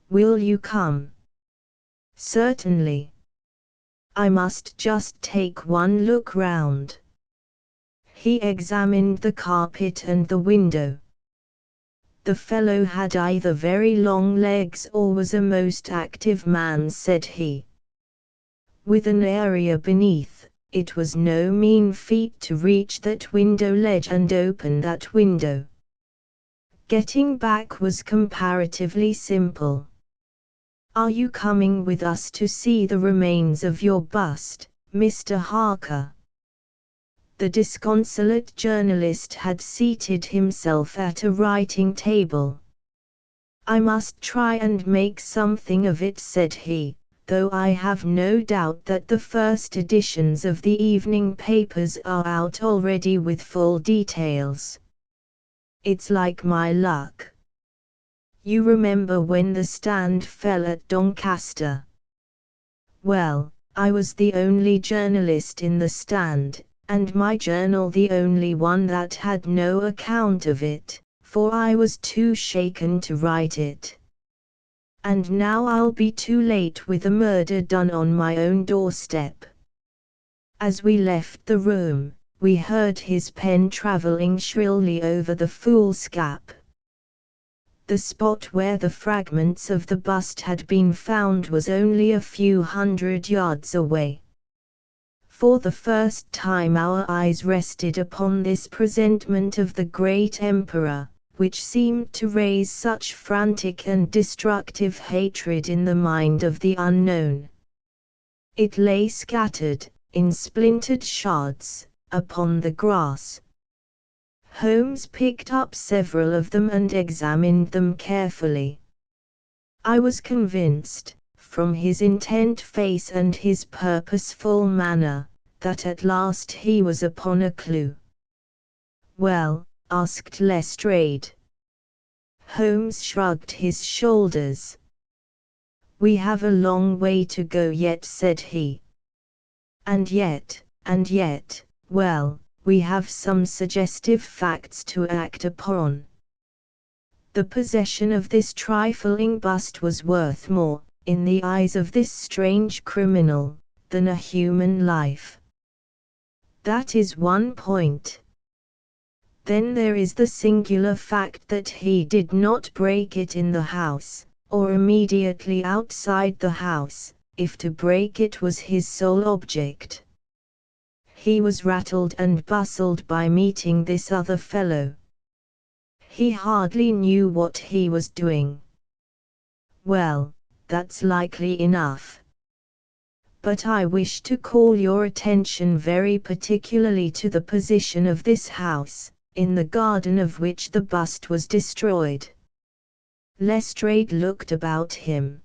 Will you come?" "Certainly. I must just take one look round." He examined the carpet and the window. "The fellow had either very long legs or was a most active man," said he. "With an area beneath, it was no mean feat to reach that window ledge and open that window. Getting back was comparatively simple. Are you coming with us to see the remains of your bust, Mr. Harker?" The disconsolate journalist had seated himself at a writing table. "I must try and make something of it," said he, "though I have no doubt that the first editions of the evening papers are out already with full details. It's like my luck. You remember when the Stand fell at Doncaster? Well, I was the only journalist in the Stand, and my journal the only one that had no account of it, for I was too shaken to write it. And now I'll be too late with a murder done on my own doorstep." As we left the room, we heard his pen travelling shrilly over the foolscap. The spot where the fragments of the bust had been found was only a few hundred yards away. For the first time our eyes rested upon this presentment of the great emperor, which seemed to raise such frantic and destructive hatred in the mind of the unknown. It lay scattered, in splintered shards, upon the grass. Holmes picked up several of them and examined them carefully. I was convinced, from his intent face and his purposeful manner, that at last he was upon a clue. "Well?" asked Lestrade. Holmes shrugged his shoulders. "We have a long way to go yet," said he. And yet, well, we have some suggestive facts to act upon. The possession of this trifling bust was worth more, in the eyes of this strange criminal, than a human life. That is one point. Then there is the singular fact that he did not break it in the house, or immediately outside the house, if to break it was his sole object. He was rattled and bustled by meeting this other fellow. He hardly knew what he was doing. Well, that's likely enough. But I wish to call your attention very particularly to the position of this house, in the garden of which the bust was destroyed. Lestrade looked about him.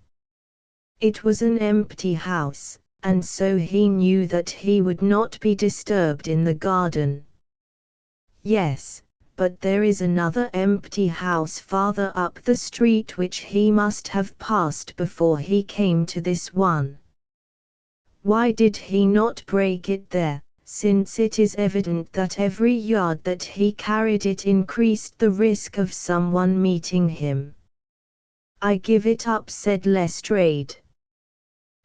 It was an empty house, and so he knew that he would not be disturbed in the garden. Yes, but there is another empty house farther up the street which he must have passed before he came to this one. Why did he not break it there, since it is evident that every yard that he carried it increased the risk of someone meeting him? I give it up, said Lestrade.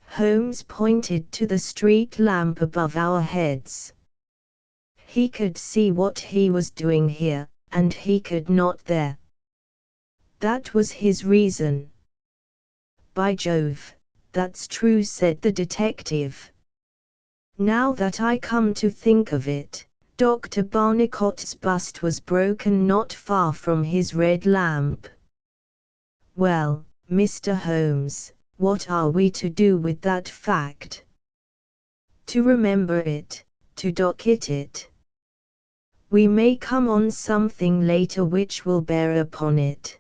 Holmes pointed to the street lamp above our heads. He could see what he was doing here, and he could not there. That was his reason. By Jove, that's true, said the detective. Now that I come to think of it, Dr. Barnicot's bust was broken not far from his red lamp. Well, Mr. Holmes, what are we to do with that fact? To remember it, to docket it. We may come on something later which will bear upon it.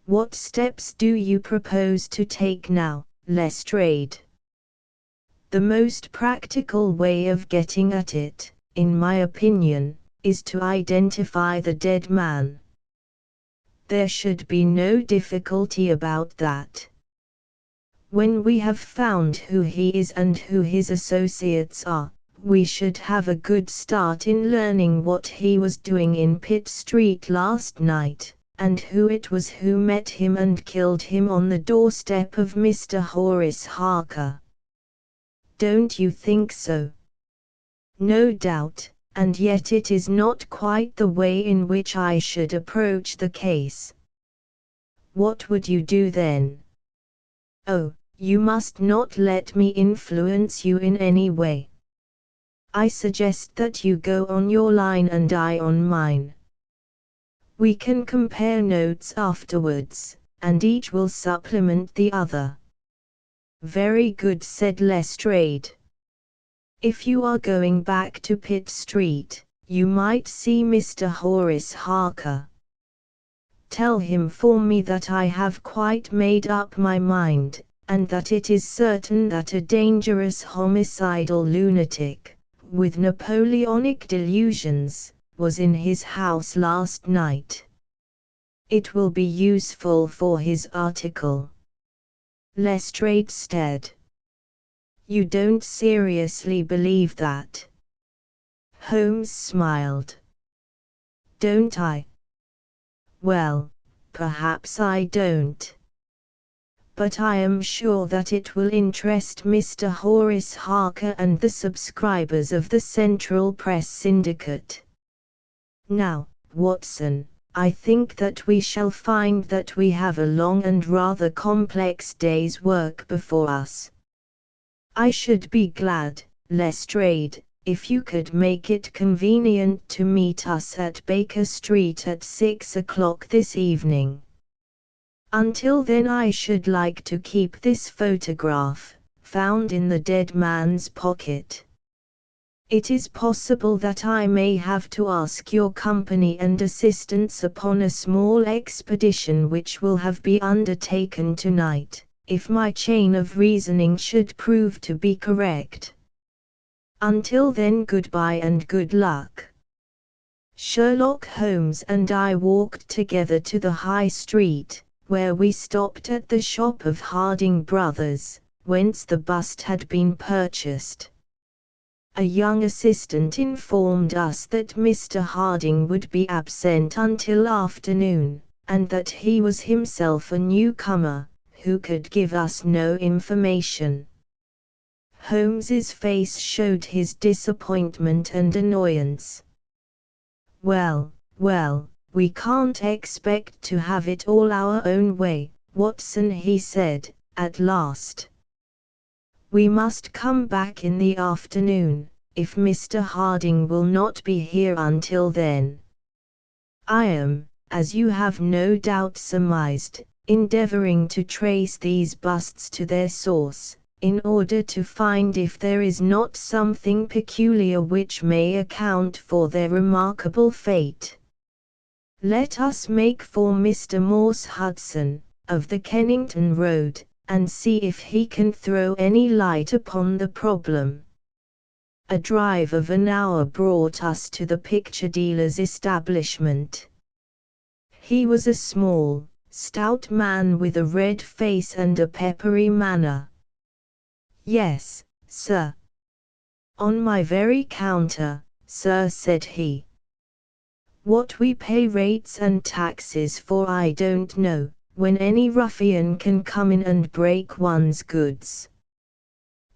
What steps do you propose to take now, Lestrade? The most practical way of getting at it, in my opinion, is to identify the dead man. There should be no difficulty about that. When we have found who he is and who his associates are, we should have a good start in learning what he was doing in Pitt Street last night, and who it was who met him and killed him on the doorstep of Mr. Horace Harker. Don't you think so? No doubt, and yet it is not quite the way in which I should approach the case. What would you do then? Oh, you must not let me influence you in any way. I suggest that you go on your line and I on mine. We can compare notes afterwards, and each will supplement the other. Very good, said Lestrade. If you are going back to Pitt Street, you might see Mr. Horace Harker. Tell him for me that I have quite made up my mind, and that it is certain that a dangerous homicidal lunatic, with Napoleonic delusions, was in his house last night. It will be useful for his article. Lestrade stared. You don't seriously believe that? Holmes smiled. Don't I? Well, perhaps I don't. But I am sure that it will interest Mr. Horace Harker and the subscribers of the Central Press Syndicate. Now, Watson, I think that we shall find that we have a long and rather complex day's work before us. I should be glad, Lestrade, if you could make it convenient to meet us at Baker Street at 6 o'clock this evening. Until then I should like to keep this photograph, found in the dead man's pocket. It is possible that I may have to ask your company and assistance upon a small expedition which will have been undertaken tonight, if my chain of reasoning should prove to be correct. Until then, goodbye and good luck. Sherlock Holmes and I walked together to the High Street, where we stopped at the shop of Harding Brothers, whence the bust had been purchased. A young assistant informed us that Mr. Harding would be absent until afternoon, and that he was himself a newcomer, who could give us no information. Holmes's face showed his disappointment and annoyance. Well, we can't expect to have it all our own way, "Watson," he said, at last. "We must come back in the afternoon, if Mr. Harding will not be here until then. I am, as you have no doubt surmised, endeavoring to trace these busts to their source, in order to find if there is not something peculiar which may account for their remarkable fate. Let us make for Mr. Morse Hudson, of the Kennington Road, and see if he can throw any light upon the problem." A drive of an hour brought us to the picture dealer's establishment. He was a small, stout man with a red face and a peppery manner. "Yes, sir." "On my very counter, sir," said he. "What we pay rates and taxes for I don't know, when any ruffian can come in and break one's goods."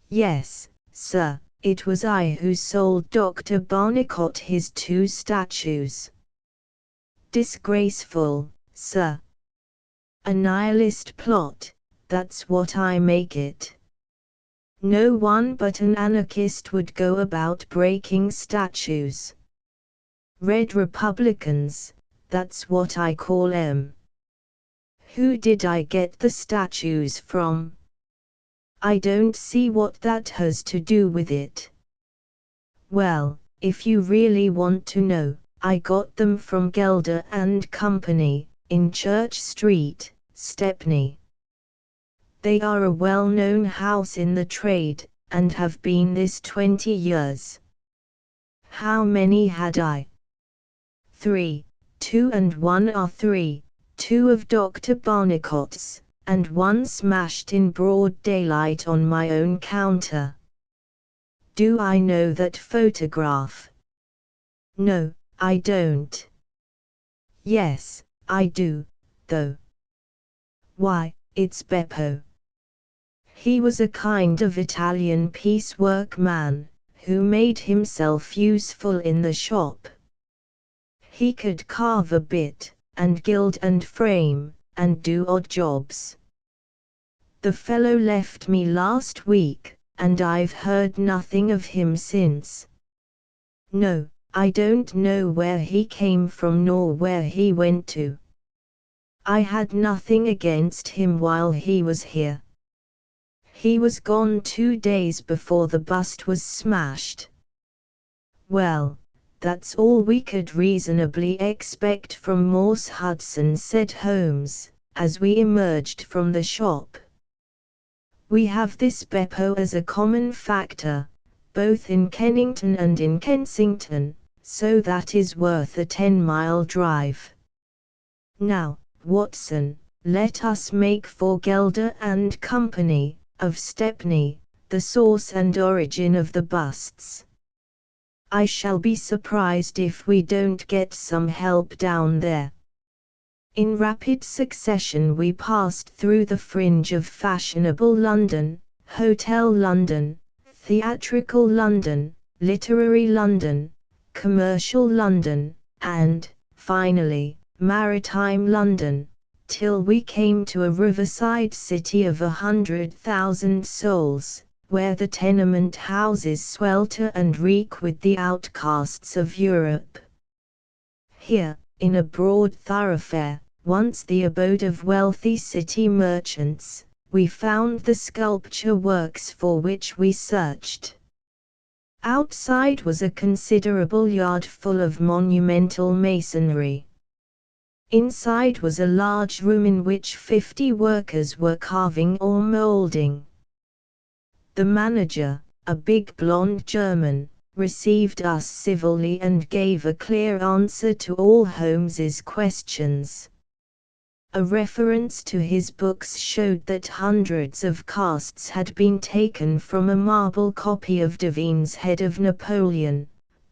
"Yes, sir, it was I who sold Dr. Barnicot his 2 statues." "Disgraceful, sir." "A nihilist plot, that's what I make it. No one but an anarchist would go about breaking statues. Red Republicans, that's what I call 'em. Who did I get the statues from?" "I don't see what that has to do with it." "Well, if you really want to know, I got them from Gelder and Company, in Church Street, Stepney. They are a well-known house in the trade, and have been this 20 years. How many had I?" "3, 2 and 1 are 3, 2 of Dr. Barnicot's, and 1 smashed in broad daylight on my own counter." "Do I know that photograph?" "No, I don't." "Yes, I do, though." "Why, it's Beppo." He was a kind of Italian piecework man, who made himself useful in the shop. He could carve a bit, and gild and frame, and do odd jobs. The fellow left me last week, and I've heard nothing of him since. No, I don't know where he came from nor where he went to. I had nothing against him while he was here. He was gone 2 days before the bust was smashed." "Well, that's all we could reasonably expect from Morse Hudson," said Holmes, as we emerged from the shop. "We have this Beppo as a common factor, both in Kennington and in Kensington, so that is worth a 10-mile drive. Now, Watson, let us make for Gelder and Company, of Stepney, the source and origin of the busts. I shall be surprised if we don't get some help down there." In rapid succession we passed through the fringe of fashionable London, Hotel London, Theatrical London, Literary London, Commercial London, and, finally, Maritime London, till we came to a riverside city of 100,000 souls, where the tenement houses swelter and reek with the outcasts of Europe. Here, in a broad thoroughfare, once the abode of wealthy city merchants, we found the sculpture works for which we searched. Outside was a considerable yard full of monumental masonry. Inside was a large room in which 50 workers were carving or molding. The manager, a big blond German, received us civilly and gave a clear answer to all Holmes's questions. A reference to his books showed that hundreds of casts had been taken from a marble copy of Devine's Head of Napoleon,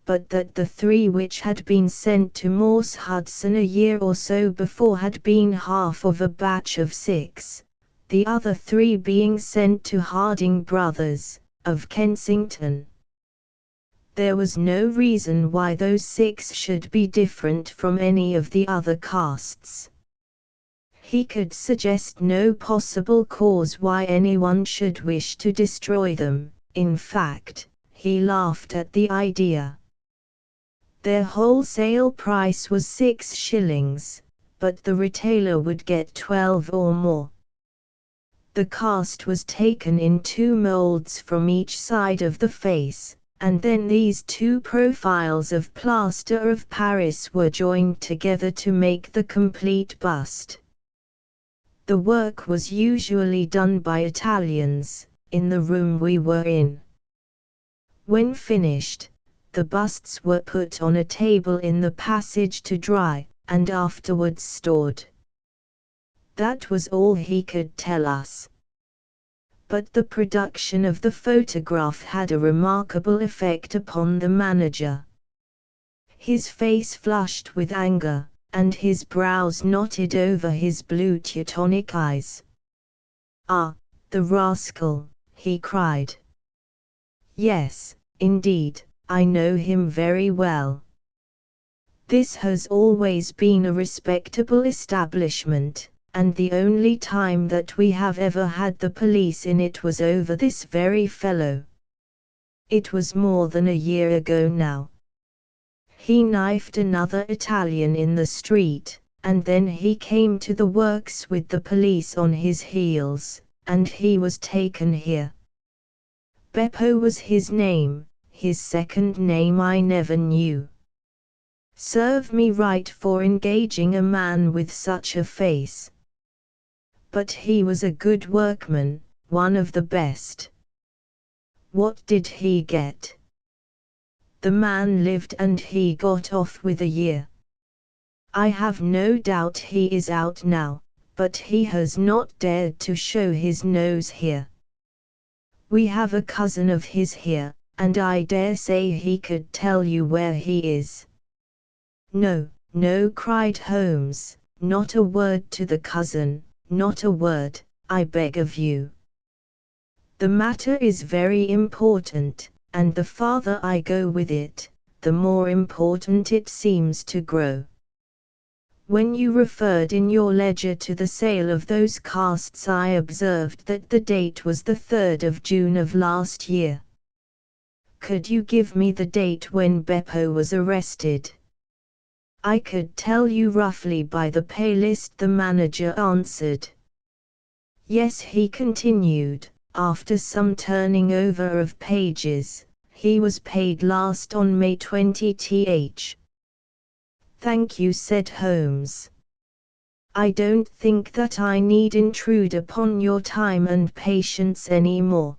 but that the 3 which had been sent to Morse Hudson a year or so before had been half of a batch of 6, the other 3 being sent to Harding Brothers, of Kensington. There was no reason why those 6 should be different from any of the other casts. He could suggest no possible cause why anyone should wish to destroy them. In fact, he laughed at the idea. Their wholesale price was 6 shillings, but the retailer would get 12 or more. The cast was taken in 2 molds from each side of the face, and then these 2 profiles of plaster of Paris were joined together to make the complete bust. The work was usually done by Italians, in the room we were in. When finished, the busts were put on a table in the passage to dry, and afterwards stored. That was all he could tell us. But the production of the photograph had a remarkable effect upon the manager. His face flushed with anger, and his brows knotted over his blue Teutonic eyes. "Ah, the rascal!" he cried. "Yes, indeed, I know him very well. This has always been a respectable establishment, and the only time that we have ever had the police in it was over this very fellow. It was more than a year ago now. He knifed another Italian in the street, and then he came to the works with the police on his heels, and he was taken here. Beppo was his name, his second name I never knew. Serve me right for engaging a man with such a face. But he was a good workman, one of the best. What did he get? The man lived and he got off with a year. I have no doubt he is out now, but he has not dared to show his nose here. We have a cousin of his here, and I dare say he could tell you where he is." "No, no," cried Holmes, "not a word to the cousin, not a word, I beg of you. The matter is very important, and the farther I go with it, the more important it seems to grow. When you referred in your ledger to the sale of those casts, I observed that the date was the 3rd of June of last year. Could you give me the date when Beppo was arrested?" "I could tell you roughly by the pay list," the manager answered. "Yes," he continued, after some turning over of pages, "he was paid last on May 20th. "Thank you," said Holmes. "I don't think that I need intrude upon your time and patience any more."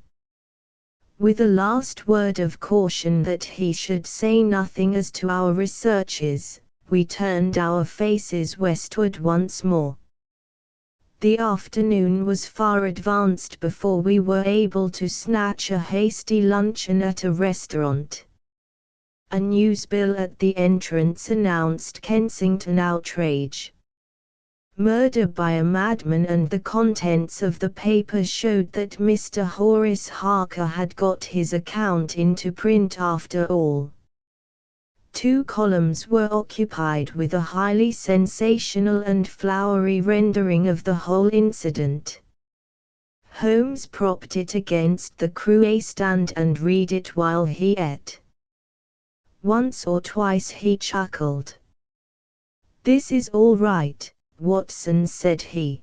With a last word of caution that he should say nothing as to our researches, we turned our faces westward once more. The afternoon was far advanced before we were able to snatch a hasty luncheon at a restaurant. A newsbill at the entrance announced Kensington outrage. Murder by a madman, and the contents of the paper showed that Mr. Horace Harker had got his account into print after all. 2 columns were occupied with a highly sensational and flowery rendering of the whole incident. Holmes propped it against the croupier stand and read it while he ate. Once or twice he chuckled. "This is all right, Watson," said he.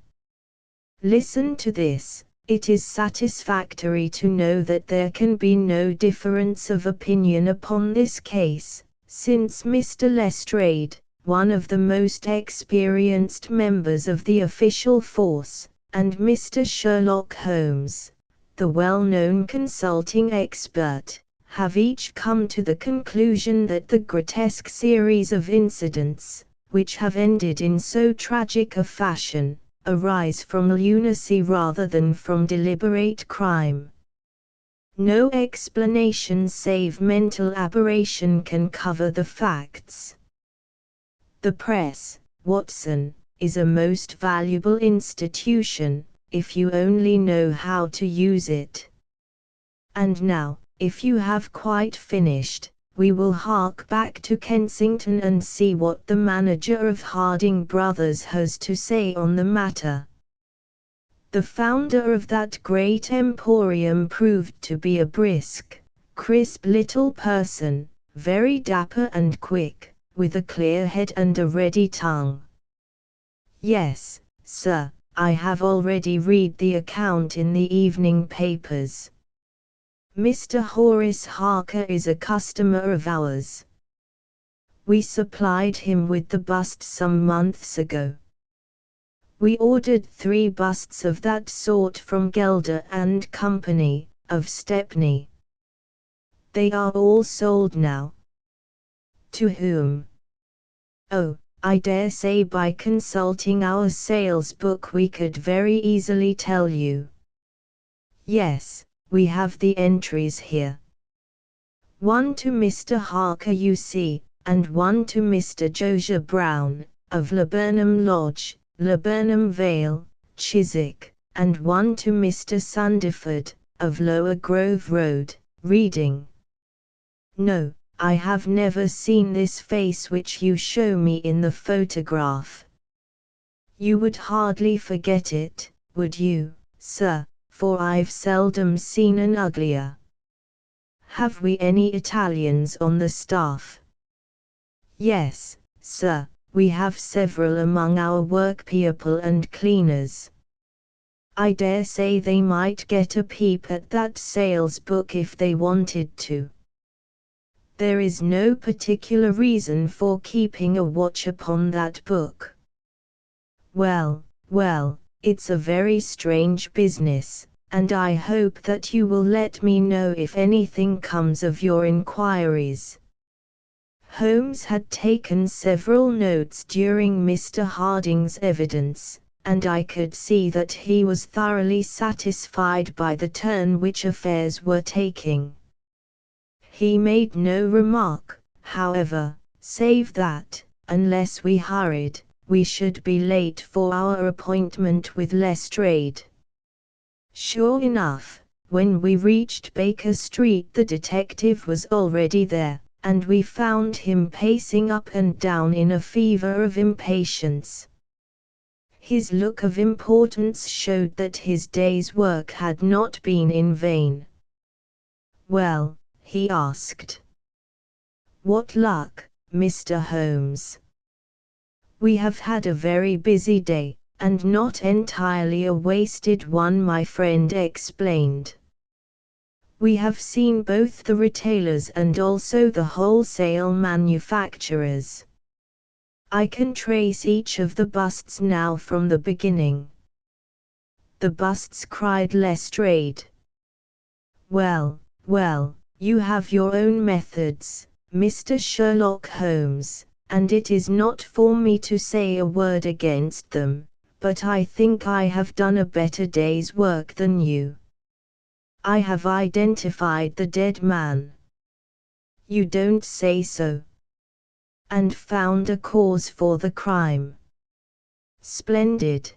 "Listen to this. It is satisfactory to know that there can be no difference of opinion upon this case, since Mr. Lestrade, one of the most experienced members of the official force, and Mr. Sherlock Holmes, the well-known consulting expert, have each come to the conclusion that the grotesque series of incidents, which have ended in so tragic a fashion, arise from lunacy rather than from deliberate crime. No explanation save mental aberration can cover the facts. The press, Watson, is a most valuable institution, if you only know how to use it. And now, if you have quite finished, we will hark back to Kensington and see what the manager of Harding Brothers has to say on the matter. The founder of that great emporium proved to be a brisk, crisp little person, very dapper and quick, with a clear head and a ready tongue. Yes, sir, I have already read the account in the evening papers. Mr. Horace Harker is a customer of ours. We supplied him with the bust some months ago. We ordered 3 busts of that sort from Gelder and Company, of Stepney. They are all sold now. To whom? Oh, I dare say by consulting our sales book we could very easily tell you. Yes, we have the entries here. 1 to Mr. Harker, you see, and 1 to Mr. Josiah Brown, of Laburnham Lodge, Laburnham Vale, Chiswick, and 1 to Mr. Sandiford, of Lower Grove Road, Reading. No, I have never seen this face which you show me in the photograph. You would hardly forget it, would you, sir, for I've seldom seen an uglier. Have we any Italians on the staff? Yes, sir, we have several among our workpeople and cleaners. I dare say they might get a peep at that sales book if they wanted to. There is no particular reason for keeping a watch upon that book. Well, well, it's a very strange business, and I hope that you will let me know if anything comes of your inquiries. Holmes had taken several notes during Mr. Harding's evidence, and I could see that he was thoroughly satisfied by the turn which affairs were taking. He made no remark, however, save that, unless we hurried, we should be late for our appointment with Lestrade. Sure enough, when we reached Baker Street the detective was already there, and we found him pacing up and down in a fever of impatience. His look of importance showed that his day's work had not been in vain. "Well," he asked, "what luck, Mr. Holmes?" "We have had a very busy day, and not entirely a wasted one," my friend explained. "We have seen both the retailers and also the wholesale manufacturers. I can trace each of the busts now from the beginning." "The busts?" cried Lestrade. "Well, well, you have your own methods, Mr. Sherlock Holmes, and it is not for me to say a word against them, but I think I have done a better day's work than you. I have identified the dead man." "You don't say so." "And found a cause for the crime." "Splendid.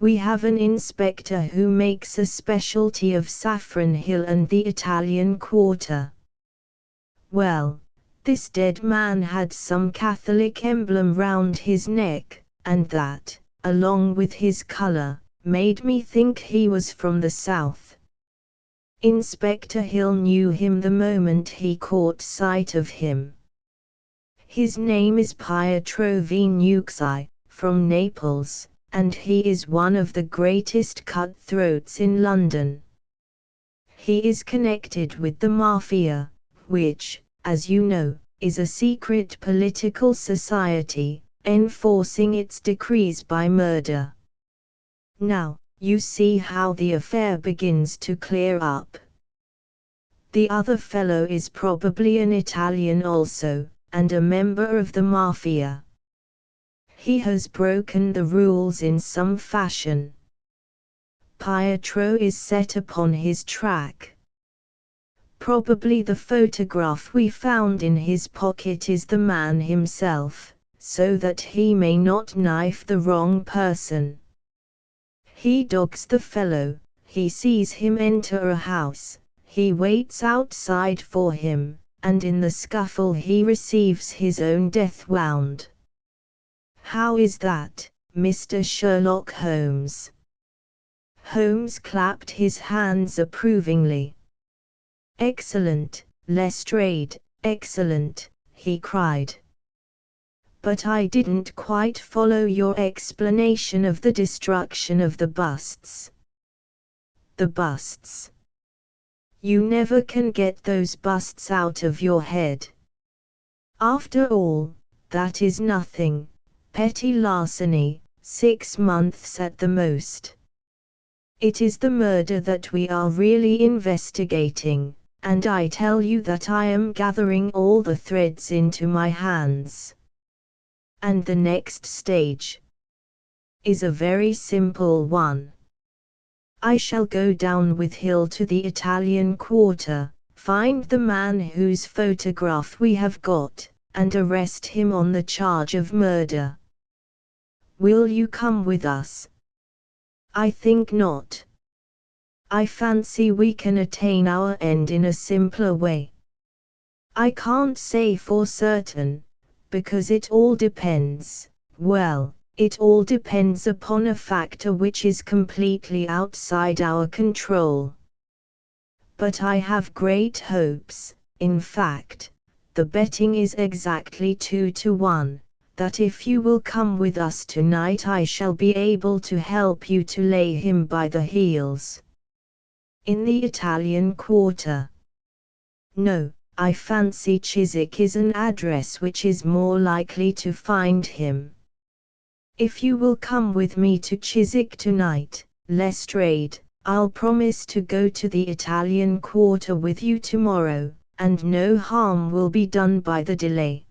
We have an inspector who makes a specialty of Saffron Hill and the Italian Quarter. Well, this dead man had some Catholic emblem round his neck, and that, along with his color, made me think he was from the south. Inspector Hill knew him the moment he caught sight of him. His name is Pietro Venucci, from Naples, and he is one of the greatest cutthroats in London. He is connected with the Mafia, which, as you know, is a secret political society, enforcing its decrees by murder. Now, you see how the affair begins to clear up. The other fellow is probably an Italian also, and a member of the Mafia. He has broken the rules in some fashion. Pietro is set upon his track. Probably the photograph we found in his pocket is the man himself, so that he may not knife the wrong person. He dogs the fellow, he sees him enter a house, he waits outside for him, and in the scuffle he receives his own death wound. How is that, Mr. Sherlock Holmes? Holmes clapped his hands approvingly. Excellent, Lestrade, excellent, he cried. But I didn't quite follow your explanation of the destruction of the busts. The busts. You never can get those busts out of your head. After all, that is nothing, petty larceny, 6 months at the most. It is the murder that we are really investigating, and I tell you that I am gathering all the threads into my hands. And the next stage is a very simple one. I shall go down with Hill to the Italian quarter, find the man whose photograph we have got, and arrest him on the charge of murder. Will you come with us? I think not. I fancy we can attain our end in a simpler way. I can't say for certain, because it all depends, well, it all depends upon a factor which is completely outside our control. But I have great hopes, in fact, the betting is exactly 2-1, that if you will come with us tonight I shall be able to help you to lay him by the heels. In the Italian quarter? No, I fancy Chiswick is an address which is more likely to find him. If you will come with me to Chiswick tonight, Lestrade, I'll promise to go to the Italian quarter with you tomorrow, and no harm will be done by the delay.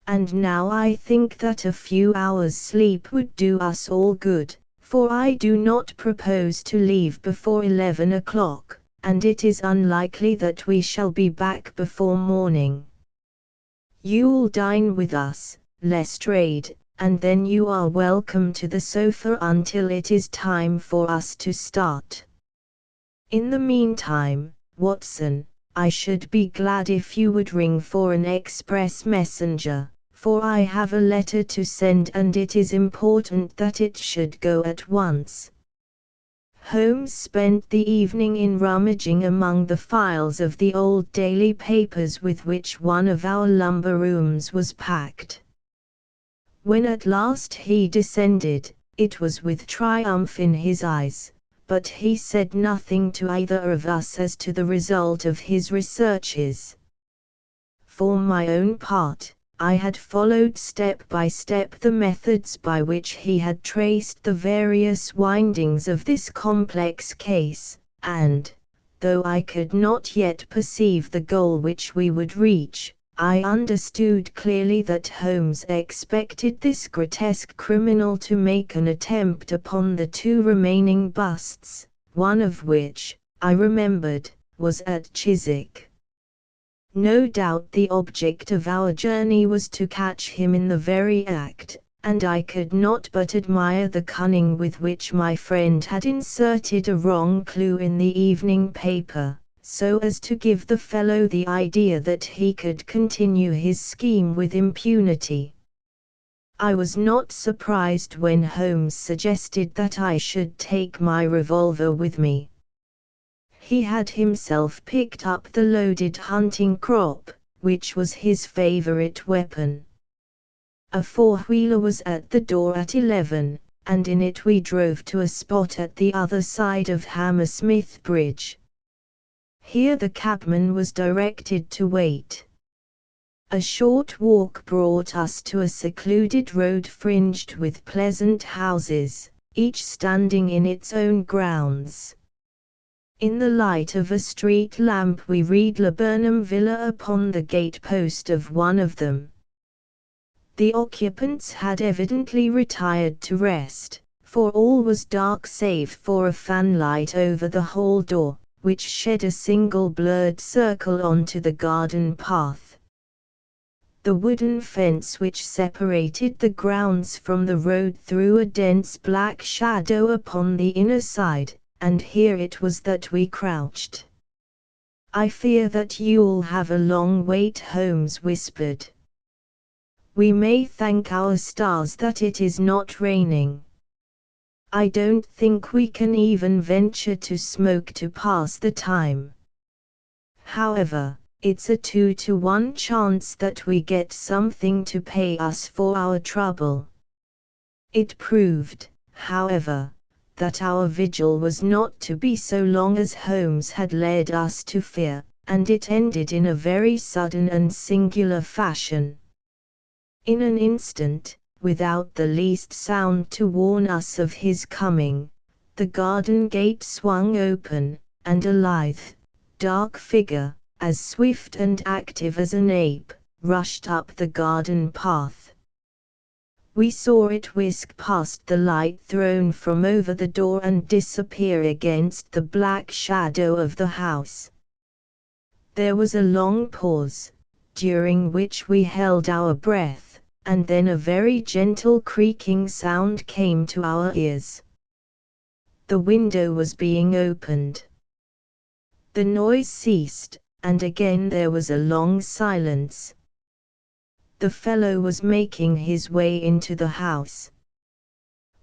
And now I think that a few hours' sleep would do us all good, for I do not propose to leave before 11 o'clock, and it is unlikely that we shall be back before morning. You'll dine with us, Lestrade, and then you are welcome to the sofa until it is time for us to start. In the meantime, Watson, I should be glad if you would ring for an express messenger, for I have a letter to send and it is important that it should go at once. Holmes spent the evening in rummaging among the files of the old daily papers with which one of our lumber rooms was packed. When at last he descended, it was with triumph in his eyes, but he said nothing to either of us as to the result of his researches. For my own part, I had followed step by step the methods by which he had traced the various windings of this complex case, and, though I could not yet perceive the goal which we would reach, I understood clearly that Holmes expected this grotesque criminal to make an attempt upon the 2 remaining busts, one of which, I remembered, was at Chiswick. No doubt the object of our journey was to catch him in the very act, and I could not but admire the cunning with which my friend had inserted a wrong clue in the evening paper, so as to give the fellow the idea that he could continue his scheme with impunity. I was not surprised when Holmes suggested that I should take my revolver with me. He had himself picked up the loaded hunting crop, which was his favorite weapon. A 4-wheeler was at the door at 11, and in it we drove to a spot at the other side of Hammersmith Bridge. Here the cabman was directed to wait. A short walk brought us to a secluded road fringed with pleasant houses, each standing in its own grounds. In the light of a street lamp we read Laburnum Villa upon the gate-post of one of them. The occupants had evidently retired to rest, for all was dark save for a fanlight over the hall door, which shed a single blurred circle onto the garden path. The wooden fence which separated the grounds from the road threw a dense black shadow upon the inner side, and here it was that we crouched. I fear that you'll have a long wait, Holmes whispered. We may thank our stars that it is not raining. I don't think we can even venture to smoke to pass the time. However, it's a 2-to-1 chance that we get something to pay us for our trouble. It proved, however, that our vigil was not to be so long as Holmes had led us to fear, and it ended in a very sudden and singular fashion. In an instant, without the least sound to warn us of his coming, the garden gate swung open, and a lithe, dark figure, as swift and active as an ape, rushed up the garden path. We saw it whisk past the light thrown from over the door and disappear against the black shadow of the house. There was a long pause, during which we held our breath, and then a very gentle creaking sound came to our ears. The window was being opened. The noise ceased, and again there was a long silence. The fellow was making his way into the house.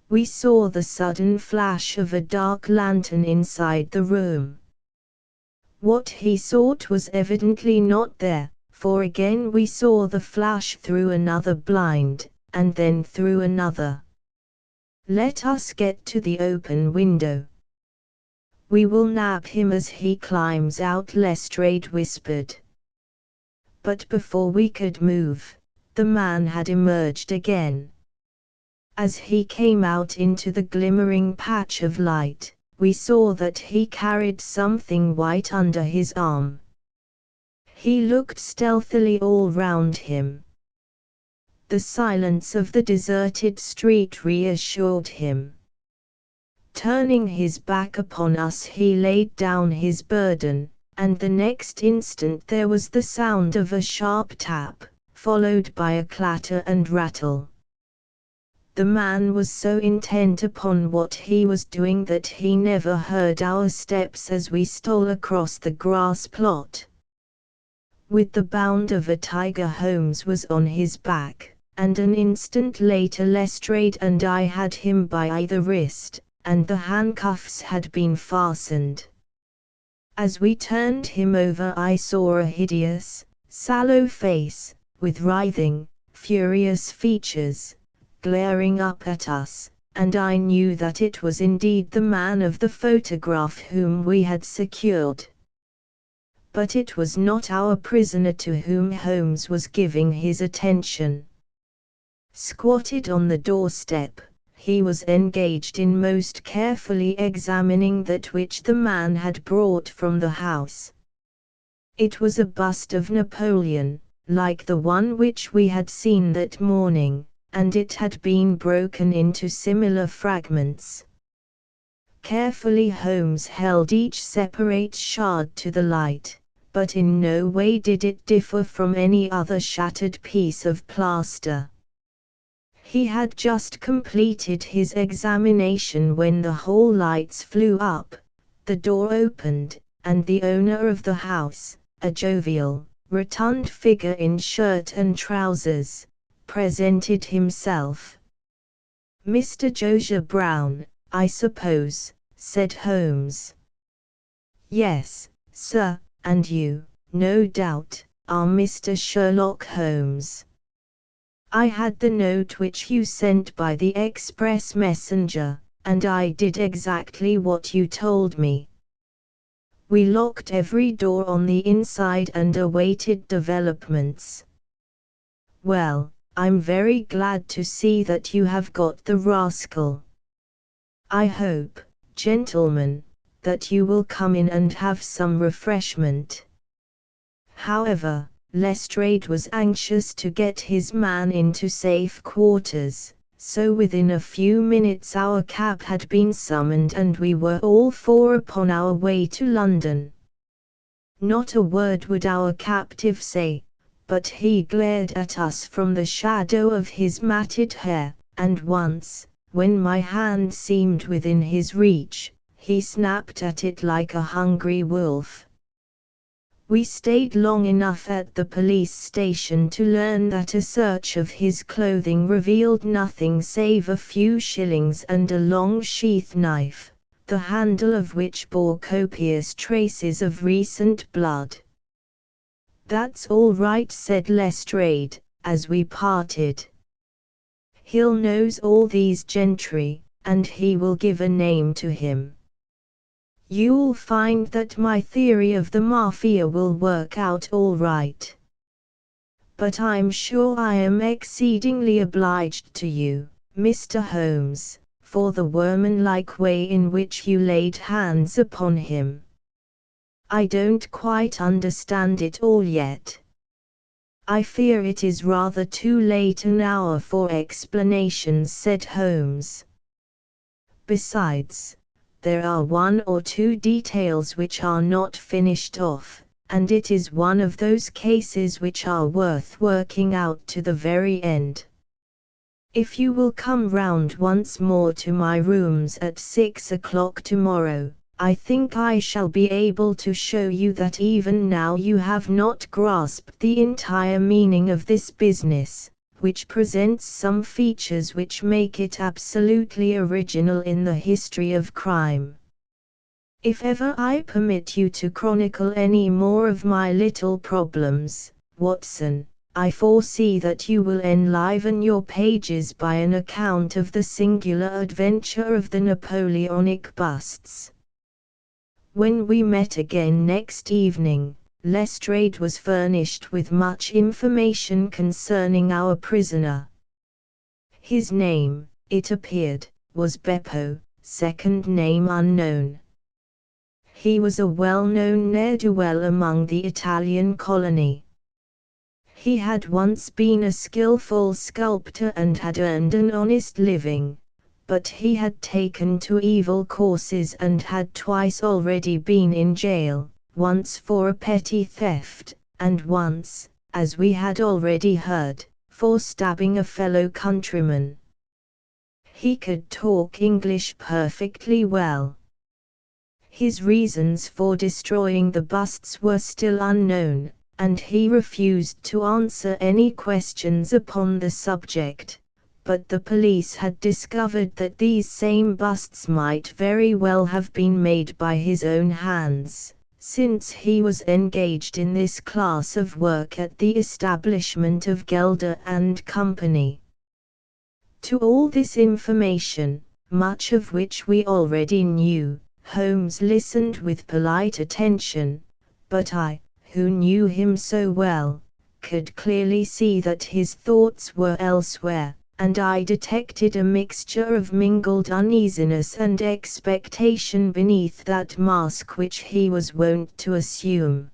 We saw the sudden flash of a dark lantern inside the room. What he sought was evidently not there, for again we saw the flash through another blind, and then through another. Let us get to the open window. We will nab him as he climbs out, Lestrade whispered. But before we could move, the man had emerged again. As he came out into the glimmering patch of light, we saw that he carried something white under his arm. He looked stealthily all round him. The silence of the deserted street reassured him. Turning his back upon us, he laid down his burden, and the next instant there was the sound of a sharp tap, followed by a clatter and rattle. The man was so intent upon what he was doing that he never heard our steps as we stole across the grass plot. With the bound of a tiger, Holmes was on his back, and an instant later Lestrade and I had him by either wrist, and the handcuffs had been fastened. As we turned him over, I saw a hideous, sallow face, with writhing, furious features, glaring up at us, and I knew that it was indeed the man of the photograph whom we had secured. But it was not our prisoner to whom Holmes was giving his attention. Squatted on the doorstep, he was engaged in most carefully examining that which the man had brought from the house. It was a bust of Napoleon, like the one which we had seen that morning, and it had been broken into similar fragments. Carefully Holmes held each separate shard to the light, but in no way did it differ from any other shattered piece of plaster. He had just completed his examination when the hall lights flew up, the door opened, and the owner of the house, a jovial, rotund figure in shirt and trousers, presented himself. "Mr. Josiah Brown, I suppose," said Holmes. "Yes, sir, and you, no doubt, are Mr. Sherlock Holmes. I had the note which you sent by the express messenger, and I did exactly what you told me. We locked every door on the inside and awaited developments. Well, I'm very glad to see that you have got the rascal. I hope, gentlemen, that you will come in and have some refreshment." However, Lestrade was anxious to get his man into safe quarters, so within a few minutes our cab had been summoned and we were all four upon our way to London. Not a word would our captive say, but he glared at us from the shadow of his matted hair, and once, when my hand seemed within his reach, he snapped at it like a hungry wolf. We stayed long enough at the police station to learn that a search of his clothing revealed nothing save a few shillings and a long sheath knife, the handle of which bore copious traces of recent blood. "That's all right," said Lestrade, as we parted. "Hill knows all these gentry, and he will give a name to him. You'll find that my theory of the Mafia will work out all right. But I'm sure I am exceedingly obliged to you, Mr. Holmes, for the workmanlike way in which you laid hands upon him. I don't quite understand it all yet. I fear it is rather too late an hour for explanations," said Holmes. "Besides, there are one or two details which are not finished off, and it is one of those cases which are worth working out to the very end. If you will come round once more to my rooms at 6 o'clock tomorrow, I think I shall be able to show you that even now you have not grasped the entire meaning of this business, which presents some features which make it absolutely original in the history of crime. If ever I permit you to chronicle any more of my little problems, Watson, I foresee that you will enliven your pages by an account of the singular adventure of the Napoleonic busts." When we met again next evening, Lestrade was furnished with much information concerning our prisoner. His name, it appeared, was Beppo, second name unknown. He was a well-known ne'er-do-well among the Italian colony. He had once been a skillful sculptor and had earned an honest living, but he had taken to evil courses and had twice already been in jail, once for a petty theft, and once, as we had already heard, for stabbing a fellow countryman. He could talk English perfectly well. His reasons for destroying the busts were still unknown, and he refused to answer any questions upon the subject. But the police had discovered that these same busts might very well have been made by his own hands, since he was engaged in this class of work at the establishment of Gelder and Company. To all this information, much of which we already knew, Holmes listened with polite attention, but I, who knew him so well, could clearly see that his thoughts were elsewhere, and I detected a mixture of mingled uneasiness and expectation beneath that mask which he was wont to assume.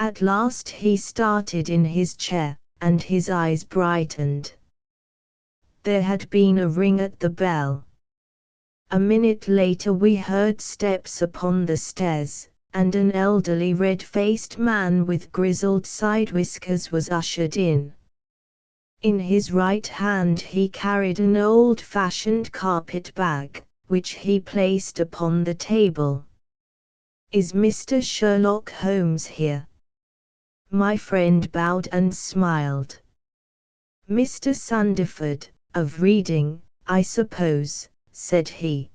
At last he started in his chair, and his eyes brightened. There had been a ring at the bell. A minute later we heard steps upon the stairs, and an elderly red-faced man with grizzled side whiskers was ushered in. In his right hand he carried an old-fashioned carpet bag, which he placed upon the table. "Is Mr. Sherlock Holmes here?" My friend bowed and smiled. "Mr. Sandiford, of Reading, I suppose," said he.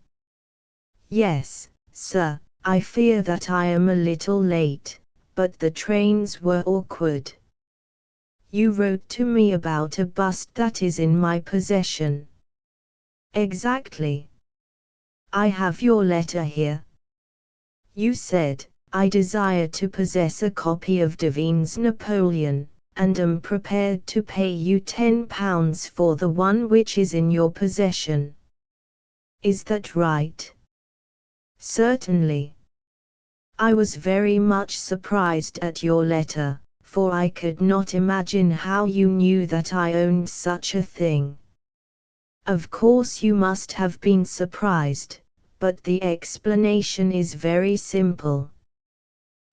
"Yes, sir, I fear that I am a little late, but the trains were awkward. You wrote to me about a bust that is in my possession." "Exactly. I have your letter here. You said, 'I desire to possess a copy of Devine's Napoleon, and am prepared to pay you £10 for the one which is in your possession.' Is that right?" "Certainly. I was very much surprised at your letter, for I could not imagine how you knew that I owned such a thing." "Of course you must have been surprised, but the explanation is very simple.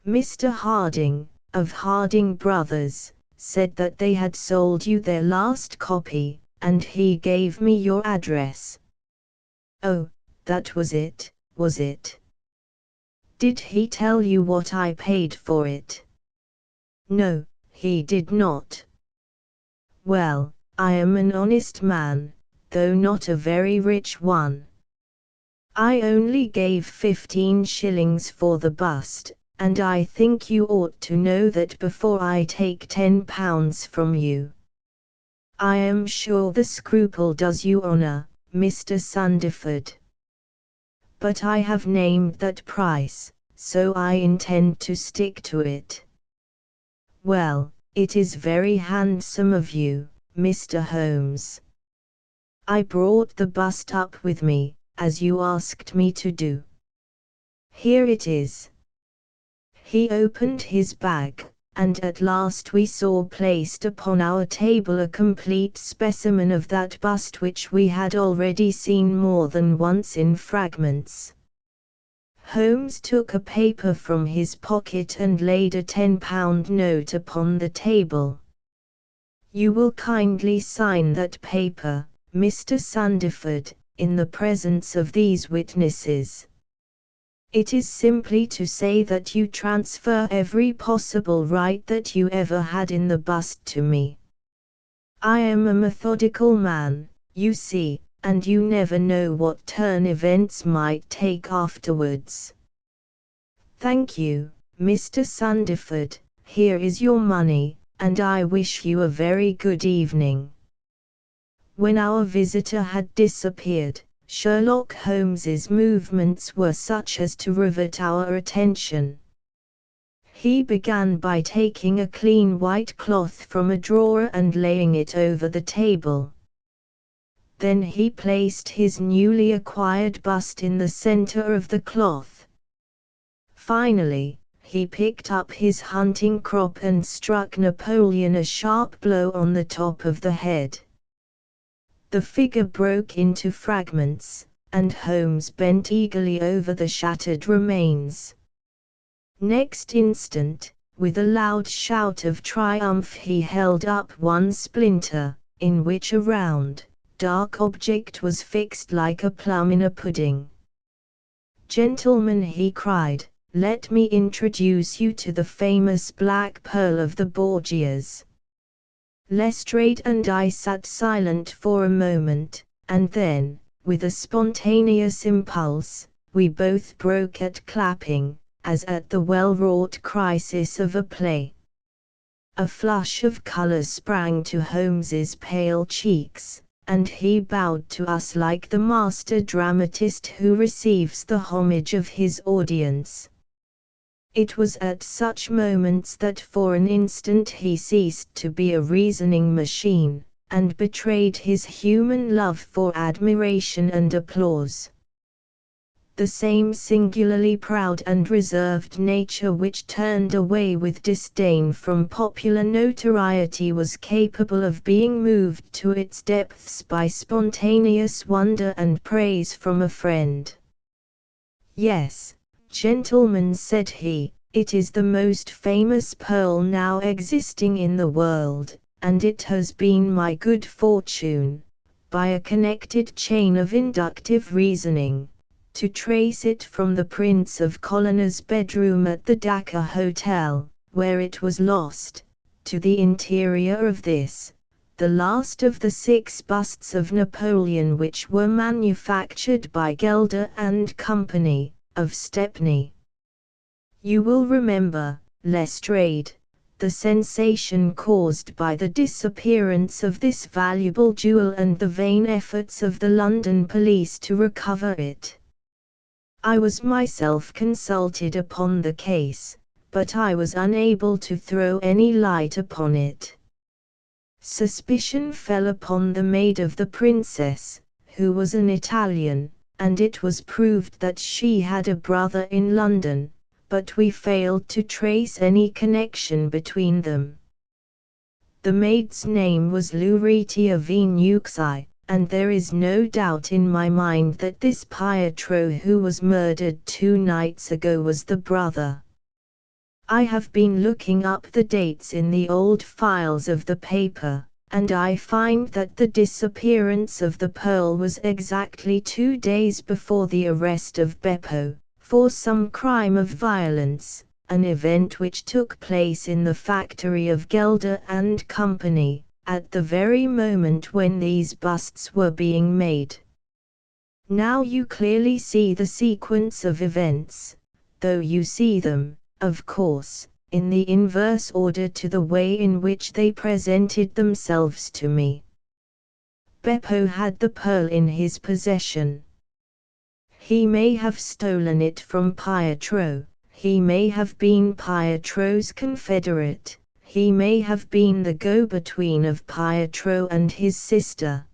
Mr. Harding, of Harding Brothers, said that they had sold you their last copy, and he gave me your address." "Oh, that was it, was it?" Did he tell you what I paid for it? No, he did not. Well, I am an honest man, though not a very rich one. I only gave 15 shillings for the bust, and I think you ought to know that before I take £10 from you. I am sure the scruple does you honour, Mr. Sandiford. But I have named that price, so I intend to stick to it. Well, it is very handsome of you, Mr. Holmes. I brought the bust up with me, as you asked me to do. Here it is. He opened his bag, and at last we saw placed upon our table a complete specimen of that bust which we had already seen more than once in fragments. Holmes took a paper from his pocket and laid a £10 note upon the table. You will kindly sign that paper, Mr. Sandiford, in the presence of these witnesses. It is simply to say that you transfer every possible right that you ever had in the bust to me. I am a methodical man, you see, and you never know what turn events might take afterwards. Thank you, Mr. Sandiford, here is your money, and I wish you a very good evening. When our visitor had disappeared, Sherlock Holmes's movements were such as to rivet our attention. He began by taking a clean white cloth from a drawer and laying it over the table. Then he placed his newly acquired bust in the center of the cloth. Finally, he picked up his hunting crop and struck Napoleon a sharp blow on the top of the head. The figure broke into fragments, and Holmes bent eagerly over the shattered remains. Next instant, with a loud shout of triumph, he held up one splinter, in which a round, dark object was fixed like a plum in a pudding. "Gentlemen," he cried, "let me introduce you to the famous Black Pearl of the Borgias." Lestrade and I sat silent for a moment, and then, with a spontaneous impulse, we both broke at clapping, as at the well-wrought crisis of a play. A flush of colour sprang to Holmes's pale cheeks, and he bowed to us like the master dramatist who receives the homage of his audience. It was at such moments that for an instant he ceased to be a reasoning machine, and betrayed his human love for admiration and applause. The same singularly proud and reserved nature which turned away with disdain from popular notoriety was capable of being moved to its depths by spontaneous wonder and praise from a friend. "Yes, gentlemen," said he, "it is the most famous pearl now existing in the world, and it has been my good fortune, by a connected chain of inductive reasoning, to trace it from the Prince of Colonna's bedroom at the Dhaka Hotel, where it was lost, to the interior of this, the last of the 6 busts of Napoleon which were manufactured by Gelder and Company, of Stepney. You will remember, Lestrade, the sensation caused by the disappearance of this valuable jewel and the vain efforts of the London police to recover it. I was myself consulted upon the case, but I was unable to throw any light upon it. Suspicion fell upon the maid of the princess, who was an Italian, and it was proved that she had a brother in London, but we failed to trace any connection between them. The maid's name was Lucretia Venuxi, and there is no doubt in my mind that this Pietro who was murdered 2 nights ago was the brother. I have been looking up the dates in the old files of the paper, and I find that the disappearance of the pearl was exactly 2 days before the arrest of Beppo, for some crime of violence, an event which took place in the factory of Gelder and Company, at the very moment when these busts were being made. Now you clearly see the sequence of events, though you see them, of course, in the inverse order to the way in which they presented themselves to me. Beppo had the pearl in his possession. He may have stolen it from Pietro, he may have been Pietro's confederate, he may have been the go-between of Pietro and his sister.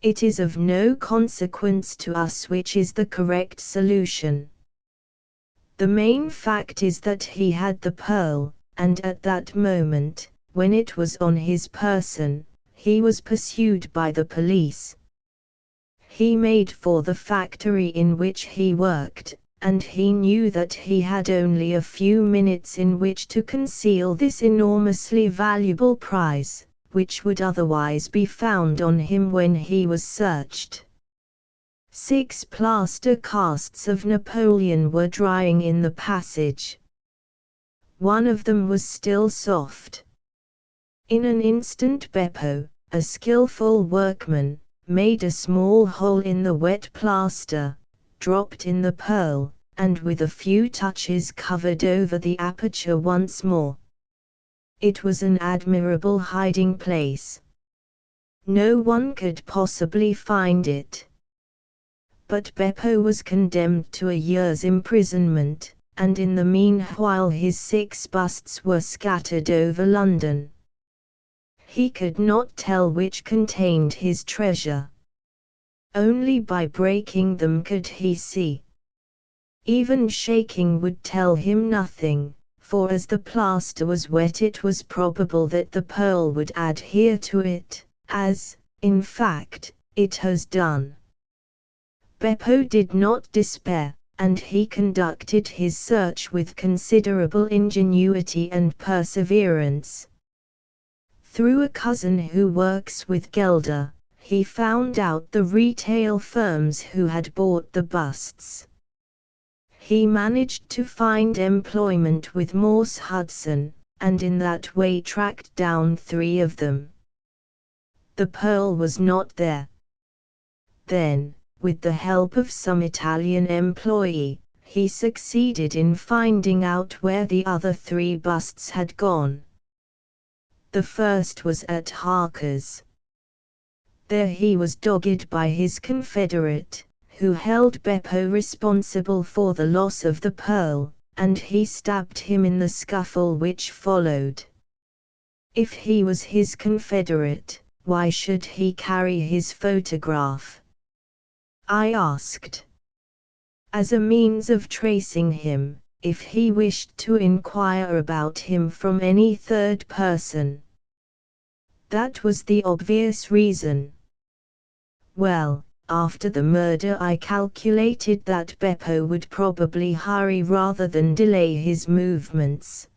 It is of no consequence to us which is the correct solution. The main fact is that he had the pearl, and at that moment, when it was on his person, he was pursued by the police. He made for the factory in which he worked, and he knew that he had only a few minutes in which to conceal this enormously valuable prize, which would otherwise be found on him when he was searched. 6 plaster casts of Napoleon were drying in the passage. One of them was still soft. In an instant Beppo, a skillful workman, made a small hole in the wet plaster, dropped in the pearl, and with a few touches covered over the aperture once more. It was an admirable hiding place. No one could possibly find it. But Beppo was condemned to a year's imprisonment, and in the meanwhile his 6 busts were scattered over London. He could not tell which contained his treasure. Only by breaking them could he see. Even shaking would tell him nothing, for as the plaster was wet it was probable that the pearl would adhere to it, as, in fact, it has done. Beppo did not despair, and he conducted his search with considerable ingenuity and perseverance. Through a cousin who works with Gelder, he found out the retail firms who had bought the busts. He managed to find employment with Morse Hudson, and in that way tracked down 3 of them. The pearl was not there. Then, with the help of some Italian employee, he succeeded in finding out where the other 3 busts had gone. The first was at Harker's. There he was dogged by his confederate, who held Beppo responsible for the loss of the pearl, and he stabbed him in the scuffle which followed. If he was his confederate, why should he carry his photograph? I asked. As a means of tracing him, if he wished to inquire about him from any third person. That was the obvious reason. Well, after the murder I calculated that Beppo would probably hurry rather than delay his movements.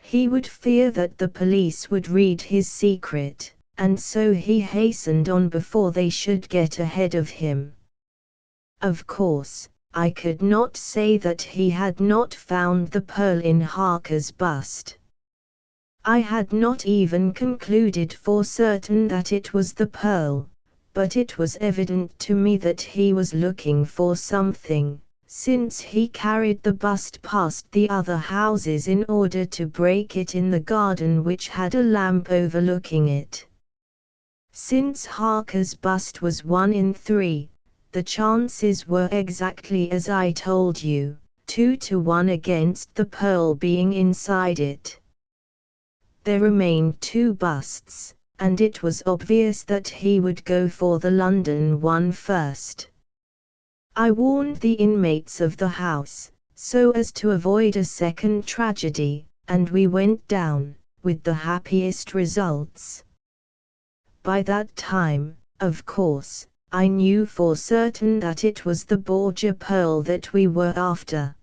He would fear that the police would read his secret, and so he hastened on before they should get ahead of him. Of course, I could not say that he had not found the pearl in Harker's bust. I had not even concluded for certain that it was the pearl, but it was evident to me that he was looking for something, since he carried the bust past the other houses in order to break it in the garden which had a lamp overlooking it. Since Harker's bust was 1 in 3, the chances were exactly as I told you, 2 to 1 against the pearl being inside it. There remained 2 busts, and it was obvious that he would go for the London one first. I warned the inmates of the house, so as to avoid a second tragedy, and we went down, with the happiest results. By that time, of course, I knew for certain that it was the Borgia pearl that we were after.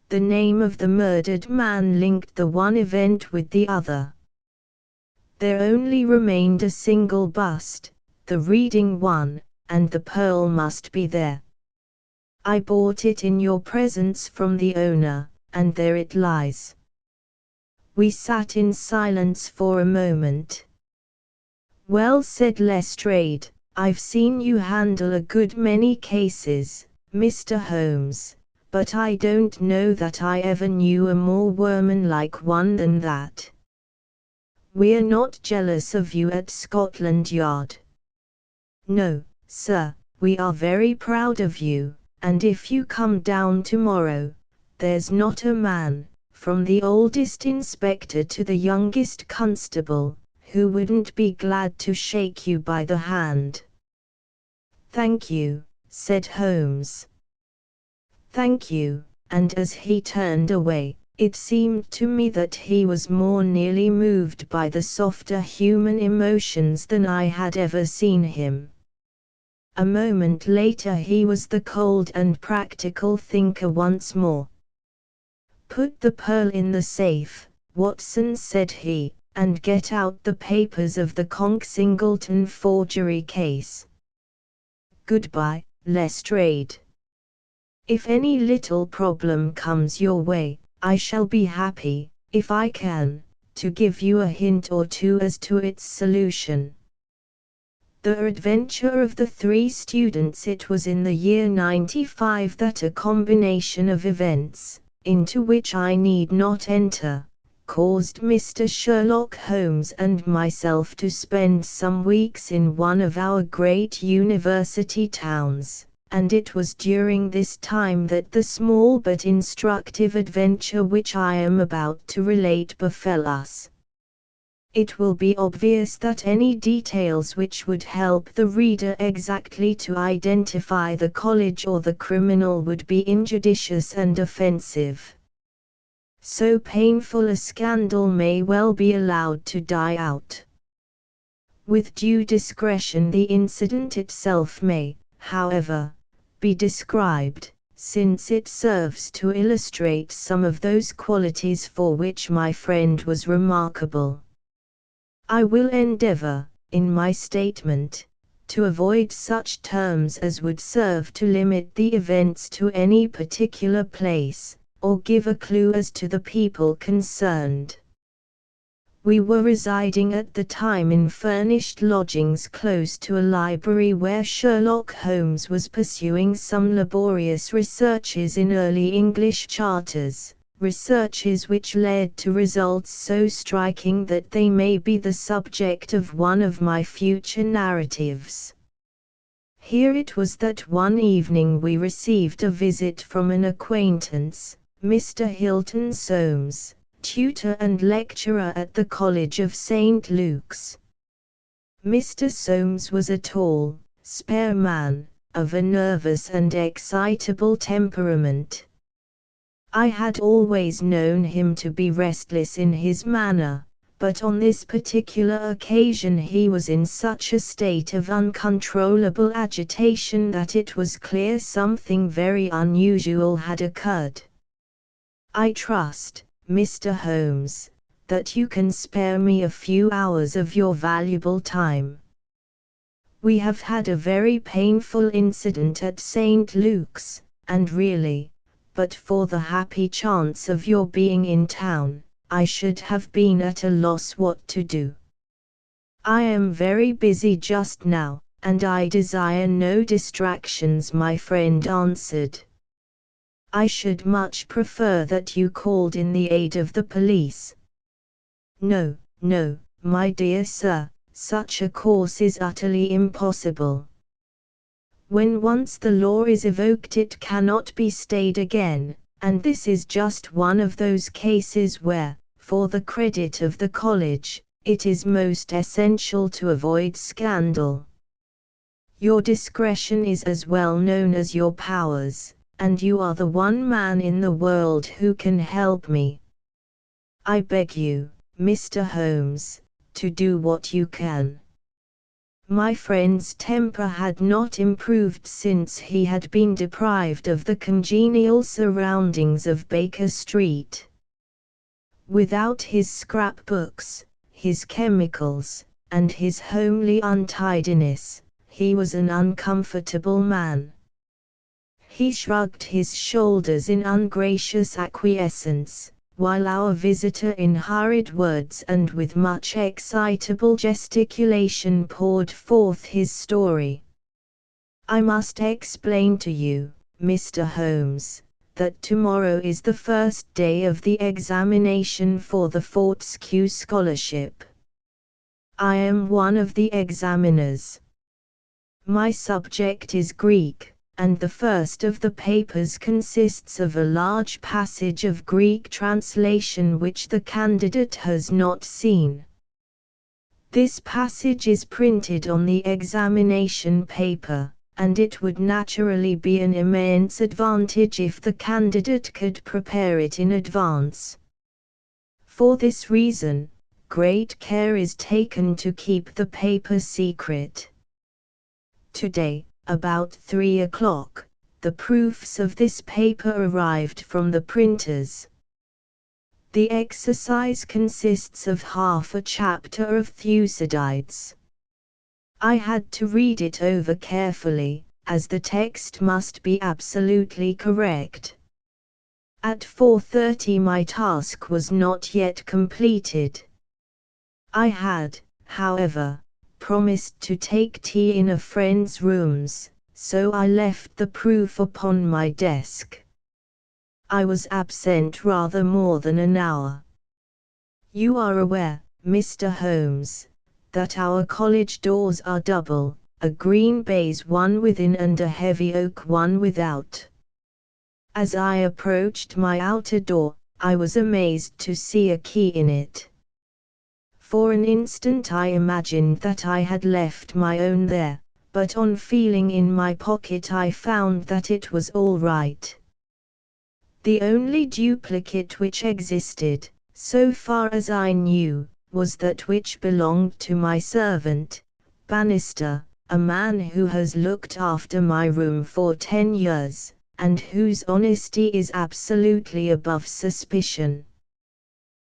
The name of the murdered man linked the one event with the other. There only remained a single bust, the reading one, and the pearl must be there. I bought it in your presence from the owner, and there it lies." We sat in silence for a moment. "Well," said Lestrade, "I've seen you handle a good many cases, Mr. Holmes, but I don't know that I ever knew a more workman-like one than that. We're not jealous of you at Scotland Yard. No, sir, we are very proud of you, and if you come down tomorrow, there's not a man, from the oldest inspector to the youngest constable, who wouldn't be glad to shake you by the hand." "Thank you," said Holmes. "Thank you," and as he turned away, it seemed to me that he was more nearly moved by the softer human emotions than I had ever seen him. A moment later he was the cold and practical thinker once more. "Put the pearl in the safe, Watson," said he, "and get out the papers of the Conk Singleton forgery case. Goodbye, Lestrade. If any little problem comes your way, I shall be happy, if I can, to give you a hint or two as to its solution." The adventure of the three students. It was in the year 95 that a combination of events, into which I need not enter, caused Mr. Sherlock Holmes and myself to spend some weeks in one of our great university towns, and it was during this time that the small but instructive adventure which I am about to relate befell us. It will be obvious that any details which would help the reader exactly to identify the college or the criminal would be injudicious and offensive. So painful a scandal may well be allowed to die out. With due discretion the incident itself may, however, be described, since it serves to illustrate some of those qualities for which my friend was remarkable. I will endeavor, in my statement, to avoid such terms as would serve to limit the events to any particular place, or give a clue as to the people concerned. We were residing at the time in furnished lodgings close to a library where Sherlock Holmes was pursuing some laborious researches in early English charters, researches which led to results so striking that they may be the subject of one of my future narratives. Here it was that one evening we received a visit from an acquaintance, Mr. Hilton Soames, tutor and lecturer at the College of St. Luke's. Mr. Soames was a tall, spare man, of a nervous and excitable temperament. I had always known him to be restless in his manner, but on this particular occasion he was in such a state of uncontrollable agitation that it was clear something very unusual had occurred. "I trust, Mr. Holmes, that you can spare me a few hours of your valuable time. We have had a very painful incident at St. Luke's, and really, but for the happy chance of your being in town, I should have been at a loss what to do. I am very busy just now, and I desire no distractions," my friend answered. "I should much prefer that you called in the aid of the police." "No, no, my dear sir, such a course is utterly impossible. When once the law is evoked it cannot be stayed again, and this is just one of those cases where, for the credit of the college, it is most essential to avoid scandal. Your discretion is as well known as your powers, and you are the one man in the world who can help me. I beg you, Mr. Holmes, to do what you can." My friend's temper had not improved since he had been deprived of the congenial surroundings of Baker Street. Without his scrapbooks, his chemicals, and his homely untidiness, he was an uncomfortable man. He shrugged his shoulders in ungracious acquiescence, while our visitor in hurried words and with much excitable gesticulation poured forth his story. "I must explain to you, Mr. Holmes, that tomorrow is the first day of the examination for the Fortescue Scholarship. I am one of the examiners. My subject is Greek, and the first of the papers consists of a large passage of Greek translation which the candidate has not seen. This passage is printed on the examination paper, and it would naturally be an immense advantage if the candidate could prepare it in advance. For this reason, great care is taken to keep the paper secret. Today, about 3 o'clock, the proofs of this paper arrived from the printers. The exercise consists of half a chapter of Thucydides. I had to read it over carefully, as the text must be absolutely correct. At 4:30 my task was not yet completed. I had, however, promised to take tea in a friend's rooms, so I left the proof upon my desk. I was absent rather more than an hour. You are aware, Mr. Holmes, that our college doors are double, a green baize one within and a heavy oak one without. As I approached my outer door, I was amazed to see a key in it. For an instant I imagined that I had left my own there, but on feeling in my pocket I found that it was all right. The only duplicate which existed, so far as I knew, was that which belonged to my servant, Bannister, a man who has looked after my room for 10 years, and whose honesty is absolutely above suspicion.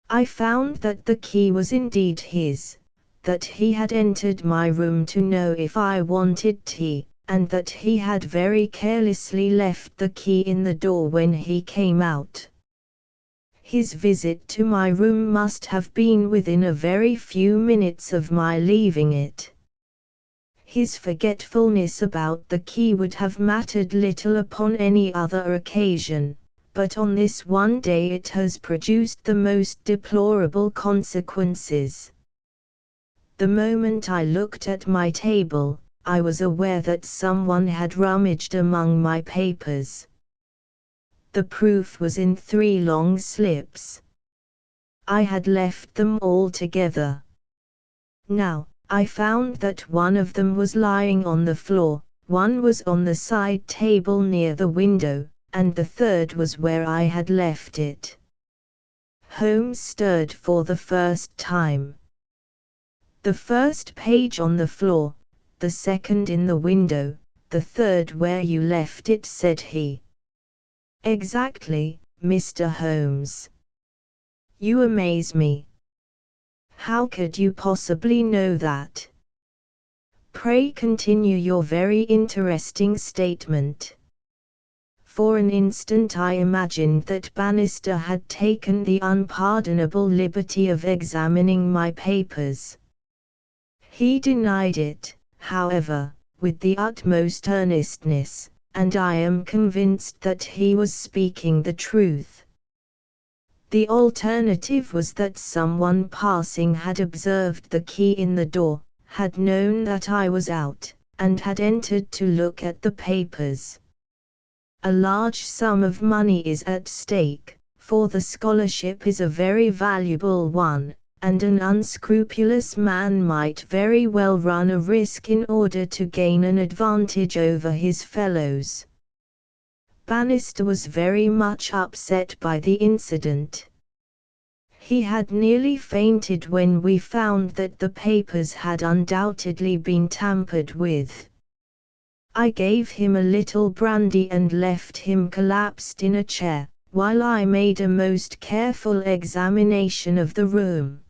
I found that the key was indeed his, that he had entered my room to know if I wanted tea, and that he had very carelessly left the key in the door when he came out. His visit to my room must have been within a very few minutes of my leaving it. His forgetfulness about the key would have mattered little upon any other occasion, but on this one day it has produced the most deplorable consequences. The moment I looked at my table, I was aware that someone had rummaged among my papers. The proof was in 3 long slips. I had left them all together. Now, I found that one of them was lying on the floor, one was on the side table near the window, and the third was where I had left it. Holmes stirred for the first time. The first page on the floor, the second in the window, the third where you left it, said he. Exactly, Mr. Holmes. You amaze me. How could you possibly know that? Pray continue your very interesting statement. For an instant I imagined that Bannister had taken the unpardonable liberty of examining my papers. He denied it, however, with the utmost earnestness, and I am convinced that he was speaking the truth. The alternative was that someone passing had observed the key in the door, had known that I was out, and had entered to look at the papers. A large sum of money is at stake, for the scholarship is a very valuable one, and an unscrupulous man might very well run a risk in order to gain an advantage over his fellows. Bannister was very much upset by the incident. He had nearly fainted when we found that the papers had undoubtedly been tampered with. I gave him a little brandy and left him collapsed in a chair, while I made a most careful examination of the room.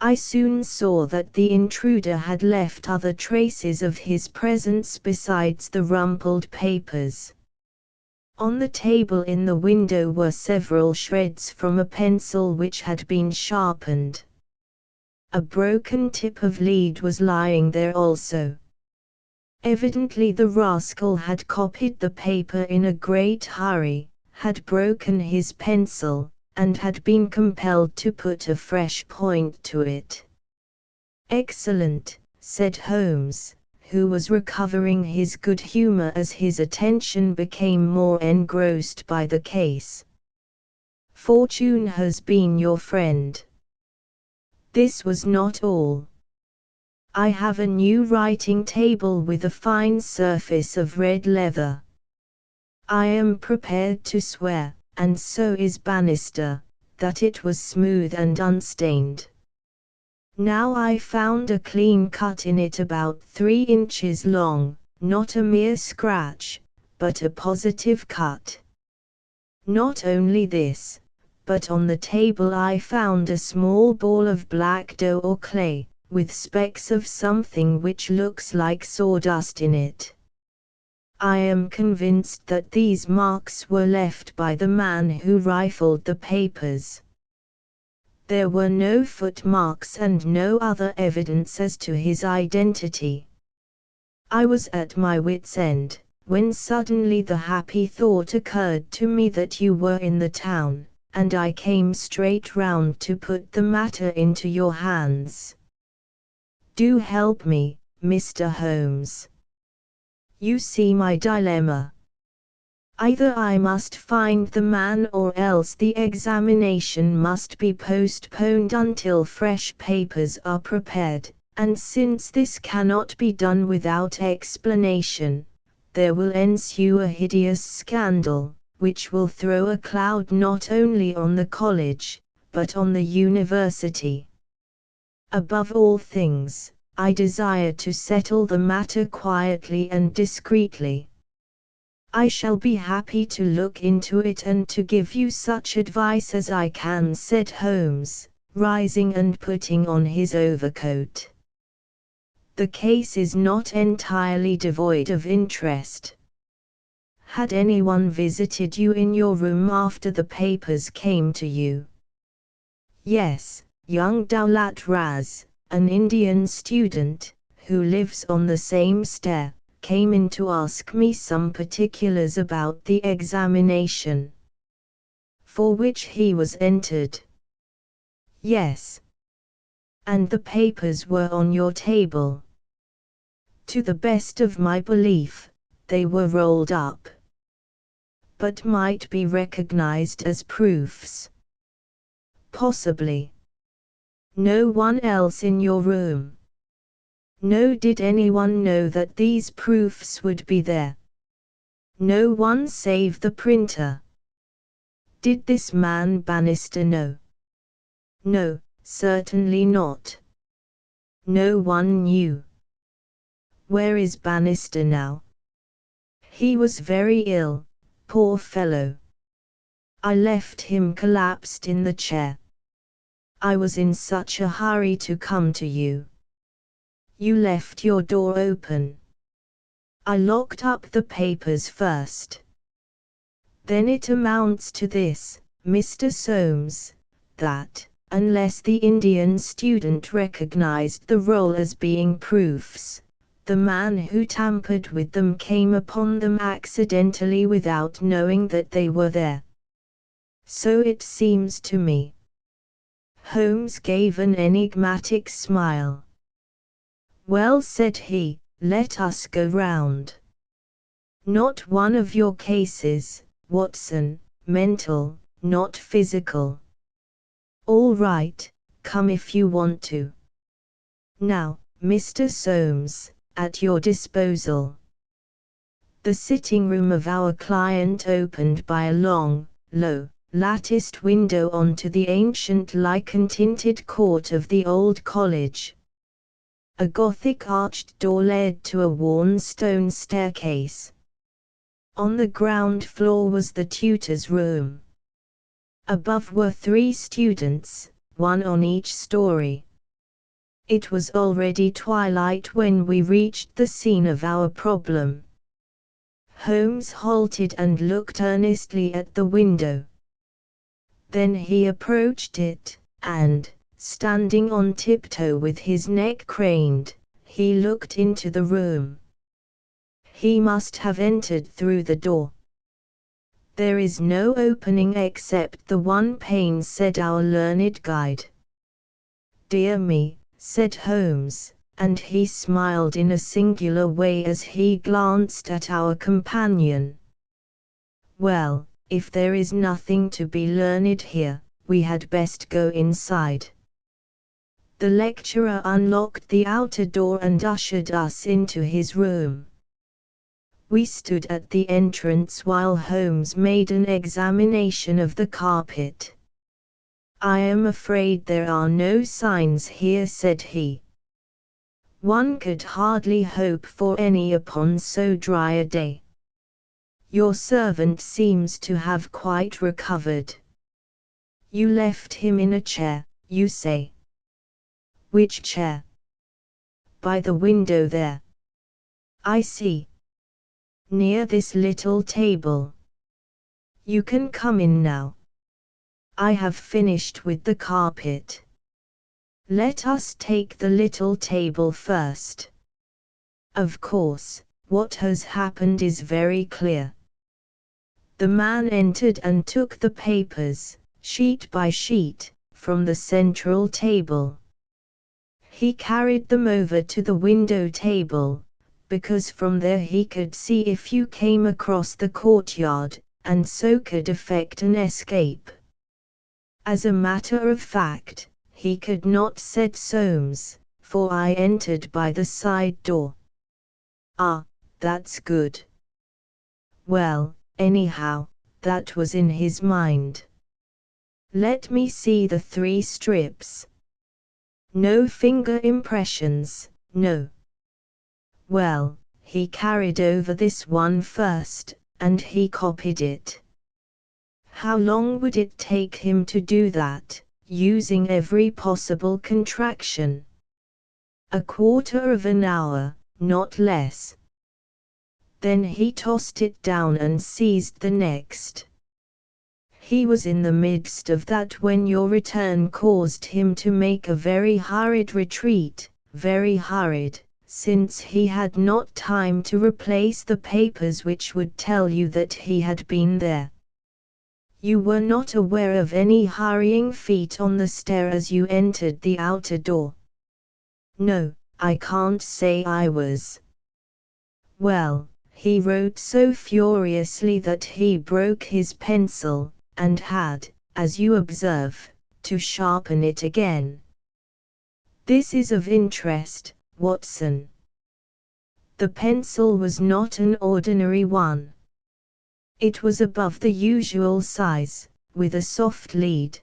I soon saw that the intruder had left other traces of his presence besides the rumpled papers. On the table in the window were several shreds from a pencil which had been sharpened. A broken tip of lead was lying there also. Evidently the rascal had copied the paper in a great hurry, had broken his pencil, and had been compelled to put a fresh point to it. "Excellent," said Holmes, who was recovering his good humor as his attention became more engrossed by the case. "Fortune has been your friend." This was not all. "I have a new writing table with a fine surface of red leather. I am prepared to swear, and so is Bannister, that it was smooth and unstained. Now I found a clean cut in it about 3 inches long, not a mere scratch, but a positive cut. Not only this, but on the table I found a small ball of black dough or clay, with specks of something which looks like sawdust in it. I am convinced that these marks were left by the man who rifled the papers. There were no footmarks and no other evidence as to his identity. I was at my wit's end, when suddenly the happy thought occurred to me that you were in the town, and I came straight round to put the matter into your hands. Do help me, Mr. Holmes. You see my dilemma. Either I must find the man or else the examination must be postponed until fresh papers are prepared, and since this cannot be done without explanation, there will ensue a hideous scandal, which will throw a cloud not only on the college, but on the university. Above all things, I desire to settle the matter quietly and discreetly. I shall be happy to look into it and to give you such advice as I can," said Holmes, rising and putting on his overcoat. "The case is not entirely devoid of interest. Had anyone visited you in your room after the papers came to you?" "Yes, young Daulat Raz, an Indian student, who lives on the same stair, came in to ask me some particulars about the examination." "For which he was entered?" "Yes." "And the papers were on your table?" "To the best of my belief, they were rolled up." "But might be recognized as proofs?" "Possibly." "No one else in your room?" "No." "Did anyone know that these proofs would be there?" "No one save the printer." "Did this man Bannister know?" "No, certainly not." "No one knew." "Where is Bannister now?" "He was very ill, poor fellow. I left him collapsed in the chair. I was in such a hurry to come to you." "You left your door open?" "I locked up the papers first." "Then it amounts to this, Mr. Soames, that, unless the Indian student recognized the roll as being proofs, the man who tampered with them came upon them accidentally without knowing that they were there. So it seems to me." Holmes gave an enigmatic smile. "Well," said he, "let us go round. Not one of your cases, Watson, mental, not physical." "All right, come if you want to. Now, Mr. Soames, at your disposal." The sitting room of our client opened by a long, low, latticed window onto the ancient lichen-tinted court of the old college. A Gothic arched door led to a worn stone staircase. On the ground floor was the tutor's room. Above were 3 students, one on each story. It was already twilight when we reached the scene of our problem. Holmes halted and looked earnestly at the window. Then he approached it, and, standing on tiptoe with his neck craned, he looked into the room. He must have entered through the door. There is no opening except the one pane, said our learned guide. Dear me, said Holmes, and he smiled in a singular way as he glanced at our companion. Well, if there is nothing to be learned here, we had best go inside. The lecturer unlocked the outer door and ushered us into his room. We stood at the entrance while Holmes made an examination of the carpet. I am afraid there are no signs here, said he. One could hardly hope for any upon so dry a day. Your servant seems to have quite recovered. You left him in a chair, you say? Which chair? By the window there. I see. Near this little table. You can come in now. I have finished with the carpet. Let us take the little table first. Of course, what has happened is very clear. The man entered and took the papers, sheet by sheet, from the central table. He carried them over to the window table, because from there he could see if you came across the courtyard, and so could effect an escape. As a matter of fact, he could not, said Soames, for I entered by the side door. Ah, that's good. Well, anyhow, that was in his mind. Let me see the 3 strips. No finger impressions, no. Well, he carried over this one first, and he copied it. How long would it take him to do that, using every possible contraction? A quarter of an hour, not less. Then he tossed it down and seized the next. He was in the midst of that when your return caused him to make a very hurried retreat, very hurried, since he had not time to replace the papers which would tell you that he had been there. You were not aware of any hurrying feet on the stair as you entered the outer door? No, I can't say I was. Well, he wrote so furiously that he broke his pencil, and had, as you observe, to sharpen it again. This is of interest, Watson. The pencil was not an ordinary one. It was above the usual size, with a soft lead,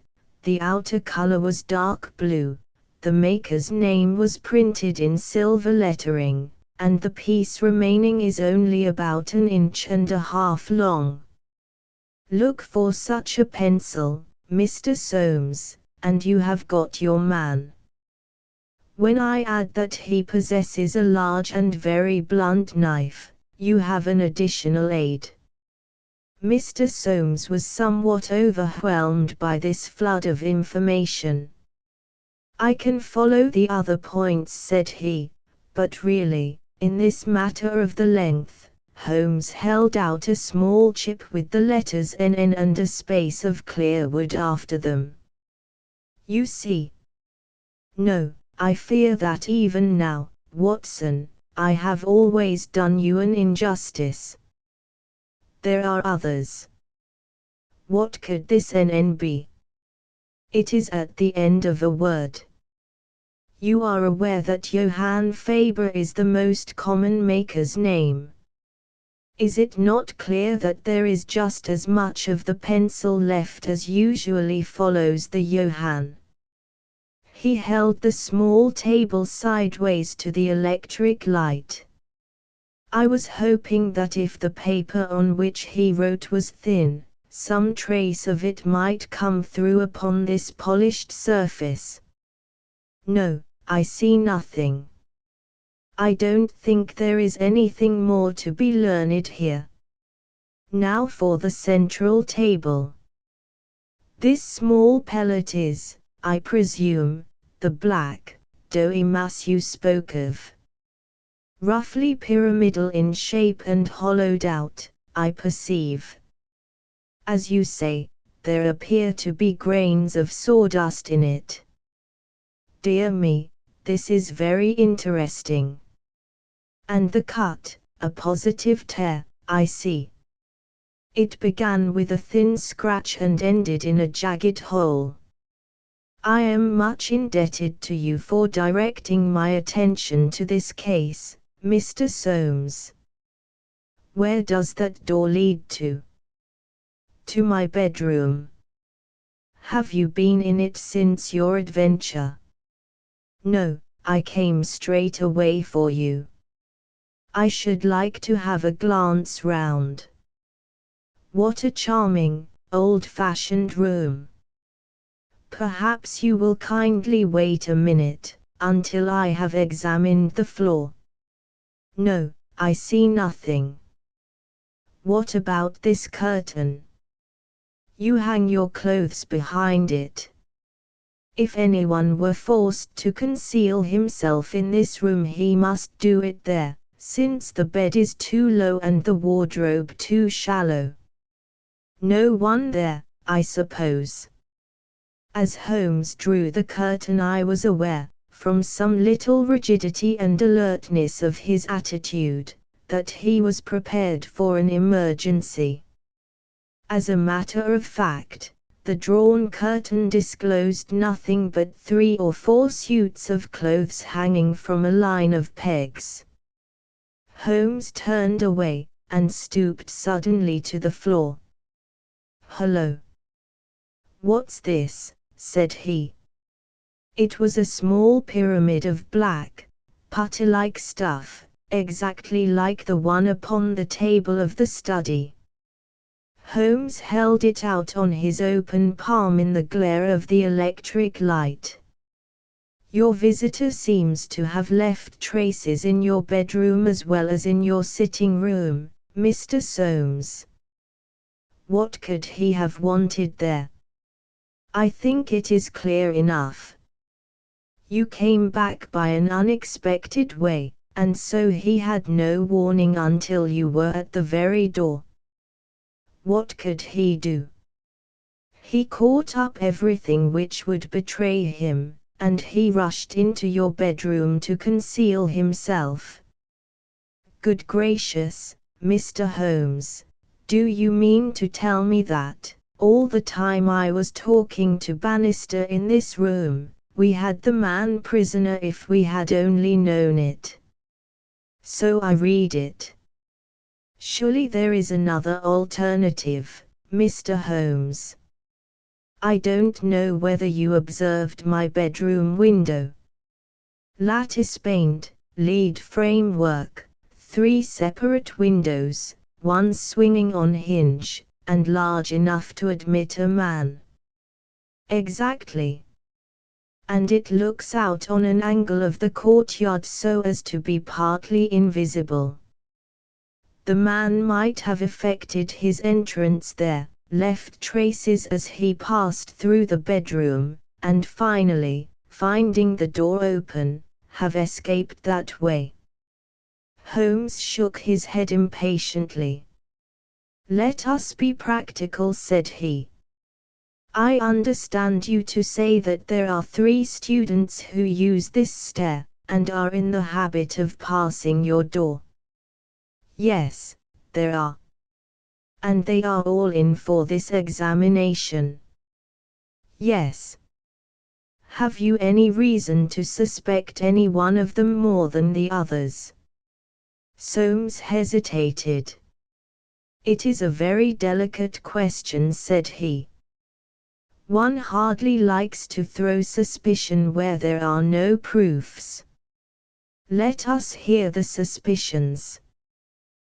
the outer color was dark blue, the maker's name was printed in silver lettering, and the piece remaining is only about 1.5 inches long. Look for such a pencil, Mr. Soames, and you have got your man. When I add that he possesses a large and very blunt knife, you have an additional aid. Mr. Soames was somewhat overwhelmed by this flood of information. I can follow the other points, said he, but really, in this matter of the length, Holmes held out a small chip with the letters NN and a space of clear wood after them. You see? No, I fear that even now, Watson, I have always done you an injustice. There are others. What could this NN be? It is at the end of a word. You are aware that Johann Faber is the most common maker's name. Is it not clear that there is just as much of the pencil left as usually follows the Johann? He held the small table sideways to the electric light. I was hoping that if the paper on which he wrote was thin, some trace of it might come through upon this polished surface. No, I see nothing. I don't think there is anything more to be learned here. Now for the central table. This small pellet is, I presume, the black, doughy mass you spoke of. Roughly pyramidal in shape and hollowed out, I perceive. As you say, there appear to be grains of sawdust in it. Dear me, this is very interesting. And the cut, a positive tear, I see. It began with a thin scratch and ended in a jagged hole. I am much indebted to you for directing my attention to this case, Mr. Soames. Where does that door lead to? To my bedroom. Have you been in it since your adventure? No, I came straight away for you. I should like to have a glance round. What a charming, old-fashioned room. Perhaps you will kindly wait a minute, until I have examined the floor. No, I see nothing. What about this curtain? You hang your clothes behind it. If anyone were forced to conceal himself in this room, he must do it there, since the bed is too low and the wardrobe too shallow. No one there, I suppose. As Holmes drew the curtain, I was aware, from some little rigidity and alertness of his attitude, that he was prepared for an emergency. As a matter of fact, the drawn curtain disclosed nothing but 3 or 4 suits of clothes hanging from a line of pegs. Holmes turned away, and stooped suddenly to the floor. "Hullo! What's this?" said he. It was a small pyramid of black, putty-like stuff, exactly like the one upon the table of the study. Holmes held it out on his open palm in the glare of the electric light. "Your visitor seems to have left traces in your bedroom as well as in your sitting room, Mr. Soames. What could he have wanted there? I think it is clear enough. You came back by an unexpected way, and so he had no warning until you were at the very door. What could he do? He caught up everything which would betray him, and he rushed into your bedroom to conceal himself." "Good gracious, Mr. Holmes, do you mean to tell me that, all the time I was talking to Bannister in this room, we had the man prisoner if we had only known it?" "So I read it. Surely there is another alternative, Mr. Holmes. I don't know whether you observed my bedroom window. Lattice-paned, lead framework, 3 separate windows, one swinging on hinge, and large enough to admit a man." "Exactly. And it looks out on an angle of the courtyard so as to be partly invisible. The man might have effected his entrance there, left traces as he passed through the bedroom, and finally, finding the door open, have escaped that way." Holmes shook his head impatiently. "Let us be practical," said he. "I understand you to say that there are 3 students who use this stair, and are in the habit of passing your door." "Yes, there are. And they are all in for this examination." "Yes." "Have you any reason to suspect any one of them more than the others?" Soames hesitated. "It is a very delicate question," said he. "One hardly likes to throw suspicion where there are no proofs. Let us hear the suspicions.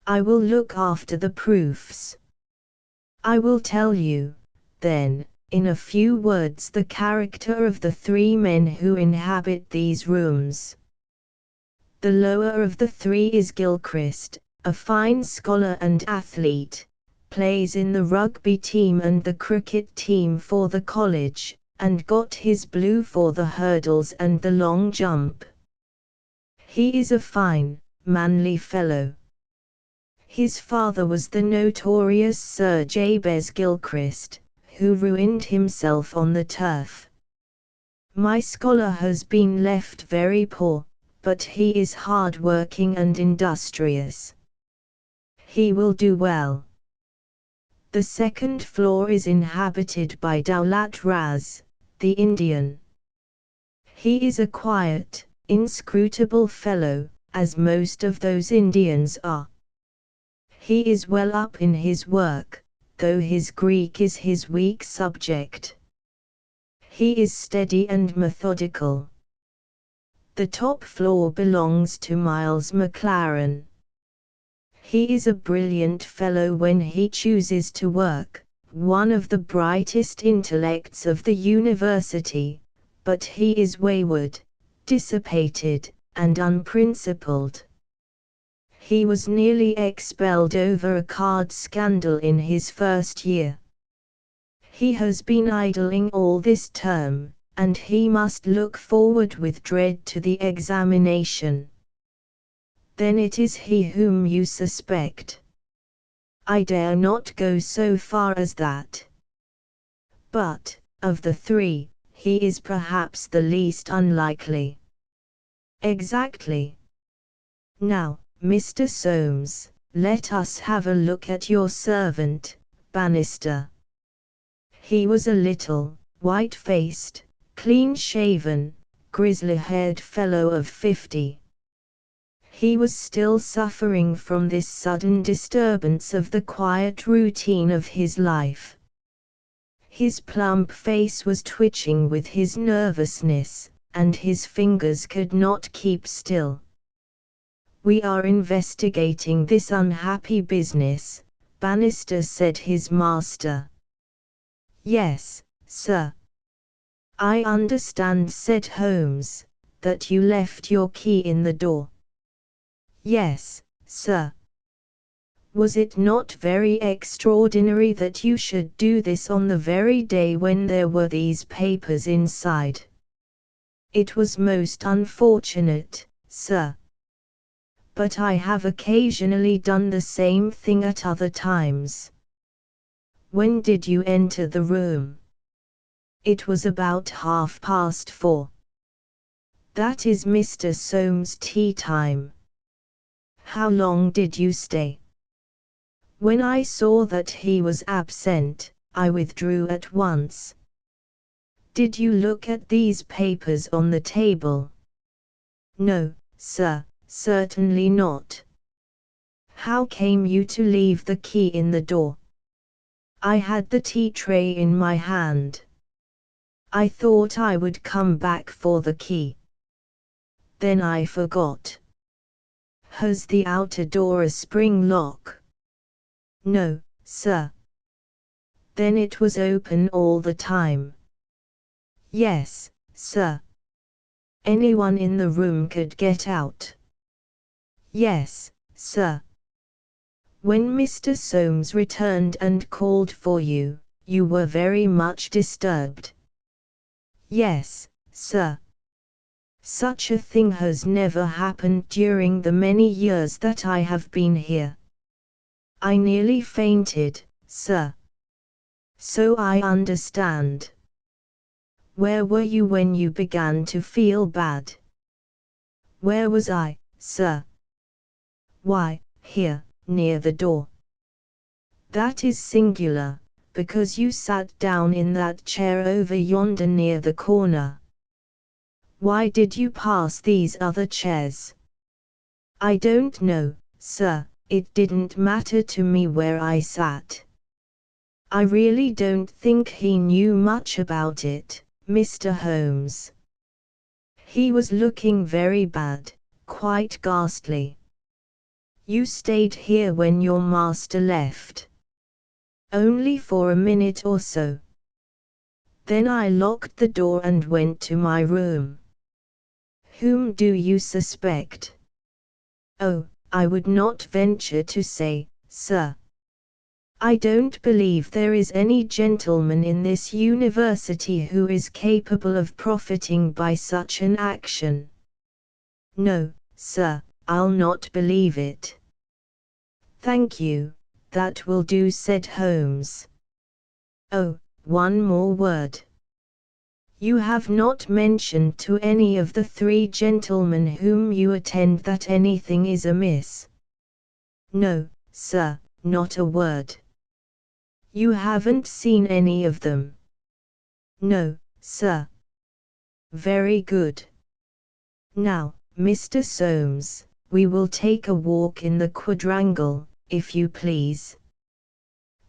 I will look after the proofs. I will tell you, then, in a few words the character of the 3 men who inhabit these rooms. The lower of the 3 is Gilchrist, a fine scholar and athlete, plays in the rugby team and the cricket team for the college, and got his blue for the hurdles and the long jump. He is a fine, manly fellow. His father was the notorious Sir Jabez Gilchrist, who ruined himself on the turf. My scholar has been left very poor, but he is hard-working and industrious. He will do well. The second floor is inhabited by Daulat Raz, the Indian. He is a quiet, inscrutable fellow, as most of those Indians are. He is well up in his work, though his Greek is his weak subject. He is steady and methodical. The top floor belongs to Miles Maclaren. He is a brilliant fellow when he chooses to work, one of the brightest intellects of the university, but he is wayward, dissipated, and unprincipled. He was nearly expelled over a card scandal in his first year. He has been idling all this term, and he must look forward with dread to the examination. Then it is he whom you suspect. I dare not go so far as that. But, of the three, he is perhaps the least unlikely. Exactly. Now, Mr. Soames, let us have a look at your servant, Bannister. He was a little, white-faced, clean-shaven, grizzly-haired fellow of 50. He was still suffering from this sudden disturbance of the quiet routine of his life. His plump face was twitching with his nervousness, and his fingers could not keep still. "We are investigating this unhappy business," Bannister said his master. "Yes, sir." "I understand," said Holmes, "that you left your key in the door." "Yes, sir." "Was it not very extraordinary that you should do this on the very day when there were these papers inside?" "It was most unfortunate, sir. But I have occasionally done the same thing at other times." "When did you enter the room?" "It was about 4:30. "That is Mr. Soames' tea time." "How long did you stay?" "When I saw that he was absent, I withdrew at once." "Did you look at these papers on the table?" "No, sir, certainly not." "How came you to leave the key in the door?" "I had the tea tray in my hand. I thought I would come back for the key. Then I forgot." "Has the outer door a spring lock?" "No, sir." "Then it was open all the time?" "Yes, sir." "Anyone in the room could get out?" "Yes, sir." "When Mr. Soames returned and called for you, you were very much disturbed?" "Yes, sir." "Such a thing has never happened during the many years that I have been here." "I nearly fainted, sir." "So I understand." "Where were you when you began to feel bad?" "Where was I, sir?" "Why, here, near the door." "That is singular, because you sat down in that chair over yonder near the corner. Why did you pass these other chairs?" "I don't know, sir, it didn't matter to me where I sat." "I really don't think he knew much about it, Mr. Holmes." "He was looking very bad, quite ghastly." "You stayed here when your master left?" "Only for a minute or so. Then I locked the door and went to my room." "Whom do you suspect?" "Oh, I would not venture to say, sir." I don't believe there is any gentleman in this university who is capable of profiting by such an action. No, sir, I'll not believe it. Thank you, that will do, said Holmes. Oh, one more word. You have not mentioned to any of the three gentlemen whom you attend that anything is amiss. No, sir, not a word. You haven't seen any of them? No, sir. Very good. Now, Mr. Soames, we will take a walk in the quadrangle, if you please.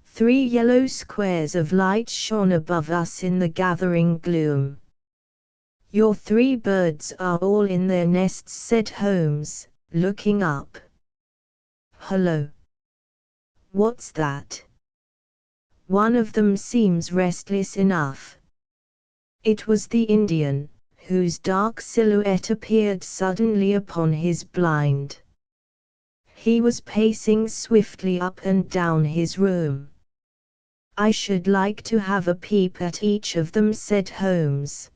3 yellow squares of light shone above us in the gathering gloom. Your 3 birds are all in their nests, said Holmes, looking up. Hullo! What's that? One of them seems restless enough. It was the Indian, whose dark silhouette appeared suddenly upon his blind. He was pacing swiftly up and down his room. I should like to have a peep at each of them, said Holmes.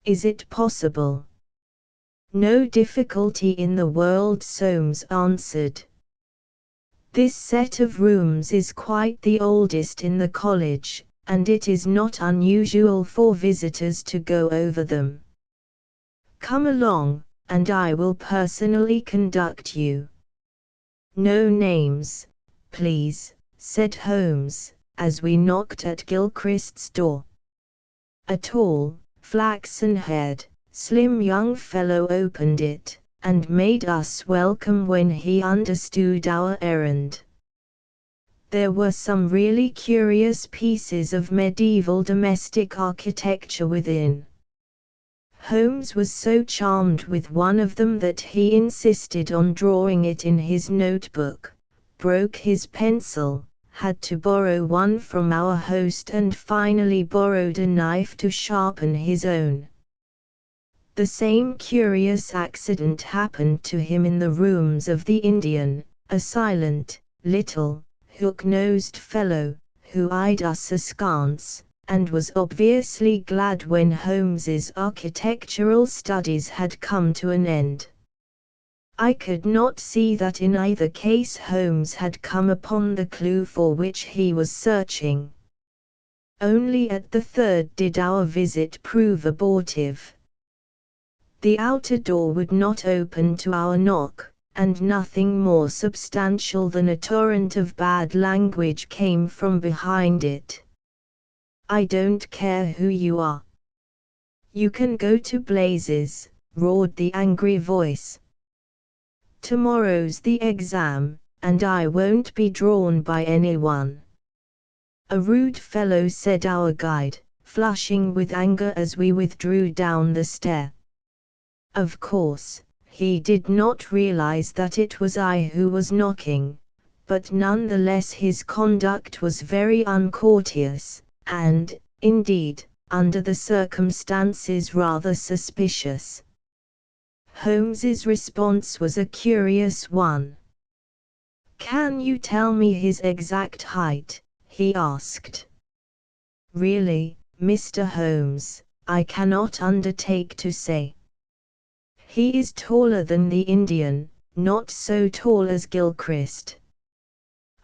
Is it possible? No difficulty in the world, Soames answered. This set of rooms is quite the oldest in the college, and it is not unusual for visitors to go over them. Come along, and I will personally conduct you. No names, please, said Holmes, as we knocked at Gilchrist's door. A tall, flaxen-haired, slim young fellow opened it, and made us welcome when he understood our errand. There were some really curious pieces of medieval domestic architecture within. Holmes was so charmed with one of them that he insisted on drawing it in his notebook, broke his pencil, had to borrow one from our host, and finally borrowed a knife to sharpen his own. The same curious accident happened to him in the rooms of the Indian, a silent, little, hook-nosed fellow, who eyed us askance, and was obviously glad when Holmes's architectural studies had come to an end. I could not see that in either case Holmes had come upon the clue for which he was searching. Only at the third did our visit prove abortive. The outer door would not open to our knock, and nothing more substantial than a torrent of bad language came from behind it. I don't care who you are. You can go to blazes, roared the angry voice. Tomorrow's the exam, and I won't be drawn by anyone. A rude fellow, said our guide, flushing with anger as we withdrew down the stair. Of course, he did not realize that it was I who was knocking, but nonetheless his conduct was very uncourteous, and, indeed, under the circumstances rather suspicious. Holmes's response was a curious one. Can you tell me his exact height? He asked. Really, Mr. Holmes, I cannot undertake to say. He is taller than the Indian, not so tall as Gilchrist.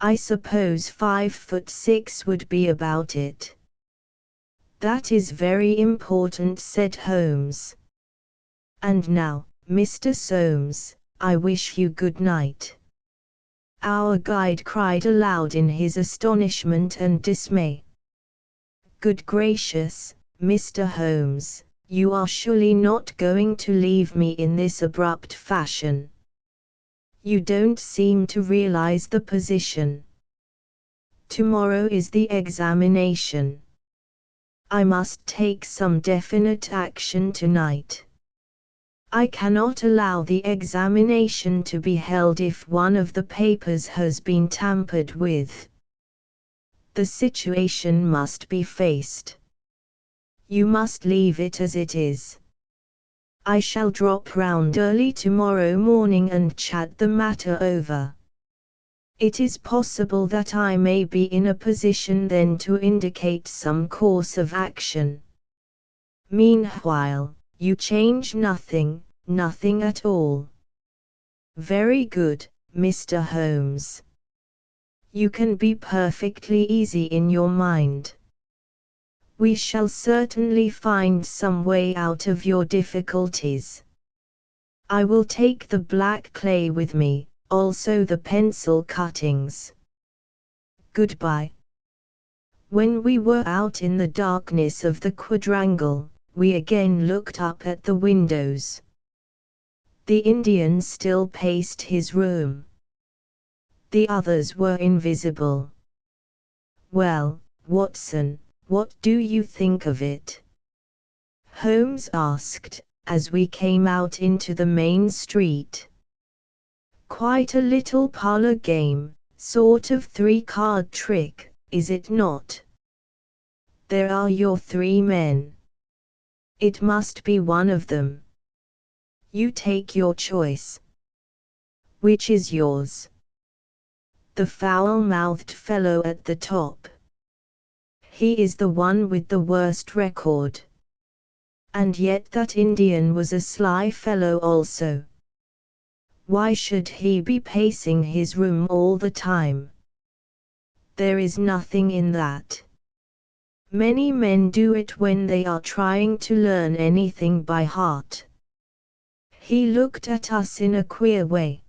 I suppose 5'6" would be about it. That is very important, said Holmes. And now, Mr. Soames, I wish you good night. Our guide cried aloud in his astonishment and dismay. Good gracious, Mr. Holmes, you are surely not going to leave me in this abrupt fashion. You don't seem to realize the position. Tomorrow is the examination. I must take some definite action tonight. I cannot allow the examination to be held if one of the papers has been tampered with. The situation must be faced. You must leave it as it is. I shall drop round early tomorrow morning and chat the matter over. It is possible that I may be in a position then to indicate some course of action. Meanwhile, you change nothing, nothing at all. Very good, Mr. Holmes. You can be perfectly easy in your mind. We shall certainly find some way out of your difficulties. I will take the black clay with me, also the pencil cuttings. Goodbye. When we were out in the darkness of the quadrangle, we again looked up at the windows. The Indian still paced his room. The others were invisible. Well, Watson, what do you think of it? Holmes asked, as we came out into the main street. Quite a little parlor game, sort of three-card trick, is it not? There are your 3 men. It must be one of them. You take your choice. Which is yours? The foul-mouthed fellow at the top. He is the one with the worst record. And yet that Indian was a sly fellow also. Why should he be pacing his room all the time? There is nothing in that. Many men do it when they are trying to learn anything by heart. He looked at us in a queer way.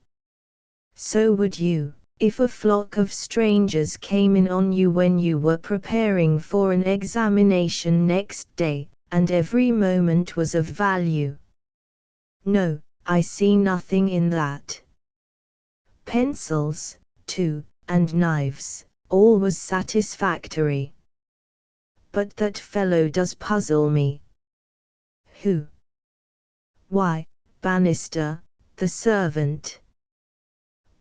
So would you, if a flock of strangers came in on you when you were preparing for an examination next day, and every moment was of value. No, I see nothing in that. Pencils, too, and knives, all was satisfactory. But that fellow does puzzle me. Who? Why, Bannister, the servant.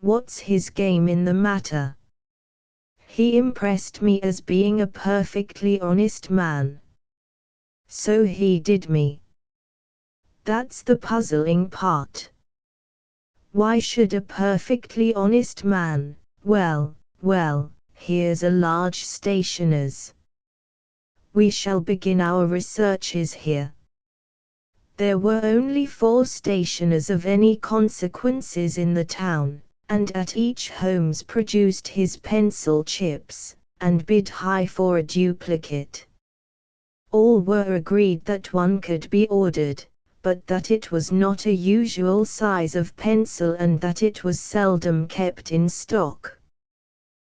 What's his game in the matter? He impressed me as being a perfectly honest man. So he did me. That's the puzzling part. Why should a perfectly honest man? Well, here's a large stationer's. We shall begin our researches here. There were only 4 stationers of any consequences in the town, and at each Holmes produced his pencil chips, and bid high for a duplicate. All were agreed that one could be ordered, but that it was not a usual size of pencil and that it was seldom kept in stock.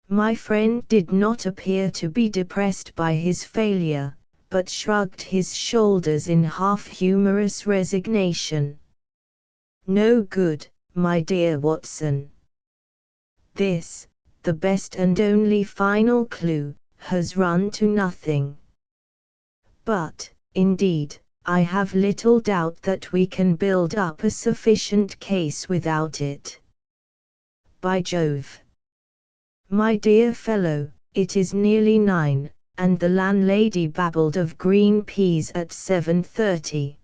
My friend did not appear to be depressed by his failure, but shrugged his shoulders in half-humorous resignation. No good, my dear Watson. This, the best and only final clue, has run to nothing. But, indeed, I have little doubt that we can build up a sufficient case without it. By Jove! My dear fellow, it is nearly 9, and the landlady babbled of green peas at 7:30.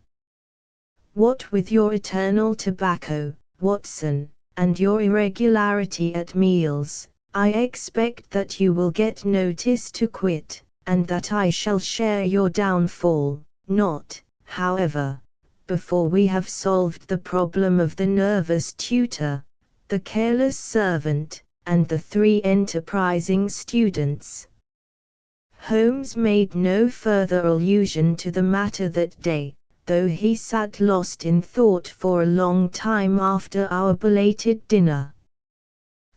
What with your eternal tobacco, Watson, and your irregularity at meals, I expect that you will get notice to quit, and that I shall share your downfall, not, however, before we have solved the problem of the nervous tutor, the careless servant, and the 3 enterprising students. Holmes made no further allusion to the matter that day, though he sat lost in thought for a long time after our belated dinner.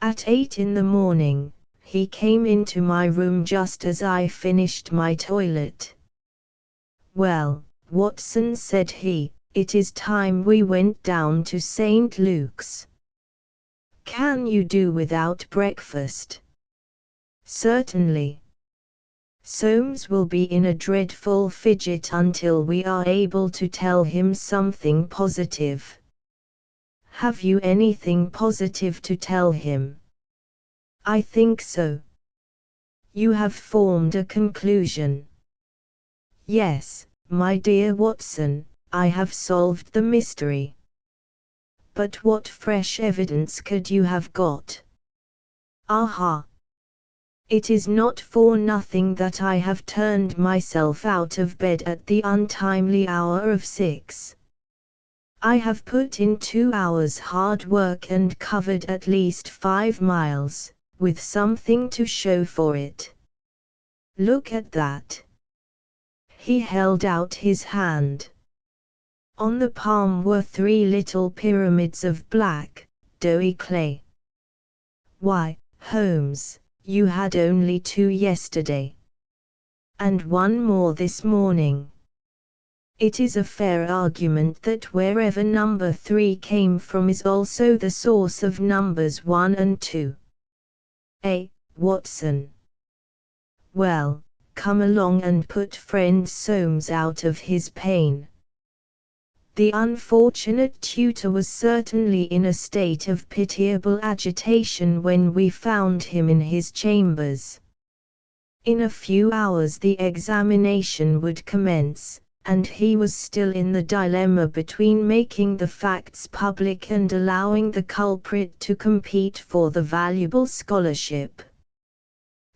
At 8 in the morning, he came into my room just as I finished my toilet. Well, Watson, said he, it is time we went down to St. Luke's. Can you do without breakfast? Certainly. Soames will be in a dreadful fidget until we are able to tell him something positive. Have you anything positive to tell him? I think so. You have formed a conclusion. Yes, my dear Watson, I have solved the mystery. But what fresh evidence could you have got? Aha! It is not for nothing that I have turned myself out of bed at the untimely hour of 6. I have put in 2 hours hard work and covered at least 5 miles, with something to show for it. Look at that. He held out his hand. On the palm were 3 little pyramids of black, doughy clay. Why, Holmes, you had only 2 yesterday. And 1 more this morning. It is a fair argument that wherever number 3 came from is also the source of numbers 1 and 2. Watson. Well, come along and put friend Soames out of his pain. The unfortunate tutor was certainly in a state of pitiable agitation when we found him in his chambers. In a few hours the examination would commence, and he was still in the dilemma between making the facts public and allowing the culprit to compete for the valuable scholarship.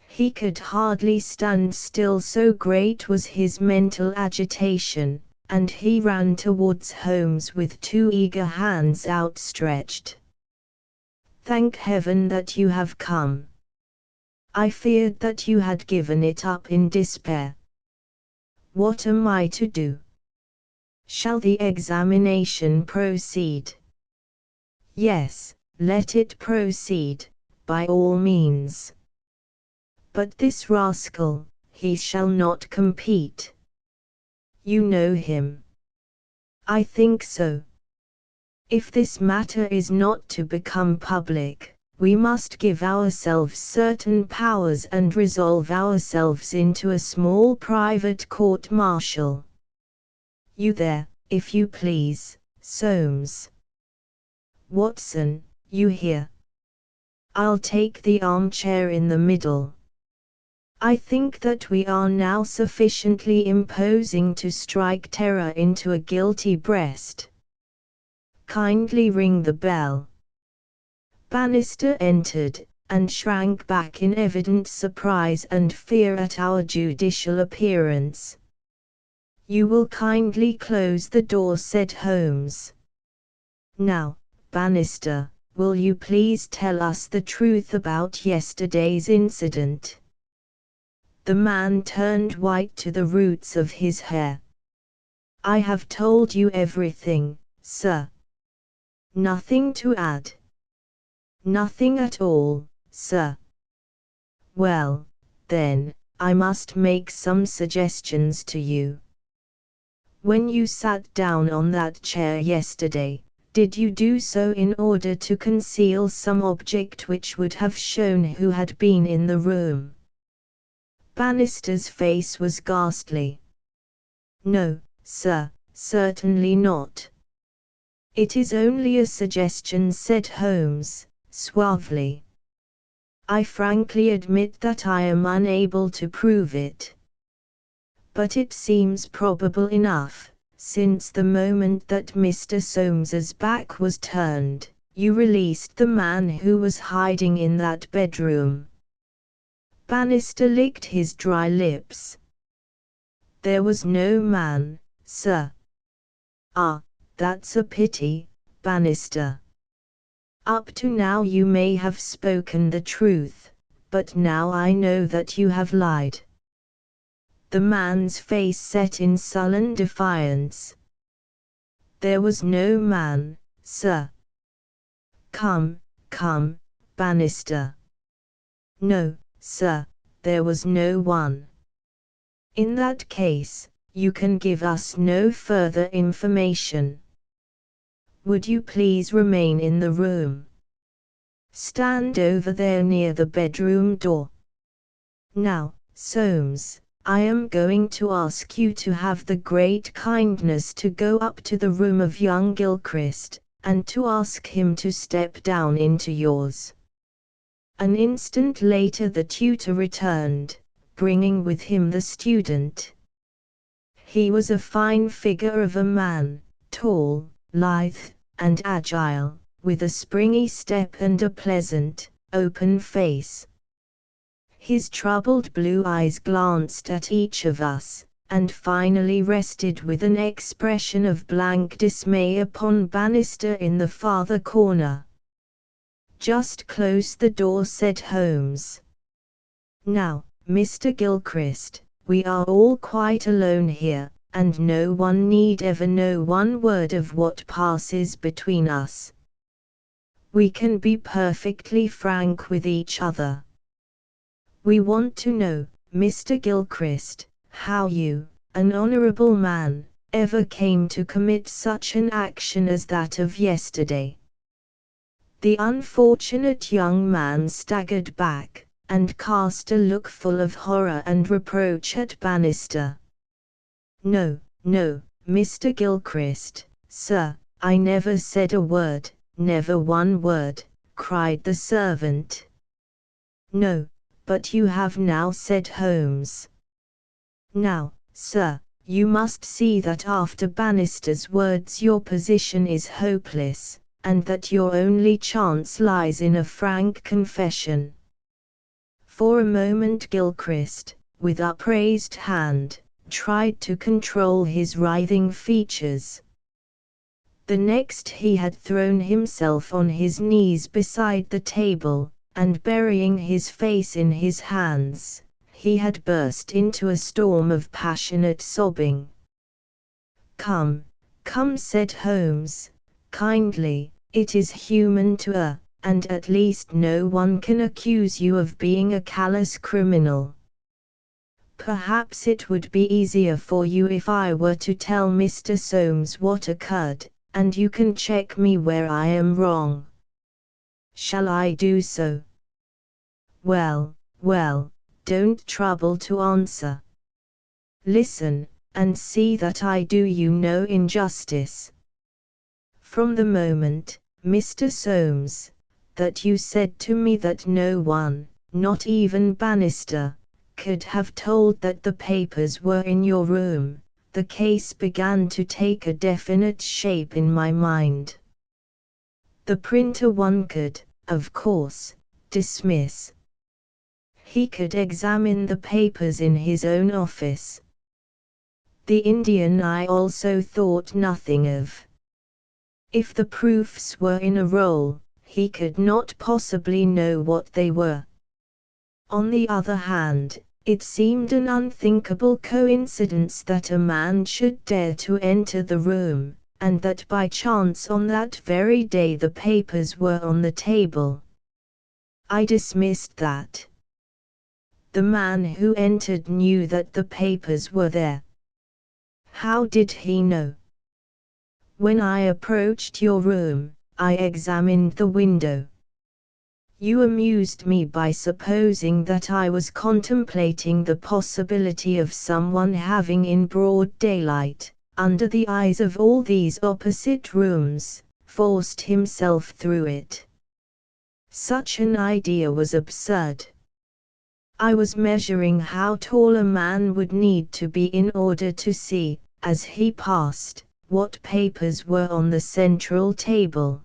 He could hardly stand still, so great was his mental agitation, and he ran towards Holmes with 2 eager hands outstretched. "Thank heaven that you have come. I feared that you had given it up in despair. What am I to do? Shall the examination proceed?" "Yes, let it proceed, by all means. But this rascal, he shall not compete. You know him." "I think so. If this matter is not to become public, we must give ourselves certain powers and resolve ourselves into a small private court-martial. You there, if you please, Soames. Watson, you here. I'll take the armchair in the middle. I think that we are now sufficiently imposing to strike terror into a guilty breast. Kindly ring the bell." Bannister entered, and shrank back in evident surprise and fear at our judicial appearance. "You will kindly close the door," said Holmes. "Now, Bannister, will you please tell us the truth about yesterday's incident?" The man turned white to the roots of his hair. "I have told you everything, sir. Nothing to add." "Nothing at all, sir." "Well, then, I must make some suggestions to you. When you sat down on that chair yesterday, did you do so in order to conceal some object which would have shown who had been in the room?" Bannister's face was ghastly. "No, sir, certainly not." "It is only a suggestion," said Holmes, suavely. "I frankly admit that I am unable to prove it. But it seems probable enough, since the moment that Mr. Soames's back was turned, you released the man who was hiding in that bedroom." Bannister licked his dry lips. "There was no man, sir." "Ah, that's a pity, Bannister. Up to now you may have spoken the truth, but now I know that you have lied." The man's face set in sullen defiance. "There was no man, sir." Come, Bannister." "No, sir, there was no one." "In that case, you can give us no further information. Would you please remain in the room? Stand over there near the bedroom door. Now, Soames, I am going to ask you to have the great kindness to go up to the room of young Gilchrist, and to ask him to step down into yours." An instant later the tutor returned, bringing with him the student. He was a fine figure of a man, tall, lithe, and agile, with a springy step and a pleasant, open face. His troubled blue eyes glanced at each of us, and finally rested with an expression of blank dismay upon Bannister in the farther corner. "Just close the door," said Holmes. "Now, Mr. Gilchrist, we are all quite alone here, and no one need ever know one word of what passes between us. We can be perfectly frank with each other. We want to know, Mr. Gilchrist, how you, an honorable man, ever came to commit such an action as that of yesterday." The unfortunate young man staggered back, and cast a look full of horror and reproach at Bannister. "No, no, Mr. Gilchrist, sir, I never said a word, never one word," cried the servant. "No, but you have now," said Holmes. "Now, sir, you must see that after Bannister's words your position is hopeless, and that your only chance lies in a frank confession." For a moment Gilchrist, with upraised hand, tried to control his writhing features. The next he had thrown himself on his knees beside the table, and burying his face in his hands, he had burst into a storm of passionate sobbing. "Come, come," said Holmes, kindly, "it is human to err, and at least no one can accuse you of being a callous criminal. Perhaps it would be easier for you if I were to tell Mr. Soames what occurred, and you can check me where I am wrong. Shall I do so?" "Well, well, don't trouble to answer. Listen, and see that I do you no injustice. From the moment, Mr. Soames, that you said to me that no one, not even Bannister, could have told that the papers were in your room, the case began to take a definite shape in my mind. The printer one could, of course, dismiss. He could examine the papers in his own office. The Indian I also thought nothing of. If the proofs were in a roll, he could not possibly know what they were. On the other hand, it seemed an unthinkable coincidence that a man should dare to enter the room, and that by chance on that very day the papers were on the table. I dismissed that. The man who entered knew that the papers were there. How did he know? When I approached your room, I examined the window. You amused me by supposing that I was contemplating the possibility of someone having in broad daylight, under the eyes of all these opposite rooms, forced himself through it. Such an idea was absurd. I was measuring how tall a man would need to be in order to see, as he passed, what papers were on the central table.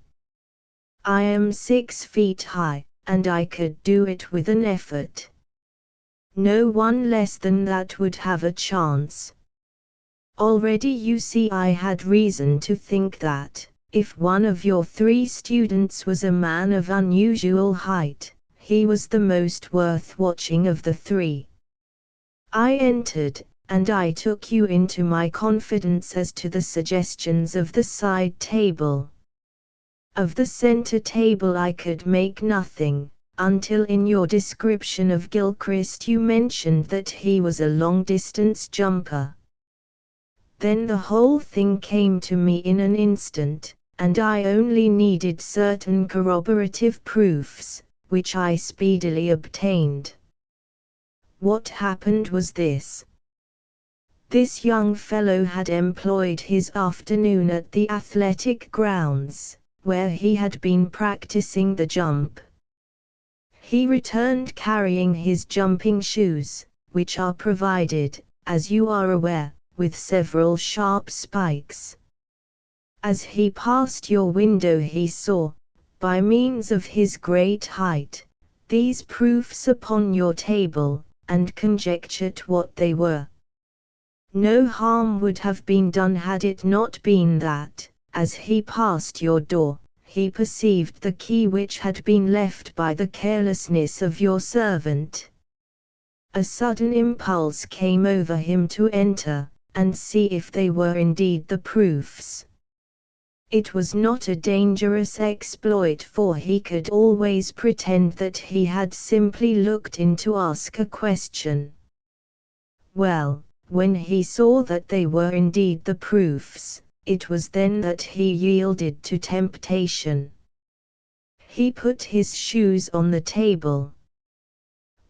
I am 6 feet high, and I could do it with an effort. No one less than that would have a chance. Already you see I had reason to think that, if one of your 3 students was a man of unusual height, he was the most worth watching of the 3. I entered, and I took you into my confidence as to the suggestions of the side table. Of the center table I could make nothing, until in your description of Gilchrist you mentioned that he was a long-distance jumper. Then the whole thing came to me in an instant, and I only needed certain corroborative proofs, which I speedily obtained. What happened was this. This young fellow had employed his afternoon at the athletic grounds, where he had been practicing the jump. He returned carrying his jumping shoes, which are provided, as you are aware, with several sharp spikes. As he passed your window he saw, by means of his great height, these proofs upon your table, and conjectured what they were. No harm would have been done had it not been that, as he passed your door, he perceived the key which had been left by the carelessness of your servant. A sudden impulse came over him to enter, and see if they were indeed the proofs. It was not a dangerous exploit, for he could always pretend that he had simply looked in to ask a question. Well, when he saw that they were indeed the proofs, it was then that he yielded to temptation. He put his shoes on the table.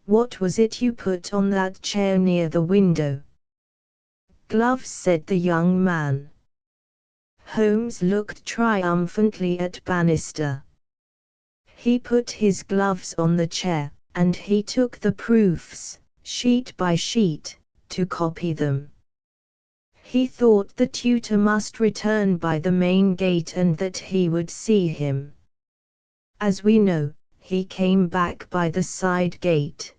"What was it you put on that chair near the window?" "Gloves," said the young man. Holmes looked triumphantly at Bannister. He put his gloves on the chair, and he took the proofs, sheet by sheet, to copy them. He thought the tutor must return by the main gate and that he would see him. As we know, he came back by the side gate.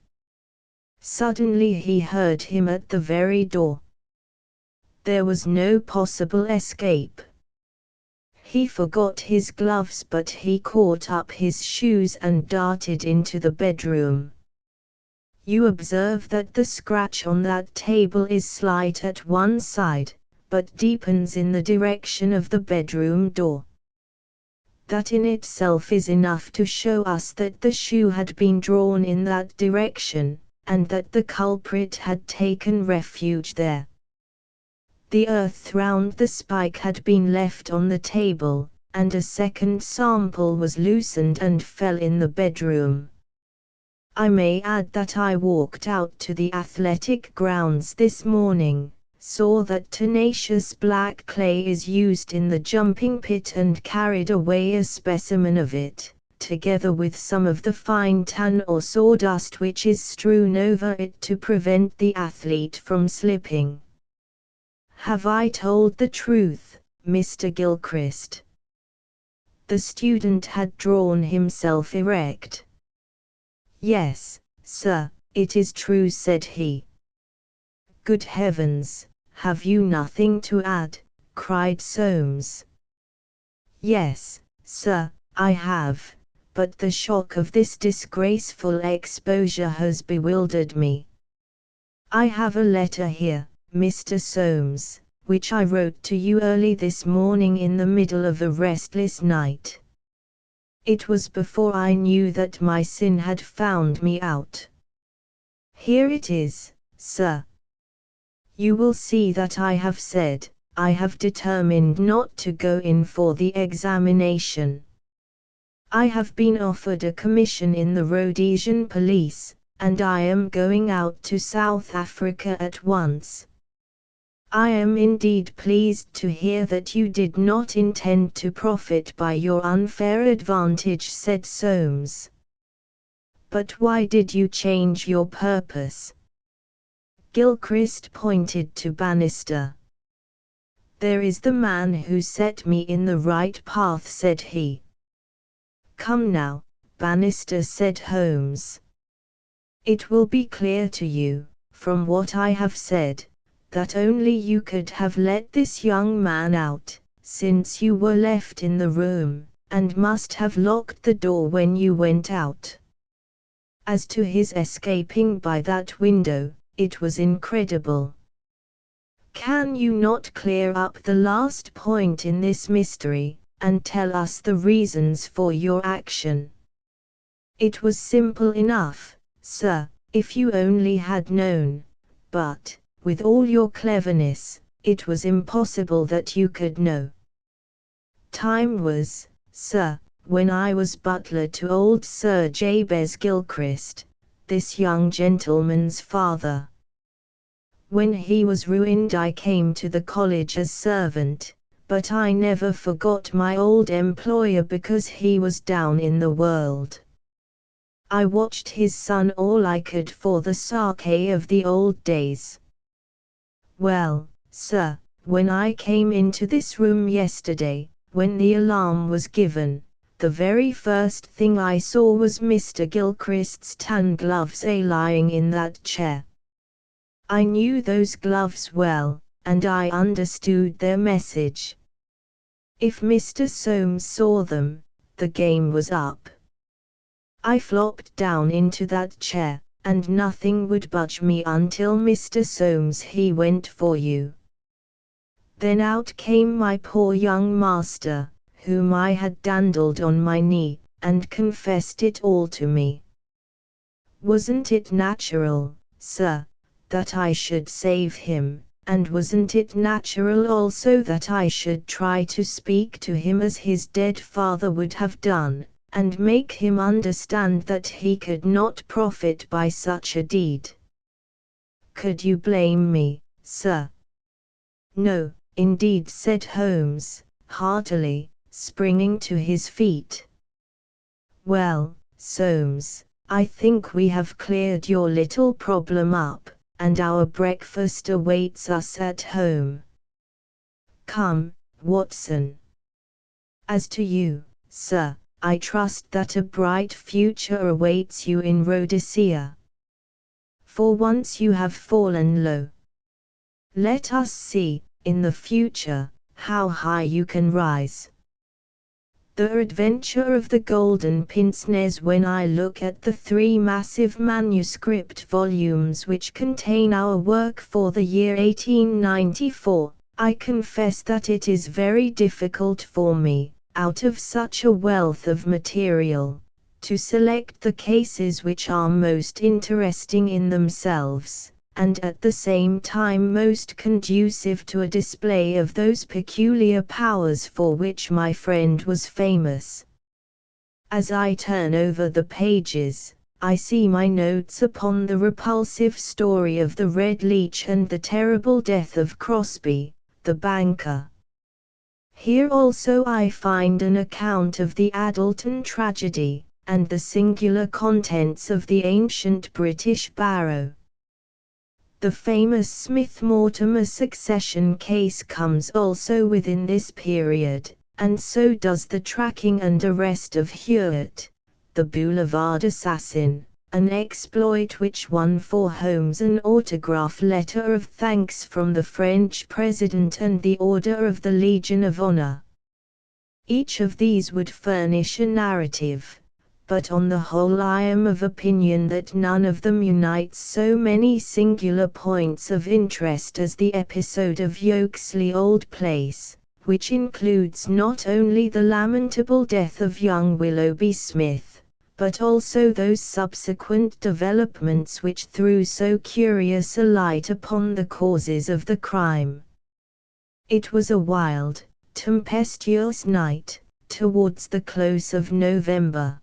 Suddenly he heard him at the very door. There was no possible escape. He forgot his gloves, but he caught up his shoes and darted into the bedroom. You observe that the scratch on that table is slight at one side, but deepens in the direction of the bedroom door. That in itself is enough to show us that the shoe had been drawn in that direction, and that the culprit had taken refuge there. The earth round the spike had been left on the table, and a second sample was loosened and fell in the bedroom. I may add that I walked out to the athletic grounds this morning, saw that tenacious black clay is used in the jumping pit and carried away a specimen of it, together with some of the fine tan or sawdust which is strewn over it to prevent the athlete from slipping. Have I told the truth, Mr. Gilchrist?" The student had drawn himself erect. "Yes, sir, it is true," said he. "Good heavens, have you nothing to add?" cried Soames. "Yes, sir, I have, but the shock of this disgraceful exposure has bewildered me. I have a letter here, Mr. Soames, which I wrote to you early this morning in the middle of a restless night. It was before I knew that my sin had found me out. Here it is, sir. You will see that I have said, I have determined not to go in for the examination. I have been offered a commission in the Rhodesian police, and I am going out to South Africa at once. I am indeed pleased to hear that you did not intend to profit by your unfair advantage," said Soames. "But why did you change your purpose?" Gilchrist pointed to Bannister. "There is the man who set me in the right path," said he. "Come now, Bannister," said Holmes. "It will be clear to you, from what I have said, that only you could have let this young man out, since you were left in the room, and must have locked the door when you went out. As to his escaping by that window, it was incredible. Can you not clear up the last point in this mystery, and tell us the reasons for your action?" "It was simple enough, sir, if you only had known, but, with all your cleverness, it was impossible that you could know. Time was, sir, when I was butler to old Sir Jabez Gilchrist, this young gentleman's father. When he was ruined I came to the college as servant, but I never forgot my old employer because he was down in the world. I watched his son all I could for the sake of the old days. Well, sir, when I came into this room yesterday, when the alarm was given, the very first thing I saw was Mr. Gilchrist's tan gloves lying in that chair. I knew those gloves well, and I understood their message. If Mr. Soames saw them, the game was up. I flopped down into that chair, and nothing would budge me until Mr. Soames he went for you. Then out came my poor young master, whom I had dandled on my knee, and confessed it all to me. Wasn't it natural, sir, that I should save him, and wasn't it natural also that I should try to speak to him as his dead father would have done, and make him understand that he could not profit by such a deed? Could you blame me, sir? No, indeed, said Holmes, heartily, springing to his feet. Well, Soames, I think we have cleared your little problem up, and our breakfast awaits us at home. Come, Watson. As to you, sir, I trust that a bright future awaits you in Rhodesia. For once you have fallen low. Let us see, in the future, how high you can rise. The adventure of the golden pince-nez. When I look at the 3 massive manuscript volumes which contain our work for the year 1894, I confess that it is very difficult for me, out of such a wealth of material, to select the cases which are most interesting in themselves, and at the same time most conducive to a display of those peculiar powers for which my friend was famous. As I turn over the pages, I see my notes upon the repulsive story of the Red Leech and the terrible death of Crosby, the banker. Here also I find an account of the Addleton tragedy, and the singular contents of the ancient British Barrow. The famous Smith-Mortimer succession case comes also within this period, and so does the tracking and arrest of Hewitt, the Boulevard assassin, an exploit which won for Holmes an autograph letter of thanks from the French President and the Order of the Legion of Honor. Each of these would furnish a narrative, but on the whole I am of opinion that none of them unites so many singular points of interest as the episode of Yokesley Old Place, which includes not only the lamentable death of young Willoughby Smith, but also those subsequent developments which threw so curious a light upon the causes of the crime. It was a wild, tempestuous night, towards the close of November.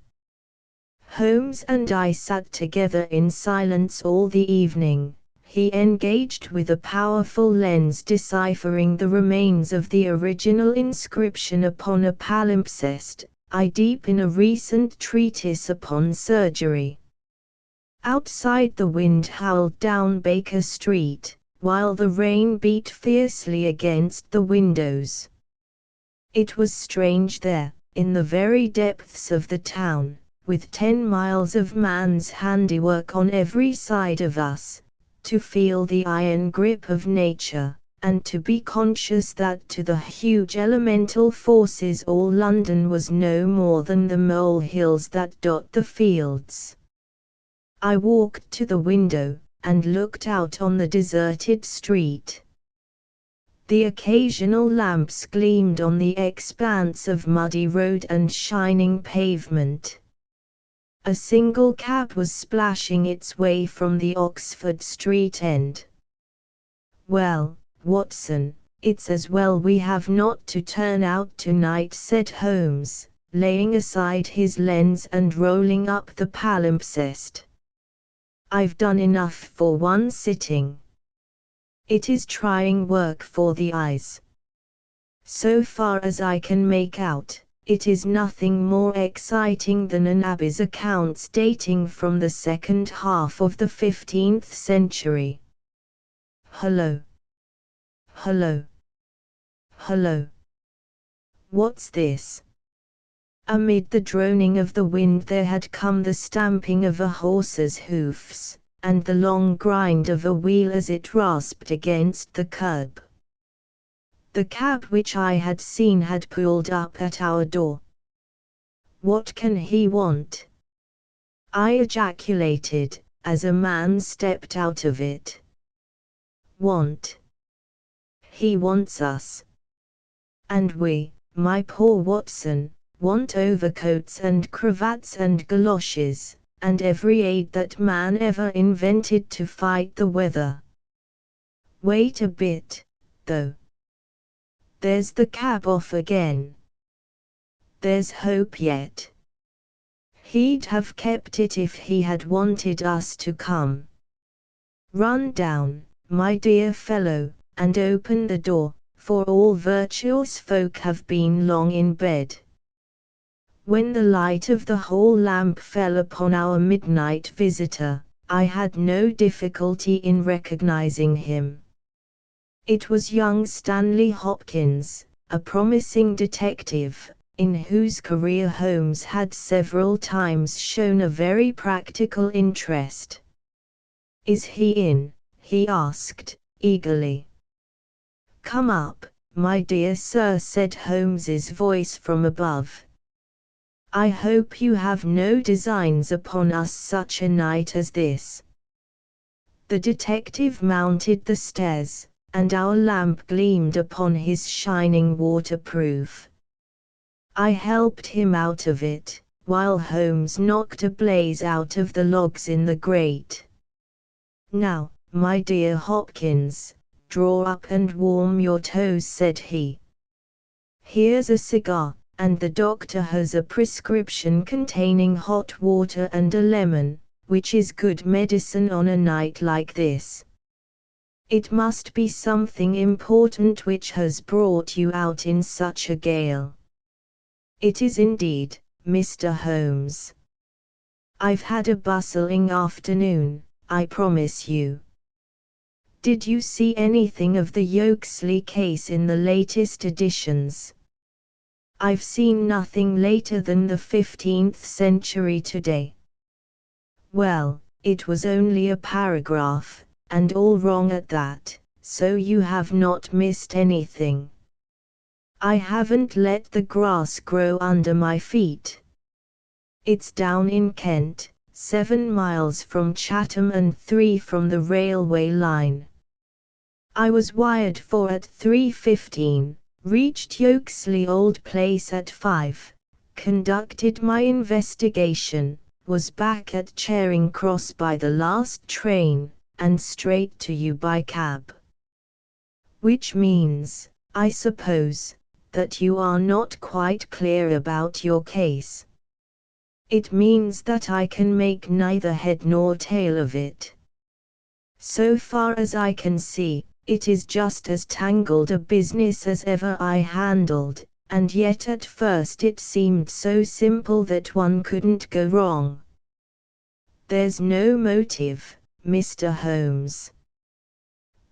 Holmes and I sat together in silence all the evening, he engaged with a powerful lens deciphering the remains of the original inscription upon a palimpsest, I deep in a recent treatise upon surgery. Outside the wind howled down Baker Street, while the rain beat fiercely against the windows. It was strange there, in the very depths of the town, with 10 miles of man's handiwork on every side of us, to feel the iron grip of nature, and to be conscious that to the huge elemental forces all London was no more than the molehills that dot the fields. I walked to the window, and looked out on the deserted street. The occasional lamps gleamed on the expanse of muddy road and shining pavement. A single cab was splashing its way from the Oxford Street end. Well, Watson, it's as well we have not to turn out tonight, said Holmes, laying aside his lens and rolling up the palimpsest. I've done enough for one sitting. It is trying work for the eyes. So far as I can make out, it is nothing more exciting than an abbé's accounts dating from the second half of the 15th century. Hullo! Hullo! Hullo! What's this? Amid the droning of the wind there had come the stamping of a horse's hoofs, and the long grind of a wheel as it rasped against the curb. The cab which I had seen had pulled up at our door. "What can he want?" I ejaculated, as a man stepped out of it. "Want? He wants us. And we, my poor Watson, want overcoats and cravats and galoshes, and every aid that man ever invented to fight the weather. Wait a bit, though. There's the cab off again. There's hope yet. He'd have kept it if he had wanted us to come. Run down, my dear fellow, and open the door, for all virtuous folk have been long in bed." When the light of the hall lamp fell upon our midnight visitor, I had no difficulty in recognizing him. It was young Stanley Hopkins, a promising detective, in whose career Holmes had several times shown a very practical interest. "Is he in?" he asked, eagerly. "Come up, my dear sir," said Holmes's voice from above. "I hope you have no designs upon us such a night as this." The detective mounted the stairs, and our lamp gleamed upon his shining waterproof. I helped him out of it, while Holmes knocked a blaze out of the logs in the grate. "Now, my dear Hopkins, draw up and warm your toes," said he. "Here's a cigar, and the doctor has a prescription containing hot water and a lemon, which is good medicine on a night like this. It must be something important which has brought you out in such a gale." "It is indeed, Mr. Holmes. I've had a bustling afternoon, I promise you." "Did you see anything of the Yokesley case in the latest editions?" "I've seen nothing later than the 15th century today." "Well, it was only a paragraph, and all wrong at that, so you have not missed anything." "I haven't let the grass grow under my feet. It's down in Kent, 7 miles from Chatham and 3 from the railway line. I was wired for at 3:15, reached Yokesley Old Place at 5, conducted my investigation, was back at Charing Cross by the last train, and straight to you by cab. Which means, I suppose, that you are not quite clear about your case." "It means that I can make neither head nor tail of it. So far as I can see, it is just as tangled a business as ever I handled, and yet at first it seemed so simple that one couldn't go wrong. There's no motive, Mr. Holmes.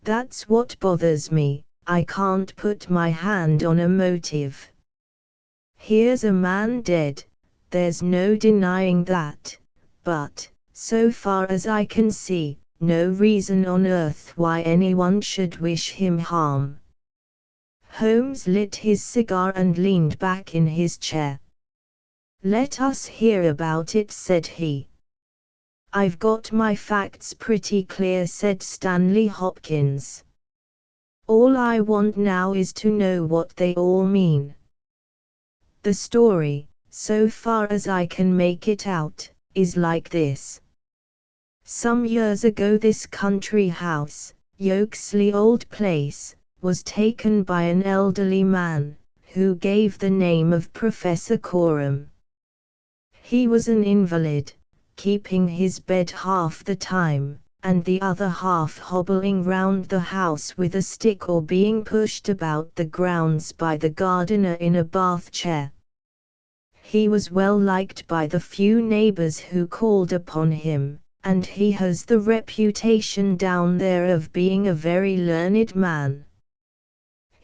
That's what bothers me. I can't put my hand on a motive. Here's a man dead, there's no denying that, but, so far as I can see, no reason on earth why anyone should wish him harm." Holmes lit his cigar and leaned back in his chair. "Let us hear about it," said he. "I've got my facts pretty clear," said Stanley Hopkins. "All I want now is to know what they all mean. The story, so far as I can make it out, is like this. Some years ago this country house, Yokesley Old Place, was taken by an elderly man, who gave the name of Professor Coram. He was an invalid, keeping his bed half the time, and the other half hobbling round the house with a stick or being pushed about the grounds by the gardener in a bath chair. He was well liked by the few neighbors who called upon him, and he has the reputation down there of being a very learned man.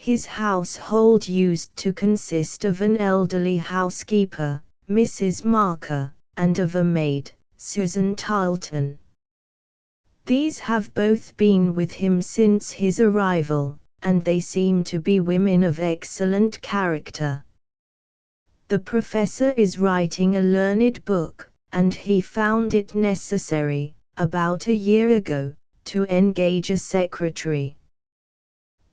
His household used to consist of an elderly housekeeper, Mrs. Marker, and of a maid, Susan Tarleton. These have both been with him since his arrival, and they seem to be women of excellent character. The professor is writing a learned book, and he found it necessary, about a year ago, to engage a secretary.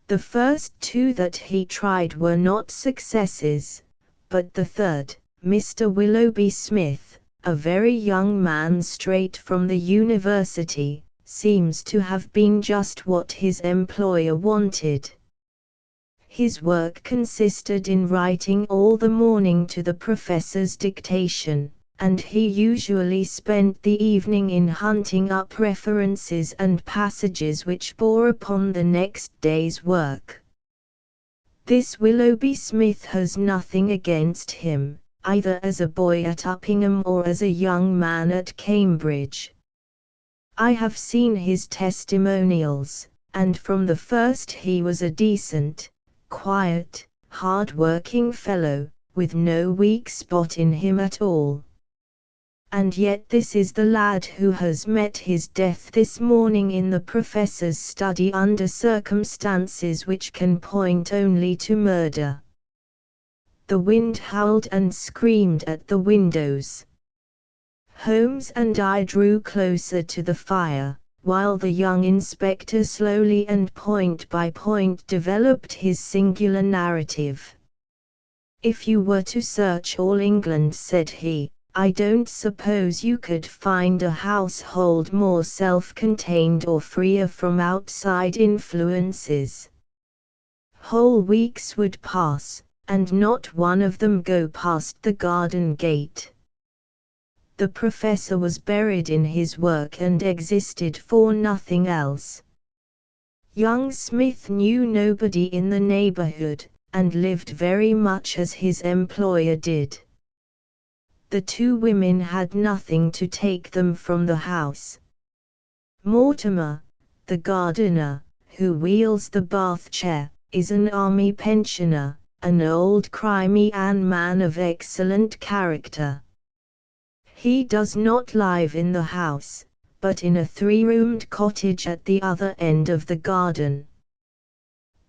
The first two that he tried were not successes, but the third, Mr. Willoughby Smith, a very young man straight from the university, seems to have been just what his employer wanted. His work consisted in writing all the morning to the professor's dictation, and he usually spent the evening in hunting up references and passages which bore upon the next day's work. This Willoughby Smith has nothing against him, either as a boy at Uppingham or as a young man at Cambridge. I have seen his testimonials, and from the first he was a decent, quiet, hard-working fellow, with no weak spot in him at all. And yet this is the lad who has met his death this morning in the professor's study under circumstances which can point only to murder. The wind howled and screamed at the windows. Holmes and I drew closer to the fire, while the young inspector slowly and point by point developed his singular narrative. "If you were to search all England," said he, "I don't suppose you could find a household more self-contained or freer from outside influences. Whole weeks would pass, and not one of them go past the garden gate." The professor was buried in his work and existed for nothing else. Young Smith knew nobody in the neighborhood, and lived very much as his employer did. The two women had nothing to take them from the house. Mortimer, the gardener, who wheels the bath chair, is an army pensioner, an old Crimean man of excellent character. He does not live in the house, but in a three-roomed cottage at the other end of the garden.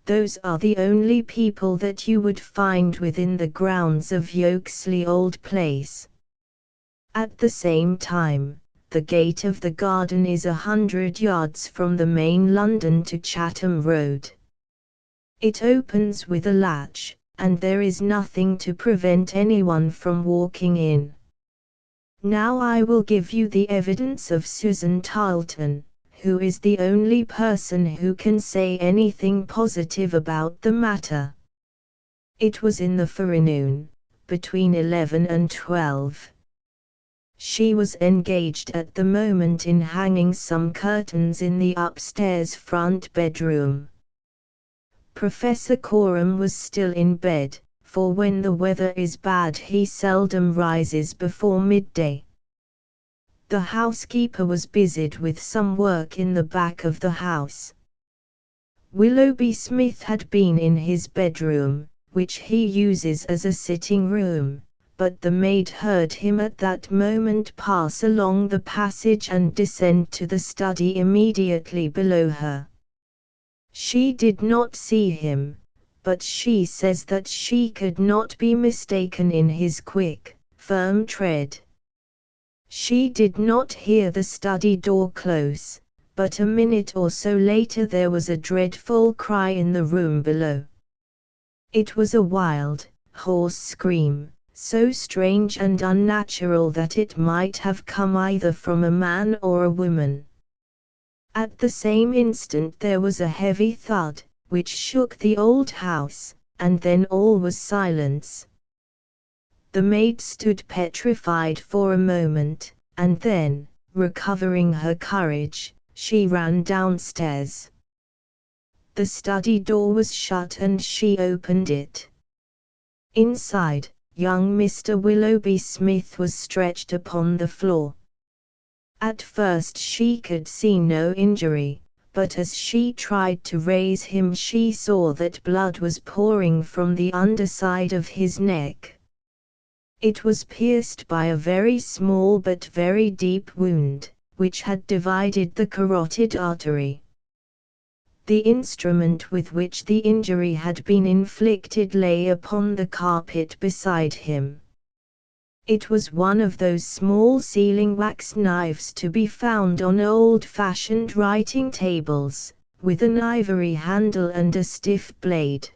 Those are the only people that you would find within the grounds of Yokesley Old Place. At the same time, the gate of the garden is 100 yards from the main London to Chatham Road. It opens with a latch, and there is nothing to prevent anyone from walking in. Now I will give you the evidence of Susan Tarleton, who is the only person who can say anything positive about the matter. It was in the forenoon, between 11 and 12. She was engaged at the moment in hanging some curtains in the upstairs front bedroom. Professor Coram was still in bed, for when the weather is bad he seldom rises before midday. The housekeeper was busied with some work in the back of the house. Willoughby Smith had been in his bedroom, which he uses as a sitting room, but the maid heard him at that moment pass along the passage and descend to the study immediately below her. She did not see him, but she says that she could not be mistaken in his quick, firm tread. She did not hear the study door close, but a minute or so later there was a dreadful cry in the room below. It was a wild, hoarse scream, so strange and unnatural that it might have come either from a man or a woman. At the same instant there was a heavy thud, which shook the old house, and then all was silence. The maid stood petrified for a moment, and then, recovering her courage, she ran downstairs. The study door was shut and she opened it. Inside, young Mr. Willoughby Smith was stretched upon the floor. At first she could see no injury, but as she tried to raise him she saw that blood was pouring from the underside of his neck. It was pierced by a very small but very deep wound, which had divided the carotid artery. The instrument with which the injury had been inflicted lay upon the carpet beside him. It was one of those small sealing wax knives to be found on old-fashioned writing tables, with an ivory handle and a stiff blade.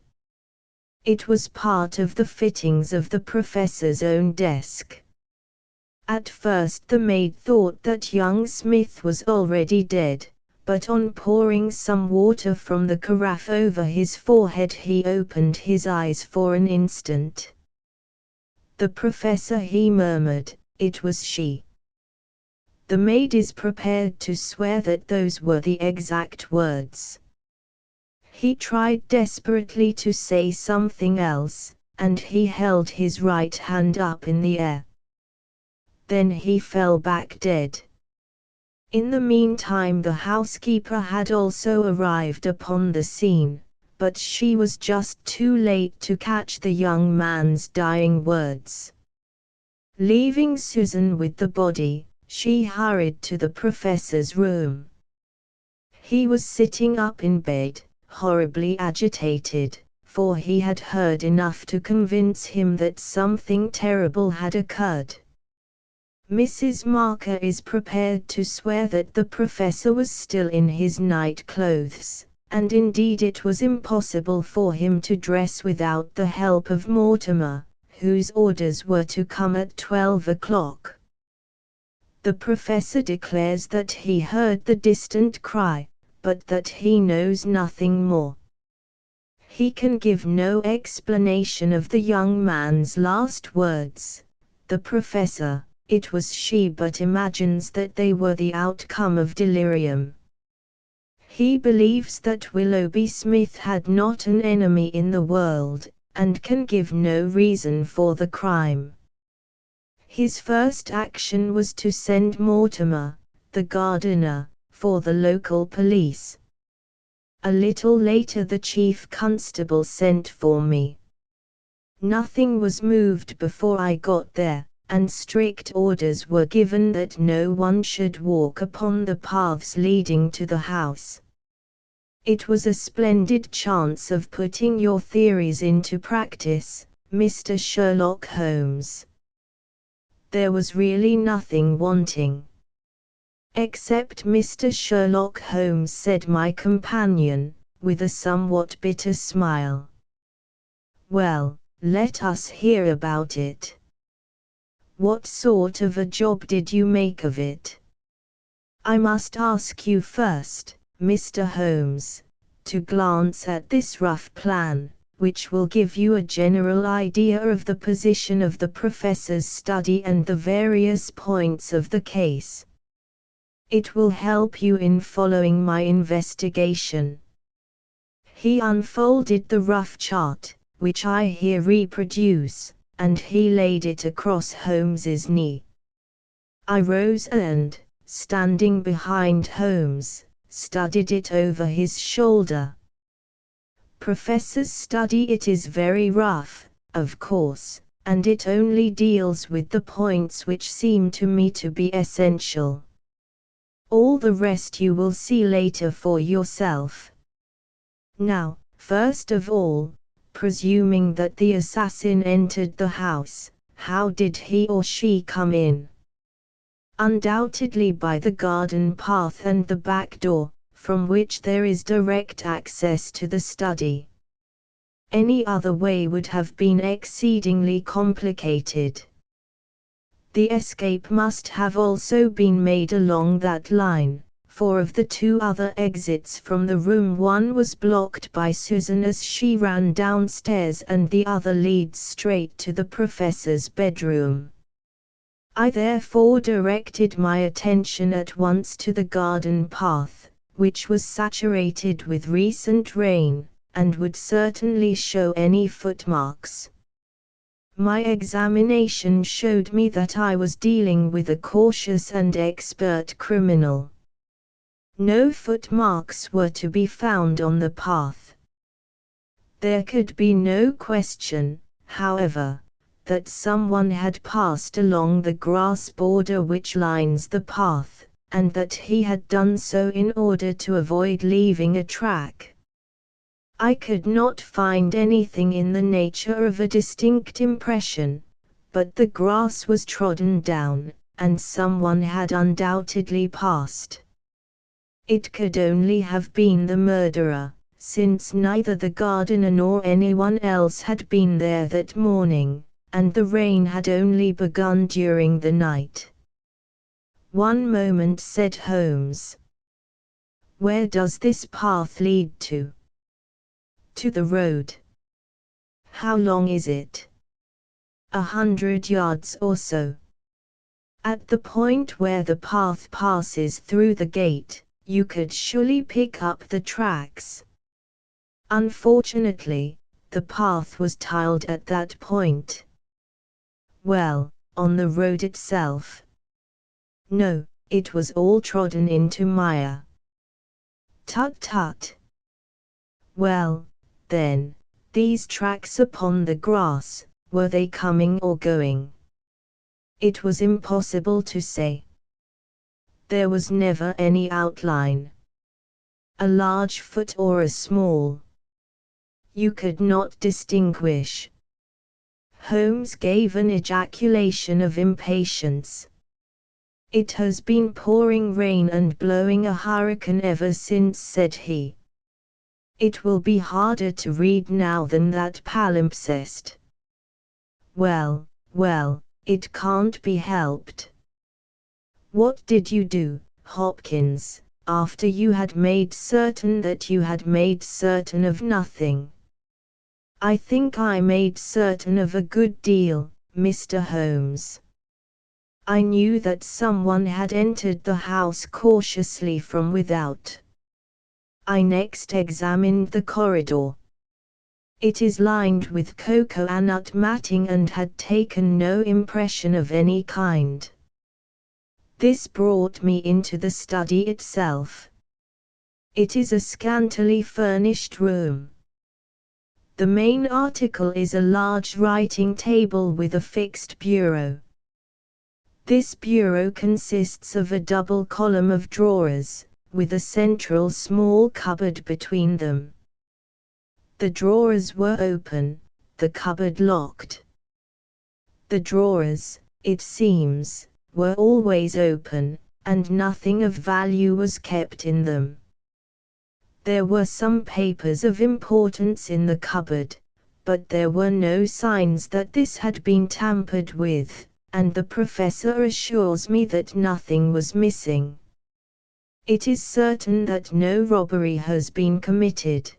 It was part of the fittings of the professor's own desk. At first the maid thought that young Smith was already dead, but on pouring some water from the carafe over his forehead he opened his eyes for an instant. "The professor," he murmured. "It was she." The maid is prepared to swear that those were the exact words. He tried desperately to say something else, and he held his right hand up in the air. Then he fell back dead. In the meantime the housekeeper had also arrived upon the scene, but she was just too late to catch the young man's dying words. Leaving Susan with the body, she hurried to the professor's room. He was sitting up in bed, horribly agitated, for he had heard enough to convince him that something terrible had occurred. Mrs. Marker is prepared to swear that the professor was still in his night clothes, and indeed it was impossible for him to dress without the help of Mortimer, whose orders were to come at 12 o'clock. The professor declares that he heard the distant cry, but that he knows nothing more. He can give no explanation of the young man's last words. The professor, it was she, but imagines that they were the outcome of delirium. He believes that Willoughby Smith had not an enemy in the world, and can give no reason for the crime. His first action was to send Mortimer, the gardener, for the local police. A little later the chief constable sent for me. Nothing was moved before I got there, and strict orders were given that no one should walk upon the paths leading to the house. It was a splendid chance of putting your theories into practice, Mr. Sherlock Holmes. There was really nothing wanting. "Except Mr. Sherlock Holmes," said my companion, with a somewhat bitter smile. "Well, let us hear about it. What sort of a job did you make of it? I must ask you first, Mr. Holmes, to glance at this rough plan, which will give you a general idea of the position of the professor's study and the various points of the case. It will help you in following my investigation." He unfolded the rough chart, which I here reproduce, and he laid it across Holmes's knee. I rose and, standing behind Holmes, studied it over his shoulder. "Professor's study, it is very rough, of course, and it only deals with the points which seem to me to be essential. All the rest you will see later for yourself. Now, first of all, presuming that the assassin entered the house, how did he or she come in? Undoubtedly by the garden path and the back door, from which there is direct access to the study. Any other way would have been exceedingly complicated. The escape must have also been made along that line, for of the two other exits from the room one was blocked by Susan as she ran downstairs and the other leads straight to the professor's bedroom. I therefore directed my attention at once to the garden path, which was saturated with recent rain, and would certainly show any footmarks. My examination showed me that I was dealing with a cautious and expert criminal. No footmarks were to be found on the path. There could be no question, however, that someone had passed along the grass border which lines the path, and that he had done so in order to avoid leaving a track. I could not find anything in the nature of a distinct impression, but the grass was trodden down, and someone had undoubtedly passed. It could only have been the murderer, since neither the gardener nor anyone else had been there that morning, and the rain had only begun during the night. "One moment," said Holmes. "Where does this path lead to?" "To the road." "How long is it?" 100 yards or so. At the point where the path passes through the gate, you could surely pick up the tracks. Unfortunately, the path was tiled at that point. Well, on the road itself? No, it was all trodden into mire. Tut tut. Well, then, these tracks upon the grass, were they coming or going? It was impossible to say. There was never any outline. A large foot or a small. You could not distinguish. Holmes gave an ejaculation of impatience. "It has been pouring rain and blowing a hurricane ever since," said he. "It will be harder to read now than that palimpsest." Well, it can't be helped." "What did you do, Hopkins, after you had made certain that you had made certain of nothing?" "I think I made certain of a good deal, Mr. Holmes. I knew that someone had entered the house cautiously from without. I next examined the corridor. It is lined with cocoanut matting and had taken no impression of any kind. This brought me into the study itself. It is a scantily furnished room. The main article is a large writing table with a fixed bureau. This bureau consists of a double column of drawers, with a central small cupboard between them. The drawers were open, the cupboard locked. The drawers, it seems, were always open, and nothing of value was kept in them. There were some papers of importance in the cupboard, but there were no signs that this had been tampered with, and the professor assures me that nothing was missing. It is certain that no robbery has been committed.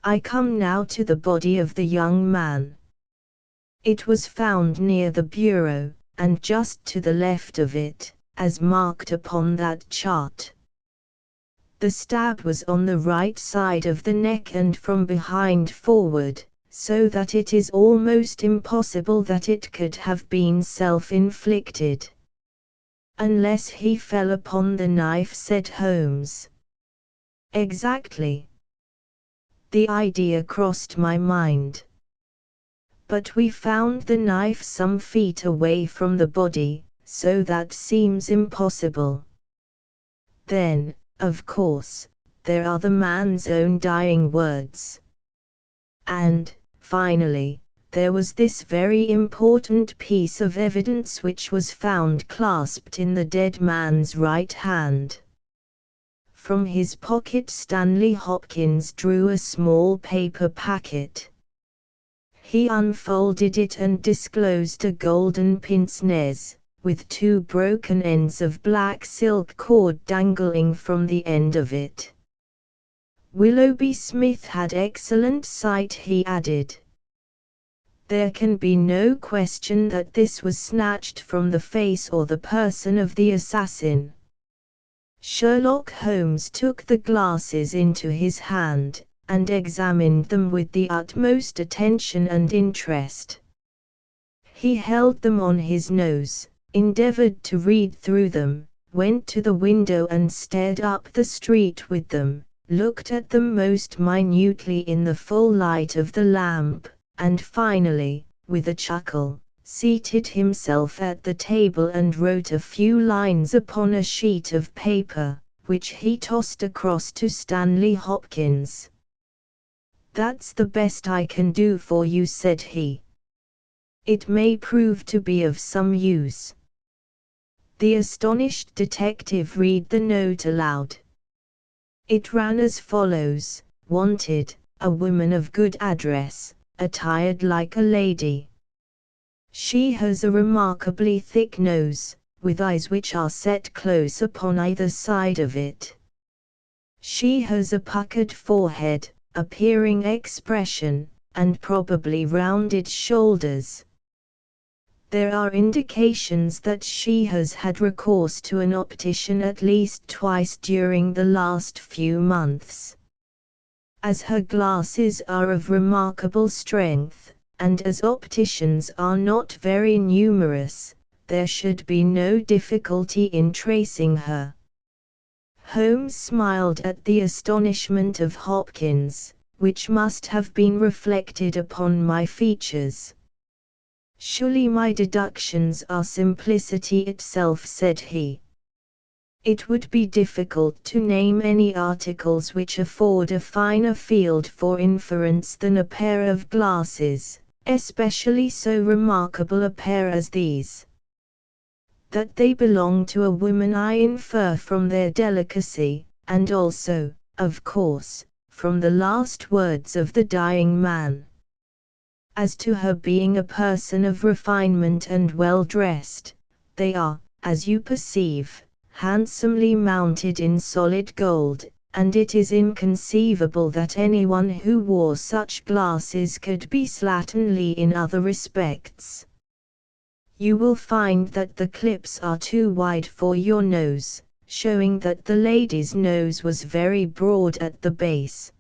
I come now to the body of the young man. It was found near the bureau, and just to the left of it, as marked upon that chart. The stab was on the right side of the neck and from behind forward, so that it is almost impossible that it could have been self-inflicted. "Unless he fell upon the knife," said Holmes. "Exactly. The idea crossed my mind. But we found the knife some feet away from the body, so that seems impossible. Then, of course, there are the man's own dying words. And, finally, there was this very important piece of evidence which was found clasped in the dead man's right hand." From his pocket Stanley Hopkins drew a small paper packet. He unfolded it and disclosed a golden pince-nez, with 2 broken ends of black silk cord dangling from the end of it. "Willoughby Smith had excellent sight," he added. "There can be no question that this was snatched from the face or the person of the assassin." Sherlock Holmes took the glasses into his hand, and examined them with the utmost attention and interest. He held them on his nose, endeavored to read through them, went to the window and stared up the street with them, looked at them most minutely in the full light of the lamp, and finally, with a chuckle, seated himself at the table and wrote a few lines upon a sheet of paper, which he tossed across to Stanley Hopkins. "That's the best I can do for you," said he. "It may prove to be of some use." The astonished detective read the note aloud. It ran as follows: "Wanted, a woman of good address, attired like a lady. She has a remarkably thick nose, with eyes which are set close upon either side of it. She has a puckered forehead, a peering expression, and probably rounded shoulders. There are indications that she has had recourse to an optician at least twice during the last few months. As her glasses are of remarkable strength, and as opticians are not very numerous, there should be no difficulty in tracing her." Holmes smiled at the astonishment of Hopkins, which must have been reflected upon my features. "Surely my deductions are simplicity itself," said he. "It would be difficult to name any articles which afford a finer field for inference than a pair of glasses, especially so remarkable a pair as these. That they belong to a woman I infer from their delicacy, and also, of course, from the last words of the dying man. As to her being a person of refinement and well dressed, they are, as you perceive, handsomely mounted in solid gold, and it is inconceivable that anyone who wore such glasses could be slatternly in other respects. You will find that the clips are too wide for your nose, showing that the lady's nose was very broad at the base.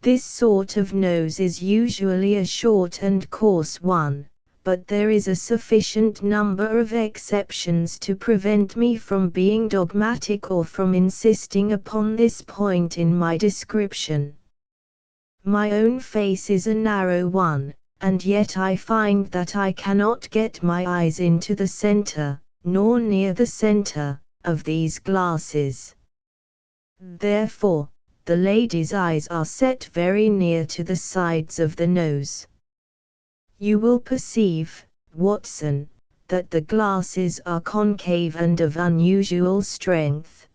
This sort of nose is usually a short and coarse one, but there is a sufficient number of exceptions to prevent me from being dogmatic or from insisting upon this point in my description. My own face is a narrow one, and yet I find that I cannot get my eyes into the center, nor near the center, of these glasses. Therefore, the lady's eyes are set very near to the sides of the nose. You will perceive, Watson, that the glasses are concave and of unusual strength.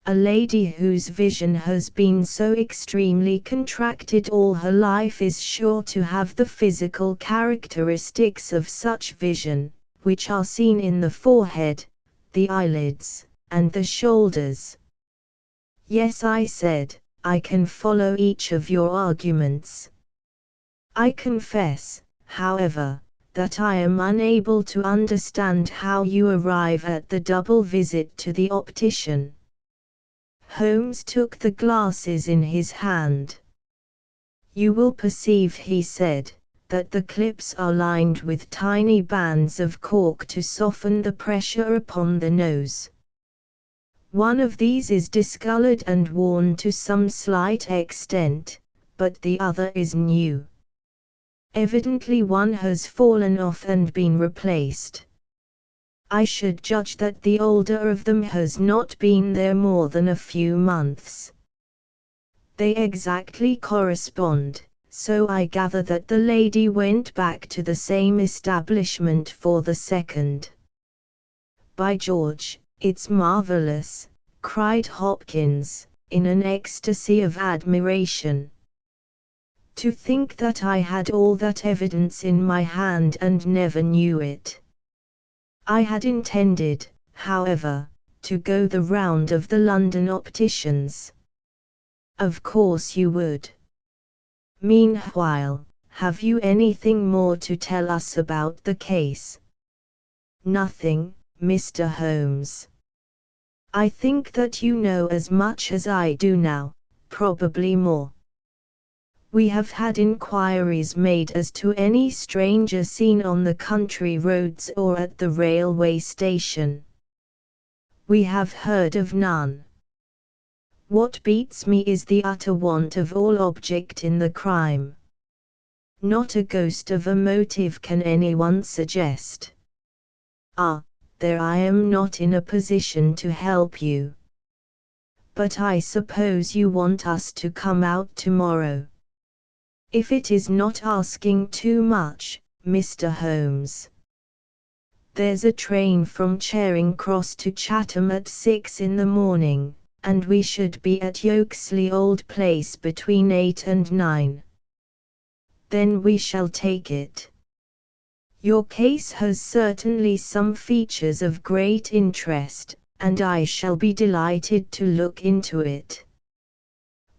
A lady whose vision has been so extremely contracted all her life is sure to have the physical characteristics of such vision, which are seen in the forehead, the eyelids, and the shoulders." "Yes," I said, "I can follow each of your arguments. I confess, however, that I am unable to understand how you arrive at the double visit to the optician." Holmes took the glasses in his hand. "You will perceive," he said, "that the clips are lined with tiny bands of cork to soften the pressure upon the nose. One of these is discolored and worn to some slight extent, but the other is new. Evidently one has fallen off and been replaced. I should judge that the older of them has not been there more than a few months. They exactly correspond, so I gather that the lady went back to the same establishment for the second." "By George, it's marvelous," cried Hopkins, in an ecstasy of admiration. "To think that I had all that evidence in my hand and never knew it. I had intended, however, to go the round of the London opticians." "Of course you would. Meanwhile, have you anything more to tell us about the case?" "Nothing, Mr. Holmes. I think that you know as much as I do now, probably more. We have had inquiries made as to any stranger seen on the country roads or at the railway station. We have heard of none. What beats me is the utter want of all object in the crime. Not a ghost of a motive can anyone suggest. Ah, there I am not in a position to help you. But I suppose you want us to come out tomorrow. If it is not asking too much, Mr. Holmes. There's a train from Charing Cross to Chatham at 6 in the morning, and we should be at Yokesley Old Place between 8 and 9. Then we shall take it. Your case has certainly some features of great interest, and I shall be delighted to look into it.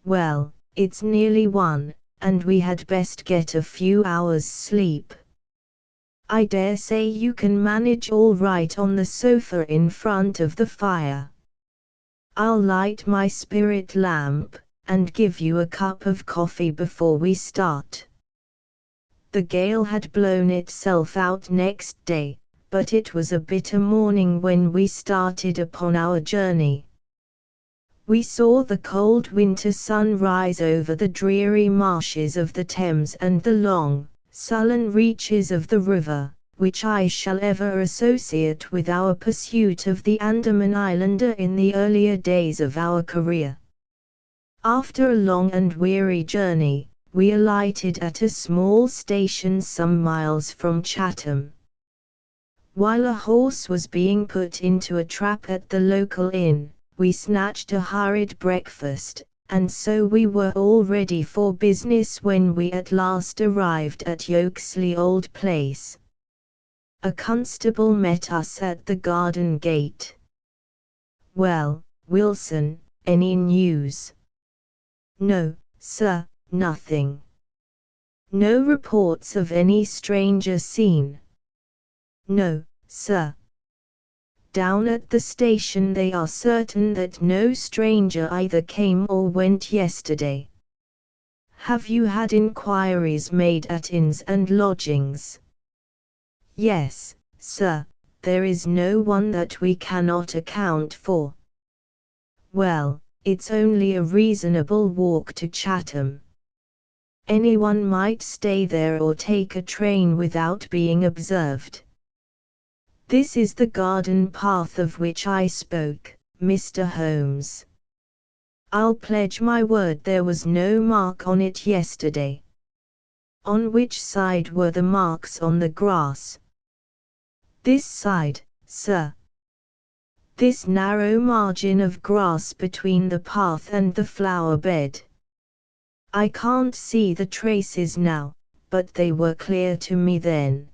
Well, it's nearly 1, and we had best get a few hours' sleep. I dare say you can manage all right on the sofa in front of the fire. I'll light my spirit lamp, and give you a cup of coffee before we start. The gale had blown itself out next day, but it was a bitter morning when we started upon our journey. We saw the cold winter sun rise over the dreary marshes of the Thames and the long, sullen reaches of the river, which I shall ever associate with our pursuit of the Andaman Islander in the earlier days of our career. After a long and weary journey, we alighted at a small station some miles from Chatham. While a horse was being put into a trap at the local inn, we snatched a hurried breakfast, and so we were all ready for business when we at last arrived at Yokesley Old Place. A constable met us at the garden gate. "Well, Wilson, any news?" "No, sir, nothing." "No reports of any stranger seen?" "No, sir." Down at the station they are certain that no stranger either came or went yesterday. "Have you had inquiries made at inns and lodgings?" "Yes, sir, there is no one that we cannot account for." "Well, it's only a reasonable walk to Chatham. Anyone might stay there or take a train without being observed. This is the garden path of which I spoke, Mr. Holmes. I'll pledge my word there was no mark on it yesterday." "On which side were the marks on the grass?" "This side, sir." "This narrow margin of grass between the path and the flower bed?" "I can't see the traces now, but they were clear to me then."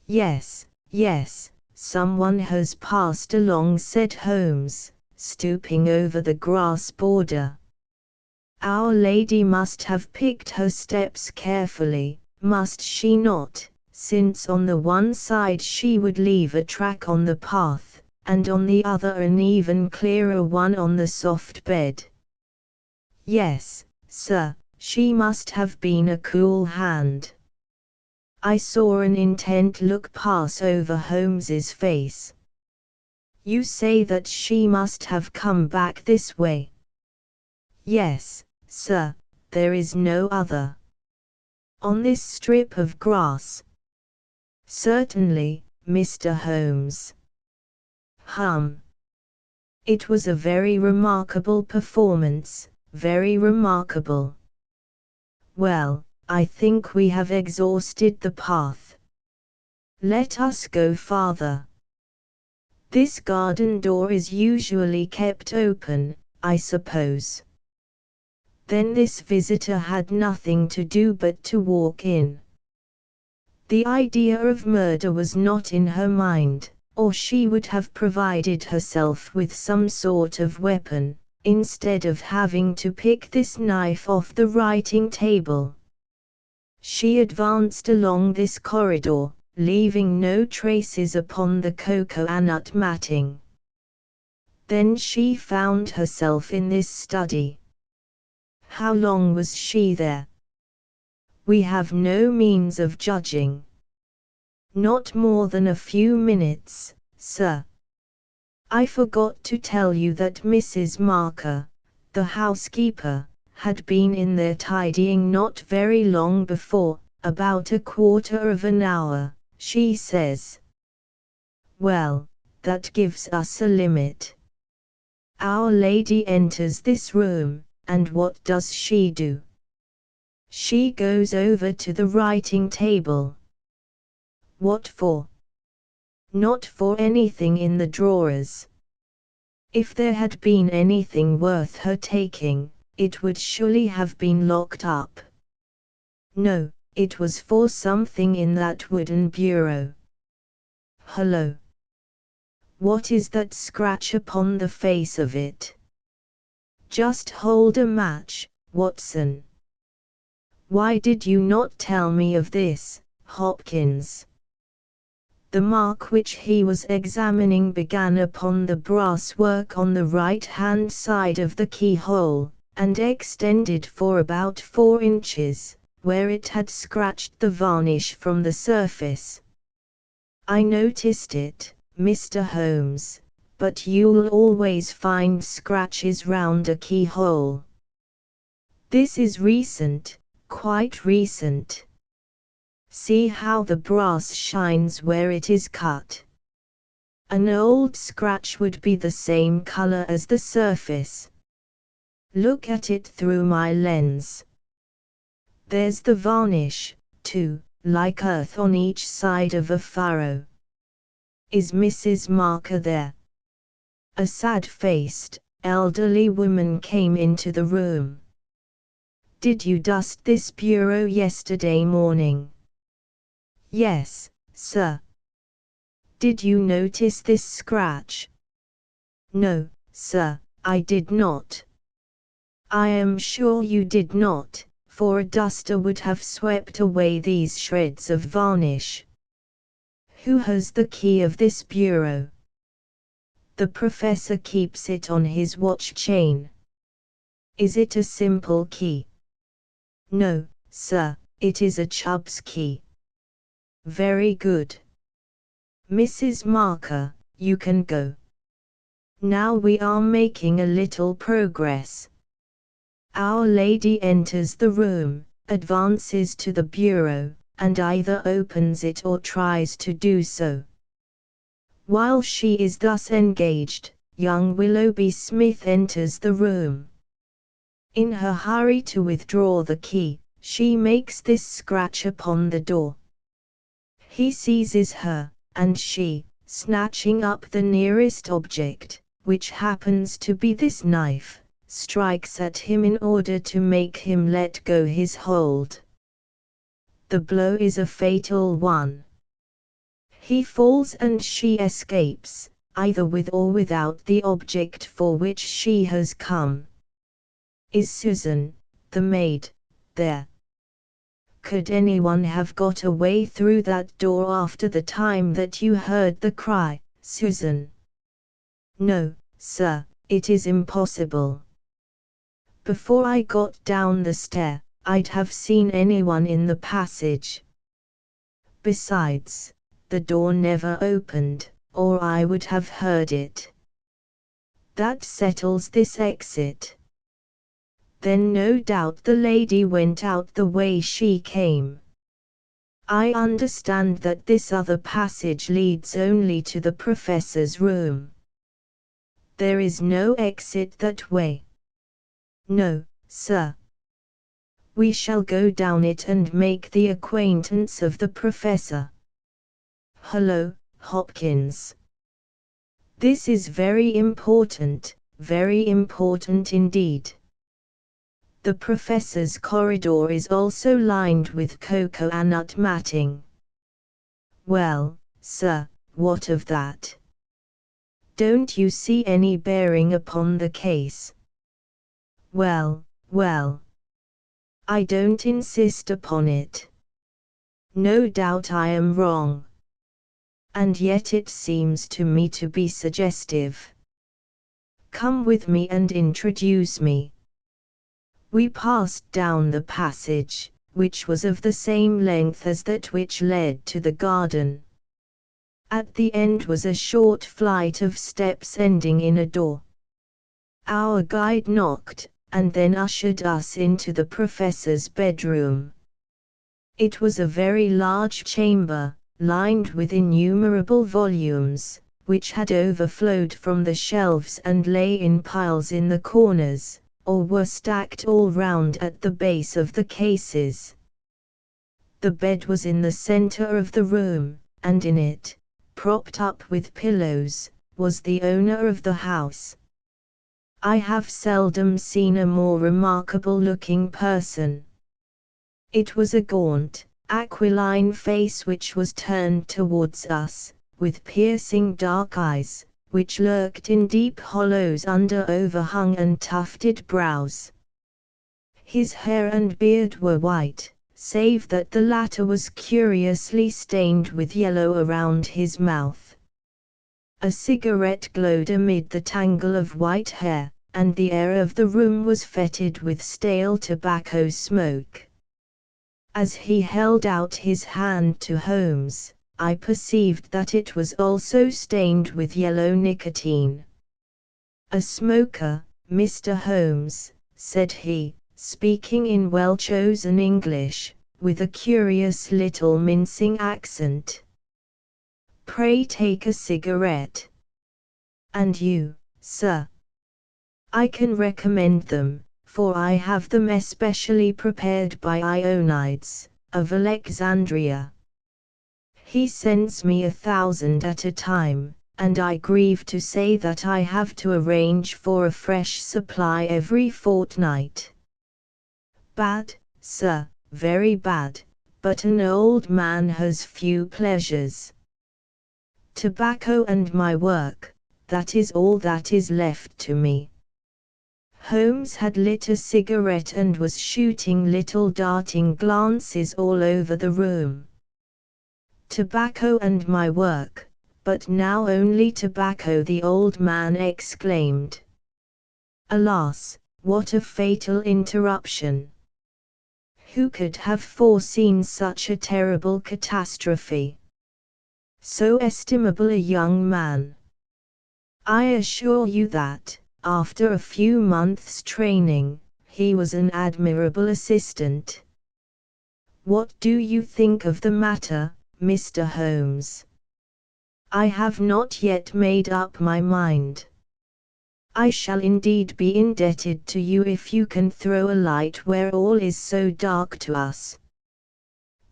"Yes, yes, someone has passed along," said Holmes, stooping over the grass border. "Our lady must have picked her steps carefully, must she not, since on the one side she would leave a track on the path, and on the other an even clearer one on the soft bed." "Yes, sir, she must have been a cool hand." I saw an intent look pass over Holmes's face. "You say that she must have come back this way?" "Yes, sir, there is no other." "On this strip of grass?" "Certainly, Mr. Holmes." "Hum. It was a very remarkable performance, very remarkable. Well, I think we have exhausted the path. Let us go farther. This garden door is usually kept open, I suppose." Then this visitor had nothing to do but to walk in. The idea of murder was not in her mind, or she would have provided herself with some sort of weapon, instead of having to pick this knife off the writing table. She advanced along this corridor, leaving no traces upon the cocoanut matting. Then she found herself in this study. How long was she there? We have no means of judging. Not more than a few minutes, sir. I forgot to tell you that Mrs. Marker, the housekeeper, had been in there tidying not very long before, about a quarter of an hour, she says. Well, that gives us a limit. Our lady enters this room, and what does she do? She goes over to the writing table. What for? Not for anything in the drawers. If there had been anything worth her taking, it would surely have been locked up. No, it was for something in that wooden bureau. Hello. What is that scratch upon the face of it? Just hold a match, Watson. Why did you not tell me of this, Hopkins? The mark which he was examining began upon the brass work on the right-hand side of the keyhole, and extended for about 4 inches, where it had scratched the varnish from the surface. I noticed it, Mr. Holmes, but you'll always find scratches round a keyhole. This is recent, quite recent. See how the brass shines where it is cut. An old scratch would be the same color as the surface. Look at it through my lens. There's the varnish, too, like earth on each side of a furrow. Is Mrs. Marker there? A sad-faced, elderly woman came into the room. Did you dust this bureau yesterday morning? Yes, sir. Did you notice this scratch? No, sir, I did not. I am sure you did not, for a duster would have swept away these shreds of varnish. Who has the key of this bureau? The professor keeps it on his watch chain. Is it a simple key? No, sir, it is a Chubb's key. Very good. Mrs. Marker, you can go. Now we are making a little progress. Our lady enters the room, advances to the bureau, and either opens it or tries to do so. While she is thus engaged, young Willoughby Smith enters the room. In her hurry to withdraw the key, she makes this scratch upon the door. He seizes her, and she, snatching up the nearest object, which happens to be this knife, strikes at him in order to make him let go his hold. The blow is a fatal one. He falls and she escapes, either with or without the object for which she has come. Is Susan, the maid, there? Could anyone have got away through that door after the time that you heard the cry, Susan? No, sir, it is impossible. Before I got down the stair, I'd have seen anyone in the passage. Besides, the door never opened, or I would have heard it. That settles this exit. Then no doubt the lady went out the way she came. I understand that this other passage leads only to the professor's room. There is no exit that way. No, sir. We shall go down it and make the acquaintance of the professor. Hello, Hopkins. This is very important indeed. The professor's corridor is also lined with cocoanut matting. Well, sir, what of that? Don't you see any bearing upon the case? Well, I don't insist upon it. No doubt I am wrong. And yet it seems to me to be suggestive. Come with me and introduce me. We passed down the passage, which was of the same length as that which led to the garden. At the end was a short flight of steps ending in a door. Our guide knocked, and then ushered us into the professor's bedroom. It was a very large chamber, lined with innumerable volumes, which had overflowed from the shelves and lay in piles in the corners, or were stacked all round at the base of the cases. The bed was in the center of the room, and in it, propped up with pillows, was the owner of the house. I have seldom seen a more remarkable-looking person. It was a gaunt, aquiline face which was turned towards us, with piercing dark eyes, which lurked in deep hollows under overhung and tufted brows. His hair and beard were white, save that the latter was curiously stained with yellow around his mouth. A cigarette glowed amid the tangle of white hair, and the air of the room was fetid with stale tobacco smoke. As he held out his hand to Holmes, I perceived that it was also stained with yellow nicotine. "A smoker, Mr. Holmes," said he, speaking in well-chosen English, with a curious little mincing accent. "Pray take a cigarette. And you, sir?" "I can recommend them, for I have them especially prepared by Ionides, of Alexandria. He sends me 1,000 at a time, and I grieve to say that I have to arrange for a fresh supply every fortnight." "Bad, sir, very bad, but an old man has few pleasures. Tobacco and my work, that is all that is left to me." Holmes had lit a cigarette and was shooting little darting glances all over the room. "Tobacco and my work, but now only tobacco," the old man exclaimed. "Alas, what a fatal interruption! Who could have foreseen such a terrible catastrophe? So estimable a young man! I assure you that, after a few months' training, he was an admirable assistant. What do you think of the matter, Mr. Holmes?" "I have not yet made up my mind. I shall indeed be indebted to you if you can throw a light where all is so dark to us.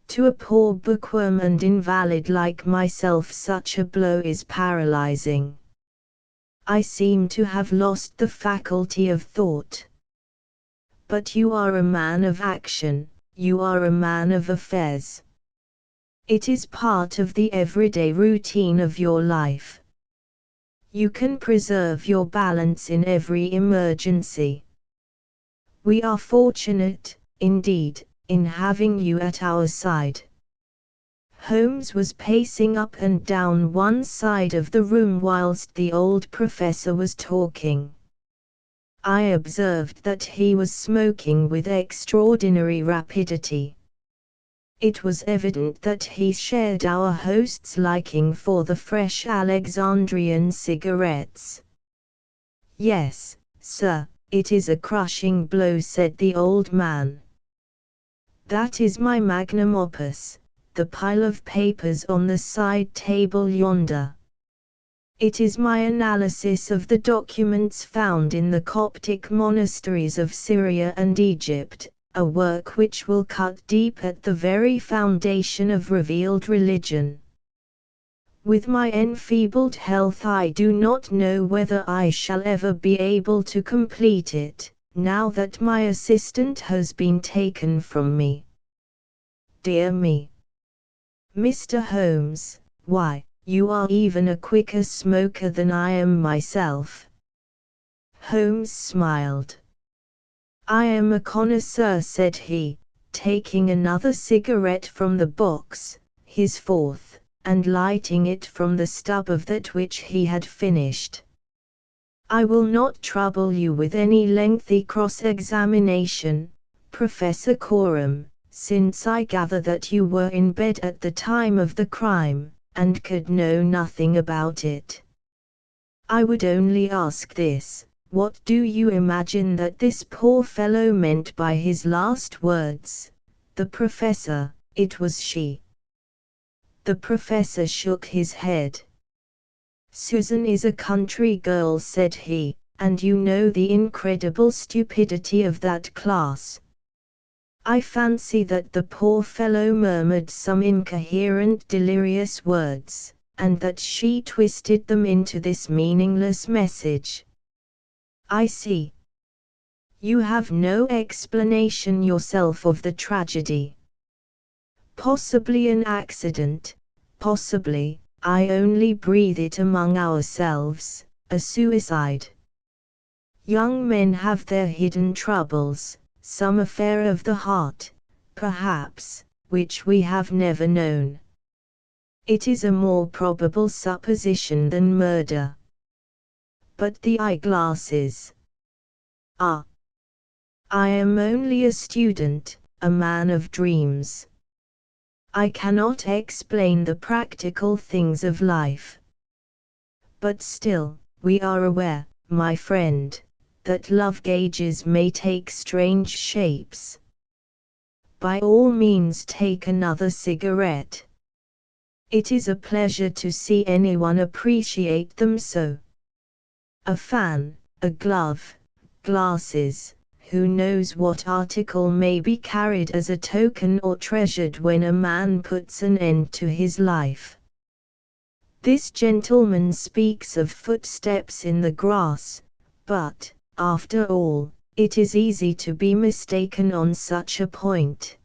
To a poor bookworm and invalid like myself such a blow is paralyzing. I seem to have lost the faculty of thought. But you are a man of action, you are a man of affairs. It is part of the everyday routine of your life. You can preserve your balance in every emergency. We are fortunate, indeed, in having you at our side." Holmes was pacing up and down one side of the room whilst the old professor was talking. I observed that he was smoking with extraordinary rapidity. It was evident that he shared our host's liking for the fresh Alexandrian cigarettes. "Yes, sir, it is a crushing blow," said the old man. "That is my magnum opus, the pile of papers on the side table yonder. It is my analysis of the documents found in the Coptic monasteries of Syria and Egypt, a work which will cut deep at the very foundation of revealed religion. With my enfeebled health I do not know whether I shall ever be able to complete it, now that my assistant has been taken from me. Dear me! Mr. Holmes, why, you are even a quicker smoker than I am myself." Holmes smiled. "I am a connoisseur," said he, taking another cigarette from the box, his fourth, and lighting it from the stub of that which he had finished. "I will not trouble you with any lengthy cross-examination, Professor Coram, since I gather that you were in bed at the time of the crime, and could know nothing about it. I would only ask this: what do you imagine that this poor fellow meant by his last words? The professor, it was she. The professor shook his head. Susan is a country girl, said he, and you know the incredible stupidity of that class. I fancy that the poor fellow murmured some incoherent, delirious words, and that she twisted them into this meaningless message. I see. You have no explanation yourself of the tragedy. Possibly an accident, possibly, I only breathe it among ourselves, a suicide. Young men have their hidden troubles, some affair of the heart, perhaps, which we have never known. It is a more probable supposition than murder. But the eyeglasses. Ah! I am only a student, a man of dreams. I cannot explain the practical things of life. But still, we are aware, my friend, that love gauges may take strange shapes. By all means take another cigarette. It is a pleasure to see anyone appreciate them so. A fan, a glove, glasses, who knows what article may be carried as a token or treasured when a man puts an end to his life. This gentleman speaks of footsteps in the grass, but, after all, it is easy to be mistaken on such a point.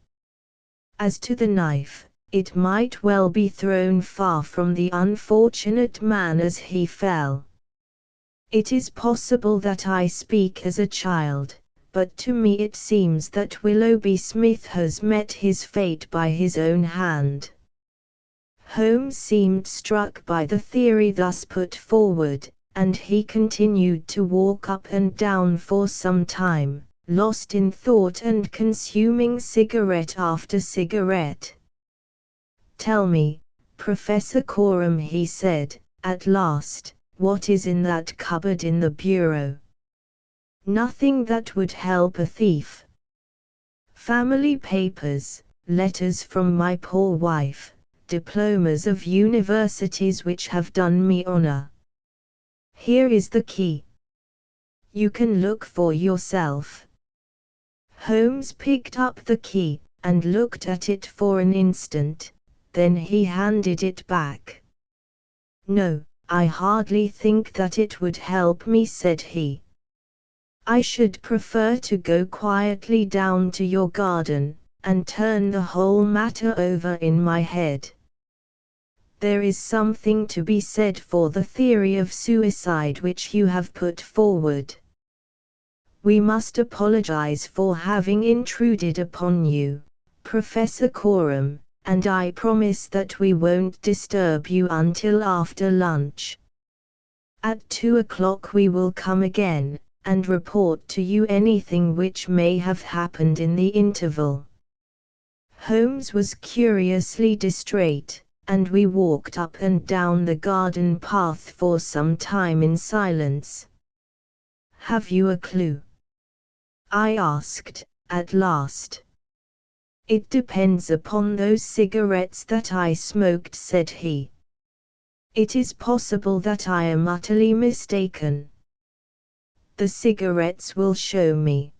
As to the knife, it might well be thrown far from the unfortunate man as he fell. It is possible that I speak as a child, but to me it seems that Willoughby Smith has met his fate by his own hand. Holmes seemed struck by the theory thus put forward, and he continued to walk up and down for some time, lost in thought and consuming cigarette after cigarette. Tell me, Professor Coram, he said, at last, what is in that cupboard in the bureau? Nothing that would help a thief. Family papers, letters from my poor wife, diplomas of universities which have done me honor. Here is the key. You can look for yourself. Holmes picked up the key, and looked at it for an instant, then he handed it back. No, I hardly think that it would help me, said he. I should prefer to go quietly down to your garden, and turn the whole matter over in my head. There is something to be said for the theory of suicide which you have put forward. We must apologize for having intruded upon you, Professor Coram, and I promise that we won't disturb you until after lunch. At 2 o'clock we will come again, and report to you anything which may have happened in the interval. Holmes was curiously distrait, and we walked up and down the garden path for some time in silence. Have you a clue? I asked, at last. It depends upon those cigarettes that I smoked, said he. It is possible that I am utterly mistaken. The cigarettes will show me.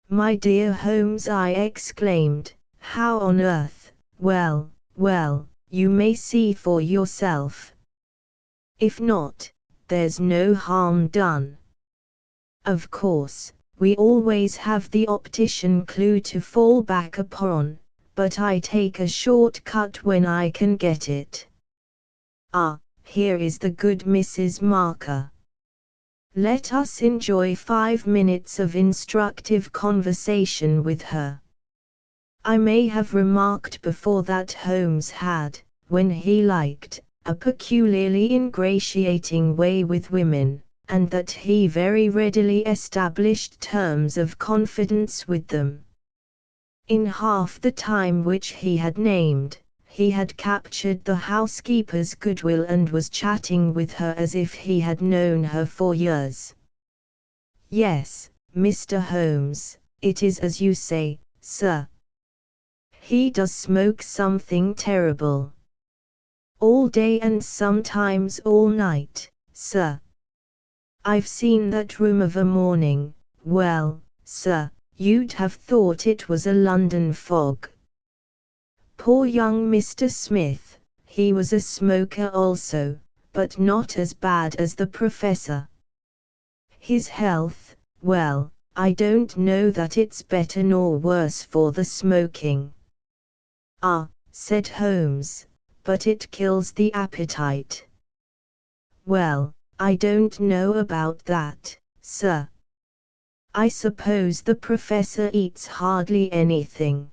My dear Holmes, I exclaimed, how on earth? Well, you may see for yourself. If not, there's no harm done. Of course, we always have the optician clue to fall back upon, but I take a short cut when I can get it. Ah, here is the good Mrs. Marker. Let us enjoy 5 minutes of instructive conversation with her. I may have remarked before that Holmes had, when he liked, a peculiarly ingratiating way with women, and that he very readily established terms of confidence with them. In half the time which he had named, He had captured the housekeeper's goodwill and was chatting with her as if he had known her for years. "Yes, Mr. Holmes, it is as you say, sir. He does smoke something terrible. All day and sometimes all night, sir. I've seen that room of a morning. Well, sir, you'd have thought it was a London fog. Poor young Mr. Smith, he was a smoker also, but not as bad as the professor. His health, well, I don't know that it's better nor worse for the smoking." "Ah," said Holmes, "but it kills the appetite." "Well, I don't know about that, sir. I suppose the professor eats hardly anything."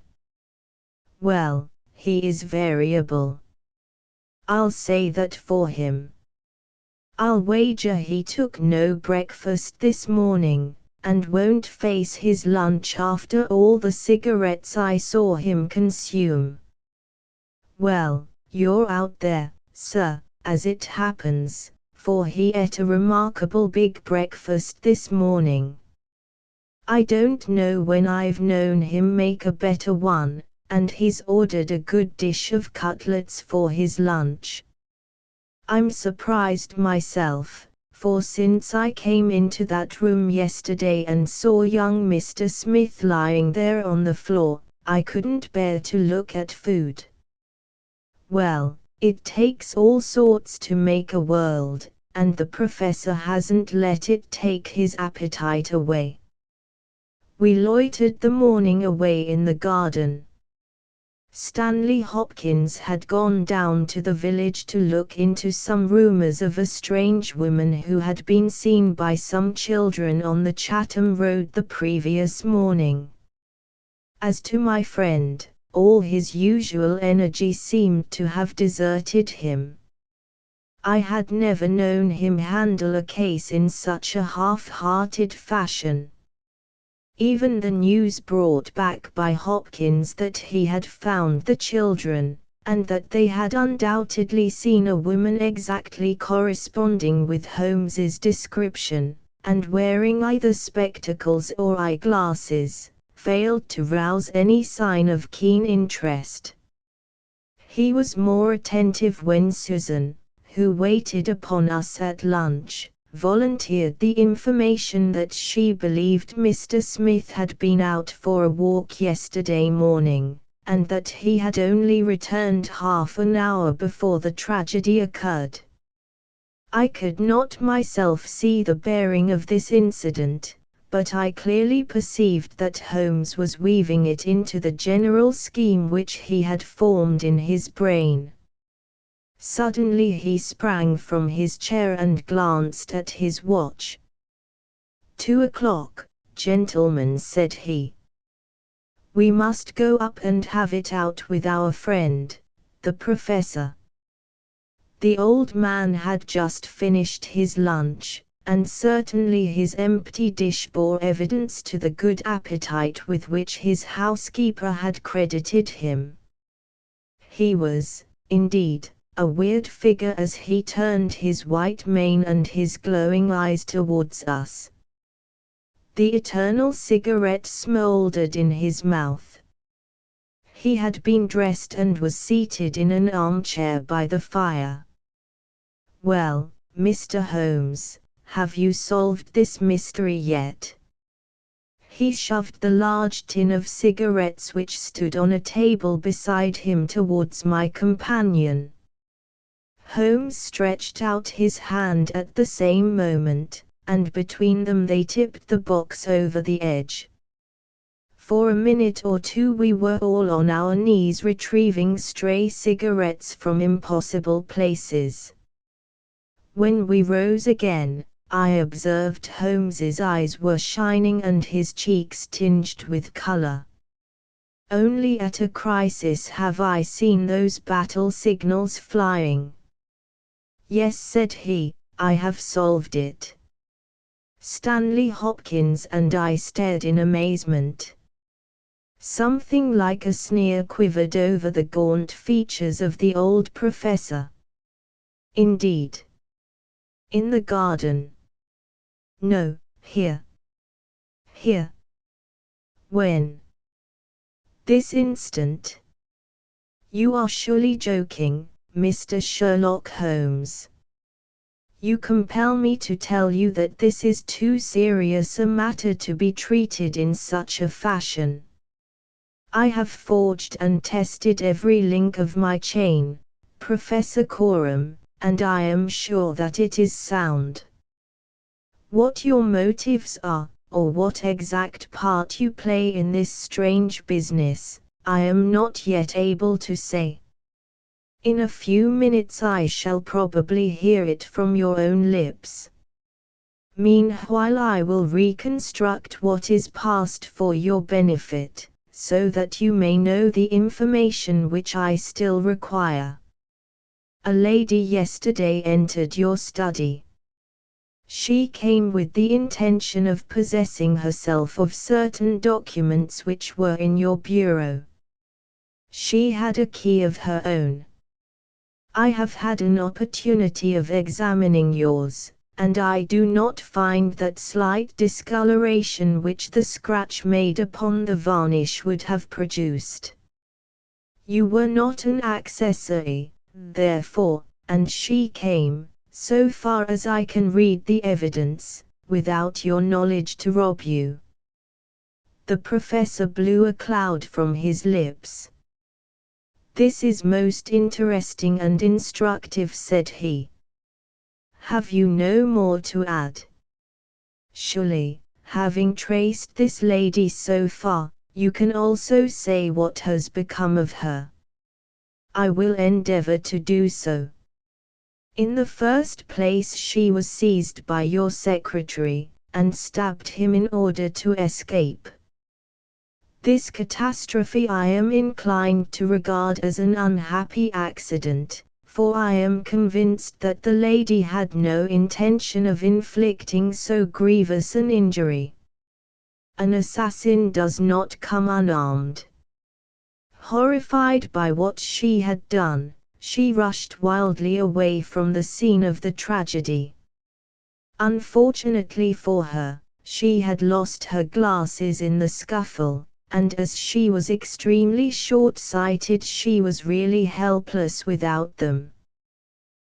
"Well, he is variable. I'll say that for him. I'll wager he took no breakfast this morning, and won't face his lunch after all the cigarettes I saw him consume." "Well, you're out there, sir, as it happens, for he ate a remarkable big breakfast this morning. I don't know when I've known him make a better one, and he's ordered a good dish of cutlets for his lunch. I'm surprised myself, for since I came into that room yesterday and saw young Mr. Smith lying there on the floor, I couldn't bear to look at food. Well, it takes all sorts to make a world, and the professor hasn't let it take his appetite away." We loitered the morning away in the garden. Stanley Hopkins had gone down to the village to look into some rumors of a strange woman who had been seen by some children on the Chatham Road the previous morning. As to my friend, all his usual energy seemed to have deserted him. I had never known him handle a case in such a half-hearted fashion. Even the news brought back by Hopkins that he had found the children, and that they had undoubtedly seen a woman exactly corresponding with Holmes's description, and wearing either spectacles or eyeglasses, failed to rouse any sign of keen interest. He was more attentive when Susan, who waited upon us at lunch, volunteered the information that she believed Mr. Smith had been out for a walk yesterday morning, and that he had only returned half an hour before the tragedy occurred. I could not myself see the bearing of this incident, but I clearly perceived that Holmes was weaving it into the general scheme which he had formed in his brain. Suddenly he sprang from his chair and glanced at his watch. 2 o'clock, gentlemen, said he. We must go up and have it out with our friend, the professor. The old man had just finished his lunch, and certainly his empty dish bore evidence to the good appetite with which his housekeeper had credited him. He was, indeed, a weird figure as he turned his white mane and his glowing eyes towards us. The eternal cigarette smoldered in his mouth. He had been dressed and was seated in an armchair by the fire. "Well, Mr. Holmes, have you solved this mystery yet?" He shoved the large tin of cigarettes which stood on a table beside him towards my companion. Holmes stretched out his hand at the same moment, and between them they tipped the box over the edge. For a minute or two we were all on our knees retrieving stray cigarettes from impossible places. When we rose again, I observed Holmes's eyes were shining and his cheeks tinged with color. Only at a crisis have I seen those battle signals flying. "Yes," said he, "I have solved it." Stanley Hopkins and I stared in amazement. Something like a sneer quivered over the gaunt features of the old professor. Indeed. In the garden. No, here. Here. When? This instant. You are surely joking, Mr. Sherlock Holmes. You compel me to tell you that this is too serious a matter to be treated in such a fashion. I have forged and tested every link of my chain, Professor Coram, and I am sure that it is sound. What your motives are, or what exact part you play in this strange business, I am not yet able to say. In a few minutes I shall probably hear it from your own lips. Meanwhile I will reconstruct what is past for your benefit, so that you may know the information which I still require. A lady yesterday entered your study. She came with the intention of possessing herself of certain documents which were in your bureau. She had a key of her own. I have had an opportunity of examining yours, and I do not find that slight discoloration which the scratch made upon the varnish would have produced. You were not an accessory, therefore, and she came, so far as I can read the evidence, without your knowledge to rob you. The professor blew a cloud from his lips. This is most interesting and instructive, said he. Have you no more to add? Surely, having traced this lady so far, you can also say what has become of her. I will endeavor to do so. In the first place, she was seized by your secretary, and stabbed him in order to escape. This catastrophe I am inclined to regard as an unhappy accident, for I am convinced that the lady had no intention of inflicting so grievous an injury. An assassin does not come unarmed. Horrified by what she had done, she rushed wildly away from the scene of the tragedy. Unfortunately for her, she had lost her glasses in the scuffle, and as she was extremely short-sighted, she was really helpless without them.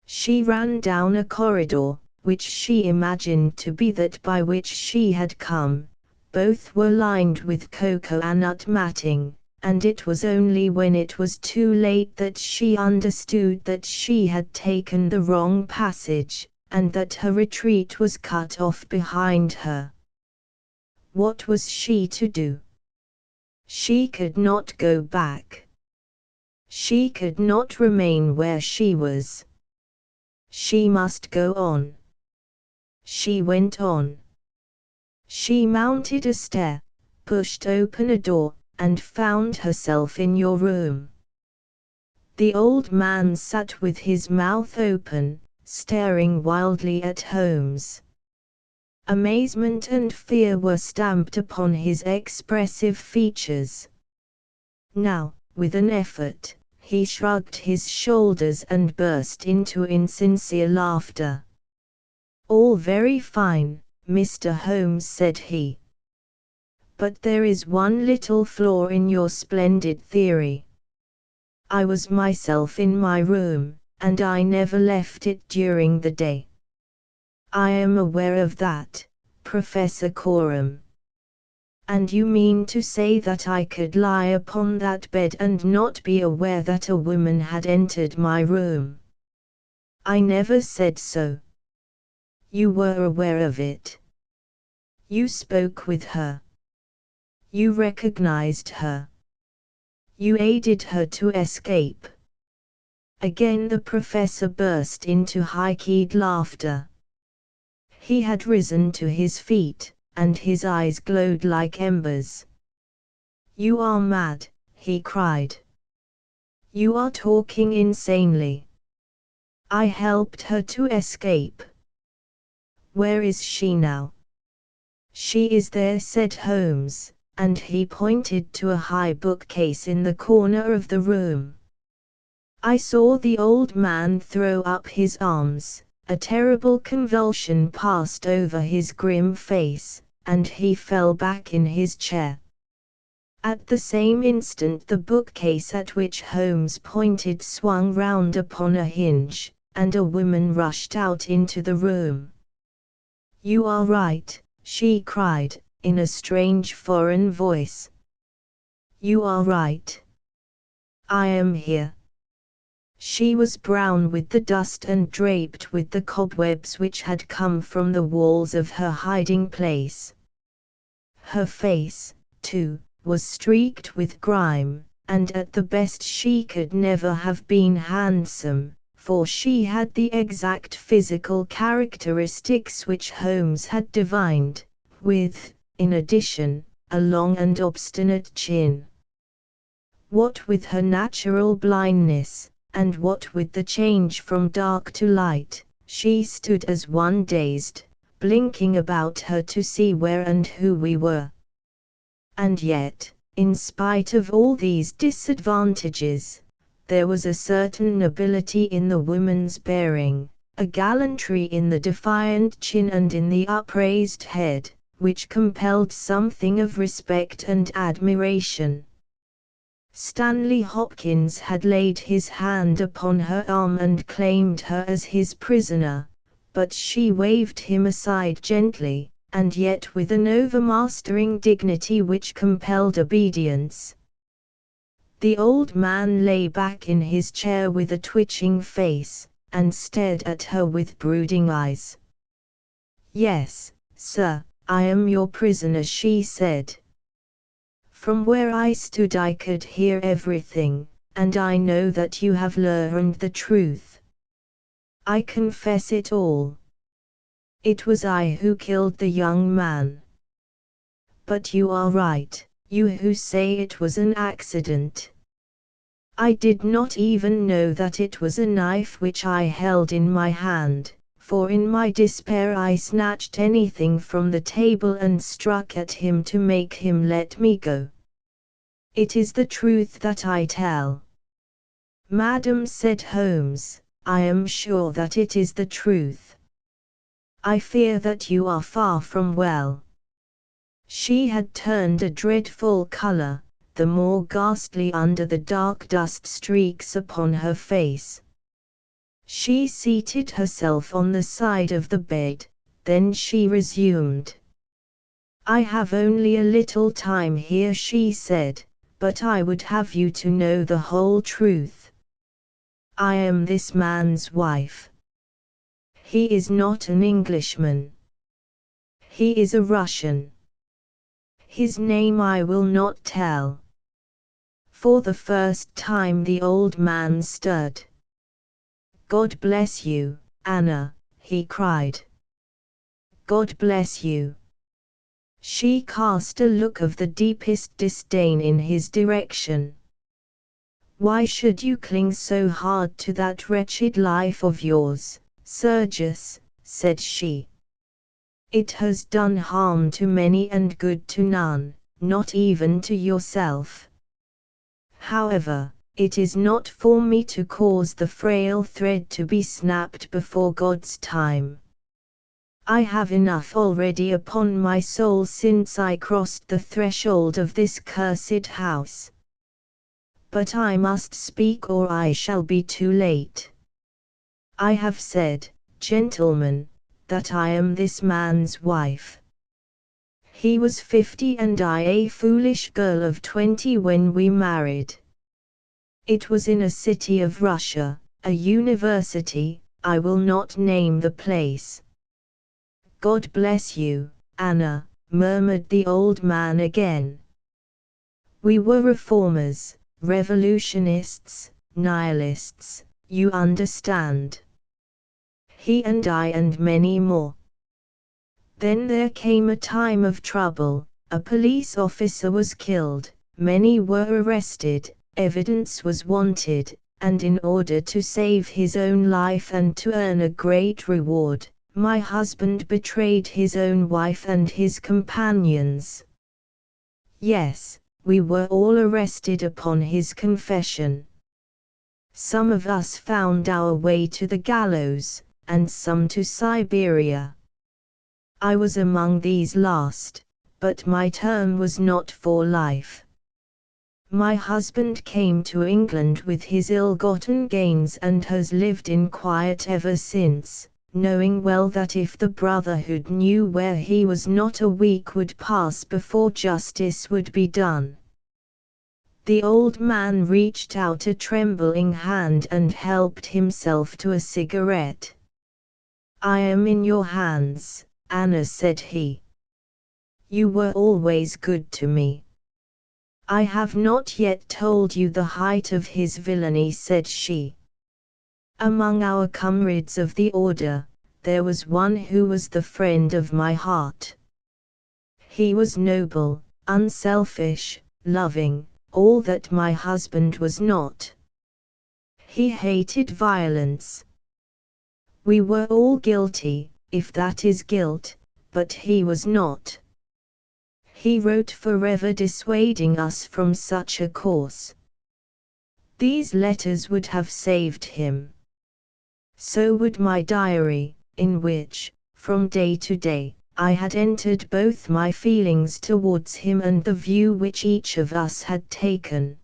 She ran down a corridor, which she imagined to be that by which she had come. Both were lined with cocoa-nut matting, and it was only when it was too late that she understood that she had taken the wrong passage, and that her retreat was cut off behind her. What was she to do? She could not go back. She could not remain where she was. She must go on. She went on. She mounted a stair, pushed open a door, and found herself in your room. The old man sat with his mouth open, staring wildly at Holmes. Amazement and fear were stamped upon his expressive features. Now, with an effort, he shrugged his shoulders and burst into insincere laughter. "All very fine, Mr. Holmes," said he. "But there is one little flaw in your splendid theory. I was myself in my room, and I never left it during the day. I am aware of that, Professor Coram. And you mean to say that I could lie upon that bed and not be aware that a woman had entered my room? I never said so. You were aware of it. You spoke with her. You recognized her. You aided her to escape." Again the professor burst into high-keyed laughter. He had risen to his feet, and his eyes glowed like embers. "You are mad," he cried. "You are talking insanely. I helped her to escape. Where is she now?" "She is there," said Holmes, and he pointed to a high bookcase in the corner of the room. I saw the old man throw up his arms, a terrible convulsion passed over his grim face, and he fell back in his chair. At the same instant the bookcase at which Holmes pointed swung round upon a hinge, and a woman rushed out into the room. "You are right," she cried, in a strange foreign voice. "You are right. I am here." She was brown with the dust and draped with the cobwebs which had come from the walls of her hiding place. Her face, too, was streaked with grime, and at the best she could never have been handsome, for she had the exact physical characteristics which Holmes had divined, with, in addition, a long and obstinate chin. What with her natural blindness, and what with the change from dark to light, she stood as one dazed, blinking about her to see where and who we were. And yet, in spite of all these disadvantages, there was a certain nobility in the woman's bearing, a gallantry in the defiant chin and in the upraised head, which compelled something of respect and admiration. Stanley Hopkins had laid his hand upon her arm and claimed her as his prisoner, but she waved him aside gently, and yet with an overmastering dignity which compelled obedience. The old man lay back in his chair with a twitching face, and stared at her with brooding eyes. "Yes, sir, I am your prisoner," she said. "From where I stood I could hear everything, and I know that you have learned the truth. I confess it all. It was I who killed the young man. But you are right, you who say it was an accident. I did not even know that it was a knife which I held in my hand, for in my despair I snatched anything from the table and struck at him to make him let me go. It is the truth that I tell." "Madam," said Holmes, "I am sure that it is the truth. I fear that you are far from well." She had turned a dreadful color, the more ghastly under the dark dust streaks upon her face. She seated herself on the side of the bed, then she resumed. "I have only a little time here," she said, "but I would have you to know the whole truth. I am this man's wife. He is not an Englishman. He is a Russian. His name I will not tell." For the first time the old man stirred. "God bless you, Anna," he cried. "God bless you." She cast a look of the deepest disdain in his direction. "Why should you cling so hard to that wretched life of yours, Sergius?" said she. "It has done harm to many and good to none, not even to yourself. However, it is not for me to cause the frail thread to be snapped before God's time. I have enough already upon my soul since I crossed the threshold of this cursed house. But I must speak or I shall be too late. I have said, gentlemen, that I am this man's wife. He was 50 and I a foolish girl of 20 when we married. It was in a city of Russia, a university, I will not name the place." "God bless you, Anna," murmured the old man again. "We were reformers, revolutionists, nihilists, you understand. He and I and many more. Then there came a time of trouble, a police officer was killed, many were arrested, evidence was wanted, and in order to save his own life and to earn a great reward, my husband betrayed his own wife and his companions. Yes, we were all arrested upon his confession. Some of us found our way to the gallows, and some to Siberia. I was among these last, but my term was not for life. My husband came to England with his ill-gotten gains and has lived in quiet ever since, knowing well that if the Brotherhood knew where he was not a week would pass before justice would be done. The old man reached out a trembling hand and helped himself to a cigarette. "I am in your hands, Anna," said he. "You were always good to me." "I have not yet told you the height of his villainy," said she. "Among our comrades of the order, there was one who was the friend of my heart. He was noble, unselfish, loving, all that my husband was not. He hated violence. We were all guilty, if that is guilt, but he was not. He wrote forever dissuading us from such a course. These letters would have saved him. So would my diary, in which, from day to day, I had entered both my feelings towards him and the view which each of us had taken.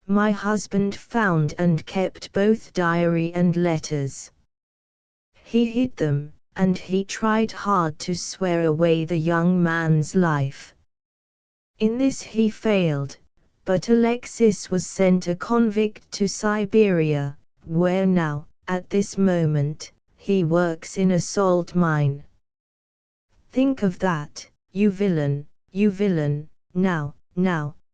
My husband found and kept both diary and letters. He hid them, and he tried hard to swear away the young man's life. In this he failed, but Alexis was sent a convict to Siberia, where now, at this moment, he works in a salt mine. Think of that, you villain, now,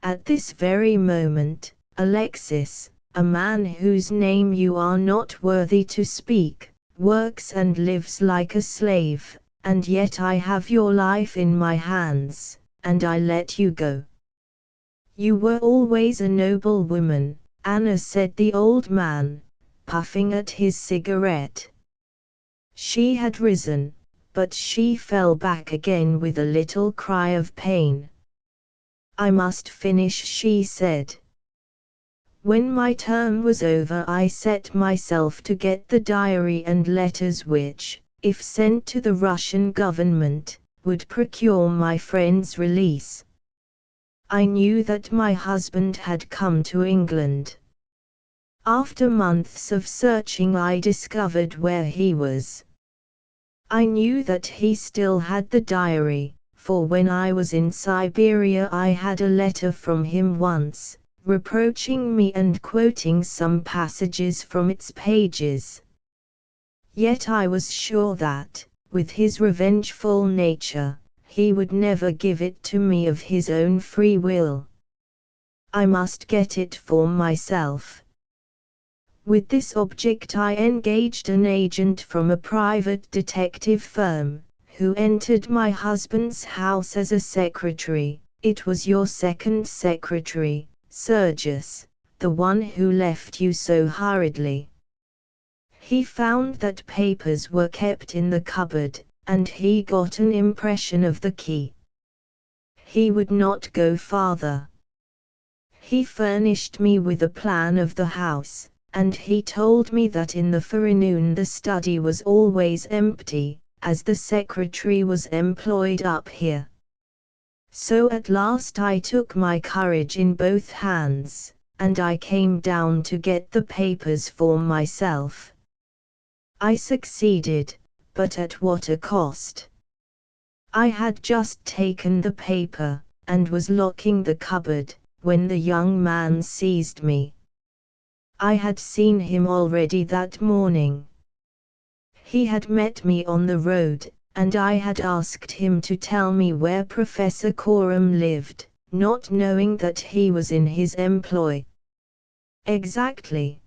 at this very moment, Alexis, a man whose name you are not worthy to speak, works and lives like a slave, and yet I have your life in my hands, and I let you go." "You were always a noble woman," Anna said the old man, puffing at his cigarette. She had risen, but she fell back again with a little cry of pain. "I must finish," she said. "When my term was over I set myself to get the diary and letters which, if sent to the Russian government, would procure my friend's release. I knew that my husband had come to England. After months of searching I discovered where he was. I knew that he still had the diary, for when I was in Siberia I had a letter from him once, reproaching me and quoting some passages from its pages. Yet I was sure that, with his revengeful nature, he would never give it to me of his own free will. I must get it for myself. With this object I engaged an agent from a private detective firm, who entered my husband's house as a secretary. It was your second secretary, Sergius, the one who left you so hurriedly. He found that papers were kept in the cupboard, and he got an impression of the key. He would not go farther. He furnished me with a plan of the house, and he told me that in the forenoon the study was always empty, as the secretary was employed up here. So at last I took my courage in both hands, and I came down to get the papers for myself. I succeeded, but at what a cost! I had just taken the paper, and was locking the cupboard, when the young man seized me. I had seen him already that morning. He had met me on the road, and I had asked him to tell me where Professor Coram lived, not knowing that he was in his employ. "Exactly.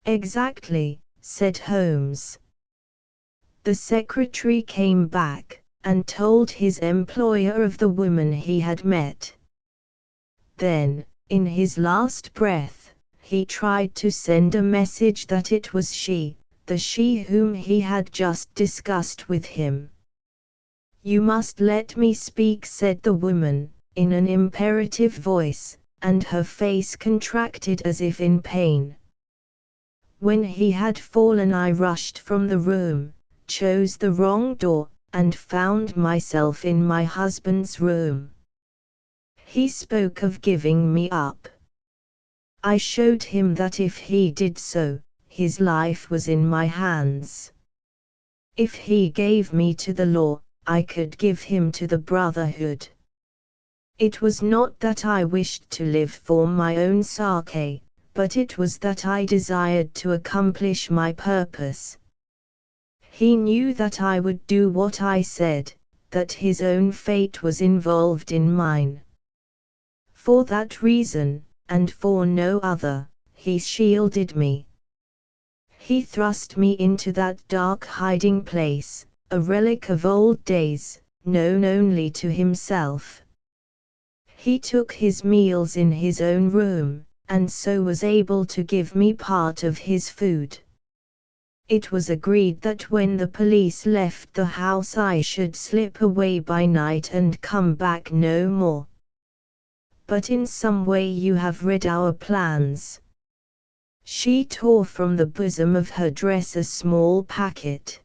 Exactly," said Holmes. The secretary came back, and told his employer of the woman he had met. Then, in his last breath, he tried to send a message that it was she, the she whom he had just discussed with him. "You must let me speak," said the woman, in an imperative voice, and her face contracted as if in pain. When he had fallen, I rushed from the room, chose the wrong door, and found myself in my husband's room. He spoke of giving me up. I showed him that if he did so, his life was in my hands. If he gave me to the law, I could give him to the brotherhood. It was not that I wished to live for my own sake, but it was that I desired to accomplish my purpose. He knew that I would do what I said, that his own fate was involved in mine. For that reason, and for no other, he shielded me. He thrust me into that dark hiding place, a relic of old days, known only to himself. He took his meals in his own room, and so was able to give me part of his food. It was agreed that when the police left the house I should slip away by night and come back no more. But in some way you have read our plans. She tore from the bosom of her dress a small packet.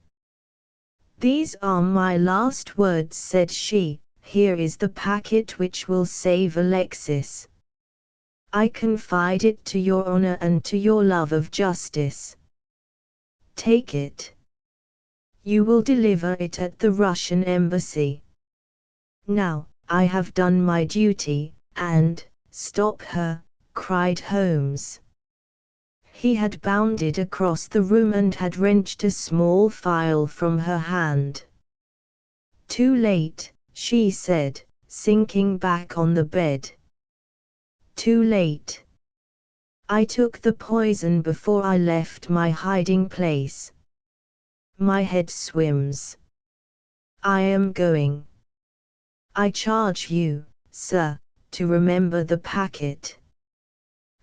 "These are my last words," said she. "Here is the packet which will save Alexis. I confide it to your honor and to your love of justice. Take it. You will deliver it at the Russian embassy. Now, I have done my duty, and—" "Stop her," cried Holmes. He had bounded across the room and had wrenched a small file from her hand. "Too late," she said, sinking back on the bed. "Too late. I took the poison before I left my hiding place. My head swims. I am going. I charge you, sir, to remember the packet.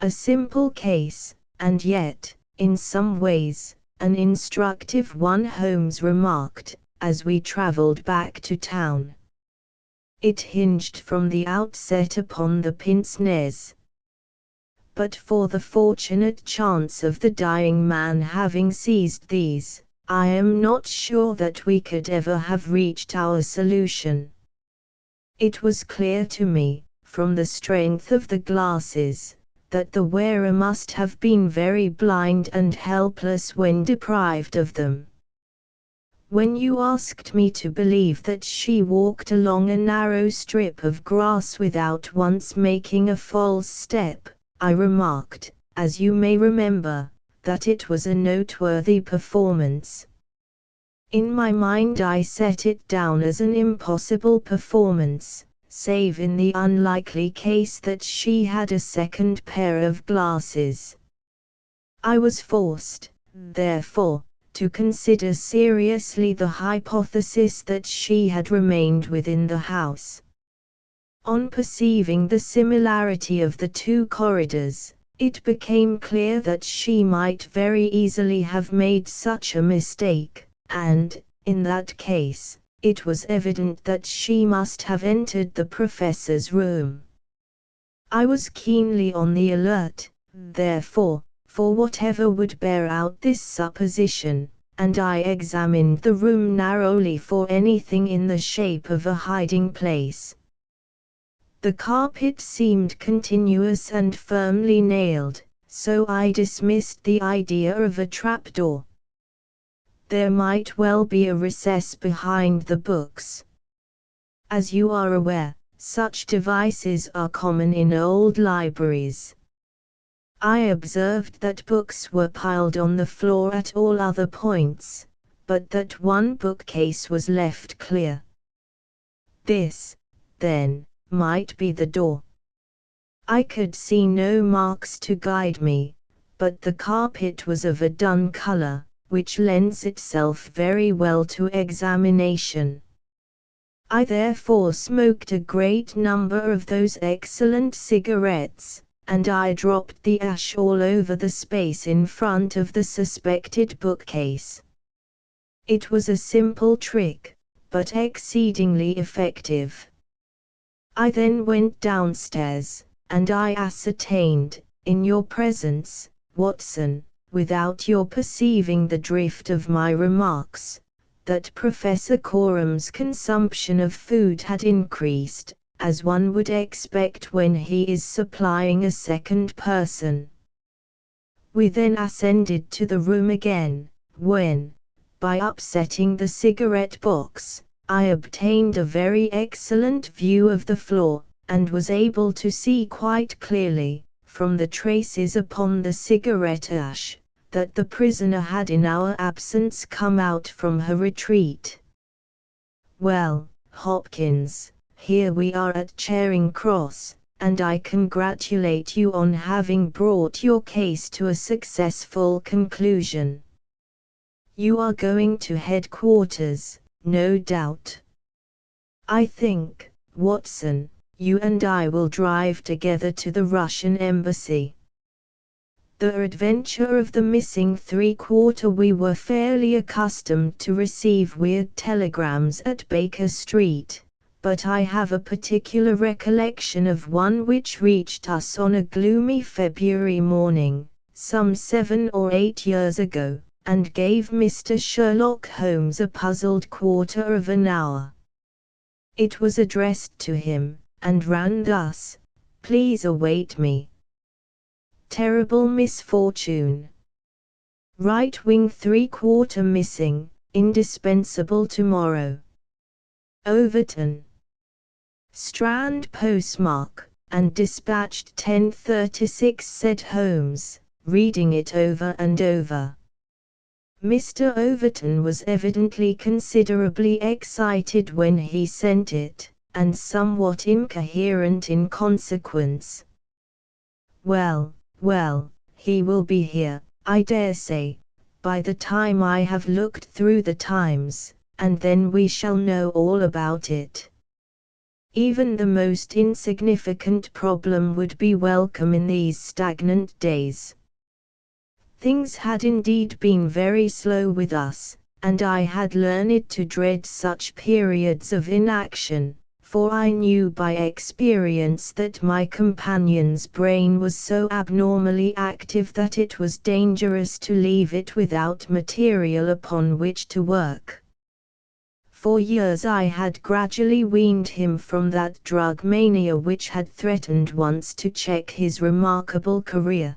A simple case, and yet, in some ways, an instructive one," Holmes remarked, as we traveled back to town. "It hinged from the outset upon the pince-nez. But for the fortunate chance of the dying man having seized these, I am not sure that we could ever have reached our solution. It was clear to me, from the strength of the glasses, that the wearer must have been very blind and helpless when deprived of them. When you asked me to believe that she walked along a narrow strip of grass without once making a false step, I remarked, as you may remember, that it was a noteworthy performance. In my mind I set it down as an impossible performance, save in the unlikely case that she had a second pair of glasses. I was forced, therefore, to consider seriously the hypothesis that she had remained within the house. On perceiving the similarity of the two corridors, it became clear that she might very easily have made such a mistake, and, in that case, it was evident that she must have entered the professor's room. I was keenly on the alert, therefore, for whatever would bear out this supposition, and I examined the room narrowly for anything in the shape of a hiding place. The carpet seemed continuous and firmly nailed, so I dismissed the idea of a trapdoor. There might well be a recess behind the books. As you are aware, such devices are common in old libraries. I observed that books were piled on the floor at all other points, but that one bookcase was left clear. This, then, might be the door. I could see no marks to guide me, but the carpet was of a dun color, which lends itself very well to examination. I therefore smoked a great number of those excellent cigarettes, and I dropped the ash all over the space in front of the suspected bookcase. It was a simple trick, but exceedingly effective. I then went downstairs, and I ascertained, in your presence, Watson, without your perceiving the drift of my remarks, that Professor Corum's consumption of food had increased, as one would expect when he is supplying a second person. We then ascended to the room again, when, by upsetting the cigarette box, I obtained a very excellent view of the floor, and was able to see quite clearly, from the traces upon the cigarette ash, that the prisoner had in our absence come out from her retreat. Well, Hopkins, here we are at Charing Cross, and I congratulate you on having brought your case to a successful conclusion. You are going to headquarters, no doubt. I think, Watson, you and I will drive together to the Russian embassy. The adventure of the missing three-quarter. We were fairly accustomed to receive weird telegrams at Baker Street, but I have a particular recollection of one which reached us on a gloomy February morning, some 7 or 8 years ago, and gave Mr. Sherlock Holmes a puzzled quarter of an hour. It was addressed to him, and ran thus: "Please await me. Terrible misfortune. Right wing three-quarter missing, indispensable tomorrow. Overton." Strand postmark, and dispatched 10:36, said Holmes, reading it over and over. Mr. Overton was evidently considerably excited when he sent it, and somewhat incoherent in consequence. Well, he will be here, I dare say, by the time I have looked through the Times, and then we shall know all about it. Even the most insignificant problem would be welcome in these stagnant days. Things had indeed been very slow with us, and I had learned to dread such periods of inaction, for I knew by experience that my companion's brain was so abnormally active that it was dangerous to leave it without material upon which to work. For years I had gradually weaned him from that drug mania which had threatened once to check his remarkable career.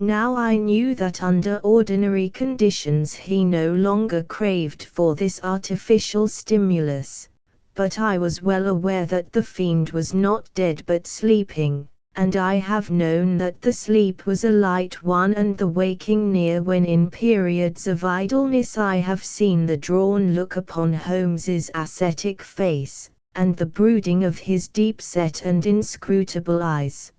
Now I knew that under ordinary conditions he no longer craved for this artificial stimulus, but I was well aware that the fiend was not dead but sleeping, and I have known that the sleep was a light one and the waking near when in periods of idleness I have seen the drawn look upon Holmes's ascetic face, and the brooding of his deep-set and inscrutable eyes.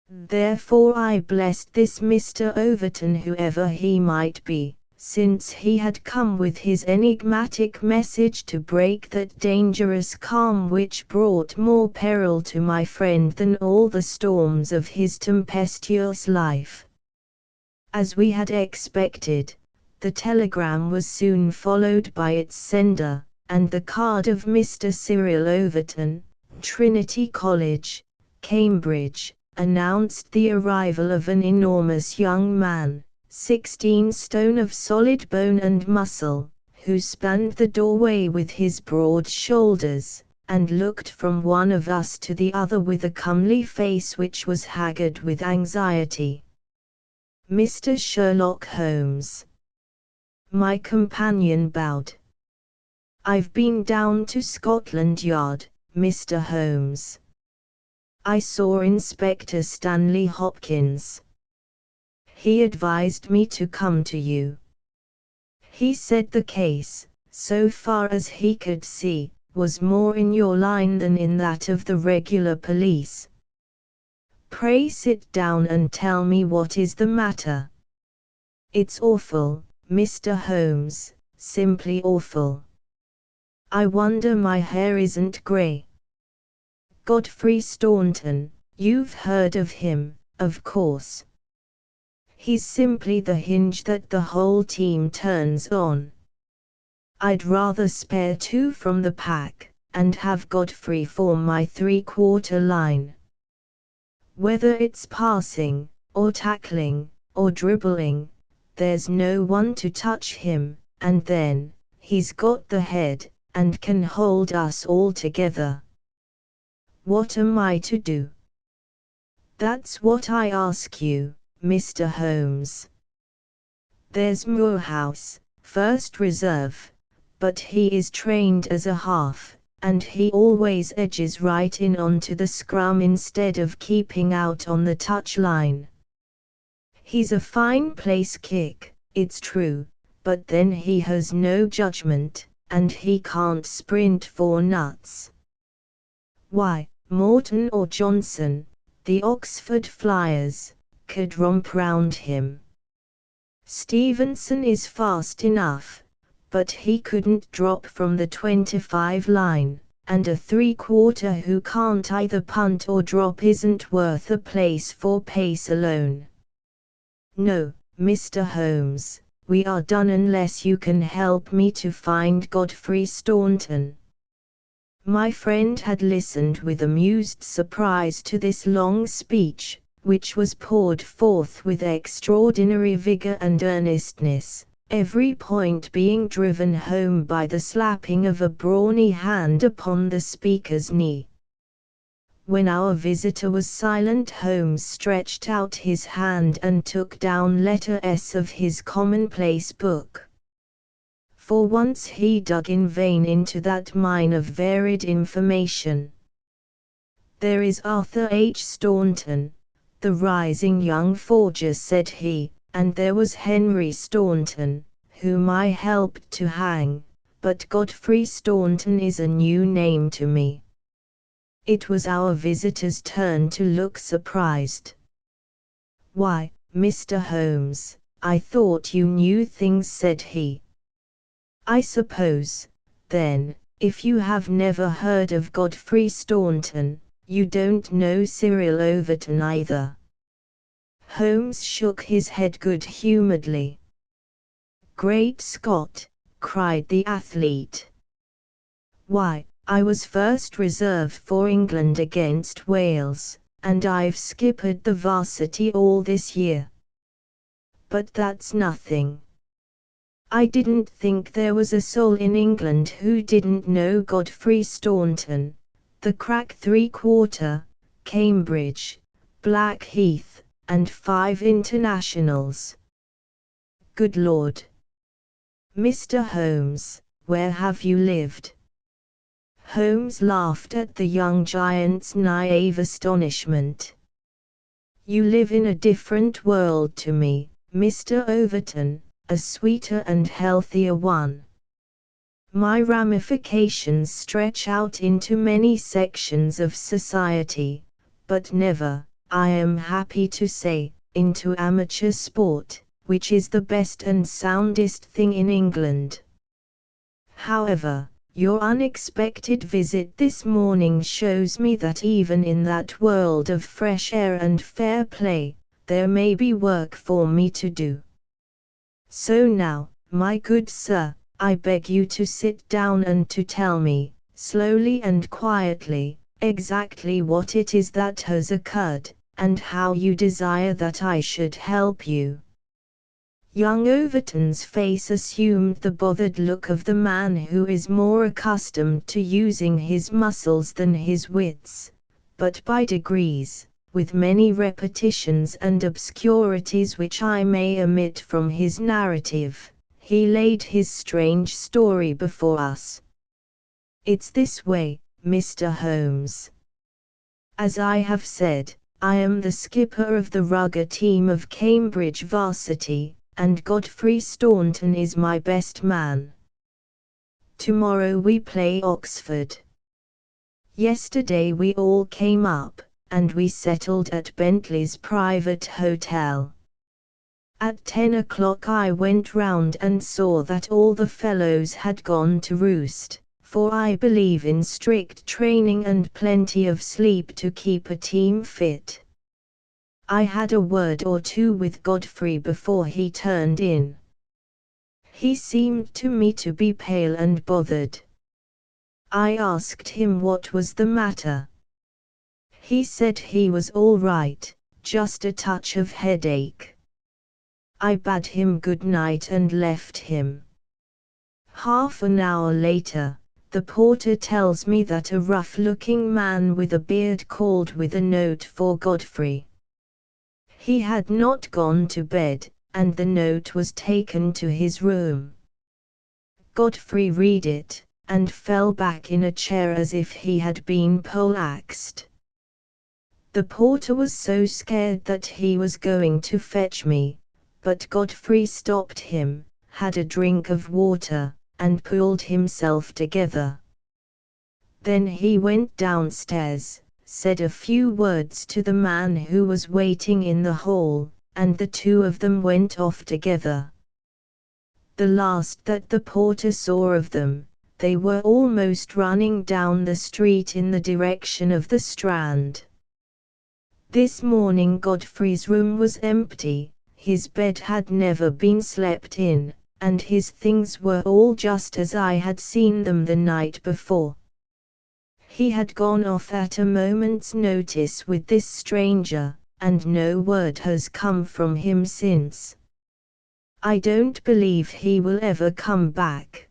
Therefore I blessed this Mr. Overton, whoever he might be, since he had come with his enigmatic message to break that dangerous calm which brought more peril to my friend than all the storms of his tempestuous life. As we had expected, the telegram was soon followed by its sender, and the card of Mr. Cyril Overton, Trinity College, Cambridge, announced the arrival of an enormous young man, 16 stone of solid bone and muscle, who spanned the doorway with his broad shoulders, and looked from one of us to the other with a comely face which was haggard with anxiety. "Mr. Sherlock Holmes." My companion bowed. "I've been down to Scotland Yard, Mr. Holmes. I saw Inspector Stanley Hopkins. He advised me to come to you. He said the case, so far as he could see, was more in your line than in that of the regular police. Pray sit down and tell me what is the matter." "It's awful, Mr. Holmes, simply awful. I wonder my hair isn't grey. Godfrey Staunton, you've heard of him, of course. He's simply the hinge that the whole team turns on. I'd rather spare 2 from the pack, and have Godfrey form my three-quarter line. Whether it's passing, or tackling, or dribbling, there's no one to touch him, and then, he's got the head, and can hold us all together. What am I to do? That's what I ask you, Mr. Holmes. There's Moorhouse, first reserve, but he is trained as a half, and he always edges right in onto the scrum instead of keeping out on the touch line. He's a fine place kick, it's true, but then he has no judgment, and he can't sprint for nuts. Why, Morton or Johnson, the Oxford Flyers, could romp round him. Stevenson is fast enough, but he couldn't drop from the 25 line, and a three-quarter who can't either punt or drop isn't worth a place for pace alone. No, Mr. Holmes, we are done unless you can help me to find Godfrey Staunton. My friend had listened with amused surprise to this long speech, which was poured forth with extraordinary vigor and earnestness, every point being driven home by the slapping of a brawny hand upon the speaker's knee. When our visitor was silent, Holmes stretched out his hand and took down letter S of his commonplace book. For once he dug in vain into that mine of varied information. There is Arthur H. Staunton, the rising young forger, said he, and there was Henry Staunton, whom I helped to hang, but Godfrey Staunton is a new name to me. It was our visitor's turn to look surprised. Why, Mr. Holmes, I thought you knew things, said he. I suppose, then, if you have never heard of Godfrey Staunton, you don't know Cyril Overton either. Holmes shook his head good-humoredly. Great Scott, cried the athlete. Why, I was first reserve for England against Wales, and I've skippered the varsity all this year. But that's nothing. I didn't think there was a soul in England who didn't know Godfrey Staunton, the crack three-quarter, Cambridge, Blackheath, and 5 internationals. Good Lord! Mr. Holmes, where have you lived? Holmes laughed at the young giant's naive astonishment. You live in a different world to me, Mr. Overton, a sweeter and healthier one. My ramifications stretch out into many sections of society, but never, I am happy to say, into amateur sport, which is the best and soundest thing in England. However, your unexpected visit this morning shows me that even in that world of fresh air and fair play, there may be work for me to do. So now, my good sir, I beg you to sit down and to tell me, slowly and quietly, exactly what it is that has occurred, and how you desire that I should help you. Young Overton's face assumed the bothered look of the man who is more accustomed to using his muscles than his wits, but by degrees, with many repetitions and obscurities which I may omit from his narrative, he laid his strange story before us. It's this way, Mr. Holmes. As I have said, I am the skipper of the rugger team of Cambridge Varsity, and Godfrey Staunton is my best man. Tomorrow we play Oxford. Yesterday we all came up, and we settled at Bentley's private hotel. At 10 o'clock I went round and saw that all the fellows had gone to roost, for I believe in strict training and plenty of sleep to keep a team fit. I had a word or two with Godfrey before he turned in. He seemed to me to be pale and bothered. I asked him what was the matter. He said he was all right, just a touch of headache. I bade him good night and left him. Half an hour later, the porter tells me that a rough-looking man with a beard called with a note for Godfrey. He had not gone to bed, and the note was taken to his room. Godfrey read it, and fell back in a chair as if he had been poleaxed. The porter was so scared that he was going to fetch me, but Godfrey stopped him, had a drink of water, and pulled himself together. Then he went downstairs, said a few words to the man who was waiting in the hall, and the two of them went off together. The last that the porter saw of them, they were almost running down the street in the direction of the Strand. This morning Godfrey's room was empty, his bed had never been slept in, and his things were all just as I had seen them the night before. He had gone off at a moment's notice with this stranger, and no word has come from him since. I don't believe he will ever come back.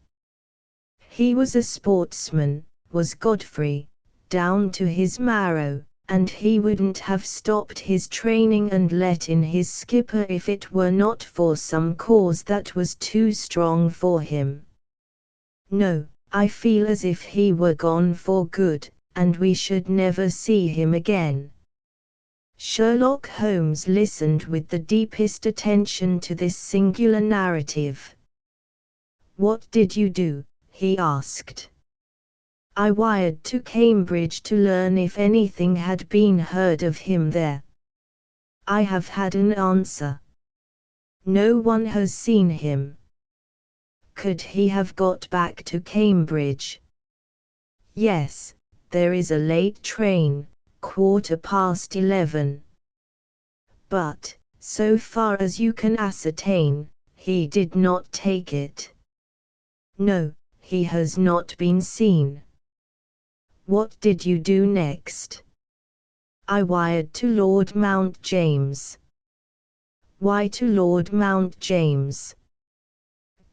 He was a sportsman, was Godfrey, down to his marrow, and he wouldn't have stopped his training and let in his skipper if it were not for some cause that was too strong for him. No, I feel as if he were gone for good, and we should never see him again. Sherlock Holmes listened with the deepest attention to this singular narrative. "What did you do?" he asked. "I wired to Cambridge to learn if anything had been heard of him there. I have had an answer. No one has seen him." "Could he have got back to Cambridge?" "Yes, there is a late train, 11:15. But, so far as you can ascertain, he did not take it." "No, he has not been seen." "What did you do next?" "I wired to Lord Mount James." "Why to Lord Mount James?"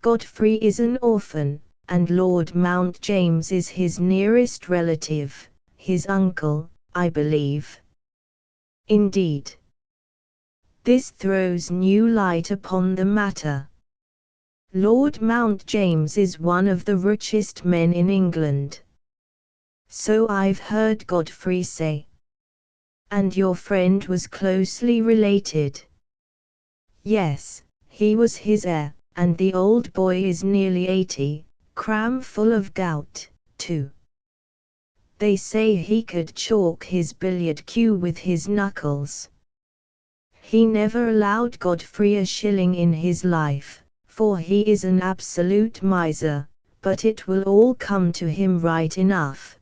"Godfrey is an orphan, and Lord Mount James is his nearest relative, his uncle, I believe." "Indeed. This throws new light upon the matter. Lord Mount James is one of the richest men in England." "So I've heard Godfrey say." "And your friend was closely related?" "Yes, he was his heir, and the old boy is nearly 80, cram full of gout, too. They say he could chalk his billiard cue with his knuckles. He never allowed Godfrey a shilling in his life, for he is an absolute miser, but it will all come to him right enough."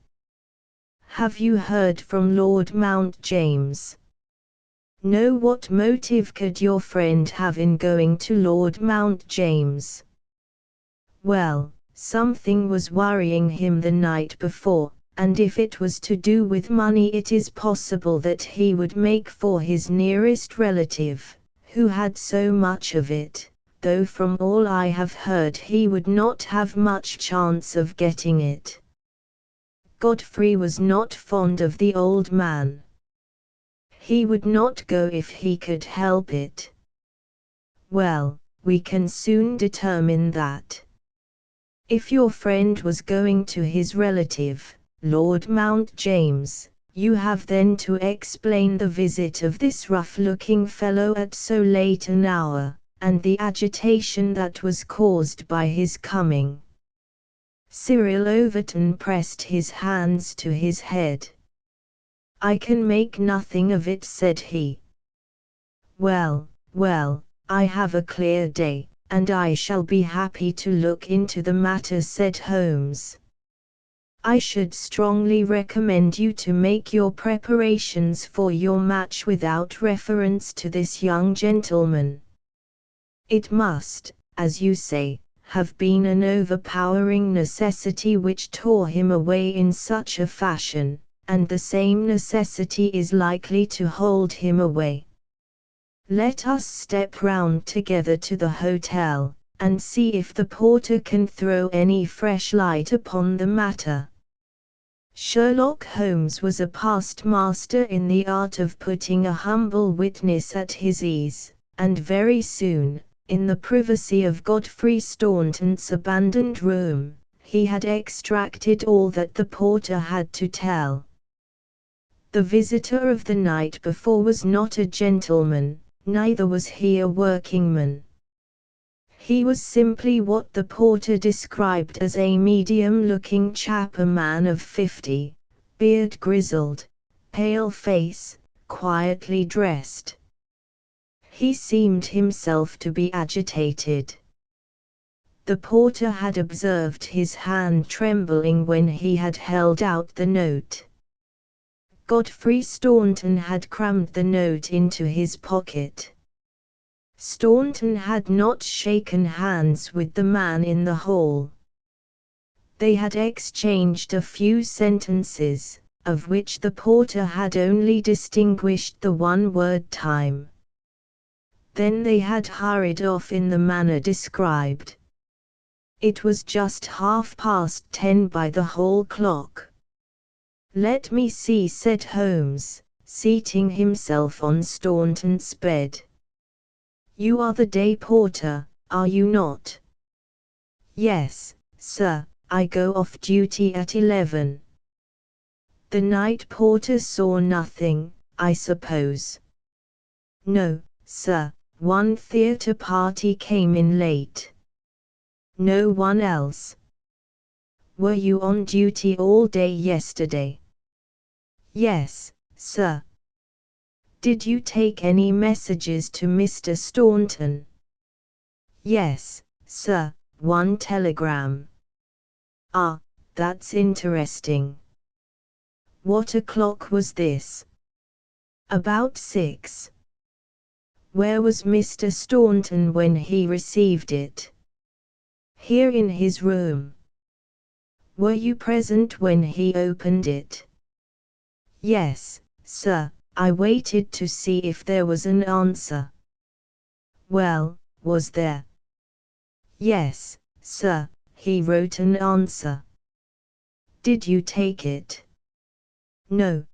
"Have you heard from Lord Mount James?" "No. What motive could your friend have in going to Lord Mount James?" "Well, something was worrying him the night before, and if it was to do with money it is possible that he would make for his nearest relative, who had so much of it, though from all I have heard he would not have much chance of getting it. Godfrey was not fond of the old man. He would not go if he could help it." "Well, we can soon determine that. If your friend was going to his relative, Lord Mount James, you have then to explain the visit of this rough-looking fellow at so late an hour, and the agitation that was caused by his coming." Cyril Overton pressed his hands to his head. "I can make nothing of it," said he. Well, I have a clear day, and I shall be happy to look into the matter," said Holmes. "I should strongly recommend you to make your preparations for your match without reference to this young gentleman. It must, as you say, have been an overpowering necessity which tore him away in such a fashion, and the same necessity is likely to hold him away. Let us step round together to the hotel, and see if the porter can throw any fresh light upon the matter. Sherlock Holmes was a past master in the art of putting a humble witness at his ease, and very soon, in the privacy of Godfrey Staunton's abandoned room, he had extracted all that the porter had to tell. The visitor of the night before was not a gentleman, neither was he a workingman. He was simply what the porter described as a medium-looking chap, a man of 50, beard grizzled, pale face, quietly dressed. He seemed himself to be agitated. The porter had observed his hand trembling when he had held out the note. Godfrey Staunton had crammed the note into his pocket. Staunton had not shaken hands with the man in the hall. They had exchanged a few sentences, of which the porter had only distinguished the one word time. Then they had hurried off in the manner described. It was just 10:30 by the hall clock. "Let me see," said Holmes, seating himself on Staunton's bed. "You are the day porter, are you not?" "Yes, sir, I go off duty at 11. "The night porter saw nothing, I suppose?" "No, sir, one theatre party came in late." "No one else?" "Were you on duty all day yesterday?" "Yes, sir." "Did you take any messages to Mr. Staunton?" "Yes, sir, one telegram." "Ah, that's interesting. What o'clock was this?" "About 6. "Where was Mr. Staunton when he received it?" "Here in his room." "Were you present when he opened it?" "Yes, sir, I waited to see if there was an answer." "Well, was there?" "Yes, sir, he wrote an answer." "Did you take it?" "No,